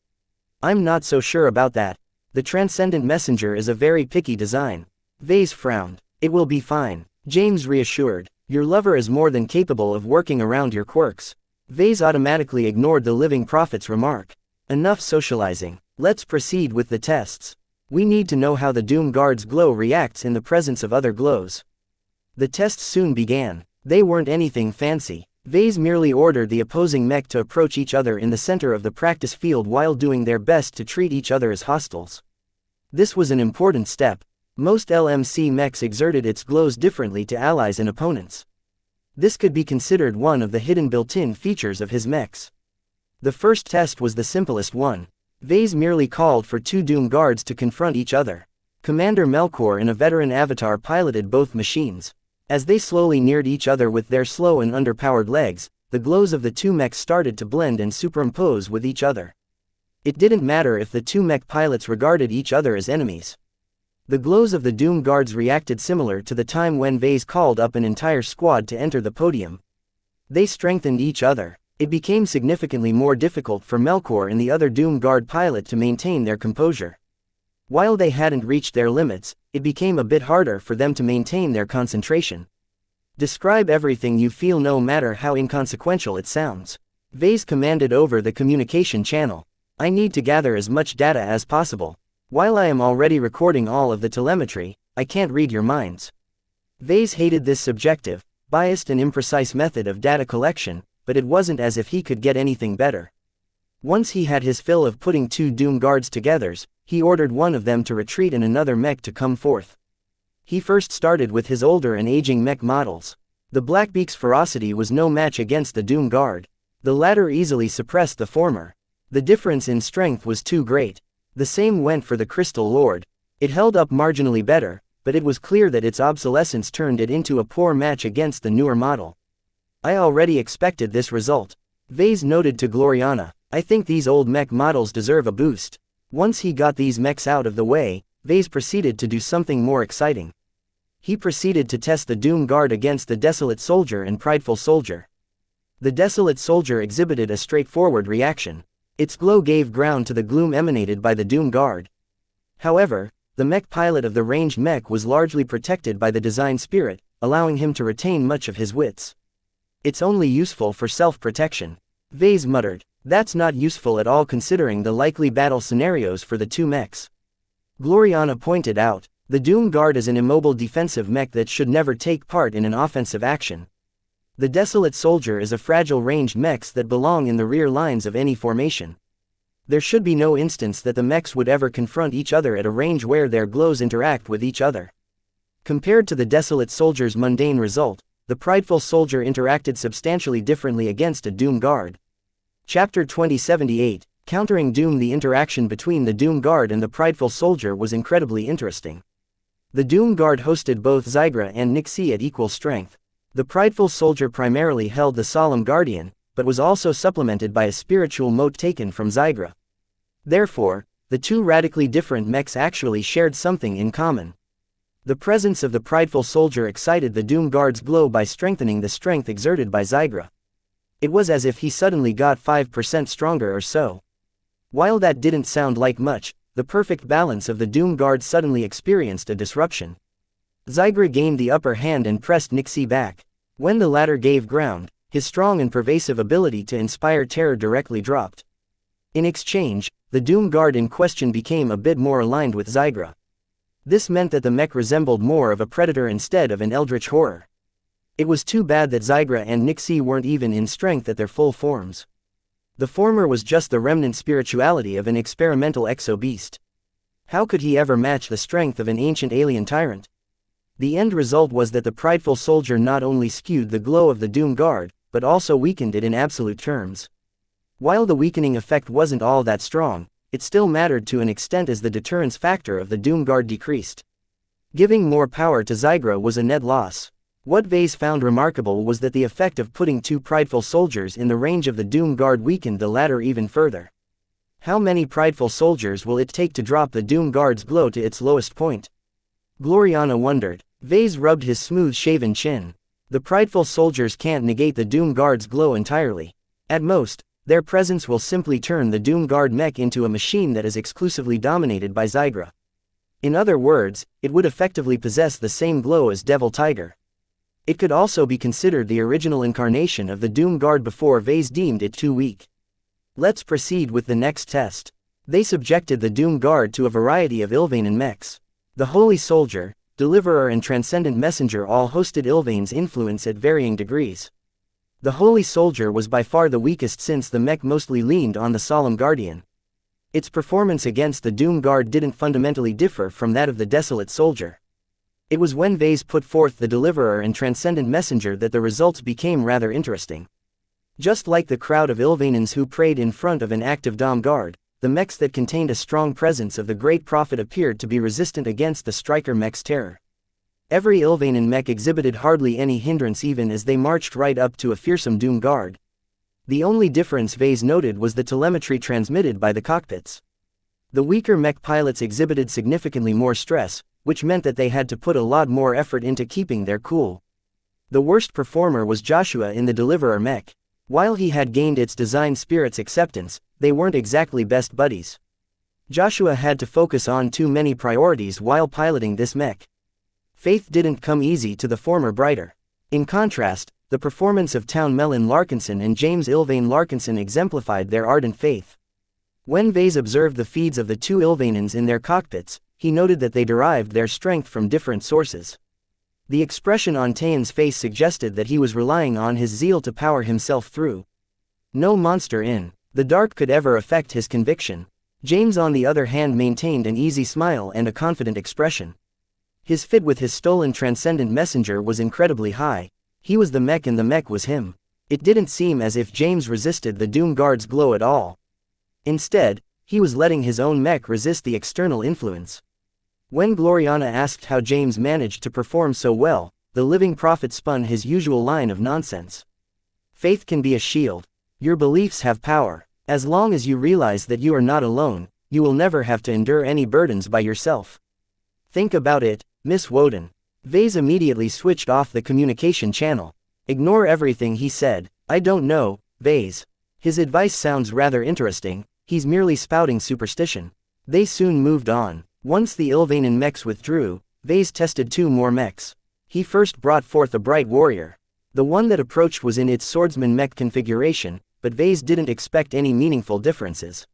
I'm not so sure about that. The Transcendent Messenger is a very picky design. Vase frowned. It will be fine. James reassured. Your lover is more than capable of working around your quirks. Vase automatically ignored the living prophet's remark. Enough socializing. Let's proceed with the tests. We need to know how the Doom Guard's glow reacts in the presence of other glows. The tests soon began. They weren't anything fancy. Vase merely ordered the opposing mech to approach each other in the center of the practice field while doing their best to treat each other as hostiles. This was an important step. Most LMC mechs exerted its glows differently to allies and opponents. This could be considered one of the hidden built-in features of his mechs. The first test was the simplest one. Vase merely called for two Doom Guards to confront each other. Commander Melkor and a veteran avatar piloted both machines. As they slowly neared each other with their slow and underpowered legs, the glows of the two mechs started to blend and superimpose with each other. It didn't matter if the two mech pilots regarded each other as enemies. The glows of the Doom Guards reacted similar to the time when Vase called up an entire squad to enter the podium. They strengthened each other. It became significantly more difficult for Melkor and the other Doom Guard pilot to maintain their composure. While they hadn't reached their limits, it became a bit harder for them to maintain their concentration. Describe everything you feel no matter how inconsequential it sounds. Vase commanded over the communication channel. I need to gather as much data as possible. While I am already recording all of the telemetry, I can't read your minds. Vase hated this subjective, biased and imprecise method of data collection, but it wasn't as if he could get anything better. Once he had his fill of putting two Doom Guards together, he ordered one of them to retreat and another mech to come forth. He first started with his older and aging mech models. The Blackbeak's ferocity was no match against the Doom Guard. The latter easily suppressed the former. The difference in strength was too great. The same went for the Crystal Lord. It held up marginally better, but it was clear that its obsolescence turned it into a poor match against the newer model. I already expected this result. Vase noted to Gloriana, I think these old mech models deserve a boost. Once he got these mechs out of the way, Vase proceeded to do something more exciting. He proceeded to test the Doom Guard against the Desolate Soldier and Prideful Soldier. The Desolate Soldier exhibited a straightforward reaction. Its glow gave ground to the gloom emanated by the Doom Guard. However, the mech pilot of the ranged mech was largely protected by the design spirit, allowing him to retain much of his wits. It's only useful for self-protection. Vase muttered. That's not useful at all considering the likely battle scenarios for the two mechs. Gloriana pointed out, the Doom Guard is an immobile defensive mech that should never take part in an offensive action. The Desolate Soldier is a fragile ranged mechs that belong in the rear lines of any formation. There should be no instance that the mechs would ever confront each other at a range where their glows interact with each other. Compared to the Desolate Soldier's mundane result, the Prideful Soldier interacted substantially differently against a Doom Guard. Chapter 2078, Countering Doom. The interaction between the Doom Guard and the Prideful Soldier was incredibly interesting. The Doom Guard hosted both Xigra and Nixie at equal strength. The Prideful Soldier primarily held the Solemn Guardian, but was also supplemented by a spiritual mote taken from Xigra. Therefore, the two radically different mechs actually shared something in common. The presence of the Prideful Soldier excited the Doom Guard's glow by strengthening the strength exerted by Xigra. It was as if he suddenly got 5% stronger or so. While that didn't sound like much, the perfect balance of the Doom Guard suddenly experienced a disruption. Xigra gained the upper hand and pressed Nixie back. When the latter gave ground, his strong and pervasive ability to inspire terror directly dropped. In exchange, the Doom Guard in question became a bit more aligned with Xigra. This meant that the mech resembled more of a predator instead of an eldritch horror. It was too bad that Xigra and Nixie weren't even in strength at their full forms. The former was just the remnant spirituality of an experimental exo-beast. How could he ever match the strength of an ancient alien tyrant? The end result was that the prideful soldier not only skewed the glow of the Doom Guard, but also weakened it in absolute terms. While the weakening effect wasn't all that strong, it still mattered to an extent as the deterrence factor of the Doom Guard decreased. Giving more power to Xigra was a net loss. What Vase found remarkable was that the effect of putting two prideful soldiers in the range of the Doom Guard weakened the latter even further. How many prideful soldiers will it take to drop the Doom Guard's glow to its lowest point? Gloriana wondered. Vase rubbed his smooth-shaven chin. The prideful soldiers can't negate the Doom Guard's glow entirely. At most, their presence will simply turn the Doom Guard mech into a machine that is exclusively dominated by Xigra. In other words, it would effectively possess the same glow as Devil Tiger. It could also be considered the original incarnation of the Doom Guard before Vase deemed it too weak. Let's proceed with the next test. They subjected the Doom Guard to a variety of Ilvanen mechs. The Holy Soldier, Deliverer and Transcendent Messenger all hosted Ilvane's influence at varying degrees. The Holy Soldier was by far the weakest since the mech mostly leaned on the Solemn Guardian. Its performance against the Doom Guard didn't fundamentally differ from that of the Desolate Soldier. It was when Vase put forth the Deliverer and Transcendent Messenger that the results became rather interesting. Just like the crowd of Ilvanens who prayed in front of an active Dom Guard, the mechs that contained a strong presence of the Great Prophet appeared to be resistant against the Striker mech's terror. Every Ilvanen mech exhibited hardly any hindrance even as they marched right up to a fearsome Doom Guard. The only difference Vase noted was the telemetry transmitted by the cockpits. The weaker mech pilots exhibited significantly more stress, which meant that they had to put a lot more effort into keeping their cool. The worst performer was Joshua in the Deliverer mech. While he had gained its design spirit's acceptance, they weren't exactly best buddies. Joshua had to focus on too many priorities while piloting this mech. Faith didn't come easy to the former brighter. In contrast, the performance of Town Melon Larkinson and James Ilvane Larkinson exemplified their ardent faith. When Vase observed the feeds of the two Ilvanens in their cockpits, he noted that they derived their strength from different sources. The expression on Tayan's face suggested that he was relying on his zeal to power himself through. No monster in the dark could ever affect his conviction. James on the other hand maintained an easy smile and a confident expression. His fit with his stolen Transcendent Messenger was incredibly high. He was the mech and the mech was him. It didn't seem as if James resisted the Doom Guard's glow at all. Instead, he was letting his own mech resist the external influence. When Gloriana asked how James managed to perform so well, the living prophet spun his usual line of nonsense. Faith can be a shield. Your beliefs have power. As long as you realize that you are not alone, you will never have to endure any burdens by yourself. Think about it, Miss Woden. Vase immediately switched off the communication channel. Ignore everything he said. I don't know, Vase. His advice sounds rather interesting, he's merely spouting superstition. They soon moved on. Once the Ilvanen mechs withdrew, Vase tested two more mechs. He first brought forth a bright warrior. The one that approached was in its swordsman mech configuration, but Vase didn't expect any meaningful differences.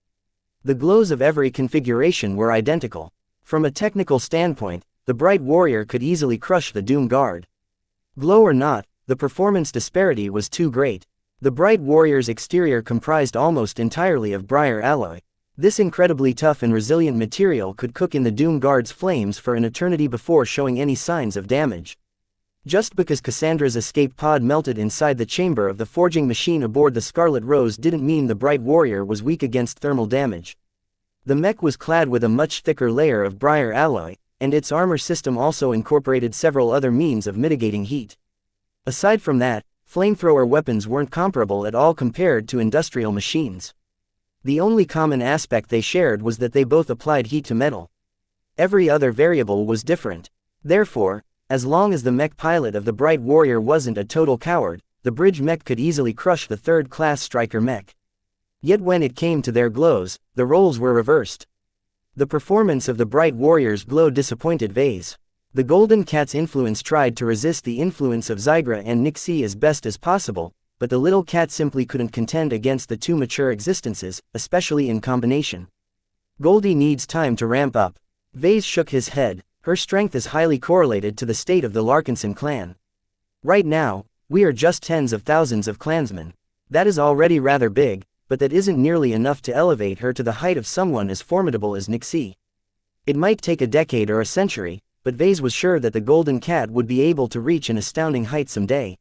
The glows of every configuration were identical. From a technical standpoint, the bright warrior could easily crush the Doom Guard. Glow or not, the performance disparity was too great. The bright warrior's exterior comprised almost entirely of briar alloy. This incredibly tough and resilient material could cook in the Doom Guard's flames for an eternity before showing any signs of damage. Just because Cassandra's escape pod melted inside the chamber of the forging machine aboard the Scarlet Rose didn't mean the bright warrior was weak against thermal damage. The mech was clad with a much thicker layer of briar alloy, and its armor system also incorporated several other means of mitigating heat. Aside from that, flamethrower weapons weren't comparable at all compared to industrial machines. The only common aspect they shared was that they both applied heat to metal. Every other variable was different. Therefore, as long as the mech pilot of the Bright Warrior wasn't a total coward, the bridge mech could easily crush the third-class striker mech. Yet when it came to their glows, the roles were reversed. The performance of the Bright Warrior's glow disappointed Vase. The Golden Cat's influence tried to resist the influence of Xigra and Nixie as best as possible, but the little cat simply couldn't contend against the two mature existences, especially in combination. Goldie needs time to ramp up. Vase shook his head. Her strength is highly correlated to the state of the Larkinson clan. Right now, we are just tens of thousands of clansmen. That is already rather big, but that isn't nearly enough to elevate her to the height of someone as formidable as Nixie. It might take a decade or a century, but Vase was sure that the Golden Cat would be able to reach an astounding height someday.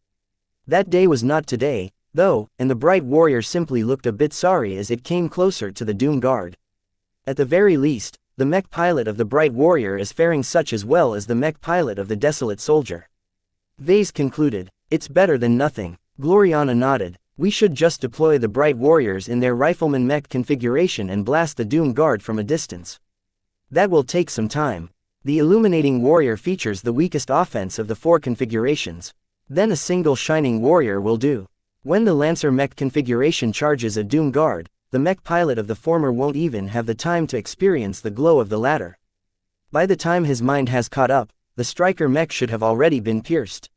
That day was not today, though, and the bright warrior simply looked a bit sorry as it came closer to the Doom Guard. At the very least, the mech pilot of the bright warrior is faring such as well as the mech pilot of the desolate soldier. Vase concluded. It's better than nothing. Gloriana nodded. We should just deploy the bright warriors in their rifleman mech configuration and blast the Doom Guard from a distance. That will take some time. The illuminating warrior features the weakest offense of the 4 configurations. Then a single shining warrior will do. When the Lancer mech configuration charges a Doom Guard, the mech pilot of the former won't even have the time to experience the glow of the latter. By the time his mind has caught up, the striker mech should have already been pierced.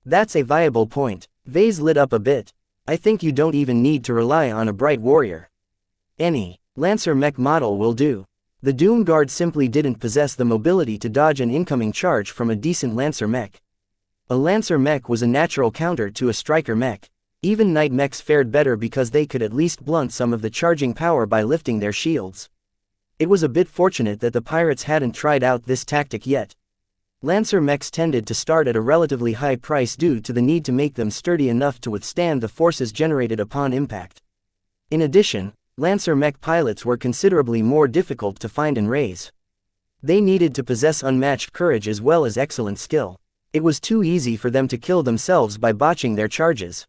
That's a viable point. Vase lit up a bit. I think you don't even need to rely on a bright warrior. Any Lancer mech model will do. The Doom Guard simply didn't possess the mobility to dodge an incoming charge from a decent Lancer mech. A Lancer mech was a natural counter to a striker mech. Even Knight mechs fared better because they could at least blunt some of the charging power by lifting their shields. It was a bit fortunate that the pirates hadn't tried out this tactic yet. Lancer mechs tended to start at a relatively high price due to the need to make them sturdy enough to withstand the forces generated upon impact. In addition, Lancer mech pilots were considerably more difficult to find and raise. They needed to possess unmatched courage as well as excellent skill. It was too easy for them to kill themselves by botching their charges.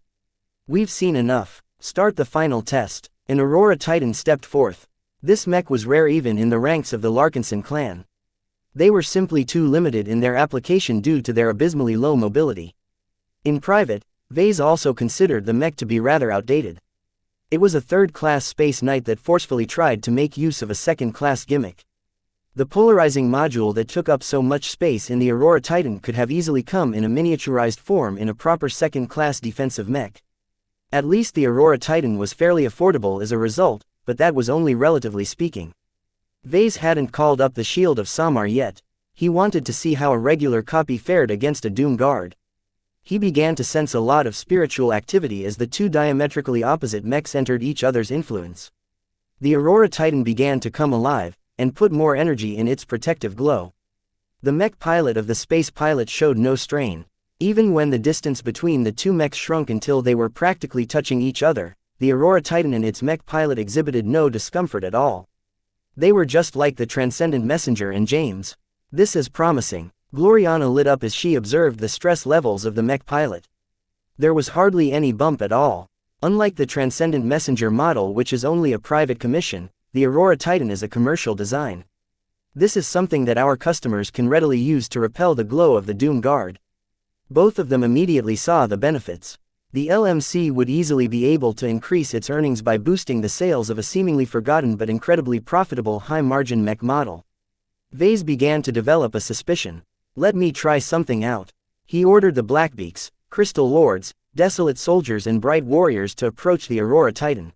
We've seen enough. Start the final test. An Aurora Titan stepped forth. This mech was rare even in the ranks of the Larkinson clan. They were simply too limited in their application due to their abysmally low mobility. In private, Vase also considered the mech to be rather outdated. It was a third-class Space Knight that forcefully tried to make use of a second-class gimmick. The polarizing module that took up so much space in the Aurora Titan could have easily come in a miniaturized form in a proper second-class defensive mech. At least the Aurora Titan was fairly affordable as a result, but that was only relatively speaking. Vase hadn't called up the Shield of Samar yet. He wanted to see how a regular copy fared against a Doom Guard. He began to sense a lot of spiritual activity as the 2 diametrically opposite mechs entered each other's influence. The Aurora Titan began to come alive, and put more energy in its protective glow. The mech pilot of the space pilot showed no strain. Even when the distance between the 2 mechs shrunk until they were practically touching each other, the Aurora Titan and its mech pilot exhibited no discomfort at all. They were just like the Transcendent Messenger and James. This is promising. Gloriana lit up as she observed the stress levels of the mech pilot. There was hardly any bump at all. Unlike the Transcendent Messenger model, which is only a private commission, the Aurora Titan is a commercial design. This is something that our customers can readily use to repel the glow of the Doom Guard. Both of them immediately saw the benefits. The LMC would easily be able to increase its earnings by boosting the sales of a seemingly forgotten but incredibly profitable high-margin mech model. Vase began to develop a suspicion. Let me try something out. He ordered the Blackbeaks, Crystal Lords, Desolate Soldiers and Bright Warriors to approach the Aurora Titan.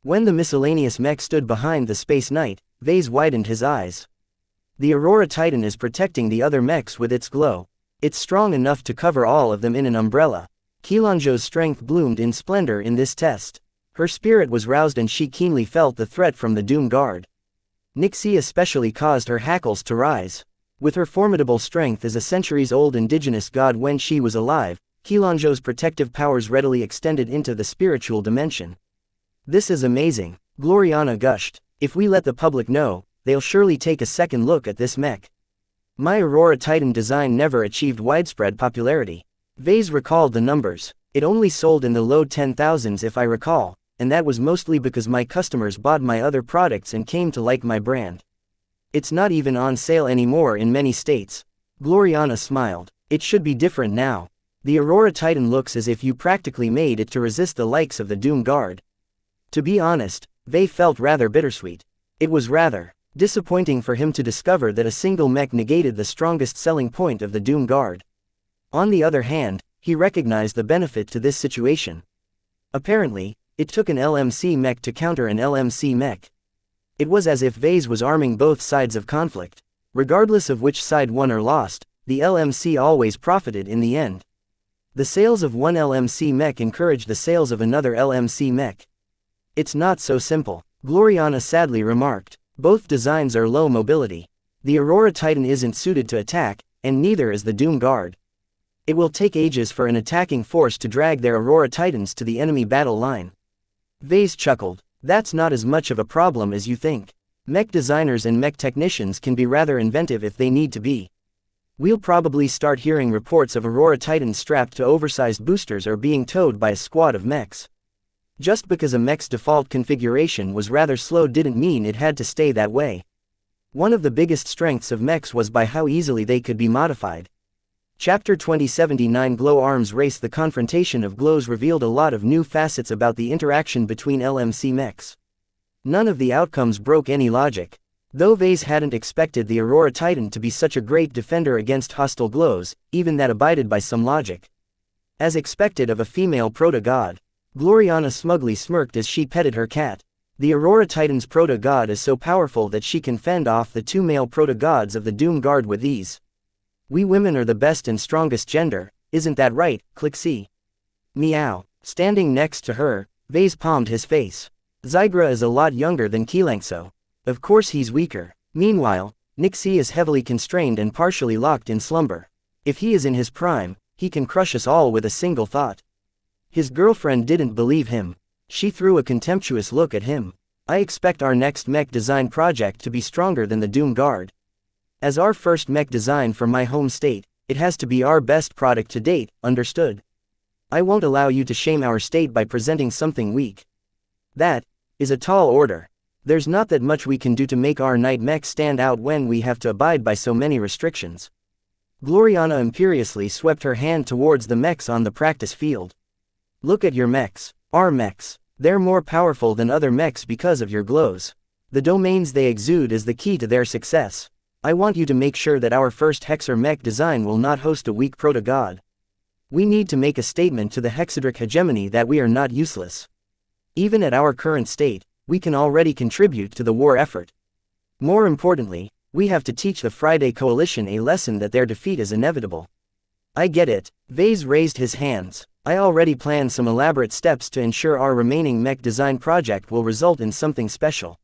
When the miscellaneous mech stood behind the Space Knight, Vase widened his eyes. The Aurora Titan is protecting the other mechs with its glow. It's strong enough to cover all of them in an umbrella. Qilanzhou's strength bloomed in splendor in this test. Her spirit was roused and she keenly felt the threat from the Doom Guard. Nixie especially caused her hackles to rise. With her formidable strength as a centuries-old indigenous god when she was alive, Qilanzhou's protective powers readily extended into the spiritual dimension. This is amazing, Gloriana gushed. If we let the public know, they'll surely take a second look at this mech. My Aurora Titan design never achieved widespread popularity. Vase recalled the numbers. It only sold in the low 10,000s if I recall, and that was mostly because my customers bought my other products and came to like my brand. It's not even on sale anymore in many states. Gloriana smiled. It should be different now. The Aurora Titan looks as if you practically made it to resist the likes of the Doom Guard. To be honest, Vase felt rather bittersweet. It was rather disappointing for him to discover that a single mech negated the strongest selling point of the Doom Guard. On the other hand, he recognized the benefit to this situation. Apparently, it took an LMC mech to counter an LMC mech. It was as if Vase was arming both sides of conflict. Regardless of which side won or lost, the LMC always profited in the end. The sales of one LMC mech encouraged the sales of another LMC mech. It's not so simple, Gloriana sadly remarked. Both designs are low mobility. The Aurora Titan isn't suited to attack, and neither is the Doom Guard. It will take ages for an attacking force to drag their Aurora Titans to the enemy battle line. Vase chuckled. That's not as much of a problem as you think. Mech designers and mech technicians can be rather inventive if they need to be. We'll probably start hearing reports of Aurora Titans strapped to oversized boosters or being towed by a squad of mechs. Just because a mech's default configuration was rather slow didn't mean it had to stay that way. One of the biggest strengths of mechs was by how easily they could be modified. Chapter 2079 Glow Arms Race. The confrontation of glows revealed a lot of new facets about the interaction between LMC mechs. None of the outcomes broke any logic. Though Vase hadn't expected the Aurora Titan to be such a great defender against hostile glows, even that abided by some logic. As expected of a female proto-god, Gloriana smugly smirked as she petted her cat. The Aurora Titan's proto-god is so powerful that she can fend off the two male proto-gods of the Doom Guard with ease. We women are the best and strongest gender, isn't that right, Clixie? Meow. Standing next to her, Vase palmed his face. Zygra is a lot younger than xianxia. Of course he's weaker. Meanwhile, Nixie is heavily constrained and partially locked in slumber. If he is in his prime, he can crush us all with a single thought. His girlfriend didn't believe him. She threw a contemptuous look at him. I expect our next mech design project to be stronger than the Doom Guard. As our first mech design for my home state, it has to be our best product to date, understood? I won't allow you to shame our state by presenting something weak. That is a tall order. There's not that much we can do to make our night mech stand out when we have to abide by so many restrictions. Gloriana imperiously swept her hand towards the mechs on the practice field. Look at your mechs. Our mechs. They're more powerful than other mechs because of your glows. The domains they exude is the key to their success. I want you to make sure that our first Hexer mech design will not host a weak proto-god. We need to make a statement to the Hexadric hegemony that we are not useless. Even at our current state, we can already contribute to the war effort. More importantly, we have to teach the Friday Coalition a lesson that their defeat is inevitable. I get it. Vase raised his hands. I already planned some elaborate steps to ensure our remaining mech design project will result in something special.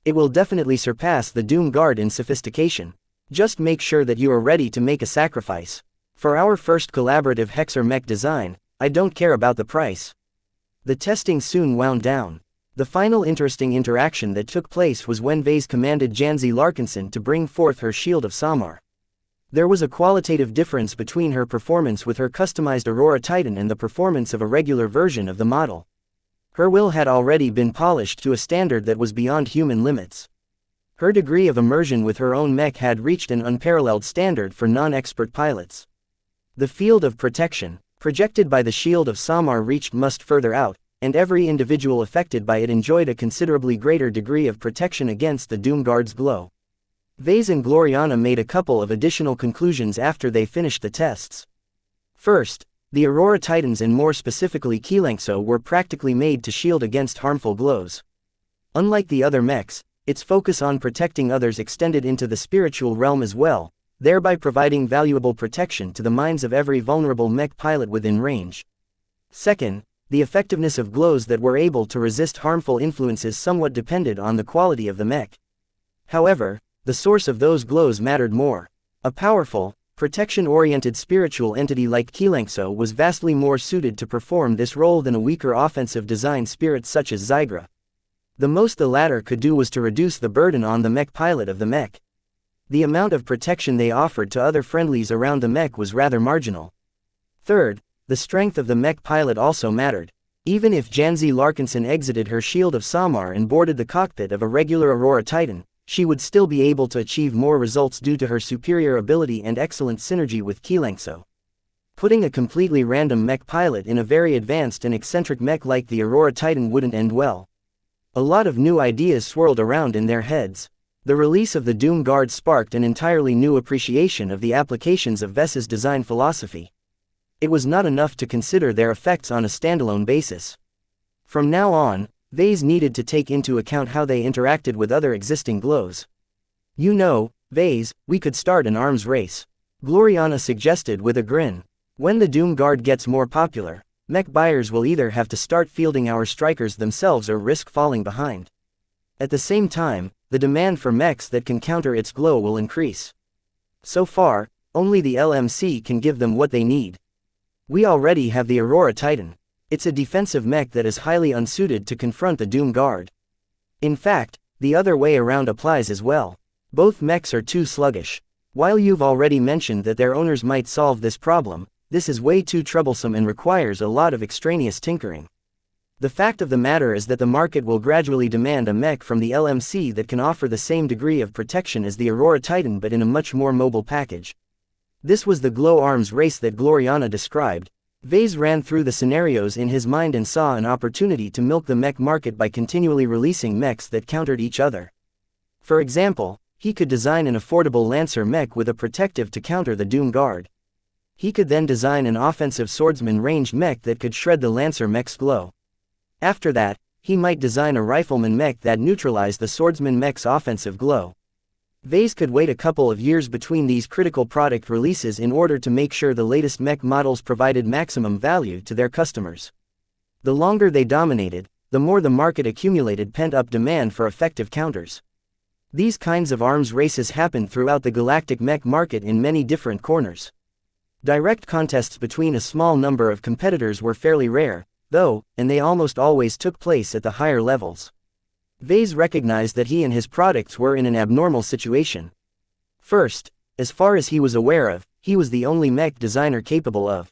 It will definitely surpass the Doom Guard in sophistication. Just make sure that you are ready to make a sacrifice. For our first collaborative Hexer mech design, I don't care about the price. The testing soon wound down. The final interesting interaction that took place was when Vase commanded Janzi Larkinson to bring forth her Shield of Samar. There was a qualitative difference between her performance with her customized Aurora Titan and the performance of a regular version of the model. Her will had already been polished to a standard that was beyond human limits. Her degree of immersion with her own mech had reached an unparalleled standard for non-expert pilots. The field of protection, projected by the Shield of Samar, reached much further out, and every individual affected by it enjoyed a considerably greater degree of protection against the Doom Guard's glow. Vase and Gloriana made a couple of additional conclusions after they finished the tests. First, the Aurora Titans, and more specifically xianxia, were practically made to shield against harmful glows. Unlike the other mechs, its focus on protecting others extended into the spiritual realm as well, thereby providing valuable protection to the minds of every vulnerable mech pilot within range. Second, the effectiveness of glows that were able to resist harmful influences somewhat depended on the quality of the mech. However, the source of those glows mattered more. A powerful, protection-oriented spiritual entity like xianxia was vastly more suited to perform this role than a weaker offensive design spirit such as Zygra. The most the latter could do was to reduce the burden on the mech pilot of the mech. The amount of protection they offered to other friendlies around the mech was rather marginal. Third, the strength of the mech pilot also mattered. Even if Janzi Larkinson exited her Shield of Samar and boarded the cockpit of a regular Aurora Titan, she would still be able to achieve more results due to her superior ability and excellent synergy with xianxia. Putting a completely random mech pilot in a very advanced and eccentric mech like the Aurora Titan wouldn't end well. A lot of new ideas swirled around in their heads. The release of the Doom Guard sparked an entirely new appreciation of the applications of Ves's design philosophy. It was not enough to consider their effects on a standalone basis. From now on, Vase needed to take into account how they interacted with other existing glows. You know, Vase, we could start an arms race. Gloriana suggested with a grin. When the Doom Guard gets more popular, mech buyers will either have to start fielding our strikers themselves or risk falling behind. At the same time, the demand for mechs that can counter its glow will increase. So far, only the LMC can give them what they need. We already have the Aurora Titan. It's a defensive mech that is highly unsuited to confront the Doom Guard. In fact, the other way around applies as well. Both mechs are too sluggish. While you've already mentioned that their owners might solve this problem, this is way too troublesome and requires a lot of extraneous tinkering. The fact of the matter is that the market will gradually demand a mech from the LMC that can offer the same degree of protection as the Aurora Titan but in a much more mobile package. This was the glow arms race that Gloriana described. Vase ran through the scenarios in his mind and saw an opportunity to milk the mech market by continually releasing mechs that countered each other. For example, he could design an affordable Lancer mech with a protective to counter the Doom Guard. He could then design an offensive swordsman ranged mech that could shred the Lancer mech's glow. After that, he might design a rifleman mech that neutralized the swordsman mech's offensive glow. Vase could wait a couple of years between these critical product releases in order to make sure the latest mech models provided maximum value to their customers. The longer they dominated, the more the market accumulated pent-up demand for effective counters. These kinds of arms races happened throughout the galactic mech market in many different corners. Direct contests between a small number of competitors were fairly rare, though, and they almost always took place at the higher levels. Vase recognized that he and his products were in an abnormal situation. First, as far as he was aware of, he was the only mech designer capable of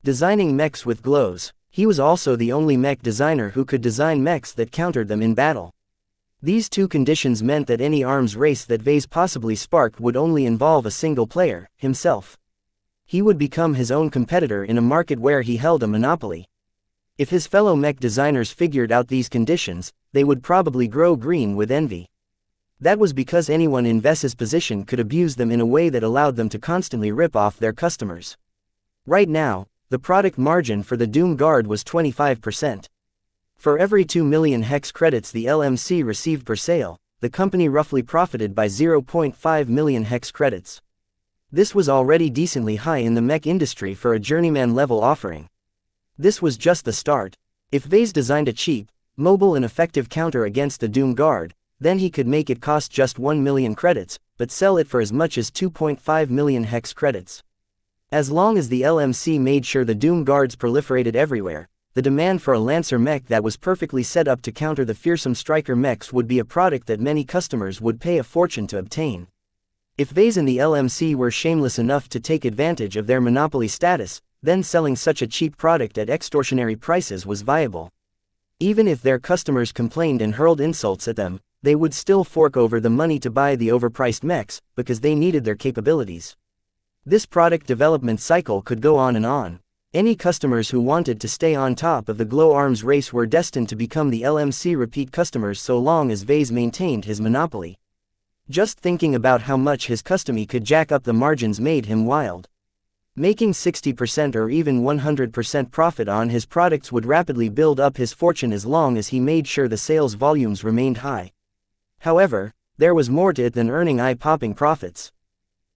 designing mechs with glows. He was also the only mech designer who could design mechs that countered them in battle. These two conditions meant that any arms race that Vase possibly sparked would only involve a single player, himself. He would become his own competitor in a market where he held a monopoly. If his fellow mech designers figured out these conditions, they would probably grow green with envy. That was because anyone in Ves's position could abuse them in a way that allowed them to constantly rip off their customers. Right now, the product margin for the Doom Guard was 25%. For every 2 million hex credits the LMC received per sale, the company roughly profited by 0.5 million hex credits. This was already decently high in the mech industry for a journeyman-level offering. This was just the start. If Vase designed a cheap, mobile and effective counter against the Doom Guard, then he could make it cost just 1 million credits, but sell it for as much as 2.5 million hex credits. As long as the LMC made sure the Doom Guards proliferated everywhere, the demand for a Lancer mech that was perfectly set up to counter the fearsome Striker mechs would be a product that many customers would pay a fortune to obtain. If Vase and the LMC were shameless enough to take advantage of their monopoly status, then selling such a cheap product at extortionary prices was viable. Even if their customers complained and hurled insults at them, they would still fork over the money to buy the overpriced mechs, because they needed their capabilities. This product development cycle could go on and on. Any customers who wanted to stay on top of the glow arms race were destined to become the LMC repeat customers so long as Vase maintained his monopoly. Just thinking about how much his custom could jack up the margins made him wild. Making 60% or even 100% profit on his products would rapidly build up his fortune as long as he made sure the sales volumes remained high. However, there was more to it than earning eye-popping profits.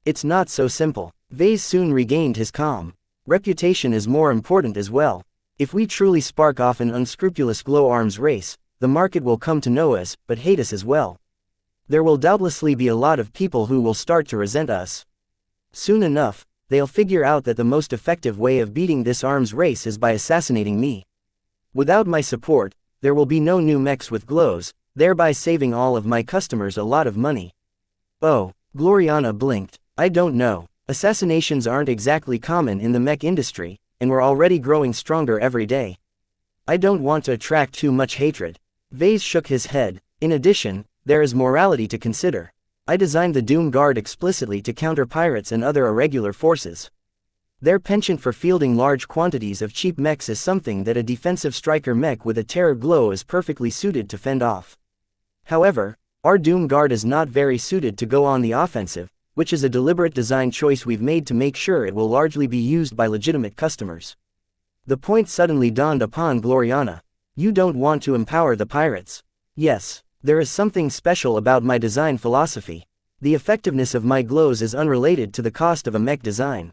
It's not so simple. Vase soon regained his calm. Reputation is more important as well. If we truly spark off an unscrupulous glow arms race, the market will come to know us, but hate us as well. There will doubtlessly be a lot of people who will start to resent us. Soon enough, they'll figure out that the most effective way of beating this arms race is by assassinating me. Without my support, there will be no new mechs with glows, thereby saving all of my customers a lot of money. Oh, Gloriana blinked. I don't know. Assassinations aren't exactly common in the mech industry, and we're already growing stronger every day. I don't want to attract too much hatred. Vase shook his head. In addition, there is morality to consider. I designed the Doom Guard explicitly to counter pirates and other irregular forces. Their penchant for fielding large quantities of cheap mechs is something that a defensive striker mech with a terror glow is perfectly suited to fend off. However, our Doom Guard is not very suited to go on the offensive, which is a deliberate design choice we've made to make sure it will largely be used by legitimate customers. The point suddenly dawned upon Gloriana. You don't want to empower the pirates. Yes, there is something special about my design philosophy. The effectiveness of my glows is unrelated to the cost of a mech design.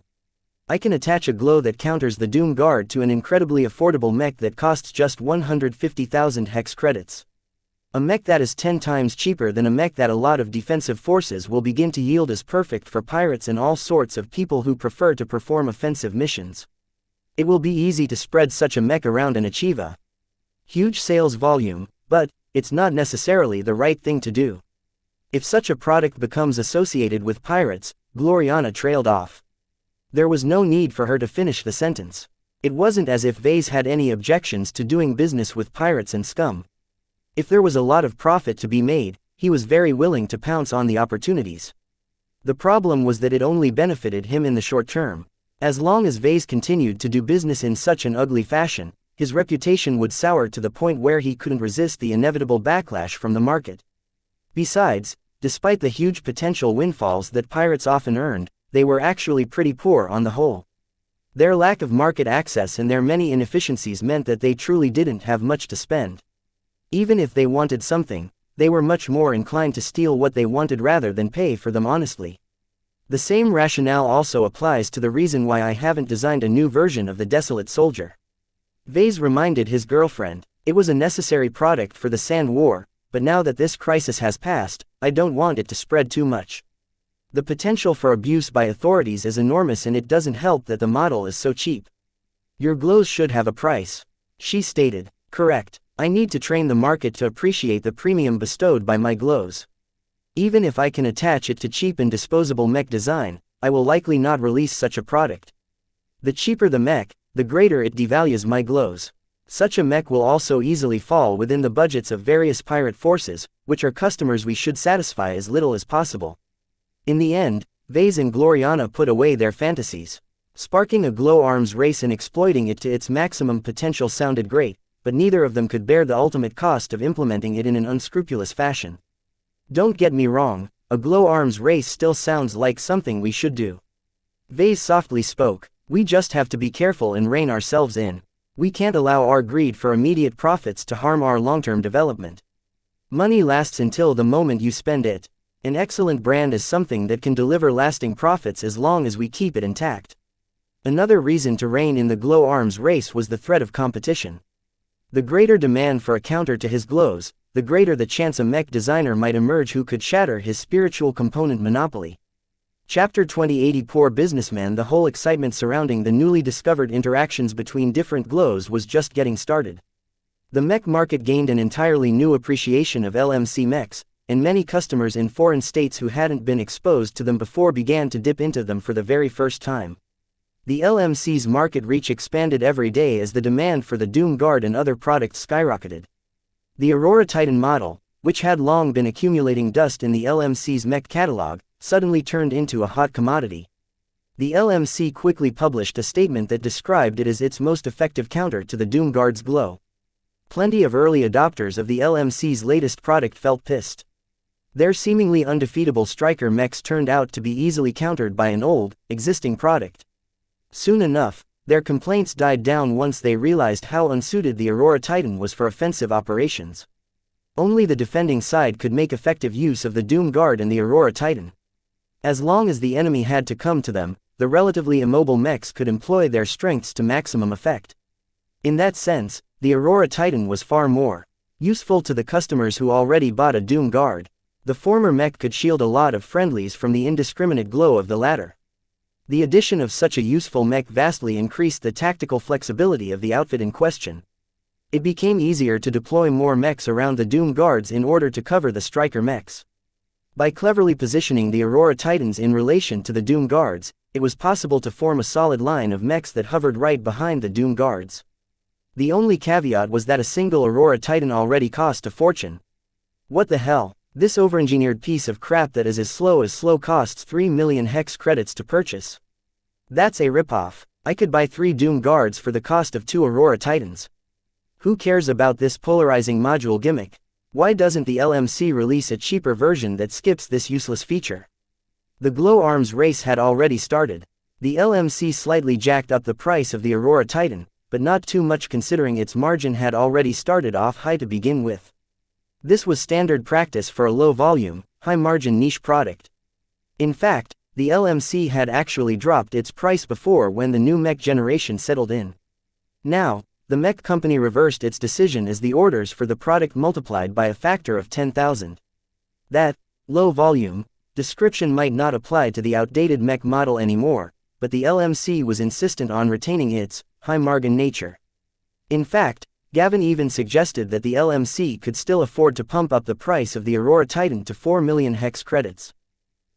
I can attach a glow that counters the Doom Guard to an incredibly affordable mech that costs just 150,000 hex credits. A mech that is 10 times cheaper than a mech that a lot of defensive forces will begin to yield is perfect for pirates and all sorts of people who prefer to perform offensive missions. It will be easy to spread such a mech around and achieve a huge sales volume, but it's not necessarily the right thing to do. If such a product becomes associated with pirates, Gloriana trailed off. There was no need for her to finish the sentence. It wasn't as if Vase had any objections to doing business with pirates and scum. If there was a lot of profit to be made, he was very willing to pounce on the opportunities. The problem was that it only benefited him in the short term. As long as Vase continued to do business in such an ugly fashion, his reputation would sour to the point where he couldn't resist the inevitable backlash from the market. Besides, despite the huge potential windfalls that pirates often earned, they were actually pretty poor on the whole. Their lack of market access and their many inefficiencies meant that they truly didn't have much to spend. Even if they wanted something, they were much more inclined to steal what they wanted rather than pay for them honestly. The same rationale also applies to the reason why I haven't designed a new version of the Desolate Soldier. Vase reminded his girlfriend, it was a necessary product for the Sand War, but now that this crisis has passed, I don't want it to spread too much. The potential for abuse by authorities is enormous and it doesn't help that the model is so cheap. Your glows should have a price, she stated. Correct. I need to train the market to appreciate the premium bestowed by my glows. Even if I can attach it to cheap and disposable mech design, I will likely not release such a product. The cheaper the mech, the greater it devalues my glows. Such a mech will also easily fall within the budgets of various pirate forces, which are customers we should satisfy as little as possible. In the end, Vase and Gloriana put away their fantasies. Sparking a glow arms race and exploiting it to its maximum potential sounded great, but neither of them could bear the ultimate cost of implementing it in an unscrupulous fashion. Don't get me wrong, a glow arms race still sounds like something we should do. Vase softly spoke, we just have to be careful and rein ourselves in. We can't allow our greed for immediate profits to harm our long-term development. Money lasts until the moment you spend it. An excellent brand is something that can deliver lasting profits as long as we keep it intact. Another reason to rein in the glow arms race was the threat of competition. The greater demand for a counter to his glows, the greater the chance a mech designer might emerge who could shatter his spiritual component monopoly. Chapter 2080 Poor Businessman. The whole excitement surrounding the newly discovered interactions between different glows was just getting started. The mech market gained an entirely new appreciation of LMC mechs, and many customers in foreign states who hadn't been exposed to them before began to dip into them for the very first time. The LMC's market reach expanded every day as the demand for the Doom Guard and other products skyrocketed. The Aurora Titan model, which had long been accumulating dust in the LMC's mech catalog, suddenly turned into a hot commodity. The LMC quickly published a statement that described it as its most effective counter to the Doom Guard's glow. Plenty of early adopters of the LMC's latest product felt pissed. Their seemingly undefeatable striker mechs turned out to be easily countered by an old, existing product. Soon enough, their complaints died down once they realized how unsuited the Aurora Titan was for offensive operations. Only the defending side could make effective use of the Doom Guard and the Aurora Titan. As long as the enemy had to come to them, the relatively immobile mechs could employ their strengths to maximum effect. In that sense, the Aurora Titan was far more useful to the customers who already bought a Doom Guard. The former mech could shield a lot of friendlies from the indiscriminate glow of the latter. The addition of such a useful mech vastly increased the tactical flexibility of the outfit in question. It became easier to deploy more mechs around the Doom Guards in order to cover the striker mechs. By cleverly positioning the Aurora Titans in relation to the Doom Guards, it was possible to form a solid line of mechs that hovered right behind the Doom Guards. The only caveat was that a single Aurora Titan already cost a fortune. What the hell? This overengineered piece of crap that is as slow costs 3 million hex credits to purchase. That's a ripoff. I could buy 3 Doom Guards for the cost of 2 Aurora Titans. Who cares about this polarizing module gimmick? Why doesn't the LMC release a cheaper version that skips this useless feature? The Glow Arms race had already started. The LMC slightly jacked up the price of the Aurora Titan, but not too much considering its margin had already started off high to begin with. This was standard practice for a low-volume, high-margin niche product. In fact, the LMC had actually dropped its price before when the new mech generation settled in. Now, The Mech company reversed its decision as the orders for the product multiplied by a factor of 10,000. That low volume description might not apply to the outdated Mech model anymore, but the LMC was insistent on retaining its high-margin nature. In fact, Gavin even suggested that the LMC could still afford to pump up the price of the Aurora Titan to 4 million hex credits.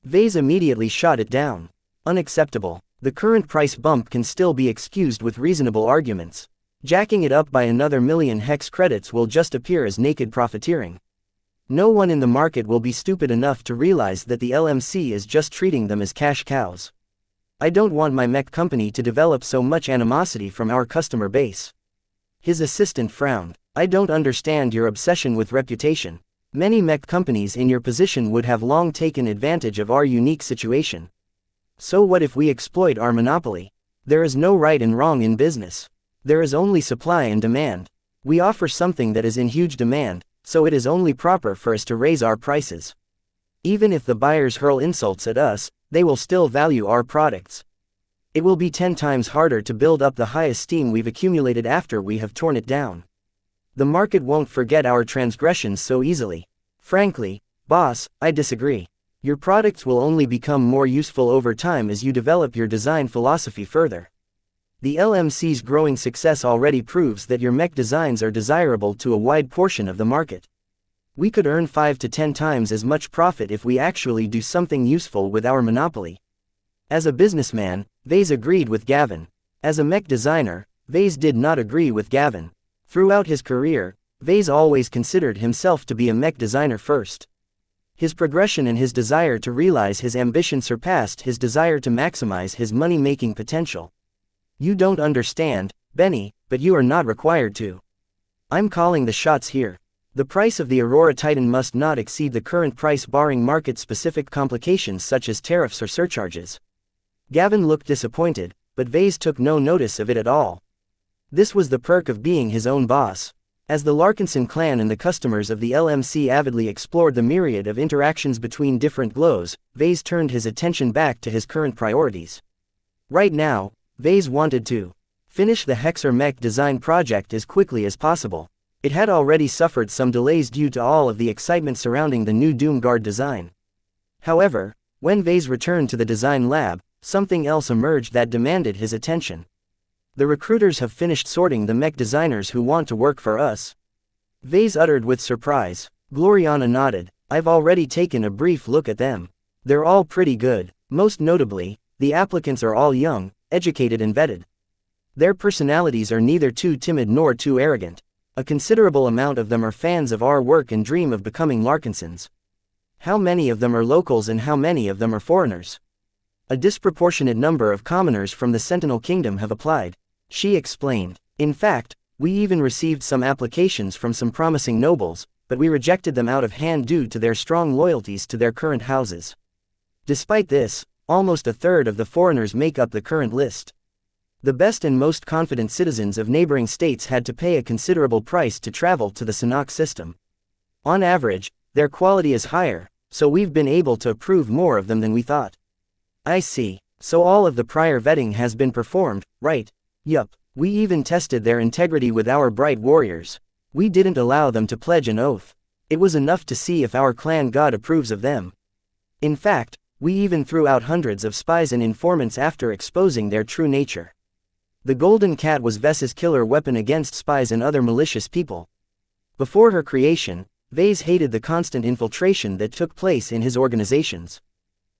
Vase immediately shot it down. Unacceptable. The current price bump can still be excused with reasonable arguments. Jacking it up by another million hex credits will just appear as naked profiteering. No one in the market will be stupid enough to realize that the LMC is just treating them as cash cows. I don't want my Mech company to develop so much animosity from our customer base. His assistant frowned. I don't understand your obsession with reputation. Many Mech companies in your position would have long taken advantage of our unique situation. So what if we exploit our monopoly? There is no right and wrong in business. There is only supply and demand. We offer something that is in huge demand, so it is only proper for us to raise our prices. Even if the buyers hurl insults at us, they will still value our products. It will be 10 times harder to build up the high esteem we've accumulated after we have torn it down. The market won't forget our transgressions so easily. Frankly, boss, I disagree. Your products will only become more useful over time as you develop your design philosophy further. The LMC's growing success already proves that your Mech designs are desirable to a wide portion of the market. We could earn 5 to 10 times as much profit if we actually do something useful with our monopoly. As a businessman, Vase agreed with Gavin. As a Mech designer, Vase did not agree with Gavin. Throughout his career, Vase always considered himself to be a Mech designer first. His progression and his desire to realize his ambition surpassed his desire to maximize his money-making potential. You don't understand, Benny, but you are not required to. I'm calling the shots here. The price of the Aurora Titan must not exceed the current price barring market-specific complications such as tariffs or surcharges. Gavin looked disappointed, but Vase took no notice of it at all. This was the perk of being his own boss. As the Larkinson clan and the customers of the LMC avidly explored the myriad of interactions between different glows, Vase turned his attention back to his current priorities. Right now, Vase wanted to finish the Hexer Mech design project as quickly as possible. It had already suffered some delays due to all of the excitement surrounding the new Doomguard design. However, when Vase returned to the design lab, something else emerged that demanded his attention. The recruiters have finished sorting the Mech designers who want to work for us. Vase uttered with surprise. Gloriana nodded. I've already taken a brief look at them. They're all pretty good. Most notably, the applicants are all young, educated and vetted. Their personalities are neither too timid nor too arrogant. A considerable amount of them are fans of our work and dream of becoming Larkinsons. How many of them are locals and how many of them are foreigners? A disproportionate number of commoners from the Sentinel Kingdom have applied. She explained. In fact, we even received some applications from some promising nobles, but we rejected them out of hand due to their strong loyalties to their current houses. Despite this, almost a third of the foreigners make up the current list. The best and most confident citizens of neighboring states had to pay a considerable price to travel to the Sanok system. On average, their quality is higher, so we've been able to approve more of them than we thought. I see. So all of the prior vetting has been performed, right? Yup. We even tested their integrity with our bright warriors. We didn't allow them to pledge an oath. It was enough to see if our clan god approves of them. In fact, we even threw out hundreds of spies and informants after exposing their true nature. The Golden Cat was Ves's killer weapon against spies and other malicious people. Before her creation, Vase hated the constant infiltration that took place in his organizations.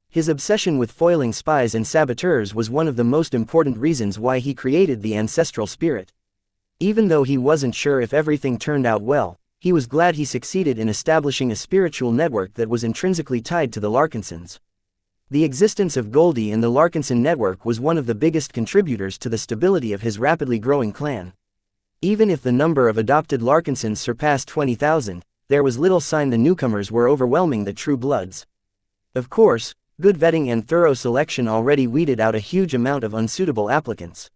His obsession with foiling spies and saboteurs was one of the most important reasons why he created the ancestral spirit. Even though he wasn't sure if everything turned out well, he was glad he succeeded in establishing a spiritual network that was intrinsically tied to the Larkinsons. The existence of Goldie in the Larkinson network was one of the biggest contributors to the stability of his rapidly growing clan. Even if the number of adopted Larkinsons surpassed 20,000, there was little sign the newcomers were overwhelming the true bloods. Of course, good vetting and thorough selection already weeded out a huge amount of unsuitable applicants.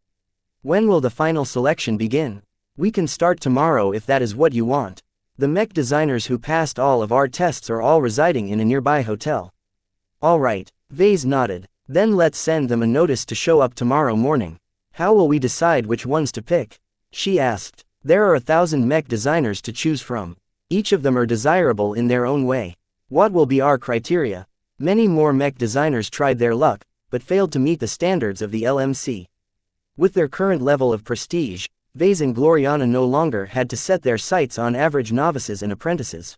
When will the final selection begin? We can start tomorrow if that is what you want. The Mech designers who passed all of our tests are all residing in a nearby hotel. All right, Vase nodded. Then let's send them a notice to show up tomorrow morning. How will we decide which ones to pick? She asked. There are 1,000 mech designers to choose from. Each of them are desirable in their own way. What will be our criteria? Many more mech designers tried their luck, but failed to meet the standards of the LMC. With their current level of prestige, Vase and Gloriana no longer had to set their sights on average novices and apprentices.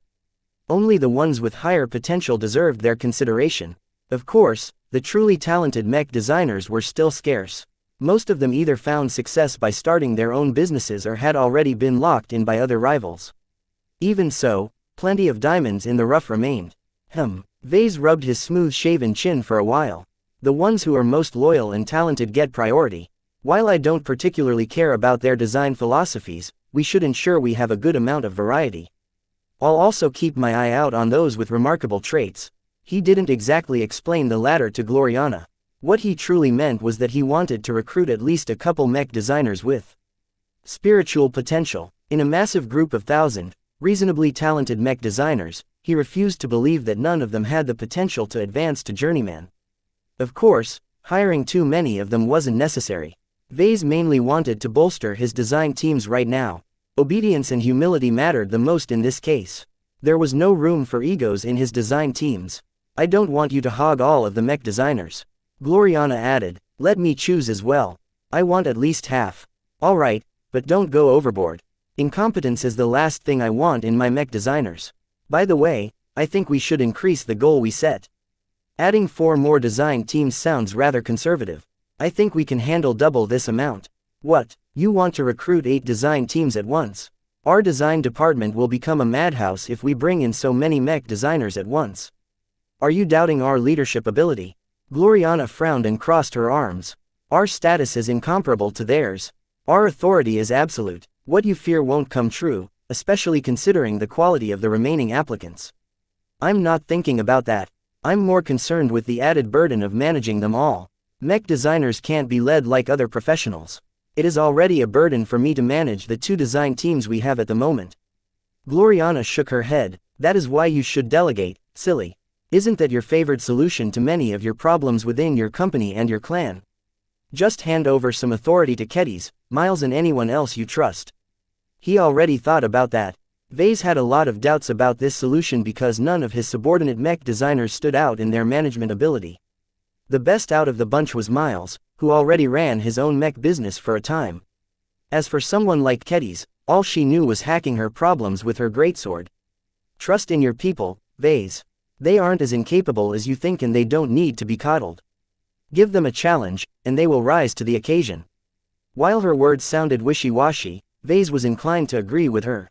Only the ones with higher potential deserved their consideration. Of course, the truly talented mech designers were still scarce. Most of them either found success by starting their own businesses or had already been locked in by other rivals. Even so, plenty of diamonds in the rough remained. Vase rubbed his smooth-shaven chin for a while. The ones who are most loyal and talented get priority. While I don't particularly care about their design philosophies, we should ensure we have a good amount of variety. I'll also keep my eye out on those with remarkable traits. He didn't exactly explain the latter to Gloriana. What he truly meant was that he wanted to recruit at least a couple mech designers with spiritual potential. In a massive group of 1,000, reasonably talented mech designers, he refused to believe that none of them had the potential to advance to journeyman. Of course, hiring too many of them wasn't necessary. Vase mainly wanted to bolster his design teams right now. Obedience and humility mattered the most in this case. There was no room for egos in his design teams. I don't want you to hog all of the mech designers. Gloriana added, let me choose as well. I want at least half. Alright, but don't go overboard. Incompetence is the last thing I want in my mech designers. By the way, I think we should increase the goal we set. Adding 4 more design teams sounds rather conservative. I think we can handle double this amount. What, you want to recruit 8 design teams at once? Our design department will become a madhouse if we bring in so many mech designers at once. Are you doubting our leadership ability? Gloriana frowned and crossed her arms. Our status is incomparable to theirs. Our authority is absolute. What you fear won't come true, especially considering the quality of the remaining applicants. I'm not thinking about that. I'm more concerned with the added burden of managing them all. Mech designers can't be led like other professionals. It is already a burden for me to manage the 2 design teams we have at the moment. Gloriana shook her head. That is why you should delegate, silly. Isn't that your favored solution to many of your problems within your company and your clan? Just hand over some authority to Kedis, Miles and anyone else you trust. He already thought about that. Vase had a lot of doubts about this solution because none of his subordinate mech designers stood out in their management ability. The best out of the bunch was Miles, who already ran his own mech business for a time. As for someone like Kedis, all she knew was hacking her problems with her greatsword. Trust in your people, Vase. They aren't as incapable as you think and they don't need to be coddled. Give them a challenge, and they will rise to the occasion. While her words sounded wishy-washy, Vase was inclined to agree with her.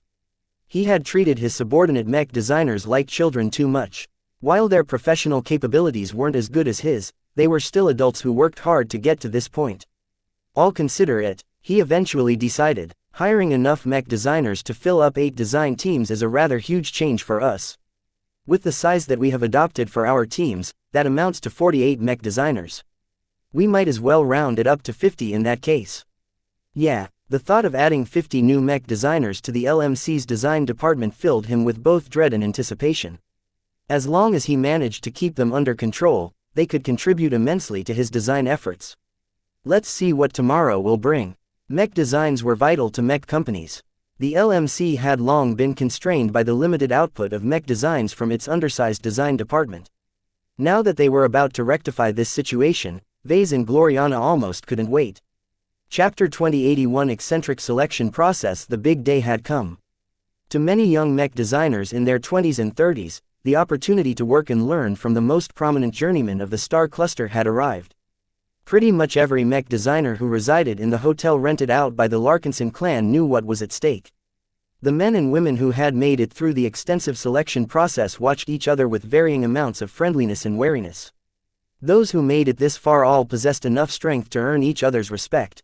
He had treated his subordinate mech designers like children too much. While their professional capabilities weren't as good as his, they were still adults who worked hard to get to this point. I'll consider it, he eventually decided. Hiring enough mech designers to fill up 8 design teams is a rather huge change for us. With the size that we have adopted for our teams, that amounts to 48 mech designers. We might as well round it up to 50 in that case. Yeah, the thought of adding 50 new mech designers to the LMC's design department filled him with both dread and anticipation. As long as he managed to keep them under control, they could contribute immensely to his design efforts. Let's see what tomorrow will bring. Mech designs were vital to mech companies. The LMC had long been constrained by the limited output of mech designs from its undersized design department. Now that they were about to rectify this situation, Vase and Gloriana almost couldn't wait. Chapter 2081 Eccentric Selection Process. The big day had come. To many young mech designers in their 20s and 30s, the opportunity to work and learn from the most prominent journeymen of the Star Cluster had arrived. Pretty much every mech designer who resided in the hotel rented out by the Larkinson clan knew what was at stake. The men and women who had made it through the extensive selection process watched each other with varying amounts of friendliness and wariness. Those who made it this far all possessed enough strength to earn each other's respect.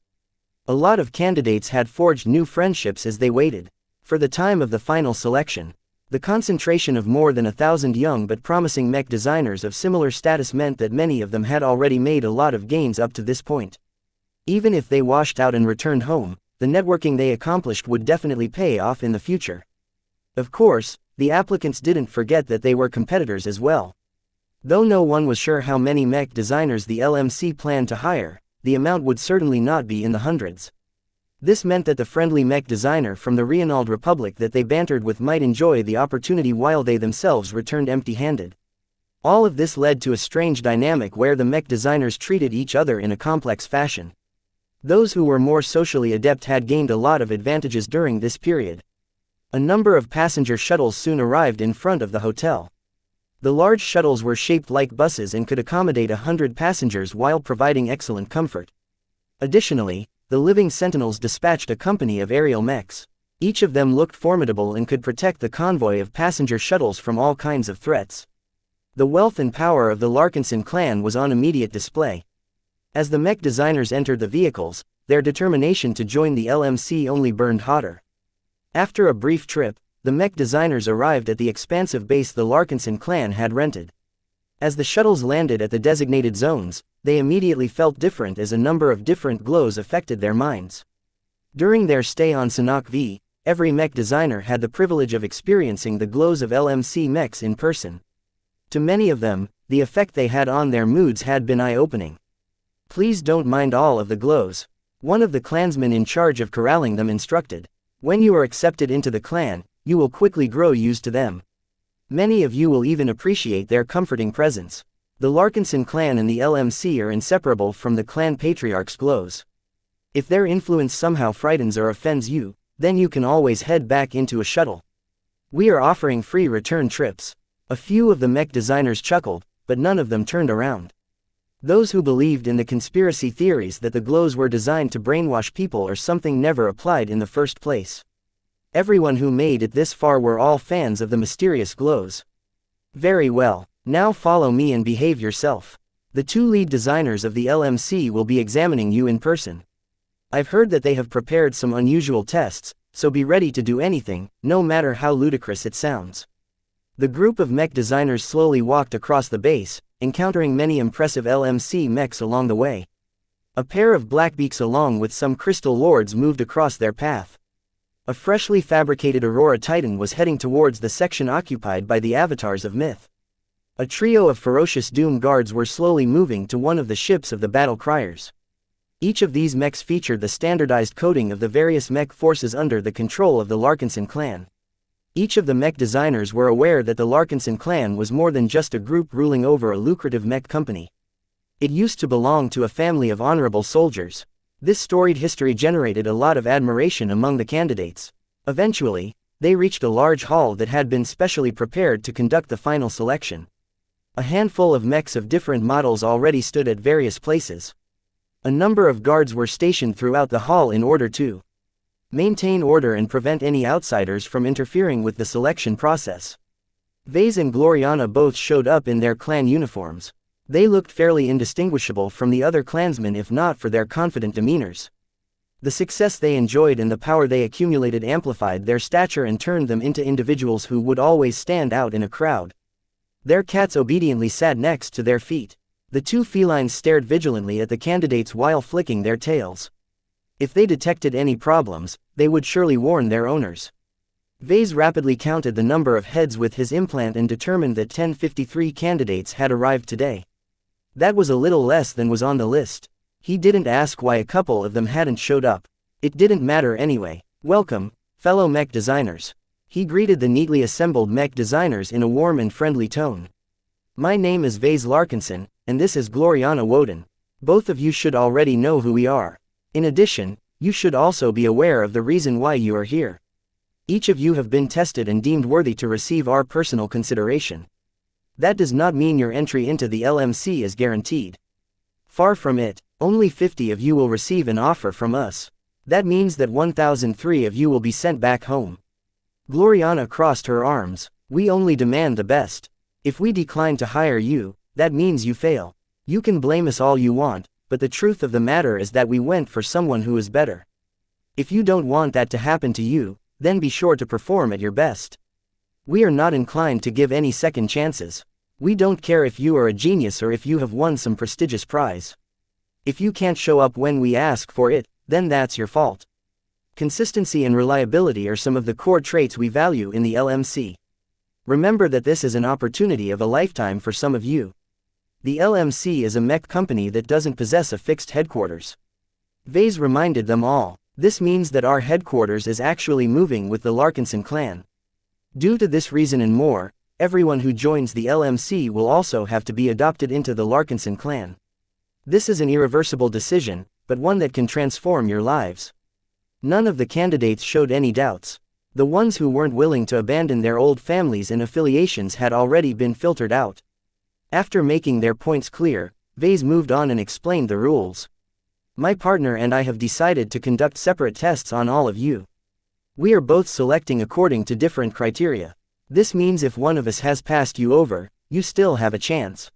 A lot of candidates had forged new friendships as they waited for the time of the final selection. The concentration of more than 1,000 young but promising mech designers of similar status meant that many of them had already made a lot of gains up to this point. Even if they washed out and returned home, the networking they accomplished would definitely pay off in the future. Of course, the applicants didn't forget that they were competitors as well. Though no one was sure how many mech designers the LMC planned to hire, the amount would certainly not be in the hundreds. This meant that the friendly mech designer from the Reynald Republic that they bantered with might enjoy the opportunity while they themselves returned empty-handed. All of this led to a strange dynamic where the mech designers treated each other in a complex fashion. Those who were more socially adept had gained a lot of advantages during this period. A number of passenger shuttles soon arrived in front of the hotel. The large shuttles were shaped like buses and could accommodate 100 passengers while providing excellent comfort. Additionally, the living sentinels dispatched a company of aerial mechs. Each of them looked formidable and could protect the convoy of passenger shuttles from all kinds of threats. The wealth and power of the Larkinson clan was on immediate display. As the mech designers entered the vehicles, their determination to join the LMC only burned hotter. After a brief trip, the mech designers arrived at the expansive base the Larkinson clan had rented. As the shuttles landed at the designated zones, they immediately felt different as a number of different glows affected their minds. During their stay on Sanok V, every mech designer had the privilege of experiencing the glows of LMC mechs in person. To many of them, the effect they had on their moods had been eye-opening. Please don't mind all of the glows. One of the clansmen in charge of corralling them instructed. When you are accepted into the clan, you will quickly grow used to them. Many of you will even appreciate their comforting presence. The Larkinson clan and the LMC are inseparable from the clan patriarch's glows. If their influence somehow frightens or offends you, then you can always head back into a shuttle. We are offering free return trips. A few of the mech designers chuckled, but none of them turned around. Those who believed in the conspiracy theories that the glows were designed to brainwash people or something never applied in the first place. Everyone who made it this far were all fans of the mysterious glows. Very well, now follow me and behave yourself. The two lead designers of the LMC will be examining you in person. I've heard that they have prepared some unusual tests, so be ready to do anything, no matter how ludicrous it sounds. The group of mech designers slowly walked across the base, encountering many impressive LMC mechs along the way. A pair of Blackbeaks along with some Crystal Lords moved across their path. A freshly fabricated Aurora Titan was heading towards the section occupied by the avatars of myth. A trio of ferocious Doom guards were slowly moving to one of the ships of the battle criers. Each of these mechs featured the standardized coding of the various mech forces under the control of the Larkinson clan. Each of the mech designers were aware that the Larkinson clan was more than just a group ruling over a lucrative mech company. It used to belong to a family of honorable soldiers. This storied history generated a lot of admiration among the candidates. Eventually, they reached a large hall that had been specially prepared to conduct the final selection. A handful of mechs of different models already stood at various places. A number of guards were stationed throughout the hall in order to maintain order and prevent any outsiders from interfering with the selection process. Vase and Gloriana both showed up in their clan uniforms. They looked fairly indistinguishable from the other clansmen if not for their confident demeanors. The success they enjoyed and the power they accumulated amplified their stature and turned them into individuals who would always stand out in a crowd. Their cats obediently sat next to their feet. The two felines stared vigilantly at the candidates while flicking their tails. If they detected any problems, they would surely warn their owners. Vase rapidly counted the number of heads with his implant and determined that 1053 candidates had arrived today. That was a little less than was on the list. He didn't ask why a couple of them hadn't showed up. It didn't matter anyway. Welcome, fellow mech designers. He greeted the neatly assembled mech designers in a warm and friendly tone. My name is Vase Larkinson, and this is Gloriana Woden. Both of you should already know who we are. In addition, you should also be aware of the reason why you are here. Each of you have been tested and deemed worthy to receive our personal consideration. That does not mean your entry into the LMC is guaranteed. Far from it, only 50 of you will receive an offer from us. That means that 1,003 of you will be sent back home. Gloriana crossed her arms. We only demand the best. If we decline to hire you, that means you fail. You can blame us all you want, but the truth of the matter is that we went for someone who is better. If you don't want that to happen to you, then be sure to perform at your best. We are not inclined to give any second chances. We don't care if you are a genius or if you have won some prestigious prize. If you can't show up when we ask for it, then that's your fault. Consistency and reliability are some of the core traits we value in the LMC. Remember that this is an opportunity of a lifetime for some of you. The LMC is a mech company that doesn't possess a fixed headquarters. Vase reminded them all. This means that our headquarters is actually moving with the Larkinson clan. Due to this reason and more, everyone who joins the LMC will also have to be adopted into the Larkinson clan. This is an irreversible decision, but one that can transform your lives. None of the candidates showed any doubts. The ones who weren't willing to abandon their old families and affiliations had already been filtered out. After making their points clear, Vase moved on and explained the rules. My partner and I have decided to conduct separate tests on all of you. We are both selecting according to different criteria. This means if one of us has passed you over, you still have a chance.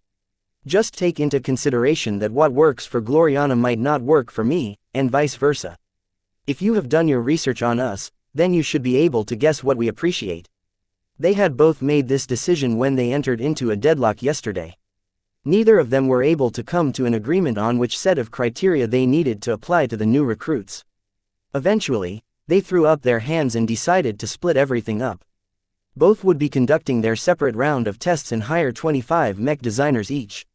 Just take into consideration that what works for Gloriana might not work for me, and vice versa. If you have done your research on us, then you should be able to guess what we appreciate. They had both made this decision when they entered into a deadlock yesterday. Neither of them were able to come to an agreement on which set of criteria they needed to apply to the new recruits. Eventually, they threw up their hands and decided to split everything up. Both would be conducting their separate round of tests and hire 25 mech designers each.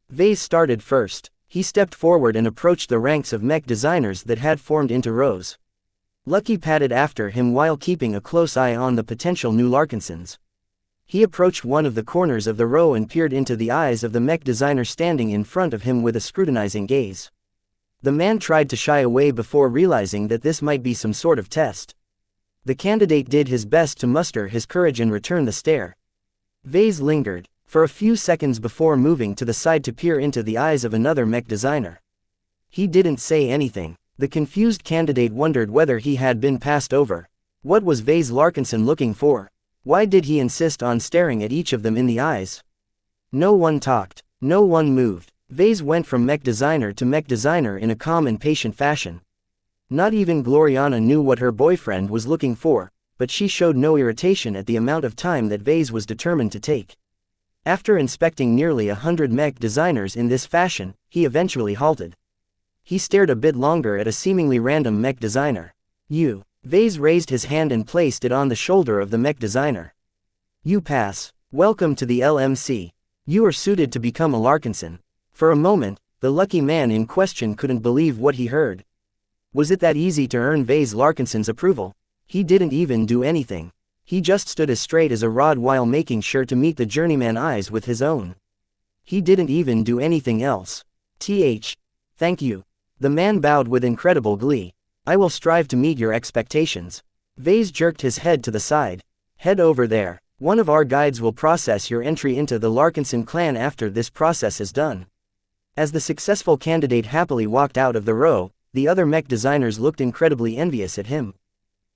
Vase started first. He stepped forward and approached the ranks of mech designers that had formed into rows. Lucky padded after him while keeping a close eye on the potential new Larkinsons. He approached one of the corners of the row and peered into the eyes of the mech designer standing in front of him with a scrutinizing gaze. The man tried to shy away before realizing that this might be some sort of test. The candidate did his best to muster his courage and return the stare. Vase lingered for a few seconds before moving to the side to peer into the eyes of another mech designer. He didn't say anything. The confused candidate wondered whether he had been passed over. What was Vase Larkinson looking for? Why did he insist on staring at each of them in the eyes? No one talked. No one moved. Vase went from mech designer to mech designer in a calm and patient fashion. Not even Gloriana knew what her boyfriend was looking for, but she showed no irritation at the amount of time that Vase was determined to take. After inspecting nearly 100 mech designers in this fashion, he eventually halted. He stared a bit longer at a seemingly random mech designer. You. Vase raised his hand and placed it on the shoulder of the mech designer. You pass. Welcome to the LMC. You are suited to become a Larkinson. For a moment, the lucky man in question couldn't believe what he heard. Was it that easy to earn Vase Larkinson's approval? He didn't even do anything. He just stood as straight as a rod while making sure to meet the journeyman's eyes with his own. He didn't even do anything else. Thank you. The man bowed with incredible glee. I will strive to meet your expectations. Vase jerked his head to the side. Head over there. One of our guides will process your entry into the Larkinson clan after this process is done. As the successful candidate happily walked out of the row, the other mech designers looked incredibly envious at him.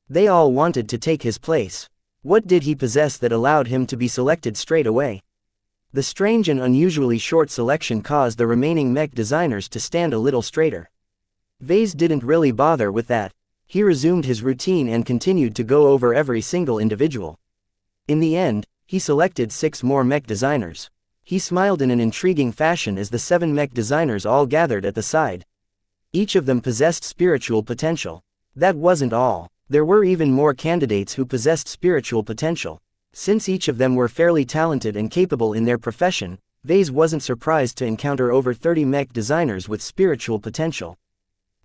They all wanted to take his place. What did he possess that allowed him to be selected straight away? The strange and unusually short selection caused the remaining mech designers to stand a little straighter. Vase didn't really bother with that. He resumed his routine and continued to go over every single individual. In the end, he selected 6 more mech designers. He smiled in an intriguing fashion as the 7 mech designers all gathered at the side. Each of them possessed spiritual potential. That wasn't all. There were even more candidates who possessed spiritual potential. Since each of them were fairly talented and capable in their profession, Vase wasn't surprised to encounter over 30 mech designers with spiritual potential.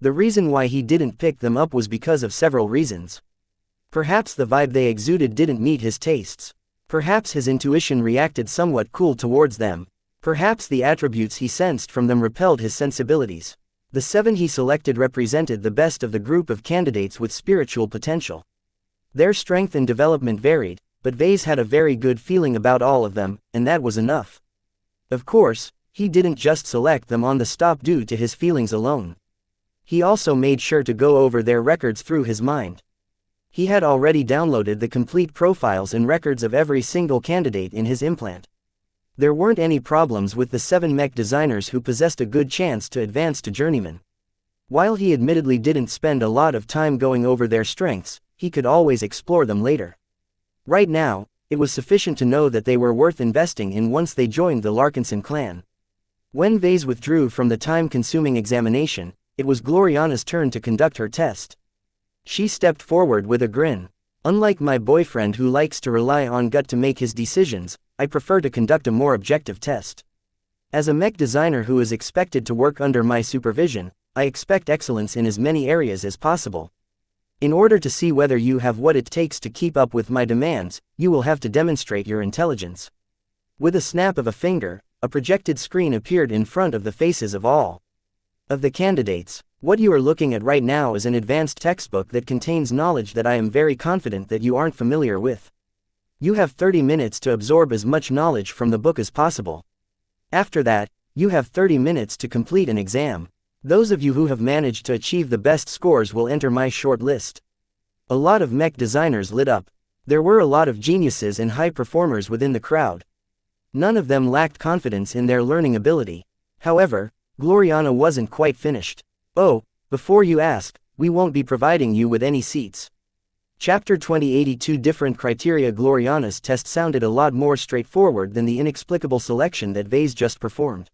The reason why he didn't pick them up was because of several reasons. Perhaps the vibe they exuded didn't meet his tastes. Perhaps his intuition reacted somewhat cool towards them. Perhaps the attributes he sensed from them repelled his sensibilities. The 7 he selected represented the best of the group of candidates with spiritual potential. Their strength and development varied, but Vase had a very good feeling about all of them, and that was enough. Of course, he didn't just select them on the stop due to his feelings alone. He also made sure to go over their records through his mind. He had already downloaded the complete profiles and records of every single candidate in his implant. There weren't any problems with the 7 mech designers who possessed a good chance to advance to journeyman. While he admittedly didn't spend a lot of time going over their strengths, he could always explore them later. Right now, it was sufficient to know that they were worth investing in once they joined the Larkinson clan. When Vase withdrew from the time-consuming examination, it was Gloriana's turn to conduct her test. She stepped forward with a grin. Unlike my boyfriend who likes to rely on gut to make his decisions, I prefer to conduct a more objective test. As a mech designer who is expected to work under my supervision, I expect excellence in as many areas as possible. In order to see whether you have what it takes to keep up with my demands, you will have to demonstrate your intelligence." With a snap of a finger, a projected screen appeared in front of the faces of all of the candidates. What you are looking at right now is an advanced textbook that contains knowledge that I am very confident that you aren't familiar with. You have 30 minutes to absorb as much knowledge from the book as possible. After that, you have 30 minutes to complete an exam. Those of you who have managed to achieve the best scores will enter my short list. A lot of mech designers lit up. There were a lot of geniuses and high performers within the crowd. None of them lacked confidence in their learning ability. However, Gloriana wasn't quite finished. "Oh, before you ask, we won't be providing you with any seats." Chapter 2082 Different criteria. Gloriana's test sounded a lot more straightforward than the inexplicable selection that Vase just performed.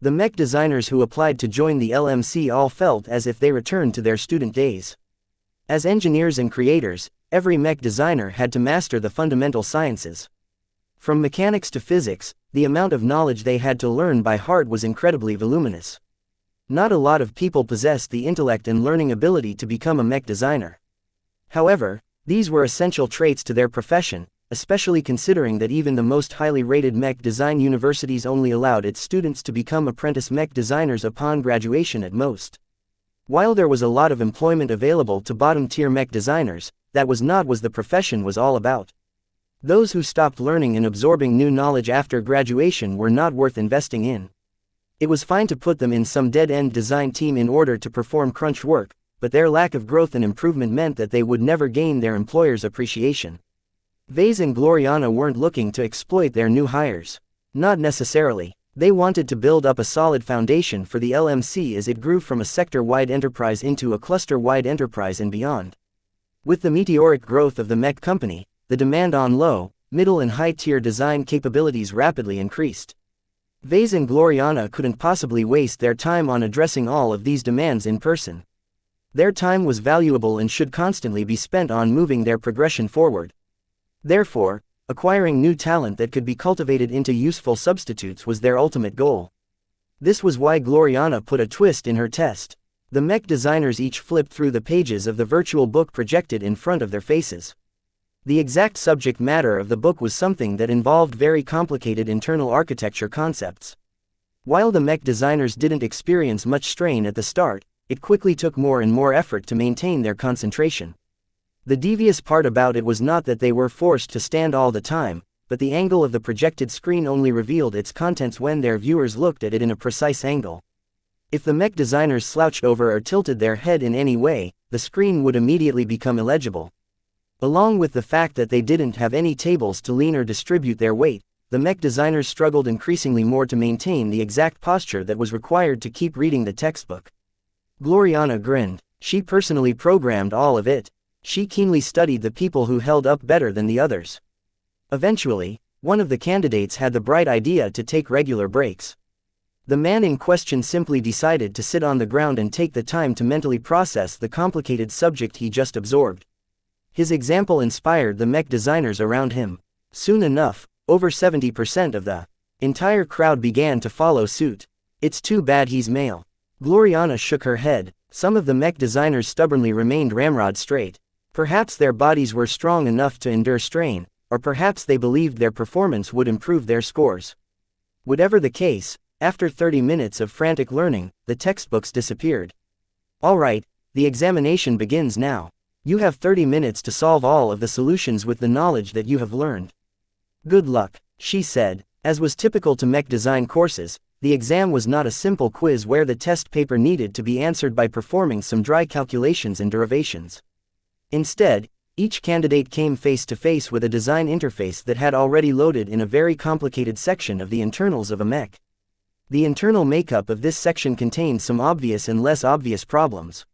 The mech designers who applied to join the LMC all felt as if they returned to their student days. As engineers and creators, every mech designer had to master the fundamental sciences. From mechanics to physics, the amount of knowledge they had to learn by heart was incredibly voluminous. Not a lot of people possessed the intellect and learning ability to become a mech designer. However, these were essential traits to their profession, especially considering that even the most highly rated mech design universities only allowed its students to become apprentice mech designers upon graduation at most. While there was a lot of employment available to bottom-tier mech designers, that was not what the profession was all about. Those who stopped learning and absorbing new knowledge after graduation were not worth investing in. It was fine to put them in some dead-end design team in order to perform crunch work, but their lack of growth and improvement meant that they would never gain their employer's appreciation. Vase and Gloriana weren't looking to exploit their new hires. Not necessarily. They wanted to build up a solid foundation for the LMC as it grew from a sector-wide enterprise into a cluster-wide enterprise and beyond. With the meteoric growth of the mech company, the demand on low, middle and high-tier design capabilities rapidly increased. Vase and Gloriana couldn't possibly waste their time on addressing all of these demands in person. Their time was valuable and should constantly be spent on moving their progression forward. Therefore, acquiring new talent that could be cultivated into useful substitutes was their ultimate goal. This was why Gloriana put a twist in her test. The mech designers each flipped through the pages of the virtual book projected in front of their faces. The exact subject matter of the book was something that involved very complicated internal architecture concepts. While the mech designers didn't experience much strain at the start, it quickly took more and more effort to maintain their concentration. The devious part about it was not that they were forced to stand all the time, but the angle of the projected screen only revealed its contents when their viewers looked at it in a precise angle. If the mech designers slouched over or tilted their head in any way, the screen would immediately become illegible. Along with the fact that they didn't have any tables to lean or distribute their weight, the mech designers struggled increasingly more to maintain the exact posture that was required to keep reading the textbook. Gloriana grinned. She personally programmed all of it. She keenly studied the people who held up better than the others. Eventually, one of the candidates had the bright idea to take regular breaks. The man in question simply decided to sit on the ground and take the time to mentally process the complicated subject he just absorbed. His example inspired the mech designers around him. Soon enough, over 70% of the entire crowd began to follow suit. "It's too bad he's male." Gloriana shook her head. Some of the mech designers stubbornly remained ramrod straight. Perhaps their bodies were strong enough to endure strain, or perhaps they believed their performance would improve their scores. Whatever the case, after 30 minutes of frantic learning, the textbooks disappeared. "All right, the examination begins now. You have 30 minutes to solve all of the solutions with the knowledge that you have learned." "Good luck," she said. As was typical to mech design courses, the exam was not a simple quiz where the test paper needed to be answered by performing some dry calculations and derivations. Instead, each candidate came face to face with a design interface that had already loaded in a very complicated section of the internals of a mech. The internal makeup of this section contained some obvious and less obvious problems.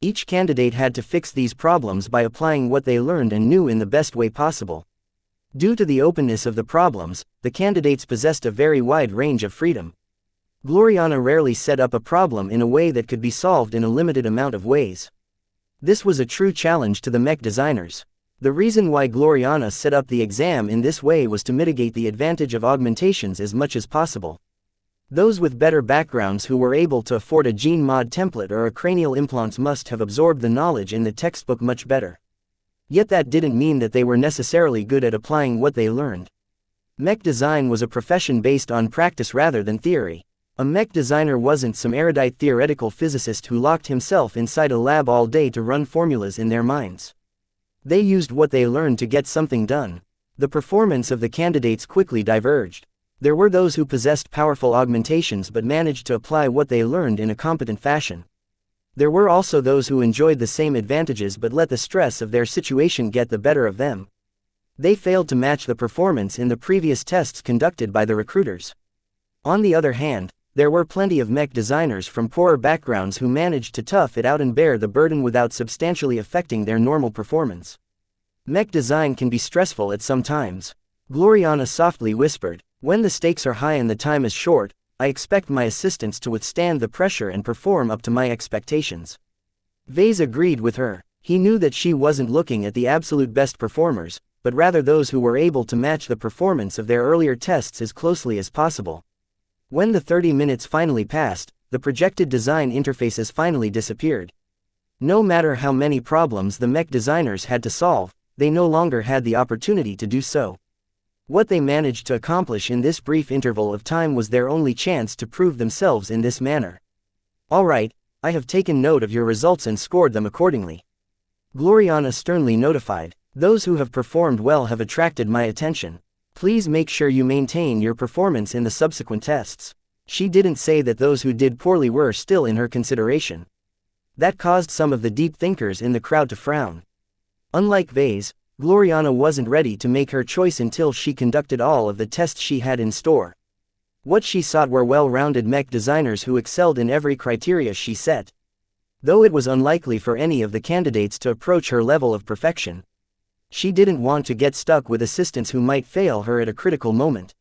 Each candidate had to fix these problems by applying what they learned and knew in the best way possible. Due to the openness of the problems, the candidates possessed a very wide range of freedom. Gloriana rarely set up a problem in a way that could be solved in a limited amount of ways. This was a true challenge to the mech designers. The reason why Gloriana set up the exam in this way was to mitigate the advantage of augmentations as much as possible. Those with better backgrounds who were able to afford a gene mod template or a cranial implants must have absorbed the knowledge in the textbook much better. Yet that didn't mean that they were necessarily good at applying what they learned. Mech design was a profession based on practice rather than theory. A mech designer wasn't some erudite theoretical physicist who locked himself inside a lab all day to run formulas in their minds. They used what they learned to get something done. The performance of the candidates quickly diverged. There were those who possessed powerful augmentations but managed to apply what they learned in a competent fashion. There were also those who enjoyed the same advantages but let the stress of their situation get the better of them. They failed to match the performance in the previous tests conducted by the recruiters. On the other hand, there were plenty of mech designers from poorer backgrounds who managed to tough it out and bear the burden without substantially affecting their normal performance. Mech design can be stressful at some times. Gloriana softly whispered, "When the stakes are high and the time is short, I expect my assistants to withstand the pressure and perform up to my expectations." Vase agreed with her. He knew that she wasn't looking at the absolute best performers, but rather those who were able to match the performance of their earlier tests as closely as possible. When the 30 minutes finally passed, the projected design interfaces finally disappeared. No matter how many problems the mech designers had to solve, they no longer had the opportunity to do so. What they managed to accomplish in this brief interval of time was their only chance to prove themselves in this manner. "All right, I have taken note of your results and scored them accordingly," Gloriana sternly notified. "Those who have performed well have attracted my attention. Please make sure you maintain your performance in the subsequent tests." She didn't say that those who did poorly were still in her consideration. That caused some of the deep thinkers in the crowd to frown. Unlike Vase, Gloriana wasn't ready to make her choice until she conducted all of the tests she had in store. What she sought were well-rounded mech designers who excelled in every criteria she set. Though it was unlikely for any of the candidates to approach her level of perfection, she didn't want to get stuck with assistants who might fail her at a critical moment.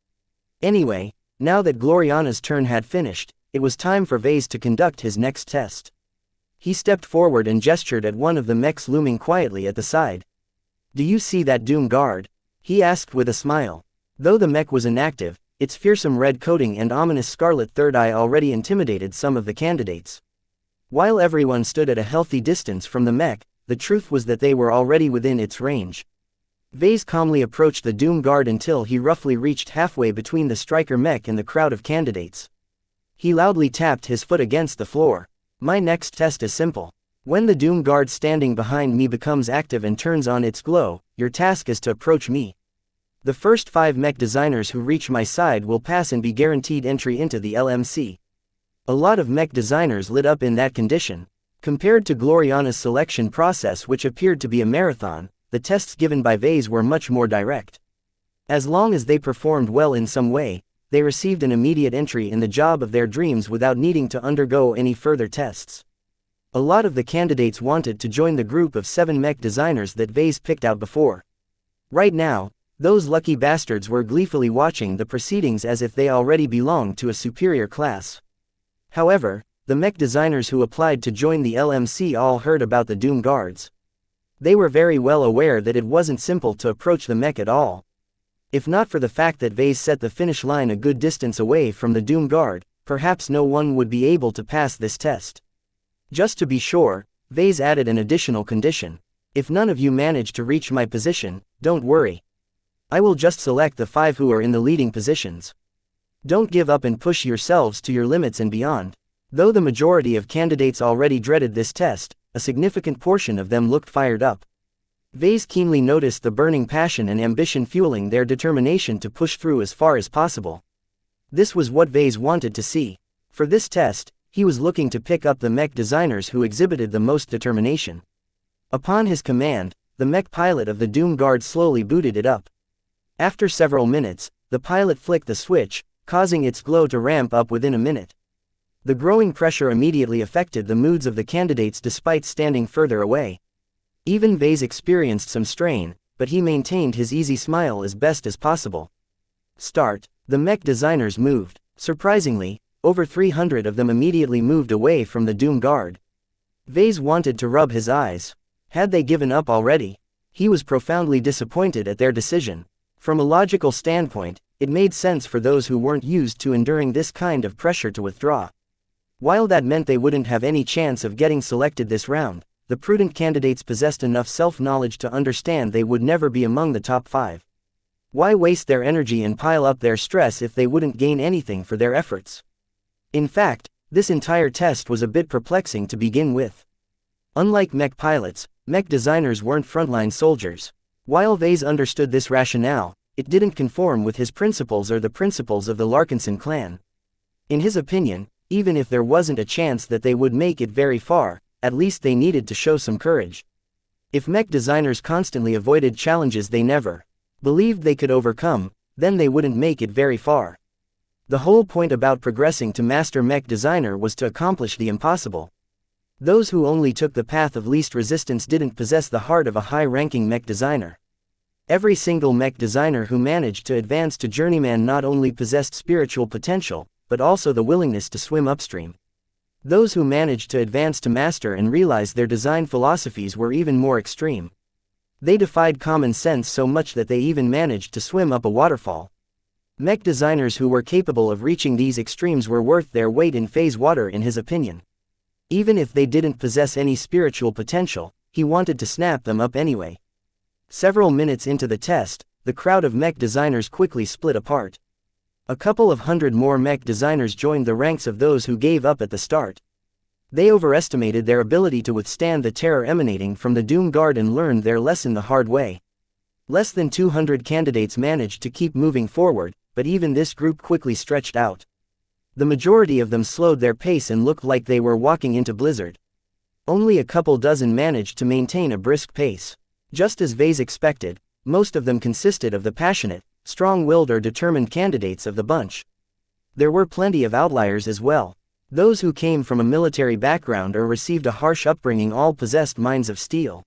Anyway, now that Gloriana's turn had finished, it was time for Vase to conduct his next test. He stepped forward and gestured at one of the mechs looming quietly at the side. "Do you see that Doom Guard?" he asked with a smile. Though the mech was inactive, its fearsome red coating and ominous scarlet third eye already intimidated some of the candidates. While everyone stood at a healthy distance from the mech, the truth was that they were already within its range. Vase calmly approached the Doom Guard until he roughly reached halfway between the striker mech and the crowd of candidates. He loudly tapped his foot against the floor. "My next test is simple. When the Doom Guard standing behind me becomes active and turns on its glow, your task is to approach me. The first 5 mech designers who reach my side will pass and be guaranteed entry into the LMC." A lot of mech designers lit up in that condition. Compared to Gloriana's selection process, which appeared to be a marathon, the tests given by Vase were much more direct. As long as they performed well in some way, they received an immediate entry in the job of their dreams without needing to undergo any further tests. A lot of the candidates wanted to join the group of 7 mech designers that Vase picked out before. Right now, those lucky bastards were gleefully watching the proceedings as if they already belonged to a superior class. However, the mech designers who applied to join the LMC all heard about the Doom Guards. They were very well aware that it wasn't simple to approach the mech at all. If not for the fact that Vase set the finish line a good distance away from the Doom Guard, perhaps no one would be able to pass this test. Just to be sure, Vase added an additional condition. "If none of you manage to reach my position, don't worry. I will just select the 5 who are in the leading positions. Don't give up and push yourselves to your limits and beyond." Though the majority of candidates already dreaded this test, a significant portion of them looked fired up. Vase keenly noticed the burning passion and ambition fueling their determination to push through as far as possible. This was what Vase wanted to see. For this test, he was looking to pick up the mech designers who exhibited the most determination. Upon his command, the mech pilot of the Doom Guard slowly booted it up. After several minutes, the pilot flicked the switch, causing its glow to ramp up within a minute. The growing pressure immediately affected the moods of the candidates despite standing further away. Even Vase experienced some strain, but he maintained his easy smile as best as possible. Start. The mech designers moved. Surprisingly, over 300 of them immediately moved away from the Doom Guard. Vase wanted to rub his eyes. Had they given up already? He was profoundly disappointed at their decision. From a logical standpoint, It made sense for those who weren't used to enduring this kind of pressure to withdraw. While that meant they wouldn't have any chance of getting selected this round, the prudent candidates possessed enough self-knowledge to understand they would never be among the top 5. Why waste their energy and pile up their stress if they wouldn't gain anything for their efforts? In fact, this entire test was a bit perplexing to begin with. Unlike mech pilots, mech designers weren't frontline soldiers. While Vase understood this rationale, it didn't conform with his principles or the principles of the Larkinson clan. In his opinion, even if there wasn't a chance that they would make it very far, at least they needed to show some courage. If mech designers constantly avoided challenges they never believed they could overcome, then they wouldn't make it very far. The whole point about progressing to master mech designer was to accomplish the impossible. Those who only took the path of least resistance didn't possess the heart of a high-ranking mech designer. Every single mech designer who managed to advance to journeyman not only possessed spiritual potential, but also the willingness to swim upstream. Those who managed to advance to master and realize their design philosophies were even more extreme. They defied common sense so much that they even managed to swim up a waterfall. Mech designers who were capable of reaching these extremes were worth their weight in phase water in his opinion. Even if they didn't possess any spiritual potential, he wanted to snap them up anyway. Several minutes into the test, the crowd of mech designers quickly split apart. A couple of hundred more mech designers joined the ranks of those who gave up at the start. They overestimated their ability to withstand the terror emanating from the Doom Guard and learned their lesson the hard way. Less than 200 candidates managed to keep moving forward, but even this group quickly stretched out. The majority of them slowed their pace and looked like they were walking into blizzard. Only a couple dozen managed to maintain a brisk pace. Just as Vase expected, most of them consisted of the passionate, strong-willed or determined candidates of the bunch. There were plenty of outliers as well. Those who came from a military background or received a harsh upbringing all possessed minds of steel.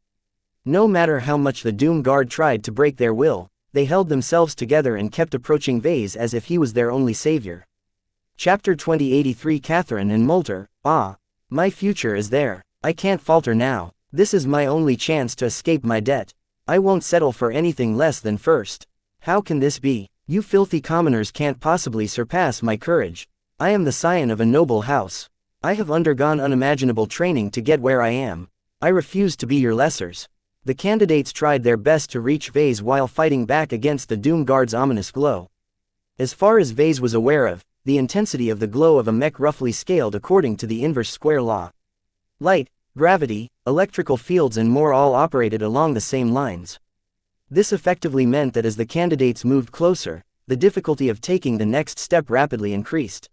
No matter how much the Doom Guard tried to break their will, they held themselves together and kept approaching Vase as if he was their only savior. Chapter 2083 Catherine and Moulter. My future is there. I can't falter now. This is my only chance to escape my debt. I won't settle for anything less than first. How can this be? You filthy commoners can't possibly surpass my courage. I am the scion of a noble house. I have undergone unimaginable training to get where I am. I refuse to be your lessers. The candidates tried their best to reach Vase while fighting back against the Doom Guard's ominous glow. As far as Vase was aware of, the intensity of the glow of a mech roughly scaled according to the inverse square law. Light, gravity, electrical fields and more all operated along the same lines. This effectively meant that as the candidates moved closer, the difficulty of taking the next step rapidly increased.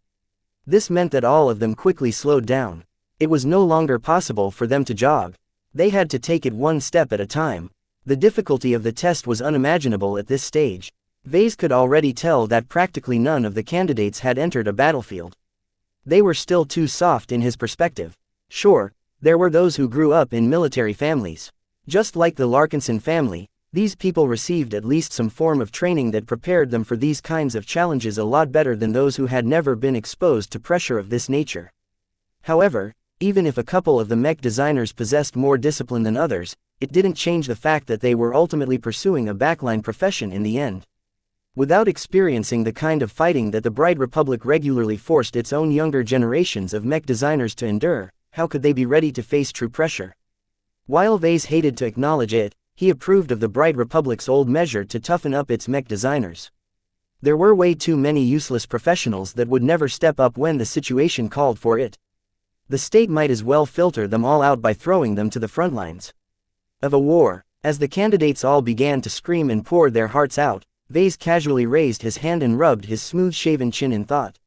This meant that all of them quickly slowed down. It was no longer possible for them to jog. They had to take it one step at a time. The difficulty of the test was unimaginable at this stage. Vase could already tell that practically none of the candidates had entered a battlefield. They were still too soft in his perspective. Sure, there were those who grew up in military families. Just like the Larkinson family, these people received at least some form of training that prepared them for these kinds of challenges a lot better than those who had never been exposed to pressure of this nature. However, even if a couple of the mech designers possessed more discipline than others, it didn't change the fact that they were ultimately pursuing a backline profession in the end. Without experiencing the kind of fighting that the Bright Republic regularly forced its own younger generations of mech designers to endure, how could they be ready to face true pressure? While Vase hated to acknowledge it, he approved of the Bright Republic's old measure to toughen up its mech designers. There were way too many useless professionals that would never step up when the situation called for it. The state might as well filter them all out by throwing them to the front lines of a war. As the candidates all began to scream and pour their hearts out, Vase casually raised his hand and rubbed his smooth-shaven chin in thought.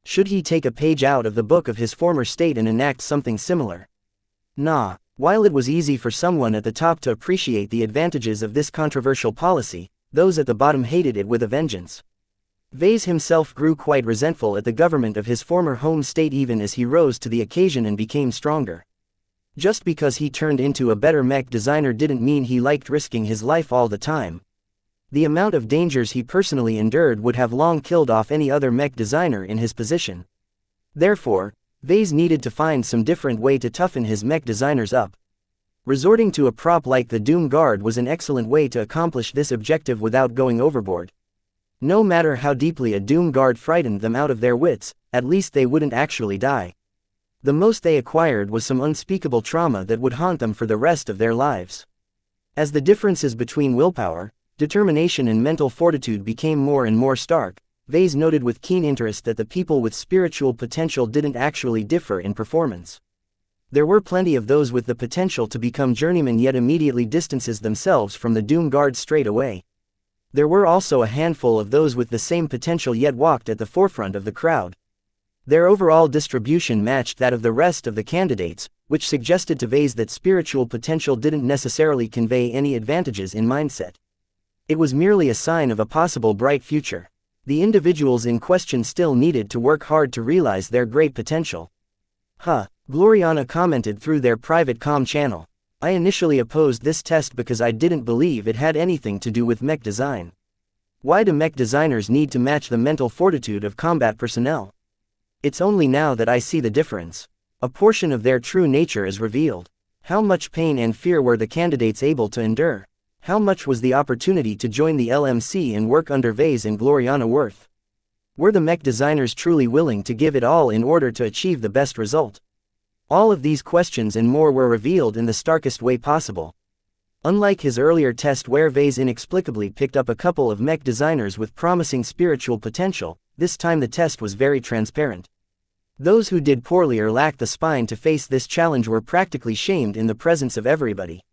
Should he take a page out of the book of his former state and enact something similar? Nah. While it was easy for someone at the top to appreciate the advantages of this controversial policy, those at the bottom hated it with a vengeance. Vase himself grew quite resentful at the government of his former home state even as he rose to the occasion and became stronger. Just because he turned into a better mech designer didn't mean he liked risking his life all the time. The amount of dangers he personally endured would have long killed off any other mech designer in his position. Therefore, Vase needed to find some different way to toughen his mech designers up. Resorting to a prop like the Doom Guard was an excellent way to accomplish this objective without going overboard. No matter how deeply a Doom Guard frightened them out of their wits, at least they wouldn't actually die. The most they acquired was some unspeakable trauma that would haunt them for the rest of their lives. As the differences between willpower, determination and mental fortitude became more and more stark, Vase noted with keen interest that the people with spiritual potential didn't actually differ in performance. There were plenty of those with the potential to become journeymen yet immediately distances themselves from the Doom Guard straight away. There were also a handful of those with the same potential yet walked at the forefront of the crowd. Their overall distribution matched that of the rest of the candidates, which suggested to Vase that spiritual potential didn't necessarily convey any advantages in mindset. It was merely a sign of a possible bright future. The individuals in question still needed to work hard to realize their great potential. Gloriana commented through their private comm channel. I initially opposed this test because I didn't believe it had anything to do with mech design. Why do mech designers need to match the mental fortitude of combat personnel? It's only now that I see the difference. A portion of their true nature is revealed. How much pain and fear were the candidates able to endure? How much was the opportunity to join the LMC and work under Vase and Gloriana worth? Were the mech designers truly willing to give it all in order to achieve the best result? All of these questions and more were revealed in the starkest way possible. Unlike his earlier test where Vase inexplicably picked up a couple of mech designers with promising spiritual potential, this time the test was very transparent. Those who did poorly or lacked the spine to face this challenge were practically shamed in the presence of everybody.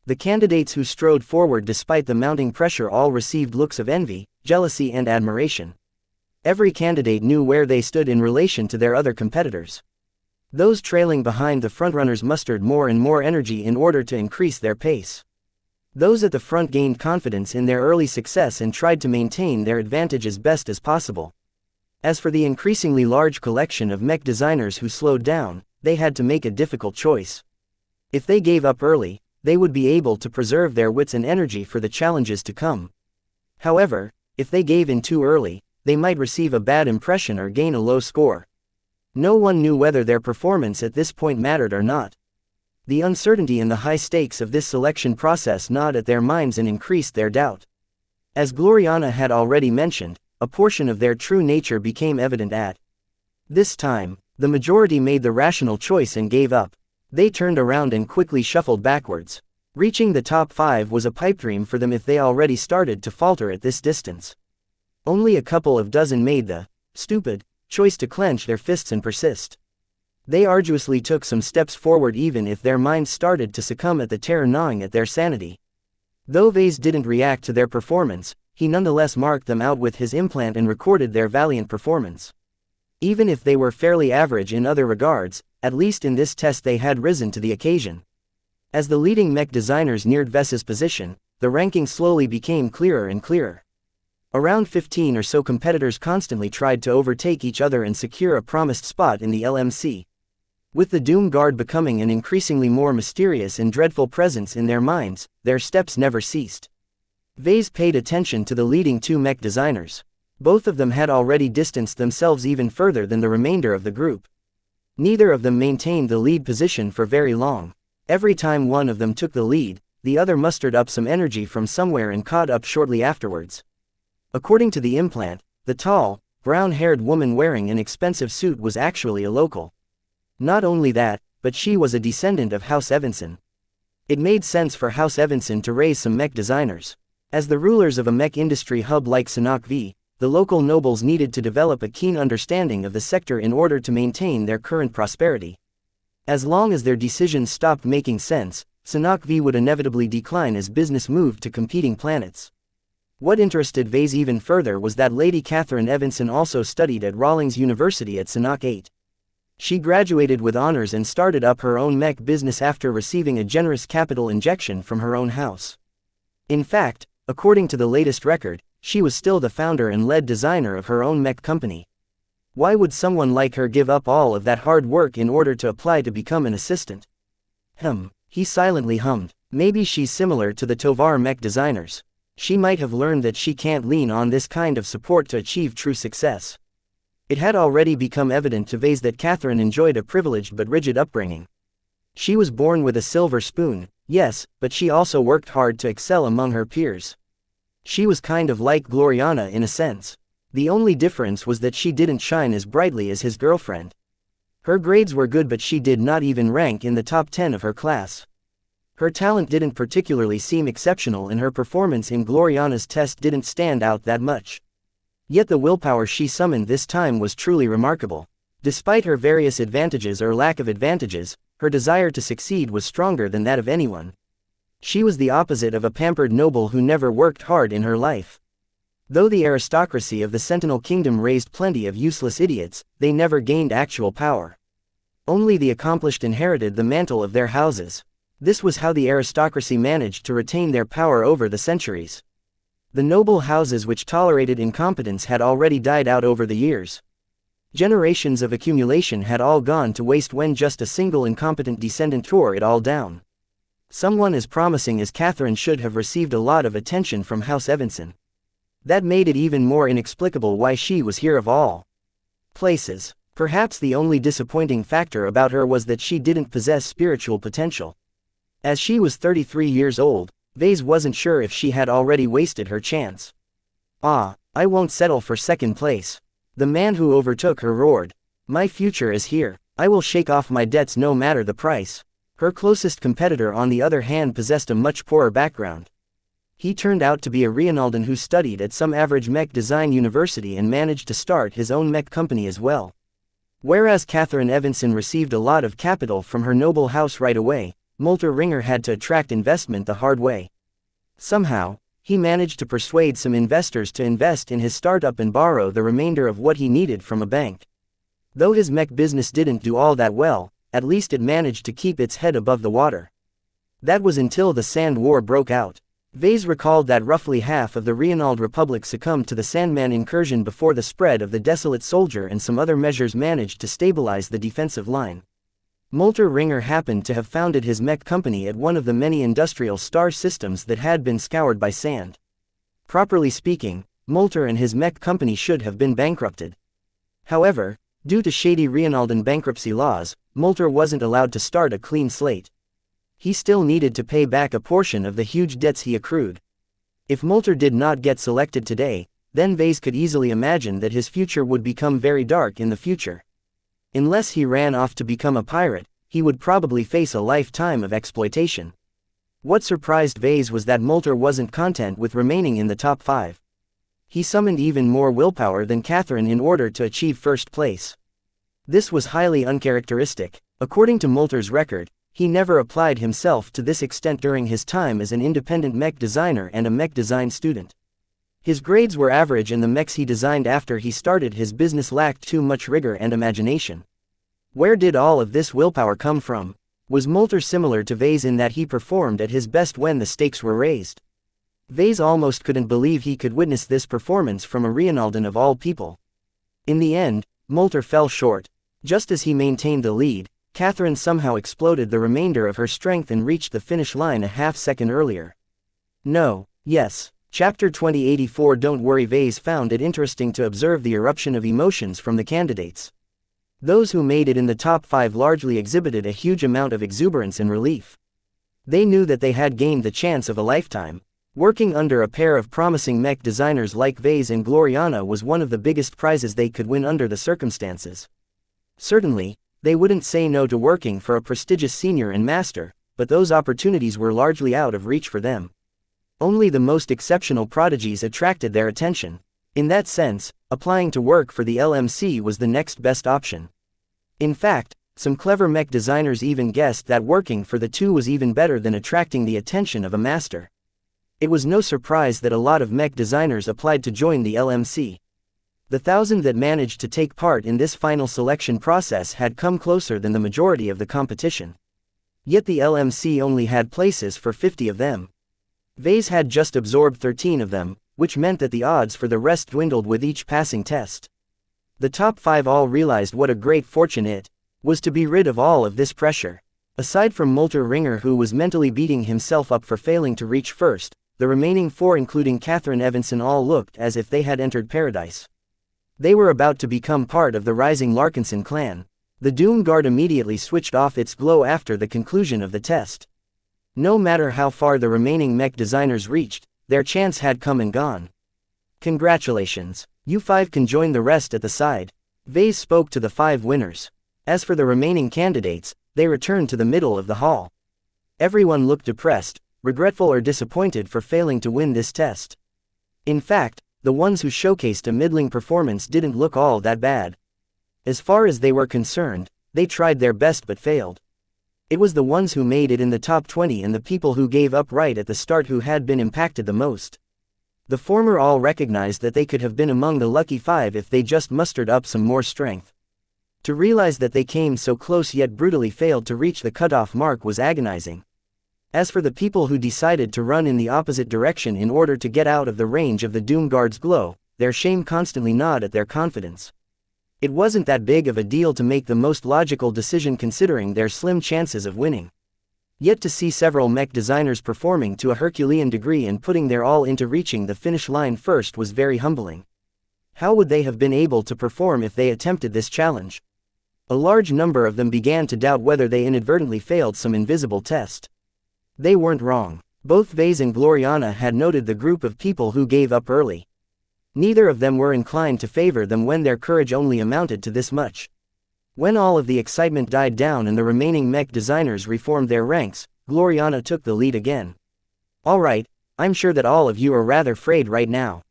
The candidates who strode forward despite the mounting pressure all received looks of envy, jealousy and admiration. Every candidate knew where they stood in relation to their other competitors. Those trailing behind the frontrunners mustered more and more energy in order to increase their pace. Those at the front gained confidence in their early success and tried to maintain their advantage as best as possible. As for the increasingly large collection of mech designers who slowed down, they had to make a difficult choice. If they gave up early, they would be able to preserve their wits and energy for the challenges to come. However, if they gave in too early, they might receive a bad impression or gain a low score. No one knew whether their performance at this point mattered or not. The uncertainty and the high stakes of this selection process gnawed at their minds and increased their doubt. As Gloriana had already mentioned, a portion of their true nature became evident at this time. The majority made the rational choice and gave up. They turned around and quickly shuffled backwards. Reaching the top 5 was a pipe dream for them if they already started to falter at this distance. Only a couple of dozen made the stupid choice to clench their fists and persist. They arduously took some steps forward even if their minds started to succumb at the terror gnawing at their sanity. Though Vase didn't react to their performance, he nonetheless marked them out with his implant and recorded their valiant performance. Even if they were fairly average in other regards, at least in this test they had risen to the occasion. As the leading mech designers neared Vase's position, the ranking slowly became clearer and clearer. Around 15 or so competitors constantly tried to overtake each other and secure a promised spot in the LMC. With the Doom Guard becoming an increasingly more mysterious and dreadful presence in their minds, their steps never ceased. Vase paid attention to the leading 2 mech designers. Both of them had already distanced themselves even further than the remainder of the group. Neither of them maintained the lead position for very long. Every time one of them took the lead, the other mustered up some energy from somewhere and caught up shortly afterwards. According to the implant, the tall, brown-haired woman wearing an expensive suit was actually a local. Not only that, but she was a descendant of House Evanson. It made sense for House Evanson to raise some mech designers. As the rulers of a mech industry hub like xianxia, the local nobles needed to develop a keen understanding of the sector in order to maintain their current prosperity. As long as their decisions stopped making sense, xianxia would inevitably decline as business moved to competing planets. What interested Vase even further was that Lady Catherine Evanson also studied at Rawlings University at xianxia. She graduated with honors and started up her own mech business after receiving a generous capital injection from her own house. In fact, according to the latest record, she was still the founder and lead designer of her own mech company. Why would someone like her give up all of that hard work in order to apply to become an assistant? He silently hummed. Maybe she's similar to the Tovar mech designers. She might have learned that she can't lean on this kind of support to achieve true success. It had already become evident to Vase that Catherine enjoyed a privileged but rigid upbringing. She was born with a silver spoon, yes, but she also worked hard to excel among her peers. She was kind of like Gloriana in a sense. The only difference was that she didn't shine as brightly as his girlfriend. Her grades were good, but she did not even rank in the top 10 of her class. Her talent didn't particularly seem exceptional, and her performance in Gloriana's test didn't stand out that much. Yet the willpower she summoned this time was truly remarkable. Despite her various advantages or lack of advantages, her desire to succeed was stronger than that of anyone. She was the opposite of a pampered noble who never worked hard in her life. Though the aristocracy of the Sentinel Kingdom raised plenty of useless idiots, they never gained actual power. Only the accomplished inherited the mantle of their houses. This was how the aristocracy managed to retain their power over the centuries. The noble houses which tolerated incompetence had already died out over the years. Generations of accumulation had all gone to waste when just a single incompetent descendant tore it all down. Someone as promising as Catherine should have received a lot of attention from House Evanson. That made it even more inexplicable why she was here of all places. Perhaps the only disappointing factor about her was that she didn't possess spiritual potential. As she was 33 years old, Vase wasn't sure if she had already wasted her chance. "Ah, I won't settle for second place," the man who overtook her roared. "My future is here. I will shake off my debts no matter the price." Her closest competitor, on the other hand, possessed a much poorer background. He turned out to be a Rienaldan who studied at some average mech design university and managed to start his own mech company as well. Whereas Catherine Evanson received a lot of capital from her noble house right away, Molter Ringer had to attract investment the hard way. Somehow, he managed to persuade some investors to invest in his startup and borrow the remainder of what he needed from a bank. Though his mech business didn't do all that well, at least it managed to keep its head above the water. That was until the Sand War broke out. Vase recalled that roughly half of the Rienald Republic succumbed to the Sandman incursion before the spread of the Desolate Soldier and some other measures managed to stabilize the defensive line. Molter Ringer happened to have founded his mech company at one of the many industrial star systems that had been scoured by sand. Properly speaking, Molter and his mech company should have been bankrupted. However, due to shady Rienaldan bankruptcy laws, Molter wasn't allowed to start a clean slate. He still needed to pay back a portion of the huge debts he accrued. If Molter did not get selected today, then Vase could easily imagine that his future would become very dark in the future. Unless he ran off to become a pirate, he would probably face a lifetime of exploitation. What surprised Vase was that Molter wasn't content with remaining in the top 5. He summoned even more willpower than Catherine in order to achieve first place. This was highly uncharacteristic. According to Molter's record, he never applied himself to this extent during his time as an independent mech designer and a mech design student. His grades were average and the mechs he designed after he started his business lacked too much rigor and imagination. Where did all of this willpower come from? Was Molter similar to Vase in that he performed at his best when the stakes were raised? Vase almost couldn't believe he could witness this performance from a Rienaldan of all people. In the end, Molter fell short. Just as he maintained the lead, Catherine somehow exploded the remainder of her strength and reached the finish line a half-second earlier. No, yes. Chapter 2084. Don't worry. Vase found it interesting to observe the eruption of emotions from the candidates. Those who made it in the top 5 largely exhibited a huge amount of exuberance and relief. They knew that they had gained the chance of a lifetime. Working under a pair of promising mech designers like Vase and Gloriana was one of the biggest prizes they could win under the circumstances. Certainly, they wouldn't say no to working for a prestigious senior and master, but those opportunities were largely out of reach for them. Only the most exceptional prodigies attracted their attention. In that sense, applying to work for the LMC was the next best option. In fact, some clever mech designers even guessed that working for the two was even better than attracting the attention of a master. It was no surprise that a lot of mech designers applied to join the LMC. The 1,000 that managed to take part in this final selection process had come closer than the majority of the competition. Yet the LMC only had places for 50 of them. Vase had just absorbed 13 of them, which meant that the odds for the rest dwindled with each passing test. The top 5 all realized what a great fortune it was to be rid of all of this pressure. Aside from Molter Ringer, who was mentally beating himself up for failing to reach first, the remaining 4 including Catherine Evanson all looked as if they had entered paradise. They were about to become part of the rising Larkinson clan. The Doom Guard immediately switched off its glow after the conclusion of the test. No matter how far the remaining mech designers reached, their chance had come and gone. Congratulations. You 5 can join the rest at the side. Vase spoke to the 5 winners. As for the remaining candidates, they returned to the middle of the hall. Everyone looked depressed, regretful or disappointed for failing to win this test. In fact, the ones who showcased a middling performance didn't look all that bad. As far as they were concerned, they tried their best but failed. It was the ones who made it in the top 20 and the people who gave up right at the start who had been impacted the most. The former all recognized that they could have been among the lucky 5 if they just mustered up some more strength. To realize that they came so close yet brutally failed to reach the cutoff mark was agonizing. As for the people who decided to run in the opposite direction in order to get out of the range of the Doom Guard's glow, their shame constantly gnawed at their confidence. It wasn't that big of a deal to make the most logical decision considering their slim chances of winning. Yet to see several mech designers performing to a Herculean degree and putting their all into reaching the finish line first was very humbling. How would they have been able to perform if they attempted this challenge? A large number of them began to doubt whether they inadvertently failed some invisible test. They weren't wrong. Both Vase and Gloriana had noted the group of people who gave up early. Neither of them were inclined to favor them when their courage only amounted to this much. When all of the excitement died down and the remaining mech designers reformed their ranks, Gloriana took the lead again. Alright, I'm sure that all of you are rather frayed right now.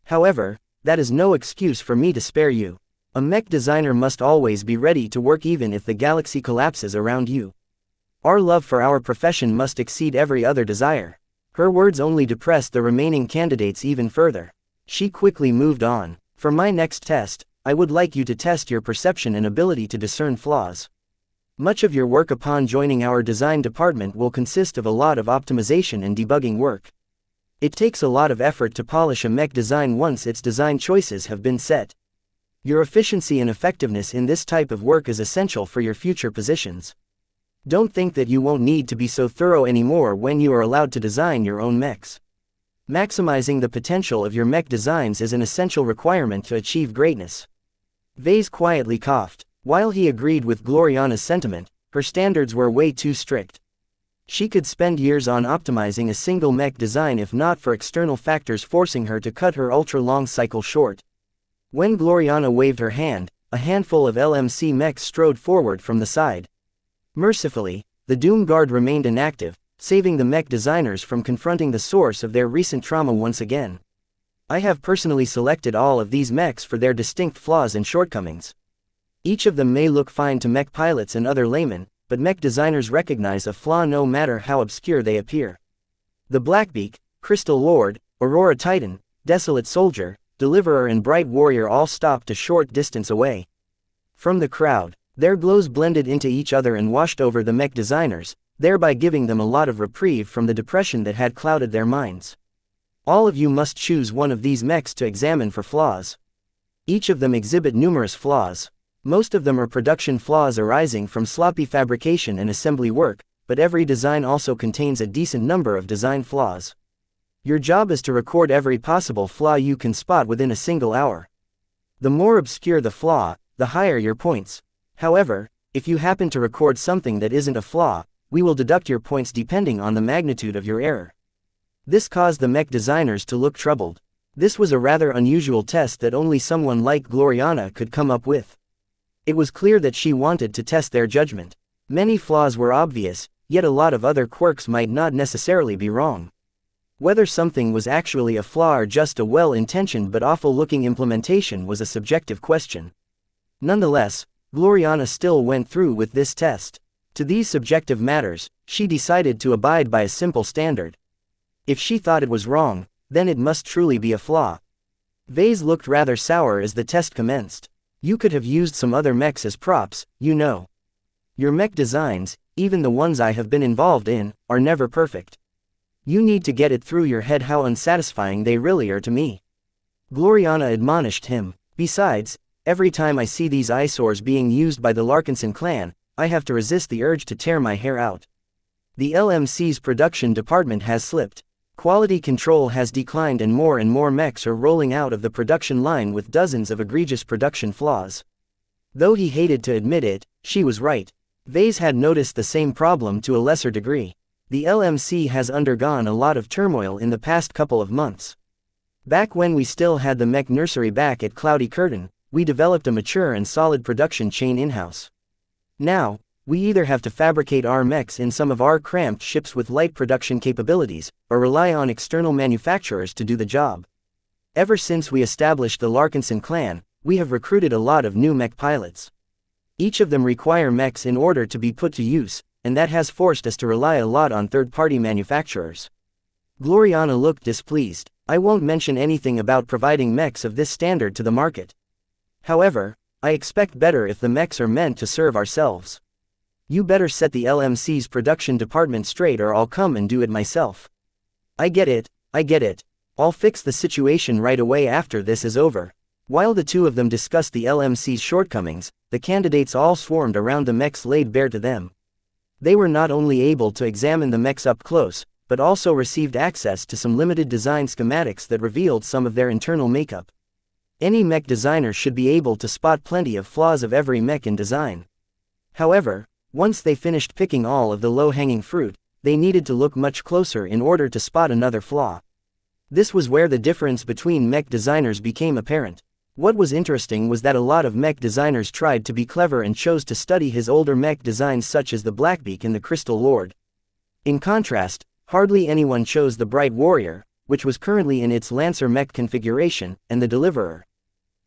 However, that is no excuse for me to spare you. A mech designer must always be ready to work even if the galaxy collapses around you. Our love for our profession must exceed every other desire. Her words only depressed the remaining candidates even further. She quickly moved on. For my next test, I would like you to test your perception and ability to discern flaws. Much of your work upon joining our design department will consist of a lot of optimization and debugging work. It takes a lot of effort to polish a mech design once its design choices have been set. Your efficiency and effectiveness in this type of work is essential for your future positions. Don't think that you won't need to be so thorough anymore when you are allowed to design your own mechs. Maximizing the potential of your mech designs is an essential requirement to achieve greatness. Vase quietly coughed. While he agreed with Gloriana's sentiment, her standards were way too strict. She could spend years on optimizing a single mech design if not for external factors forcing her to cut her ultra-long cycle short. When Gloriana waved her hand, a handful of LMC mechs strode forward from the side. Mercifully, the Doom Guard remained inactive, saving the mech designers from confronting the source of their recent trauma once again. I have personally selected all of these mechs for their distinct flaws and shortcomings. Each of them may look fine to mech pilots and other laymen, but mech designers recognize a flaw no matter how obscure they appear. The Blackbeak, Crystal Lord, Aurora Titan, Desolate Soldier, Deliverer and Bright Warrior all stopped a short distance away. From the crowd, their glows blended into each other and washed over the mech designers, thereby giving them a lot of reprieve from the depression that had clouded their minds. All of you must choose one of these mechs to examine for flaws. Each of them exhibit numerous flaws. Most of them are production flaws arising from sloppy fabrication and assembly work, but every design also contains a decent number of design flaws. Your job is to record every possible flaw you can spot within a single hour. The more obscure the flaw, the higher your points. However, if you happen to record something that isn't a flaw, we will deduct your points depending on the magnitude of your error. This caused the mech designers to look troubled. This was a rather unusual test that only someone like Gloriana could come up with. It was clear that she wanted to test their judgment. Many flaws were obvious, yet a lot of other quirks might not necessarily be wrong. Whether something was actually a flaw or just a well-intentioned but awful-looking implementation was a subjective question. Nonetheless, Gloriana still went through with this test. To these subjective matters, she decided to abide by a simple standard. If she thought it was wrong, then it must truly be a flaw. Vase looked rather sour as the test commenced. You could have used some other mechs as props, you know. Your mech designs, even the ones I have been involved in, are never perfect. You need to get it through your head how unsatisfying they really are to me. Gloriana admonished him. Besides, every time I see these eyesores being used by the Larkinson clan, I have to resist the urge to tear my hair out. The LMC's production department has slipped. Quality control has declined and more mechs are rolling out of the production line with dozens of egregious production flaws. Though he hated to admit it, she was right. Vase had noticed the same problem to a lesser degree. The LMC has undergone a lot of turmoil in the past couple of months. Back when we still had the Mech nursery back at Cloudy Curtain, we developed a mature and solid production chain in-house. Now, we either have to fabricate our mechs in some of our cramped ships with light production capabilities, or rely on external manufacturers to do the job. Ever since we established the Larkinson clan, we have recruited a lot of new mech pilots. Each of them require mechs in order to be put to use, and that has forced us to rely a lot on third-party manufacturers. Gloriana looked displeased. I won't mention anything about providing mechs of this standard to the market. However, I expect better if the mechs are meant to serve ourselves. You better set the LMC's production department straight or I'll come and do it myself. I get it. I'll fix the situation right away after this is over. While the two of them discussed the LMC's shortcomings, the candidates all swarmed around the mechs laid bare to them. They were not only able to examine the mechs up close, but also received access to some limited design schematics that revealed some of their internal makeup. Any mech designer should be able to spot plenty of flaws of every mech in design. However, once they finished picking all of the low-hanging fruit, they needed to look much closer in order to spot another flaw. This was where the difference between mech designers became apparent. What was interesting was that a lot of mech designers tried to be clever and chose to study his older mech designs such as the Blackbeak and the Crystal Lord. In contrast, hardly anyone chose the Bright Warrior, which was currently in its Lancer mech configuration, and the Deliverer.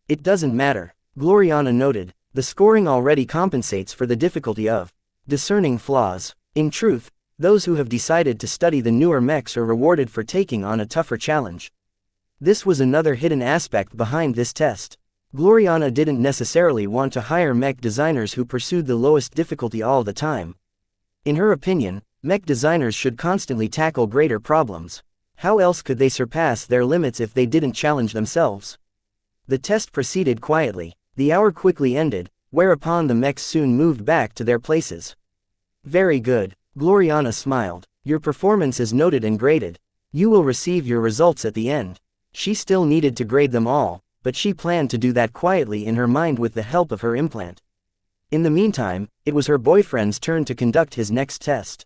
It doesn't matter, Gloriana noted, the scoring already compensates for the difficulty of discerning flaws. In truth, those who have decided to study the newer mechs are rewarded for taking on a tougher challenge. This was another hidden aspect behind this test. Gloriana didn't necessarily want to hire mech designers who pursued the lowest difficulty all the time. In her opinion, mech designers should constantly tackle greater problems. How else could they surpass their limits if they didn't challenge themselves? The test proceeded quietly. The hour quickly ended, whereupon the mechs soon moved back to their places. Very good, Gloriana smiled. Your performance is noted and graded. You will receive your results at the end. She still needed to grade them all, but she planned to do that quietly in her mind with the help of her implant. In the meantime, it was her boyfriend's turn to conduct his next test.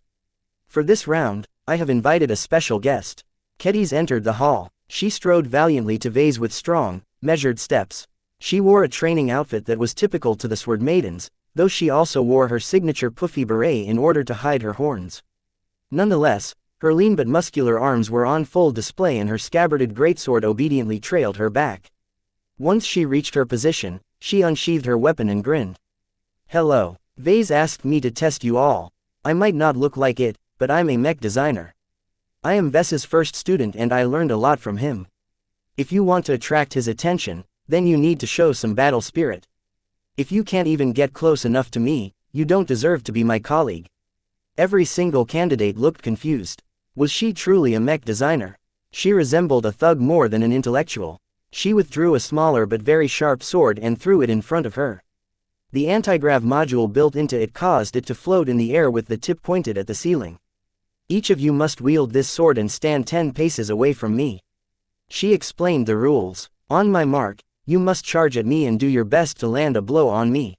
For this round, I have invited a special guest. Kedis entered the hall. She strode valiantly to vase with strong, measured steps. She wore a training outfit that was typical to the Sword Maidens, though she also wore her signature puffy beret in order to hide her horns. Nonetheless, her lean but muscular arms were on full display and her scabbarded greatsword obediently trailed her back. Once she reached her position, she unsheathed her weapon and grinned. Hello. Vase asked me to test you all. I might not look like it, but I'm a mech designer. I am Ves's first student and I learned a lot from him. If you want to attract his attention, then you need to show some battle spirit. If you can't even get close enough to me, you don't deserve to be my colleague. Every single candidate looked confused. Was she truly a mech designer? She resembled a thug more than an intellectual. She withdrew a smaller but very sharp sword and threw it in front of her. The anti-grav module built into it caused it to float in the air with the tip pointed at the ceiling. Each of you must wield this sword and stand 10 paces away from me. She explained the rules. On my mark, you must charge at me and do your best to land a blow on me.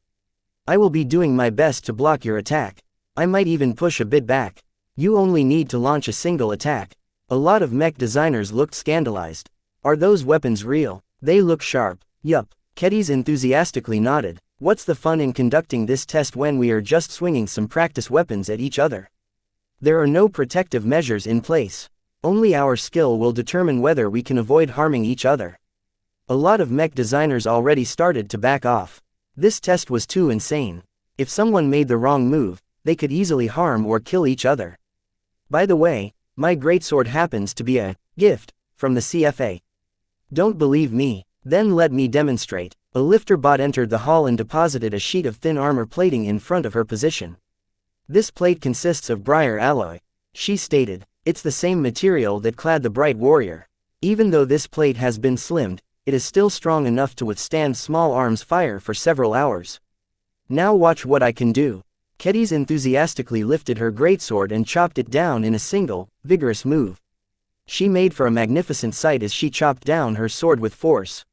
I will be doing my best to block your attack. I might even push a bit back. You only need to launch a single attack. A lot of mech designers looked scandalized. Are those weapons real? They look sharp. Yup. Kedis enthusiastically nodded. What's the fun in conducting this test when we are just swinging some practice weapons at each other? There are no protective measures in place. Only our skill will determine whether we can avoid harming each other. A lot of mech designers already started to back off. This test was too insane. If someone made the wrong move, they could easily harm or kill each other. By the way, my greatsword happens to be a gift from the CFA. Don't believe me? Then let me demonstrate. A lifter bot entered the hall and deposited a sheet of thin armor plating in front of her position. This plate consists of briar alloy. She stated, it's the same material that clad the Bright Warrior. Even though this plate has been slimmed, it is still strong enough to withstand small arms fire for several hours. Now watch what I can do. Kedis enthusiastically lifted her greatsword and chopped it down in a single, vigorous move. She made for a magnificent sight as she chopped down her sword with force.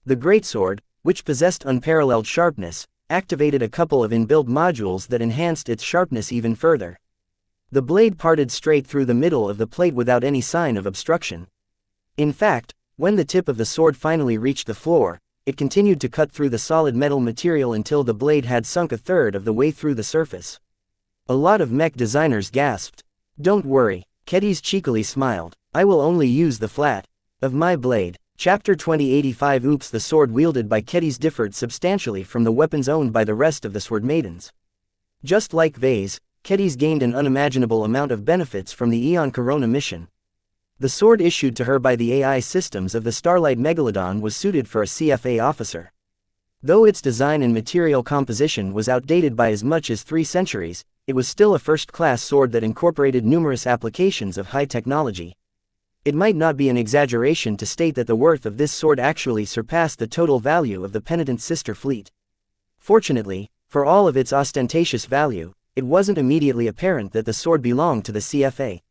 The greatsword, which possessed unparalleled sharpness, activated a couple of inbuilt modules that enhanced its sharpness even further. The blade parted straight through the middle of the plate without any sign of obstruction. In fact, when the tip of the sword finally reached the floor, it continued to cut through the solid metal material until the blade had sunk a third of the way through the surface. A lot of mech designers gasped. "Don't worry," Kedis cheekily smiled. "I will only use the flat of my blade." Chapter 2085. Oops, the sword wielded by Kedis differed substantially from the weapons owned by the rest of the sword maidens. Just like Vase, Kedis gained an unimaginable amount of benefits from the Aeon Corona mission. The sword issued to her by the AI systems of the Starlight Megalodon was suited for a CFA officer. Though its design and material composition was outdated by as much as 3 centuries, it was still a first-class sword that incorporated numerous applications of high technology. It might not be an exaggeration to state that the worth of this sword actually surpassed the total value of the Penitent's sister fleet. Fortunately, for all of its ostentatious value, it wasn't immediately apparent that the sword belonged to the CFA.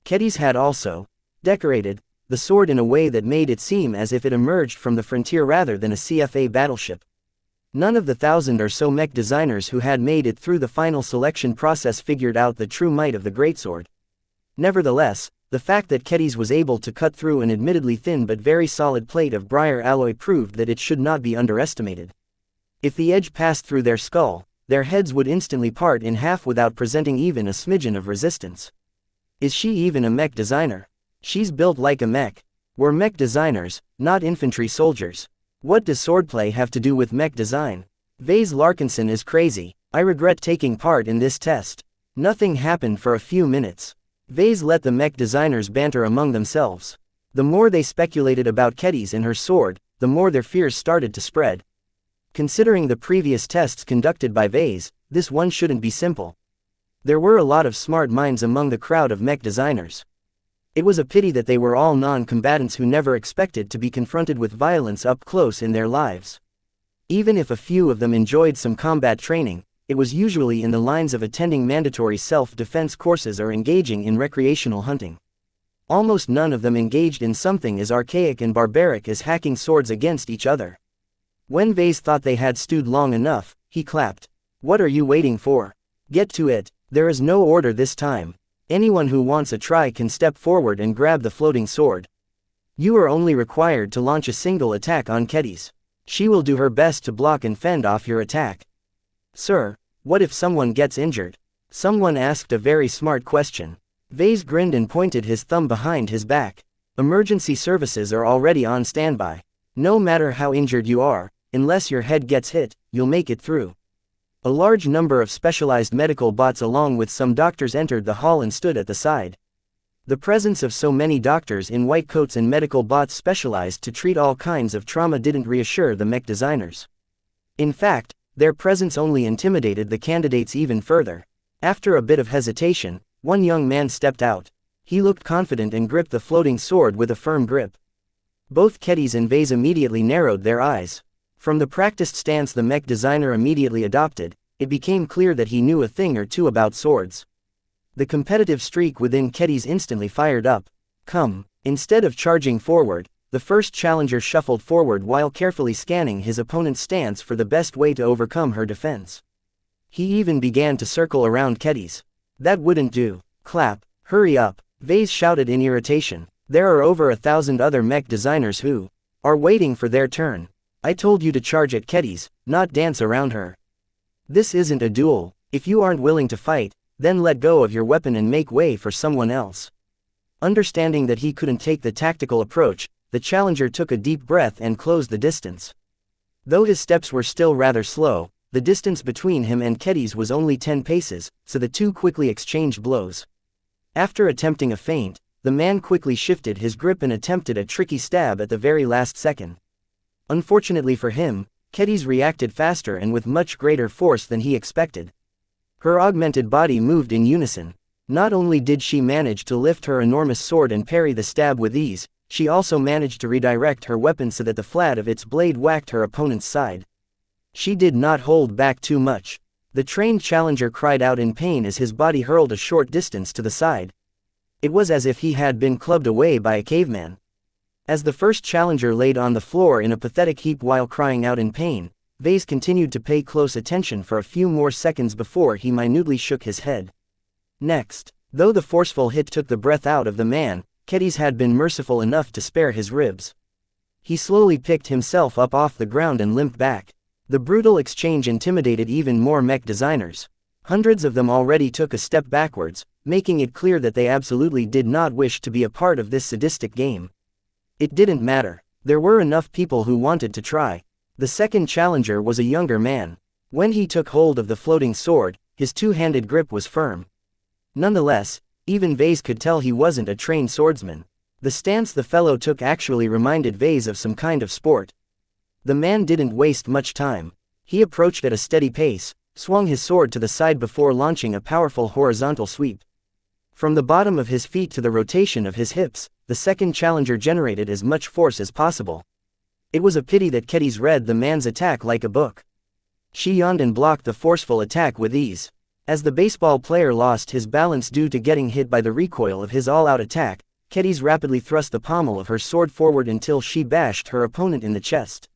Kedis had also decorated the sword in a way that made it seem as if it emerged from the frontier rather than a CFA battleship. None of the 1,000 or so mech designers who had made it through the final selection process figured out the true might of the greatsword. Nevertheless, the fact that Kedis was able to cut through an admittedly thin but very solid plate of briar alloy proved that it should not be underestimated. If the edge passed through their skull, their heads would instantly part in half without presenting even a smidgen of resistance. Is she even a mech designer? She's built like a mech. We're mech designers, not infantry soldiers. What does swordplay have to do with mech design? Vase Larkinson is crazy. I regret taking part in this test. Nothing happened for a few minutes. Vase let the mech designers banter among themselves. The more they speculated about Kedis and her sword, the more their fears started to spread. Considering the previous tests conducted by Vase, this one shouldn't be simple. There were a lot of smart minds among the crowd of mech designers. It was a pity that they were all non-combatants who never expected to be confronted with violence up close in their lives. Even if a few of them enjoyed some combat training, it was usually in the lines of attending mandatory self-defense courses or engaging in recreational hunting. Almost none of them engaged in something as archaic and barbaric as hacking swords against each other. When Vase thought they had stewed long enough, he clapped. "What are you waiting for? Get to it. There is no order this time. Anyone who wants a try can step forward and grab the floating sword. You are only required to launch a single attack on Kedis. She will do her best to block and fend off your attack." "Sir, what if someone gets injured?" Someone asked a very smart question. Vase grinned and pointed his thumb behind his back. "Emergency services are already on standby. No matter how injured you are, unless your head gets hit, you'll make it through." A large number of specialized medical bots along with some doctors entered the hall and stood at the side. The presence of so many doctors in white coats and medical bots specialized to treat all kinds of trauma didn't reassure the mech designers. In fact, their presence only intimidated the candidates even further. After a bit of hesitation, one young man stepped out. He looked confident and gripped the floating sword with a firm grip. Both Kedis and Vase immediately narrowed their eyes. From the practiced stance the mech designer immediately adopted, it became clear that he knew a thing or two about swords. The competitive streak within Kedis instantly fired up. "Come." Instead of charging forward, the first challenger shuffled forward while carefully scanning his opponent's stance for the best way to overcome her defense. He even began to circle around Kedis. "That wouldn't do. Clap. Hurry up." Vase shouted in irritation. "There are over 1,000 other mech designers who are waiting for their turn. I told you to charge at Kedis, not dance around her. This isn't a duel. If you aren't willing to fight, then let go of your weapon and make way for someone else." Understanding that he couldn't take the tactical approach, the challenger took a deep breath and closed the distance. Though his steps were still rather slow, the distance between him and Kedis was only 10 paces, so the two quickly exchanged blows. After attempting a feint, the man quickly shifted his grip and attempted a tricky stab at the very last second. Unfortunately for him, Kedis reacted faster and with much greater force than he expected. Her augmented body moved in unison. Not only did she manage to lift her enormous sword and parry the stab with ease, she also managed to redirect her weapon so that the flat of its blade whacked her opponent's side. She did not hold back too much. The trained challenger cried out in pain as his body hurled a short distance to the side. It was as if he had been clubbed away by a caveman. As the first challenger laid on the floor in a pathetic heap while crying out in pain, Vase continued to pay close attention for a few more seconds before he minutely shook his head. Next, Though the forceful hit took the breath out of the man, Kedis had been merciful enough to spare his ribs. He slowly picked himself up off the ground and limped back. The brutal exchange intimidated even more mech designers. Hundreds of them already took a step backwards, making it clear that they absolutely did not wish to be a part of this sadistic game. It didn't matter. There were enough people who wanted to try. The second challenger was a younger man. When he took hold of the floating sword, his two-handed grip was firm. Nonetheless, even Vase could tell he wasn't a trained swordsman. The stance the fellow took actually reminded Vase of some kind of sport. The man didn't waste much time. He approached at a steady pace, swung his sword to the side before launching a powerful horizontal sweep. From the bottom of his feet to the rotation of his hips, the second challenger generated as much force as possible. It was a pity that Kedis read the man's attack like a book. She yawned and blocked the forceful attack with ease. As the baseball player lost his balance due to getting hit by the recoil of his all-out attack, Kedis rapidly thrust the pommel of her sword forward until she bashed her opponent in the chest.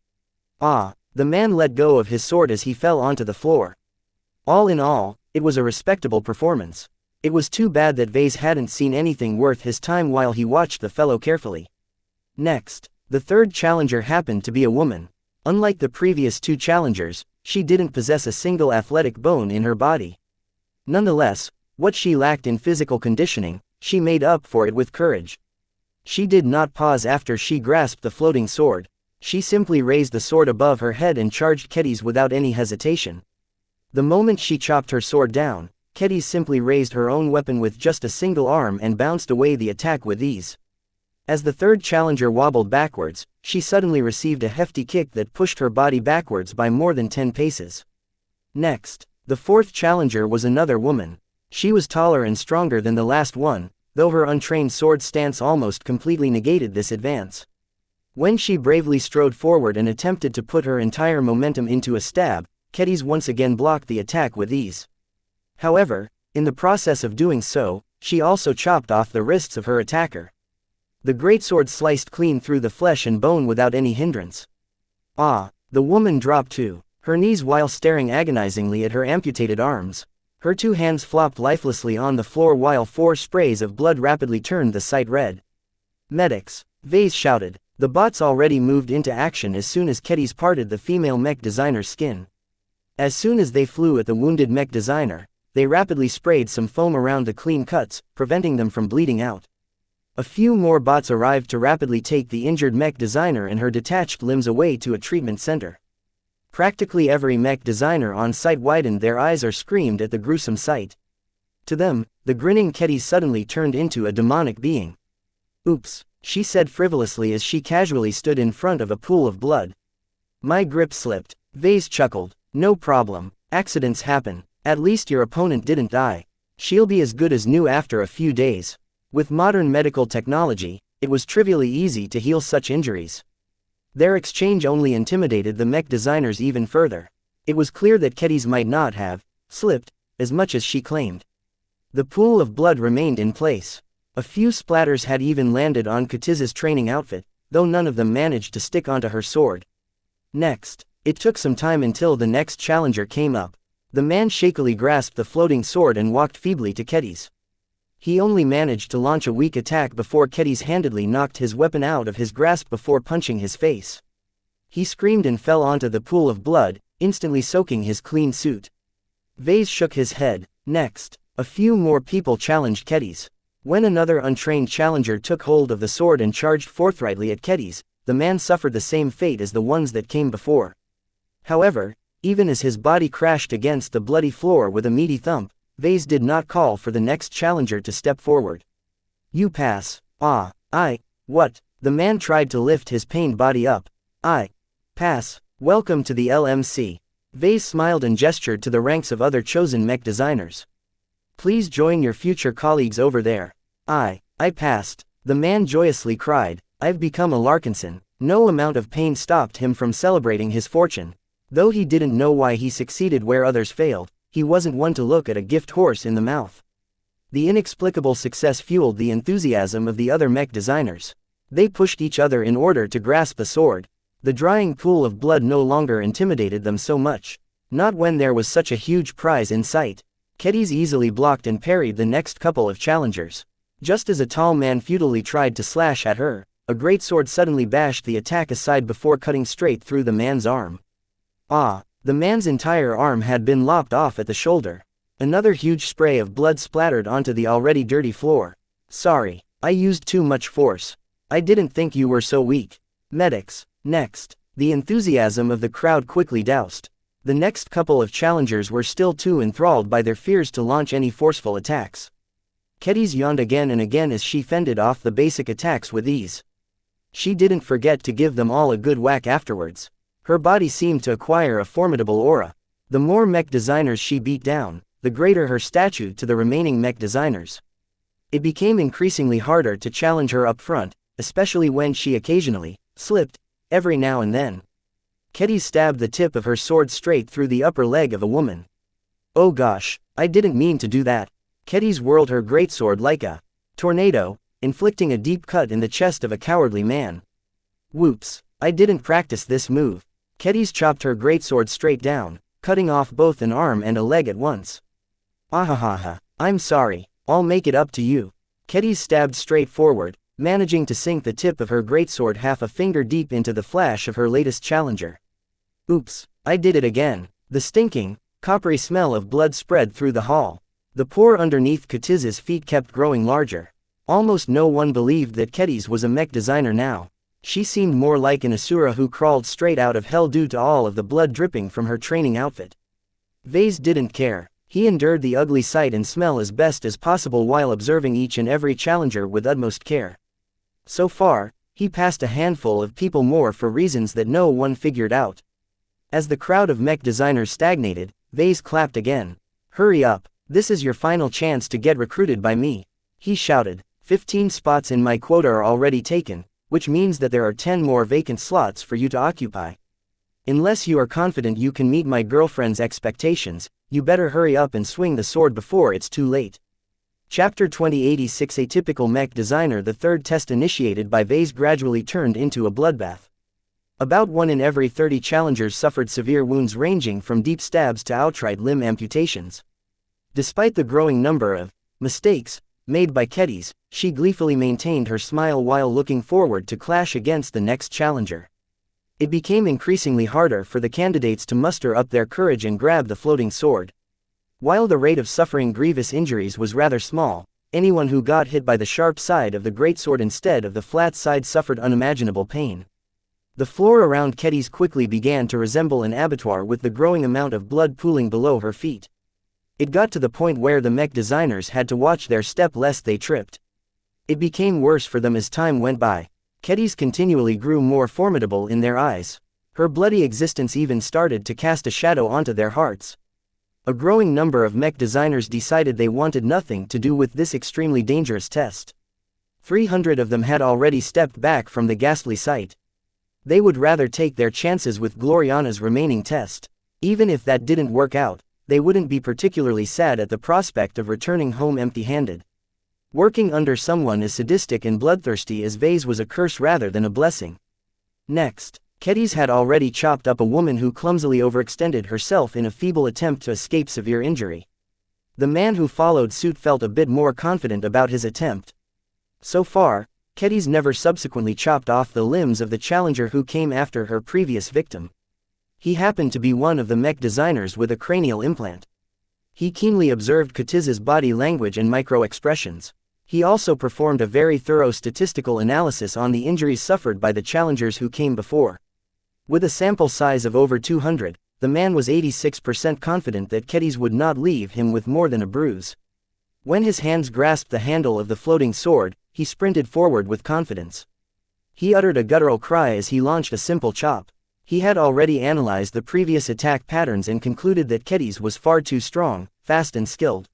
The man let go of his sword as he fell onto the floor. All in all, it was a respectable performance. It was too bad that Vase hadn't seen anything worth his time while he watched the fellow carefully. Next, the third challenger happened to be a woman. Unlike the previous two challengers, she didn't possess a single athletic bone in her body. Nonetheless, what she lacked in physical conditioning, she made up for it with courage. She did not pause after she grasped the floating sword. She simply raised the sword above her head and charged Kedis without any hesitation. The moment she chopped her sword down, Kedis simply raised her own weapon with just a single arm and bounced away the attack with ease. As the third challenger wobbled backwards, she suddenly received a hefty kick that pushed her body backwards by more than 10 paces. Next, the fourth challenger was another woman. She was taller and stronger than the last one, though her untrained sword stance almost completely negated this advance. When she bravely strode forward and attempted to put her entire momentum into a stab, Kedis once again blocked the attack with ease. However, in the process of doing so, she also chopped off the wrists of her attacker. The greatsword sliced clean through the flesh and bone without any hindrance. The woman dropped to her knees while staring agonizingly at her amputated arms. Her two hands flopped lifelessly on the floor while 4 sprays of blood rapidly turned the sight red. "Medics!" Vase shouted. The bots already moved into action as soon as Kedis parted the female mech designer's skin. As soon as they flew at the wounded mech designer, they rapidly sprayed some foam around the clean cuts, preventing them from bleeding out. A few more bots arrived to rapidly take the injured mech designer and her detached limbs away to a treatment center. Practically every mech designer on site widened their eyes or screamed at the gruesome sight. To them, the grinning Kedis suddenly turned into a demonic being. "Oops," she said frivolously as she casually stood in front of a pool of blood. "My grip slipped." Vase chuckled. "No problem. Accidents happen. At least your opponent didn't die. She'll be as good as new after a few days." With modern medical technology, it was trivially easy to heal such injuries. Their exchange only intimidated the mech designers even further. It was clear that Kedis might not have slipped as much as she claimed. The pool of blood remained in place. A few splatters had even landed on Kutiz's training outfit, though none of them managed to stick onto her sword. Next, it took some time until the next challenger came up. The man shakily grasped the floating sword and walked feebly to Kedis. He only managed to launch a weak attack before Kedis handedly knocked his weapon out of his grasp before punching his face. He screamed and fell onto the pool of blood, instantly soaking his clean suit. Vase shook his head. Next, a few more people challenged Kedis. When another untrained challenger took hold of the sword and charged forthrightly at Kedis, the man suffered the same fate as the ones that came before. However, even as his body crashed against the bloody floor with a meaty thump, Vase did not call for the next challenger to step forward. "You pass." What?" The man tried to lift his pained body up. "I pass. Welcome to the LMC." Vase smiled and gestured to the ranks of other chosen mech designers. "Please join your future colleagues over there." I passed." The man joyously cried. "I've become a Larkinson." No amount of pain stopped him from celebrating his fortune. Though he didn't know why he succeeded where others failed, he wasn't one to look at a gift horse in the mouth. The inexplicable success fueled the enthusiasm of the other mech designers. They pushed each other in order to grasp the sword. The drying pool of blood no longer intimidated them so much. Not when there was such a huge prize in sight. Kedis easily blocked and parried the next couple of challengers. Just as a tall man futilely tried to slash at her, a greatsword suddenly bashed the attack aside before cutting straight through the man's arm. Ah! The man's entire arm had been lopped off at the shoulder. Another huge spray of blood splattered onto the already dirty floor. Sorry, I used too much force. I didn't think you were so weak. Medics. Next. The enthusiasm of the crowd quickly doused. The next couple of challengers were still too enthralled by their fears to launch any forceful attacks. Kedis yawned again and again as she fended off the basic attacks with ease. She didn't forget to give them all a good whack afterwards. Her body seemed to acquire a formidable aura. The more mech designers she beat down, the greater her stature to the remaining mech designers. It became increasingly harder to challenge her up front, especially when she occasionally slipped, every now and then. Kedis stabbed the tip of her sword straight through the upper leg of a woman. Oh gosh, I didn't mean to do that. Kedis whirled her greatsword like a tornado, inflicting a deep cut in the chest of a cowardly man. Whoops, I didn't practice this move. Kedis chopped her greatsword straight down, cutting off both an arm and a leg at once. Ahahaha, I'm sorry, I'll make it up to you. Kedis stabbed straight forward, managing to sink the tip of her greatsword half a finger deep into the flesh of her latest challenger. Oops, I did it again. The stinking, coppery smell of blood spread through the hall. The pore underneath Kedis's feet kept growing larger. Almost no one believed that Kedis was a mech designer now. She seemed more like an asura who crawled straight out of hell due to all of the blood dripping from her training outfit. Vase didn't care. He endured the ugly sight and smell as best as possible while observing each and every challenger with utmost care. So far, he passed a handful of people more for reasons that no one figured out. As the crowd of mech designers stagnated, Vase clapped again. Hurry up, this is your final chance to get recruited by me. He shouted, 15 spots in my quota are already taken, which means that there are 10 more vacant slots for you to occupy. Unless you are confident you can meet my girlfriend's expectations, you better hurry up and swing the sword before it's too late. Chapter 2086 A typical mech designer. The third test initiated by Vase gradually turned into a bloodbath. About 1 in every 30 challengers suffered severe wounds ranging from deep stabs to outright limb amputations. Despite the growing number of mistakes made by Kedis, she gleefully maintained her smile while looking forward to clash against the next challenger. It became increasingly harder for the candidates to muster up their courage and grab the floating sword. While the rate of suffering grievous injuries was rather small, anyone who got hit by the sharp side of the greatsword instead of the flat side suffered unimaginable pain. The floor around Kedis quickly began to resemble an abattoir with the growing amount of blood pooling below her feet. It got to the point where the mech designers had to watch their step lest they tripped. It became worse for them as time went by. Kedis continually grew more formidable in their eyes. Her bloody existence even started to cast a shadow onto their hearts. A growing number of mech designers decided they wanted nothing to do with this extremely dangerous test. 300 of them had already stepped back from the ghastly sight. They would rather take their chances with Gloriana's remaining test. Even if that didn't work out, they wouldn't be particularly sad at the prospect of returning home empty-handed. Working under someone as sadistic and bloodthirsty as Vase was a curse rather than a blessing. Next, Kedis had already chopped up a woman who clumsily overextended herself in a feeble attempt to escape severe injury. The man who followed suit felt a bit more confident about his attempt. So far, Kedis never subsequently chopped off the limbs of the challenger who came after her previous victim. He happened to be one of the mech designers with a cranial implant. He keenly observed Kedis's body language and micro-expressions. He also performed a very thorough statistical analysis on the injuries suffered by the challengers who came before. With a sample size of over 200, the man was 86% confident that Kedis would not leave him with more than a bruise. When his hands grasped the handle of the floating sword, he sprinted forward with confidence. He uttered a guttural cry as he launched a simple chop. He had already analyzed the previous attack patterns and concluded that Kedis was far too strong, fast and skilled.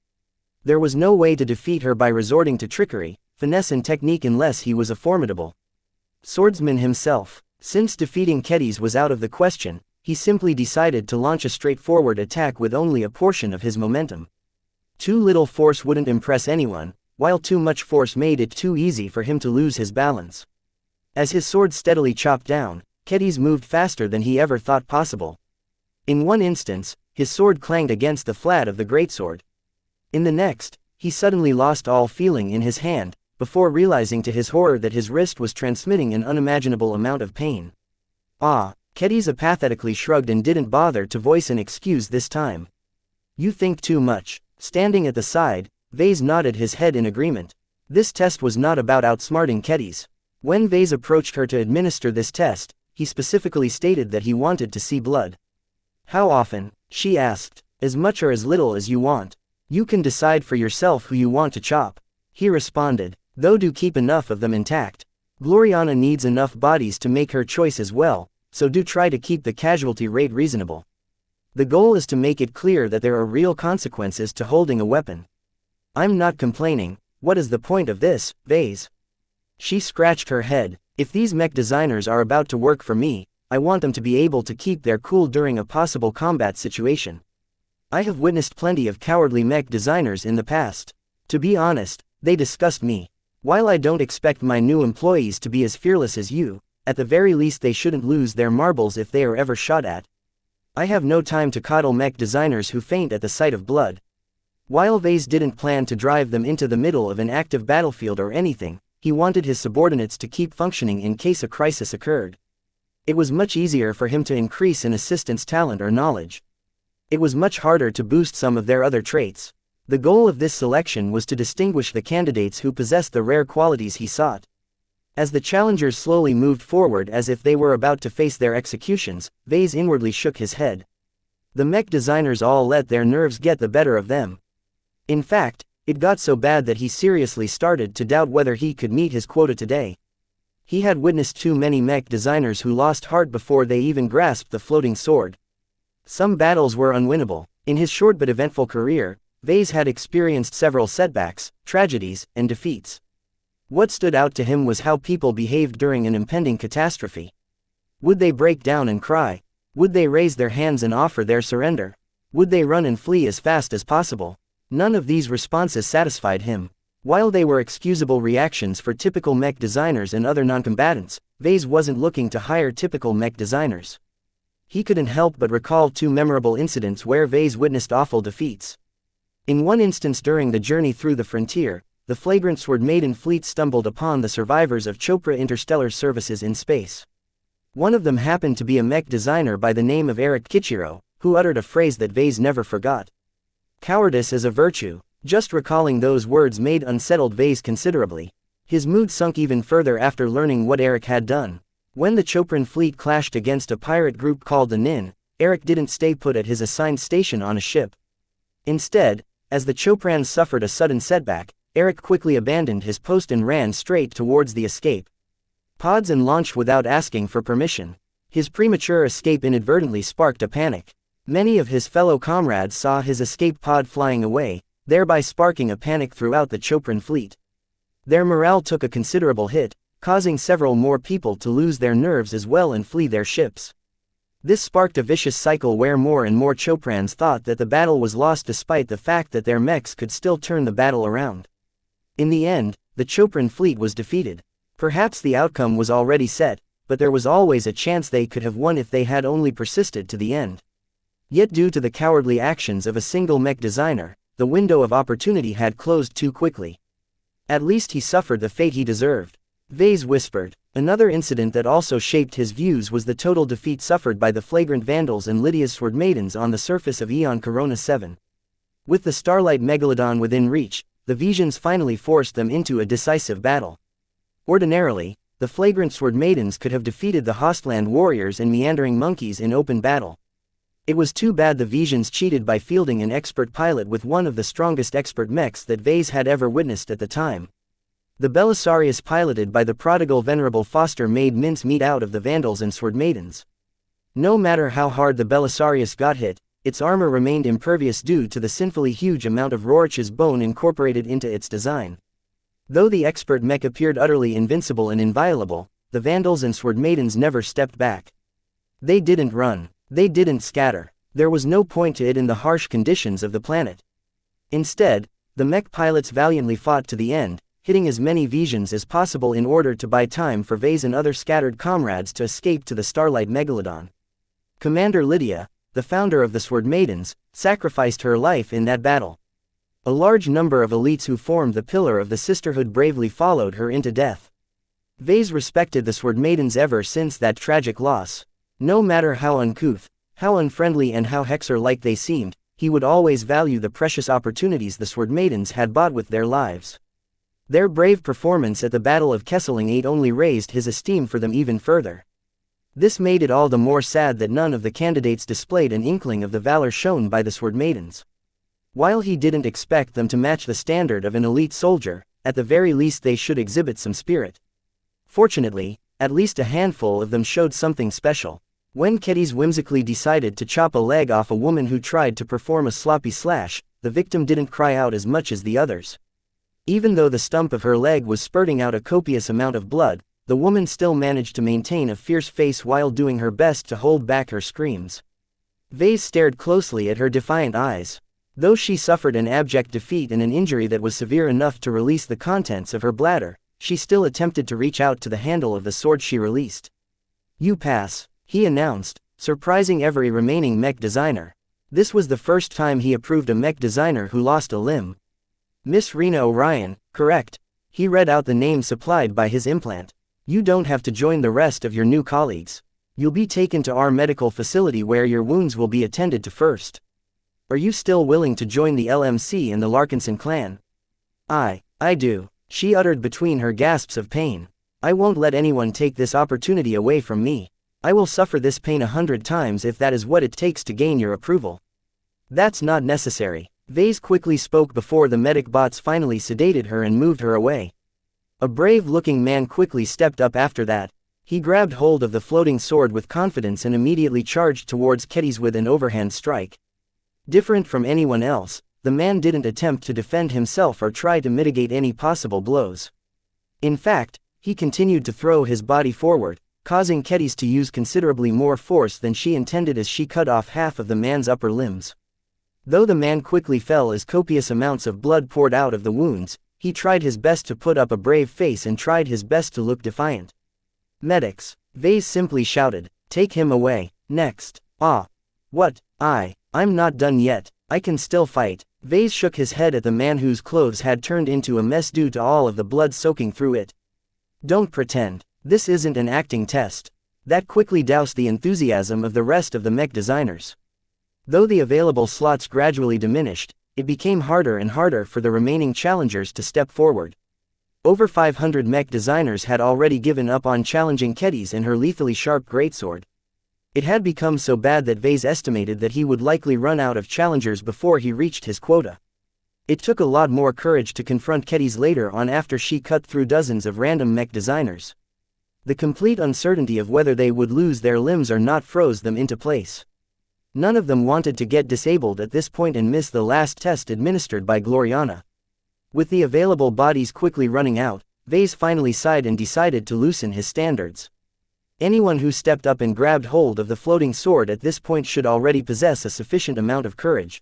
There was no way to defeat her by resorting to trickery, finesse and technique unless he was a formidable swordsman himself. Since defeating Kedis was out of the question, he simply decided to launch a straightforward attack with only a portion of his momentum. Too little force wouldn't impress anyone, while too much force made it too easy for him to lose his balance. As his sword steadily chopped down, Kedis moved faster than he ever thought possible. In one instance, his sword clanged against the flat of the greatsword. In the next, he suddenly lost all feeling in his hand, before realizing to his horror that his wrist was transmitting an unimaginable amount of pain. Ah, Kedis apathetically shrugged and didn't bother to voice an excuse this time. You think too much. Standing at the side, Vase nodded his head in agreement. This test was not about outsmarting Kedis. When Vase approached her to administer this test, he specifically stated that he wanted to see blood. How often? She asked. As much or as little as you want. You can decide for yourself who you want to chop. He responded. Though do keep enough of them intact. Gloriana needs enough bodies to make her choice as well, so do try to keep the casualty rate reasonable. The goal is to make it clear that there are real consequences to holding a weapon. I'm not complaining. What is the point of this, Vase? She scratched her head. If these mech designers are about to work for me, I want them to be able to keep their cool during a possible combat situation. I have witnessed plenty of cowardly mech designers in the past. To be honest, they disgust me. While I don't expect my new employees to be as fearless as you, at the very least they shouldn't lose their marbles if they are ever shot at. I have no time to coddle mech designers who faint at the sight of blood. While Vase didn't plan to drive them into the middle of an active battlefield or anything, he wanted his subordinates to keep functioning in case a crisis occurred. It was much easier for him to increase an assistant's talent or knowledge. It was much harder to boost some of their other traits. The goal of this selection was to distinguish the candidates who possessed the rare qualities he sought. As the challengers slowly moved forward as if they were about to face their executions, Vase inwardly shook his head. The mech designers all let their nerves get the better of them. In fact, it got so bad that he seriously started to doubt whether he could meet his quota today. He had witnessed too many mech designers who lost heart before they even grasped the floating sword. Some battles were unwinnable. In his short but eventful career, Vase had experienced several setbacks, tragedies, and defeats. What stood out to him was how people behaved during an impending catastrophe. Would they break down and cry? Would they raise their hands and offer their surrender? Would they run and flee as fast as possible? None of these responses satisfied him. While they were excusable reactions for typical mech designers and other non-combatants, Vase wasn't looking to hire typical mech designers. He couldn't help but recall two memorable incidents where Vase witnessed awful defeats. In one instance during the journey through the frontier, the flagrant Sword Maiden fleet stumbled upon the survivors of Chopra Interstellar Services in space. One of them happened to be a mech designer by the name of Eric Kichiro, who uttered a phrase that Vase never forgot. Cowardice is a virtue. Just recalling those words made unsettled Vase considerably. His mood sunk even further after learning what Eric had done. When the Chopran fleet clashed against a pirate group called the Nin, Eric didn't stay put at his assigned station on a ship. Instead, as the Choprans suffered a sudden setback, Eric quickly abandoned his post and ran straight towards the escape pods and launched without asking for permission. His premature escape inadvertently sparked a panic. Many of his fellow comrades saw his escape pod flying away, thereby sparking a panic throughout the Chopran fleet. Their morale took a considerable hit, causing several more people to lose their nerves as well and flee their ships. This sparked a vicious cycle where more and more Choprans thought that the battle was lost despite the fact that their mechs could still turn the battle around. In the end, the Chopran fleet was defeated. Perhaps the outcome was already set, but there was always a chance they could have won if they had only persisted to the end. Yet due to the cowardly actions of a single mech designer, the window of opportunity had closed too quickly. At least he suffered the fate he deserved. Vase whispered. Another incident that also shaped his views was the total defeat suffered by the flagrant Vandals and Lydia's Sword Maidens on the surface of Aeon Corona 7. With the Starlight Megalodon within reach, the Visions finally forced them into a decisive battle. Ordinarily, the flagrant Sword Maidens could have defeated the Hostland warriors and meandering monkeys in open battle. It was too bad the Visions cheated by fielding an expert pilot with one of the strongest expert mechs that Vase had ever witnessed at the time. The Belisarius piloted by the prodigal Venerable Foster made mincemeat out of the Vandals and Sword Maidens. No matter how hard the Belisarius got hit, its armor remained impervious due to the sinfully huge amount of Rorich's bone incorporated into its design. Though the expert mech appeared utterly invincible and inviolable, the Vandals and Sword Maidens never stepped back. They didn't run. They didn't scatter. There was no point to it in the harsh conditions of the planet. Instead, the mech pilots valiantly fought to the end, hitting as many Visions as possible in order to buy time for Vase and other scattered comrades to escape to the Starlight Megalodon. Commander Lydia, the founder of the Sword Maidens, sacrificed her life in that battle. A large number of elites who formed the pillar of the sisterhood bravely followed her into death. Vase respected the Sword Maidens ever since that tragic loss. No matter how uncouth, how unfriendly and how Hexer-like they seemed, he would always value the precious opportunities the Sword Maidens had bought with their lives. Their brave performance at the Battle of Kesseling 8 only raised his esteem for them even further. This made it all the more sad that none of the candidates displayed an inkling of the valor shown by the Sword Maidens. While he didn't expect them to match the standard of an elite soldier, at the very least they should exhibit some spirit. Fortunately, at least a handful of them showed something special. When Kedis whimsically decided to chop a leg off a woman who tried to perform a sloppy slash, the victim didn't cry out as much as the others. Even though the stump of her leg was spurting out a copious amount of blood, the woman still managed to maintain a fierce face while doing her best to hold back her screams. Vase stared closely at her defiant eyes. Though she suffered an abject defeat and an injury that was severe enough to release the contents of her bladder, she still attempted to reach out to the handle of the sword she released. "You pass," he announced, surprising every remaining mech designer. This was the first time he approved a mech designer who lost a limb. "Miss Rena Orion, correct?" He read out the name supplied by his implant. "You don't have to join the rest of your new colleagues. You'll be taken to our medical facility where your wounds will be attended to first. Are you still willing to join the LMC and the Larkinson clan?" I do," she uttered between her gasps of pain. "I won't let anyone take this opportunity away from me. I will suffer this pain 100 times if that is what it takes to gain your approval." "That's not necessary." Vase quickly spoke before the medic bots finally sedated her and moved her away. A brave-looking man quickly stepped up after that. He grabbed hold of the floating sword with confidence and immediately charged towards Kedis with an overhand strike. Different from anyone else, the man didn't attempt to defend himself or try to mitigate any possible blows. In fact, he continued to throw his body forward, causing Kedis to use considerably more force than she intended as she cut off half of the man's upper limbs. Though the man quickly fell as copious amounts of blood poured out of the wounds, he tried his best to put up a brave face and tried his best to look defiant. "Medics," Vase simply shouted, "take him away, next." What? I'm not done yet, I can still fight." Vase shook his head at the man whose clothes had turned into a mess due to all of the blood soaking through it. "Don't pretend. This isn't an acting test." That quickly doused the enthusiasm of the rest of the mech designers. Though the available slots gradually diminished, it became harder and harder for the remaining challengers to step forward. Over 500 mech designers had already given up on challenging Kedis and her lethally sharp greatsword. It had become so bad that Vase estimated that he would likely run out of challengers before he reached his quota. It took a lot more courage to confront Kedis later on after she cut through dozens of random mech designers. The complete uncertainty of whether they would lose their limbs or not froze them into place. None of them wanted to get disabled at this point and miss the last test administered by Gloriana. With the available bodies quickly running out, Vase finally sighed and decided to loosen his standards. Anyone who stepped up and grabbed hold of the floating sword at this point should already possess a sufficient amount of courage.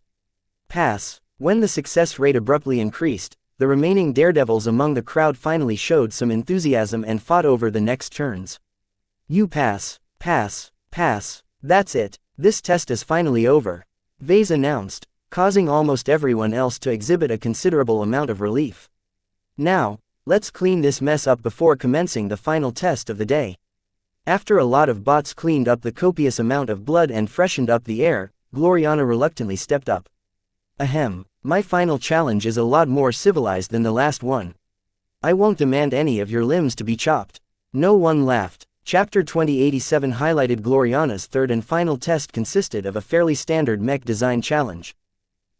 Pass. When the success rate abruptly increased, the remaining daredevils among the crowd finally showed some enthusiasm and fought over the next turns. "You pass, pass, pass. That's it. This test is finally over," Vase announced, causing almost everyone else to exhibit a considerable amount of relief. "Now, let's clean this mess up before commencing the final test of the day." After a lot of bots cleaned up the copious amount of blood and freshened up the air, Gloriana reluctantly stepped up. "Ahem, my final challenge is a lot more civilized than the last one. I won't demand any of your limbs to be chopped." No one laughed. Chapter 2087 highlighted Gloriana's third and final test consisted of a fairly standard mech design challenge.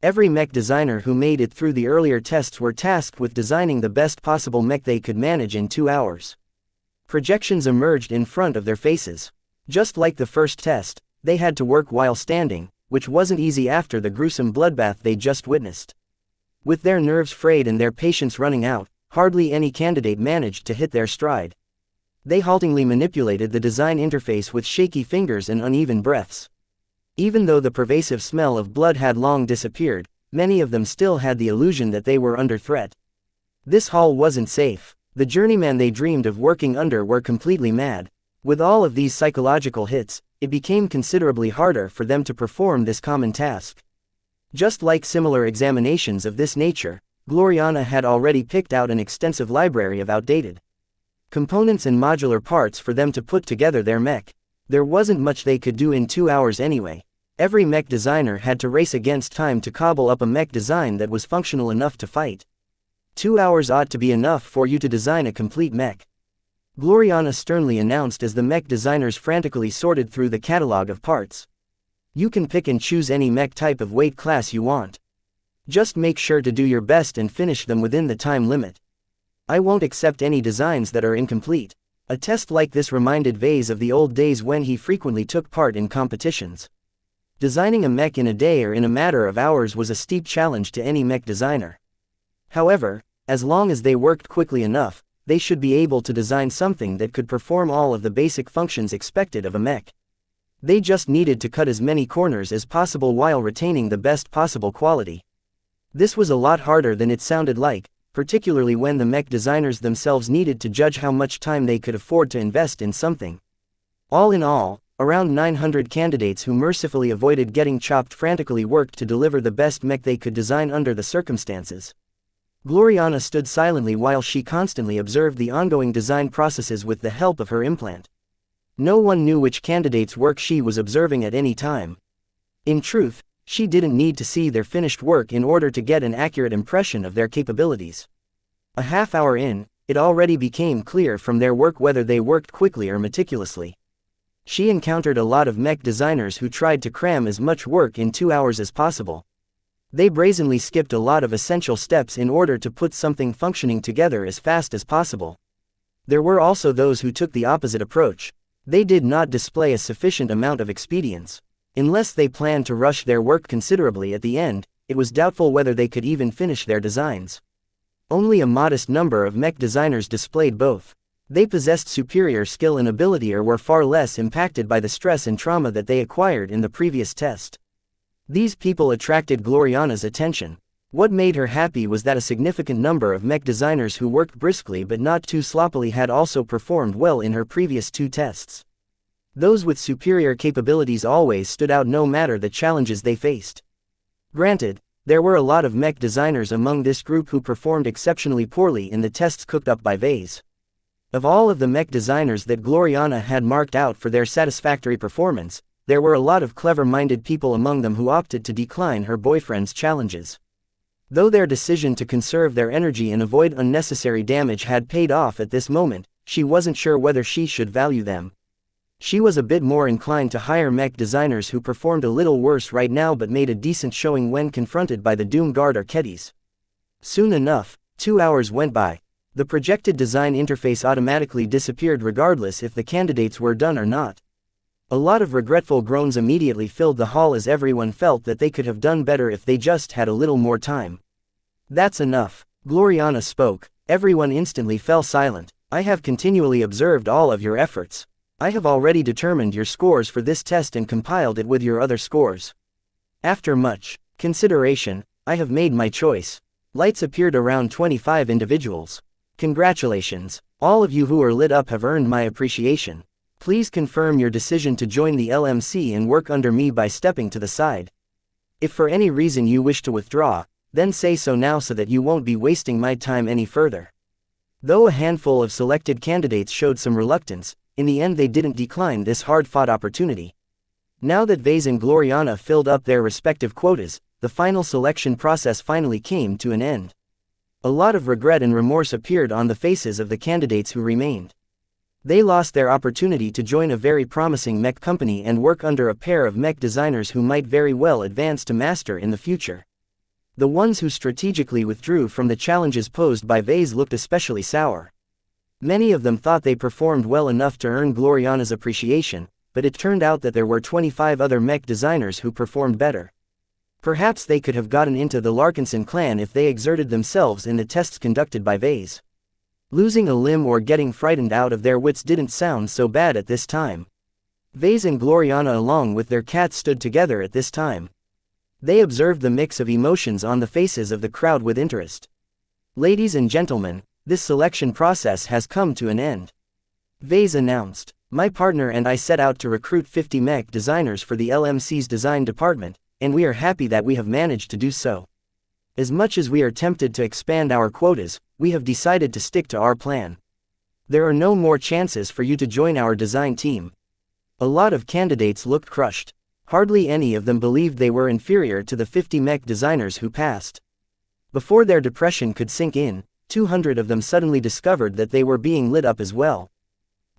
Every mech designer who made it through the earlier tests were tasked with designing the best possible mech they could manage in 2 hours. Projections emerged in front of their faces. Just like the first test, they had to work while standing, which wasn't easy after the gruesome bloodbath they just witnessed. With their nerves frayed and their patience running out, hardly any candidate managed to hit their stride. They haltingly manipulated the design interface with shaky fingers and uneven breaths. Even though the pervasive smell of blood had long disappeared, many of them still had the illusion that they were under threat. This hall wasn't safe. The journeymen they dreamed of working under were completely mad. With all of these psychological hits, it became considerably harder for them to perform this common task. Just like similar examinations of this nature, Gloriana had already picked out an extensive library of outdated components and modular parts for them to put together their mech. There wasn't much they could do in 2 hours anyway. Every mech designer had to race against time to cobble up a mech design that was functional enough to fight. 2 hours ought to be enough for you to design a complete mech, Gloriana sternly announced as the mech designers frantically sorted through the catalog of parts. You can pick and choose any mech type of weight class you want. Just make sure to do your best and finish them within the time limit. I won't accept any designs that are incomplete. A test like this reminded Vase of the old days when he frequently took part in competitions. Designing a mech in a day or in a matter of hours was a steep challenge to any mech designer. However, as long as they worked quickly enough, they should be able to design something that could perform all of the basic functions expected of a mech. They just needed to cut as many corners as possible while retaining the best possible quality. This was a lot harder than it sounded like, particularly when the mech designers themselves needed to judge how much time they could afford to invest in something. All in all, around 900 candidates who mercifully avoided getting chopped frantically worked to deliver the best mech they could design under the circumstances. Gloriana stood silently while she constantly observed the ongoing design processes with the help of her implant. No one knew which candidate's work she was observing at any time. In truth, she didn't need to see their finished work in order to get an accurate impression of their capabilities. A half hour in, it already became clear from their work whether they worked quickly or meticulously. She encountered a lot of mech designers who tried to cram as much work in 2 hours as possible. They brazenly skipped a lot of essential steps in order to put something functioning together as fast as possible. There were also those who took the opposite approach. They did not display a sufficient amount of expedience. Unless they planned to rush their work considerably at the end, it was doubtful whether they could even finish their designs. Only a modest number of mech designers displayed both. They possessed superior skill and ability or were far less impacted by the stress and trauma that they acquired in the previous test. These people attracted Gloriana's attention. What made her happy was that a significant number of mech designers who worked briskly but not too sloppily had also performed well in her previous 2 tests. Those with superior capabilities always stood out no matter the challenges they faced. Granted, there were a lot of mech designers among this group who performed exceptionally poorly in the tests cooked up by Vase. Of all of the mech designers that Gloriana had marked out for their satisfactory performance, there were a lot of clever-minded people among them who opted to decline her boyfriend's challenges. Though their decision to conserve their energy and avoid unnecessary damage had paid off at this moment, she wasn't sure whether she should value them. She was a bit more inclined to hire mech designers who performed a little worse right now but made a decent showing when confronted by the Doom Guard or Keddies. Soon enough, 2 hours went by. The projected design interface automatically disappeared regardless if the candidates were done or not. A lot of regretful groans immediately filled the hall as everyone felt that they could have done better if they just had a little more time. That's enough, Gloriana spoke. Everyone instantly fell silent. I have continually observed all of your efforts. I have already determined your scores for this test and compiled it with your other scores. After much consideration, I have made my choice. Lights appeared around 25 individuals. Congratulations. All of you who are lit up have earned my appreciation. Please confirm your decision to join the LMC and work under me by stepping to the side. If for any reason you wish to withdraw, then say so now so that you won't be wasting my time any further. Though a handful of selected candidates showed some reluctance, in the end they didn't decline this hard-fought opportunity. Now that Vase and Gloriana filled up their respective quotas, the final selection process finally came to an end. A lot of regret and remorse appeared on the faces of the candidates who remained. They lost their opportunity to join a very promising mech company and work under a pair of mech designers who might very well advance to master in the future. The ones who strategically withdrew from the challenges posed by Vase looked especially sour. Many of them thought they performed well enough to earn Gloriana's appreciation, but it turned out that there were 25 other mech designers who performed better. Perhaps they could have gotten into the Larkinson clan if they exerted themselves in the tests conducted by Vase. Losing a limb or getting frightened out of their wits didn't sound so bad at this time. Vase and Gloriana along with their cat stood together at this time. They observed the mix of emotions on the faces of the crowd with interest. Ladies and gentlemen, this selection process has come to an end. Vase announced. My partner and I set out to recruit 50 mech designers for the LMC's design department, and we are happy that we have managed to do so. As much as we are tempted to expand our quotas, we have decided to stick to our plan. There are no more chances for you to join our design team. A lot of candidates looked crushed. Hardly any of them believed they were inferior to the 50 mech designers who passed. Before their depression could sink in, 200 of them suddenly discovered that they were being lit up as well.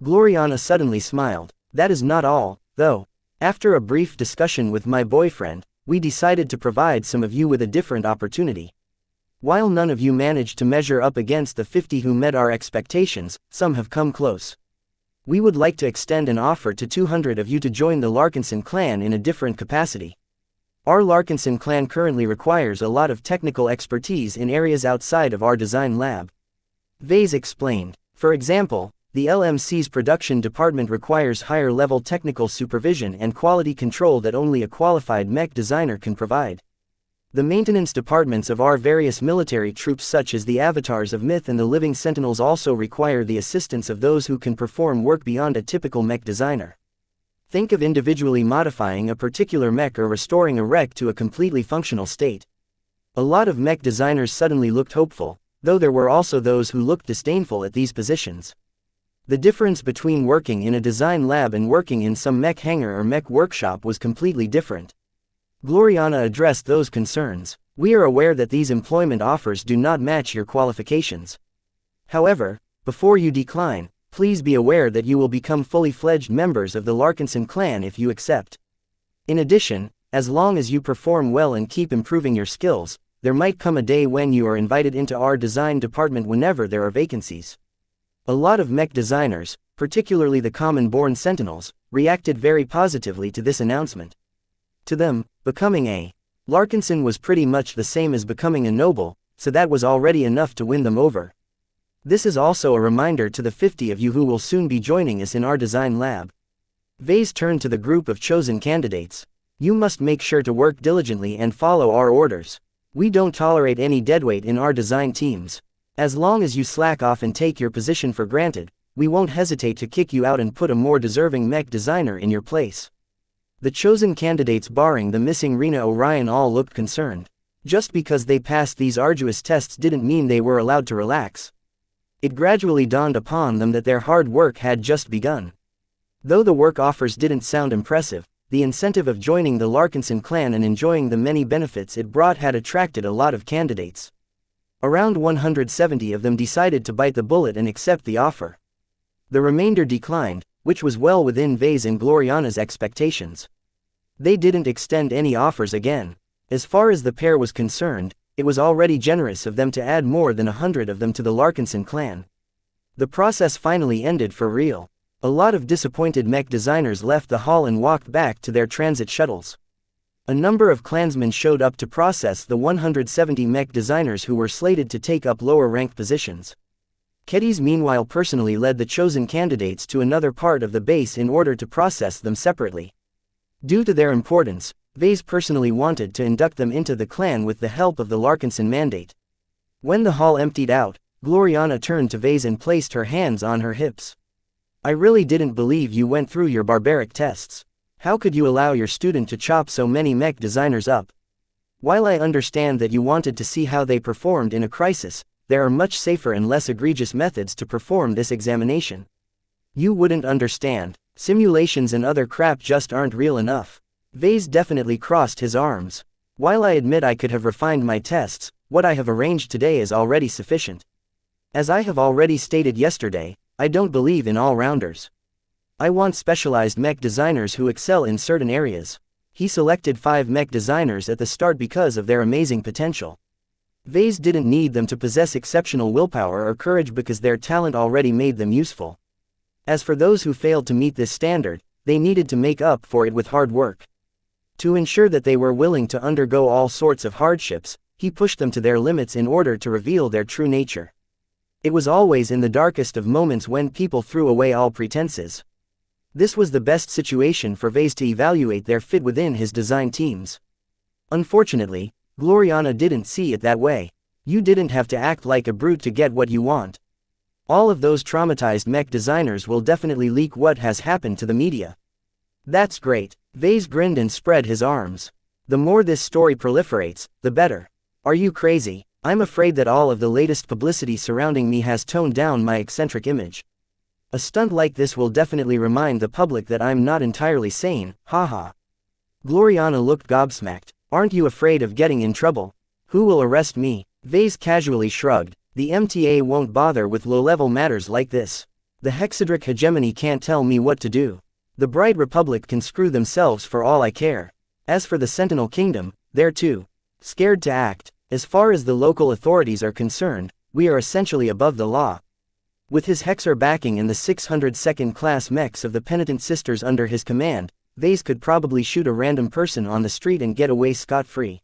Gloriana suddenly smiled. That is not all, though. After a brief discussion with my boyfriend, we decided to provide some of you with a different opportunity. While none of you managed to measure up against the 50 who met our expectations, some have come close. We would like to extend an offer to 200 of you to join the Larkinson clan in a different capacity. Our Larkinson clan currently requires a lot of technical expertise in areas outside of our design lab. Vase explained. For example, the LMC's production department requires higher-level technical supervision and quality control that only a qualified mech designer can provide. The maintenance departments of our various military troops such as the Avatars of Myth and the Living Sentinels also require the assistance of those who can perform work beyond a typical mech designer. Think of individually modifying a particular mech or restoring a wreck to a completely functional state. A lot of mech designers suddenly looked hopeful, though there were also those who looked disdainful at these positions. The difference between working in a design lab and working in some mech hangar or mech workshop was completely different. Gloriana addressed those concerns. We are aware that these employment offers do not match your qualifications. However, before you decline, please be aware that you will become fully fledged members of the Larkinson clan if you accept. In addition, as long as you perform well and keep improving your skills, there might come a day when you are invited into our design department whenever there are vacancies. A lot of mech designers, particularly the common-born sentinels, reacted very positively to this announcement. To them, becoming a Larkinson was pretty much the same as becoming a noble, so that was already enough to win them over. This is also a reminder to the 50 of you who will soon be joining us in our design lab. Vase turned to the group of chosen candidates. You must make sure to work diligently and follow our orders. We don't tolerate any deadweight in our design teams. As long as you slack off and take your position for granted, we won't hesitate to kick you out and put a more deserving mech designer in your place. The chosen candidates barring the missing Rena Orion all looked concerned. Just because they passed these arduous tests didn't mean they were allowed to relax. It gradually dawned upon them that their hard work had just begun. Though the work offers didn't sound impressive, the incentive of joining the Larkinson clan and enjoying the many benefits it brought had attracted a lot of candidates. Around 170 of them decided to bite the bullet and accept the offer. The remainder declined, which was well within Vase and Gloriana's expectations. They didn't extend any offers again. As far as the pair was concerned, it was already generous of them to add more than 100 of them to the Larkinson clan. The process finally ended for real. A lot of disappointed mech designers left the hall and walked back to their transit shuttles. A number of clansmen showed up to process the 170 mech designers who were slated to take up lower-ranked positions. Kedis meanwhile personally led the chosen candidates to another part of the base in order to process them separately. Due to their importance, Vase personally wanted to induct them into the clan with the help of the Larkinson mandate. When the hall emptied out, Gloriana turned to Vase and placed her hands on her hips. I really didn't believe you went through your barbaric tests. How could you allow your student to chop so many mech designers up? While I understand that you wanted to see how they performed in a crisis, there are much safer and less egregious methods to perform this examination. You wouldn't understand. Simulations and other crap just aren't real enough. Vase definitely crossed his arms. While I admit I could have refined my tests, what I have arranged today is already sufficient. As I have already stated yesterday, I don't believe in all-rounders. I want specialized mech designers who excel in certain areas. He selected 5 mech designers at the start because of their amazing potential. Vase didn't need them to possess exceptional willpower or courage because their talent already made them useful. As for those who failed to meet this standard, they needed to make up for it with hard work. To ensure that they were willing to undergo all sorts of hardships, he pushed them to their limits in order to reveal their true nature. It was always in the darkest of moments when people threw away all pretenses. This was the best situation for Vase to evaluate their fit within his design teams. Unfortunately, Gloriana didn't see it that way. You didn't have to act like a brute to get what you want. All of those traumatized mech designers will definitely leak what has happened to the media. That's great. Vase grinned and spread his arms. The more this story proliferates, the better. Are you crazy? I'm afraid that all of the latest publicity surrounding me has toned down my eccentric image. A stunt like this will definitely remind the public that I'm not entirely sane, haha. Gloriana looked gobsmacked. Aren't you afraid of getting in trouble? Who will arrest me? Vase casually shrugged. The MTA won't bother with low-level matters like this. The Hexadric hegemony can't tell me what to do. The Bright Republic can screw themselves for all I care. As for the Sentinel Kingdom, they're too scared to act. As far as the local authorities are concerned, we are essentially above the law. With his Hexer backing and the 602nd class mechs of the Penitent Sisters under his command, Vase could probably shoot a random person on the street and get away scot-free.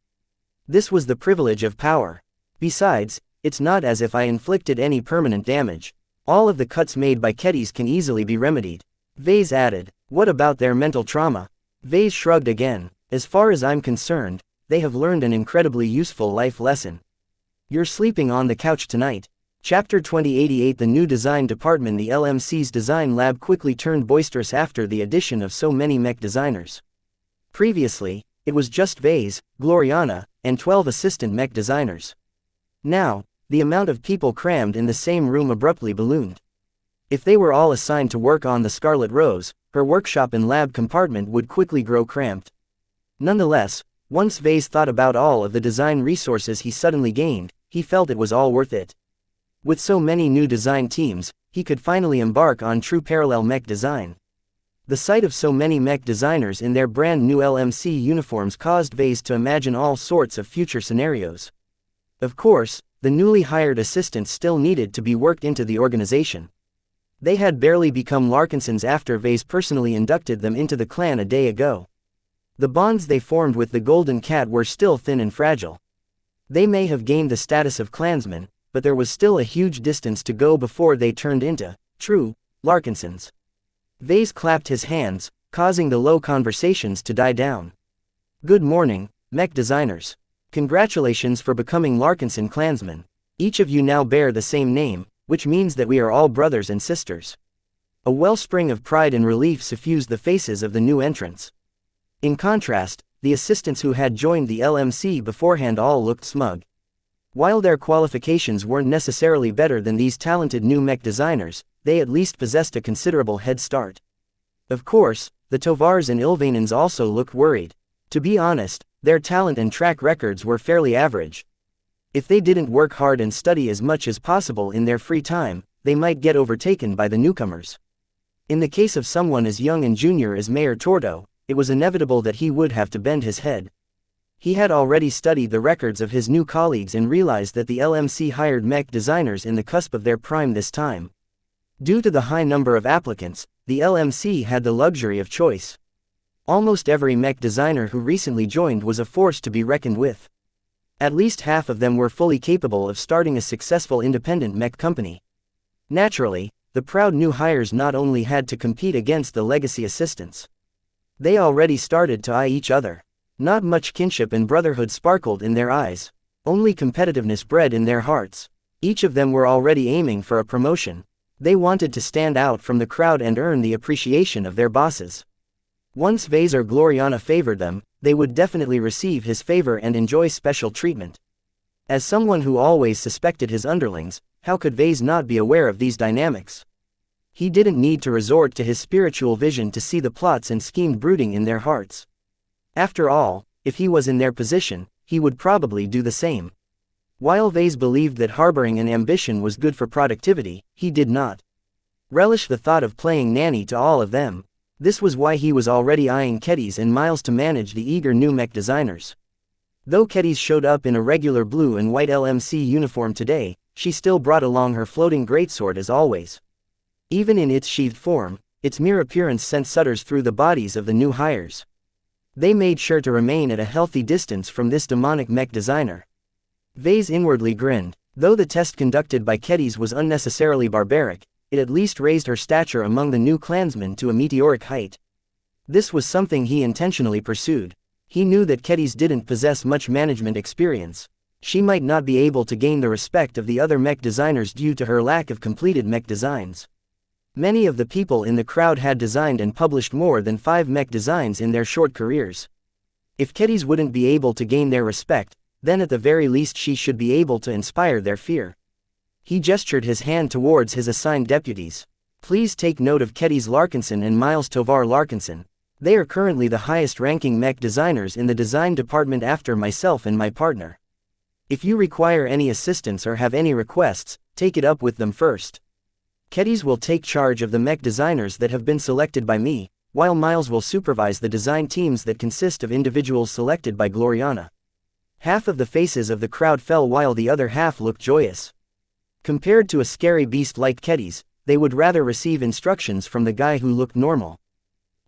This was the privilege of power. Besides, it's not as if I inflicted any permanent damage. All of the cuts made by Keddies can easily be remedied. Vase added, what about their mental trauma? Vase shrugged again. As far as I'm concerned, they have learned an incredibly useful life lesson. You're sleeping on the couch tonight. Chapter 2088. The new design department. The LMC's design lab quickly turned boisterous after the addition of so many mech designers. Previously, it was just Vase, Gloriana, and 12 assistant mech designers. Now, the amount of people crammed in the same room abruptly ballooned. If they were all assigned to work on the Scarlet Rose, her workshop and lab compartment would quickly grow cramped. Nonetheless, once Vase thought about all of the design resources he suddenly gained, he felt it was all worth it. With so many new design teams, he could finally embark on true parallel mech design. The sight of so many mech designers in their brand new LMC uniforms caused Vase to imagine all sorts of future scenarios. Of course, the newly hired assistants still needed to be worked into the organization. They had barely become Larkinsons after Vase personally inducted them into the clan a day ago. The bonds they formed with the Golden Cat were still thin and fragile. They may have gained the status of clansmen, but there was still a huge distance to go before they turned into true Larkinsons. Vase clapped his hands, causing the low conversations to die down. Good morning, mech designers. Congratulations for becoming Larkinson clansmen. Each of you now bear the same name, which means that we are all brothers and sisters. A wellspring of pride and relief suffused the faces of the new entrants. In contrast, the assistants who had joined the LMC beforehand all looked smug. While their qualifications weren't necessarily better than these talented new mech designers, they at least possessed a considerable head start. Of course, the Tovars and Ilvanins also looked worried. To be honest, their talent and track records were fairly average. If they didn't work hard and study as much as possible in their free time, they might get overtaken by the newcomers. In the case of someone as young and junior as Mayor Tordo, it was inevitable that he would have to bend his head. He had already studied the records of his new colleagues and realized that the LMC hired mech designers in the cusp of their prime this time. Due to the high number of applicants, the LMC had the luxury of choice. Almost every mech designer who recently joined was a force to be reckoned with. At least half of them were fully capable of starting a successful independent mech company. Naturally, the proud new hires not only had to compete against the legacy assistants. They already started to eye each other. Not much kinship and brotherhood sparkled in their eyes. Only competitiveness bred in their hearts. Each of them were already aiming for a promotion. They wanted to stand out from the crowd and earn the appreciation of their bosses. Once Vase or Gloriana favored them, they would definitely receive his favor and enjoy special treatment. As someone who always suspected his underlings, how could Vase not be aware of these dynamics? He didn't need to resort to his spiritual vision to see the plots and schemes brooding in their hearts. After all, if he was in their position, he would probably do the same. While Vase believed that harboring an ambition was good for productivity, he did not relish the thought of playing nanny to all of them. This was why he was already eyeing Keddies and Miles to manage the eager new mech designers. Though Keddies showed up in a regular blue and white LMC uniform today, she still brought along her floating greatsword as always. Even in its sheathed form, its mere appearance sent shudders through the bodies of the new hires. They made sure to remain at a healthy distance from this demonic mech designer. Vase inwardly grinned. Though the test conducted by Keddies was unnecessarily barbaric, it at least raised her stature among the new clansmen to a meteoric height. This was something he intentionally pursued. He knew that Keddies didn't possess much management experience. She might not be able to gain the respect of the other mech designers due to her lack of completed mech designs. Many of the people in the crowd had designed and published more than 5 mech designs in their short careers. If Kedis wouldn't be able to gain their respect, then at the very least she should be able to inspire their fear. He gestured his hand towards his assigned deputies. Please take note of Kedis Larkinson and Miles Tovar Larkinson. They are currently the highest-ranking mech designers in the design department after myself and my partner. If you require any assistance or have any requests, take it up with them first. Kedis will take charge of the mech designers that have been selected by me, while Miles will supervise the design teams that consist of individuals selected by Gloriana. Half of the faces of the crowd fell while the other half looked joyous. Compared to a scary beast like Kedis, they would rather receive instructions from the guy who looked normal.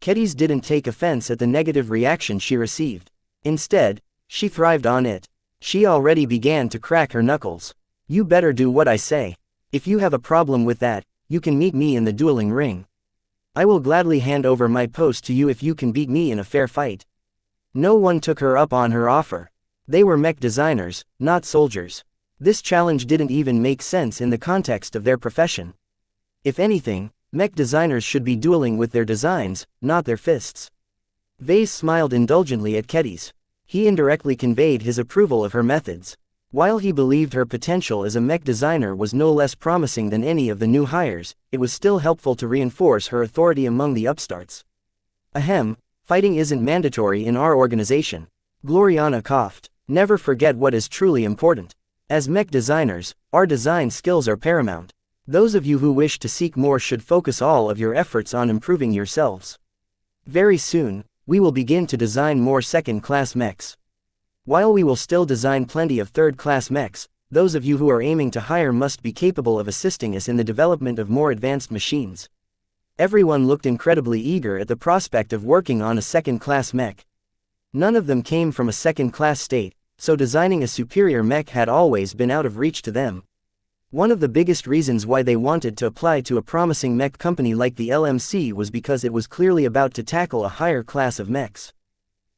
Kedis didn't take offense at the negative reaction she received. Instead, she thrived on it. She already began to crack her knuckles. You better do what I say. If you have a problem with that, you can meet me in the dueling ring. I will gladly hand over my post to you if you can beat me in a fair fight. No one took her up on her offer. They were mech designers, not soldiers. This challenge didn't even make sense in the context of their profession. If anything, mech designers should be dueling with their designs, not their fists. Vase smiled indulgently at Kedis. He indirectly conveyed his approval of her methods. While he believed her potential as a mech designer was no less promising than any of the new hires, it was still helpful to reinforce her authority among the upstarts. Ahem, fighting isn't mandatory in our organization. Gloriana coughed. Never forget what is truly important. As mech designers, our design skills are paramount. Those of you who wish to seek more should focus all of your efforts on improving yourselves. Very soon, we will begin to design more second-class mechs. While we will still design plenty of third-class mechs, those of you who are aiming to hire must be capable of assisting us in the development of more advanced machines. Everyone looked incredibly eager at the prospect of working on a second-class mech. None of them came from a second-class state, so designing a superior mech had always been out of reach to them. One of the biggest reasons why they wanted to apply to a promising mech company like the LMC was because it was clearly about to tackle a higher class of mechs.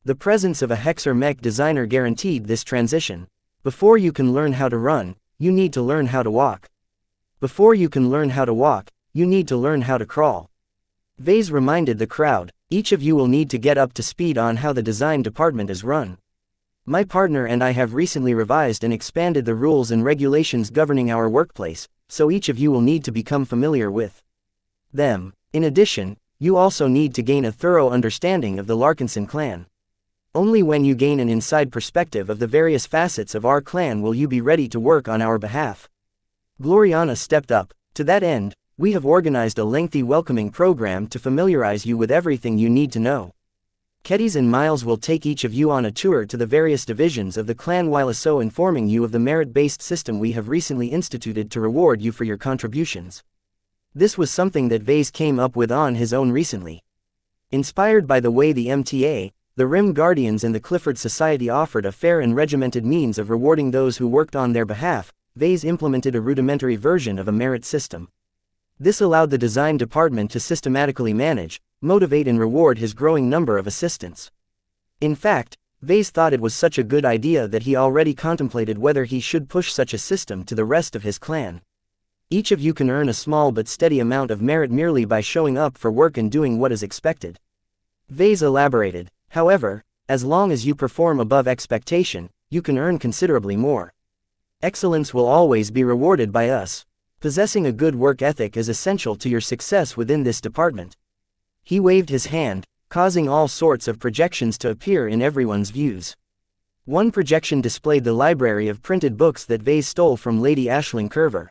The presence of a Hexer mech designer guaranteed this transition. Before you can learn how to run, you need to learn how to walk. Before you can learn how to walk, you need to learn how to crawl. Vase reminded the crowd, each of you will need to get up to speed on how the design department is run. My partner and I have recently revised and expanded the rules and regulations governing our workplace, so each of you will need to become familiar with them. In addition, you also need to gain a thorough understanding of the Larkinson clan. Only when you gain an inside perspective of the various facets of our clan will you be ready to work on our behalf. Gloriana stepped up. To that end, we have organized a lengthy welcoming program to familiarize you with everything you need to know. Kedis and Miles will take each of you on a tour to the various divisions of the clan while also informing you of the merit-based system we have recently instituted to reward you for your contributions. This was something that Vase came up with on his own recently. Inspired by the way the MTA, the Rim Guardians and the Clifford Society offered a fair and regimented means of rewarding those who worked on their behalf, Vase implemented a rudimentary version of a merit system. This allowed the design department to systematically manage, motivate and reward his growing number of assistants. In fact, Vase thought it was such a good idea that he already contemplated whether he should push such a system to the rest of his clan. Each of you can earn a small but steady amount of merit merely by showing up for work and doing what is expected. Vase elaborated. However, as long as you perform above expectation, you can earn considerably more. Excellence will always be rewarded by us. Possessing a good work ethic is essential to your success within this department. He waved his hand, causing all sorts of projections to appear in everyone's views. One projection displayed the library of printed books that Vase stole from Lady Aisling Curver.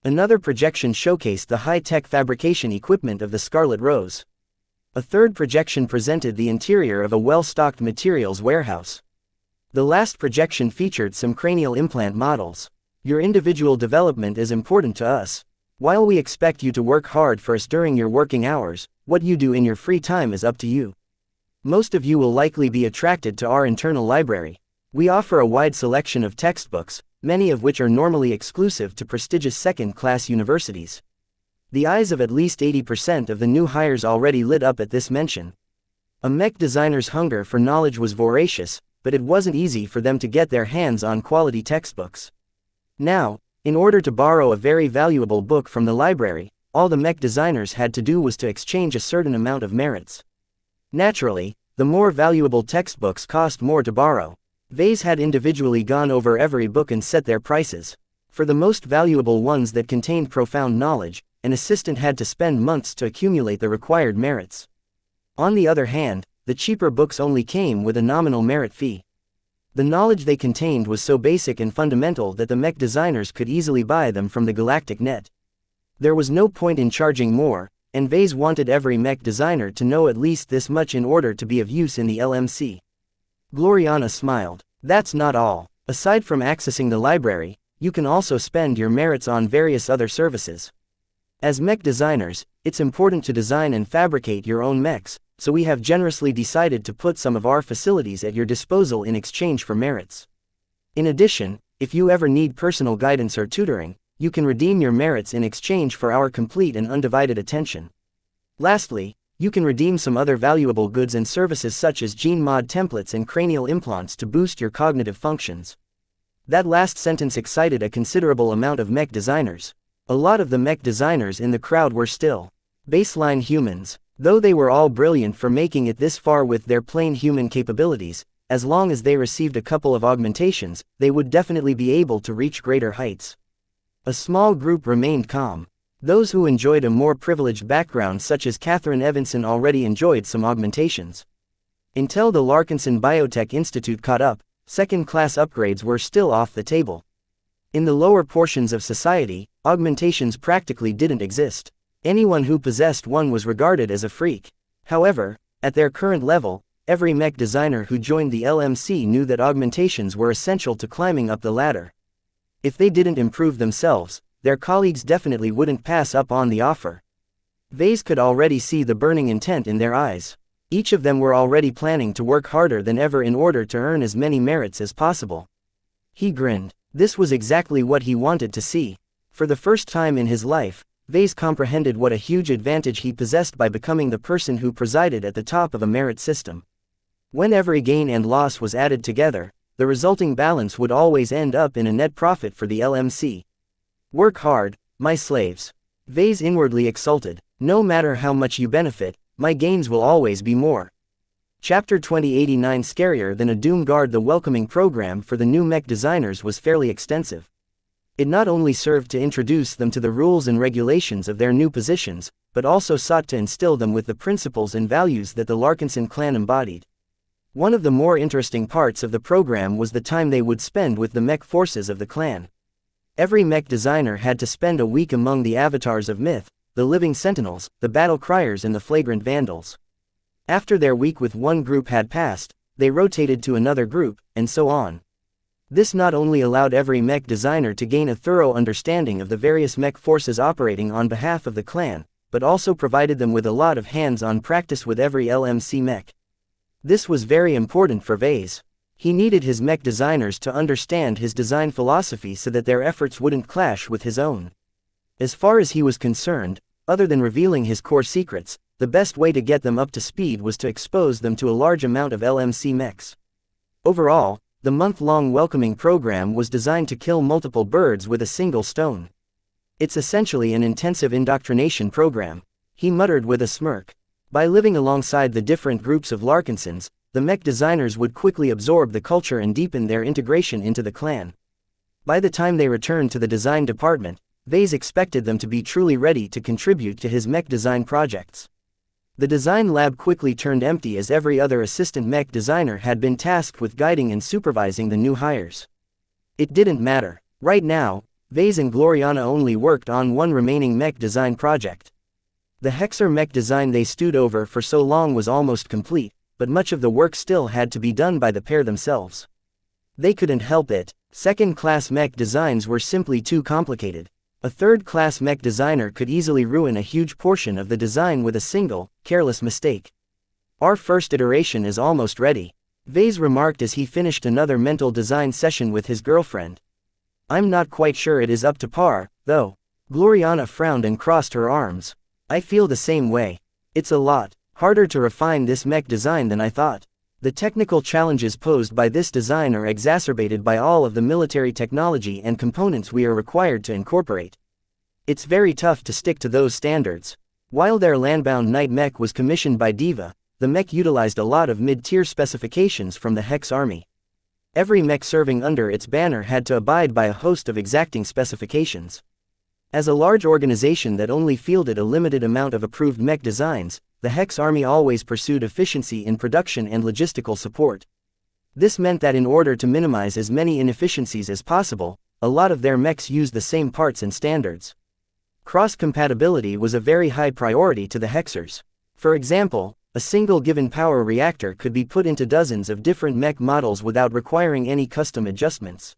Another projection showcased the high-tech fabrication equipment of the Scarlet Rose. A third projection presented the interior of a well-stocked materials warehouse. The last projection featured some cranial implant models. Your individual development is important to us. While we expect you to work hard for us during your working hours, what you do in your free time is up to you. Most of you will likely be attracted to our internal library. We offer a wide selection of textbooks, many of which are normally exclusive to prestigious second-class universities. The eyes of at least 80% of the new hires already lit up at this mention. A mech designer's hunger for knowledge was voracious, but it wasn't easy for them to get their hands on quality textbooks. Now, in order to borrow a very valuable book from the library, all the mech designers had to do was to exchange a certain amount of merits. Naturally, The more valuable textbooks cost more to borrow. Vase had individually gone over every book and set their prices. For the most valuable ones that contained profound knowledge, an assistant had to spend months to accumulate the required merits. On the other hand, the cheaper books only came with a nominal merit fee. The knowledge they contained was so basic and fundamental that the mech designers could easily buy them from the galactic net. There was no point in charging more, and Vase wanted every mech designer to know at least this much in order to be of use in the LMC. Gloriana smiled. That's not all. Aside from accessing the library, you can also spend your merits on various other services. As mech designers, it's important to design and fabricate your own mechs, so we have generously decided to put some of our facilities at your disposal in exchange for merits. In addition, if you ever need personal guidance or tutoring, you can redeem your merits in exchange for our complete and undivided attention. Lastly, you can redeem some other valuable goods and services such as gene mod templates and cranial implants to boost your cognitive functions. That last sentence excited a considerable amount of mech designers. A lot of the mech designers in the crowd were still baseline humans. Though they were all brilliant for making it this far with their plain human capabilities, as long as they received a couple of augmentations, they would definitely be able to reach greater heights. A small group remained calm. Those who enjoyed a more privileged background such as Catherine Evanson already enjoyed some augmentations. Until the Larkinson Biotech Institute caught up, second-class upgrades were still off the table. In the lower portions of society, augmentations practically didn't exist. Anyone who possessed one was regarded as a freak. However, at their current level, every mech designer who joined the LMC knew that augmentations were essential to climbing up the ladder. If they didn't improve themselves, their colleagues definitely wouldn't pass up on the offer. Vase could already see the burning intent in their eyes. Each of them were already planning to work harder than ever in order to earn as many merits as possible. He grinned. This was exactly what he wanted to see. For the first time in his life, Vase comprehended what a huge advantage he possessed by becoming the person who presided at the top of a merit system. When every gain and loss was added together, the resulting balance would always end up in a net profit for the LMC. Work hard, my slaves. Vase inwardly exulted. No matter how much you benefit, my gains will always be more. Chapter 2089. Scarier than a Doom Guard. The welcoming program for the new mech designers was fairly extensive. It not only served to introduce them to the rules and regulations of their new positions, but also sought to instill them with the principles and values that the Larkinson clan embodied. One of the more interesting parts of the program was the time they would spend with the mech forces of the clan. Every mech designer had to spend a week among the avatars of myth, the living sentinels, the battle criers and the flagrant vandals. After their week with one group had passed, they rotated to another group, and so on. This not only allowed every mech designer to gain a thorough understanding of the various mech forces operating on behalf of the clan, but also provided them with a lot of hands-on practice with every LMC mech. This was very important for Vase. He needed his mech designers to understand his design philosophy so that their efforts wouldn't clash with his own. As far as he was concerned, other than revealing his core secrets, the best way to get them up to speed was to expose them to a large amount of LMC mechs. Overall, the month-long welcoming program was designed to kill multiple birds with a single stone. It's essentially an intensive indoctrination program, he muttered with a smirk. By living alongside the different groups of Larkinsons, the mech designers would quickly absorb the culture and deepen their integration into the clan. By the time they returned to the design department, Vase expected them to be truly ready to contribute to his mech design projects. The design lab quickly turned empty as every other assistant mech designer had been tasked with guiding and supervising the new hires. It didn't matter. Right now, Vase and Gloriana only worked on one remaining mech design project. The Hexer mech design they stewed over for so long was almost complete, but much of the work still had to be done by the pair themselves. They couldn't help it. Second-class mech designs were simply too complicated. A third-class mech designer could easily ruin a huge portion of the design with a single, careless mistake. Our first iteration is almost ready, Vase remarked as he finished another mental design session with his girlfriend. I'm not quite sure it is up to par, though. Gloriana frowned and crossed her arms. I feel the same way. It's a lot harder to refine this mech design than I thought. The technical challenges posed by this design are exacerbated by all of the military technology and components we are required to incorporate. It's very tough to stick to those standards. While their landbound night mech was commissioned by Diva, the Mech utilized a lot of mid-tier specifications from the Hex army. Every Mech serving under its banner had to abide by a host of exacting specifications. As a large organization that only fielded a limited amount of approved Mech designs, the Hex army always pursued efficiency in production and logistical support. This meant that in order to minimize as many inefficiencies as possible, a lot of their Mechs used the same parts and standards. Cross-compatibility was a very high priority to the Hexers. For example, a single given power reactor could be put into dozens of different Mech models without requiring any custom adjustments.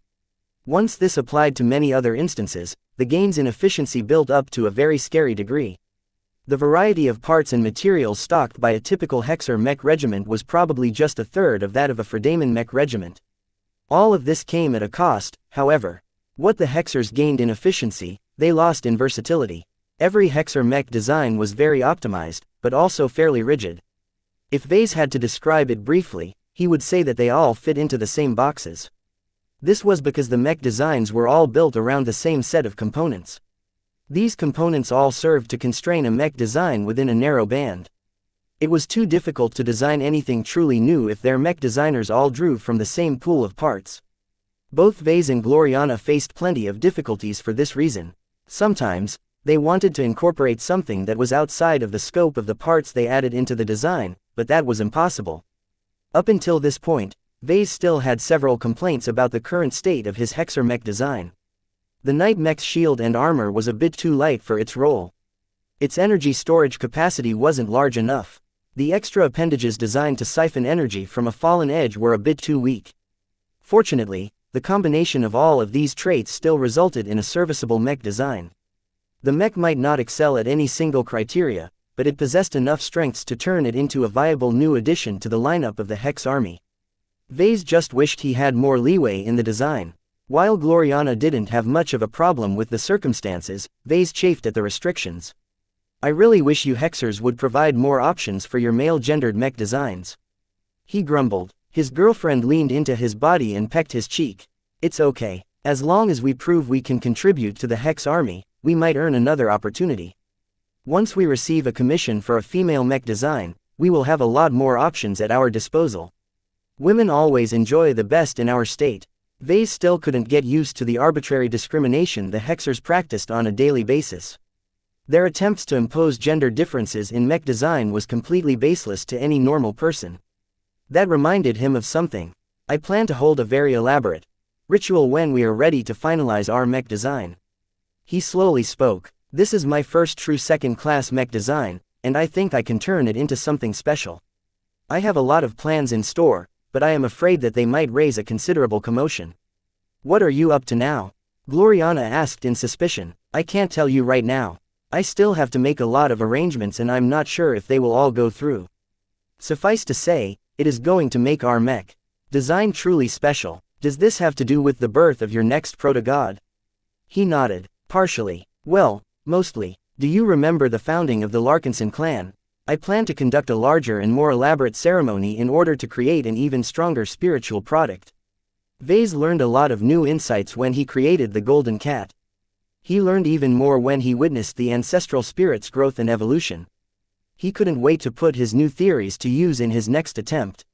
Once this applied to many other instances, the gains in efficiency built up to a very scary degree. The variety of parts and materials stocked by a typical Hexer Mech regiment was probably just a third of that of a Fredaman Mech regiment. All of this came at a cost, however. What the Hexers gained in efficiency, they lost in versatility. Every Hexer Mech design was very optimized, but also fairly rigid. If Vase had to describe it briefly, he would say that they all fit into the same boxes. This was because the Mech designs were all built around the same set of components. These components all served to constrain a Mech design within a narrow band. It was too difficult to design anything truly new if their Mech designers all drew from the same pool of parts. Both Vase and Gloriana faced plenty of difficulties for this reason. Sometimes, they wanted to incorporate something that was outside of the scope of the parts they added into the design, but that was impossible. Up until this point, Vase still had several complaints about the current state of his Hexer Mech design. The Knight Mech's shield and armor was a bit too light for its role. Its energy storage capacity wasn't large enough. The extra appendages designed to siphon energy from a fallen edge were a bit too weak. Fortunately, the combination of all of these traits still resulted in a serviceable Mech design. The Mech might not excel at any single criteria, but it possessed enough strengths to turn it into a viable new addition to the lineup of the Hex army. Vase just wished he had more leeway in the design. While Gloriana didn't have much of a problem with the circumstances, Vase chafed at the restrictions. I really wish you Hexers would provide more options for your male-gendered Mech designs. He grumbled. His girlfriend leaned into his body and pecked his cheek. It's okay. As long as we prove we can contribute to the Hex army, we might earn another opportunity. Once we receive a commission for a female Mech design, we will have a lot more options at our disposal. Women always enjoy the best in our state. Vase still couldn't get used to the arbitrary discrimination the Hexers practiced on a daily basis. Their attempts to impose gender differences in Mech design was completely baseless to any normal person. That reminded him of something. I plan to hold a very elaborate ritual when we are ready to finalize our Mech design. He slowly spoke. This is my first true second-class Mech design, and I think I can turn it into something special. I have a lot of plans in store, but I am afraid that they might raise a considerable commotion. What are you up to now? Gloriana asked in suspicion. I can't tell you right now. I still have to make a lot of arrangements and I'm not sure if they will all go through. Suffice to say, it is going to make our Mech design truly special. Does this have to do with the birth of your next proto-god? He nodded. Partially. Well, mostly. Do you remember the founding of the Larkinson clan? I plan to conduct a larger and more elaborate ceremony in order to create an even stronger spiritual product. Vase learned a lot of new insights when he created the Golden Cat. He learned even more when he witnessed the ancestral spirit's growth and evolution. He couldn't wait to put his new theories to use in his next attempt.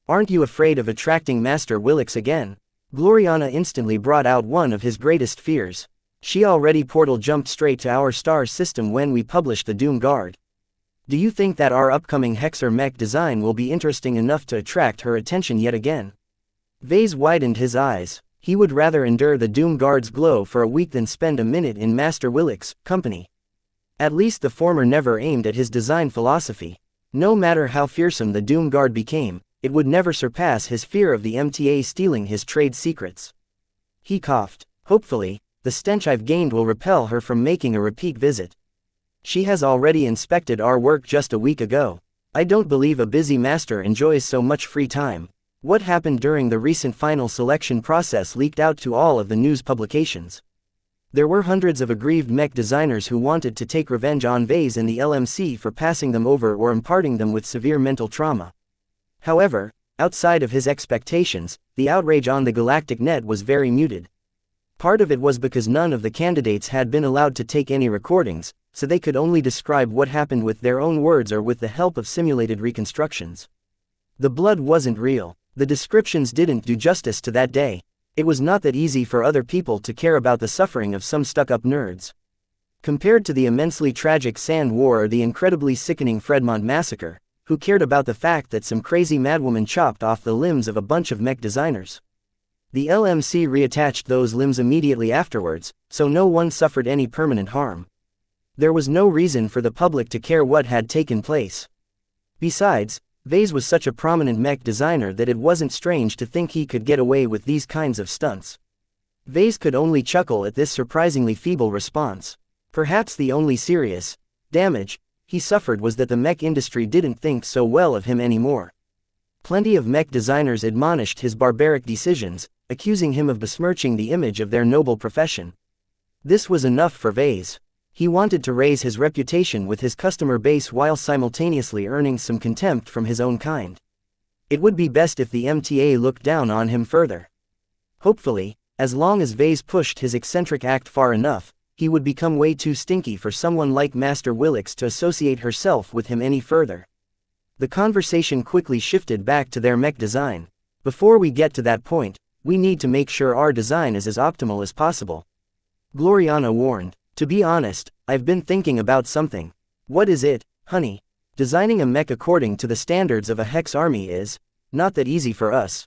Aren't you afraid of attracting Master Willix again? Gloriana instantly brought out one of his greatest fears. She already portal jumped straight to our star system when we published the Doom Guard. Do you think that our upcoming Hexer Mech design will be interesting enough to attract her attention yet again? Vase widened his eyes. He would rather endure the Doom Guard's glow for a week than spend a minute in Master Willix's company. At least the former never aimed at his design philosophy. No matter how fearsome the Doom Guard became, it would never surpass his fear of the MTA stealing his trade secrets. He coughed. Hopefully, the stench I've gained will repel her from making a repeat visit. She has already inspected our work just a week ago. I don't believe a busy master enjoys so much free time. What happened during the recent final selection process leaked out to all of the news publications. There were hundreds of aggrieved Mech designers who wanted to take revenge on Vase and the LMC for passing them over or imparting them with severe mental trauma. However, outside of his expectations, the outrage on the galactic net was very muted. Part of it was because none of the candidates had been allowed to take any recordings, so they could only describe what happened with their own words or with the help of simulated reconstructions. The blood wasn't real. The descriptions didn't do justice to that day. It was not that easy for other people to care about the suffering of some stuck-up nerds. Compared to the immensely tragic Sand War or the incredibly sickening Fredmont massacre, who cared about the fact that some crazy madwoman chopped off the limbs of a bunch of mech designers? The LMC reattached those limbs immediately afterwards, so no one suffered any permanent harm. There was no reason for the public to care what had taken place. Besides, Vase was such a prominent mech designer that it wasn't strange to think he could get away with these kinds of stunts. Vase could only chuckle at this surprisingly feeble response. Perhaps the only serious damage he suffered was that the mech industry didn't think so well of him anymore. Plenty of mech designers admonished his barbaric decisions, accusing him of besmirching the image of their noble profession. This was enough for Vase. He wanted to raise his reputation with his customer base while simultaneously earning some contempt from his own kind. It would be best if the MTA looked down on him further. Hopefully, as long as Vase pushed his eccentric act far enough, he would become way too stinky for someone like Master Willix to associate herself with him any further. The conversation quickly shifted back to their mech design. Before we get to that point, we need to make sure our design is as optimal as possible. Gloriana warned. To be honest, I've been thinking about something. What is it, honey? Designing a mech according to the standards of a Hex army is not that easy for us.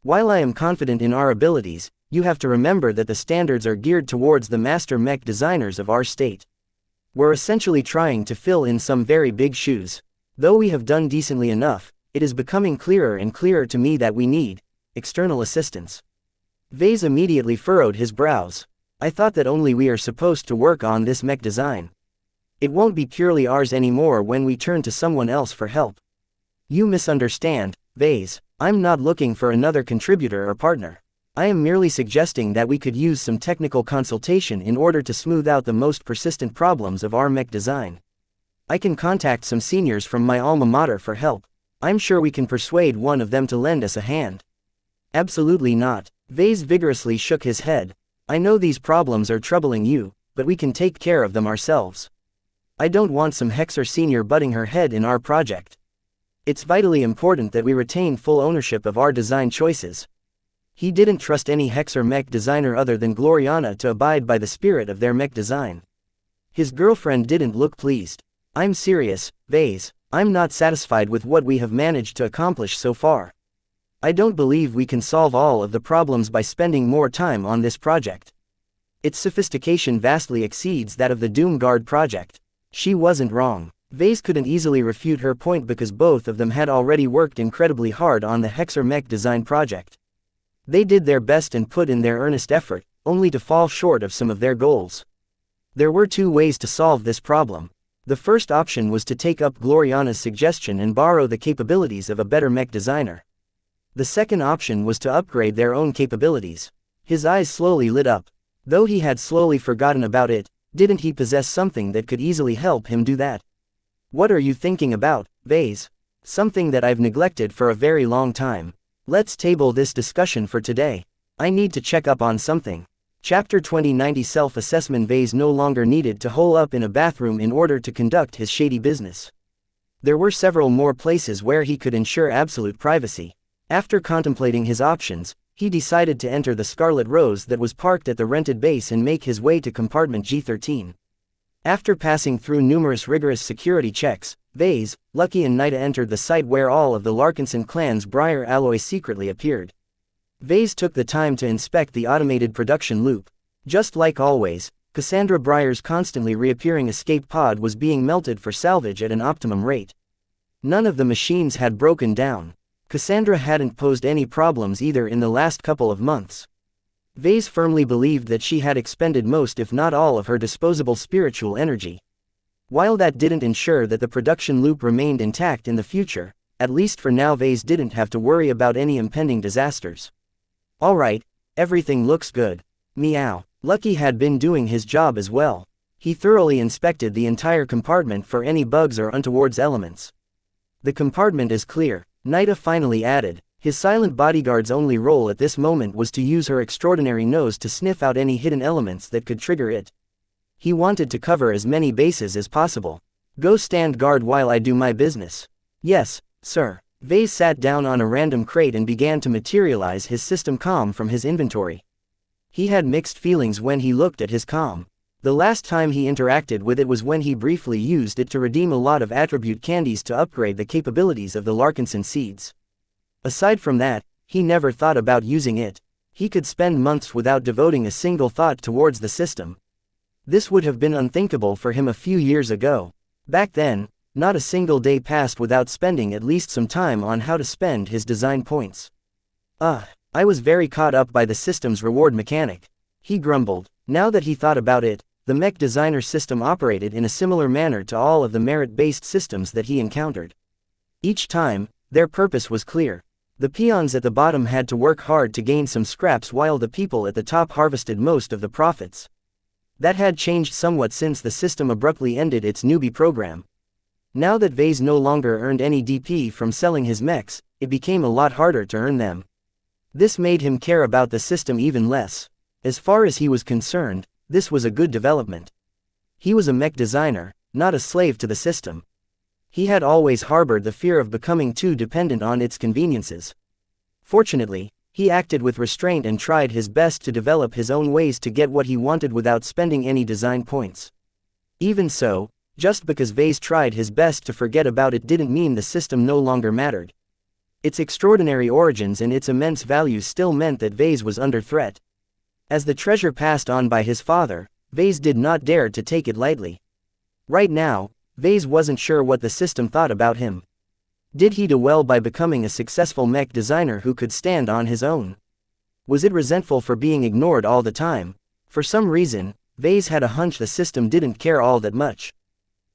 While I am confident in our abilities, you have to remember that the standards are geared towards the master mech designers of our state. We're essentially trying to fill in some very big shoes. Though we have done decently enough, it is becoming clearer and clearer to me that we need external assistance. Vase immediately furrowed his brows. I thought that only we are supposed to work on this mech design. It won't be purely ours anymore when we turn to someone else for help. You misunderstand, Vase. I'm not looking for another contributor or partner. I am merely suggesting that we could use some technical consultation in order to smooth out the most persistent problems of our mech design. I can contact some seniors from my alma mater for help. I'm sure we can persuade one of them to lend us a hand. Absolutely not. Vase vigorously shook his head. I know these problems are troubling you, but we can take care of them ourselves. I don't want some Hexer senior butting her head in our project. It's vitally important that we retain full ownership of our design choices. He didn't trust any Hexer mech designer other than Gloriana to abide by the spirit of their mech design. His girlfriend didn't look pleased. I'm serious, Vase. I'm not satisfied with what we have managed to accomplish so far. I don't believe we can solve all of the problems by spending more time on this project. Its sophistication vastly exceeds that of the Doomguard project. She wasn't wrong. Vase couldn't easily refute her point because both of them had already worked incredibly hard on the Hexer mech design project. They did their best and put in their earnest effort, only to fall short of some of their goals. There were two ways to solve this problem. The first option was to take up Gloriana's suggestion and borrow the capabilities of a better mech designer. The second option was to upgrade their own capabilities. His eyes slowly lit up. Though he had slowly forgotten about it, didn't he possess something that could easily help him do that? What are you thinking about, Vase? Something that I've neglected for a very long time. Let's table this discussion for today. I need to check up on something. Chapter 2090 Self-Assessment. Vase no longer needed to hole up in a bathroom in order to conduct his shady business. There were several more places where he could ensure absolute privacy. After contemplating his options, he decided to enter the Scarlet Rose that was parked at the rented base and make his way to compartment G13. After passing through numerous rigorous security checks, Vase, Lucky and Nida entered the site where all of the Larkinson clan's Briar alloys secretly appeared. Vase took the time to inspect the automated production loop. Just like always, Cassandra Briar's constantly reappearing escape pod was being melted for salvage at an optimum rate. None of the machines had broken down. Cassandra hadn't posed any problems either in the last couple of months. Vase firmly believed that she had expended most if not all of her disposable spiritual energy. While that didn't ensure that the production loop remained intact in the future, at least for now Vase didn't have to worry about any impending disasters. Alright, everything looks good. Meow. Lucky had been doing his job as well. He thoroughly inspected the entire compartment for any bugs or untowards elements. The compartment is clear, Nida finally added. His silent bodyguard's only role at this moment was to use her extraordinary nose to sniff out any hidden elements that could trigger it. He wanted to cover as many bases as possible. Go stand guard while I do my business. Yes, sir. Vase sat down on a random crate and began to materialize his system comm from his inventory. He had mixed feelings when he looked at his comm. The last time he interacted with it was when he briefly used it to redeem a lot of attribute candies to upgrade the capabilities of the Larkinson seeds. Aside from that, he never thought about using it. He could spend months without devoting a single thought towards the system. This would have been unthinkable for him a few years ago. Back then, not a single day passed without spending at least some time on how to spend his design points. I was very caught up by the system's reward mechanic. He grumbled. Now that he thought about it, the mech designer system operated in a similar manner to all of the merit-based systems that he encountered. Each time, their purpose was clear. The peons at the bottom had to work hard to gain some scraps while the people at the top harvested most of the profits. That had changed somewhat since the system abruptly ended its newbie program. Now that Vase no longer earned any DP from selling his mechs, it became a lot harder to earn them. This made him care about the system even less. As far as he was concerned, this was a good development. He was a mech designer, not a slave to the system. He had always harbored the fear of becoming too dependent on its conveniences. Fortunately, he acted with restraint and tried his best to develop his own ways to get what he wanted without spending any design points. Even so, just because Vase tried his best to forget about it didn't mean the system no longer mattered. Its extraordinary origins and its immense value still meant that Vase was under threat. As the treasure passed on by his father, Vase did not dare to take it lightly. Right now, Vase wasn't sure what the system thought about him. Did he do well by becoming a successful mech designer who could stand on his own? Was it resentful for being ignored all the time? For some reason, Vase had a hunch the system didn't care all that much.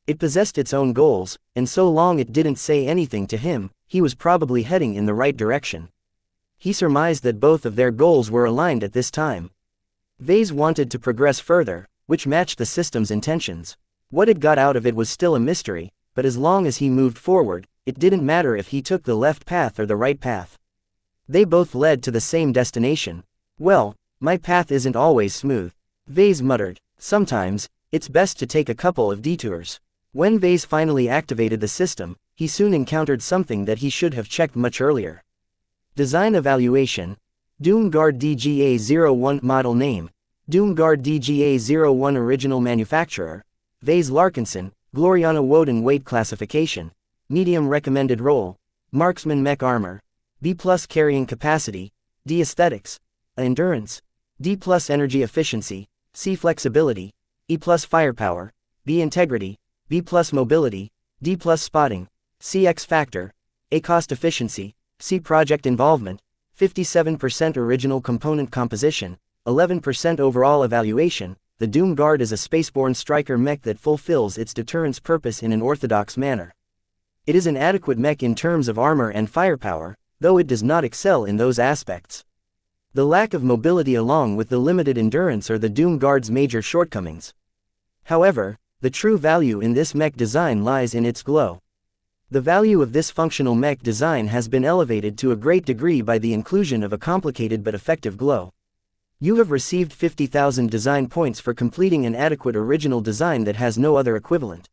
It possessed its own goals, and so long it didn't say anything to him, he was probably heading in the right direction. He surmised that both of their goals were aligned at this time. Vase wanted to progress further, which matched the system's intentions. What it got out of it was still a mystery, but as long as he moved forward, it didn't matter if he took the left path or the right path. They both led to the same destination. Well, my path isn't always smooth, Vase muttered. Sometimes, it's best to take a couple of detours. When Vase finally activated the system, he soon encountered something that he should have checked much earlier. Design evaluation. Doomguard DGA-01 Model name. Doomguard DGA-01 Original Manufacturer. Vase Larkinson, Gloriana Woden. Weight classification. Medium recommended role. Marksman mech armor. B+ carrying capacity. D aesthetics. A endurance. D+ energy efficiency. C flexibility. E+ firepower. B integrity. B+ mobility. D+ spotting. C X factor. A cost efficiency. C project involvement. 57% original component composition. 11% overall evaluation. The Doom Guard is a spaceborne striker mech that fulfills its deterrence purpose in an orthodox manner. It is an adequate mech in terms of armor and firepower, though it does not excel in those aspects. The lack of mobility along with the limited endurance are the Doom Guard's major shortcomings. However, the true value in this mech design lies in its glow. The value of this functional mech design has been elevated to a great degree by the inclusion of a complicated but effective glow. You have received 50,000 design points for completing an adequate original design that has no other equivalent.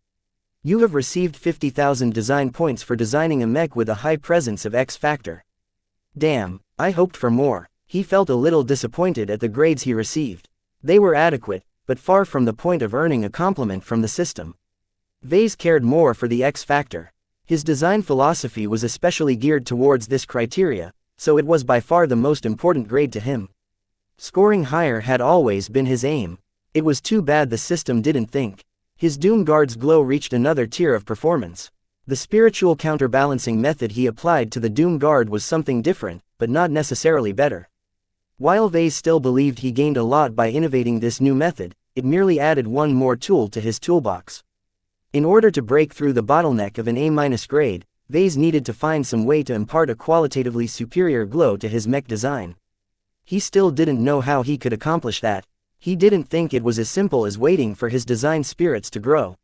You have received 50,000 design points for designing a mech with a high presence of X factor. Damn, I hoped for more. He felt a little disappointed at the grades he received. They were adequate, but far from the point of earning a compliment from the system. Vase cared more for the X factor. His design philosophy was especially geared towards this criteria, so it was by far the most important grade to him. Scoring higher had always been his aim. It was too bad the system didn't think. His Doom Guard's glow reached another tier of performance. The spiritual counterbalancing method he applied to the Doom Guard was something different, but not necessarily better. While Vase still believed he gained a lot by innovating this new method, it merely added one more tool to his toolbox. In order to break through the bottleneck of an A- grade, Vase needed to find some way to impart a qualitatively superior glow to his mech design. He still didn't know how he could accomplish that. He didn't think it was as simple as waiting for his design spirits to grow.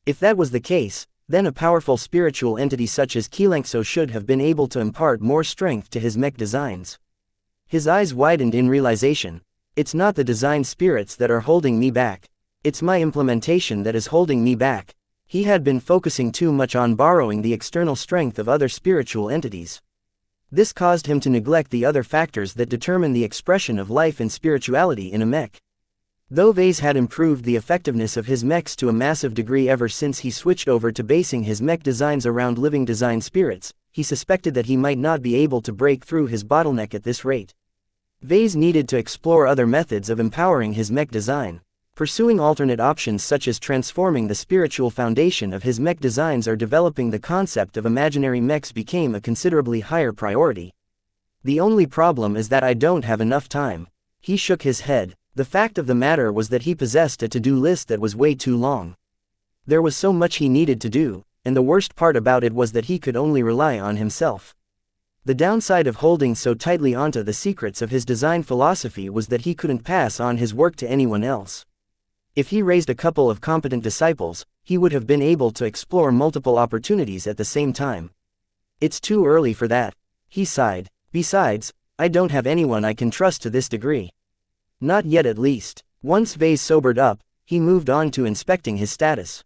If that was the case, then a powerful spiritual entity such as xianxia should have been able to impart more strength to his mech designs. His eyes widened in realization. It's not the design spirits that are holding me back. It's my implementation that is holding me back. He had been focusing too much on borrowing the external strength of other spiritual entities. This caused him to neglect the other factors that determine the expression of life and spirituality in a mech. Though Vase had improved the effectiveness of his mechs to a massive degree ever since he switched over to basing his mech designs around living design spirits, he suspected that he might not be able to break through his bottleneck at this rate. Vase needed to explore other methods of empowering his mech design. Pursuing alternate options such as transforming the spiritual foundation of his mech designs or developing the concept of imaginary mechs became a considerably higher priority. The only problem is that I don't have enough time. He shook his head. The fact of the matter was that he possessed a to-do list that was way too long. There was so much he needed to do, and the worst part about it was that he could only rely on himself. The downside of holding so tightly onto the secrets of his design philosophy was that he couldn't pass on his work to anyone else. If he raised a couple of competent disciples, he would have been able to explore multiple opportunities at the same time. It's too early for that. He sighed. Besides, I don't have anyone I can trust to this degree. Not yet at least. Once Vase sobered up, he moved on to inspecting his status.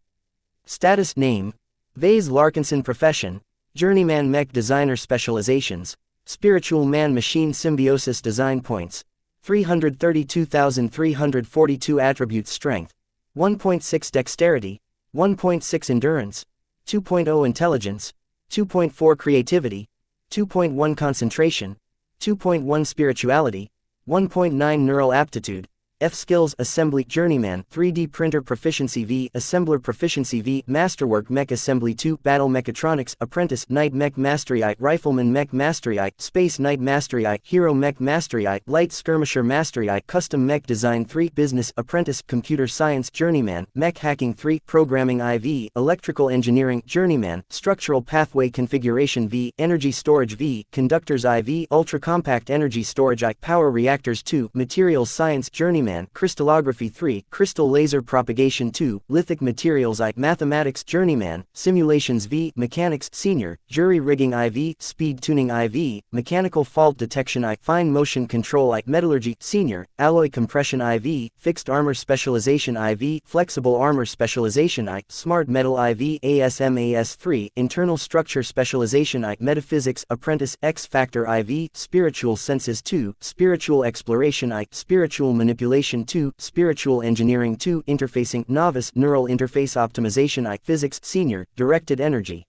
Status name: Vase Larkinson. Profession: Journeyman Mech Designer. Specializations: Spiritual Man-Machine Symbiosis. Design points: 332,342. Attributes: Strength 1.6, Dexterity 1.6, Endurance 2.0, Intelligence 2.4, Creativity 2.1, Concentration 2.1, Spirituality 1.9, Neural Aptitude. F skills: Assembly, Journeyman, 3D Printer Proficiency V, Assembler Proficiency V, Masterwork Mech Assembly 2, Battle Mechatronics, Apprentice, Knight Mech Mastery I, Rifleman Mech Mastery I, Space Knight Mastery I, Hero Mech Mastery I, Light Skirmisher Mastery I, Custom Mech Design 3, Business, Apprentice, Computer Science, Journeyman, Mech Hacking 3, Programming IV, Electrical Engineering, Journeyman, Structural Pathway Configuration V, Energy Storage V, Conductors IV, Ultra Compact Energy Storage I, Power Reactors 2, Materials Science, Journeyman, Crystallography 3, Crystal Laser Propagation 2, Lithic Materials I, Mathematics, Journeyman, Simulations V, Mechanics, Senior, Jury Rigging IV, Speed Tuning IV, Mechanical Fault Detection I, Fine Motion Control I, Metallurgy, Senior, Alloy Compression IV, Fixed Armor Specialization IV, Flexible Armor Specialization I, Smart Metal IV, ASMAS 3, Internal Structure Specialization I, Metaphysics, Apprentice, X Factor IV, Spiritual Senses 2, Spiritual Exploration I, Spiritual Manipulation 2, Spiritual Engineering 2, Interfacing, Novice, Neural Interface Optimization I, Physics, Senior, Directed Energy.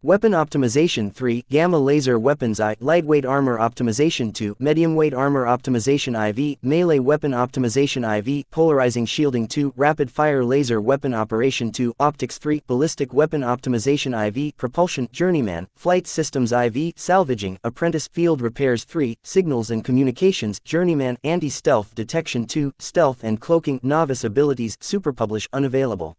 Weapon Optimization 3, Gamma Laser Weapons I, Lightweight Armor Optimization 2, Mediumweight Armor Optimization IV, Melee Weapon Optimization IV, Polarizing Shielding 2, Rapid Fire Laser Weapon Operation 2, Optics 3, Ballistic Weapon Optimization IV, Propulsion, Journeyman, Flight Systems IV, Salvaging, Apprentice, Field Repairs 3, Signals and Communications, Journeyman, Anti-Stealth Detection 2, Stealth and Cloaking, Novice Abilities, Superpublish, unavailable.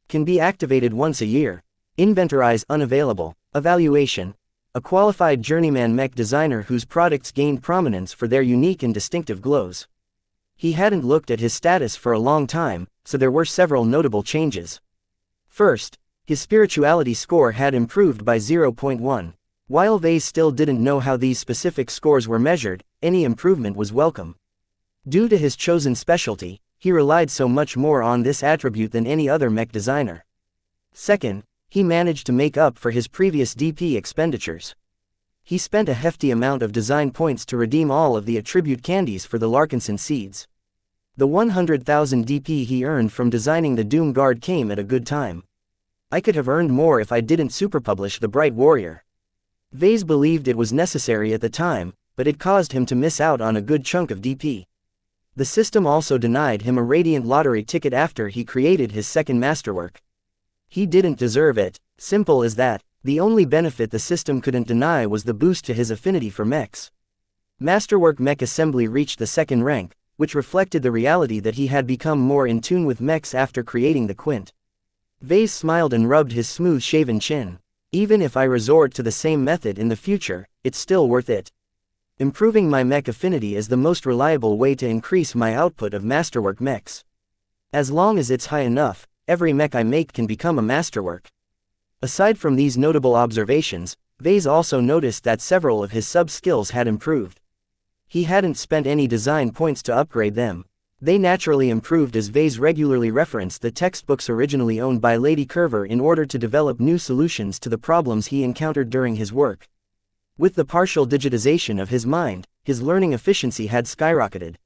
Can be activated once a year. Inventorize, unavailable. Evaluation: a qualified journeyman mech designer whose products gained prominence for their unique and distinctive glows. He hadn't looked at his status for a long time, so there were several notable changes. First, his spirituality score had improved by 0.1. While Vase still didn't know how these specific scores were measured, any improvement was welcome. Due to his chosen specialty, he relied so much more on this attribute than any other mech designer. Second, he managed to make up for his previous DP expenditures. He spent a hefty amount of design points to redeem all of the attribute candies for the Larkinson seeds. The 100,000 DP he earned from designing the Doom Guard came at a good time. I could have earned more if I didn't superpublish the Bright Warrior. Vase believed it was necessary at the time, but it caused him to miss out on a good chunk of DP. The system also denied him a Radiant Lottery ticket after he created his second masterwork. He didn't deserve it. Simple as that. The only benefit the system couldn't deny was the boost to his affinity for mechs. Masterwork Mech Assembly reached the second rank, which reflected the reality that he had become more in tune with mechs after creating the Quint. Vase smiled and rubbed his smooth-shaven chin. Even if I resort to the same method in the future, it's still worth it. Improving my mech affinity is the most reliable way to increase my output of masterwork mechs. As long as it's high enough, every mech I make can become a masterwork. Aside from these notable observations, Vase also noticed that several of his sub-skills had improved. He hadn't spent any design points to upgrade them. They naturally improved as Vase regularly referenced the textbooks originally owned by Lady Curver in order to develop new solutions to the problems he encountered during his work. With the partial digitization of his mind, his learning efficiency had skyrocketed.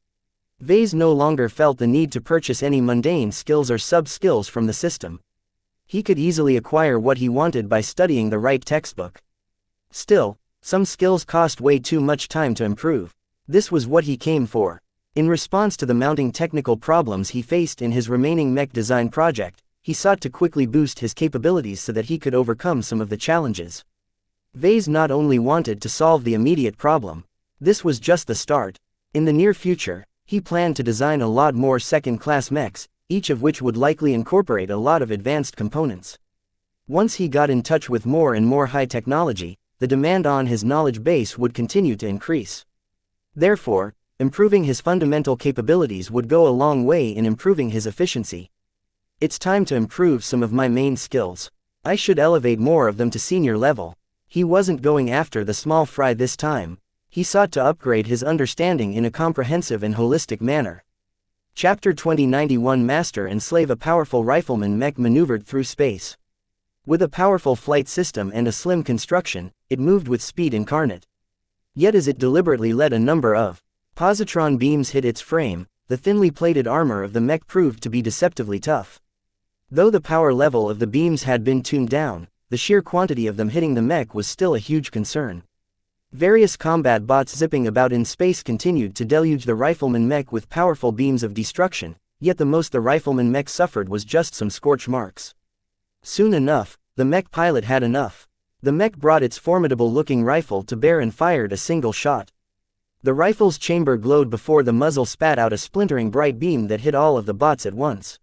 Vase no longer felt the need to purchase any mundane skills or sub-skills from the system. He could easily acquire what he wanted by studying the right textbook. Still, some skills cost way too much time to improve. This was what he came for. In response to the mounting technical problems he faced in his remaining mech design project, he sought to quickly boost his capabilities so that he could overcome some of the challenges. Vase not only wanted to solve the immediate problem. This was just the start. In the near future, he planned to design a lot more second-class mechs, each of which would likely incorporate a lot of advanced components. Once he got in touch with more and more high technology, the demand on his knowledge base would continue to increase. Therefore, improving his fundamental capabilities would go a long way in improving his efficiency. It's time to improve some of my main skills. I should elevate more of them to senior level. He wasn't going after the small fry this time. He sought to upgrade his understanding in a comprehensive and holistic manner. Chapter 2091 Master and Slave. A powerful rifleman mech maneuvered through space. With a powerful flight system and a slim construction, it moved with speed incarnate. Yet as it deliberately let a number of positron beams hit its frame, the thinly plated armor of the mech proved to be deceptively tough. Though the power level of the beams had been tuned down, the sheer quantity of them hitting the mech was still a huge concern. Various combat bots zipping about in space continued to deluge the rifleman mech with powerful beams of destruction, yet the most the rifleman mech suffered was just some scorch marks. Soon enough, the mech pilot had enough. The mech brought its formidable-looking rifle to bear and fired a single shot. The rifle's chamber glowed before the muzzle spat out a splintering bright beam that hit all of the bots at once.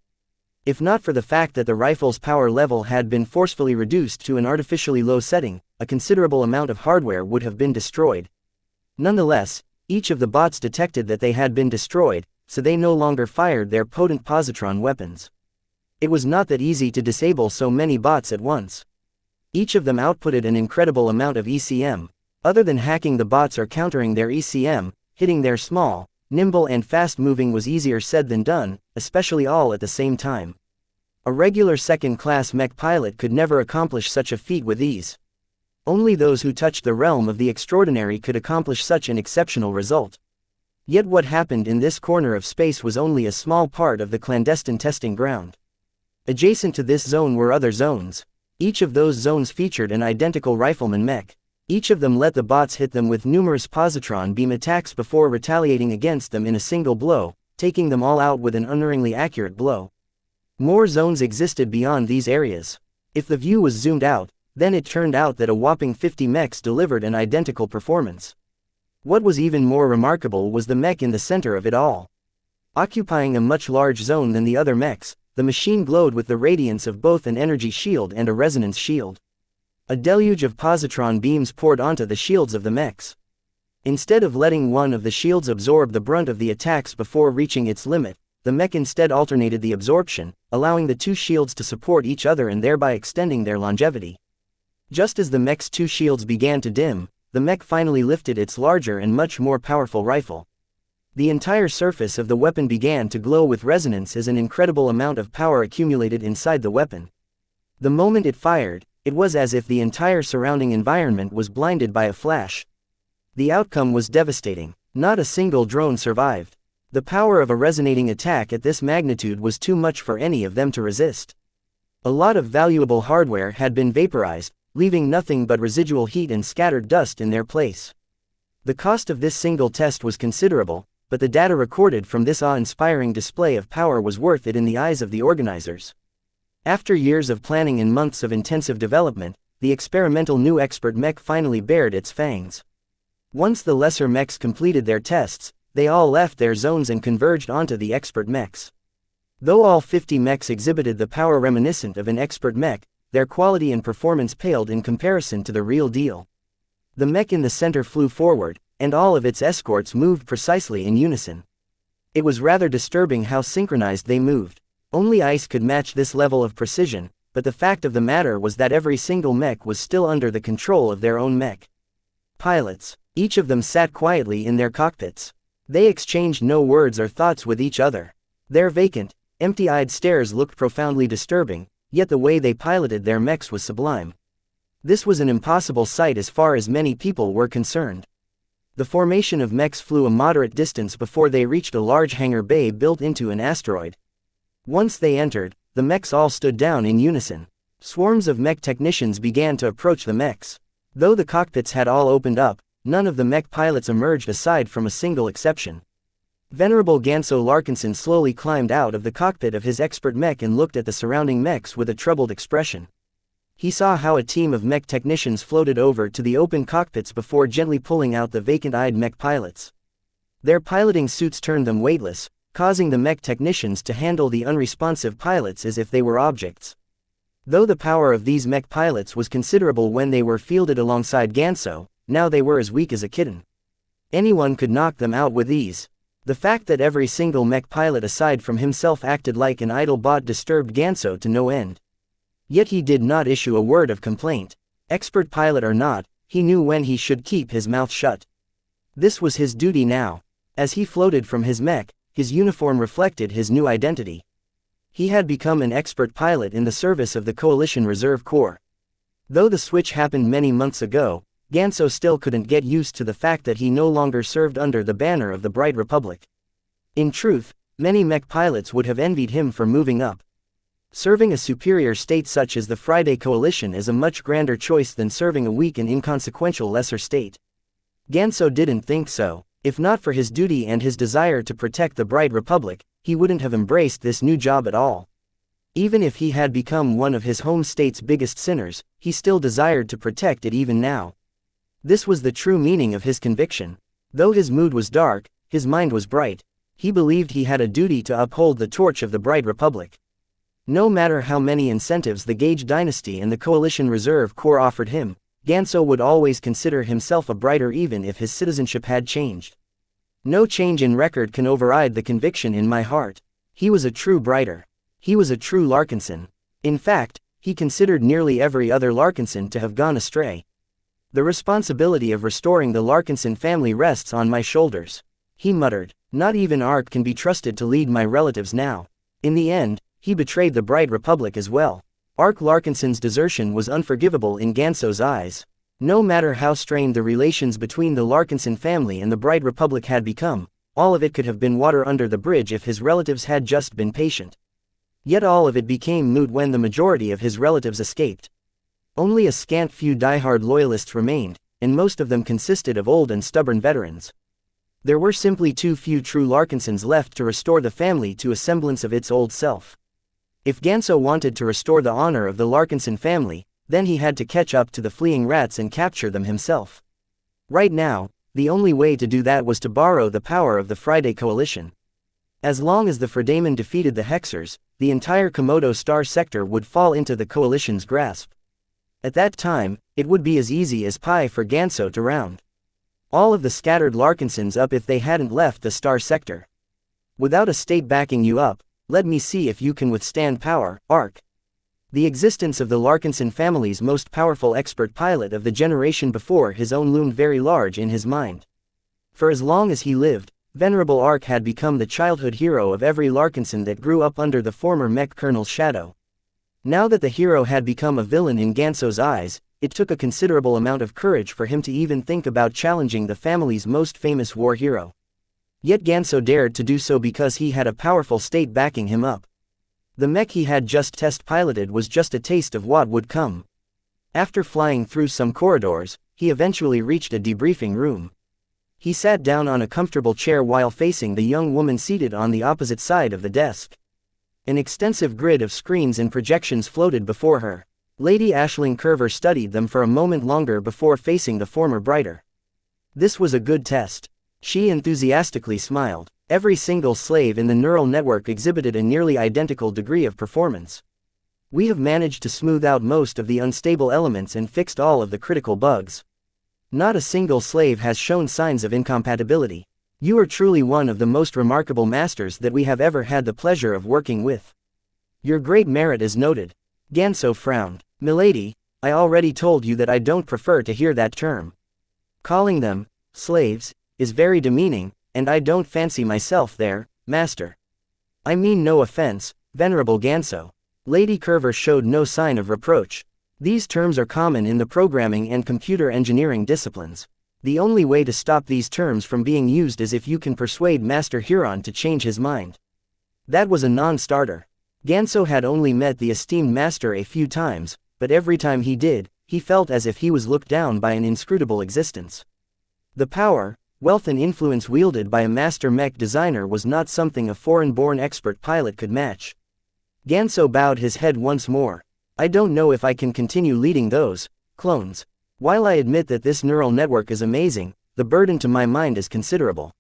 If not for the fact that the rifle's power level had been forcefully reduced to an artificially low setting, a considerable amount of hardware would have been destroyed. Nonetheless, each of the bots detected that they had been destroyed, so they no longer fired their potent positron weapons. It was not that easy to disable so many bots at once. Each of them outputted an incredible amount of ECM. Other than hacking the bots or countering their ECM, hitting their small, nimble and fast-moving was easier said than done, especially all at the same time. A regular second-class mech pilot could never accomplish such a feat with ease. Only those who touched the realm of the extraordinary could accomplish such an exceptional result. Yet what happened in this corner of space was only a small part of the clandestine testing ground. Adjacent to this zone were other zones. Each of those zones featured an identical rifleman mech. Each of them let the bots hit them with numerous positron beam attacks before retaliating against them in a single blow, taking them all out with an unerringly accurate blow. More zones existed beyond these areas. If the view was zoomed out, then it turned out that a whopping 50 mechs delivered an identical performance. What was even more remarkable was the mech in the center of it all. Occupying a much larger zone than the other mechs, the machine glowed with the radiance of both an energy shield and a resonance shield. A deluge of positron beams poured onto the shields of the mechs. Instead of letting one of the shields absorb the brunt of the attacks before reaching its limit, the mech instead alternated the absorption, allowing the two shields to support each other and thereby extending their longevity. Just as the mech's two shields began to dim, the mech finally lifted its larger and much more powerful rifle. The entire surface of the weapon began to glow with resonance as an incredible amount of power accumulated inside the weapon. The moment it fired, it was as if the entire surrounding environment was blinded by a flash. The outcome was devastating. Not a single drone survived. The power of a resonating attack at this magnitude was too much for any of them to resist. A lot of valuable hardware had been vaporized, leaving nothing but residual heat and scattered dust in their place. The cost of this single test was considerable, but the data recorded from this awe-inspiring display of power was worth it in the eyes of the organizers. After years of planning and months of intensive development, the experimental new expert mech finally bared its fangs. Once the lesser mechs completed their tests, they all left their zones and converged onto the expert mechs. Though all 50 mechs exhibited the power reminiscent of an expert mech, their quality and performance paled in comparison to the real deal. The mech in the center flew forward, and all of its escorts moved precisely in unison. It was rather disturbing how synchronized they moved. Only ice could match this level of precision, but the fact of the matter was that every single mech was still under the control of their own mech. Pilots. Each of them sat quietly in their cockpits. They exchanged no words or thoughts with each other. Their vacant, empty-eyed stares looked profoundly disturbing, yet the way they piloted their mechs was sublime. This was an impossible sight as far as many people were concerned. The formation of mechs flew a moderate distance before they reached a large hangar bay built into an asteroid. Once they entered, the mechs all stood down in unison. Swarms of mech technicians began to approach the mechs. Though the cockpits had all opened up, none of the mech pilots emerged aside from a single exception. Venerable Ganso Larkinson slowly climbed out of the cockpit of his expert mech and looked at the surrounding mechs with a troubled expression. He saw how a team of mech technicians floated over to the open cockpits before gently pulling out the vacant-eyed mech pilots. Their piloting suits turned them weightless, causing the mech technicians to handle the unresponsive pilots as if they were objects. Though the power of these mech pilots was considerable when they were fielded alongside Ganso, now they were as weak as a kitten. Anyone could knock them out with ease. The fact that every single mech pilot aside from himself acted like an idle bot disturbed Ganso to no end. Yet he did not issue a word of complaint. Expert pilot or not, he knew when he should keep his mouth shut. This was his duty now. As he floated from his mech, his uniform reflected his new identity. He had become an expert pilot in the service of the Coalition Reserve Corps. Though the switch happened many months ago, Ganso still couldn't get used to the fact that he no longer served under the banner of the Bright Republic. In truth, many mech pilots would have envied him for moving up. Serving a superior state such as the Friday Coalition is a much grander choice than serving a weak and inconsequential lesser state. Ganso didn't think so. If not for his duty and his desire to protect the Bright Republic, he wouldn't have embraced this new job at all. Even if he had become one of his home state's biggest sinners, he still desired to protect it even now. This was the true meaning of his conviction. Though his mood was dark, his mind was bright. He believed he had a duty to uphold the torch of the Bright Republic. No matter how many incentives the Gage dynasty and the Coalition Reserve Corps offered him, Ganso would always consider himself a Brighter even if his citizenship had changed. No change in record can override the conviction in my heart. He was a true Brighter. He was a true Larkinson. In fact, he considered nearly every other Larkinson to have gone astray. The responsibility of restoring the Larkinson family rests on my shoulders. He muttered. Not even Ark can be trusted to lead my relatives now. In the end, he betrayed the Bright Republic as well. Ark Larkinson's desertion was unforgivable in Ganso's eyes. No matter how strained the relations between the Larkinson family and the Bright Republic had become, all of it could have been water under the bridge if his relatives had just been patient. Yet all of it became moot when the majority of his relatives escaped. Only a scant few diehard loyalists remained, and most of them consisted of old and stubborn veterans. There were simply too few true Larkinsons left to restore the family to a semblance of its old self. If Ganso wanted to restore the honor of the Larkinson family, then he had to catch up to the fleeing rats and capture them himself. Right now, the only way to do that was to borrow the power of the Friday Coalition. As long as the Fredaman defeated the Hexers, the entire Komodo Star sector would fall into the Coalition's grasp. At that time, it would be as easy as pie for Ganso to round all of the scattered Larkinsons up if they hadn't left the Star sector. Without a state backing you up, let me see if you can withstand power, Ark. The existence of the Larkinson family's most powerful expert pilot of the generation before his own loomed very large in his mind. For as long as he lived, Venerable Ark had become the childhood hero of every Larkinson that grew up under the former mech colonel's shadow. Now that the hero had become a villain in Ganso's eyes, it took a considerable amount of courage for him to even think about challenging the family's most famous war hero. Yet Ganso dared to do so because he had a powerful state backing him up. The mech he had just test piloted was just a taste of what would come. After flying through some corridors, he eventually reached a debriefing room. He sat down on a comfortable chair while facing the young woman seated on the opposite side of the desk. An extensive grid of screens and projections floated before her. Lady Aisling Curver studied them for a moment longer before facing the former Brighter. This was a good test. She enthusiastically smiled. Every single slave in the neural network exhibited a nearly identical degree of performance. We have managed to smooth out most of the unstable elements and fixed all of the critical bugs. Not a single slave has shown signs of incompatibility. You are truly one of the most remarkable masters that we have ever had the pleasure of working with. Your great merit is noted. Ganso frowned. Milady, I already told you that I don't prefer to hear that term. Calling them slaves is very demeaning, and I don't fancy myself there, master. I mean no offense, Venerable Ganso. Lady Curver showed no sign of reproach. These terms are common in the programming and computer engineering disciplines. The only way to stop these terms from being used is if you can persuade Master Huron to change his mind. That was a non-starter. Ganso had only met the esteemed master a few times, but every time he did, he felt as if he was looked down by an inscrutable existence. The power, wealth and influence wielded by a master mech designer was not something a foreign-born expert pilot could match. Ganso bowed his head once more. I don't know if I can continue leading those clones. While I admit that this neural network is amazing, the burden to my mind is considerable.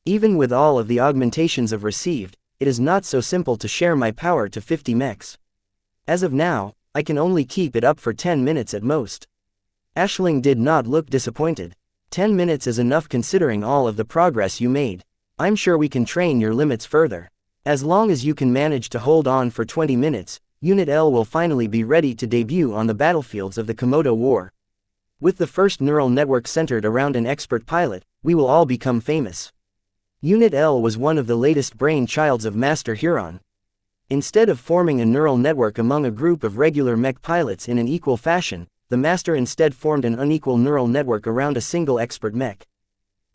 Even with all of the augmentations I've received, it is not so simple to share my power to 50 mechs. As of now, I can only keep it up for 10 minutes at most. Aisling did not look disappointed. 10 minutes is enough considering all of the progress you made. I'm sure we can train your limits further. As long as you can manage to hold on for 20 minutes, Unit L will finally be ready to debut on the battlefields of the Komodo War. With the first neural network centered around an expert pilot, we will all become famous. Unit L was one of the latest brainchilds of Master Huron. Instead of forming a neural network among a group of regular mech pilots in an equal fashion, the Master instead formed an unequal neural network around a single expert mech.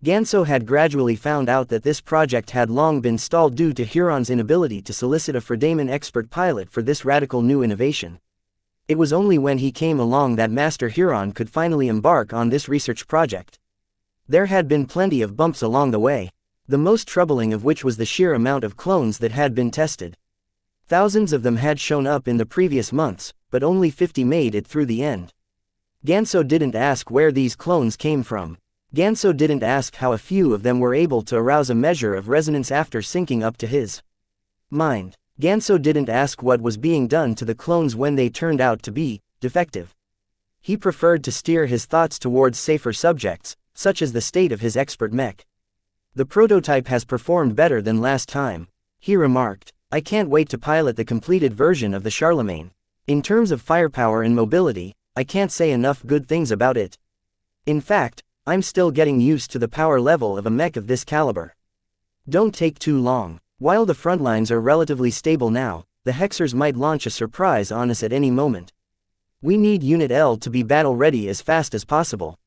Ganso had gradually found out that this project had long been stalled due to Huron's inability to solicit a Fredaman expert pilot for this radical new innovation. It was only when he came along that Master Huron could finally embark on this research project. There had been plenty of bumps along the way, the most troubling of which was the sheer amount of clones that had been tested. Thousands of them had shown up in the previous months, but only 50 made it through the end. Ganso didn't ask where these clones came from. Ganso didn't ask how a few of them were able to arouse a measure of resonance after syncing up to his mind. Ganso didn't ask what was being done to the clones when they turned out to be defective. He preferred to steer his thoughts towards safer subjects, such as the state of his expert mech. The prototype has performed better than last time, he remarked. I can't wait to pilot the completed version of the Charlemagne. In terms of firepower and mobility, I can't say enough good things about it. In fact, I'm still getting used to the power level of a mech of this caliber. Don't take too long. While the front lines are relatively stable now, the Hexers might launch a surprise on us at any moment. We need Unit L to be battle-ready as fast as possible.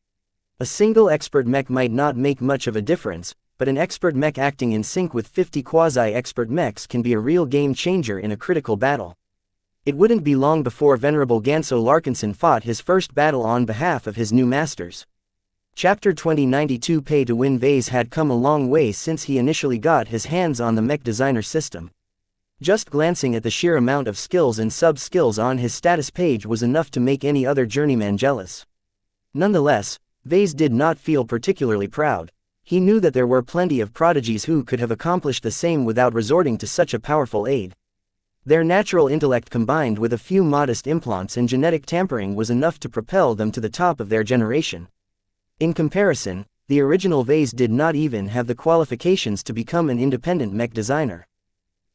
A single expert mech might not make much of a difference, but an expert mech acting in sync with 50 quasi-expert mechs can be a real game-changer in a critical battle. It wouldn't be long before Venerable Ganso Larkinson fought his first battle on behalf of his new masters. Chapter 2092 Pay to Win. Vase had come a long way since he initially got his hands on the mech designer system. Just glancing at the sheer amount of skills and sub-skills on his status page was enough to make any other journeyman jealous. Nonetheless, Vase did not feel particularly proud. He knew that there were plenty of prodigies who could have accomplished the same without resorting to such a powerful aid. Their natural intellect combined with a few modest implants and genetic tampering was enough to propel them to the top of their generation. In comparison, the original Vase did not even have the qualifications to become an independent mech designer.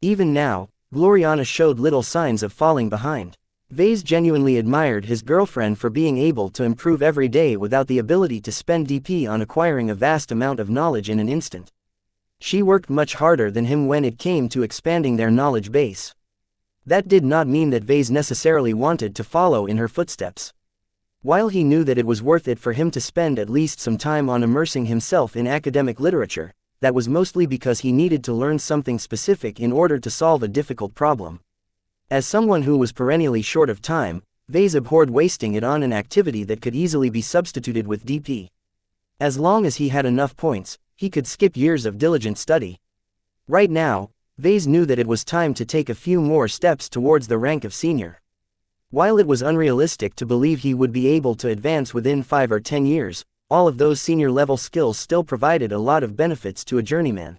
Even now, Gloriana showed little signs of falling behind. Vase genuinely admired his girlfriend for being able to improve every day without the ability to spend DP on acquiring a vast amount of knowledge in an instant. She worked much harder than him when it came to expanding their knowledge base. That did not mean that Vase necessarily wanted to follow in her footsteps. While he knew that it was worth it for him to spend at least some time on immersing himself in academic literature, that was mostly because he needed to learn something specific in order to solve a difficult problem. As someone who was perennially short of time, Vase abhorred wasting it on an activity that could easily be substituted with DP. As long as he had enough points, he could skip years of diligent study. Right now, Vase knew that it was time to take a few more steps towards the rank of senior. While it was unrealistic to believe he would be able to advance within 5 or 10 years, all of those senior-level skills still provided a lot of benefits to a journeyman.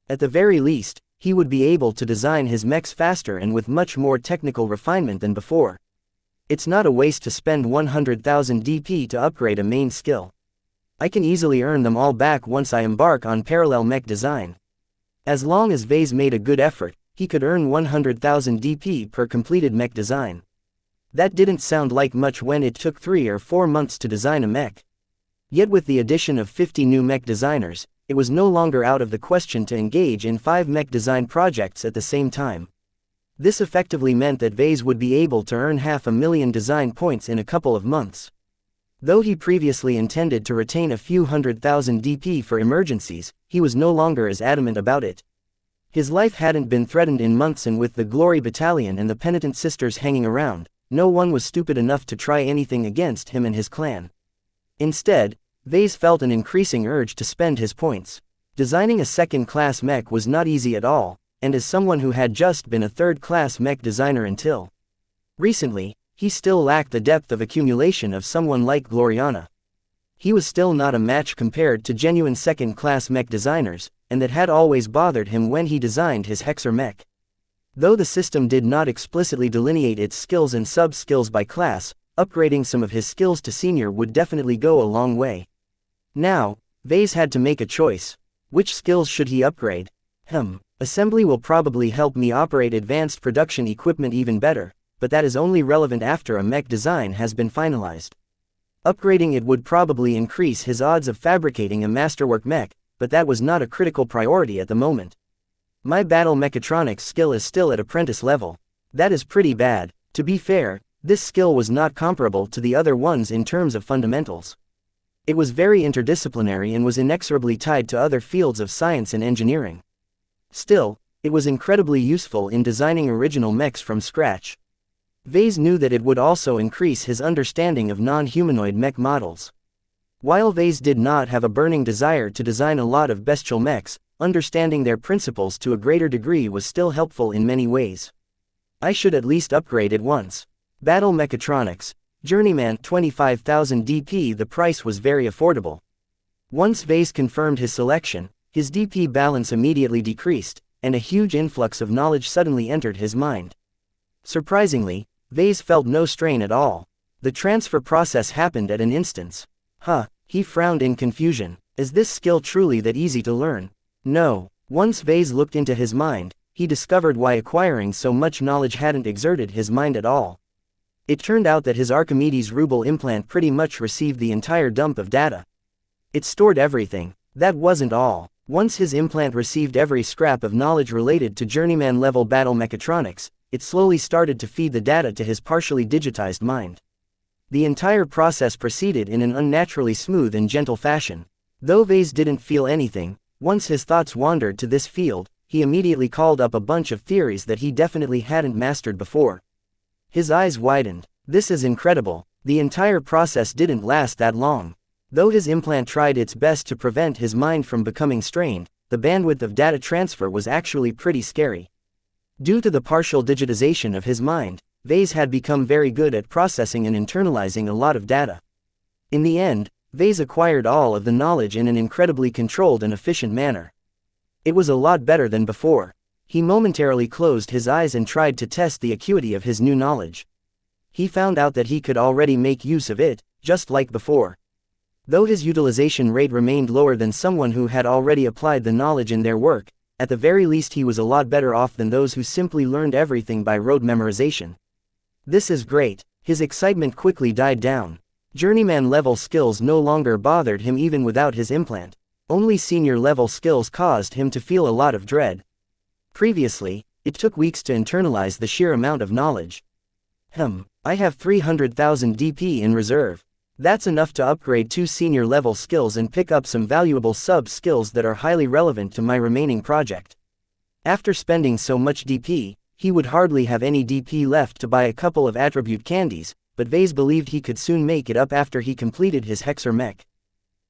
At the very least, he would be able to design his mechs faster and with much more technical refinement than before. It's not a waste to spend 100,000 DP to upgrade a main skill. I can easily earn them all back once I embark on parallel mech design. As long as Vase made a good effort, he could earn 100,000 DP per completed mech design. That didn't sound like much when it took 3 or 4 months to design a mech. Yet with the addition of 50 new mech designers, it was no longer out of the question to engage in 5 mech design projects at the same time. This effectively meant that Vase would be able to earn 500,000 design points in a couple of months. Though he previously intended to retain a few 100,000 DP for emergencies, he was no longer as adamant about it. His life hadn't been threatened in months, and with the Glory Battalion and the Penitent Sisters hanging around, no one was stupid enough to try anything against him and his clan. Instead, Vase felt an increasing urge to spend his points. Designing a second-class mech was not easy at all, and as someone who had just been a third-class mech designer until recently, he still lacked the depth of accumulation of someone like Gloriana. He was still not a match compared to genuine second-class mech designers, and that had always bothered him when he designed his Hexer mech. Though the system did not explicitly delineate its skills and sub-skills by class, upgrading some of his skills to senior would definitely go a long way. Now, Vase had to make a choice. Which skills should he upgrade? Assembly will probably help me operate advanced production equipment even better, but that is only relevant after a mech design has been finalized. Upgrading it would probably increase his odds of fabricating a masterwork mech, but that was not a critical priority at the moment. My battle mechatronics skill is still at apprentice level. That is pretty bad. To be fair, this skill was not comparable to the other ones in terms of fundamentals. It was very interdisciplinary and was inexorably tied to other fields of science and engineering. Still, it was incredibly useful in designing original mechs from scratch. Vase knew that it would also increase his understanding of non-humanoid mech models. While Vase did not have a burning desire to design a lot of bestial mechs, understanding their principles to a greater degree was still helpful in many ways. I should at least upgrade it once. Battle Mechatronics, Journeyman 25,000 DP. The price was very affordable. Once Vase confirmed his selection, his DP balance immediately decreased, and a huge influx of knowledge suddenly entered his mind. Surprisingly, Vase felt no strain at all. The transfer process happened at an instant. He frowned in confusion. Is this skill truly that easy to learn? No. Once Vase looked into his mind, he discovered why acquiring so much knowledge hadn't exerted his mind at all. It turned out that his Archimedes Ruble implant pretty much received the entire dump of data. It stored everything. That wasn't all. Once his implant received every scrap of knowledge related to journeyman-level battle mechatronics, it slowly started to feed the data to his partially digitized mind. The entire process proceeded in an unnaturally smooth and gentle fashion. Though Vase didn't feel anything, once his thoughts wandered to this field, he immediately called up a bunch of theories that he definitely hadn't mastered before. His eyes widened. This is incredible. The entire process didn't last that long. Though his implant tried its best to prevent his mind from becoming strained, the bandwidth of data transfer was actually pretty scary. Due to the partial digitization of his mind, Vase had become very good at processing and internalizing a lot of data. In the end, Vase acquired all of the knowledge in an incredibly controlled and efficient manner. It was a lot better than before. He momentarily closed his eyes and tried to test the acuity of his new knowledge. He found out that he could already make use of it, just like before. Though his utilization rate remained lower than someone who had already applied the knowledge in their work, at the very least he was a lot better off than those who simply learned everything by rote memorization. This is great. His excitement quickly died down. Journeyman-level skills no longer bothered him even without his implant. Only senior-level skills caused him to feel a lot of dread. Previously, it took weeks to internalize the sheer amount of knowledge. I have 300,000 DP in reserve. That's enough to upgrade 2 senior-level skills and pick up some valuable sub-skills that are highly relevant to my remaining project. After spending so much DP, he would hardly have any DP left to buy a couple of attribute candies, but Vase believed he could soon make it up after he completed his Hexer mech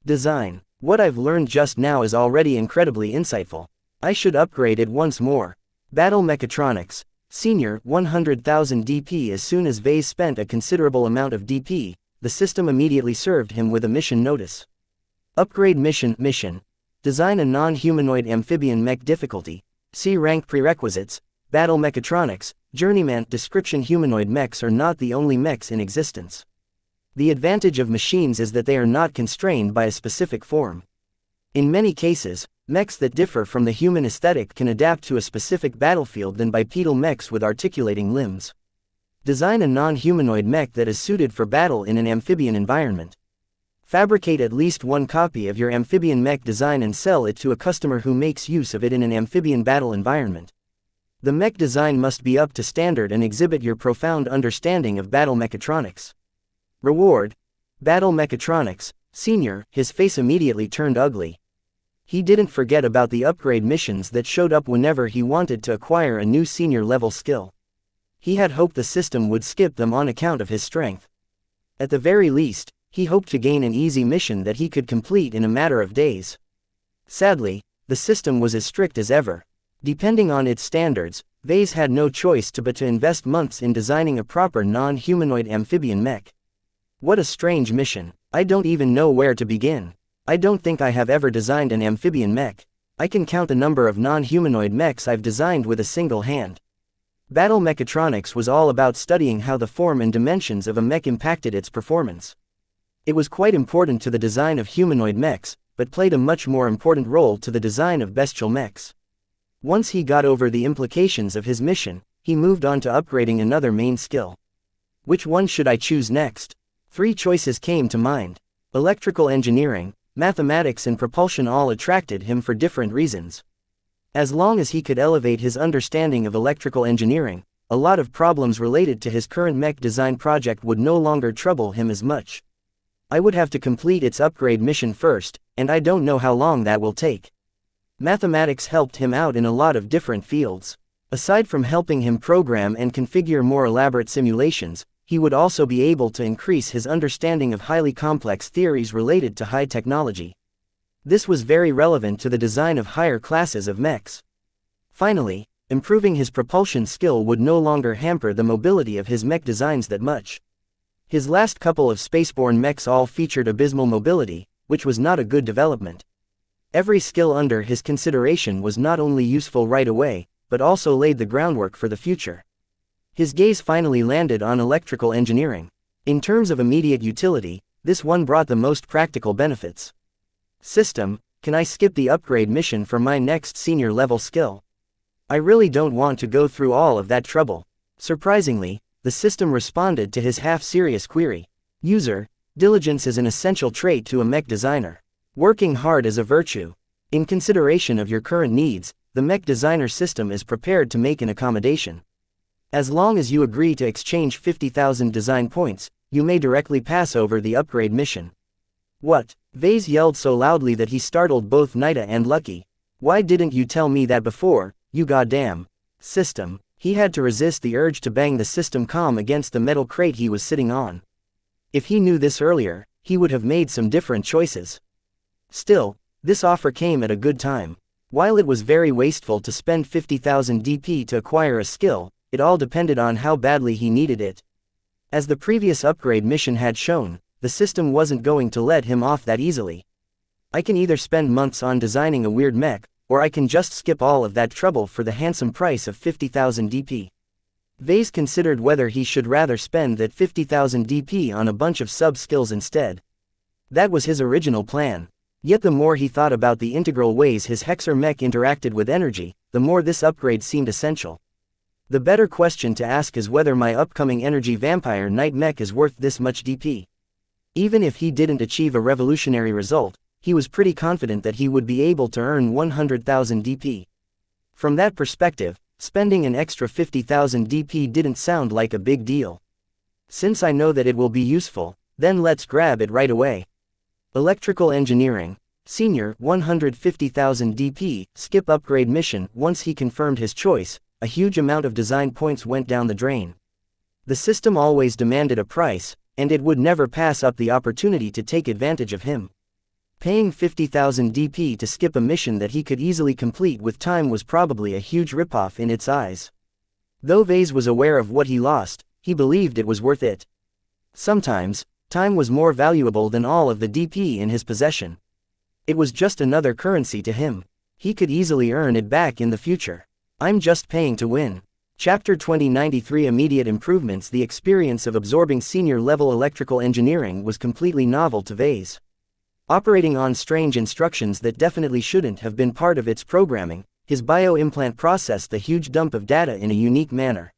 design. What I've learned just now is already incredibly insightful. I should upgrade it once more. Battle Mechatronics, Senior, 100,000 DP. As soon as Vase spent a considerable amount of DP, the system immediately served him with a mission notice. Upgrade mission. Design a non-humanoid amphibian mech. Difficulty: C rank. Prerequisites: Battle Mechatronics, Journeyman. Description: humanoid mechs are not the only mechs in existence. The advantage of machines is that they are not constrained by a specific form. In many cases, mechs that differ from the human aesthetic can adapt to a specific battlefield than bipedal mechs with articulating limbs. Design a non-humanoid mech that is suited for battle in an amphibian environment. Fabricate at least one copy of your amphibian mech design and sell it to a customer who makes use of it in an amphibian battle environment. The mech design must be up to standard and exhibit your profound understanding of battle mechatronics. Reward: Battle Mechatronics, Senior. His face immediately turned ugly. He didn't forget about the upgrade missions that showed up whenever he wanted to acquire a new senior level skill. He had hoped the system would skip them on account of his strength. At the very least, he hoped to gain an easy mission that he could complete in a matter of days. Sadly, the system was as strict as ever. Depending on its standards, Vase had no choice but to invest months in designing a proper non-humanoid amphibian mech. What a strange mission. I don't even know where to begin. I don't think I have ever designed an amphibian mech. I can count the number of non-humanoid mechs I've designed with a single hand. Battle mechatronics was all about studying how the form and dimensions of a mech impacted its performance. It was quite important to the design of humanoid mechs, but played a much more important role to the design of bestial mechs. Once he got over the implications of his mission, he moved on to upgrading another main skill. Which one should I choose next? 3 choices came to mind. Electrical engineering, mathematics and propulsion all attracted him for different reasons. As long as he could elevate his understanding of electrical engineering, a lot of problems related to his current mech design project would no longer trouble him as much. I would have to complete its upgrade mission first, and I don't know how long that will take. Mathematics helped him out in a lot of different fields. Aside from helping him program and configure more elaborate simulations, he would also be able to increase his understanding of highly complex theories related to high technology. This was very relevant to the design of higher classes of mechs. Finally, improving his propulsion skill would no longer hamper the mobility of his mech designs that much. His last couple of spaceborne mechs all featured abysmal mobility, which was not a good development. Every skill under his consideration was not only useful right away, but also laid the groundwork for the future. His gaze finally landed on electrical engineering. In terms of immediate utility, this one brought the most practical benefits. System: Can I skip the upgrade mission for my next senior level skill? I really don't want to go through all of that trouble. Surprisingly, the system responded to his half-serious query. User: Diligence is an essential trait to a mech designer. Working hard is a virtue. In consideration of your current needs, the mech designer system is prepared to make an accommodation. As long as you agree to exchange 50,000 design points, you may directly pass over the upgrade mission. What? Vase yelled so loudly that he startled both Nida and Lucky. Why didn't you tell me that before, you goddamn system? He had to resist the urge to bang the system comm against the metal crate he was sitting on. If he knew this earlier, he would have made some different choices. Still, this offer came at a good time. While it was very wasteful to spend 50,000 DP to acquire a skill, it all depended on how badly he needed it. As the previous upgrade mission had shown, the system wasn't going to let him off that easily. I can either spend months on designing a weird mech, or I can just skip all of that trouble for the handsome price of 50,000 DP. Vase considered whether he should rather spend that 50,000 DP on a bunch of sub-skills instead. That was his original plan. Yet the more he thought about the integral ways his Hexer mech interacted with energy, the more this upgrade seemed essential. The better question to ask is whether my upcoming energy vampire knight mech is worth this much DP. Even if he didn't achieve a revolutionary result, he was pretty confident that he would be able to earn 100,000 DP. From that perspective, spending an extra 50,000 DP didn't sound like a big deal. Since I know that it will be useful, then let's grab it right away. Electrical engineering, Senior, 150,000 DP, skip upgrade mission. Once he confirmed his choice, a huge amount of design points went down the drain. The system always demanded a price, and it would never pass up the opportunity to take advantage of him. Paying 50,000 DP to skip a mission that he could easily complete with time was probably a huge ripoff in its eyes. Though Vase was aware of what he lost, he believed it was worth it. Sometimes, time was more valuable than all of the DP in his possession. It was just another currency to him. He could easily earn it back in the future. I'm just paying to win. Chapter 2093 Immediate Improvements. The experience of absorbing senior-level electrical engineering was completely novel to Vase. Operating on strange instructions that definitely shouldn't have been part of its programming, his bio-implant processed the huge dump of data in a unique manner.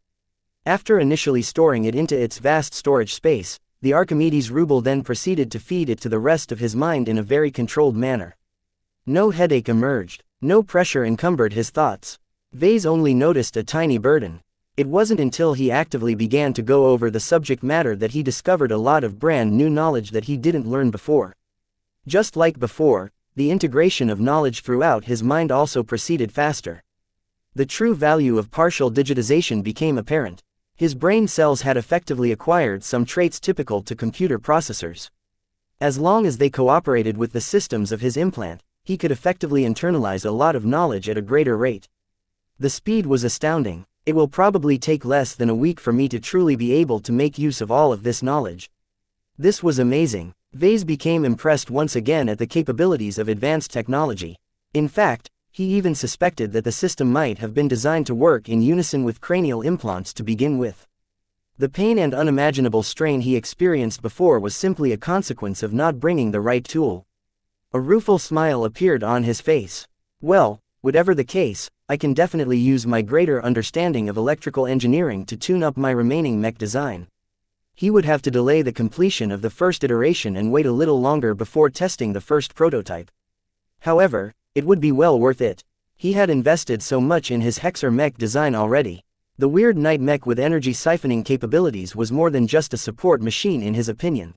After initially storing it into its vast storage space, the Archimedes ruble then proceeded to feed it to the rest of his mind in a very controlled manner. No headache emerged, no pressure encumbered his thoughts. Vase only noticed a tiny burden. It wasn't until he actively began to go over the subject matter that he discovered a lot of brand new knowledge that he didn't learn before. Just like before, the integration of knowledge throughout his mind also proceeded faster. The true value of partial digitization became apparent. His brain cells had effectively acquired some traits typical to computer processors. As long as they cooperated with the systems of his implant, he could effectively internalize a lot of knowledge at a greater rate. The speed was astounding. It will probably take less than a week for me to truly be able to make use of all of this knowledge. This was amazing. Vase became impressed once again at the capabilities of advanced technology. In fact, he even suspected that the system might have been designed to work in unison with cranial implants to begin with. The pain and unimaginable strain he experienced before was simply a consequence of not bringing the right tool. A rueful smile appeared on his face. Well, whatever the case, I can definitely use my greater understanding of electrical engineering to tune up my remaining mech design. He would have to delay the completion of the first iteration and wait a little longer before testing the first prototype. However, it would be well worth it. He had invested so much in his Hexer mech design already. The weird night mech with energy siphoning capabilities was more than just a support machine in his opinion.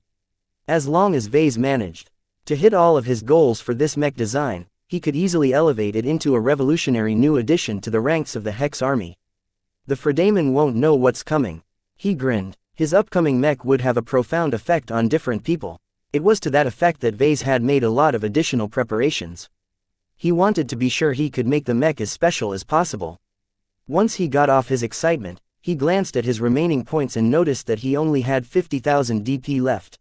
As long as Vase managed to hit all of his goals for this mech design, he could easily elevate it into a revolutionary new addition to the ranks of the Hex army. The Fredaman won't know what's coming. He grinned. His upcoming mech would have a profound effect on different people. It was to that effect that Vase had made a lot of additional preparations. He wanted to be sure he could make the mech as special as possible. Once he got off his excitement, he glanced at his remaining points and noticed that he only had 50,000 DP left.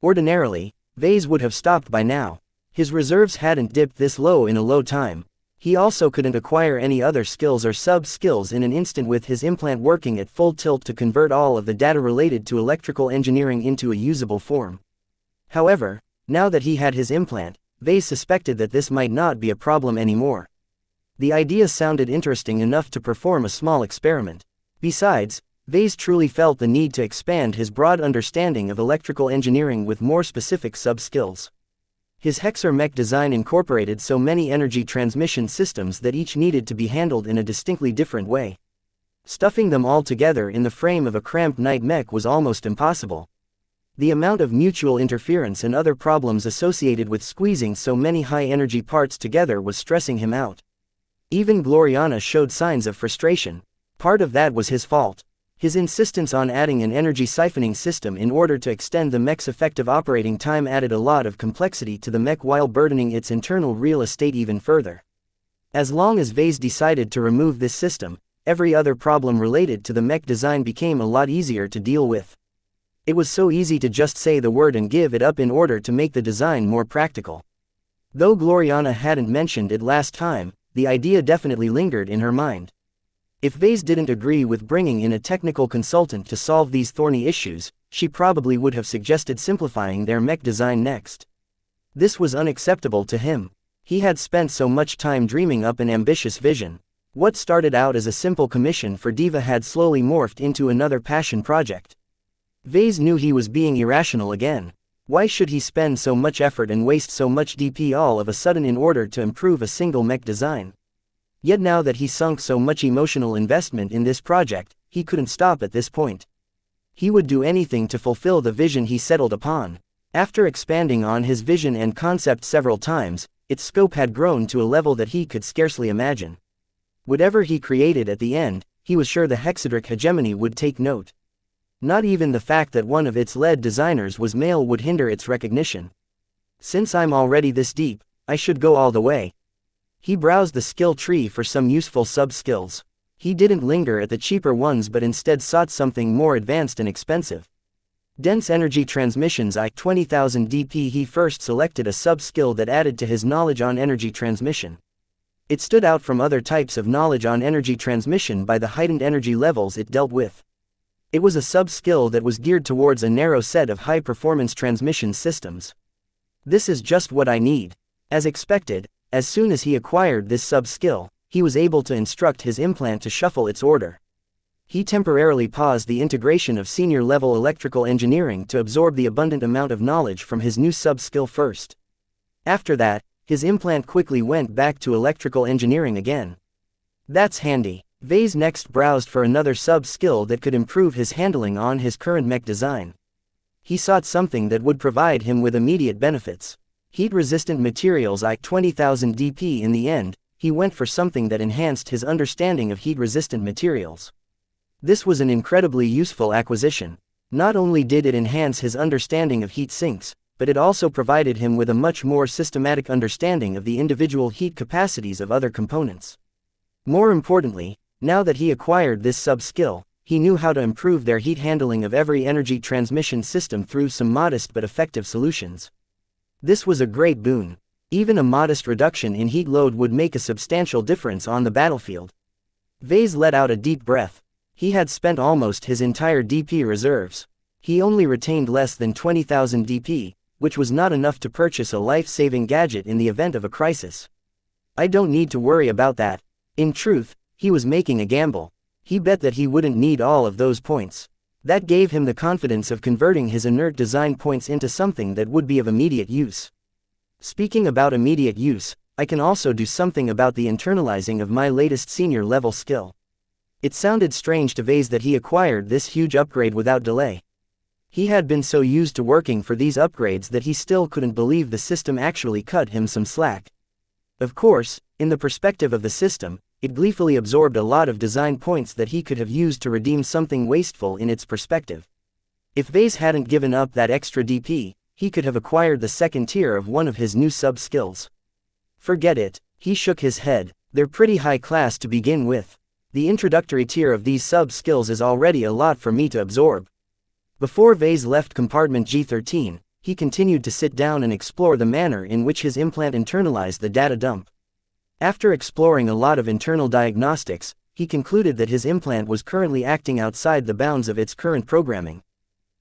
Ordinarily, Vase would have stopped by now. His reserves hadn't dipped this low in a low time. He also couldn't acquire any other skills or sub-skills in an instant with his implant working at full tilt to convert all of the data related to electrical engineering into a usable form. However, now that he had his implant, Vase suspected that this might not be a problem anymore. The idea sounded interesting enough to perform a small experiment. Besides, Vase truly felt the need to expand his broad understanding of electrical engineering with more specific sub-skills. His Hexer mech design incorporated so many energy transmission systems that each needed to be handled in a distinctly different way. Stuffing them all together in the frame of a cramped night mech was almost impossible. The amount of mutual interference and other problems associated with squeezing so many high-energy parts together was stressing him out. Even Gloriana showed signs of frustration. Part of that was his fault. His insistence on adding an energy siphoning system in order to extend the mech's effective operating time added a lot of complexity to the mech while burdening its internal real estate even further. As long as Vase decided to remove this system, every other problem related to the mech design became a lot easier to deal with. It was so easy to just say the word and give it up in order to make the design more practical. Though Gloriana hadn't mentioned it last time, the idea definitely lingered in her mind. If Vase didn't agree with bringing in a technical consultant to solve these thorny issues, she probably would have suggested simplifying their mech design next. This was unacceptable to him. He had spent so much time dreaming up an ambitious vision. What started out as a simple commission for Diva had slowly morphed into another passion project. Vase knew he was being irrational again. Why should he spend so much effort and waste so much DP all of a sudden in order to improve a single mech design? Yet now that he sunk so much emotional investment in this project, he couldn't stop at this point. He would do anything to fulfill the vision he settled upon. After expanding on his vision and concept several times, its scope had grown to a level that he could scarcely imagine. Whatever he created at the end, he was sure the Hexadric hegemony would take note. Not even the fact that one of its lead designers was male would hinder its recognition. Since I'm already this deep, I should go all the way. He browsed the skill tree for some useful sub-skills. He didn't linger at the cheaper ones but instead sought something more advanced and expensive. Dense energy transmissions I 20,000 DP. He first selected a sub-skill that added to his knowledge on energy transmission. It stood out from other types of knowledge on energy transmission by the heightened energy levels it dealt with. It was a sub-skill that was geared towards a narrow set of high-performance transmission systems. This is just what I need. As expected, as soon as he acquired this sub-skill, he was able to instruct his implant to shuffle its order. He temporarily paused the integration of senior-level electrical engineering to absorb the abundant amount of knowledge from his new sub-skill first. After that, his implant quickly went back to electrical engineering again. That's handy. Vase next browsed for another sub-skill that could improve his handling on his current mech design. He sought something that would provide him with immediate benefits. Heat-resistant materials like 20,000 DP. In the end, he went for something that enhanced his understanding of heat-resistant materials. This was an incredibly useful acquisition. Not only did it enhance his understanding of heat sinks, but it also provided him with a much more systematic understanding of the individual heat capacities of other components. More importantly, now that he acquired this sub-skill, he knew how to improve their heat handling of every energy transmission system through some modest but effective solutions. This was a great boon. Even a modest reduction in heat load would make a substantial difference on the battlefield. Vase let out a deep breath. He had spent almost his entire DP reserves. He only retained less than 20,000 DP, which was not enough to purchase a life-saving gadget in the event of a crisis. I don't need to worry about that. In truth, he was making a gamble. He bet that he wouldn't need all of those points. That gave him the confidence of converting his inert design points into something that would be of immediate use. Speaking about immediate use, I can also do something about the internalizing of my latest senior-level skill. It sounded strange to Vase that he acquired this huge upgrade without delay. He had been so used to working for these upgrades that he still couldn't believe the system actually cut him some slack. Of course, in the perspective of the system, it gleefully absorbed a lot of design points that he could have used to redeem something wasteful in its perspective. If Vase hadn't given up that extra DP, he could have acquired the second tier of one of his new sub-skills. Forget it, he shook his head. They're pretty high class to begin with. The introductory tier of these sub-skills is already a lot for me to absorb. Before Vase left compartment G13, he continued to sit down and explore the manner in which his implant internalized the data dump. After exploring a lot of internal diagnostics, he concluded that his implant was currently acting outside the bounds of its current programming.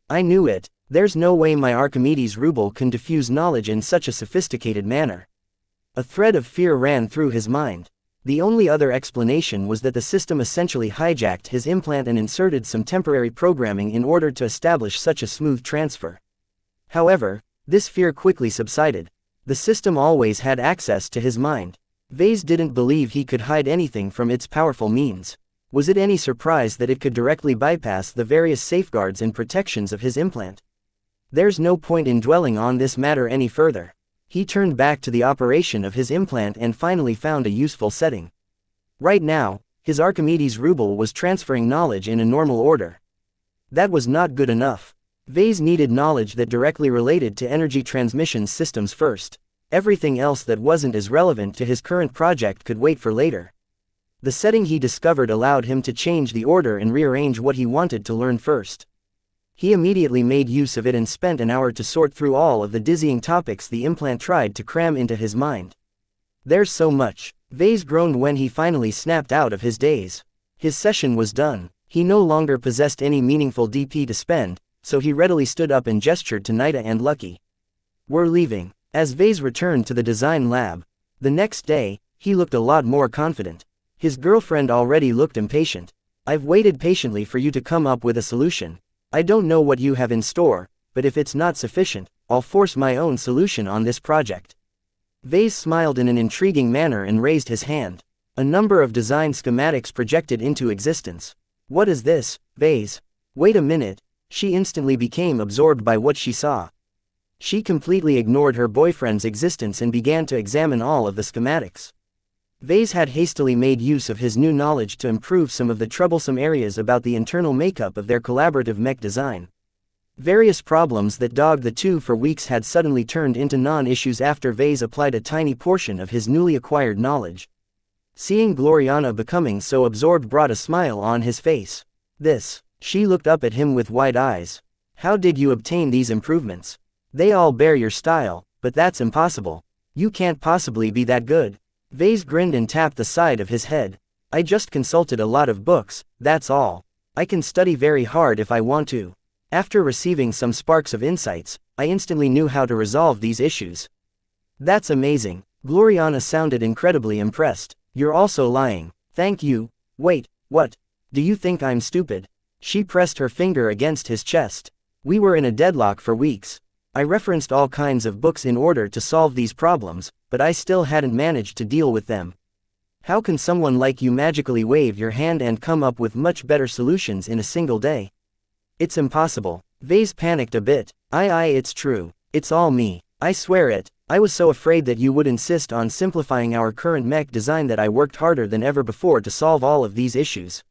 I knew it. There's no way my Archimedes ruble can diffuse knowledge in such a sophisticated manner. A thread of fear ran through his mind. The only other explanation was that the system essentially hijacked his implant and inserted some temporary programming in order to establish such a smooth transfer. However, this fear quickly subsided. The system always had access to his mind. Vase didn't believe he could hide anything from its powerful means. Was it any surprise that it could directly bypass the various safeguards and protections of his implant? There's no point in dwelling on this matter any further. He turned back to the operation of his implant and finally found a useful setting. Right now, his Archimedes ruble was transferring knowledge in a normal order. That was not good enough. Vase needed knowledge that directly related to energy transmission systems first. Everything else that wasn't as relevant to his current project could wait for later. The setting he discovered allowed him to change the order and rearrange what he wanted to learn first. He immediately made use of it and spent an hour to sort through all of the dizzying topics the implant tried to cram into his mind. There's so much. Vase groaned when he finally snapped out of his daze. His session was done. He no longer possessed any meaningful DP to spend, so he readily stood up and gestured to Nida and Lucky. We're leaving. As Vase returned to the design lab, the next day, he looked a lot more confident. His girlfriend already looked impatient. I've waited patiently for you to come up with a solution. I don't know what you have in store, but if it's not sufficient, I'll force my own solution on this project. Vase smiled in an intriguing manner and raised his hand. A number of design schematics projected into existence. What is this, Vase? Wait a minute. She instantly became absorbed by what she saw. She completely ignored her boyfriend's existence and began to examine all of the schematics. Vase had hastily made use of his new knowledge to improve some of the troublesome areas about the internal makeup of their collaborative mech design. Various problems that dogged the two for weeks had suddenly turned into non-issues after Vase applied a tiny portion of his newly acquired knowledge. Seeing Gloriana becoming so absorbed brought a smile on his face. She looked up at him with wide eyes. How did you obtain these improvements? They all bear your style, but that's impossible. You can't possibly be that good. Vase grinned and tapped the side of his head. I just consulted a lot of books, that's all. I can study very hard if I want to. After receiving some sparks of insights, I instantly knew how to resolve these issues. That's amazing. Gloriana sounded incredibly impressed. You're also lying. Thank you. Wait, what? Do you think I'm stupid? She pressed her finger against his chest. We were in a deadlock for weeks. I referenced all kinds of books in order to solve these problems, but I still hadn't managed to deal with them. How can someone like you magically wave your hand and come up with much better solutions in a single day? It's impossible. Vase panicked a bit. It's true. It's all me. I swear it. I was so afraid that you would insist on simplifying our current mech design that I worked harder than ever before to solve all of these issues.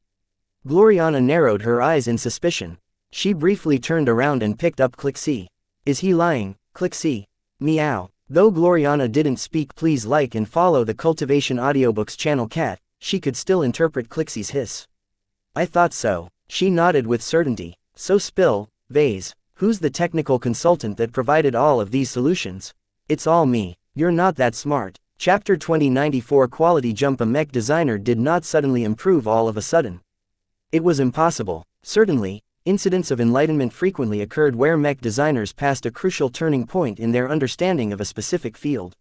Gloriana narrowed her eyes in suspicion. She briefly turned around and picked up Clixie. Is he lying? Clixie. Meow. Though Gloriana didn't speak please like and follow the Cultivation Audiobooks channel cat, she could still interpret Clixie's hiss. I thought so. She nodded with certainty. So spill, Vase, who's the technical consultant that provided all of these solutions? It's all me. You're not that smart. Chapter 2094 Quality Jump. A mech designer did not suddenly improve all of a sudden. It was impossible. Certainly, incidents of enlightenment frequently occurred where mech designers passed a crucial turning point in their understanding of a specific field.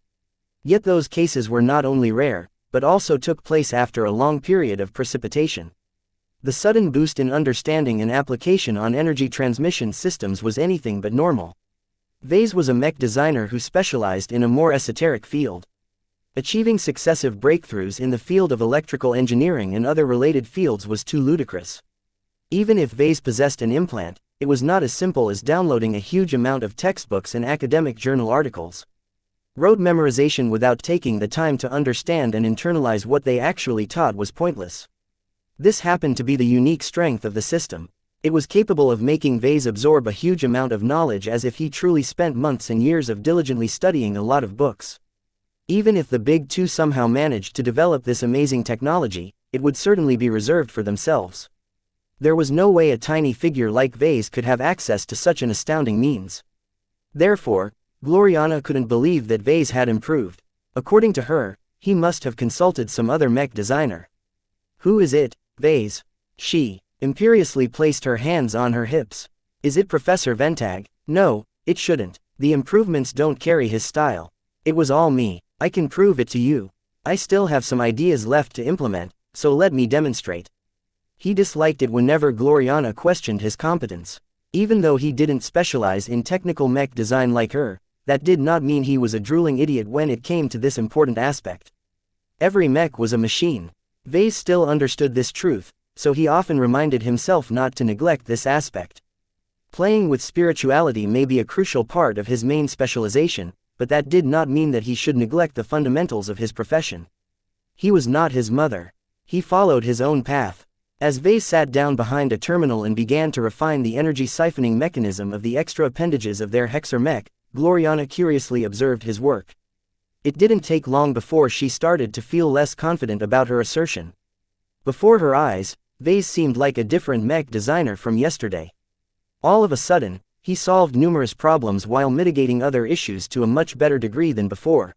Yet those cases were not only rare, but also took place after a long period of precipitation. The sudden boost in understanding and application on energy transmission systems was anything but normal. Vase was a mech designer who specialized in a more esoteric field. Achieving successive breakthroughs in the field of electrical engineering and other related fields was too ludicrous. Even if Vase possessed an implant, it was not as simple as downloading a huge amount of textbooks and academic journal articles. Rote memorization without taking the time to understand and internalize what they actually taught was pointless. This happened to be the unique strength of the system. It was capable of making Vase absorb a huge amount of knowledge as if he truly spent months and years of diligently studying a lot of books. Even if the Big Two somehow managed to develop this amazing technology, it would certainly be reserved for themselves. There was no way a tiny figure like Vase could have access to such an astounding means. Therefore, Gloriana couldn't believe that Vase had improved. According to her, he must have consulted some other mech designer. Who is it, Vase? She imperiously placed her hands on her hips. Is it Professor Ventag? No, it shouldn't. The improvements don't carry his style. It was all me. I can prove it to you. I still have some ideas left to implement, so let me demonstrate. He disliked it whenever Gloriana questioned his competence. Even though he didn't specialize in technical mech design like her, that did not mean he was a drooling idiot when it came to this important aspect. Every mech was a machine. Vase still understood this truth, so he often reminded himself not to neglect this aspect. Playing with spirituality may be a crucial part of his main specialization, but that did not mean that he should neglect the fundamentals of his profession. He was not his mother. He followed his own path. As Vase sat down behind a terminal and began to refine the energy siphoning mechanism of the extra appendages of their Hexer mech, Gloriana curiously observed his work. It didn't take long before she started to feel less confident about her assertion. Before her eyes, Vase seemed like a different mech designer from yesterday. All of a sudden, he solved numerous problems while mitigating other issues to a much better degree than before.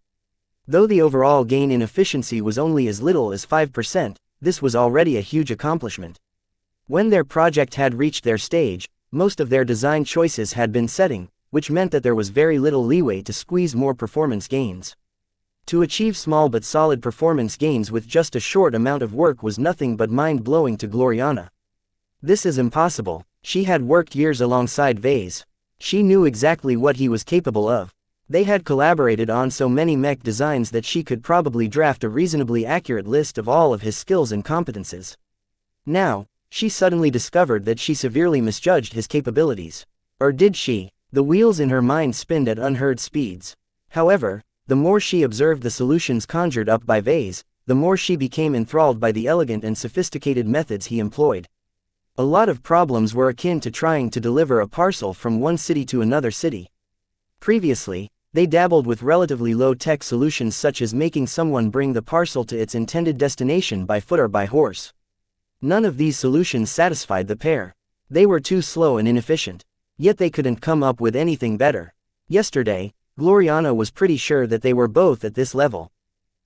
Though the overall gain in efficiency was only as little as 5%, this was already a huge accomplishment. When their project had reached their stage, most of their design choices had been setting, which meant that there was very little leeway to squeeze more performance gains. To achieve small but solid performance gains with just a short amount of work was nothing but mind-blowing to Gloriana. This is impossible. She had worked years alongside Vase. She knew exactly what he was capable of. They had collaborated on so many mech designs that she could probably draft a reasonably accurate list of all of his skills and competences. Now, she suddenly discovered that she severely misjudged his capabilities. Or did she? The wheels in her mind spinned at unheard speeds. However, the more she observed the solutions conjured up by Vase, the more she became enthralled by the elegant and sophisticated methods he employed. A lot of problems were akin to trying to deliver a parcel from one city to another city. Previously, they dabbled with relatively low-tech solutions such as making someone bring the parcel to its intended destination by foot or by horse. None of these solutions satisfied the pair. They were too slow and inefficient. Yet they couldn't come up with anything better. Yesterday, Gloriana was pretty sure that they were both at this level.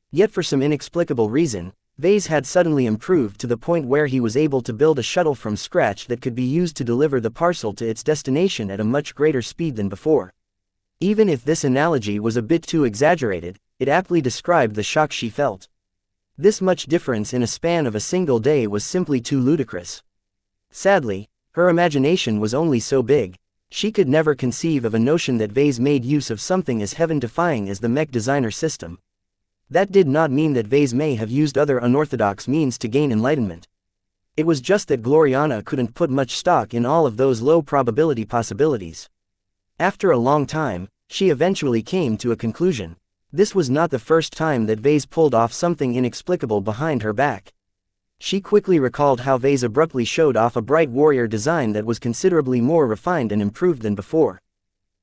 Yet for some inexplicable reason, Vase had suddenly improved to the point where he was able to build a shuttle from scratch that could be used to deliver the parcel to its destination at a much greater speed than before. Even if this analogy was a bit too exaggerated, it aptly described the shock she felt. This much difference in a span of a single day was simply too ludicrous. Sadly, her imagination was only so big. She could never conceive of a notion that Vase made use of something as heaven-defying as the mech designer system. That did not mean that Vase may have used other unorthodox means to gain enlightenment. It was just that Gloriana couldn't put much stock in all of those low-probability possibilities. After a long time, she eventually came to a conclusion. This was not the first time that Vase pulled off something inexplicable behind her back. She quickly recalled how Vase abruptly showed off a bright warrior design that was considerably more refined and improved than before.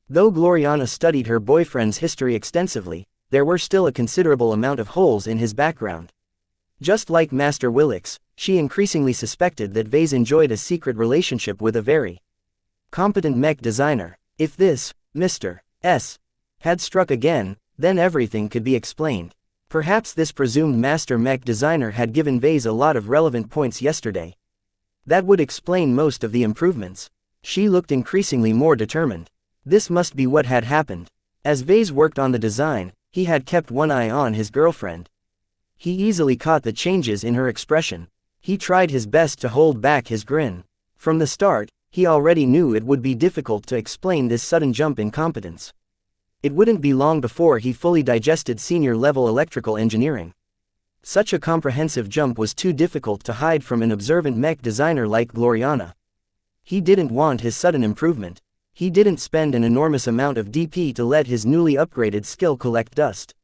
Though Gloriana studied her boyfriend's history extensively, there were still a considerable amount of holes in his background. Just like Master Willix, she increasingly suspected that Vase enjoyed a secret relationship with a very competent mech designer. If this, Mr. S, had struck again, then everything could be explained. Perhaps this presumed master mech designer had given Vase a lot of relevant points yesterday. That would explain most of the improvements. She looked increasingly more determined. This must be what had happened. As Vase worked on the design, he had kept one eye on his girlfriend. He easily caught the changes in her expression. He tried his best to hold back his grin. From the start, he already knew it would be difficult to explain this sudden jump in competence. It wouldn't be long before he fully digested senior-level electrical engineering. Such a comprehensive jump was too difficult to hide from an observant mech designer like Gloriana. He didn't want his sudden improvement. He didn't spend an enormous amount of DP to let his newly upgraded skill collect dust.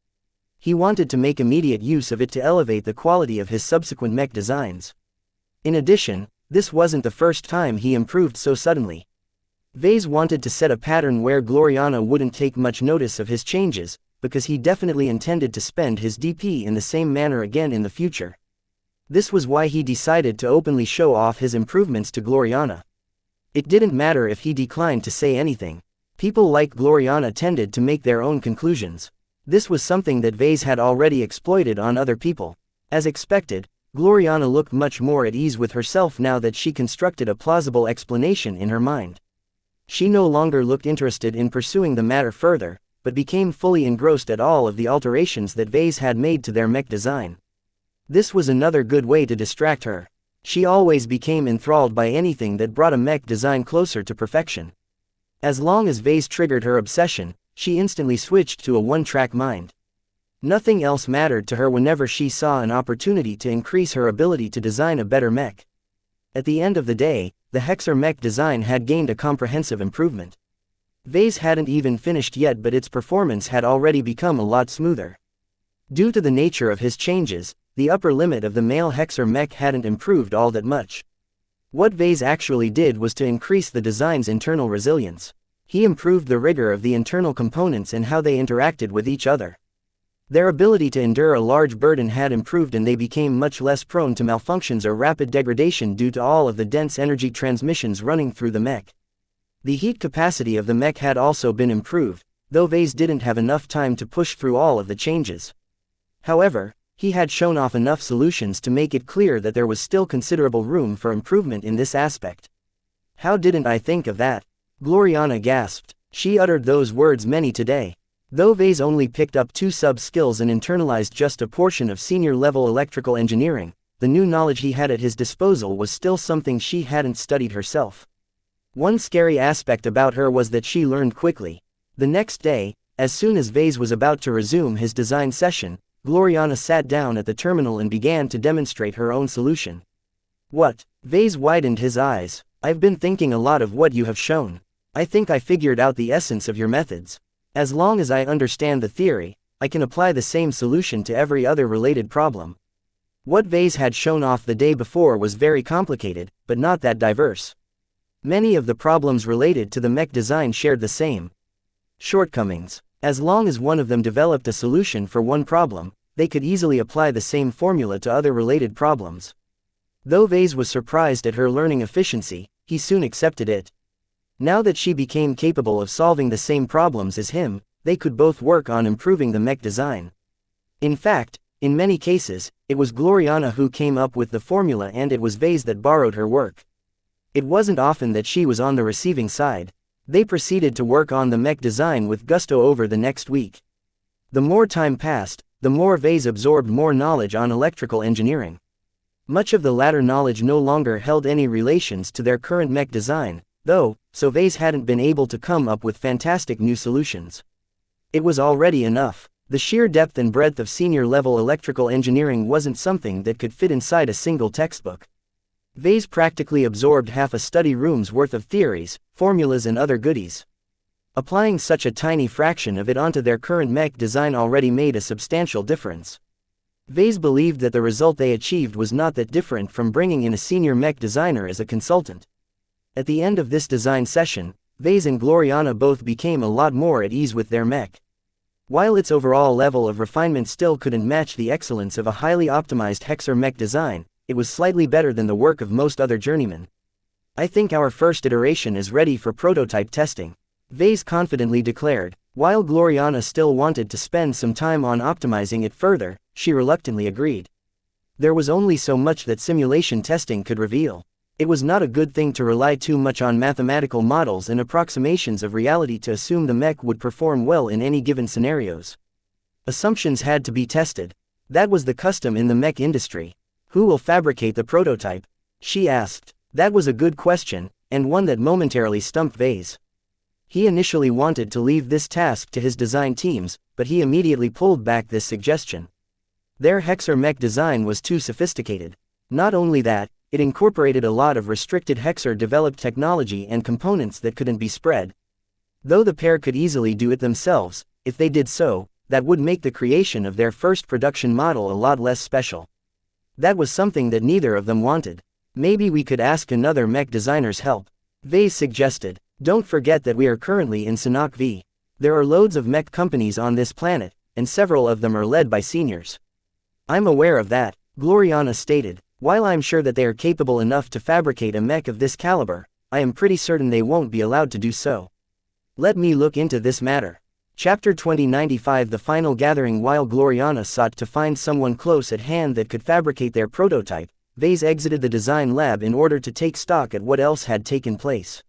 He wanted to make immediate use of it to elevate the quality of his subsequent mech designs. In addition, this wasn't the first time he improved so suddenly. Vase wanted to set a pattern where Gloriana wouldn't take much notice of his changes, because he definitely intended to spend his DP in the same manner again in the future. This was why he decided to openly show off his improvements to Gloriana. It didn't matter if he declined to say anything. People like Gloriana tended to make their own conclusions. This was something that Vase had already exploited on other people. As expected, Gloriana looked much more at ease with herself now that she constructed a plausible explanation in her mind. She no longer looked interested in pursuing the matter further, but became fully engrossed at all of the alterations that Vase had made to their mech design. This was another good way to distract her. She always became enthralled by anything that brought a mech design closer to perfection. As long as Vase triggered her obsession, she instantly switched to a one-track mind. Nothing else mattered to her whenever she saw an opportunity to increase her ability to design a better mech. At the end of the day, the Hexer mech design had gained a comprehensive improvement. Vase hadn't even finished yet, but its performance had already become a lot smoother. Due to the nature of his changes, the upper limit of the male Hexer mech hadn't improved all that much. What Vase actually did was to increase the design's internal resilience. He improved the rigor of the internal components and how they interacted with each other. Their ability to endure a large burden had improved, and they became much less prone to malfunctions or rapid degradation due to all of the dense energy transmissions running through the mech. The heat capacity of the mech had also been improved, though Vase didn't have enough time to push through all of the changes. However, he had shown off enough solutions to make it clear that there was still considerable room for improvement in this aspect. "How didn't I think of that?" Gloriana gasped. She uttered those words many today. Though Vase only picked up 2 sub-skills and internalized just a portion of senior-level electrical engineering, the new knowledge he had at his disposal was still something she hadn't studied herself. One scary aspect about her was that she learned quickly. The next day, as soon as Vase was about to resume his design session, Gloriana sat down at the terminal and began to demonstrate her own solution. "What?" Vase widened his eyes. "I've been thinking a lot of what you have shown. I think I figured out the essence of your methods. As long as I understand the theory, I can apply the same solution to every other related problem." What Vase had shown off the day before was very complicated, but not that diverse. Many of the problems related to the mech design shared the same shortcomings. As long as one of them developed a solution for one problem, they could easily apply the same formula to other related problems. Though Vase was surprised at her learning efficiency, he soon accepted it. Now that she became capable of solving the same problems as him, they could both work on improving the mech design. In fact, in many cases, it was Gloriana who came up with the formula and it was Vase that borrowed her work. It wasn't often that she was on the receiving side. They proceeded to work on the mech design with gusto over the next week. The more time passed, the more Vase absorbed more knowledge on electrical engineering. Much of the latter knowledge no longer held any relations to their current mech design, though, so Vase hadn't been able to come up with fantastic new solutions. It was already enough. The sheer depth and breadth of senior-level electrical engineering wasn't something that could fit inside a single textbook. Vase practically absorbed half a study room's worth of theories, formulas and other goodies. Applying such a tiny fraction of it onto their current mech design already made a substantial difference. Vase believed that the result they achieved was not that different from bringing in a senior mech designer as a consultant. At the end of this design session, Vase and Gloriana both became a lot more at ease with their mech. While its overall level of refinement still couldn't match the excellence of a highly optimized Hexer mech design, it was slightly better than the work of most other journeymen. I think our first iteration is ready for prototype testing, Vase confidently declared. While Gloriana still wanted to spend some time on optimizing it further, she reluctantly agreed. There was only so much that simulation testing could reveal. It was not a good thing to rely too much on mathematical models and approximations of reality to assume the mech would perform well in any given scenarios. Assumptions had to be tested. That was the custom in the mech industry. Who will fabricate the prototype? She asked. That was a good question, and one that momentarily stumped Vase. He initially wanted to leave this task to his design teams, but he immediately pulled back this suggestion. Their Hexer mech design was too sophisticated. Not only that, it incorporated a lot of restricted Hexer-developed technology and components that couldn't be spread. Though the pair could easily do it themselves, if they did so, that would make the creation of their first production model a lot less special. That was something that neither of them wanted. Maybe we could ask another mech designer's help, Vase suggested. Don't forget that we are currently in Sanok V. There are loads of mech companies on this planet, and several of them are led by seniors. I'm aware of that, Gloriana stated. While I'm sure that they are capable enough to fabricate a mech of this caliber, I am pretty certain they won't be allowed to do so. Let me look into this matter. Chapter 2095 The Final Gathering. While Gloriana sought to find someone close at hand that could fabricate their prototype, Vase exited the design lab in order to take stock at what else had taken place.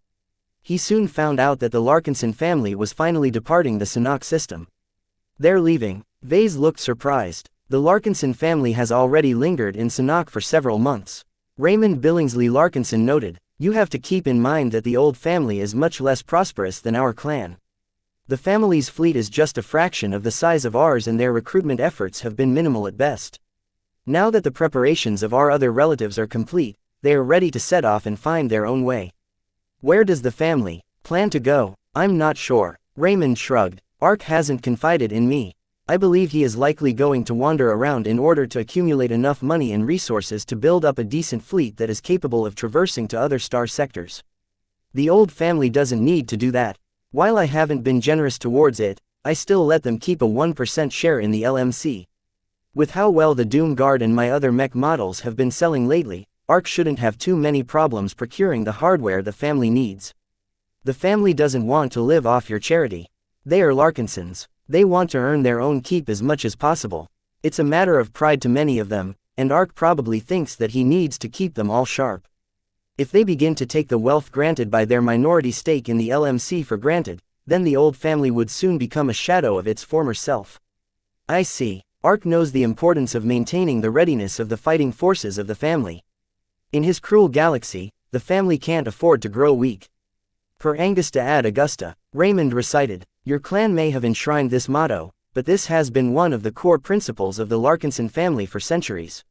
He soon found out that the Larkinson family was finally departing the Sanok system. They're leaving. Vase looked surprised. The Larkinson family has already lingered in Sanok for several months. Raymond Billingsley Larkinson noted, "You have to keep in mind that the old family is much less prosperous than our clan. The family's fleet is just a fraction of the size of ours and their recruitment efforts have been minimal at best. Now that the preparations of our other relatives are complete, they are ready to set off and find their own way." Where does the family plan to go? I'm not sure. Raymond shrugged. Ark hasn't confided in me. I believe he is likely going to wander around in order to accumulate enough money and resources to build up a decent fleet that is capable of traversing to other star sectors. The old family doesn't need to do that. While I haven't been generous towards it, I still let them keep a 1% share in the LMC. With how well the Doom Guard and my other mech models have been selling lately, Ark shouldn't have too many problems procuring the hardware the family needs. The family doesn't want to live off your charity. They are Larkinsons. They want to earn their own keep as much as possible. It's a matter of pride to many of them, and Ark probably thinks that he needs to keep them all sharp. If they begin to take the wealth granted by their minority stake in the LMC for granted, then the old family would soon become a shadow of its former self. I see. Ark knows the importance of maintaining the readiness of the fighting forces of the family. In his cruel galaxy, the family can't afford to grow weak. Per Angusta ad Augusta, Raymond recited, "Your clan may have enshrined this motto, but this has been one of the core principles of the Larkinson family for centuries.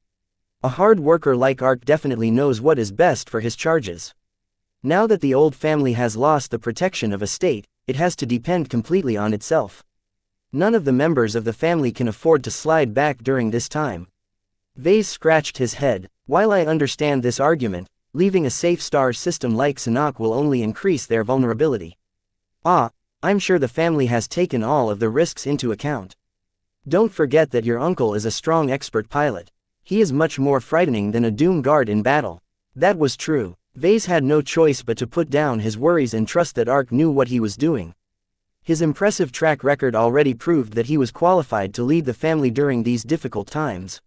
A hard worker like Ark definitely knows what is best for his charges. Now that the old family has lost the protection of a state, it has to depend completely on itself. None of the members of the family can afford to slide back during this time." Vase scratched his head. While I understand this argument, leaving a safe star system like Sanok will only increase their vulnerability. I'm sure the family has taken all of the risks into account. Don't forget that your uncle is a strong expert pilot. He is much more frightening than a Doom Guard in battle. That was true. Vase had no choice but to put down his worries and trust that Ark knew what he was doing. His impressive track record already proved that he was qualified to lead the family during these difficult times.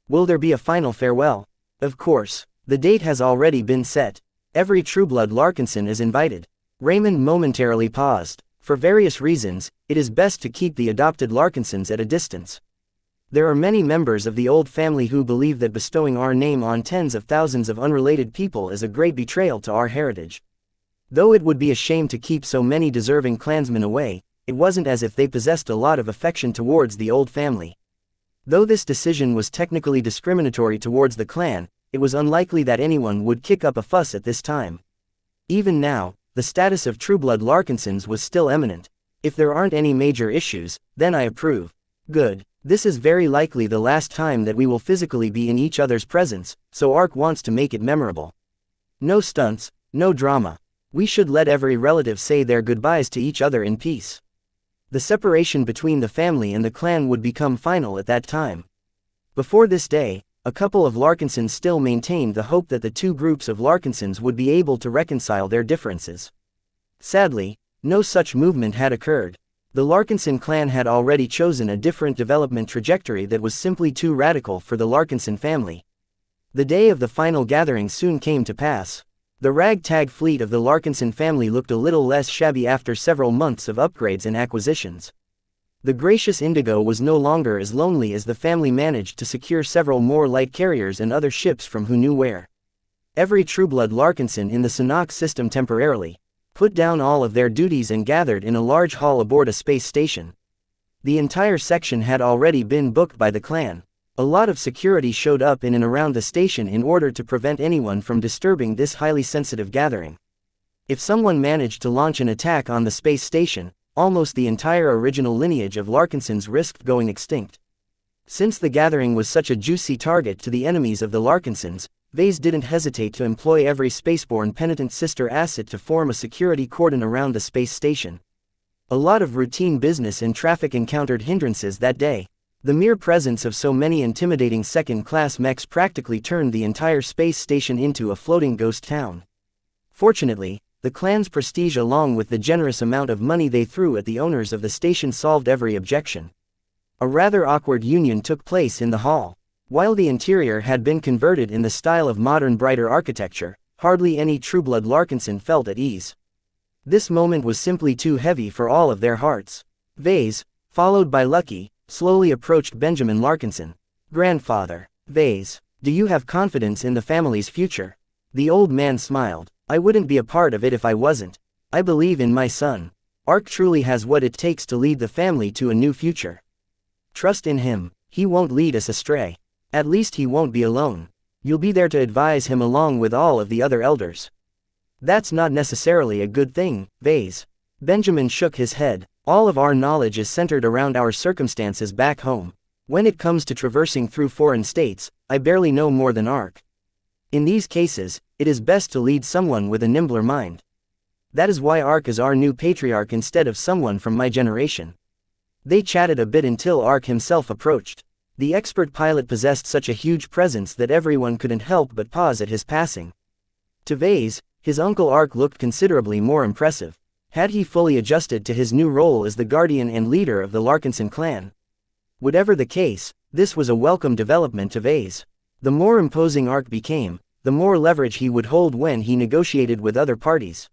Will there be a final farewell? Of course. The date has already been set. Every Trueblood Larkinson is invited. Raymond momentarily paused. For various reasons, it is best to keep the adopted Larkinsons at a distance. There are many members of the old family who believe that bestowing our name on tens of thousands of unrelated people is a great betrayal to our heritage. Though it would be a shame to keep so many deserving clansmen away, it wasn't as if they possessed a lot of affection towards the old family. Though this decision was technically discriminatory towards the clan, it was unlikely that anyone would kick up a fuss at this time. Even now, the status of Trueblood Larkinsons was still eminent. If there aren't any major issues, then I approve. Good. This is very likely the last time that we will physically be in each other's presence, so Ark wants to make it memorable. No stunts, no drama. We should let every relative say their goodbyes to each other in peace. The separation between the family and the clan would become final at that time. Before this day, a couple of Larkinsons still maintained the hope that the two groups of Larkinsons would be able to reconcile their differences. Sadly, no such movement had occurred. The Larkinson clan had already chosen a different development trajectory that was simply too radical for the Larkinson family. The day of the final gathering soon came to pass. The ragtag fleet of the Larkinson family looked a little less shabby after several months of upgrades and acquisitions. The gracious Indigo was no longer as lonely as the family managed to secure several more light carriers and other ships from who knew where. Every Trueblood Larkinson in the Sanok system temporarily put down all of their duties and gathered in a large hall aboard a space station. The entire section had already been booked by the clan. A lot of security showed up in and around the station in order to prevent anyone from disturbing this highly sensitive gathering. If someone managed to launch an attack on the space station, almost the entire original lineage of Larkinsons risked going extinct. Since the gathering was such a juicy target to the enemies of the Larkinsons, Vase didn't hesitate to employ every spaceborne penitent sister asset to form a security cordon around the space station. A lot of routine business and traffic encountered hindrances that day. The mere presence of so many intimidating second-class mechs practically turned the entire space station into a floating ghost town. Fortunately, the clan's prestige along with the generous amount of money they threw at the owners of the station solved every objection. A rather awkward union took place in the hall. While the interior had been converted in the style of modern brighter architecture, hardly any Trueblood Larkinson felt at ease. This moment was simply too heavy for all of their hearts. Vase, followed by Lucky, slowly approached Benjamin Larkinson. "Grandfather, Vase, do you have confidence in the family's future?" The old man smiled. "I wouldn't be a part of it if I wasn't. I believe in my son. Ark truly has what it takes to lead the family to a new future. Trust in him, he won't lead us astray. At least he won't be alone. You'll be there to advise him along with all of the other elders." "That's not necessarily a good thing, Vase." Benjamin shook his head. "All of our knowledge is centered around our circumstances back home. When it comes to traversing through foreign states, I barely know more than Ark. In these cases, it is best to lead someone with a nimbler mind. That is why Ark is our new patriarch instead of someone from my generation." They chatted a bit until Ark himself approached. The expert pilot possessed such a huge presence that everyone couldn't help but pause at his passing. To Vase, his uncle Ark looked considerably more impressive. Had he fully adjusted to his new role as the guardian and leader of the Larkinson clan? Whatever the case, this was a welcome development to Vase. The more imposing Ark became, the more leverage he would hold when he negotiated with other parties.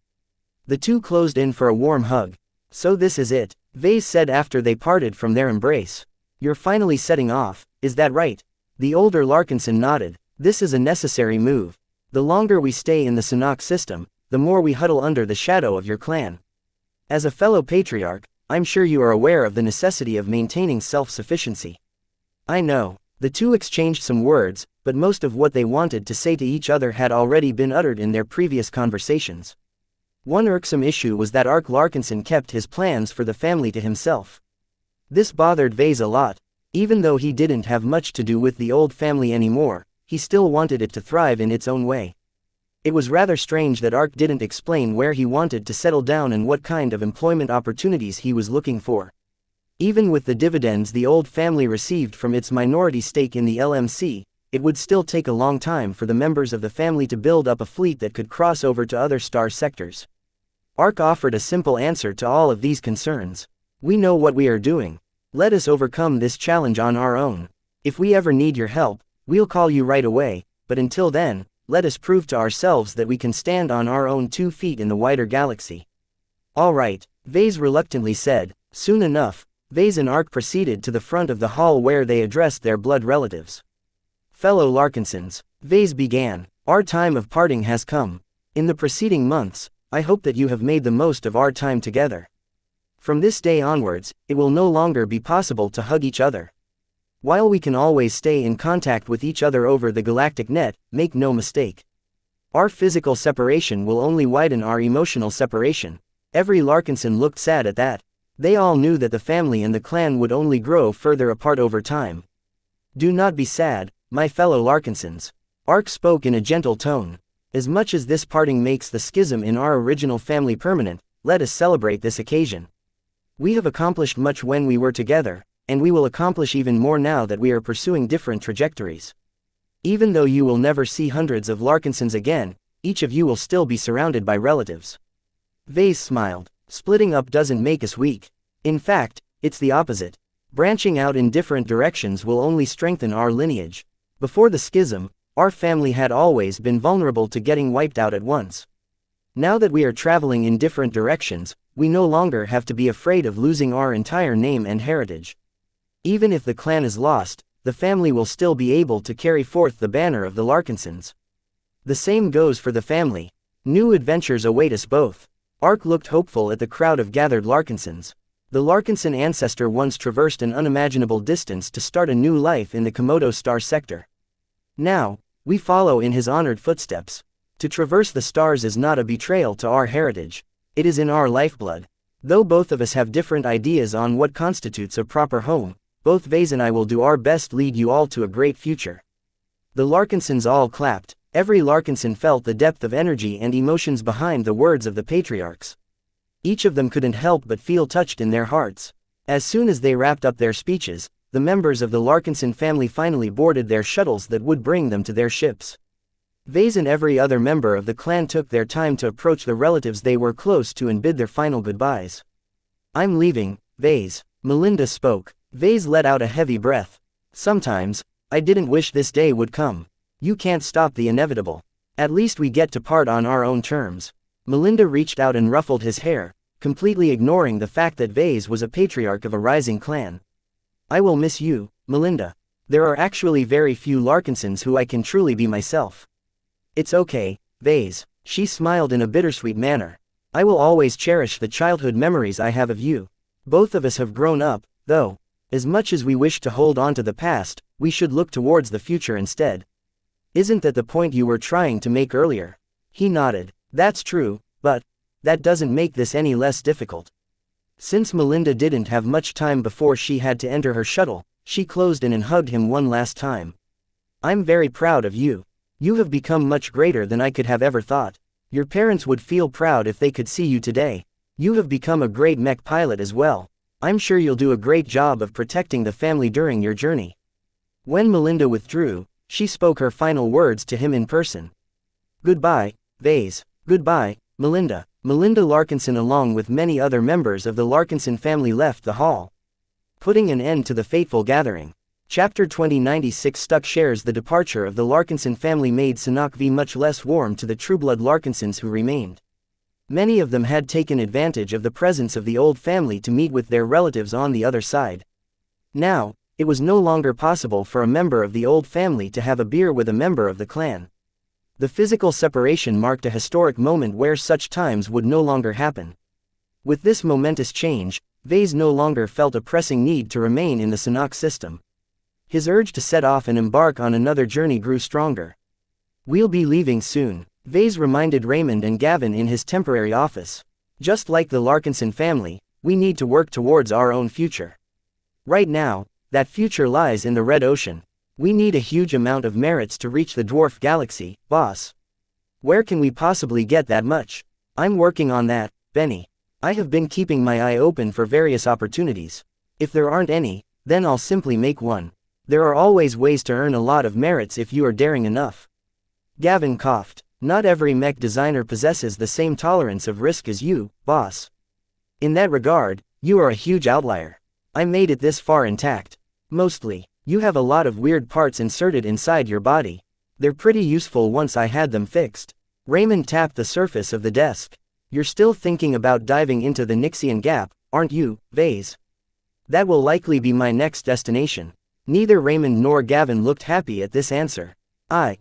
The two closed in for a warm hug. "So this is it," Vase said after they parted from their embrace. "You're finally setting off, is that right?" The older Larkinson nodded. "This is a necessary move. The longer we stay in the Sanok system, the more we huddle under the shadow of your clan. As a fellow patriarch, I'm sure you are aware of the necessity of maintaining self-sufficiency." "I know." The two exchanged some words, but most of what they wanted to say to each other had already been uttered in their previous conversations. One irksome issue was that Ark Larkinson kept his plans for the family to himself. This bothered Vase a lot. Even though he didn't have much to do with the old family anymore, he still wanted it to thrive in its own way. It was rather strange that Ark didn't explain where he wanted to settle down and what kind of employment opportunities he was looking for. Even with the dividends the old family received from its minority stake in the LMC, it would still take a long time for the members of the family to build up a fleet that could cross over to other star sectors. Ark offered a simple answer to all of these concerns. "We know what we are doing. Let us overcome this challenge on our own. If we ever need your help, we'll call you right away, but until then, let us prove to ourselves that we can stand on our own 2 feet in the wider galaxy." "All right," Vase reluctantly said. Soon enough, Vase and Ark proceeded to the front of the hall where they addressed their blood relatives. Fellow Larkinsons, Vase began, our time of parting has come. In the preceding months, I hope that you have made the most of our time together. From this day onwards, it will no longer be possible to hug each other. While we can always stay in contact with each other over the galactic net, make no mistake. Our physical separation will only widen our emotional separation. Every Larkinson looked sad at that. They all knew that the family and the clan would only grow further apart over time. Do not be sad, my fellow Larkinsons. Ark spoke in a gentle tone. As much as this parting makes the schism in our original family permanent, let us celebrate this occasion. We have accomplished much when we were together, and we will accomplish even more now that we are pursuing different trajectories. Even though you will never see hundreds of Larkinsons again, each of you will still be surrounded by relatives. Vase smiled. Splitting up doesn't make us weak. In fact, it's the opposite. Branching out in different directions will only strengthen our lineage. Before the schism, our family had always been vulnerable to getting wiped out at once. Now that we are traveling in different directions, we no longer have to be afraid of losing our entire name and heritage. Even if the clan is lost, the family will still be able to carry forth the banner of the Larkinsons. The same goes for the family. New adventures await us both. Ark looked hopeful at the crowd of gathered Larkinsons. The Larkinson ancestor once traversed an unimaginable distance to start a new life in the Komodo star sector. Now, we follow in his honored footsteps. To traverse the stars is not a betrayal to our heritage. It is in our lifeblood. Though both of us have different ideas on what constitutes a proper home, both Vase and I will do our best to lead you all to a great future. The Larkinsons all clapped. Every Larkinson felt the depth of energy and emotions behind the words of the patriarchs. Each of them couldn't help but feel touched in their hearts. As soon as they wrapped up their speeches, the members of the Larkinson family finally boarded their shuttles that would bring them to their ships. Vase and every other member of the clan took their time to approach the relatives they were close to and bid their final goodbyes. I'm leaving, Vase. Melinda spoke. Vase let out a heavy breath. Sometimes, I didn't wish this day would come. You can't stop the inevitable. At least we get to part on our own terms. Melinda reached out and ruffled his hair, completely ignoring the fact that Vase was a patriarch of a rising clan. I will miss you, Melinda. There are actually very few Larkinsons who I can truly be myself. It's okay, Vase. She smiled in a bittersweet manner. I will always cherish the childhood memories I have of you. Both of us have grown up, though. As much as we wish to hold on to the past, we should look towards the future instead. Isn't that the point you were trying to make earlier? He nodded. That's true, but that doesn't make this any less difficult. Since Melinda didn't have much time before she had to enter her shuttle, she closed in and hugged him one last time. I'm very proud of you. You have become much greater than I could have ever thought. Your parents would feel proud if they could see you today. You have become a great mech pilot as well. I'm sure you'll do a great job of protecting the family during your journey. When Melinda withdrew, she spoke her final words to him in person. Goodbye, Vase. Goodbye, Melinda. Melinda Larkinson along with many other members of the Larkinson family left the hall, putting an end to the fateful gathering. Chapter 2096 Stuck shares the departure of the Larkinson family made Sanok V much less warm to the Trueblood Larkinsons who remained. Many of them had taken advantage of the presence of the old family to meet with their relatives on the other side. Now, it was no longer possible for a member of the old family to have a beer with a member of the clan. The physical separation marked a historic moment where such times would no longer happen. With this momentous change, Vase no longer felt a pressing need to remain in the Sanok system. His urge to set off and embark on another journey grew stronger. We'll be leaving soon, Vase reminded Raymond and Gavin in his temporary office. Just like the Larkinson family, we need to work towards our own future. Right now, that future lies in the Red Ocean. We need a huge amount of merits to reach the Dwarf Galaxy, boss. Where can we possibly get that much? I'm working on that, Benny. I have been keeping my eye open for various opportunities. If there aren't any, then I'll simply make one. There are always ways to earn a lot of merits if you are daring enough. Gavin coughed. Not every mech designer possesses the same tolerance of risk as you, boss. In that regard, you are a huge outlier. I made it this far intact. Mostly. You have a lot of weird parts inserted inside your body. They're pretty useful once I had them fixed. Raymond tapped the surface of the desk. You're still thinking about diving into the Nixian gap, aren't you, Vase? That will likely be my next destination. Neither Raymond nor Gavin looked happy at this answer. I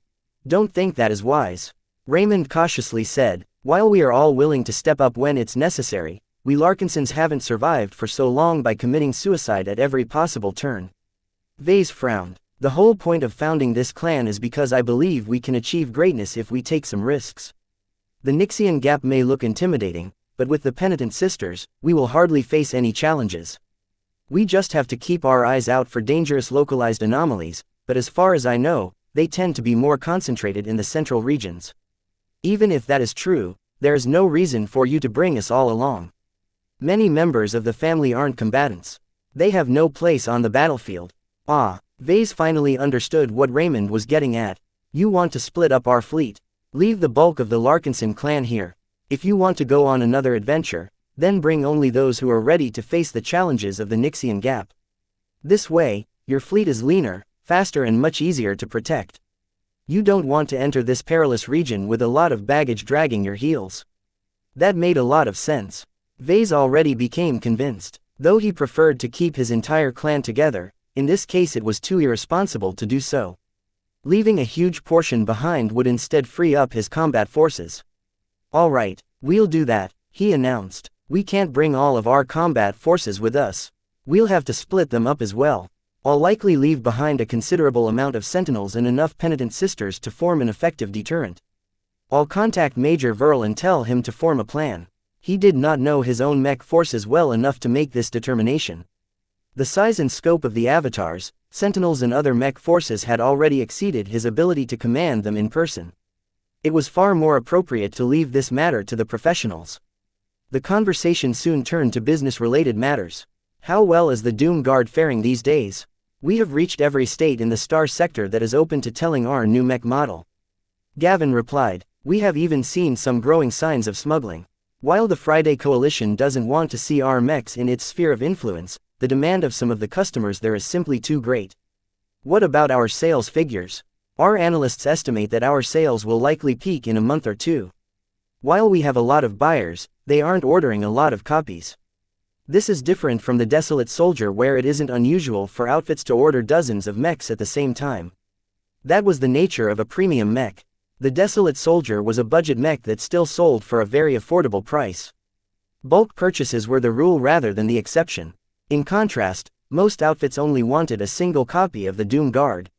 don't think that is wise, Raymond cautiously said. While we are all willing to step up when it's necessary, we Larkinsons haven't survived for so long by committing suicide at every possible turn. Vase frowned. The whole point of founding this clan is because I believe we can achieve greatness if we take some risks. The Xianxia Gap may look intimidating, but with the penitent sisters, we will hardly face any challenges. We just have to keep our eyes out for dangerous localized anomalies, but as far as I know, they tend to be more concentrated in the central regions. Even if that is true, there is no reason for you to bring us all along. Many members of the family aren't combatants. They have no place on the battlefield. Vase finally understood what Raymond was getting at. You want to split up our fleet. Leave the bulk of the Larkinson clan here. If you want to go on another adventure, then bring only those who are ready to face the challenges of the Xian Gap. This way, your fleet is leaner, faster and much easier to protect. You don't want to enter this perilous region with a lot of baggage dragging your heels. That made a lot of sense. Vase already became convinced. Though he preferred to keep his entire clan together, in this case it was too irresponsible to do so. Leaving a huge portion behind would instead free up his combat forces. All right, we'll do that, he announced. We can't bring all of our combat forces with us. We'll have to split them up as well. I'll likely leave behind a considerable amount of sentinels and enough penitent sisters to form an effective deterrent. I'll contact Major Verl and tell him to form a plan. He did not know his own mech forces well enough to make this determination. The size and scope of the avatars, sentinels and other mech forces had already exceeded his ability to command them in person. It was far more appropriate to leave this matter to the professionals. The conversation soon turned to business-related matters. How well is the Doom Guard faring these days? We have reached every state in the Star Sector that is open to telling our new mech model. Gavin replied, we have even seen some growing signs of smuggling. While the Friday Coalition doesn't want to see our mechs in its sphere of influence, the demand of some of the customers there is simply too great. What about our sales figures? Our analysts estimate that our sales will likely peak in a month or two. While we have a lot of buyers, they aren't ordering a lot of copies. This is different from the Desolate Soldier where it isn't unusual for outfits to order dozens of mechs at the same time. That was the nature of a premium mech. The Desolate Soldier was a budget mech that still sold for a very affordable price. Bulk purchases were the rule rather than the exception. In contrast, most outfits only wanted a single copy of the Doom Guard.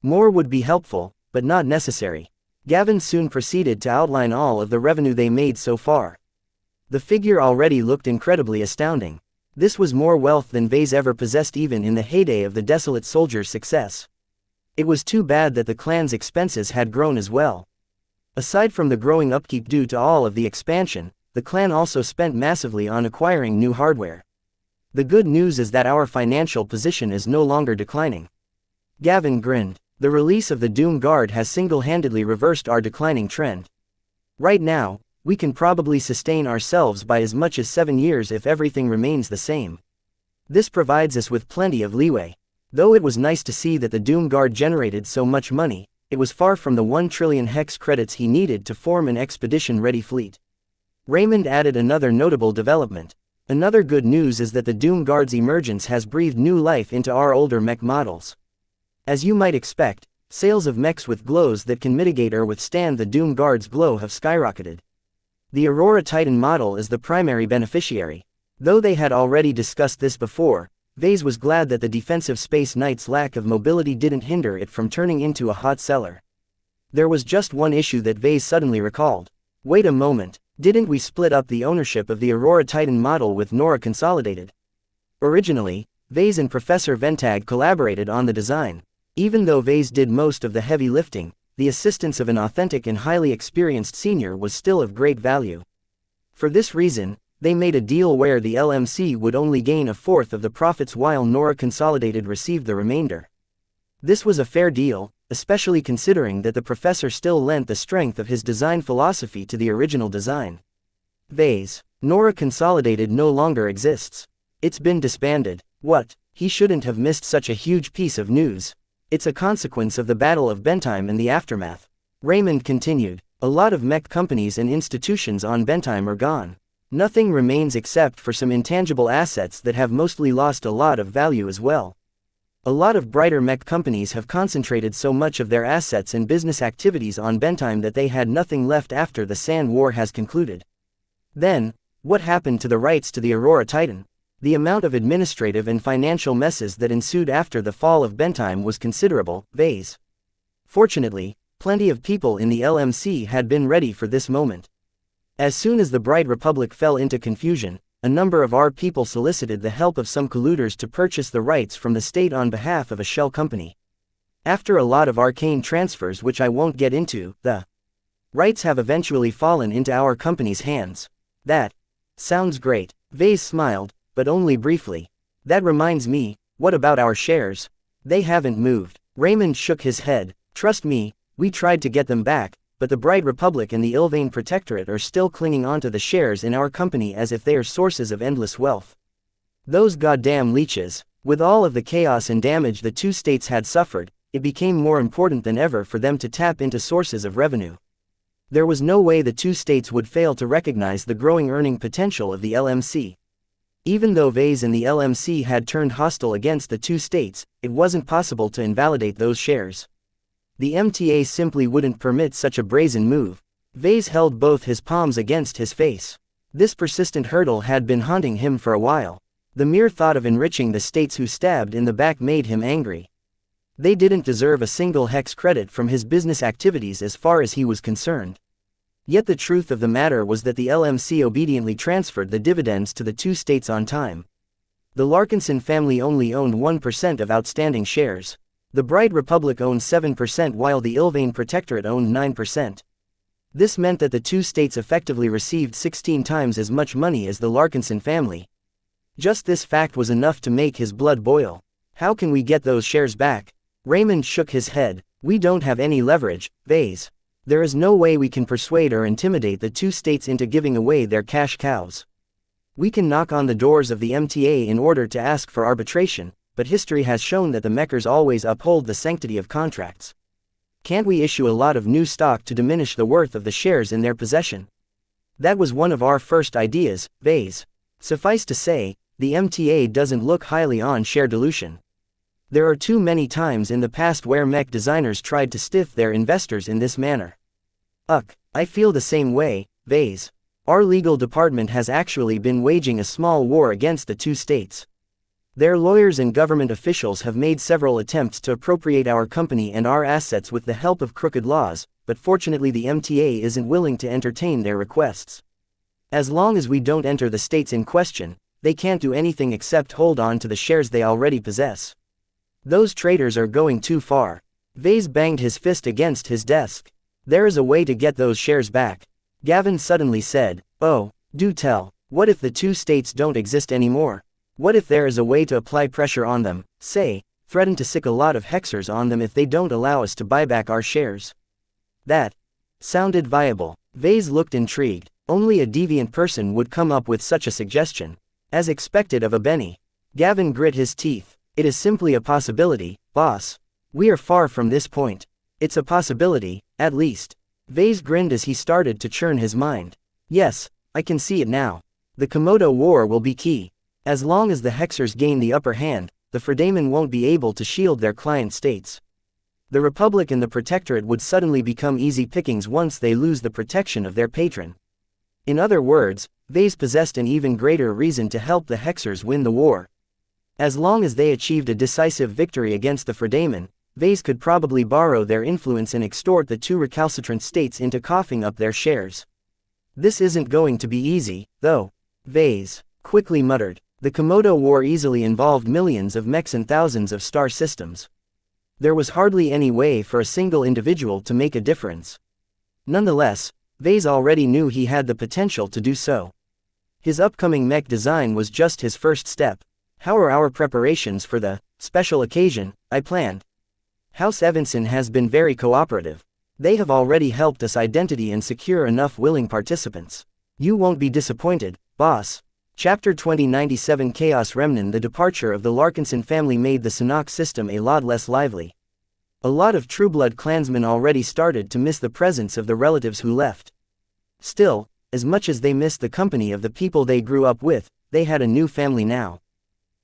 More would be helpful, but not necessary. Gavin soon proceeded to outline all of the revenue they made so far. The figure already looked incredibly astounding. This was more wealth than Vase ever possessed even in the heyday of the Desolate Soldier's success. It was too bad that the clan's expenses had grown as well. Aside from the growing upkeep due to all of the expansion, the clan also spent massively on acquiring new hardware. The good news is that our financial position is no longer declining. Gavin grinned. The release of the Doom Guard has single-handedly reversed our declining trend. Right now, we can probably sustain ourselves by as much as 7 years if everything remains the same. This provides us with plenty of leeway. Though it was nice to see that the Doom Guard generated so much money, it was far from the 1 trillion hex credits he needed to form an expedition-ready fleet. Raymond added another notable development. Another good news is that the Doom Guard's emergence has breathed new life into our older mech models. As you might expect, sales of mechs with glows that can mitigate or withstand the Doom Guard's glow have skyrocketed. The Aurora Titan model is the primary beneficiary. Though they had already discussed this before, Vase was glad that the defensive Space Knight's lack of mobility didn't hinder it from turning into a hot seller. There was just one issue that Vase suddenly recalled. Wait a moment, didn't we split up the ownership of the Aurora Titan model with Nora Consolidated? Originally, Vase and Professor Ventag collaborated on the design. Even though Vase did most of the heavy lifting, the assistance of an authentic and highly experienced senior was still of great value. For this reason, they made a deal where the LMC would only gain a fourth of the profits while Nora Consolidated received the remainder. This was a fair deal, especially considering that the professor still lent the strength of his design philosophy to the original design. Vase, Nora Consolidated no longer exists. It's been disbanded. What? He shouldn't have missed such a huge piece of news. It's a consequence of the Battle of Bentheim and the aftermath. Raymond continued. A lot of mech companies and institutions on Bentheim are gone. Nothing remains except for some intangible assets that have mostly lost a lot of value as well. A lot of brighter mech companies have concentrated so much of their assets and business activities on Bentime that they had nothing left after the Sand War has concluded. Then, what happened to the rights to the Aurora Titan? The amount of administrative and financial messes that ensued after the fall of Bentime was considerable. Vase. Fortunately, plenty of people in the LMC had been ready for this moment. As soon as the Bright Republic fell into confusion, a number of our people solicited the help of some colluders to purchase the rights from the state on behalf of a shell company. After a lot of arcane transfers which I won't get into, the rights have eventually fallen into our company's hands. That sounds great. Vase smiled, but only briefly. That reminds me, what about our shares? They haven't moved. Raymond shook his head. Trust me, we tried to get them back, but the Bright Republic and the Ilvain Protectorate are still clinging onto the shares in our company as if they are sources of endless wealth. Those goddamn leeches. With all of the chaos and damage the two states had suffered, it became more important than ever for them to tap into sources of revenue. There was no way the two states would fail to recognize the growing earning potential of the LMC. Even though Vase and the LMC had turned hostile against the two states, it wasn't possible to invalidate those shares. The MTA simply wouldn't permit such a brazen move. Vase held both his palms against his face. This persistent hurdle had been haunting him for a while. The mere thought of enriching the states who stabbed in the back made him angry. They didn't deserve a single hex credit from his business activities as far as he was concerned. Yet the truth of the matter was that the LMC obediently transferred the dividends to the two states on time. The Larkinson family only owned 1% of outstanding shares. The Bright Republic owned 7% while the Ilvain Protectorate owned 9%. This meant that the two states effectively received 16 times as much money as the Larkinson family. Just this fact was enough to make his blood boil. How can we get those shares back? Raymond shook his head. We don't have any leverage, Vase. There is no way we can persuade or intimidate the two states into giving away their cash cows. We can knock on the doors of the MTA in order to ask for arbitration, but history has shown that the Mechers always uphold the sanctity of contracts. Can't we issue a lot of new stock to diminish the worth of the shares in their possession? That was one of our first ideas, Vase. Suffice to say, the MTA doesn't look highly on share dilution. There are too many times in the past where mech designers tried to stiff their investors in this manner. I feel the same way, Vase. Our legal department has actually been waging a small war against the two states. Their lawyers and government officials have made several attempts to appropriate our company and our assets with the help of crooked laws, but fortunately the MTA isn't willing to entertain their requests. As long as we don't enter the states in question, they can't do anything except hold on to the shares they already possess. Those traitors are going too far. Vase banged his fist against his desk. There is a way to get those shares back. Gavin suddenly said, oh, do tell. What if the two states don't exist anymore? What if there is a way to apply pressure on them, say, threaten to sick a lot of hexers on them if they don't allow us to buy back our shares? That sounded viable. Vase looked intrigued. Only a deviant person would come up with such a suggestion. As expected of a Benny. Gavin grit his teeth. It is simply a possibility, boss. We are far from this point. It's a possibility, at least. Vase grinned as he started to churn his mind. Yes, I can see it now. The Komodo War will be key. As long as the Hexers gain the upper hand, the Fredaimon won't be able to shield their client states. The Republic and the Protectorate would suddenly become easy pickings once they lose the protection of their patron. In other words, Vase possessed an even greater reason to help the Hexers win the war. As long as they achieved a decisive victory against the Fredaimon, Vase could probably borrow their influence and extort the two recalcitrant states into coughing up their shares. This isn't going to be easy, though. Vase quickly muttered. The Komodo War easily involved millions of mechs and thousands of star systems. There was hardly any way for a single individual to make a difference. Nonetheless, Vase already knew he had the potential to do so. His upcoming mech design was just his first step. How are our preparations for the special occasion I planned? House Evanson has been very cooperative. They have already helped us identity and secure enough willing participants. You won't be disappointed, boss. Chapter 2097 Chaos Remnant. The departure of the Larkinson family made the Sanok system a lot less lively. A lot of Trueblood clansmen already started to miss the presence of the relatives who left. Still, as much as they missed the company of the people they grew up with, they had a new family now.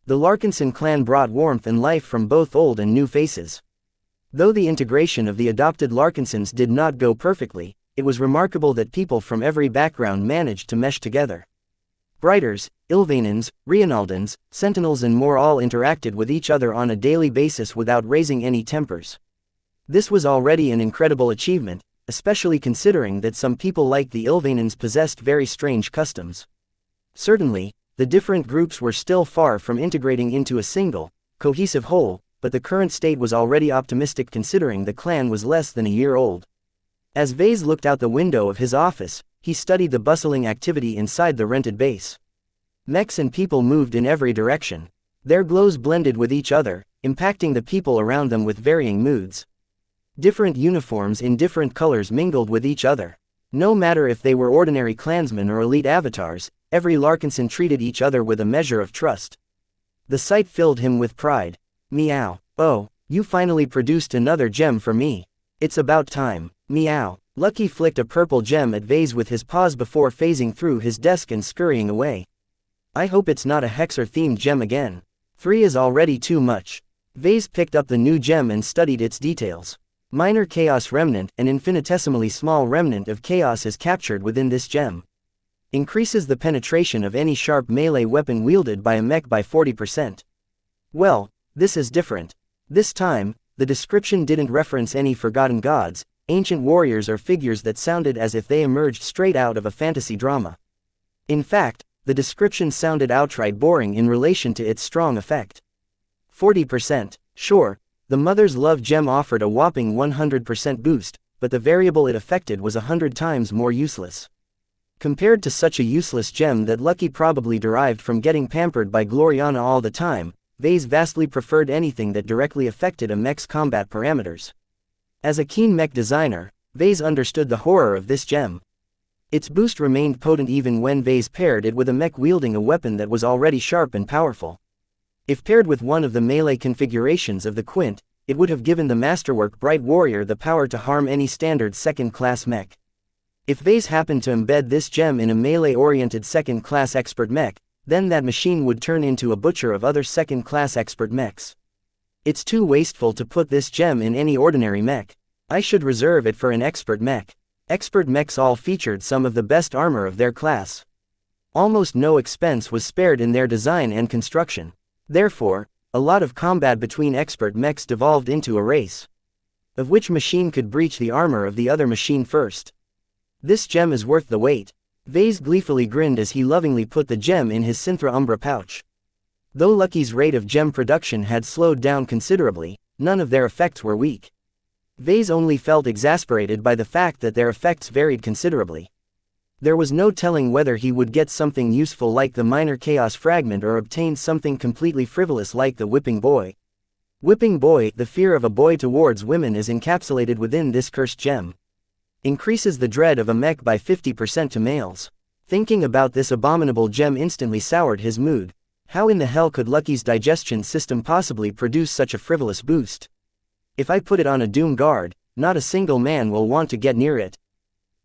The Larkinson clan brought warmth and life from both old and new faces. Though the integration of the adopted Larkinsons did not go perfectly, it was remarkable that people from every background managed to mesh together. Brighters, Ilvanins, Reinaldans, Sentinels and more all interacted with each other on a daily basis without raising any tempers. This was already an incredible achievement, especially considering that some people like the Ilvanins possessed very strange customs. Certainly, the different groups were still far from integrating into a single, cohesive whole, but the current state was already optimistic considering the clan was less than a year old. As Vase looked out the window of his office, he studied the bustling activity inside the rented base. Mechs and people moved in every direction. Their glows blended with each other, impacting the people around them with varying moods. Different uniforms in different colors mingled with each other. No matter if they were ordinary clansmen or elite avatars, every Larkinson treated each other with a measure of trust. The sight filled him with pride. Meow. Oh, you finally produced another gem for me. It's about time. Meow. Lucky flicked a purple gem at Vase with his paws before phasing through his desk and scurrying away. I hope it's not a Hexer-themed gem again. 3 is already too much. Vase picked up the new gem and studied its details. Minor Chaos Remnant, an infinitesimally small remnant of chaos is captured within this gem. Increases the penetration of any sharp melee weapon wielded by a mech by 40%. Well, this is different. This time, the description didn't reference any forgotten gods, ancient warriors or figures that sounded as if they emerged straight out of a fantasy drama. In fact, the description sounded outright boring in relation to its strong effect. 40%. Sure, the Mother's Love gem offered a whopping 100% boost, but the variable it affected was 100 times more useless. Compared to such a useless gem that Lucky probably derived from getting pampered by Gloriana all the time, Vase vastly preferred anything that directly affected a mech's combat parameters. As a keen mech designer, Vase understood the horror of this gem. Its boost remained potent even when Vase paired it with a mech wielding a weapon that was already sharp and powerful. If paired with one of the melee configurations of the Quint, it would have given the masterwork Bright Warrior the power to harm any standard second-class mech. If Vase happened to embed this gem in a melee-oriented second-class expert mech, then that machine would turn into a butcher of other second-class expert mechs. It's too wasteful to put this gem in any ordinary mech. I should reserve it for an expert mech. Expert mechs all featured some of the best armor of their class. Almost no expense was spared in their design and construction. Therefore, a lot of combat between expert mechs devolved into a race of which machine could breach the armor of the other machine first. This gem is worth the wait. Vase gleefully grinned as he lovingly put the gem in his Synthra Umbra pouch. Though Lucky's rate of gem production had slowed down considerably, none of their effects were weak. Vase only felt exasperated by the fact that their effects varied considerably. There was no telling whether he would get something useful like the Minor Chaos Fragment or obtain something completely frivolous like the Whipping Boy. Whipping Boy, the fear of a boy towards women is encapsulated within this cursed gem. Increases the dread of a mech by 50% to males. Thinking about this abominable gem instantly soured his mood. How in the hell could Lucky's digestion system possibly produce such a frivolous boost? If I put it on a Doom Guard, not a single man will want to get near it.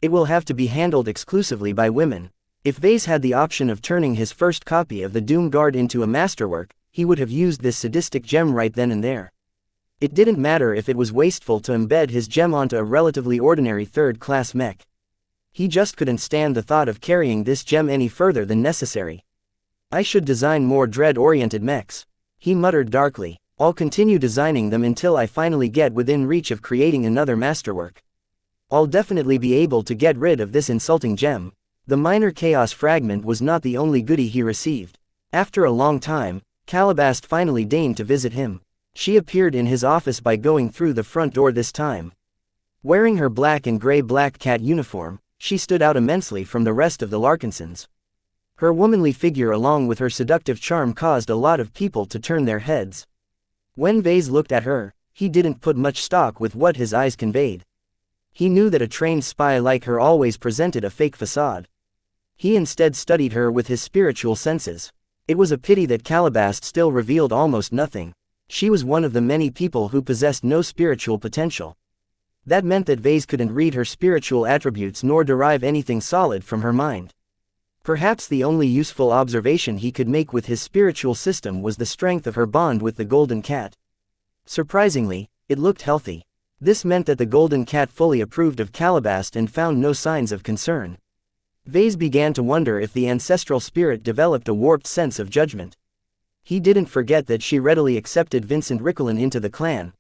It will have to be handled exclusively by women. If Vase had the option of turning his first copy of the Doom Guard into a masterwork, he would have used this sadistic gem right then and there. It didn't matter if it was wasteful to embed his gem onto a relatively ordinary third-class mech. He just couldn't stand the thought of carrying this gem any further than necessary. I should design more dread-oriented mechs, he muttered darkly. I'll continue designing them until I finally get within reach of creating another masterwork. I'll definitely be able to get rid of this insulting gem. The Minor Chaos Fragment was not the only goodie he received. After a long time, Calabast finally deigned to visit him. She appeared in his office by going through the front door this time. Wearing her black and gray black cat uniform, she stood out immensely from the rest of the Larkinsons. Her womanly figure along with her seductive charm caused a lot of people to turn their heads. When Vase looked at her, he didn't put much stock with what his eyes conveyed. He knew that a trained spy like her always presented a fake facade. He instead studied her with his spiritual senses. It was a pity that Calabast still revealed almost nothing. She was one of the many people who possessed no spiritual potential. That meant that Vase couldn't read her spiritual attributes nor derive anything solid from her mind. Perhaps the only useful observation he could make with his spiritual system was the strength of her bond with the golden cat. Surprisingly, it looked healthy. This meant that the golden cat fully approved of Calabast and found no signs of concern. Vase began to wonder if the ancestral spirit developed a warped sense of judgment. He didn't forget that she readily accepted Vincent Ricklin into the clan.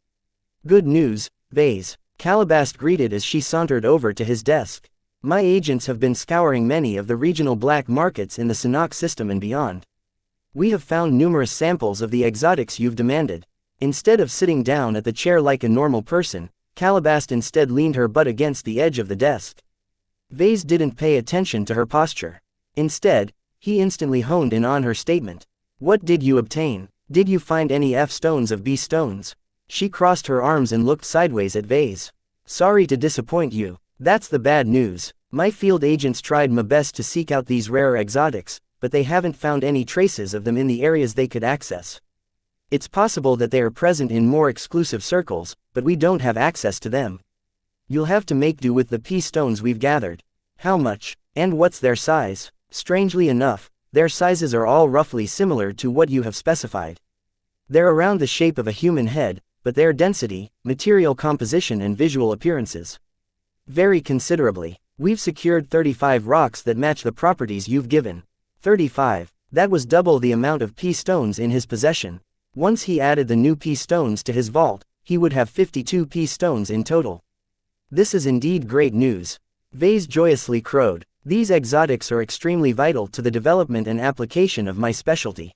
"Good news, Vase," Calabast greeted as she sauntered over to his desk. "My agents have been scouring many of the regional black markets in the Sinnoh system and beyond. We have found numerous samples of the exotics you've demanded." Instead of sitting down at the chair like a normal person, Calabast instead leaned her butt against the edge of the desk. Vase didn't pay attention to her posture. Instead, he instantly honed in on her statement. "What did you obtain? Did you find any F-stones of B-stones?" She crossed her arms and looked sideways at Vase. "Sorry to disappoint you. That's the bad news. My field agents tried my best to seek out these rare exotics, but they haven't found any traces of them in the areas they could access. It's possible that they are present in more exclusive circles, but we don't have access to them. You'll have to make do with the P-stones we've gathered." "How much? And what's their size?" "Strangely enough, their sizes are all roughly similar to what you have specified. They're around the shape of a human head, but their density, material composition and visual appearances vary considerably. We've secured 35 rocks that match the properties you've given." 35. That was double the amount of P-stones in his possession. Once he added the new P-stones to his vault, he would have 52 P-stones in total. "This is indeed great news," Vase joyously crowed. "These exotics are extremely vital to the development and application of my specialty.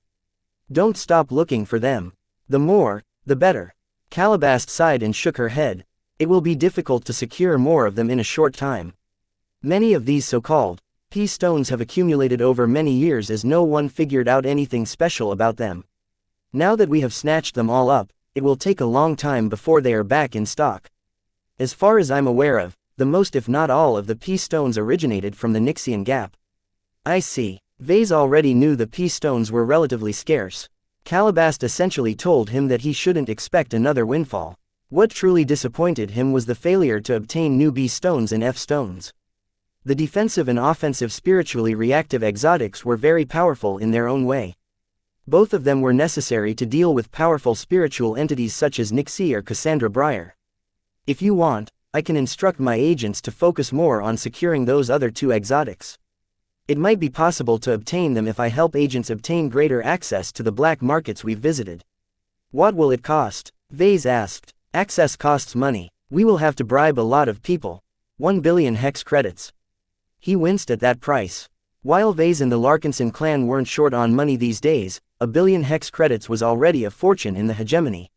Don't stop looking for them. The more, the better." Calabast sighed and shook her head. "It will be difficult to secure more of them in a short time. Many of these so-called P-stones have accumulated over many years as no one figured out anything special about them. Now that we have snatched them all up, it will take a long time before they are back in stock. As far as I'm aware of, the most if not all of the P-stones originated from the Xianxia Gap." "I see." Vase already knew the P-stones were relatively scarce. Calabast essentially told him that he shouldn't expect another windfall. What truly disappointed him was the failure to obtain new B-stones and F-stones. The defensive and offensive spiritually reactive exotics were very powerful in their own way. Both of them were necessary to deal with powerful spiritual entities such as Nixie or Cassandra Breyer. "If you want, I can instruct my agents to focus more on securing those other two exotics. It might be possible to obtain them if I help agents obtain greater access to the black markets we've visited." "What will it cost?" Vase asked. "Access costs money. We will have to bribe a lot of people. 1 billion hex credits." He winced at that price. While Vase and the Larkinson clan weren't short on money these days, 1 billion hex credits was already a fortune in the hegemony.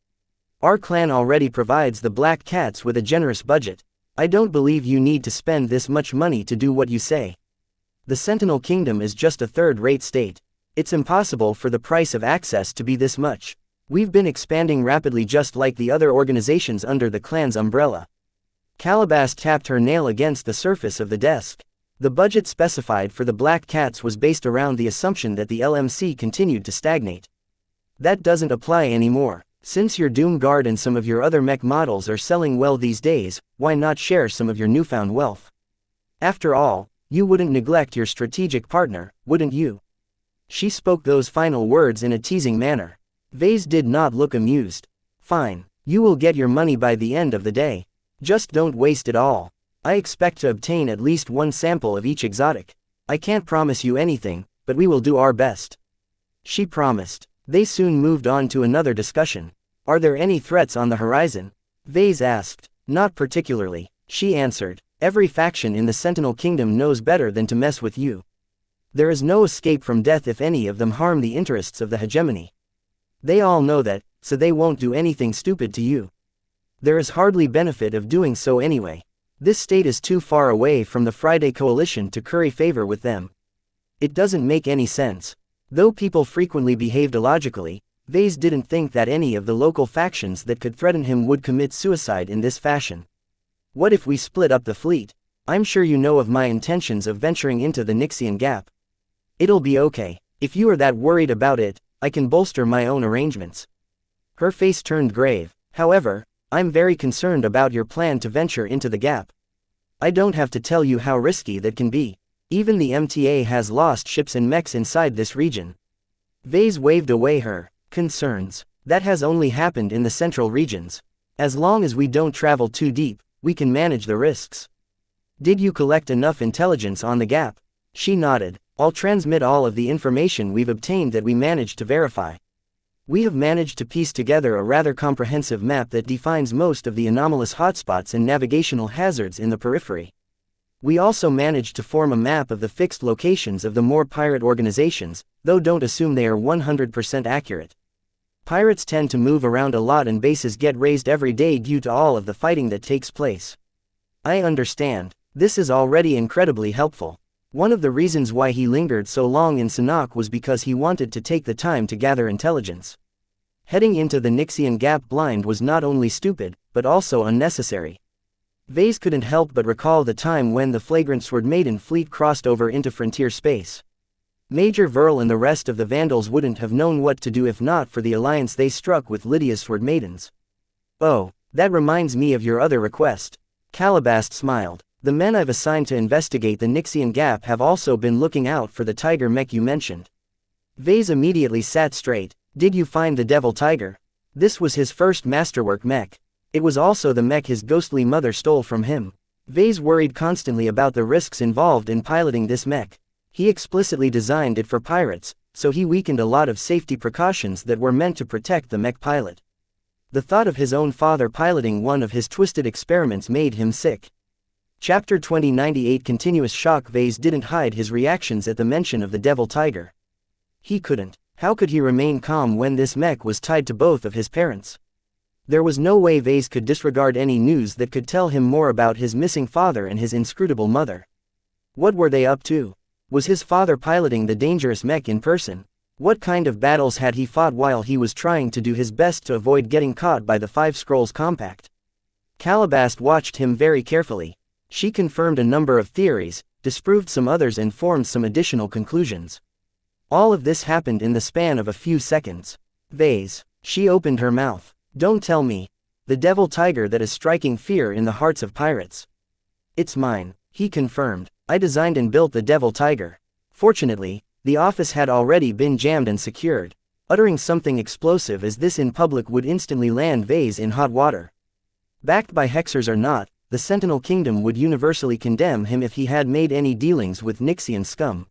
"Our clan already provides the Black Cats with a generous budget. I don't believe you need to spend this much money to do what you say. The Sentinel Kingdom is just a third-rate state. It's impossible for the price of access to be this much. We've been expanding rapidly just like the other organizations under the clan's umbrella." Calabast tapped her nail against the surface of the desk. The budget specified for the Black Cats was based around the assumption that the LMC continued to stagnate. That doesn't apply anymore. Since your Doom Guard and some of your other mech models are selling well these days, why not share some of your newfound wealth? After all, you wouldn't neglect your strategic partner, wouldn't you? She spoke those final words in a teasing manner. Vase did not look amused. "Fine, you will get your money by the end of the day. Just don't waste it all. I expect to obtain at least one sample of each exotic. I can't promise you anything, but we will do our best." She promised. They soon moved on to another discussion. "Are there any threats on the horizon?" Vase asked. "Not particularly," she answered. "Every faction in the Sentinel Kingdom knows better than to mess with you. There is no escape from death if any of them harm the interests of the hegemony. They all know that, so they won't do anything stupid to you. There is hardly benefit of doing so anyway. This state is too far away from the Friday Coalition to curry favor with them. It doesn't make any sense." Though people frequently behaved illogically, Vase didn't think that any of the local factions that could threaten him would commit suicide in this fashion. "What if we split up the fleet? I'm sure you know of my intentions of venturing into the Xianxia Gap. It'll be okay. If you are that worried about it, I can bolster my own arrangements." Her face turned grave. "However, I'm very concerned about your plan to venture into the gap. I don't have to tell you how risky that can be. Even the MTA has lost ships and mechs inside this region. Vase waved away her concerns. That has only happened in the central regions. As long as we don't travel too deep, we can manage the risks. Did you collect enough intelligence on the gap? She nodded. I'll transmit all of the information we've obtained that we managed to verify. We have managed to piece together a rather comprehensive map that defines most of the anomalous hotspots and navigational hazards in the periphery. We also managed to form a map of the fixed locations of the more pirate organizations, though don't assume they are 100% accurate. Pirates tend to move around a lot and bases get raised every day due to all of the fighting that takes place. I understand. This is already incredibly helpful. One of the reasons why he lingered so long in Sanhok was because he wanted to take the time to gather intelligence. Heading into the Nixian Gap blind was not only stupid, but also unnecessary. Vase couldn't help but recall the time when the flagrant Sword Maiden fleet crossed over into frontier space. Major Verl and the rest of the Vandals wouldn't have known what to do if not for the alliance they struck with Lydia's Sword Maidens. Oh, that reminds me of your other request. Calabast smiled. The men I've assigned to investigate the Nixian Gap have also been looking out for the tiger mech you mentioned. Vase immediately sat straight. Did you find the Devil Tiger? This was his first masterwork mech. It was also the mech his ghostly mother stole from him. Vase worried constantly about the risks involved in piloting this mech. He explicitly designed it for pirates, so he weakened a lot of safety precautions that were meant to protect the mech pilot. The thought of his own father piloting one of his twisted experiments made him sick. Chapter 2098 Continuous Shock. Vase didn't hide his reactions at the mention of the Devil Tiger. He couldn't. How could he remain calm when this mech was tied to both of his parents? There was no way Vase could disregard any news that could tell him more about his missing father and his inscrutable mother. What were they up to? Was his father piloting the dangerous mech in person? What kind of battles had he fought while he was trying to do his best to avoid getting caught by the Five Scrolls Compact? Calabast watched him very carefully. She confirmed a number of theories, disproved some others and formed some additional conclusions. All of this happened in the span of a few seconds. Vase. She opened her mouth. Don't tell me. The Devil Tiger that is striking fear in the hearts of pirates. It's mine, he confirmed. I designed and built the Devil Tiger. Fortunately, the office had already been jammed and secured. Uttering something explosive as this in public would instantly land Vase in hot water. Backed by hexers or not, the Sentinel Kingdom would universally condemn him if he had made any dealings with Nixian scum.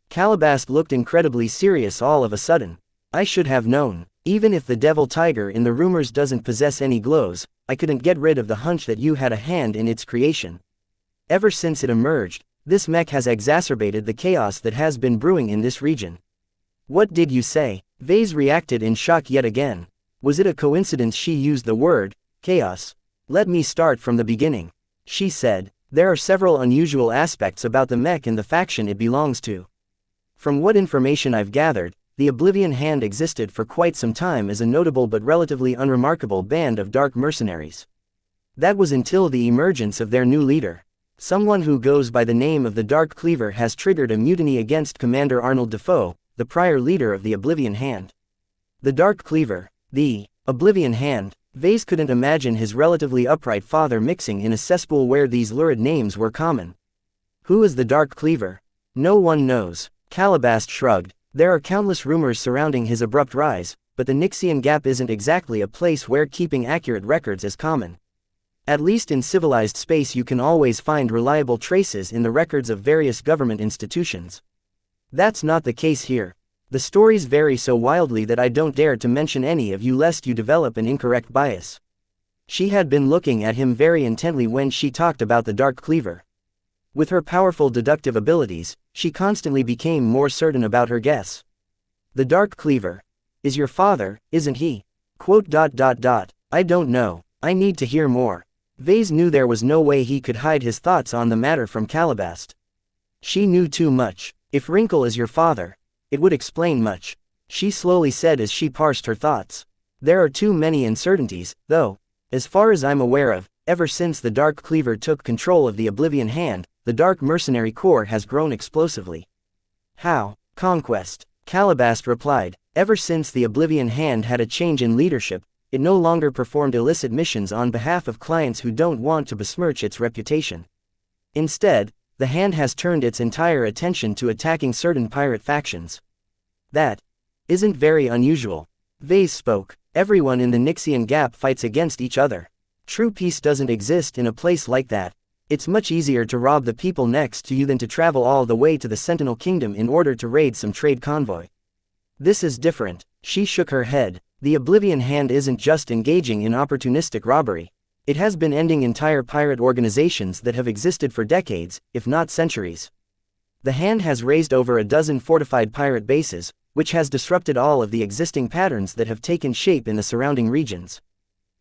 Calabast looked incredibly serious all of a sudden. I should have known. Even if the Devil Tiger in the rumors doesn't possess any glows, I couldn't get rid of the hunch that you had a hand in its creation. Ever since it emerged, this mech has exacerbated the chaos that has been brewing in this region. What did you say? Vase reacted in shock yet again. Was it a coincidence she used the word chaos? Let me start from the beginning. She said, there are several unusual aspects about the mech and the faction it belongs to. From what information I've gathered, the Oblivion Hand existed for quite some time as a notable but relatively unremarkable band of dark mercenaries. That was until the emergence of their new leader. Someone who goes by the name of the Dark Cleaver has triggered a mutiny against Commander Arnold Defoe, the prior leader of the Oblivion Hand. The Dark Cleaver, the Oblivion Hand. Vase couldn't imagine his relatively upright father mixing in a cesspool where these lurid names were common. Who is the Dark Cleaver? No one knows. Calabast shrugged. There are countless rumors surrounding his abrupt rise, but the Nixian Gap isn't exactly a place where keeping accurate records is common. At least in civilized space you can always find reliable traces in the records of various government institutions. That's not the case here. The stories vary so wildly that I don't dare to mention any of you lest you develop an incorrect bias. She had been looking at him very intently when she talked about the Dark Cleaver. With her powerful deductive abilities, she constantly became more certain about her guess. The Dark Cleaver is your father, isn't he? I don't know. I need to hear more. Vase knew there was no way he could hide his thoughts on the matter from Calabast. She knew too much. If Wrinkle is your father, it would explain much. She slowly said as she parsed her thoughts. There are too many uncertainties, though. As far as I'm aware of, ever since the Dark Cleaver took control of the Oblivion Hand, the Dark Mercenary Corps has grown explosively. How? Conquest. Calabast replied. Ever since the Oblivion Hand had a change in leadership, it no longer performed illicit missions on behalf of clients who don't want to besmirch its reputation. Instead, the hand has turned its entire attention to attacking certain pirate factions. That isn't very unusual. Vase spoke. Everyone in the Nixian Gap fights against each other. True peace doesn't exist in a place like that. It's much easier to rob the people next to you than to travel all the way to the Sentinel Kingdom in order to raid some trade convoy. This is different. She shook her head. The Oblivion Hand isn't just engaging in opportunistic robbery. It has been ending entire pirate organizations that have existed for decades, if not centuries. The hand has razed over a dozen fortified pirate bases, which has disrupted all of the existing patterns that have taken shape in the surrounding regions.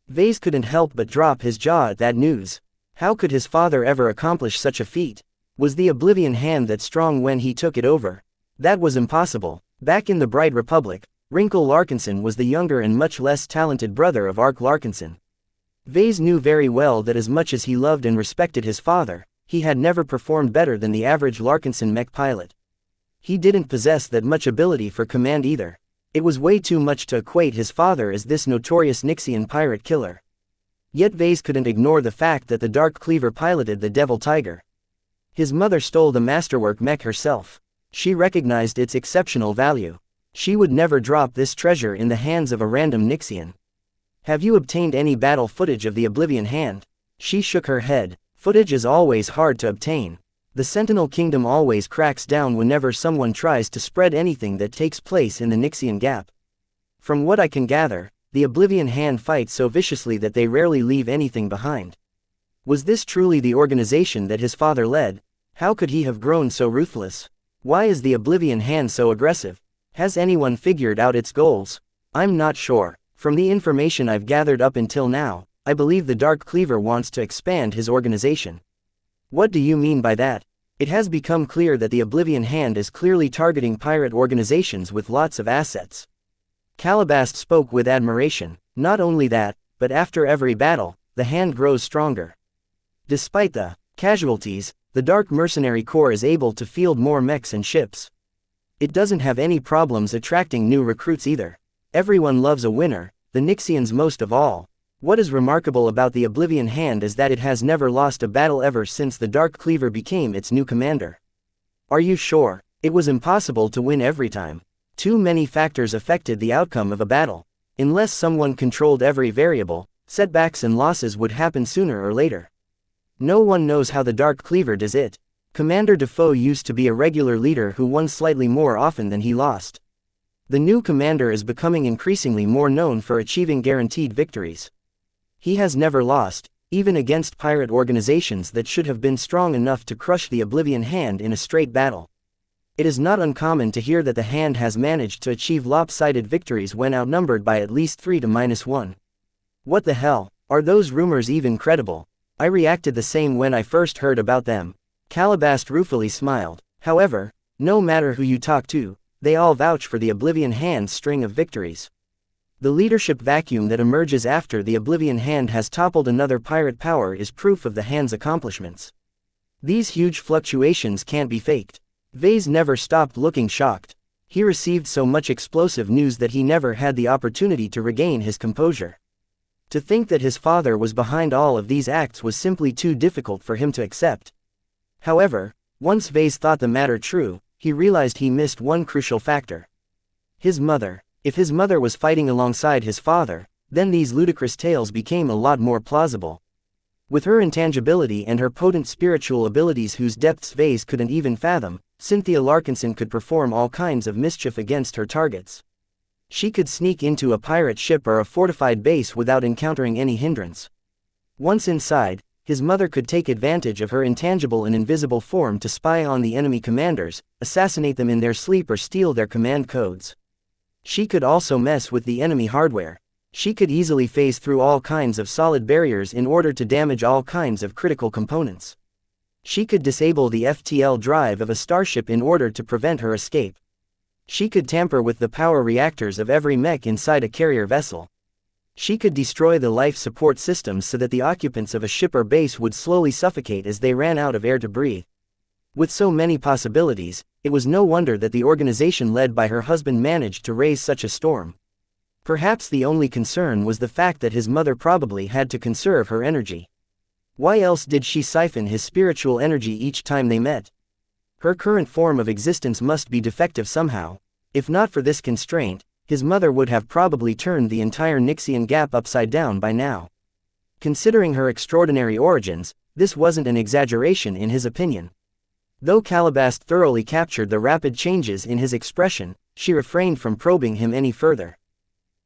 Vase couldn't help but drop his jaw at that news. How could his father ever accomplish such a feat? Was the Oblivion Hand that strong when he took it over? That was impossible. Back in the Bright Republic, Wrinkle Larkinson was the younger and much less talented brother of Ark Larkinson. Vase knew very well that as much as he loved and respected his father, he had never performed better than the average Larkinson mech pilot. He didn't possess that much ability for command either. It was way too much to equate his father as this notorious Nixian pirate killer. Yet Vase couldn't ignore the fact that the Dark Cleaver piloted the Devil Tiger. His mother stole the masterwork mech herself. She recognized its exceptional value. She would never drop this treasure in the hands of a random Nixian. Have you obtained any battle footage of the Oblivion Hand? She shook her head. Footage is always hard to obtain. The Sentinel Kingdom always cracks down whenever someone tries to spread anything that takes place in the Nixian Gap. From what I can gather, the Oblivion Hand fights so viciously that they rarely leave anything behind. Was this truly the organization that his father led? How could he have grown so ruthless? Why is the Oblivion Hand so aggressive? Has anyone figured out its goals? I'm not sure. From the information I've gathered up until now, I believe the Dark Cleaver wants to expand his organization. What do you mean by that? It has become clear that the Oblivion Hand is clearly targeting pirate organizations with lots of assets. Calabast spoke with admiration. Not only that, but after every battle, the hand grows stronger. Despite the casualties, the Dark Mercenary Corps is able to field more mechs and ships. It doesn't have any problems attracting new recruits either. Everyone loves a winner, the Nixians most of all. What is remarkable about the Oblivion Hand is that it has never lost a battle ever since the Dark Cleaver became its new commander. Are you sure? It was impossible to win every time. Too many factors affected the outcome of a battle. Unless someone controlled every variable, setbacks and losses would happen sooner or later. No one knows how the Dark Cleaver does it. Commander Defoe used to be a regular leader who won slightly more often than he lost. The new commander is becoming increasingly more known for achieving guaranteed victories. He has never lost, even against pirate organizations that should have been strong enough to crush the Oblivion Hand in a straight battle. It is not uncommon to hear that the hand has managed to achieve lopsided victories when outnumbered by at least 3 to -1. What the hell? Are those rumors even credible? I reacted the same when I first heard about them. Calabast ruefully smiled. However, no matter who you talk to, they all vouch for the Oblivion Hand's string of victories. The leadership vacuum that emerges after the Oblivion Hand has toppled another pirate power is proof of the hand's accomplishments. These huge fluctuations can't be faked. Vase never stopped looking shocked. He received so much explosive news that he never had the opportunity to regain his composure. To think that his father was behind all of these acts was simply too difficult for him to accept. However, once Vase thought the matter true, he realized he missed one crucial factor. His mother. If his mother was fighting alongside his father, then these ludicrous tales became a lot more plausible. With her intangibility and her potent spiritual abilities whose depths Vase couldn't even fathom, Cynthia Larkinson could perform all kinds of mischief against her targets. She could sneak into a pirate ship or a fortified base without encountering any hindrance. Once inside, his mother could take advantage of her intangible and invisible form to spy on the enemy commanders, assassinate them in their sleep or steal their command codes. She could also mess with the enemy hardware. She could easily phase through all kinds of solid barriers in order to damage all kinds of critical components. She could disable the FTL drive of a starship in order to prevent her escape. She could tamper with the power reactors of every mech inside a carrier vessel. She could destroy the life support systems so that the occupants of a ship or base would slowly suffocate as they ran out of air to breathe. With so many possibilities, it was no wonder that the organization led by her husband managed to raise such a storm. Perhaps the only concern was the fact that his mother probably had to conserve her energy. Why else did she siphon his spiritual energy each time they met? Her current form of existence must be defective somehow. If not for this constraint, his mother would have probably turned the entire Nixian gap upside down by now. Considering her extraordinary origins, this wasn't an exaggeration in his opinion. Though Calabast thoroughly captured the rapid changes in his expression, she refrained from probing him any further.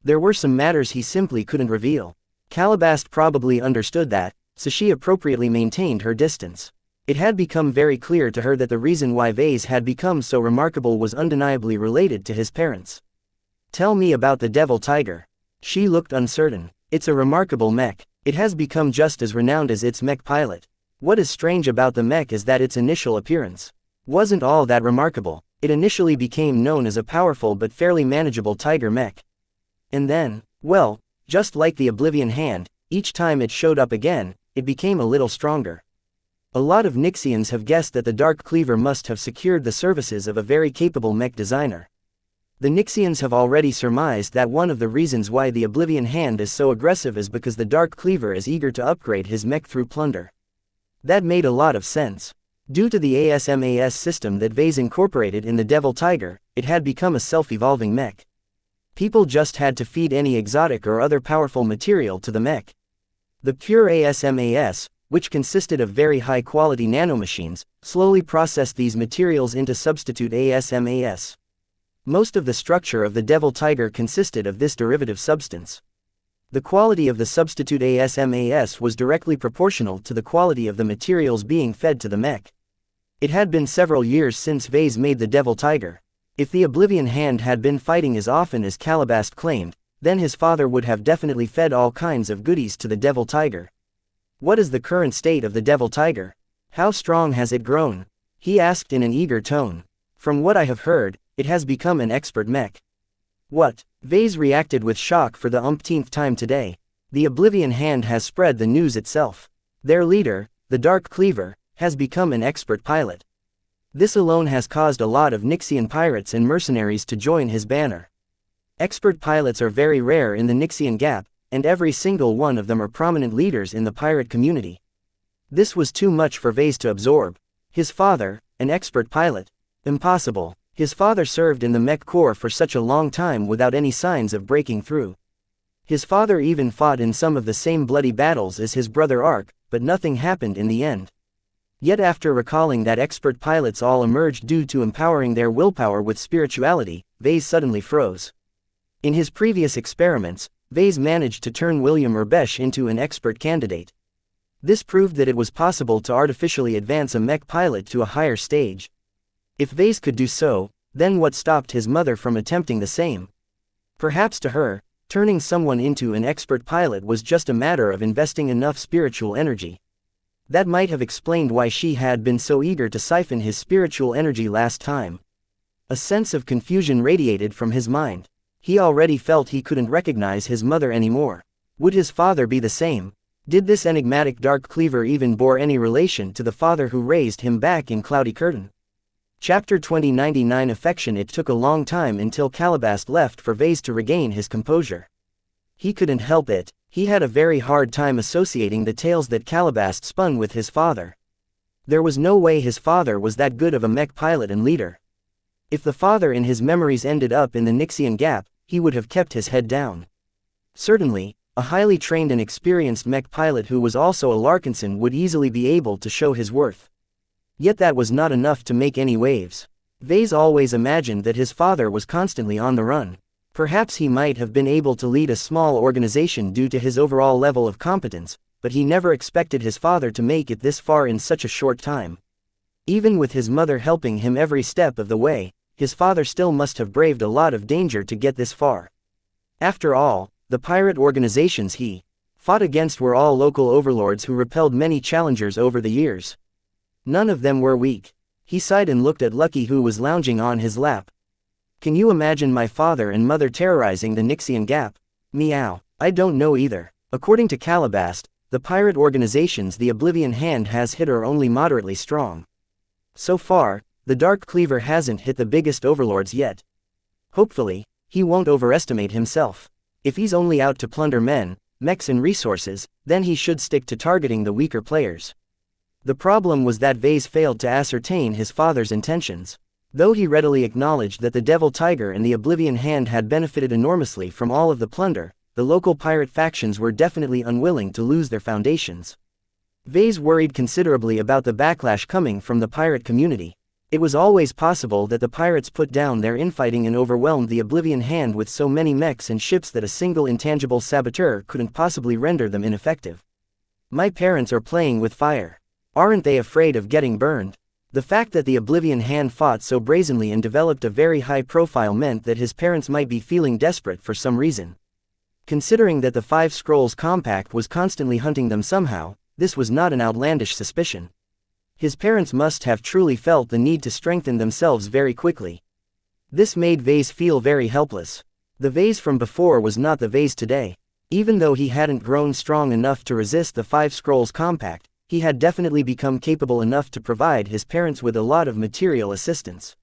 There were some matters he simply couldn't reveal. Calabast probably understood that, so she appropriately maintained her distance. It had become very clear to her that the reason why Vase had become so remarkable was undeniably related to his parents. Tell me about the Devil Tiger. She looked uncertain. It's a remarkable mech. It has become just as renowned as its mech pilot. What is strange about the mech is that its initial appearance wasn't all that remarkable. It initially became known as a powerful but fairly manageable tiger mech. And then, well, just like the Oblivion Hand, each time it showed up again, it became a little stronger. A lot of Nixians have guessed that the Dark Cleaver must have secured the services of a very capable mech designer. The Nixians have already surmised that one of the reasons why the Oblivion Hand is so aggressive is because the Dark Cleaver is eager to upgrade his mech through plunder. That made a lot of sense. Due to the ASMAS system that Vase incorporated in the Devil Tiger, it had become a self-evolving mech. People just had to feed any exotic or other powerful material to the mech. The pure ASMAS, which consisted of very high-quality nanomachines, slowly processed these materials into substitute ASMAS. Most of the structure of the Devil Tiger consisted of this derivative substance. The quality of the substitute ASMAS was directly proportional to the quality of the materials being fed to the mech. It had been several years since Vase made the Devil Tiger. If the Oblivion Hand had been fighting as often as Calabast claimed, then his father would have definitely fed all kinds of goodies to the Devil Tiger. What is the current state of the Devil Tiger? How strong has it grown? He asked in an eager tone. From what I have heard, it has become an expert mech. What? Vase reacted with shock for the umpteenth time today. The Oblivion Hand has spread the news itself. Their leader, the Dark Cleaver, has become an expert pilot. This alone has caused a lot of Nixian pirates and mercenaries to join his banner. Expert pilots are very rare in the Nixian Gap, and every single one of them are prominent leaders in the pirate community. This was too much for Vase to absorb. His father, an expert pilot? Impossible. His father served in the Mech Corps for such a long time without any signs of breaking through. His father even fought in some of the same bloody battles as his brother Ark, but nothing happened in the end. Yet after recalling that expert pilots all emerged due to empowering their willpower with spirituality, Vase suddenly froze. In his previous experiments, Vase managed to turn William Urbesh into an expert candidate. This proved that it was possible to artificially advance a mech pilot to a higher stage. If Vase could do so, then what stopped his mother from attempting the same? Perhaps to her, turning someone into an expert pilot was just a matter of investing enough spiritual energy. That might have explained why she had been so eager to siphon his spiritual energy last time. A sense of confusion radiated from his mind. He already felt he couldn't recognize his mother anymore. Would his father be the same? Did this enigmatic Dark Cleaver even bore any relation to the father who raised him back in Cloudy Curtain? Chapter 2099 Affection. It took a long time until Calabast left for Vase to regain his composure. He couldn't help it, he had a very hard time associating the tales that Calabast spun with his father. There was no way his father was that good of a mech pilot and leader. If the father in his memories ended up in the Nixian Gap, he would have kept his head down. Certainly, a highly trained and experienced mech pilot who was also a Larkinson would easily be able to show his worth. Yet that was not enough to make any waves. Vase always imagined that his father was constantly on the run. Perhaps he might have been able to lead a small organization due to his overall level of competence, but he never expected his father to make it this far in such a short time. Even with his mother helping him every step of the way, his father still must have braved a lot of danger to get this far. After all, the pirate organizations he fought against were all local overlords who repelled many challengers over the years. None of them were weak. He sighed and looked at Lucky, who was lounging on his lap. Can you imagine my father and mother terrorizing the Nixian Gap? Meow. I don't know either. According to Calabast, the pirate organizations the Oblivion Hand has hit are only moderately strong. So far, the Dark Cleaver hasn't hit the biggest overlords yet. Hopefully, he won't overestimate himself. If he's only out to plunder men, mechs and resources, then he should stick to targeting the weaker players. The problem was that Vase failed to ascertain his father's intentions. Though he readily acknowledged that the Devil Tiger and the Oblivion Hand had benefited enormously from all of the plunder, the local pirate factions were definitely unwilling to lose their foundations. Vase worried considerably about the backlash coming from the pirate community. It was always possible that the pirates put down their infighting and overwhelmed the Oblivion Hand with so many mechs and ships that a single intangible saboteur couldn't possibly render them ineffective. My parents are playing with fire. Aren't they afraid of getting burned? The fact that the Oblivion Hand fought so brazenly and developed a very high profile meant that his parents might be feeling desperate for some reason. Considering that the Five Scrolls Compact was constantly hunting them somehow, this was not an outlandish suspicion. His parents must have truly felt the need to strengthen themselves very quickly. This made Vase feel very helpless. The Vase from before was not the Vase today. Even though he hadn't grown strong enough to resist the Five Scrolls Compact, he had definitely become capable enough to provide his parents with a lot of material assistance.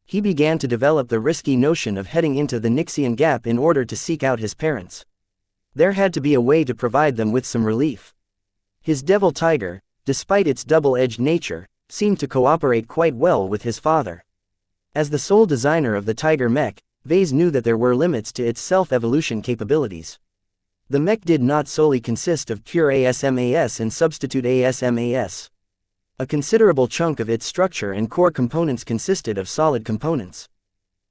He began to develop the risky notion of heading into the Xianxia Gap in order to seek out his parents. There had to be a way to provide them with some relief. His Devil Tiger, despite its double-edged nature, seemed to cooperate quite well with his father. As the sole designer of the Tiger Mech, Vase knew that there were limits to its self-evolution capabilities. The mech did not solely consist of pure ASMAS and substitute ASMAS. A considerable chunk of its structure and core components consisted of solid components.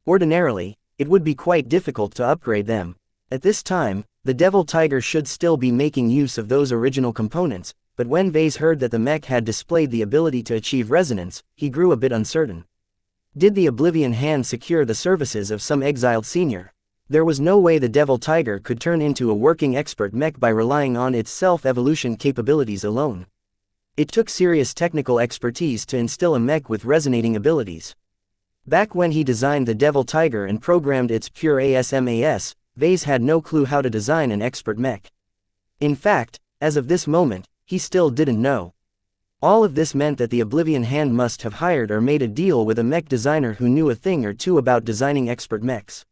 Ordinarily, it would be quite difficult to upgrade them. At this time, the Devil Tiger should still be making use of those original components, but when Vase heard that the mech had displayed the ability to achieve resonance, he grew a bit uncertain. Did the Oblivion Hand secure the services of some exiled senior? There was no way the Devil Tiger could turn into a working expert mech by relying on its self-evolution capabilities alone. It took serious technical expertise to instill a mech with resonating abilities. Back when he designed the Devil Tiger and programmed its pure ASMAS, Vase had no clue how to design an expert mech. In fact, as of this moment, he still didn't know. All of this meant that the Oblivion Hand must have hired or made a deal with a mech designer who knew a thing or two about designing expert mechs.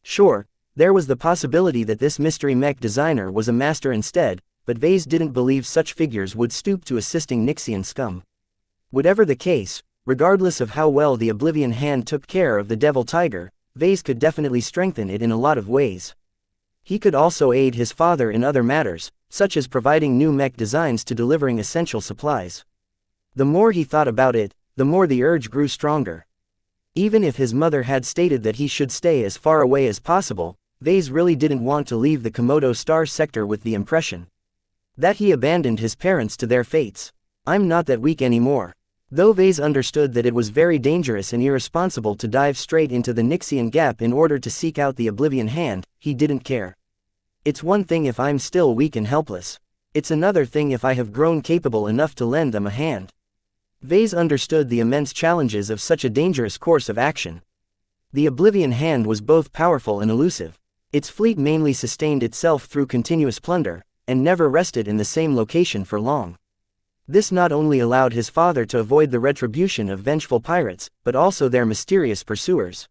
Sure, there was the possibility that this mystery mech designer was a master instead, but Vase didn't believe such figures would stoop to assisting Xian scum. Whatever the case, regardless of how well the Oblivion Hand took care of the Devil Tiger, Vase could definitely strengthen it in a lot of ways. He could also aid his father in other matters, such as providing new mech designs to delivering essential supplies. The more he thought about it, the more the urge grew stronger. Even if his mother had stated that he should stay as far away as possible, Vase really didn't want to leave the Komodo Star sector with the impression that he abandoned his parents to their fates. I'm not that weak anymore. Though Vase understood that it was very dangerous and irresponsible to dive straight into the Xianxia Gap in order to seek out the Oblivion Hand, he didn't care. It's one thing if I'm still weak and helpless. It's another thing if I have grown capable enough to lend them a hand. Vase understood the immense challenges of such a dangerous course of action. The Oblivion Hand was both powerful and elusive. Its fleet mainly sustained itself through continuous plunder, and never rested in the same location for long. This not only allowed his father to avoid the retribution of vengeful pirates, but also their mysterious pursuers.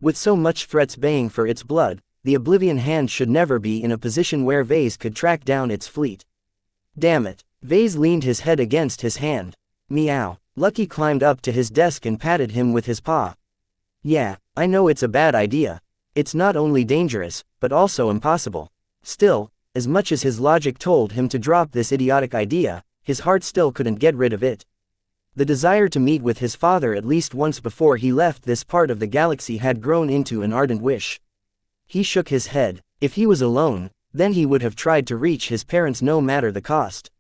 With so much threats baying for its blood, the Oblivion Hand should never be in a position where Vase could track down its fleet. Damn it. Vase leaned his head against his hand. Meow. Lucky climbed up to his desk and patted him with his paw. Yeah, I know it's a bad idea. It's not only dangerous, but also impossible. Still, as much as his logic told him to drop this idiotic idea, his heart still couldn't get rid of it. The desire to meet with his father at least once before he left this part of the galaxy had grown into an ardent wish. He shook his head. If he was alone, then he would have tried to reach his parents no matter the cost.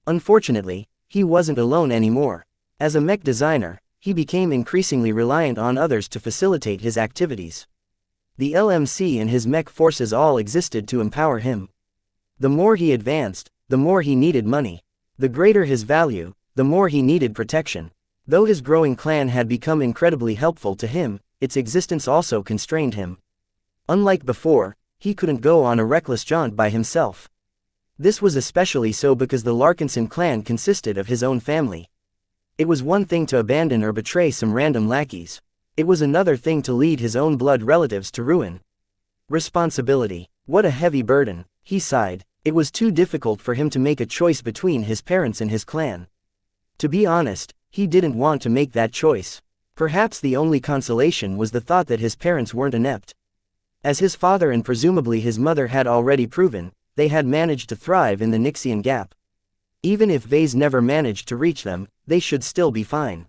Unfortunately, he wasn't alone anymore. As a mech designer, he became increasingly reliant on others to facilitate his activities. The LMC and his mech forces all existed to empower him. The more he advanced, the more he needed money. The greater his value, the more he needed protection. Though his growing clan had become incredibly helpful to him, its existence also constrained him. Unlike before, he couldn't go on a reckless jaunt by himself. This was especially so because the Larkinson clan consisted of his own family. It was one thing to abandon or betray some random lackeys. It was another thing to lead his own blood relatives to ruin. Responsibility. What a heavy burden, he sighed. It was too difficult for him to make a choice between his parents and his clan. To be honest, he didn't want to make that choice. Perhaps the only consolation was the thought that his parents weren't inept. As his father and presumably his mother had already proven, they had managed to thrive in the Nixian Gap. Even if Vase never managed to reach them, they should still be fine.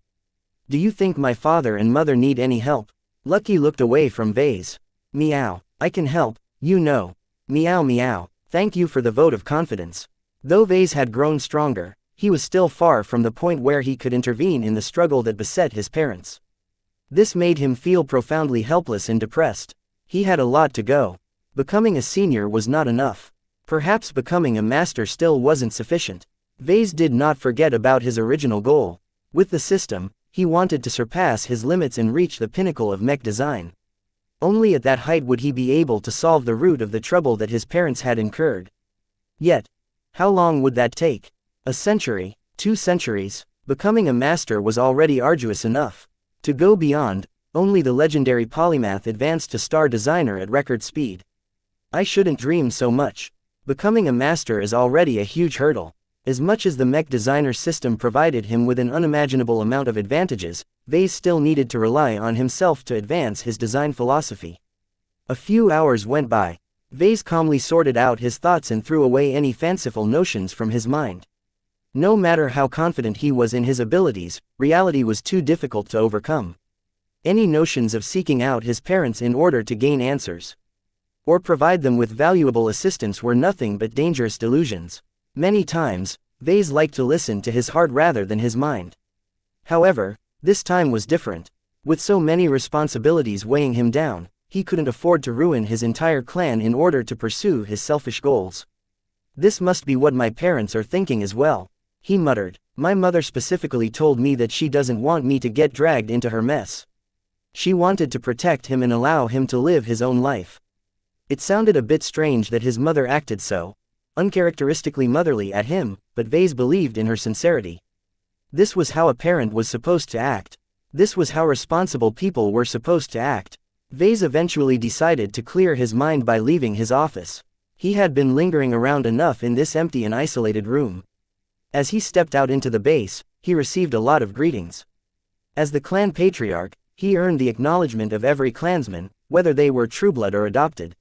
Do you think my father and mother need any help? Lucky looked away from Vase. Meow. I can help, you know. Meow meow. Thank you for the vote of confidence. Though Vase had grown stronger, he was still far from the point where he could intervene in the struggle that beset his parents. This made him feel profoundly helpless and depressed. He had a lot to go. Becoming a senior was not enough. Perhaps becoming a master still wasn't sufficient. Vase did not forget about his original goal. With the system, he wanted to surpass his limits and reach the pinnacle of mech design. Only at that height would he be able to solve the root of the trouble that his parents had incurred. Yet, how long would that take? A century, 2 centuries? Becoming a master was already arduous enough. To go beyond, only the legendary polymath advanced to star designer at record speed. I shouldn't dream so much. Becoming a master is already a huge hurdle. As much as the mech designer system provided him with an unimaginable amount of advantages, Vase still needed to rely on himself to advance his design philosophy. A few hours went by. Vase calmly sorted out his thoughts and threw away any fanciful notions from his mind. No matter how confident he was in his abilities, reality was too difficult to overcome. Any notions of seeking out his parents in order to gain answers or provide them with valuable assistance were nothing but dangerous delusions. Many times, Vase liked to listen to his heart rather than his mind. However, this time was different. With so many responsibilities weighing him down, he couldn't afford to ruin his entire clan in order to pursue his selfish goals. This must be what my parents are thinking as well, he muttered. My mother specifically told me that she doesn't want me to get dragged into her mess. She wanted to protect him and allow him to live his own life. It sounded a bit strange that his mother acted so uncharacteristically motherly at him, but Vase believed in her sincerity. This was how a parent was supposed to act. This was how responsible people were supposed to act. Vase eventually decided to clear his mind by leaving his office. He had been lingering around enough in this empty and isolated room. As he stepped out into the base, he received a lot of greetings. As the clan patriarch, he earned the acknowledgement of every clansman, whether they were trueblood or adopted.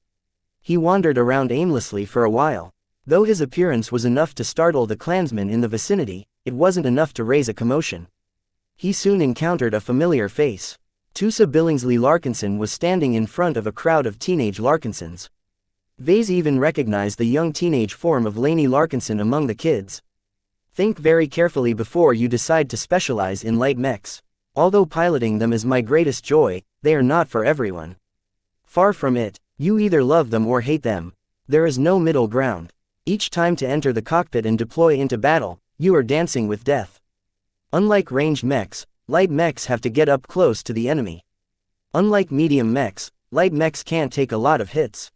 He wandered around aimlessly for a while. Though his appearance was enough to startle the clansmen in the vicinity, it wasn't enough to raise a commotion. He soon encountered a familiar face. Tusa Billingsley Larkinson was standing in front of a crowd of teenage Larkinsons. Vase even recognized the young teenage form of Lainey Larkinson among the kids. Think very carefully before you decide to specialize in light mechs. Although piloting them is my greatest joy, they are not for everyone. Far from it, you either love them or hate them. There is no middle ground. Each time to enter the cockpit and deploy into battle, you are dancing with death. Unlike ranged mechs, light mechs have to get up close to the enemy. Unlike medium mechs, light mechs can't take a lot of hits.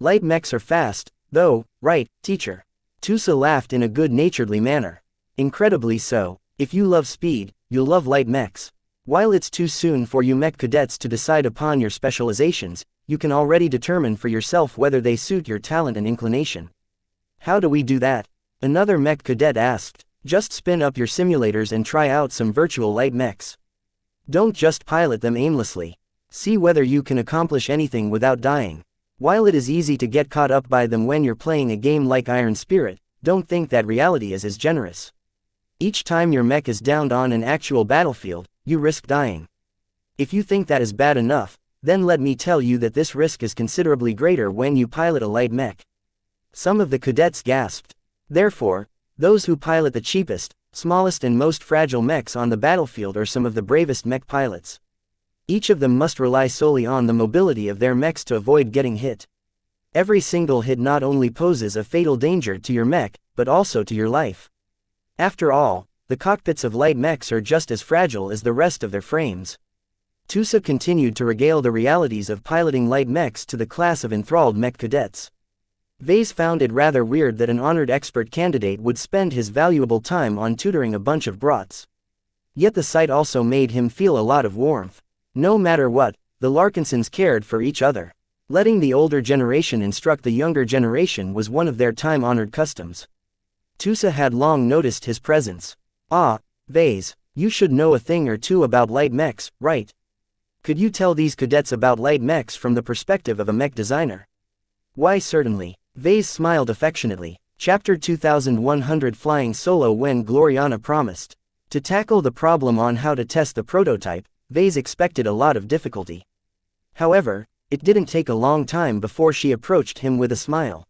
Light mechs are fast, though, right, teacher? Tusa laughed in a good-naturedly manner. Incredibly so. If you love speed, you'll love light mechs. While it's too soon for you mech cadets to decide upon your specializations, you can already determine for yourself whether they suit your talent and inclination. How do we do that? Another mech cadet asked. Just spin up your simulators and try out some virtual light mechs. Don't just pilot them aimlessly. See whether you can accomplish anything without dying. While it is easy to get caught up by them when you're playing a game like Iron Spirit, don't think that reality is as generous. Each time your mech is downed on an actual battlefield, you risk dying. If you think that is bad enough, then let me tell you that this risk is considerably greater when you pilot a light mech. Some of the cadets gasped. Therefore, those who pilot the cheapest, smallest and most fragile mechs on the battlefield are some of the bravest mech pilots. Each of them must rely solely on the mobility of their mechs to avoid getting hit. Every single hit not only poses a fatal danger to your mech, but also to your life. After all, the cockpits of light mechs are just as fragile as the rest of their frames. Tusa continued to regale the realities of piloting light mechs to the class of enthralled mech cadets. Vase found it rather weird that an honored expert candidate would spend his valuable time on tutoring a bunch of brats. Yet the sight also made him feel a lot of warmth. No matter what, the Larkinsons cared for each other. Letting the older generation instruct the younger generation was one of their time-honored customs. Tusa had long noticed his presence. "Ah, Vase, you should know a thing or two about light mechs, right? Could you tell these cadets about light mechs from the perspective of a mech designer?" "Why, certainly." Vase smiled affectionately. Chapter 2100 Flying Solo. When Gloriana promised to tackle the problem on how to test the prototype, Vase expected a lot of difficulty. However, it didn't take a long time before she approached him with a smile.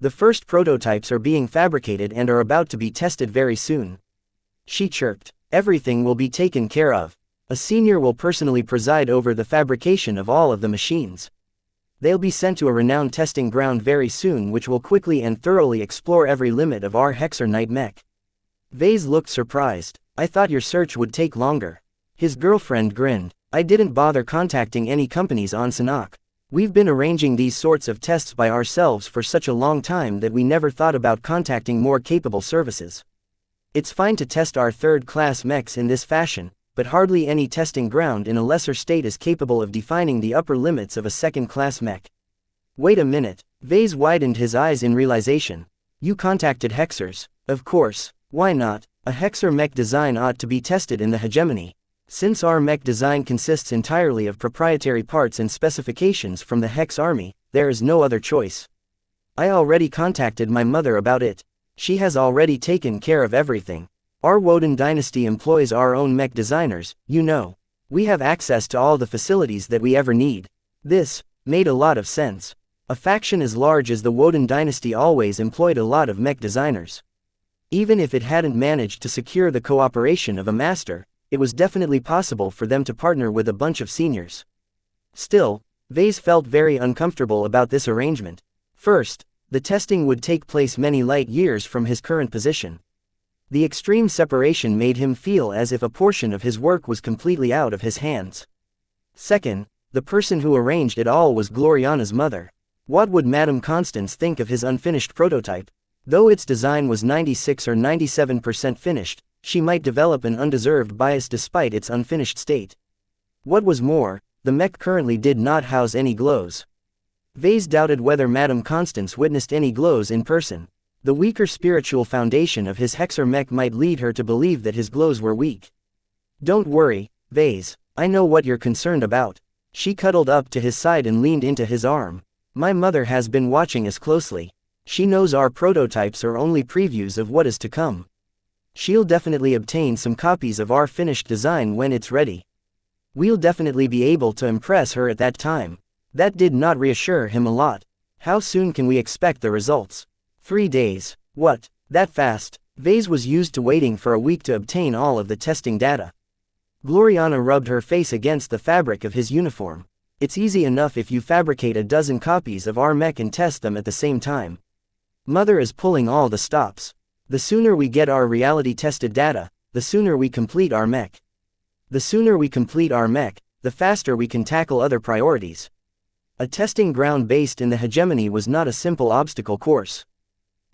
"The first prototypes are being fabricated and are about to be tested very soon," she chirped. "Everything will be taken care of. A senior will personally preside over the fabrication of all of the machines. They'll be sent to a renowned testing ground very soon, which will quickly and thoroughly explore every limit of our Hexer Knight mech." Vase looked surprised. "I thought your search would take longer." His girlfriend grinned. "I didn't bother contacting any companies on Sanhok. We've been arranging these sorts of tests by ourselves for such a long time that we never thought about contacting more capable services. It's fine to test our third-class mechs in this fashion, but hardly any testing ground in a lesser state is capable of defining the upper limits of a second-class mech." "Wait a minute." Vase widened his eyes in realization. "You contacted Hexers?" "Of course. Why not? A Hexer mech design ought to be tested in the hegemony. Since our mech design consists entirely of proprietary parts and specifications from the Hex army, there is no other choice. I already contacted my mother about it. She has already taken care of everything. Our Woden dynasty employs our own mech designers, you know. We have access to all the facilities that we ever need." This made a lot of sense. A faction as large as the Woden dynasty always employed a lot of mech designers. Even if it hadn't managed to secure the cooperation of a master, it was definitely possible for them to partner with a bunch of seniors. Still, Vase felt very uncomfortable about this arrangement. First, the testing would take place many light years from his current position. The extreme separation made him feel as if a portion of his work was completely out of his hands. Second, the person who arranged it all was Gloriana's mother. What would Madame Constance think of his unfinished prototype? Though its design was 96 or 97% finished, she might develop an undeserved bias despite its unfinished state. What was more, the mech currently did not house any glows. Vase doubted whether Madame Constance witnessed any glows in person. The weaker spiritual foundation of his Hexer mech might lead her to believe that his glows were weak. "Don't worry, Vase, I know what you're concerned about." She cuddled up to his side and leaned into his arm. "My mother has been watching us closely. She knows our prototypes are only previews of what is to come. She'll definitely obtain some copies of our finished design when it's ready. We'll definitely be able to impress her at that time." That did not reassure him a lot. "How soon can we expect the results?" 3 days. What? That fast? Vase was used to waiting for a week to obtain all of the testing data. Gloriana rubbed her face against the fabric of his uniform. "It's easy enough if you fabricate a dozen copies of our mech and test them at the same time. Mother is pulling all the stops. The sooner we get our reality-tested data, the sooner we complete our mech. The sooner we complete our mech, the faster we can tackle other priorities." A testing ground based in the hegemony was not a simple obstacle course.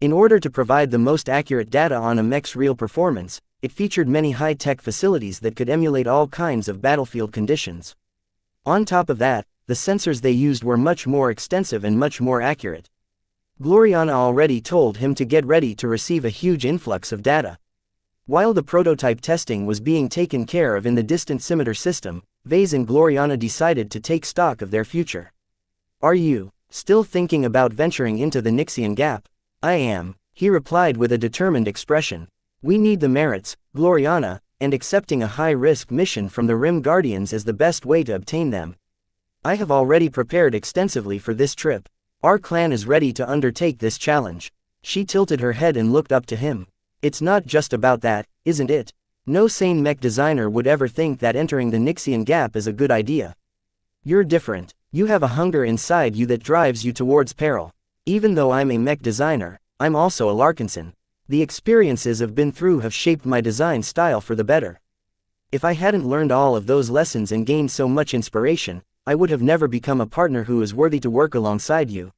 In order to provide the most accurate data on a mech's real performance, it featured many high-tech facilities that could emulate all kinds of battlefield conditions. On top of that, the sensors they used were much more extensive and much more accurate. Gloriana already told him to get ready to receive a huge influx of data. While the prototype testing was being taken care of in the distant scimitar system, Vase and Gloriana decided to take stock of their future. "Are you still thinking about venturing into the Nixian Gap?" "I am," he replied with a determined expression. "We need the merits, Gloriana, and accepting a high-risk mission from the Rim Guardians is the best way to obtain them. I have already prepared extensively for this trip. Our clan is ready to undertake this challenge." She tilted her head and looked up to him. "It's not just about that, isn't it? No sane mech designer would ever think that entering the Nixian Gap is a good idea. You're different. You have a hunger inside you that drives you towards peril. Even though I'm a mech designer, I'm also a Larkinson. The experiences I've been through have shaped my design style for the better. If I hadn't learned all of those lessons and gained so much inspiration, I would have never become a partner who is worthy to work alongside you.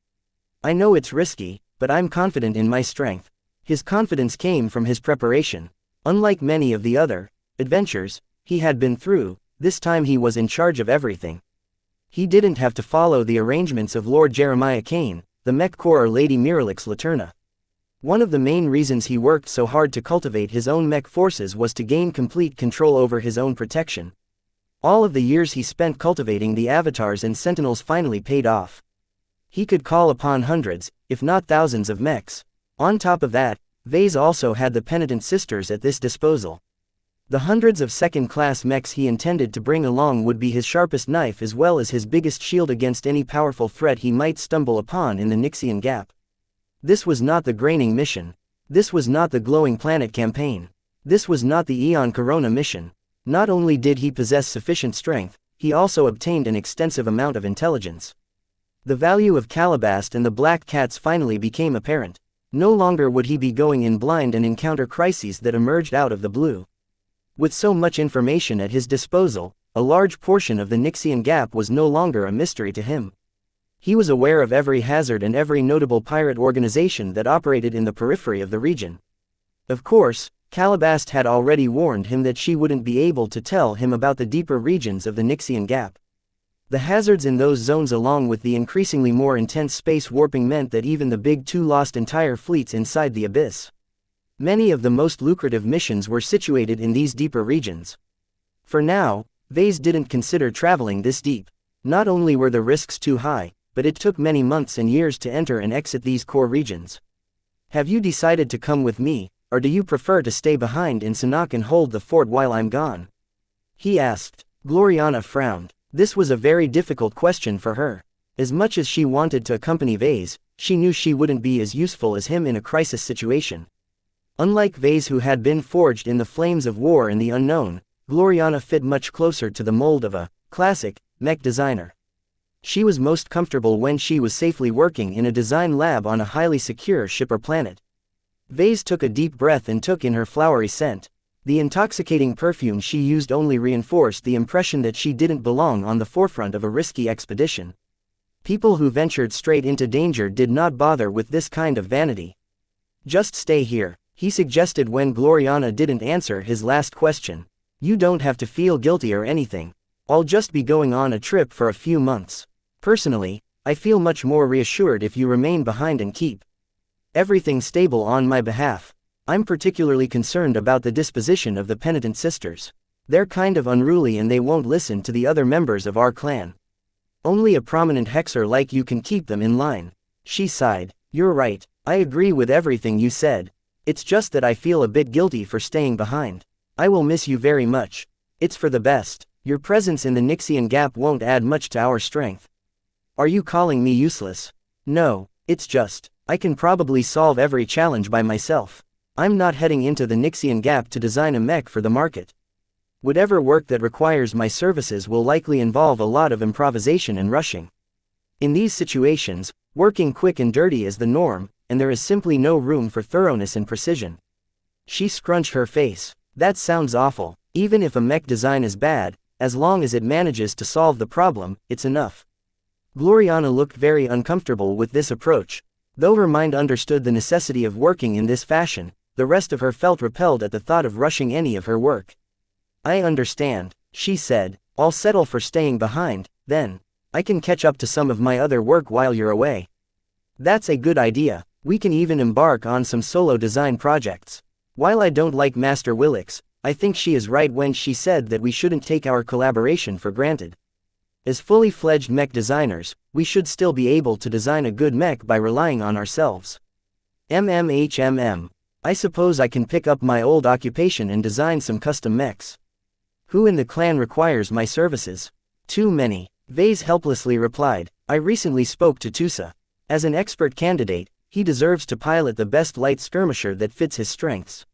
I know it's risky, but I'm confident in my strength." His confidence came from his preparation. Unlike many of the other adventures he had been through, this time he was in charge of everything. He didn't have to follow the arrangements of Lord Jeremiah Kane, the Mech Core or Lady Miralix Laterna. One of the main reasons he worked so hard to cultivate his own mech forces was to gain complete control over his own protection. All of the years he spent cultivating the avatars and sentinels finally paid off. He could call upon hundreds, if not thousands of mechs. On top of that, Vase also had the penitent sisters at this disposal. The hundreds of second-class mechs he intended to bring along would be his sharpest knife as well as his biggest shield against any powerful threat he might stumble upon in the Nixian Gap. This was not the Graining mission. This was not the Glowing Planet campaign. This was not the Eon Corona mission. Not only did he possess sufficient strength, he also obtained an extensive amount of intelligence. The value of Calabast and the Black Cats finally became apparent. No longer would he be going in blind and encounter crises that emerged out of the blue. With so much information at his disposal, a large portion of the Nixian Gap was no longer a mystery to him. He was aware of every hazard and every notable pirate organization that operated in the periphery of the region. Of course, Calabast had already warned him that she wouldn't be able to tell him about the deeper regions of the Nixian Gap. The hazards in those zones along with the increasingly more intense space warping meant that even the Big Two lost entire fleets inside the abyss. Many of the most lucrative missions were situated in these deeper regions. For now, Vase didn't consider traveling this deep. Not only were the risks too high, but it took many months and years to enter and exit these core regions. Have you decided to come with me, or do you prefer to stay behind in Sanhok and hold the fort while I'm gone? He asked. Gloriana frowned. This was a very difficult question for her. As much as she wanted to accompany Vase, she knew she wouldn't be as useful as him in a crisis situation. Unlike Vase, who had been forged in the flames of war and the unknown, Gloriana fit much closer to the mold of a classic mech designer. She was most comfortable when she was safely working in a design lab on a highly secure ship or planet. Vase took a deep breath and took in her flowery scent. The intoxicating perfume she used only reinforced the impression that she didn't belong on the forefront of a risky expedition. People who ventured straight into danger did not bother with this kind of vanity. Just stay here, he suggested when Gloriana didn't answer his last question. You don't have to feel guilty or anything. I'll just be going on a trip for a few months. Personally, I feel much more reassured if you remain behind and keep everything stable on my behalf. I'm particularly concerned about the disposition of the penitent sisters. They're kind of unruly and they won't listen to the other members of our clan. Only a prominent hexer like you can keep them in line. She sighed. You're right, I agree with everything you said. It's just that I feel a bit guilty for staying behind. I will miss you very much. It's for the best. Your presence in the Nixian Gap won't add much to our strength. Are you calling me useless? No, it's just, I can probably solve every challenge by myself. I'm not heading into the Nixian Gap to design a mech for the market. Whatever work that requires my services will likely involve a lot of improvisation and rushing. In these situations, working quick and dirty is the norm, and there is simply no room for thoroughness and precision. She scrunched her face. That sounds awful. Even if a mech design is bad, as long as it manages to solve the problem, it's enough. Gloriana looked very uncomfortable with this approach. Though her mind understood the necessity of working in this fashion, the rest of her felt repelled at the thought of rushing any of her work. I understand, she said. I'll settle for staying behind, then. I can catch up to some of my other work while you're away. That's a good idea. We can even embark on some solo design projects. While I don't like Master Willix, I think she is right when she said that we shouldn't take our collaboration for granted. As fully fledged mech designers, we should still be able to design a good mech by relying on ourselves. I suppose I can pick up my old occupation and design some custom mechs. Who in the clan requires my services? Too many. Vase helplessly replied. I recently spoke to Tusa. As an expert candidate, he deserves to pilot the best light skirmisher that fits his strengths.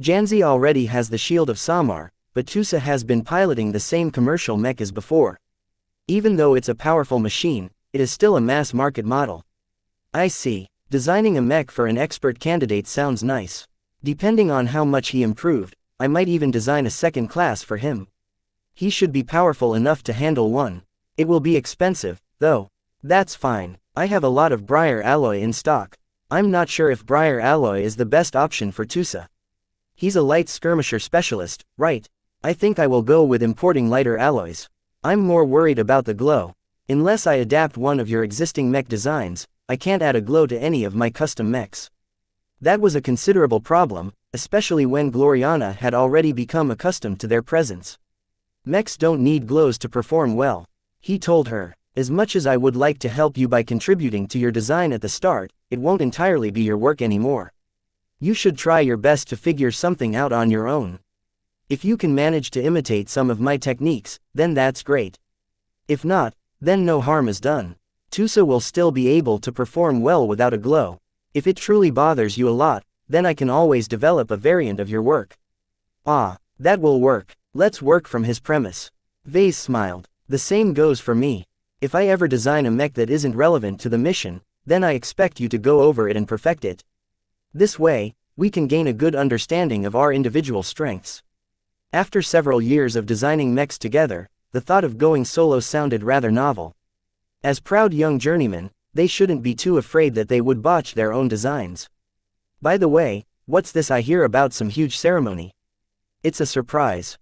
Janzi already has the Shield of Samar, but Tusa has been piloting the same commercial mech as before. Even though it's a powerful machine, it is still a mass-market model. I see. Designing a mech for an expert candidate sounds nice. Depending on how much he improved, I might even design a second class for him. He should be powerful enough to handle one. It will be expensive, though. That's fine. I have a lot of Briar alloy in stock. I'm not sure if Briar alloy is the best option for Tusa. He's a light skirmisher specialist, right? I think I will go with importing lighter alloys. I'm more worried about the glow. Unless I adapt one of your existing mech designs, I can't add a glow to any of my custom mechs. That was a considerable problem, especially when Gloriana had already become accustomed to their presence. Mechs don't need glows to perform well, he told her. As much as I would like to help you by contributing to your design at the start, it won't entirely be your work anymore. You should try your best to figure something out on your own. If you can manage to imitate some of my techniques, then that's great. If not, then no harm is done. Tusa will still be able to perform well without a glow. If it truly bothers you a lot, then I can always develop a variant of your work. Ah, that will work. Let's work from his premise. Vase smiled. The same goes for me. If I ever design a mech that isn't relevant to the mission, then I expect you to go over it and perfect it. This way, we can gain a good understanding of our individual strengths. After several years of designing mechs together, the thought of going solo sounded rather novel. As proud young journeymen, they shouldn't be too afraid that they would botch their own designs. By the way, what's this I hear about some huge ceremony? It's a surprise.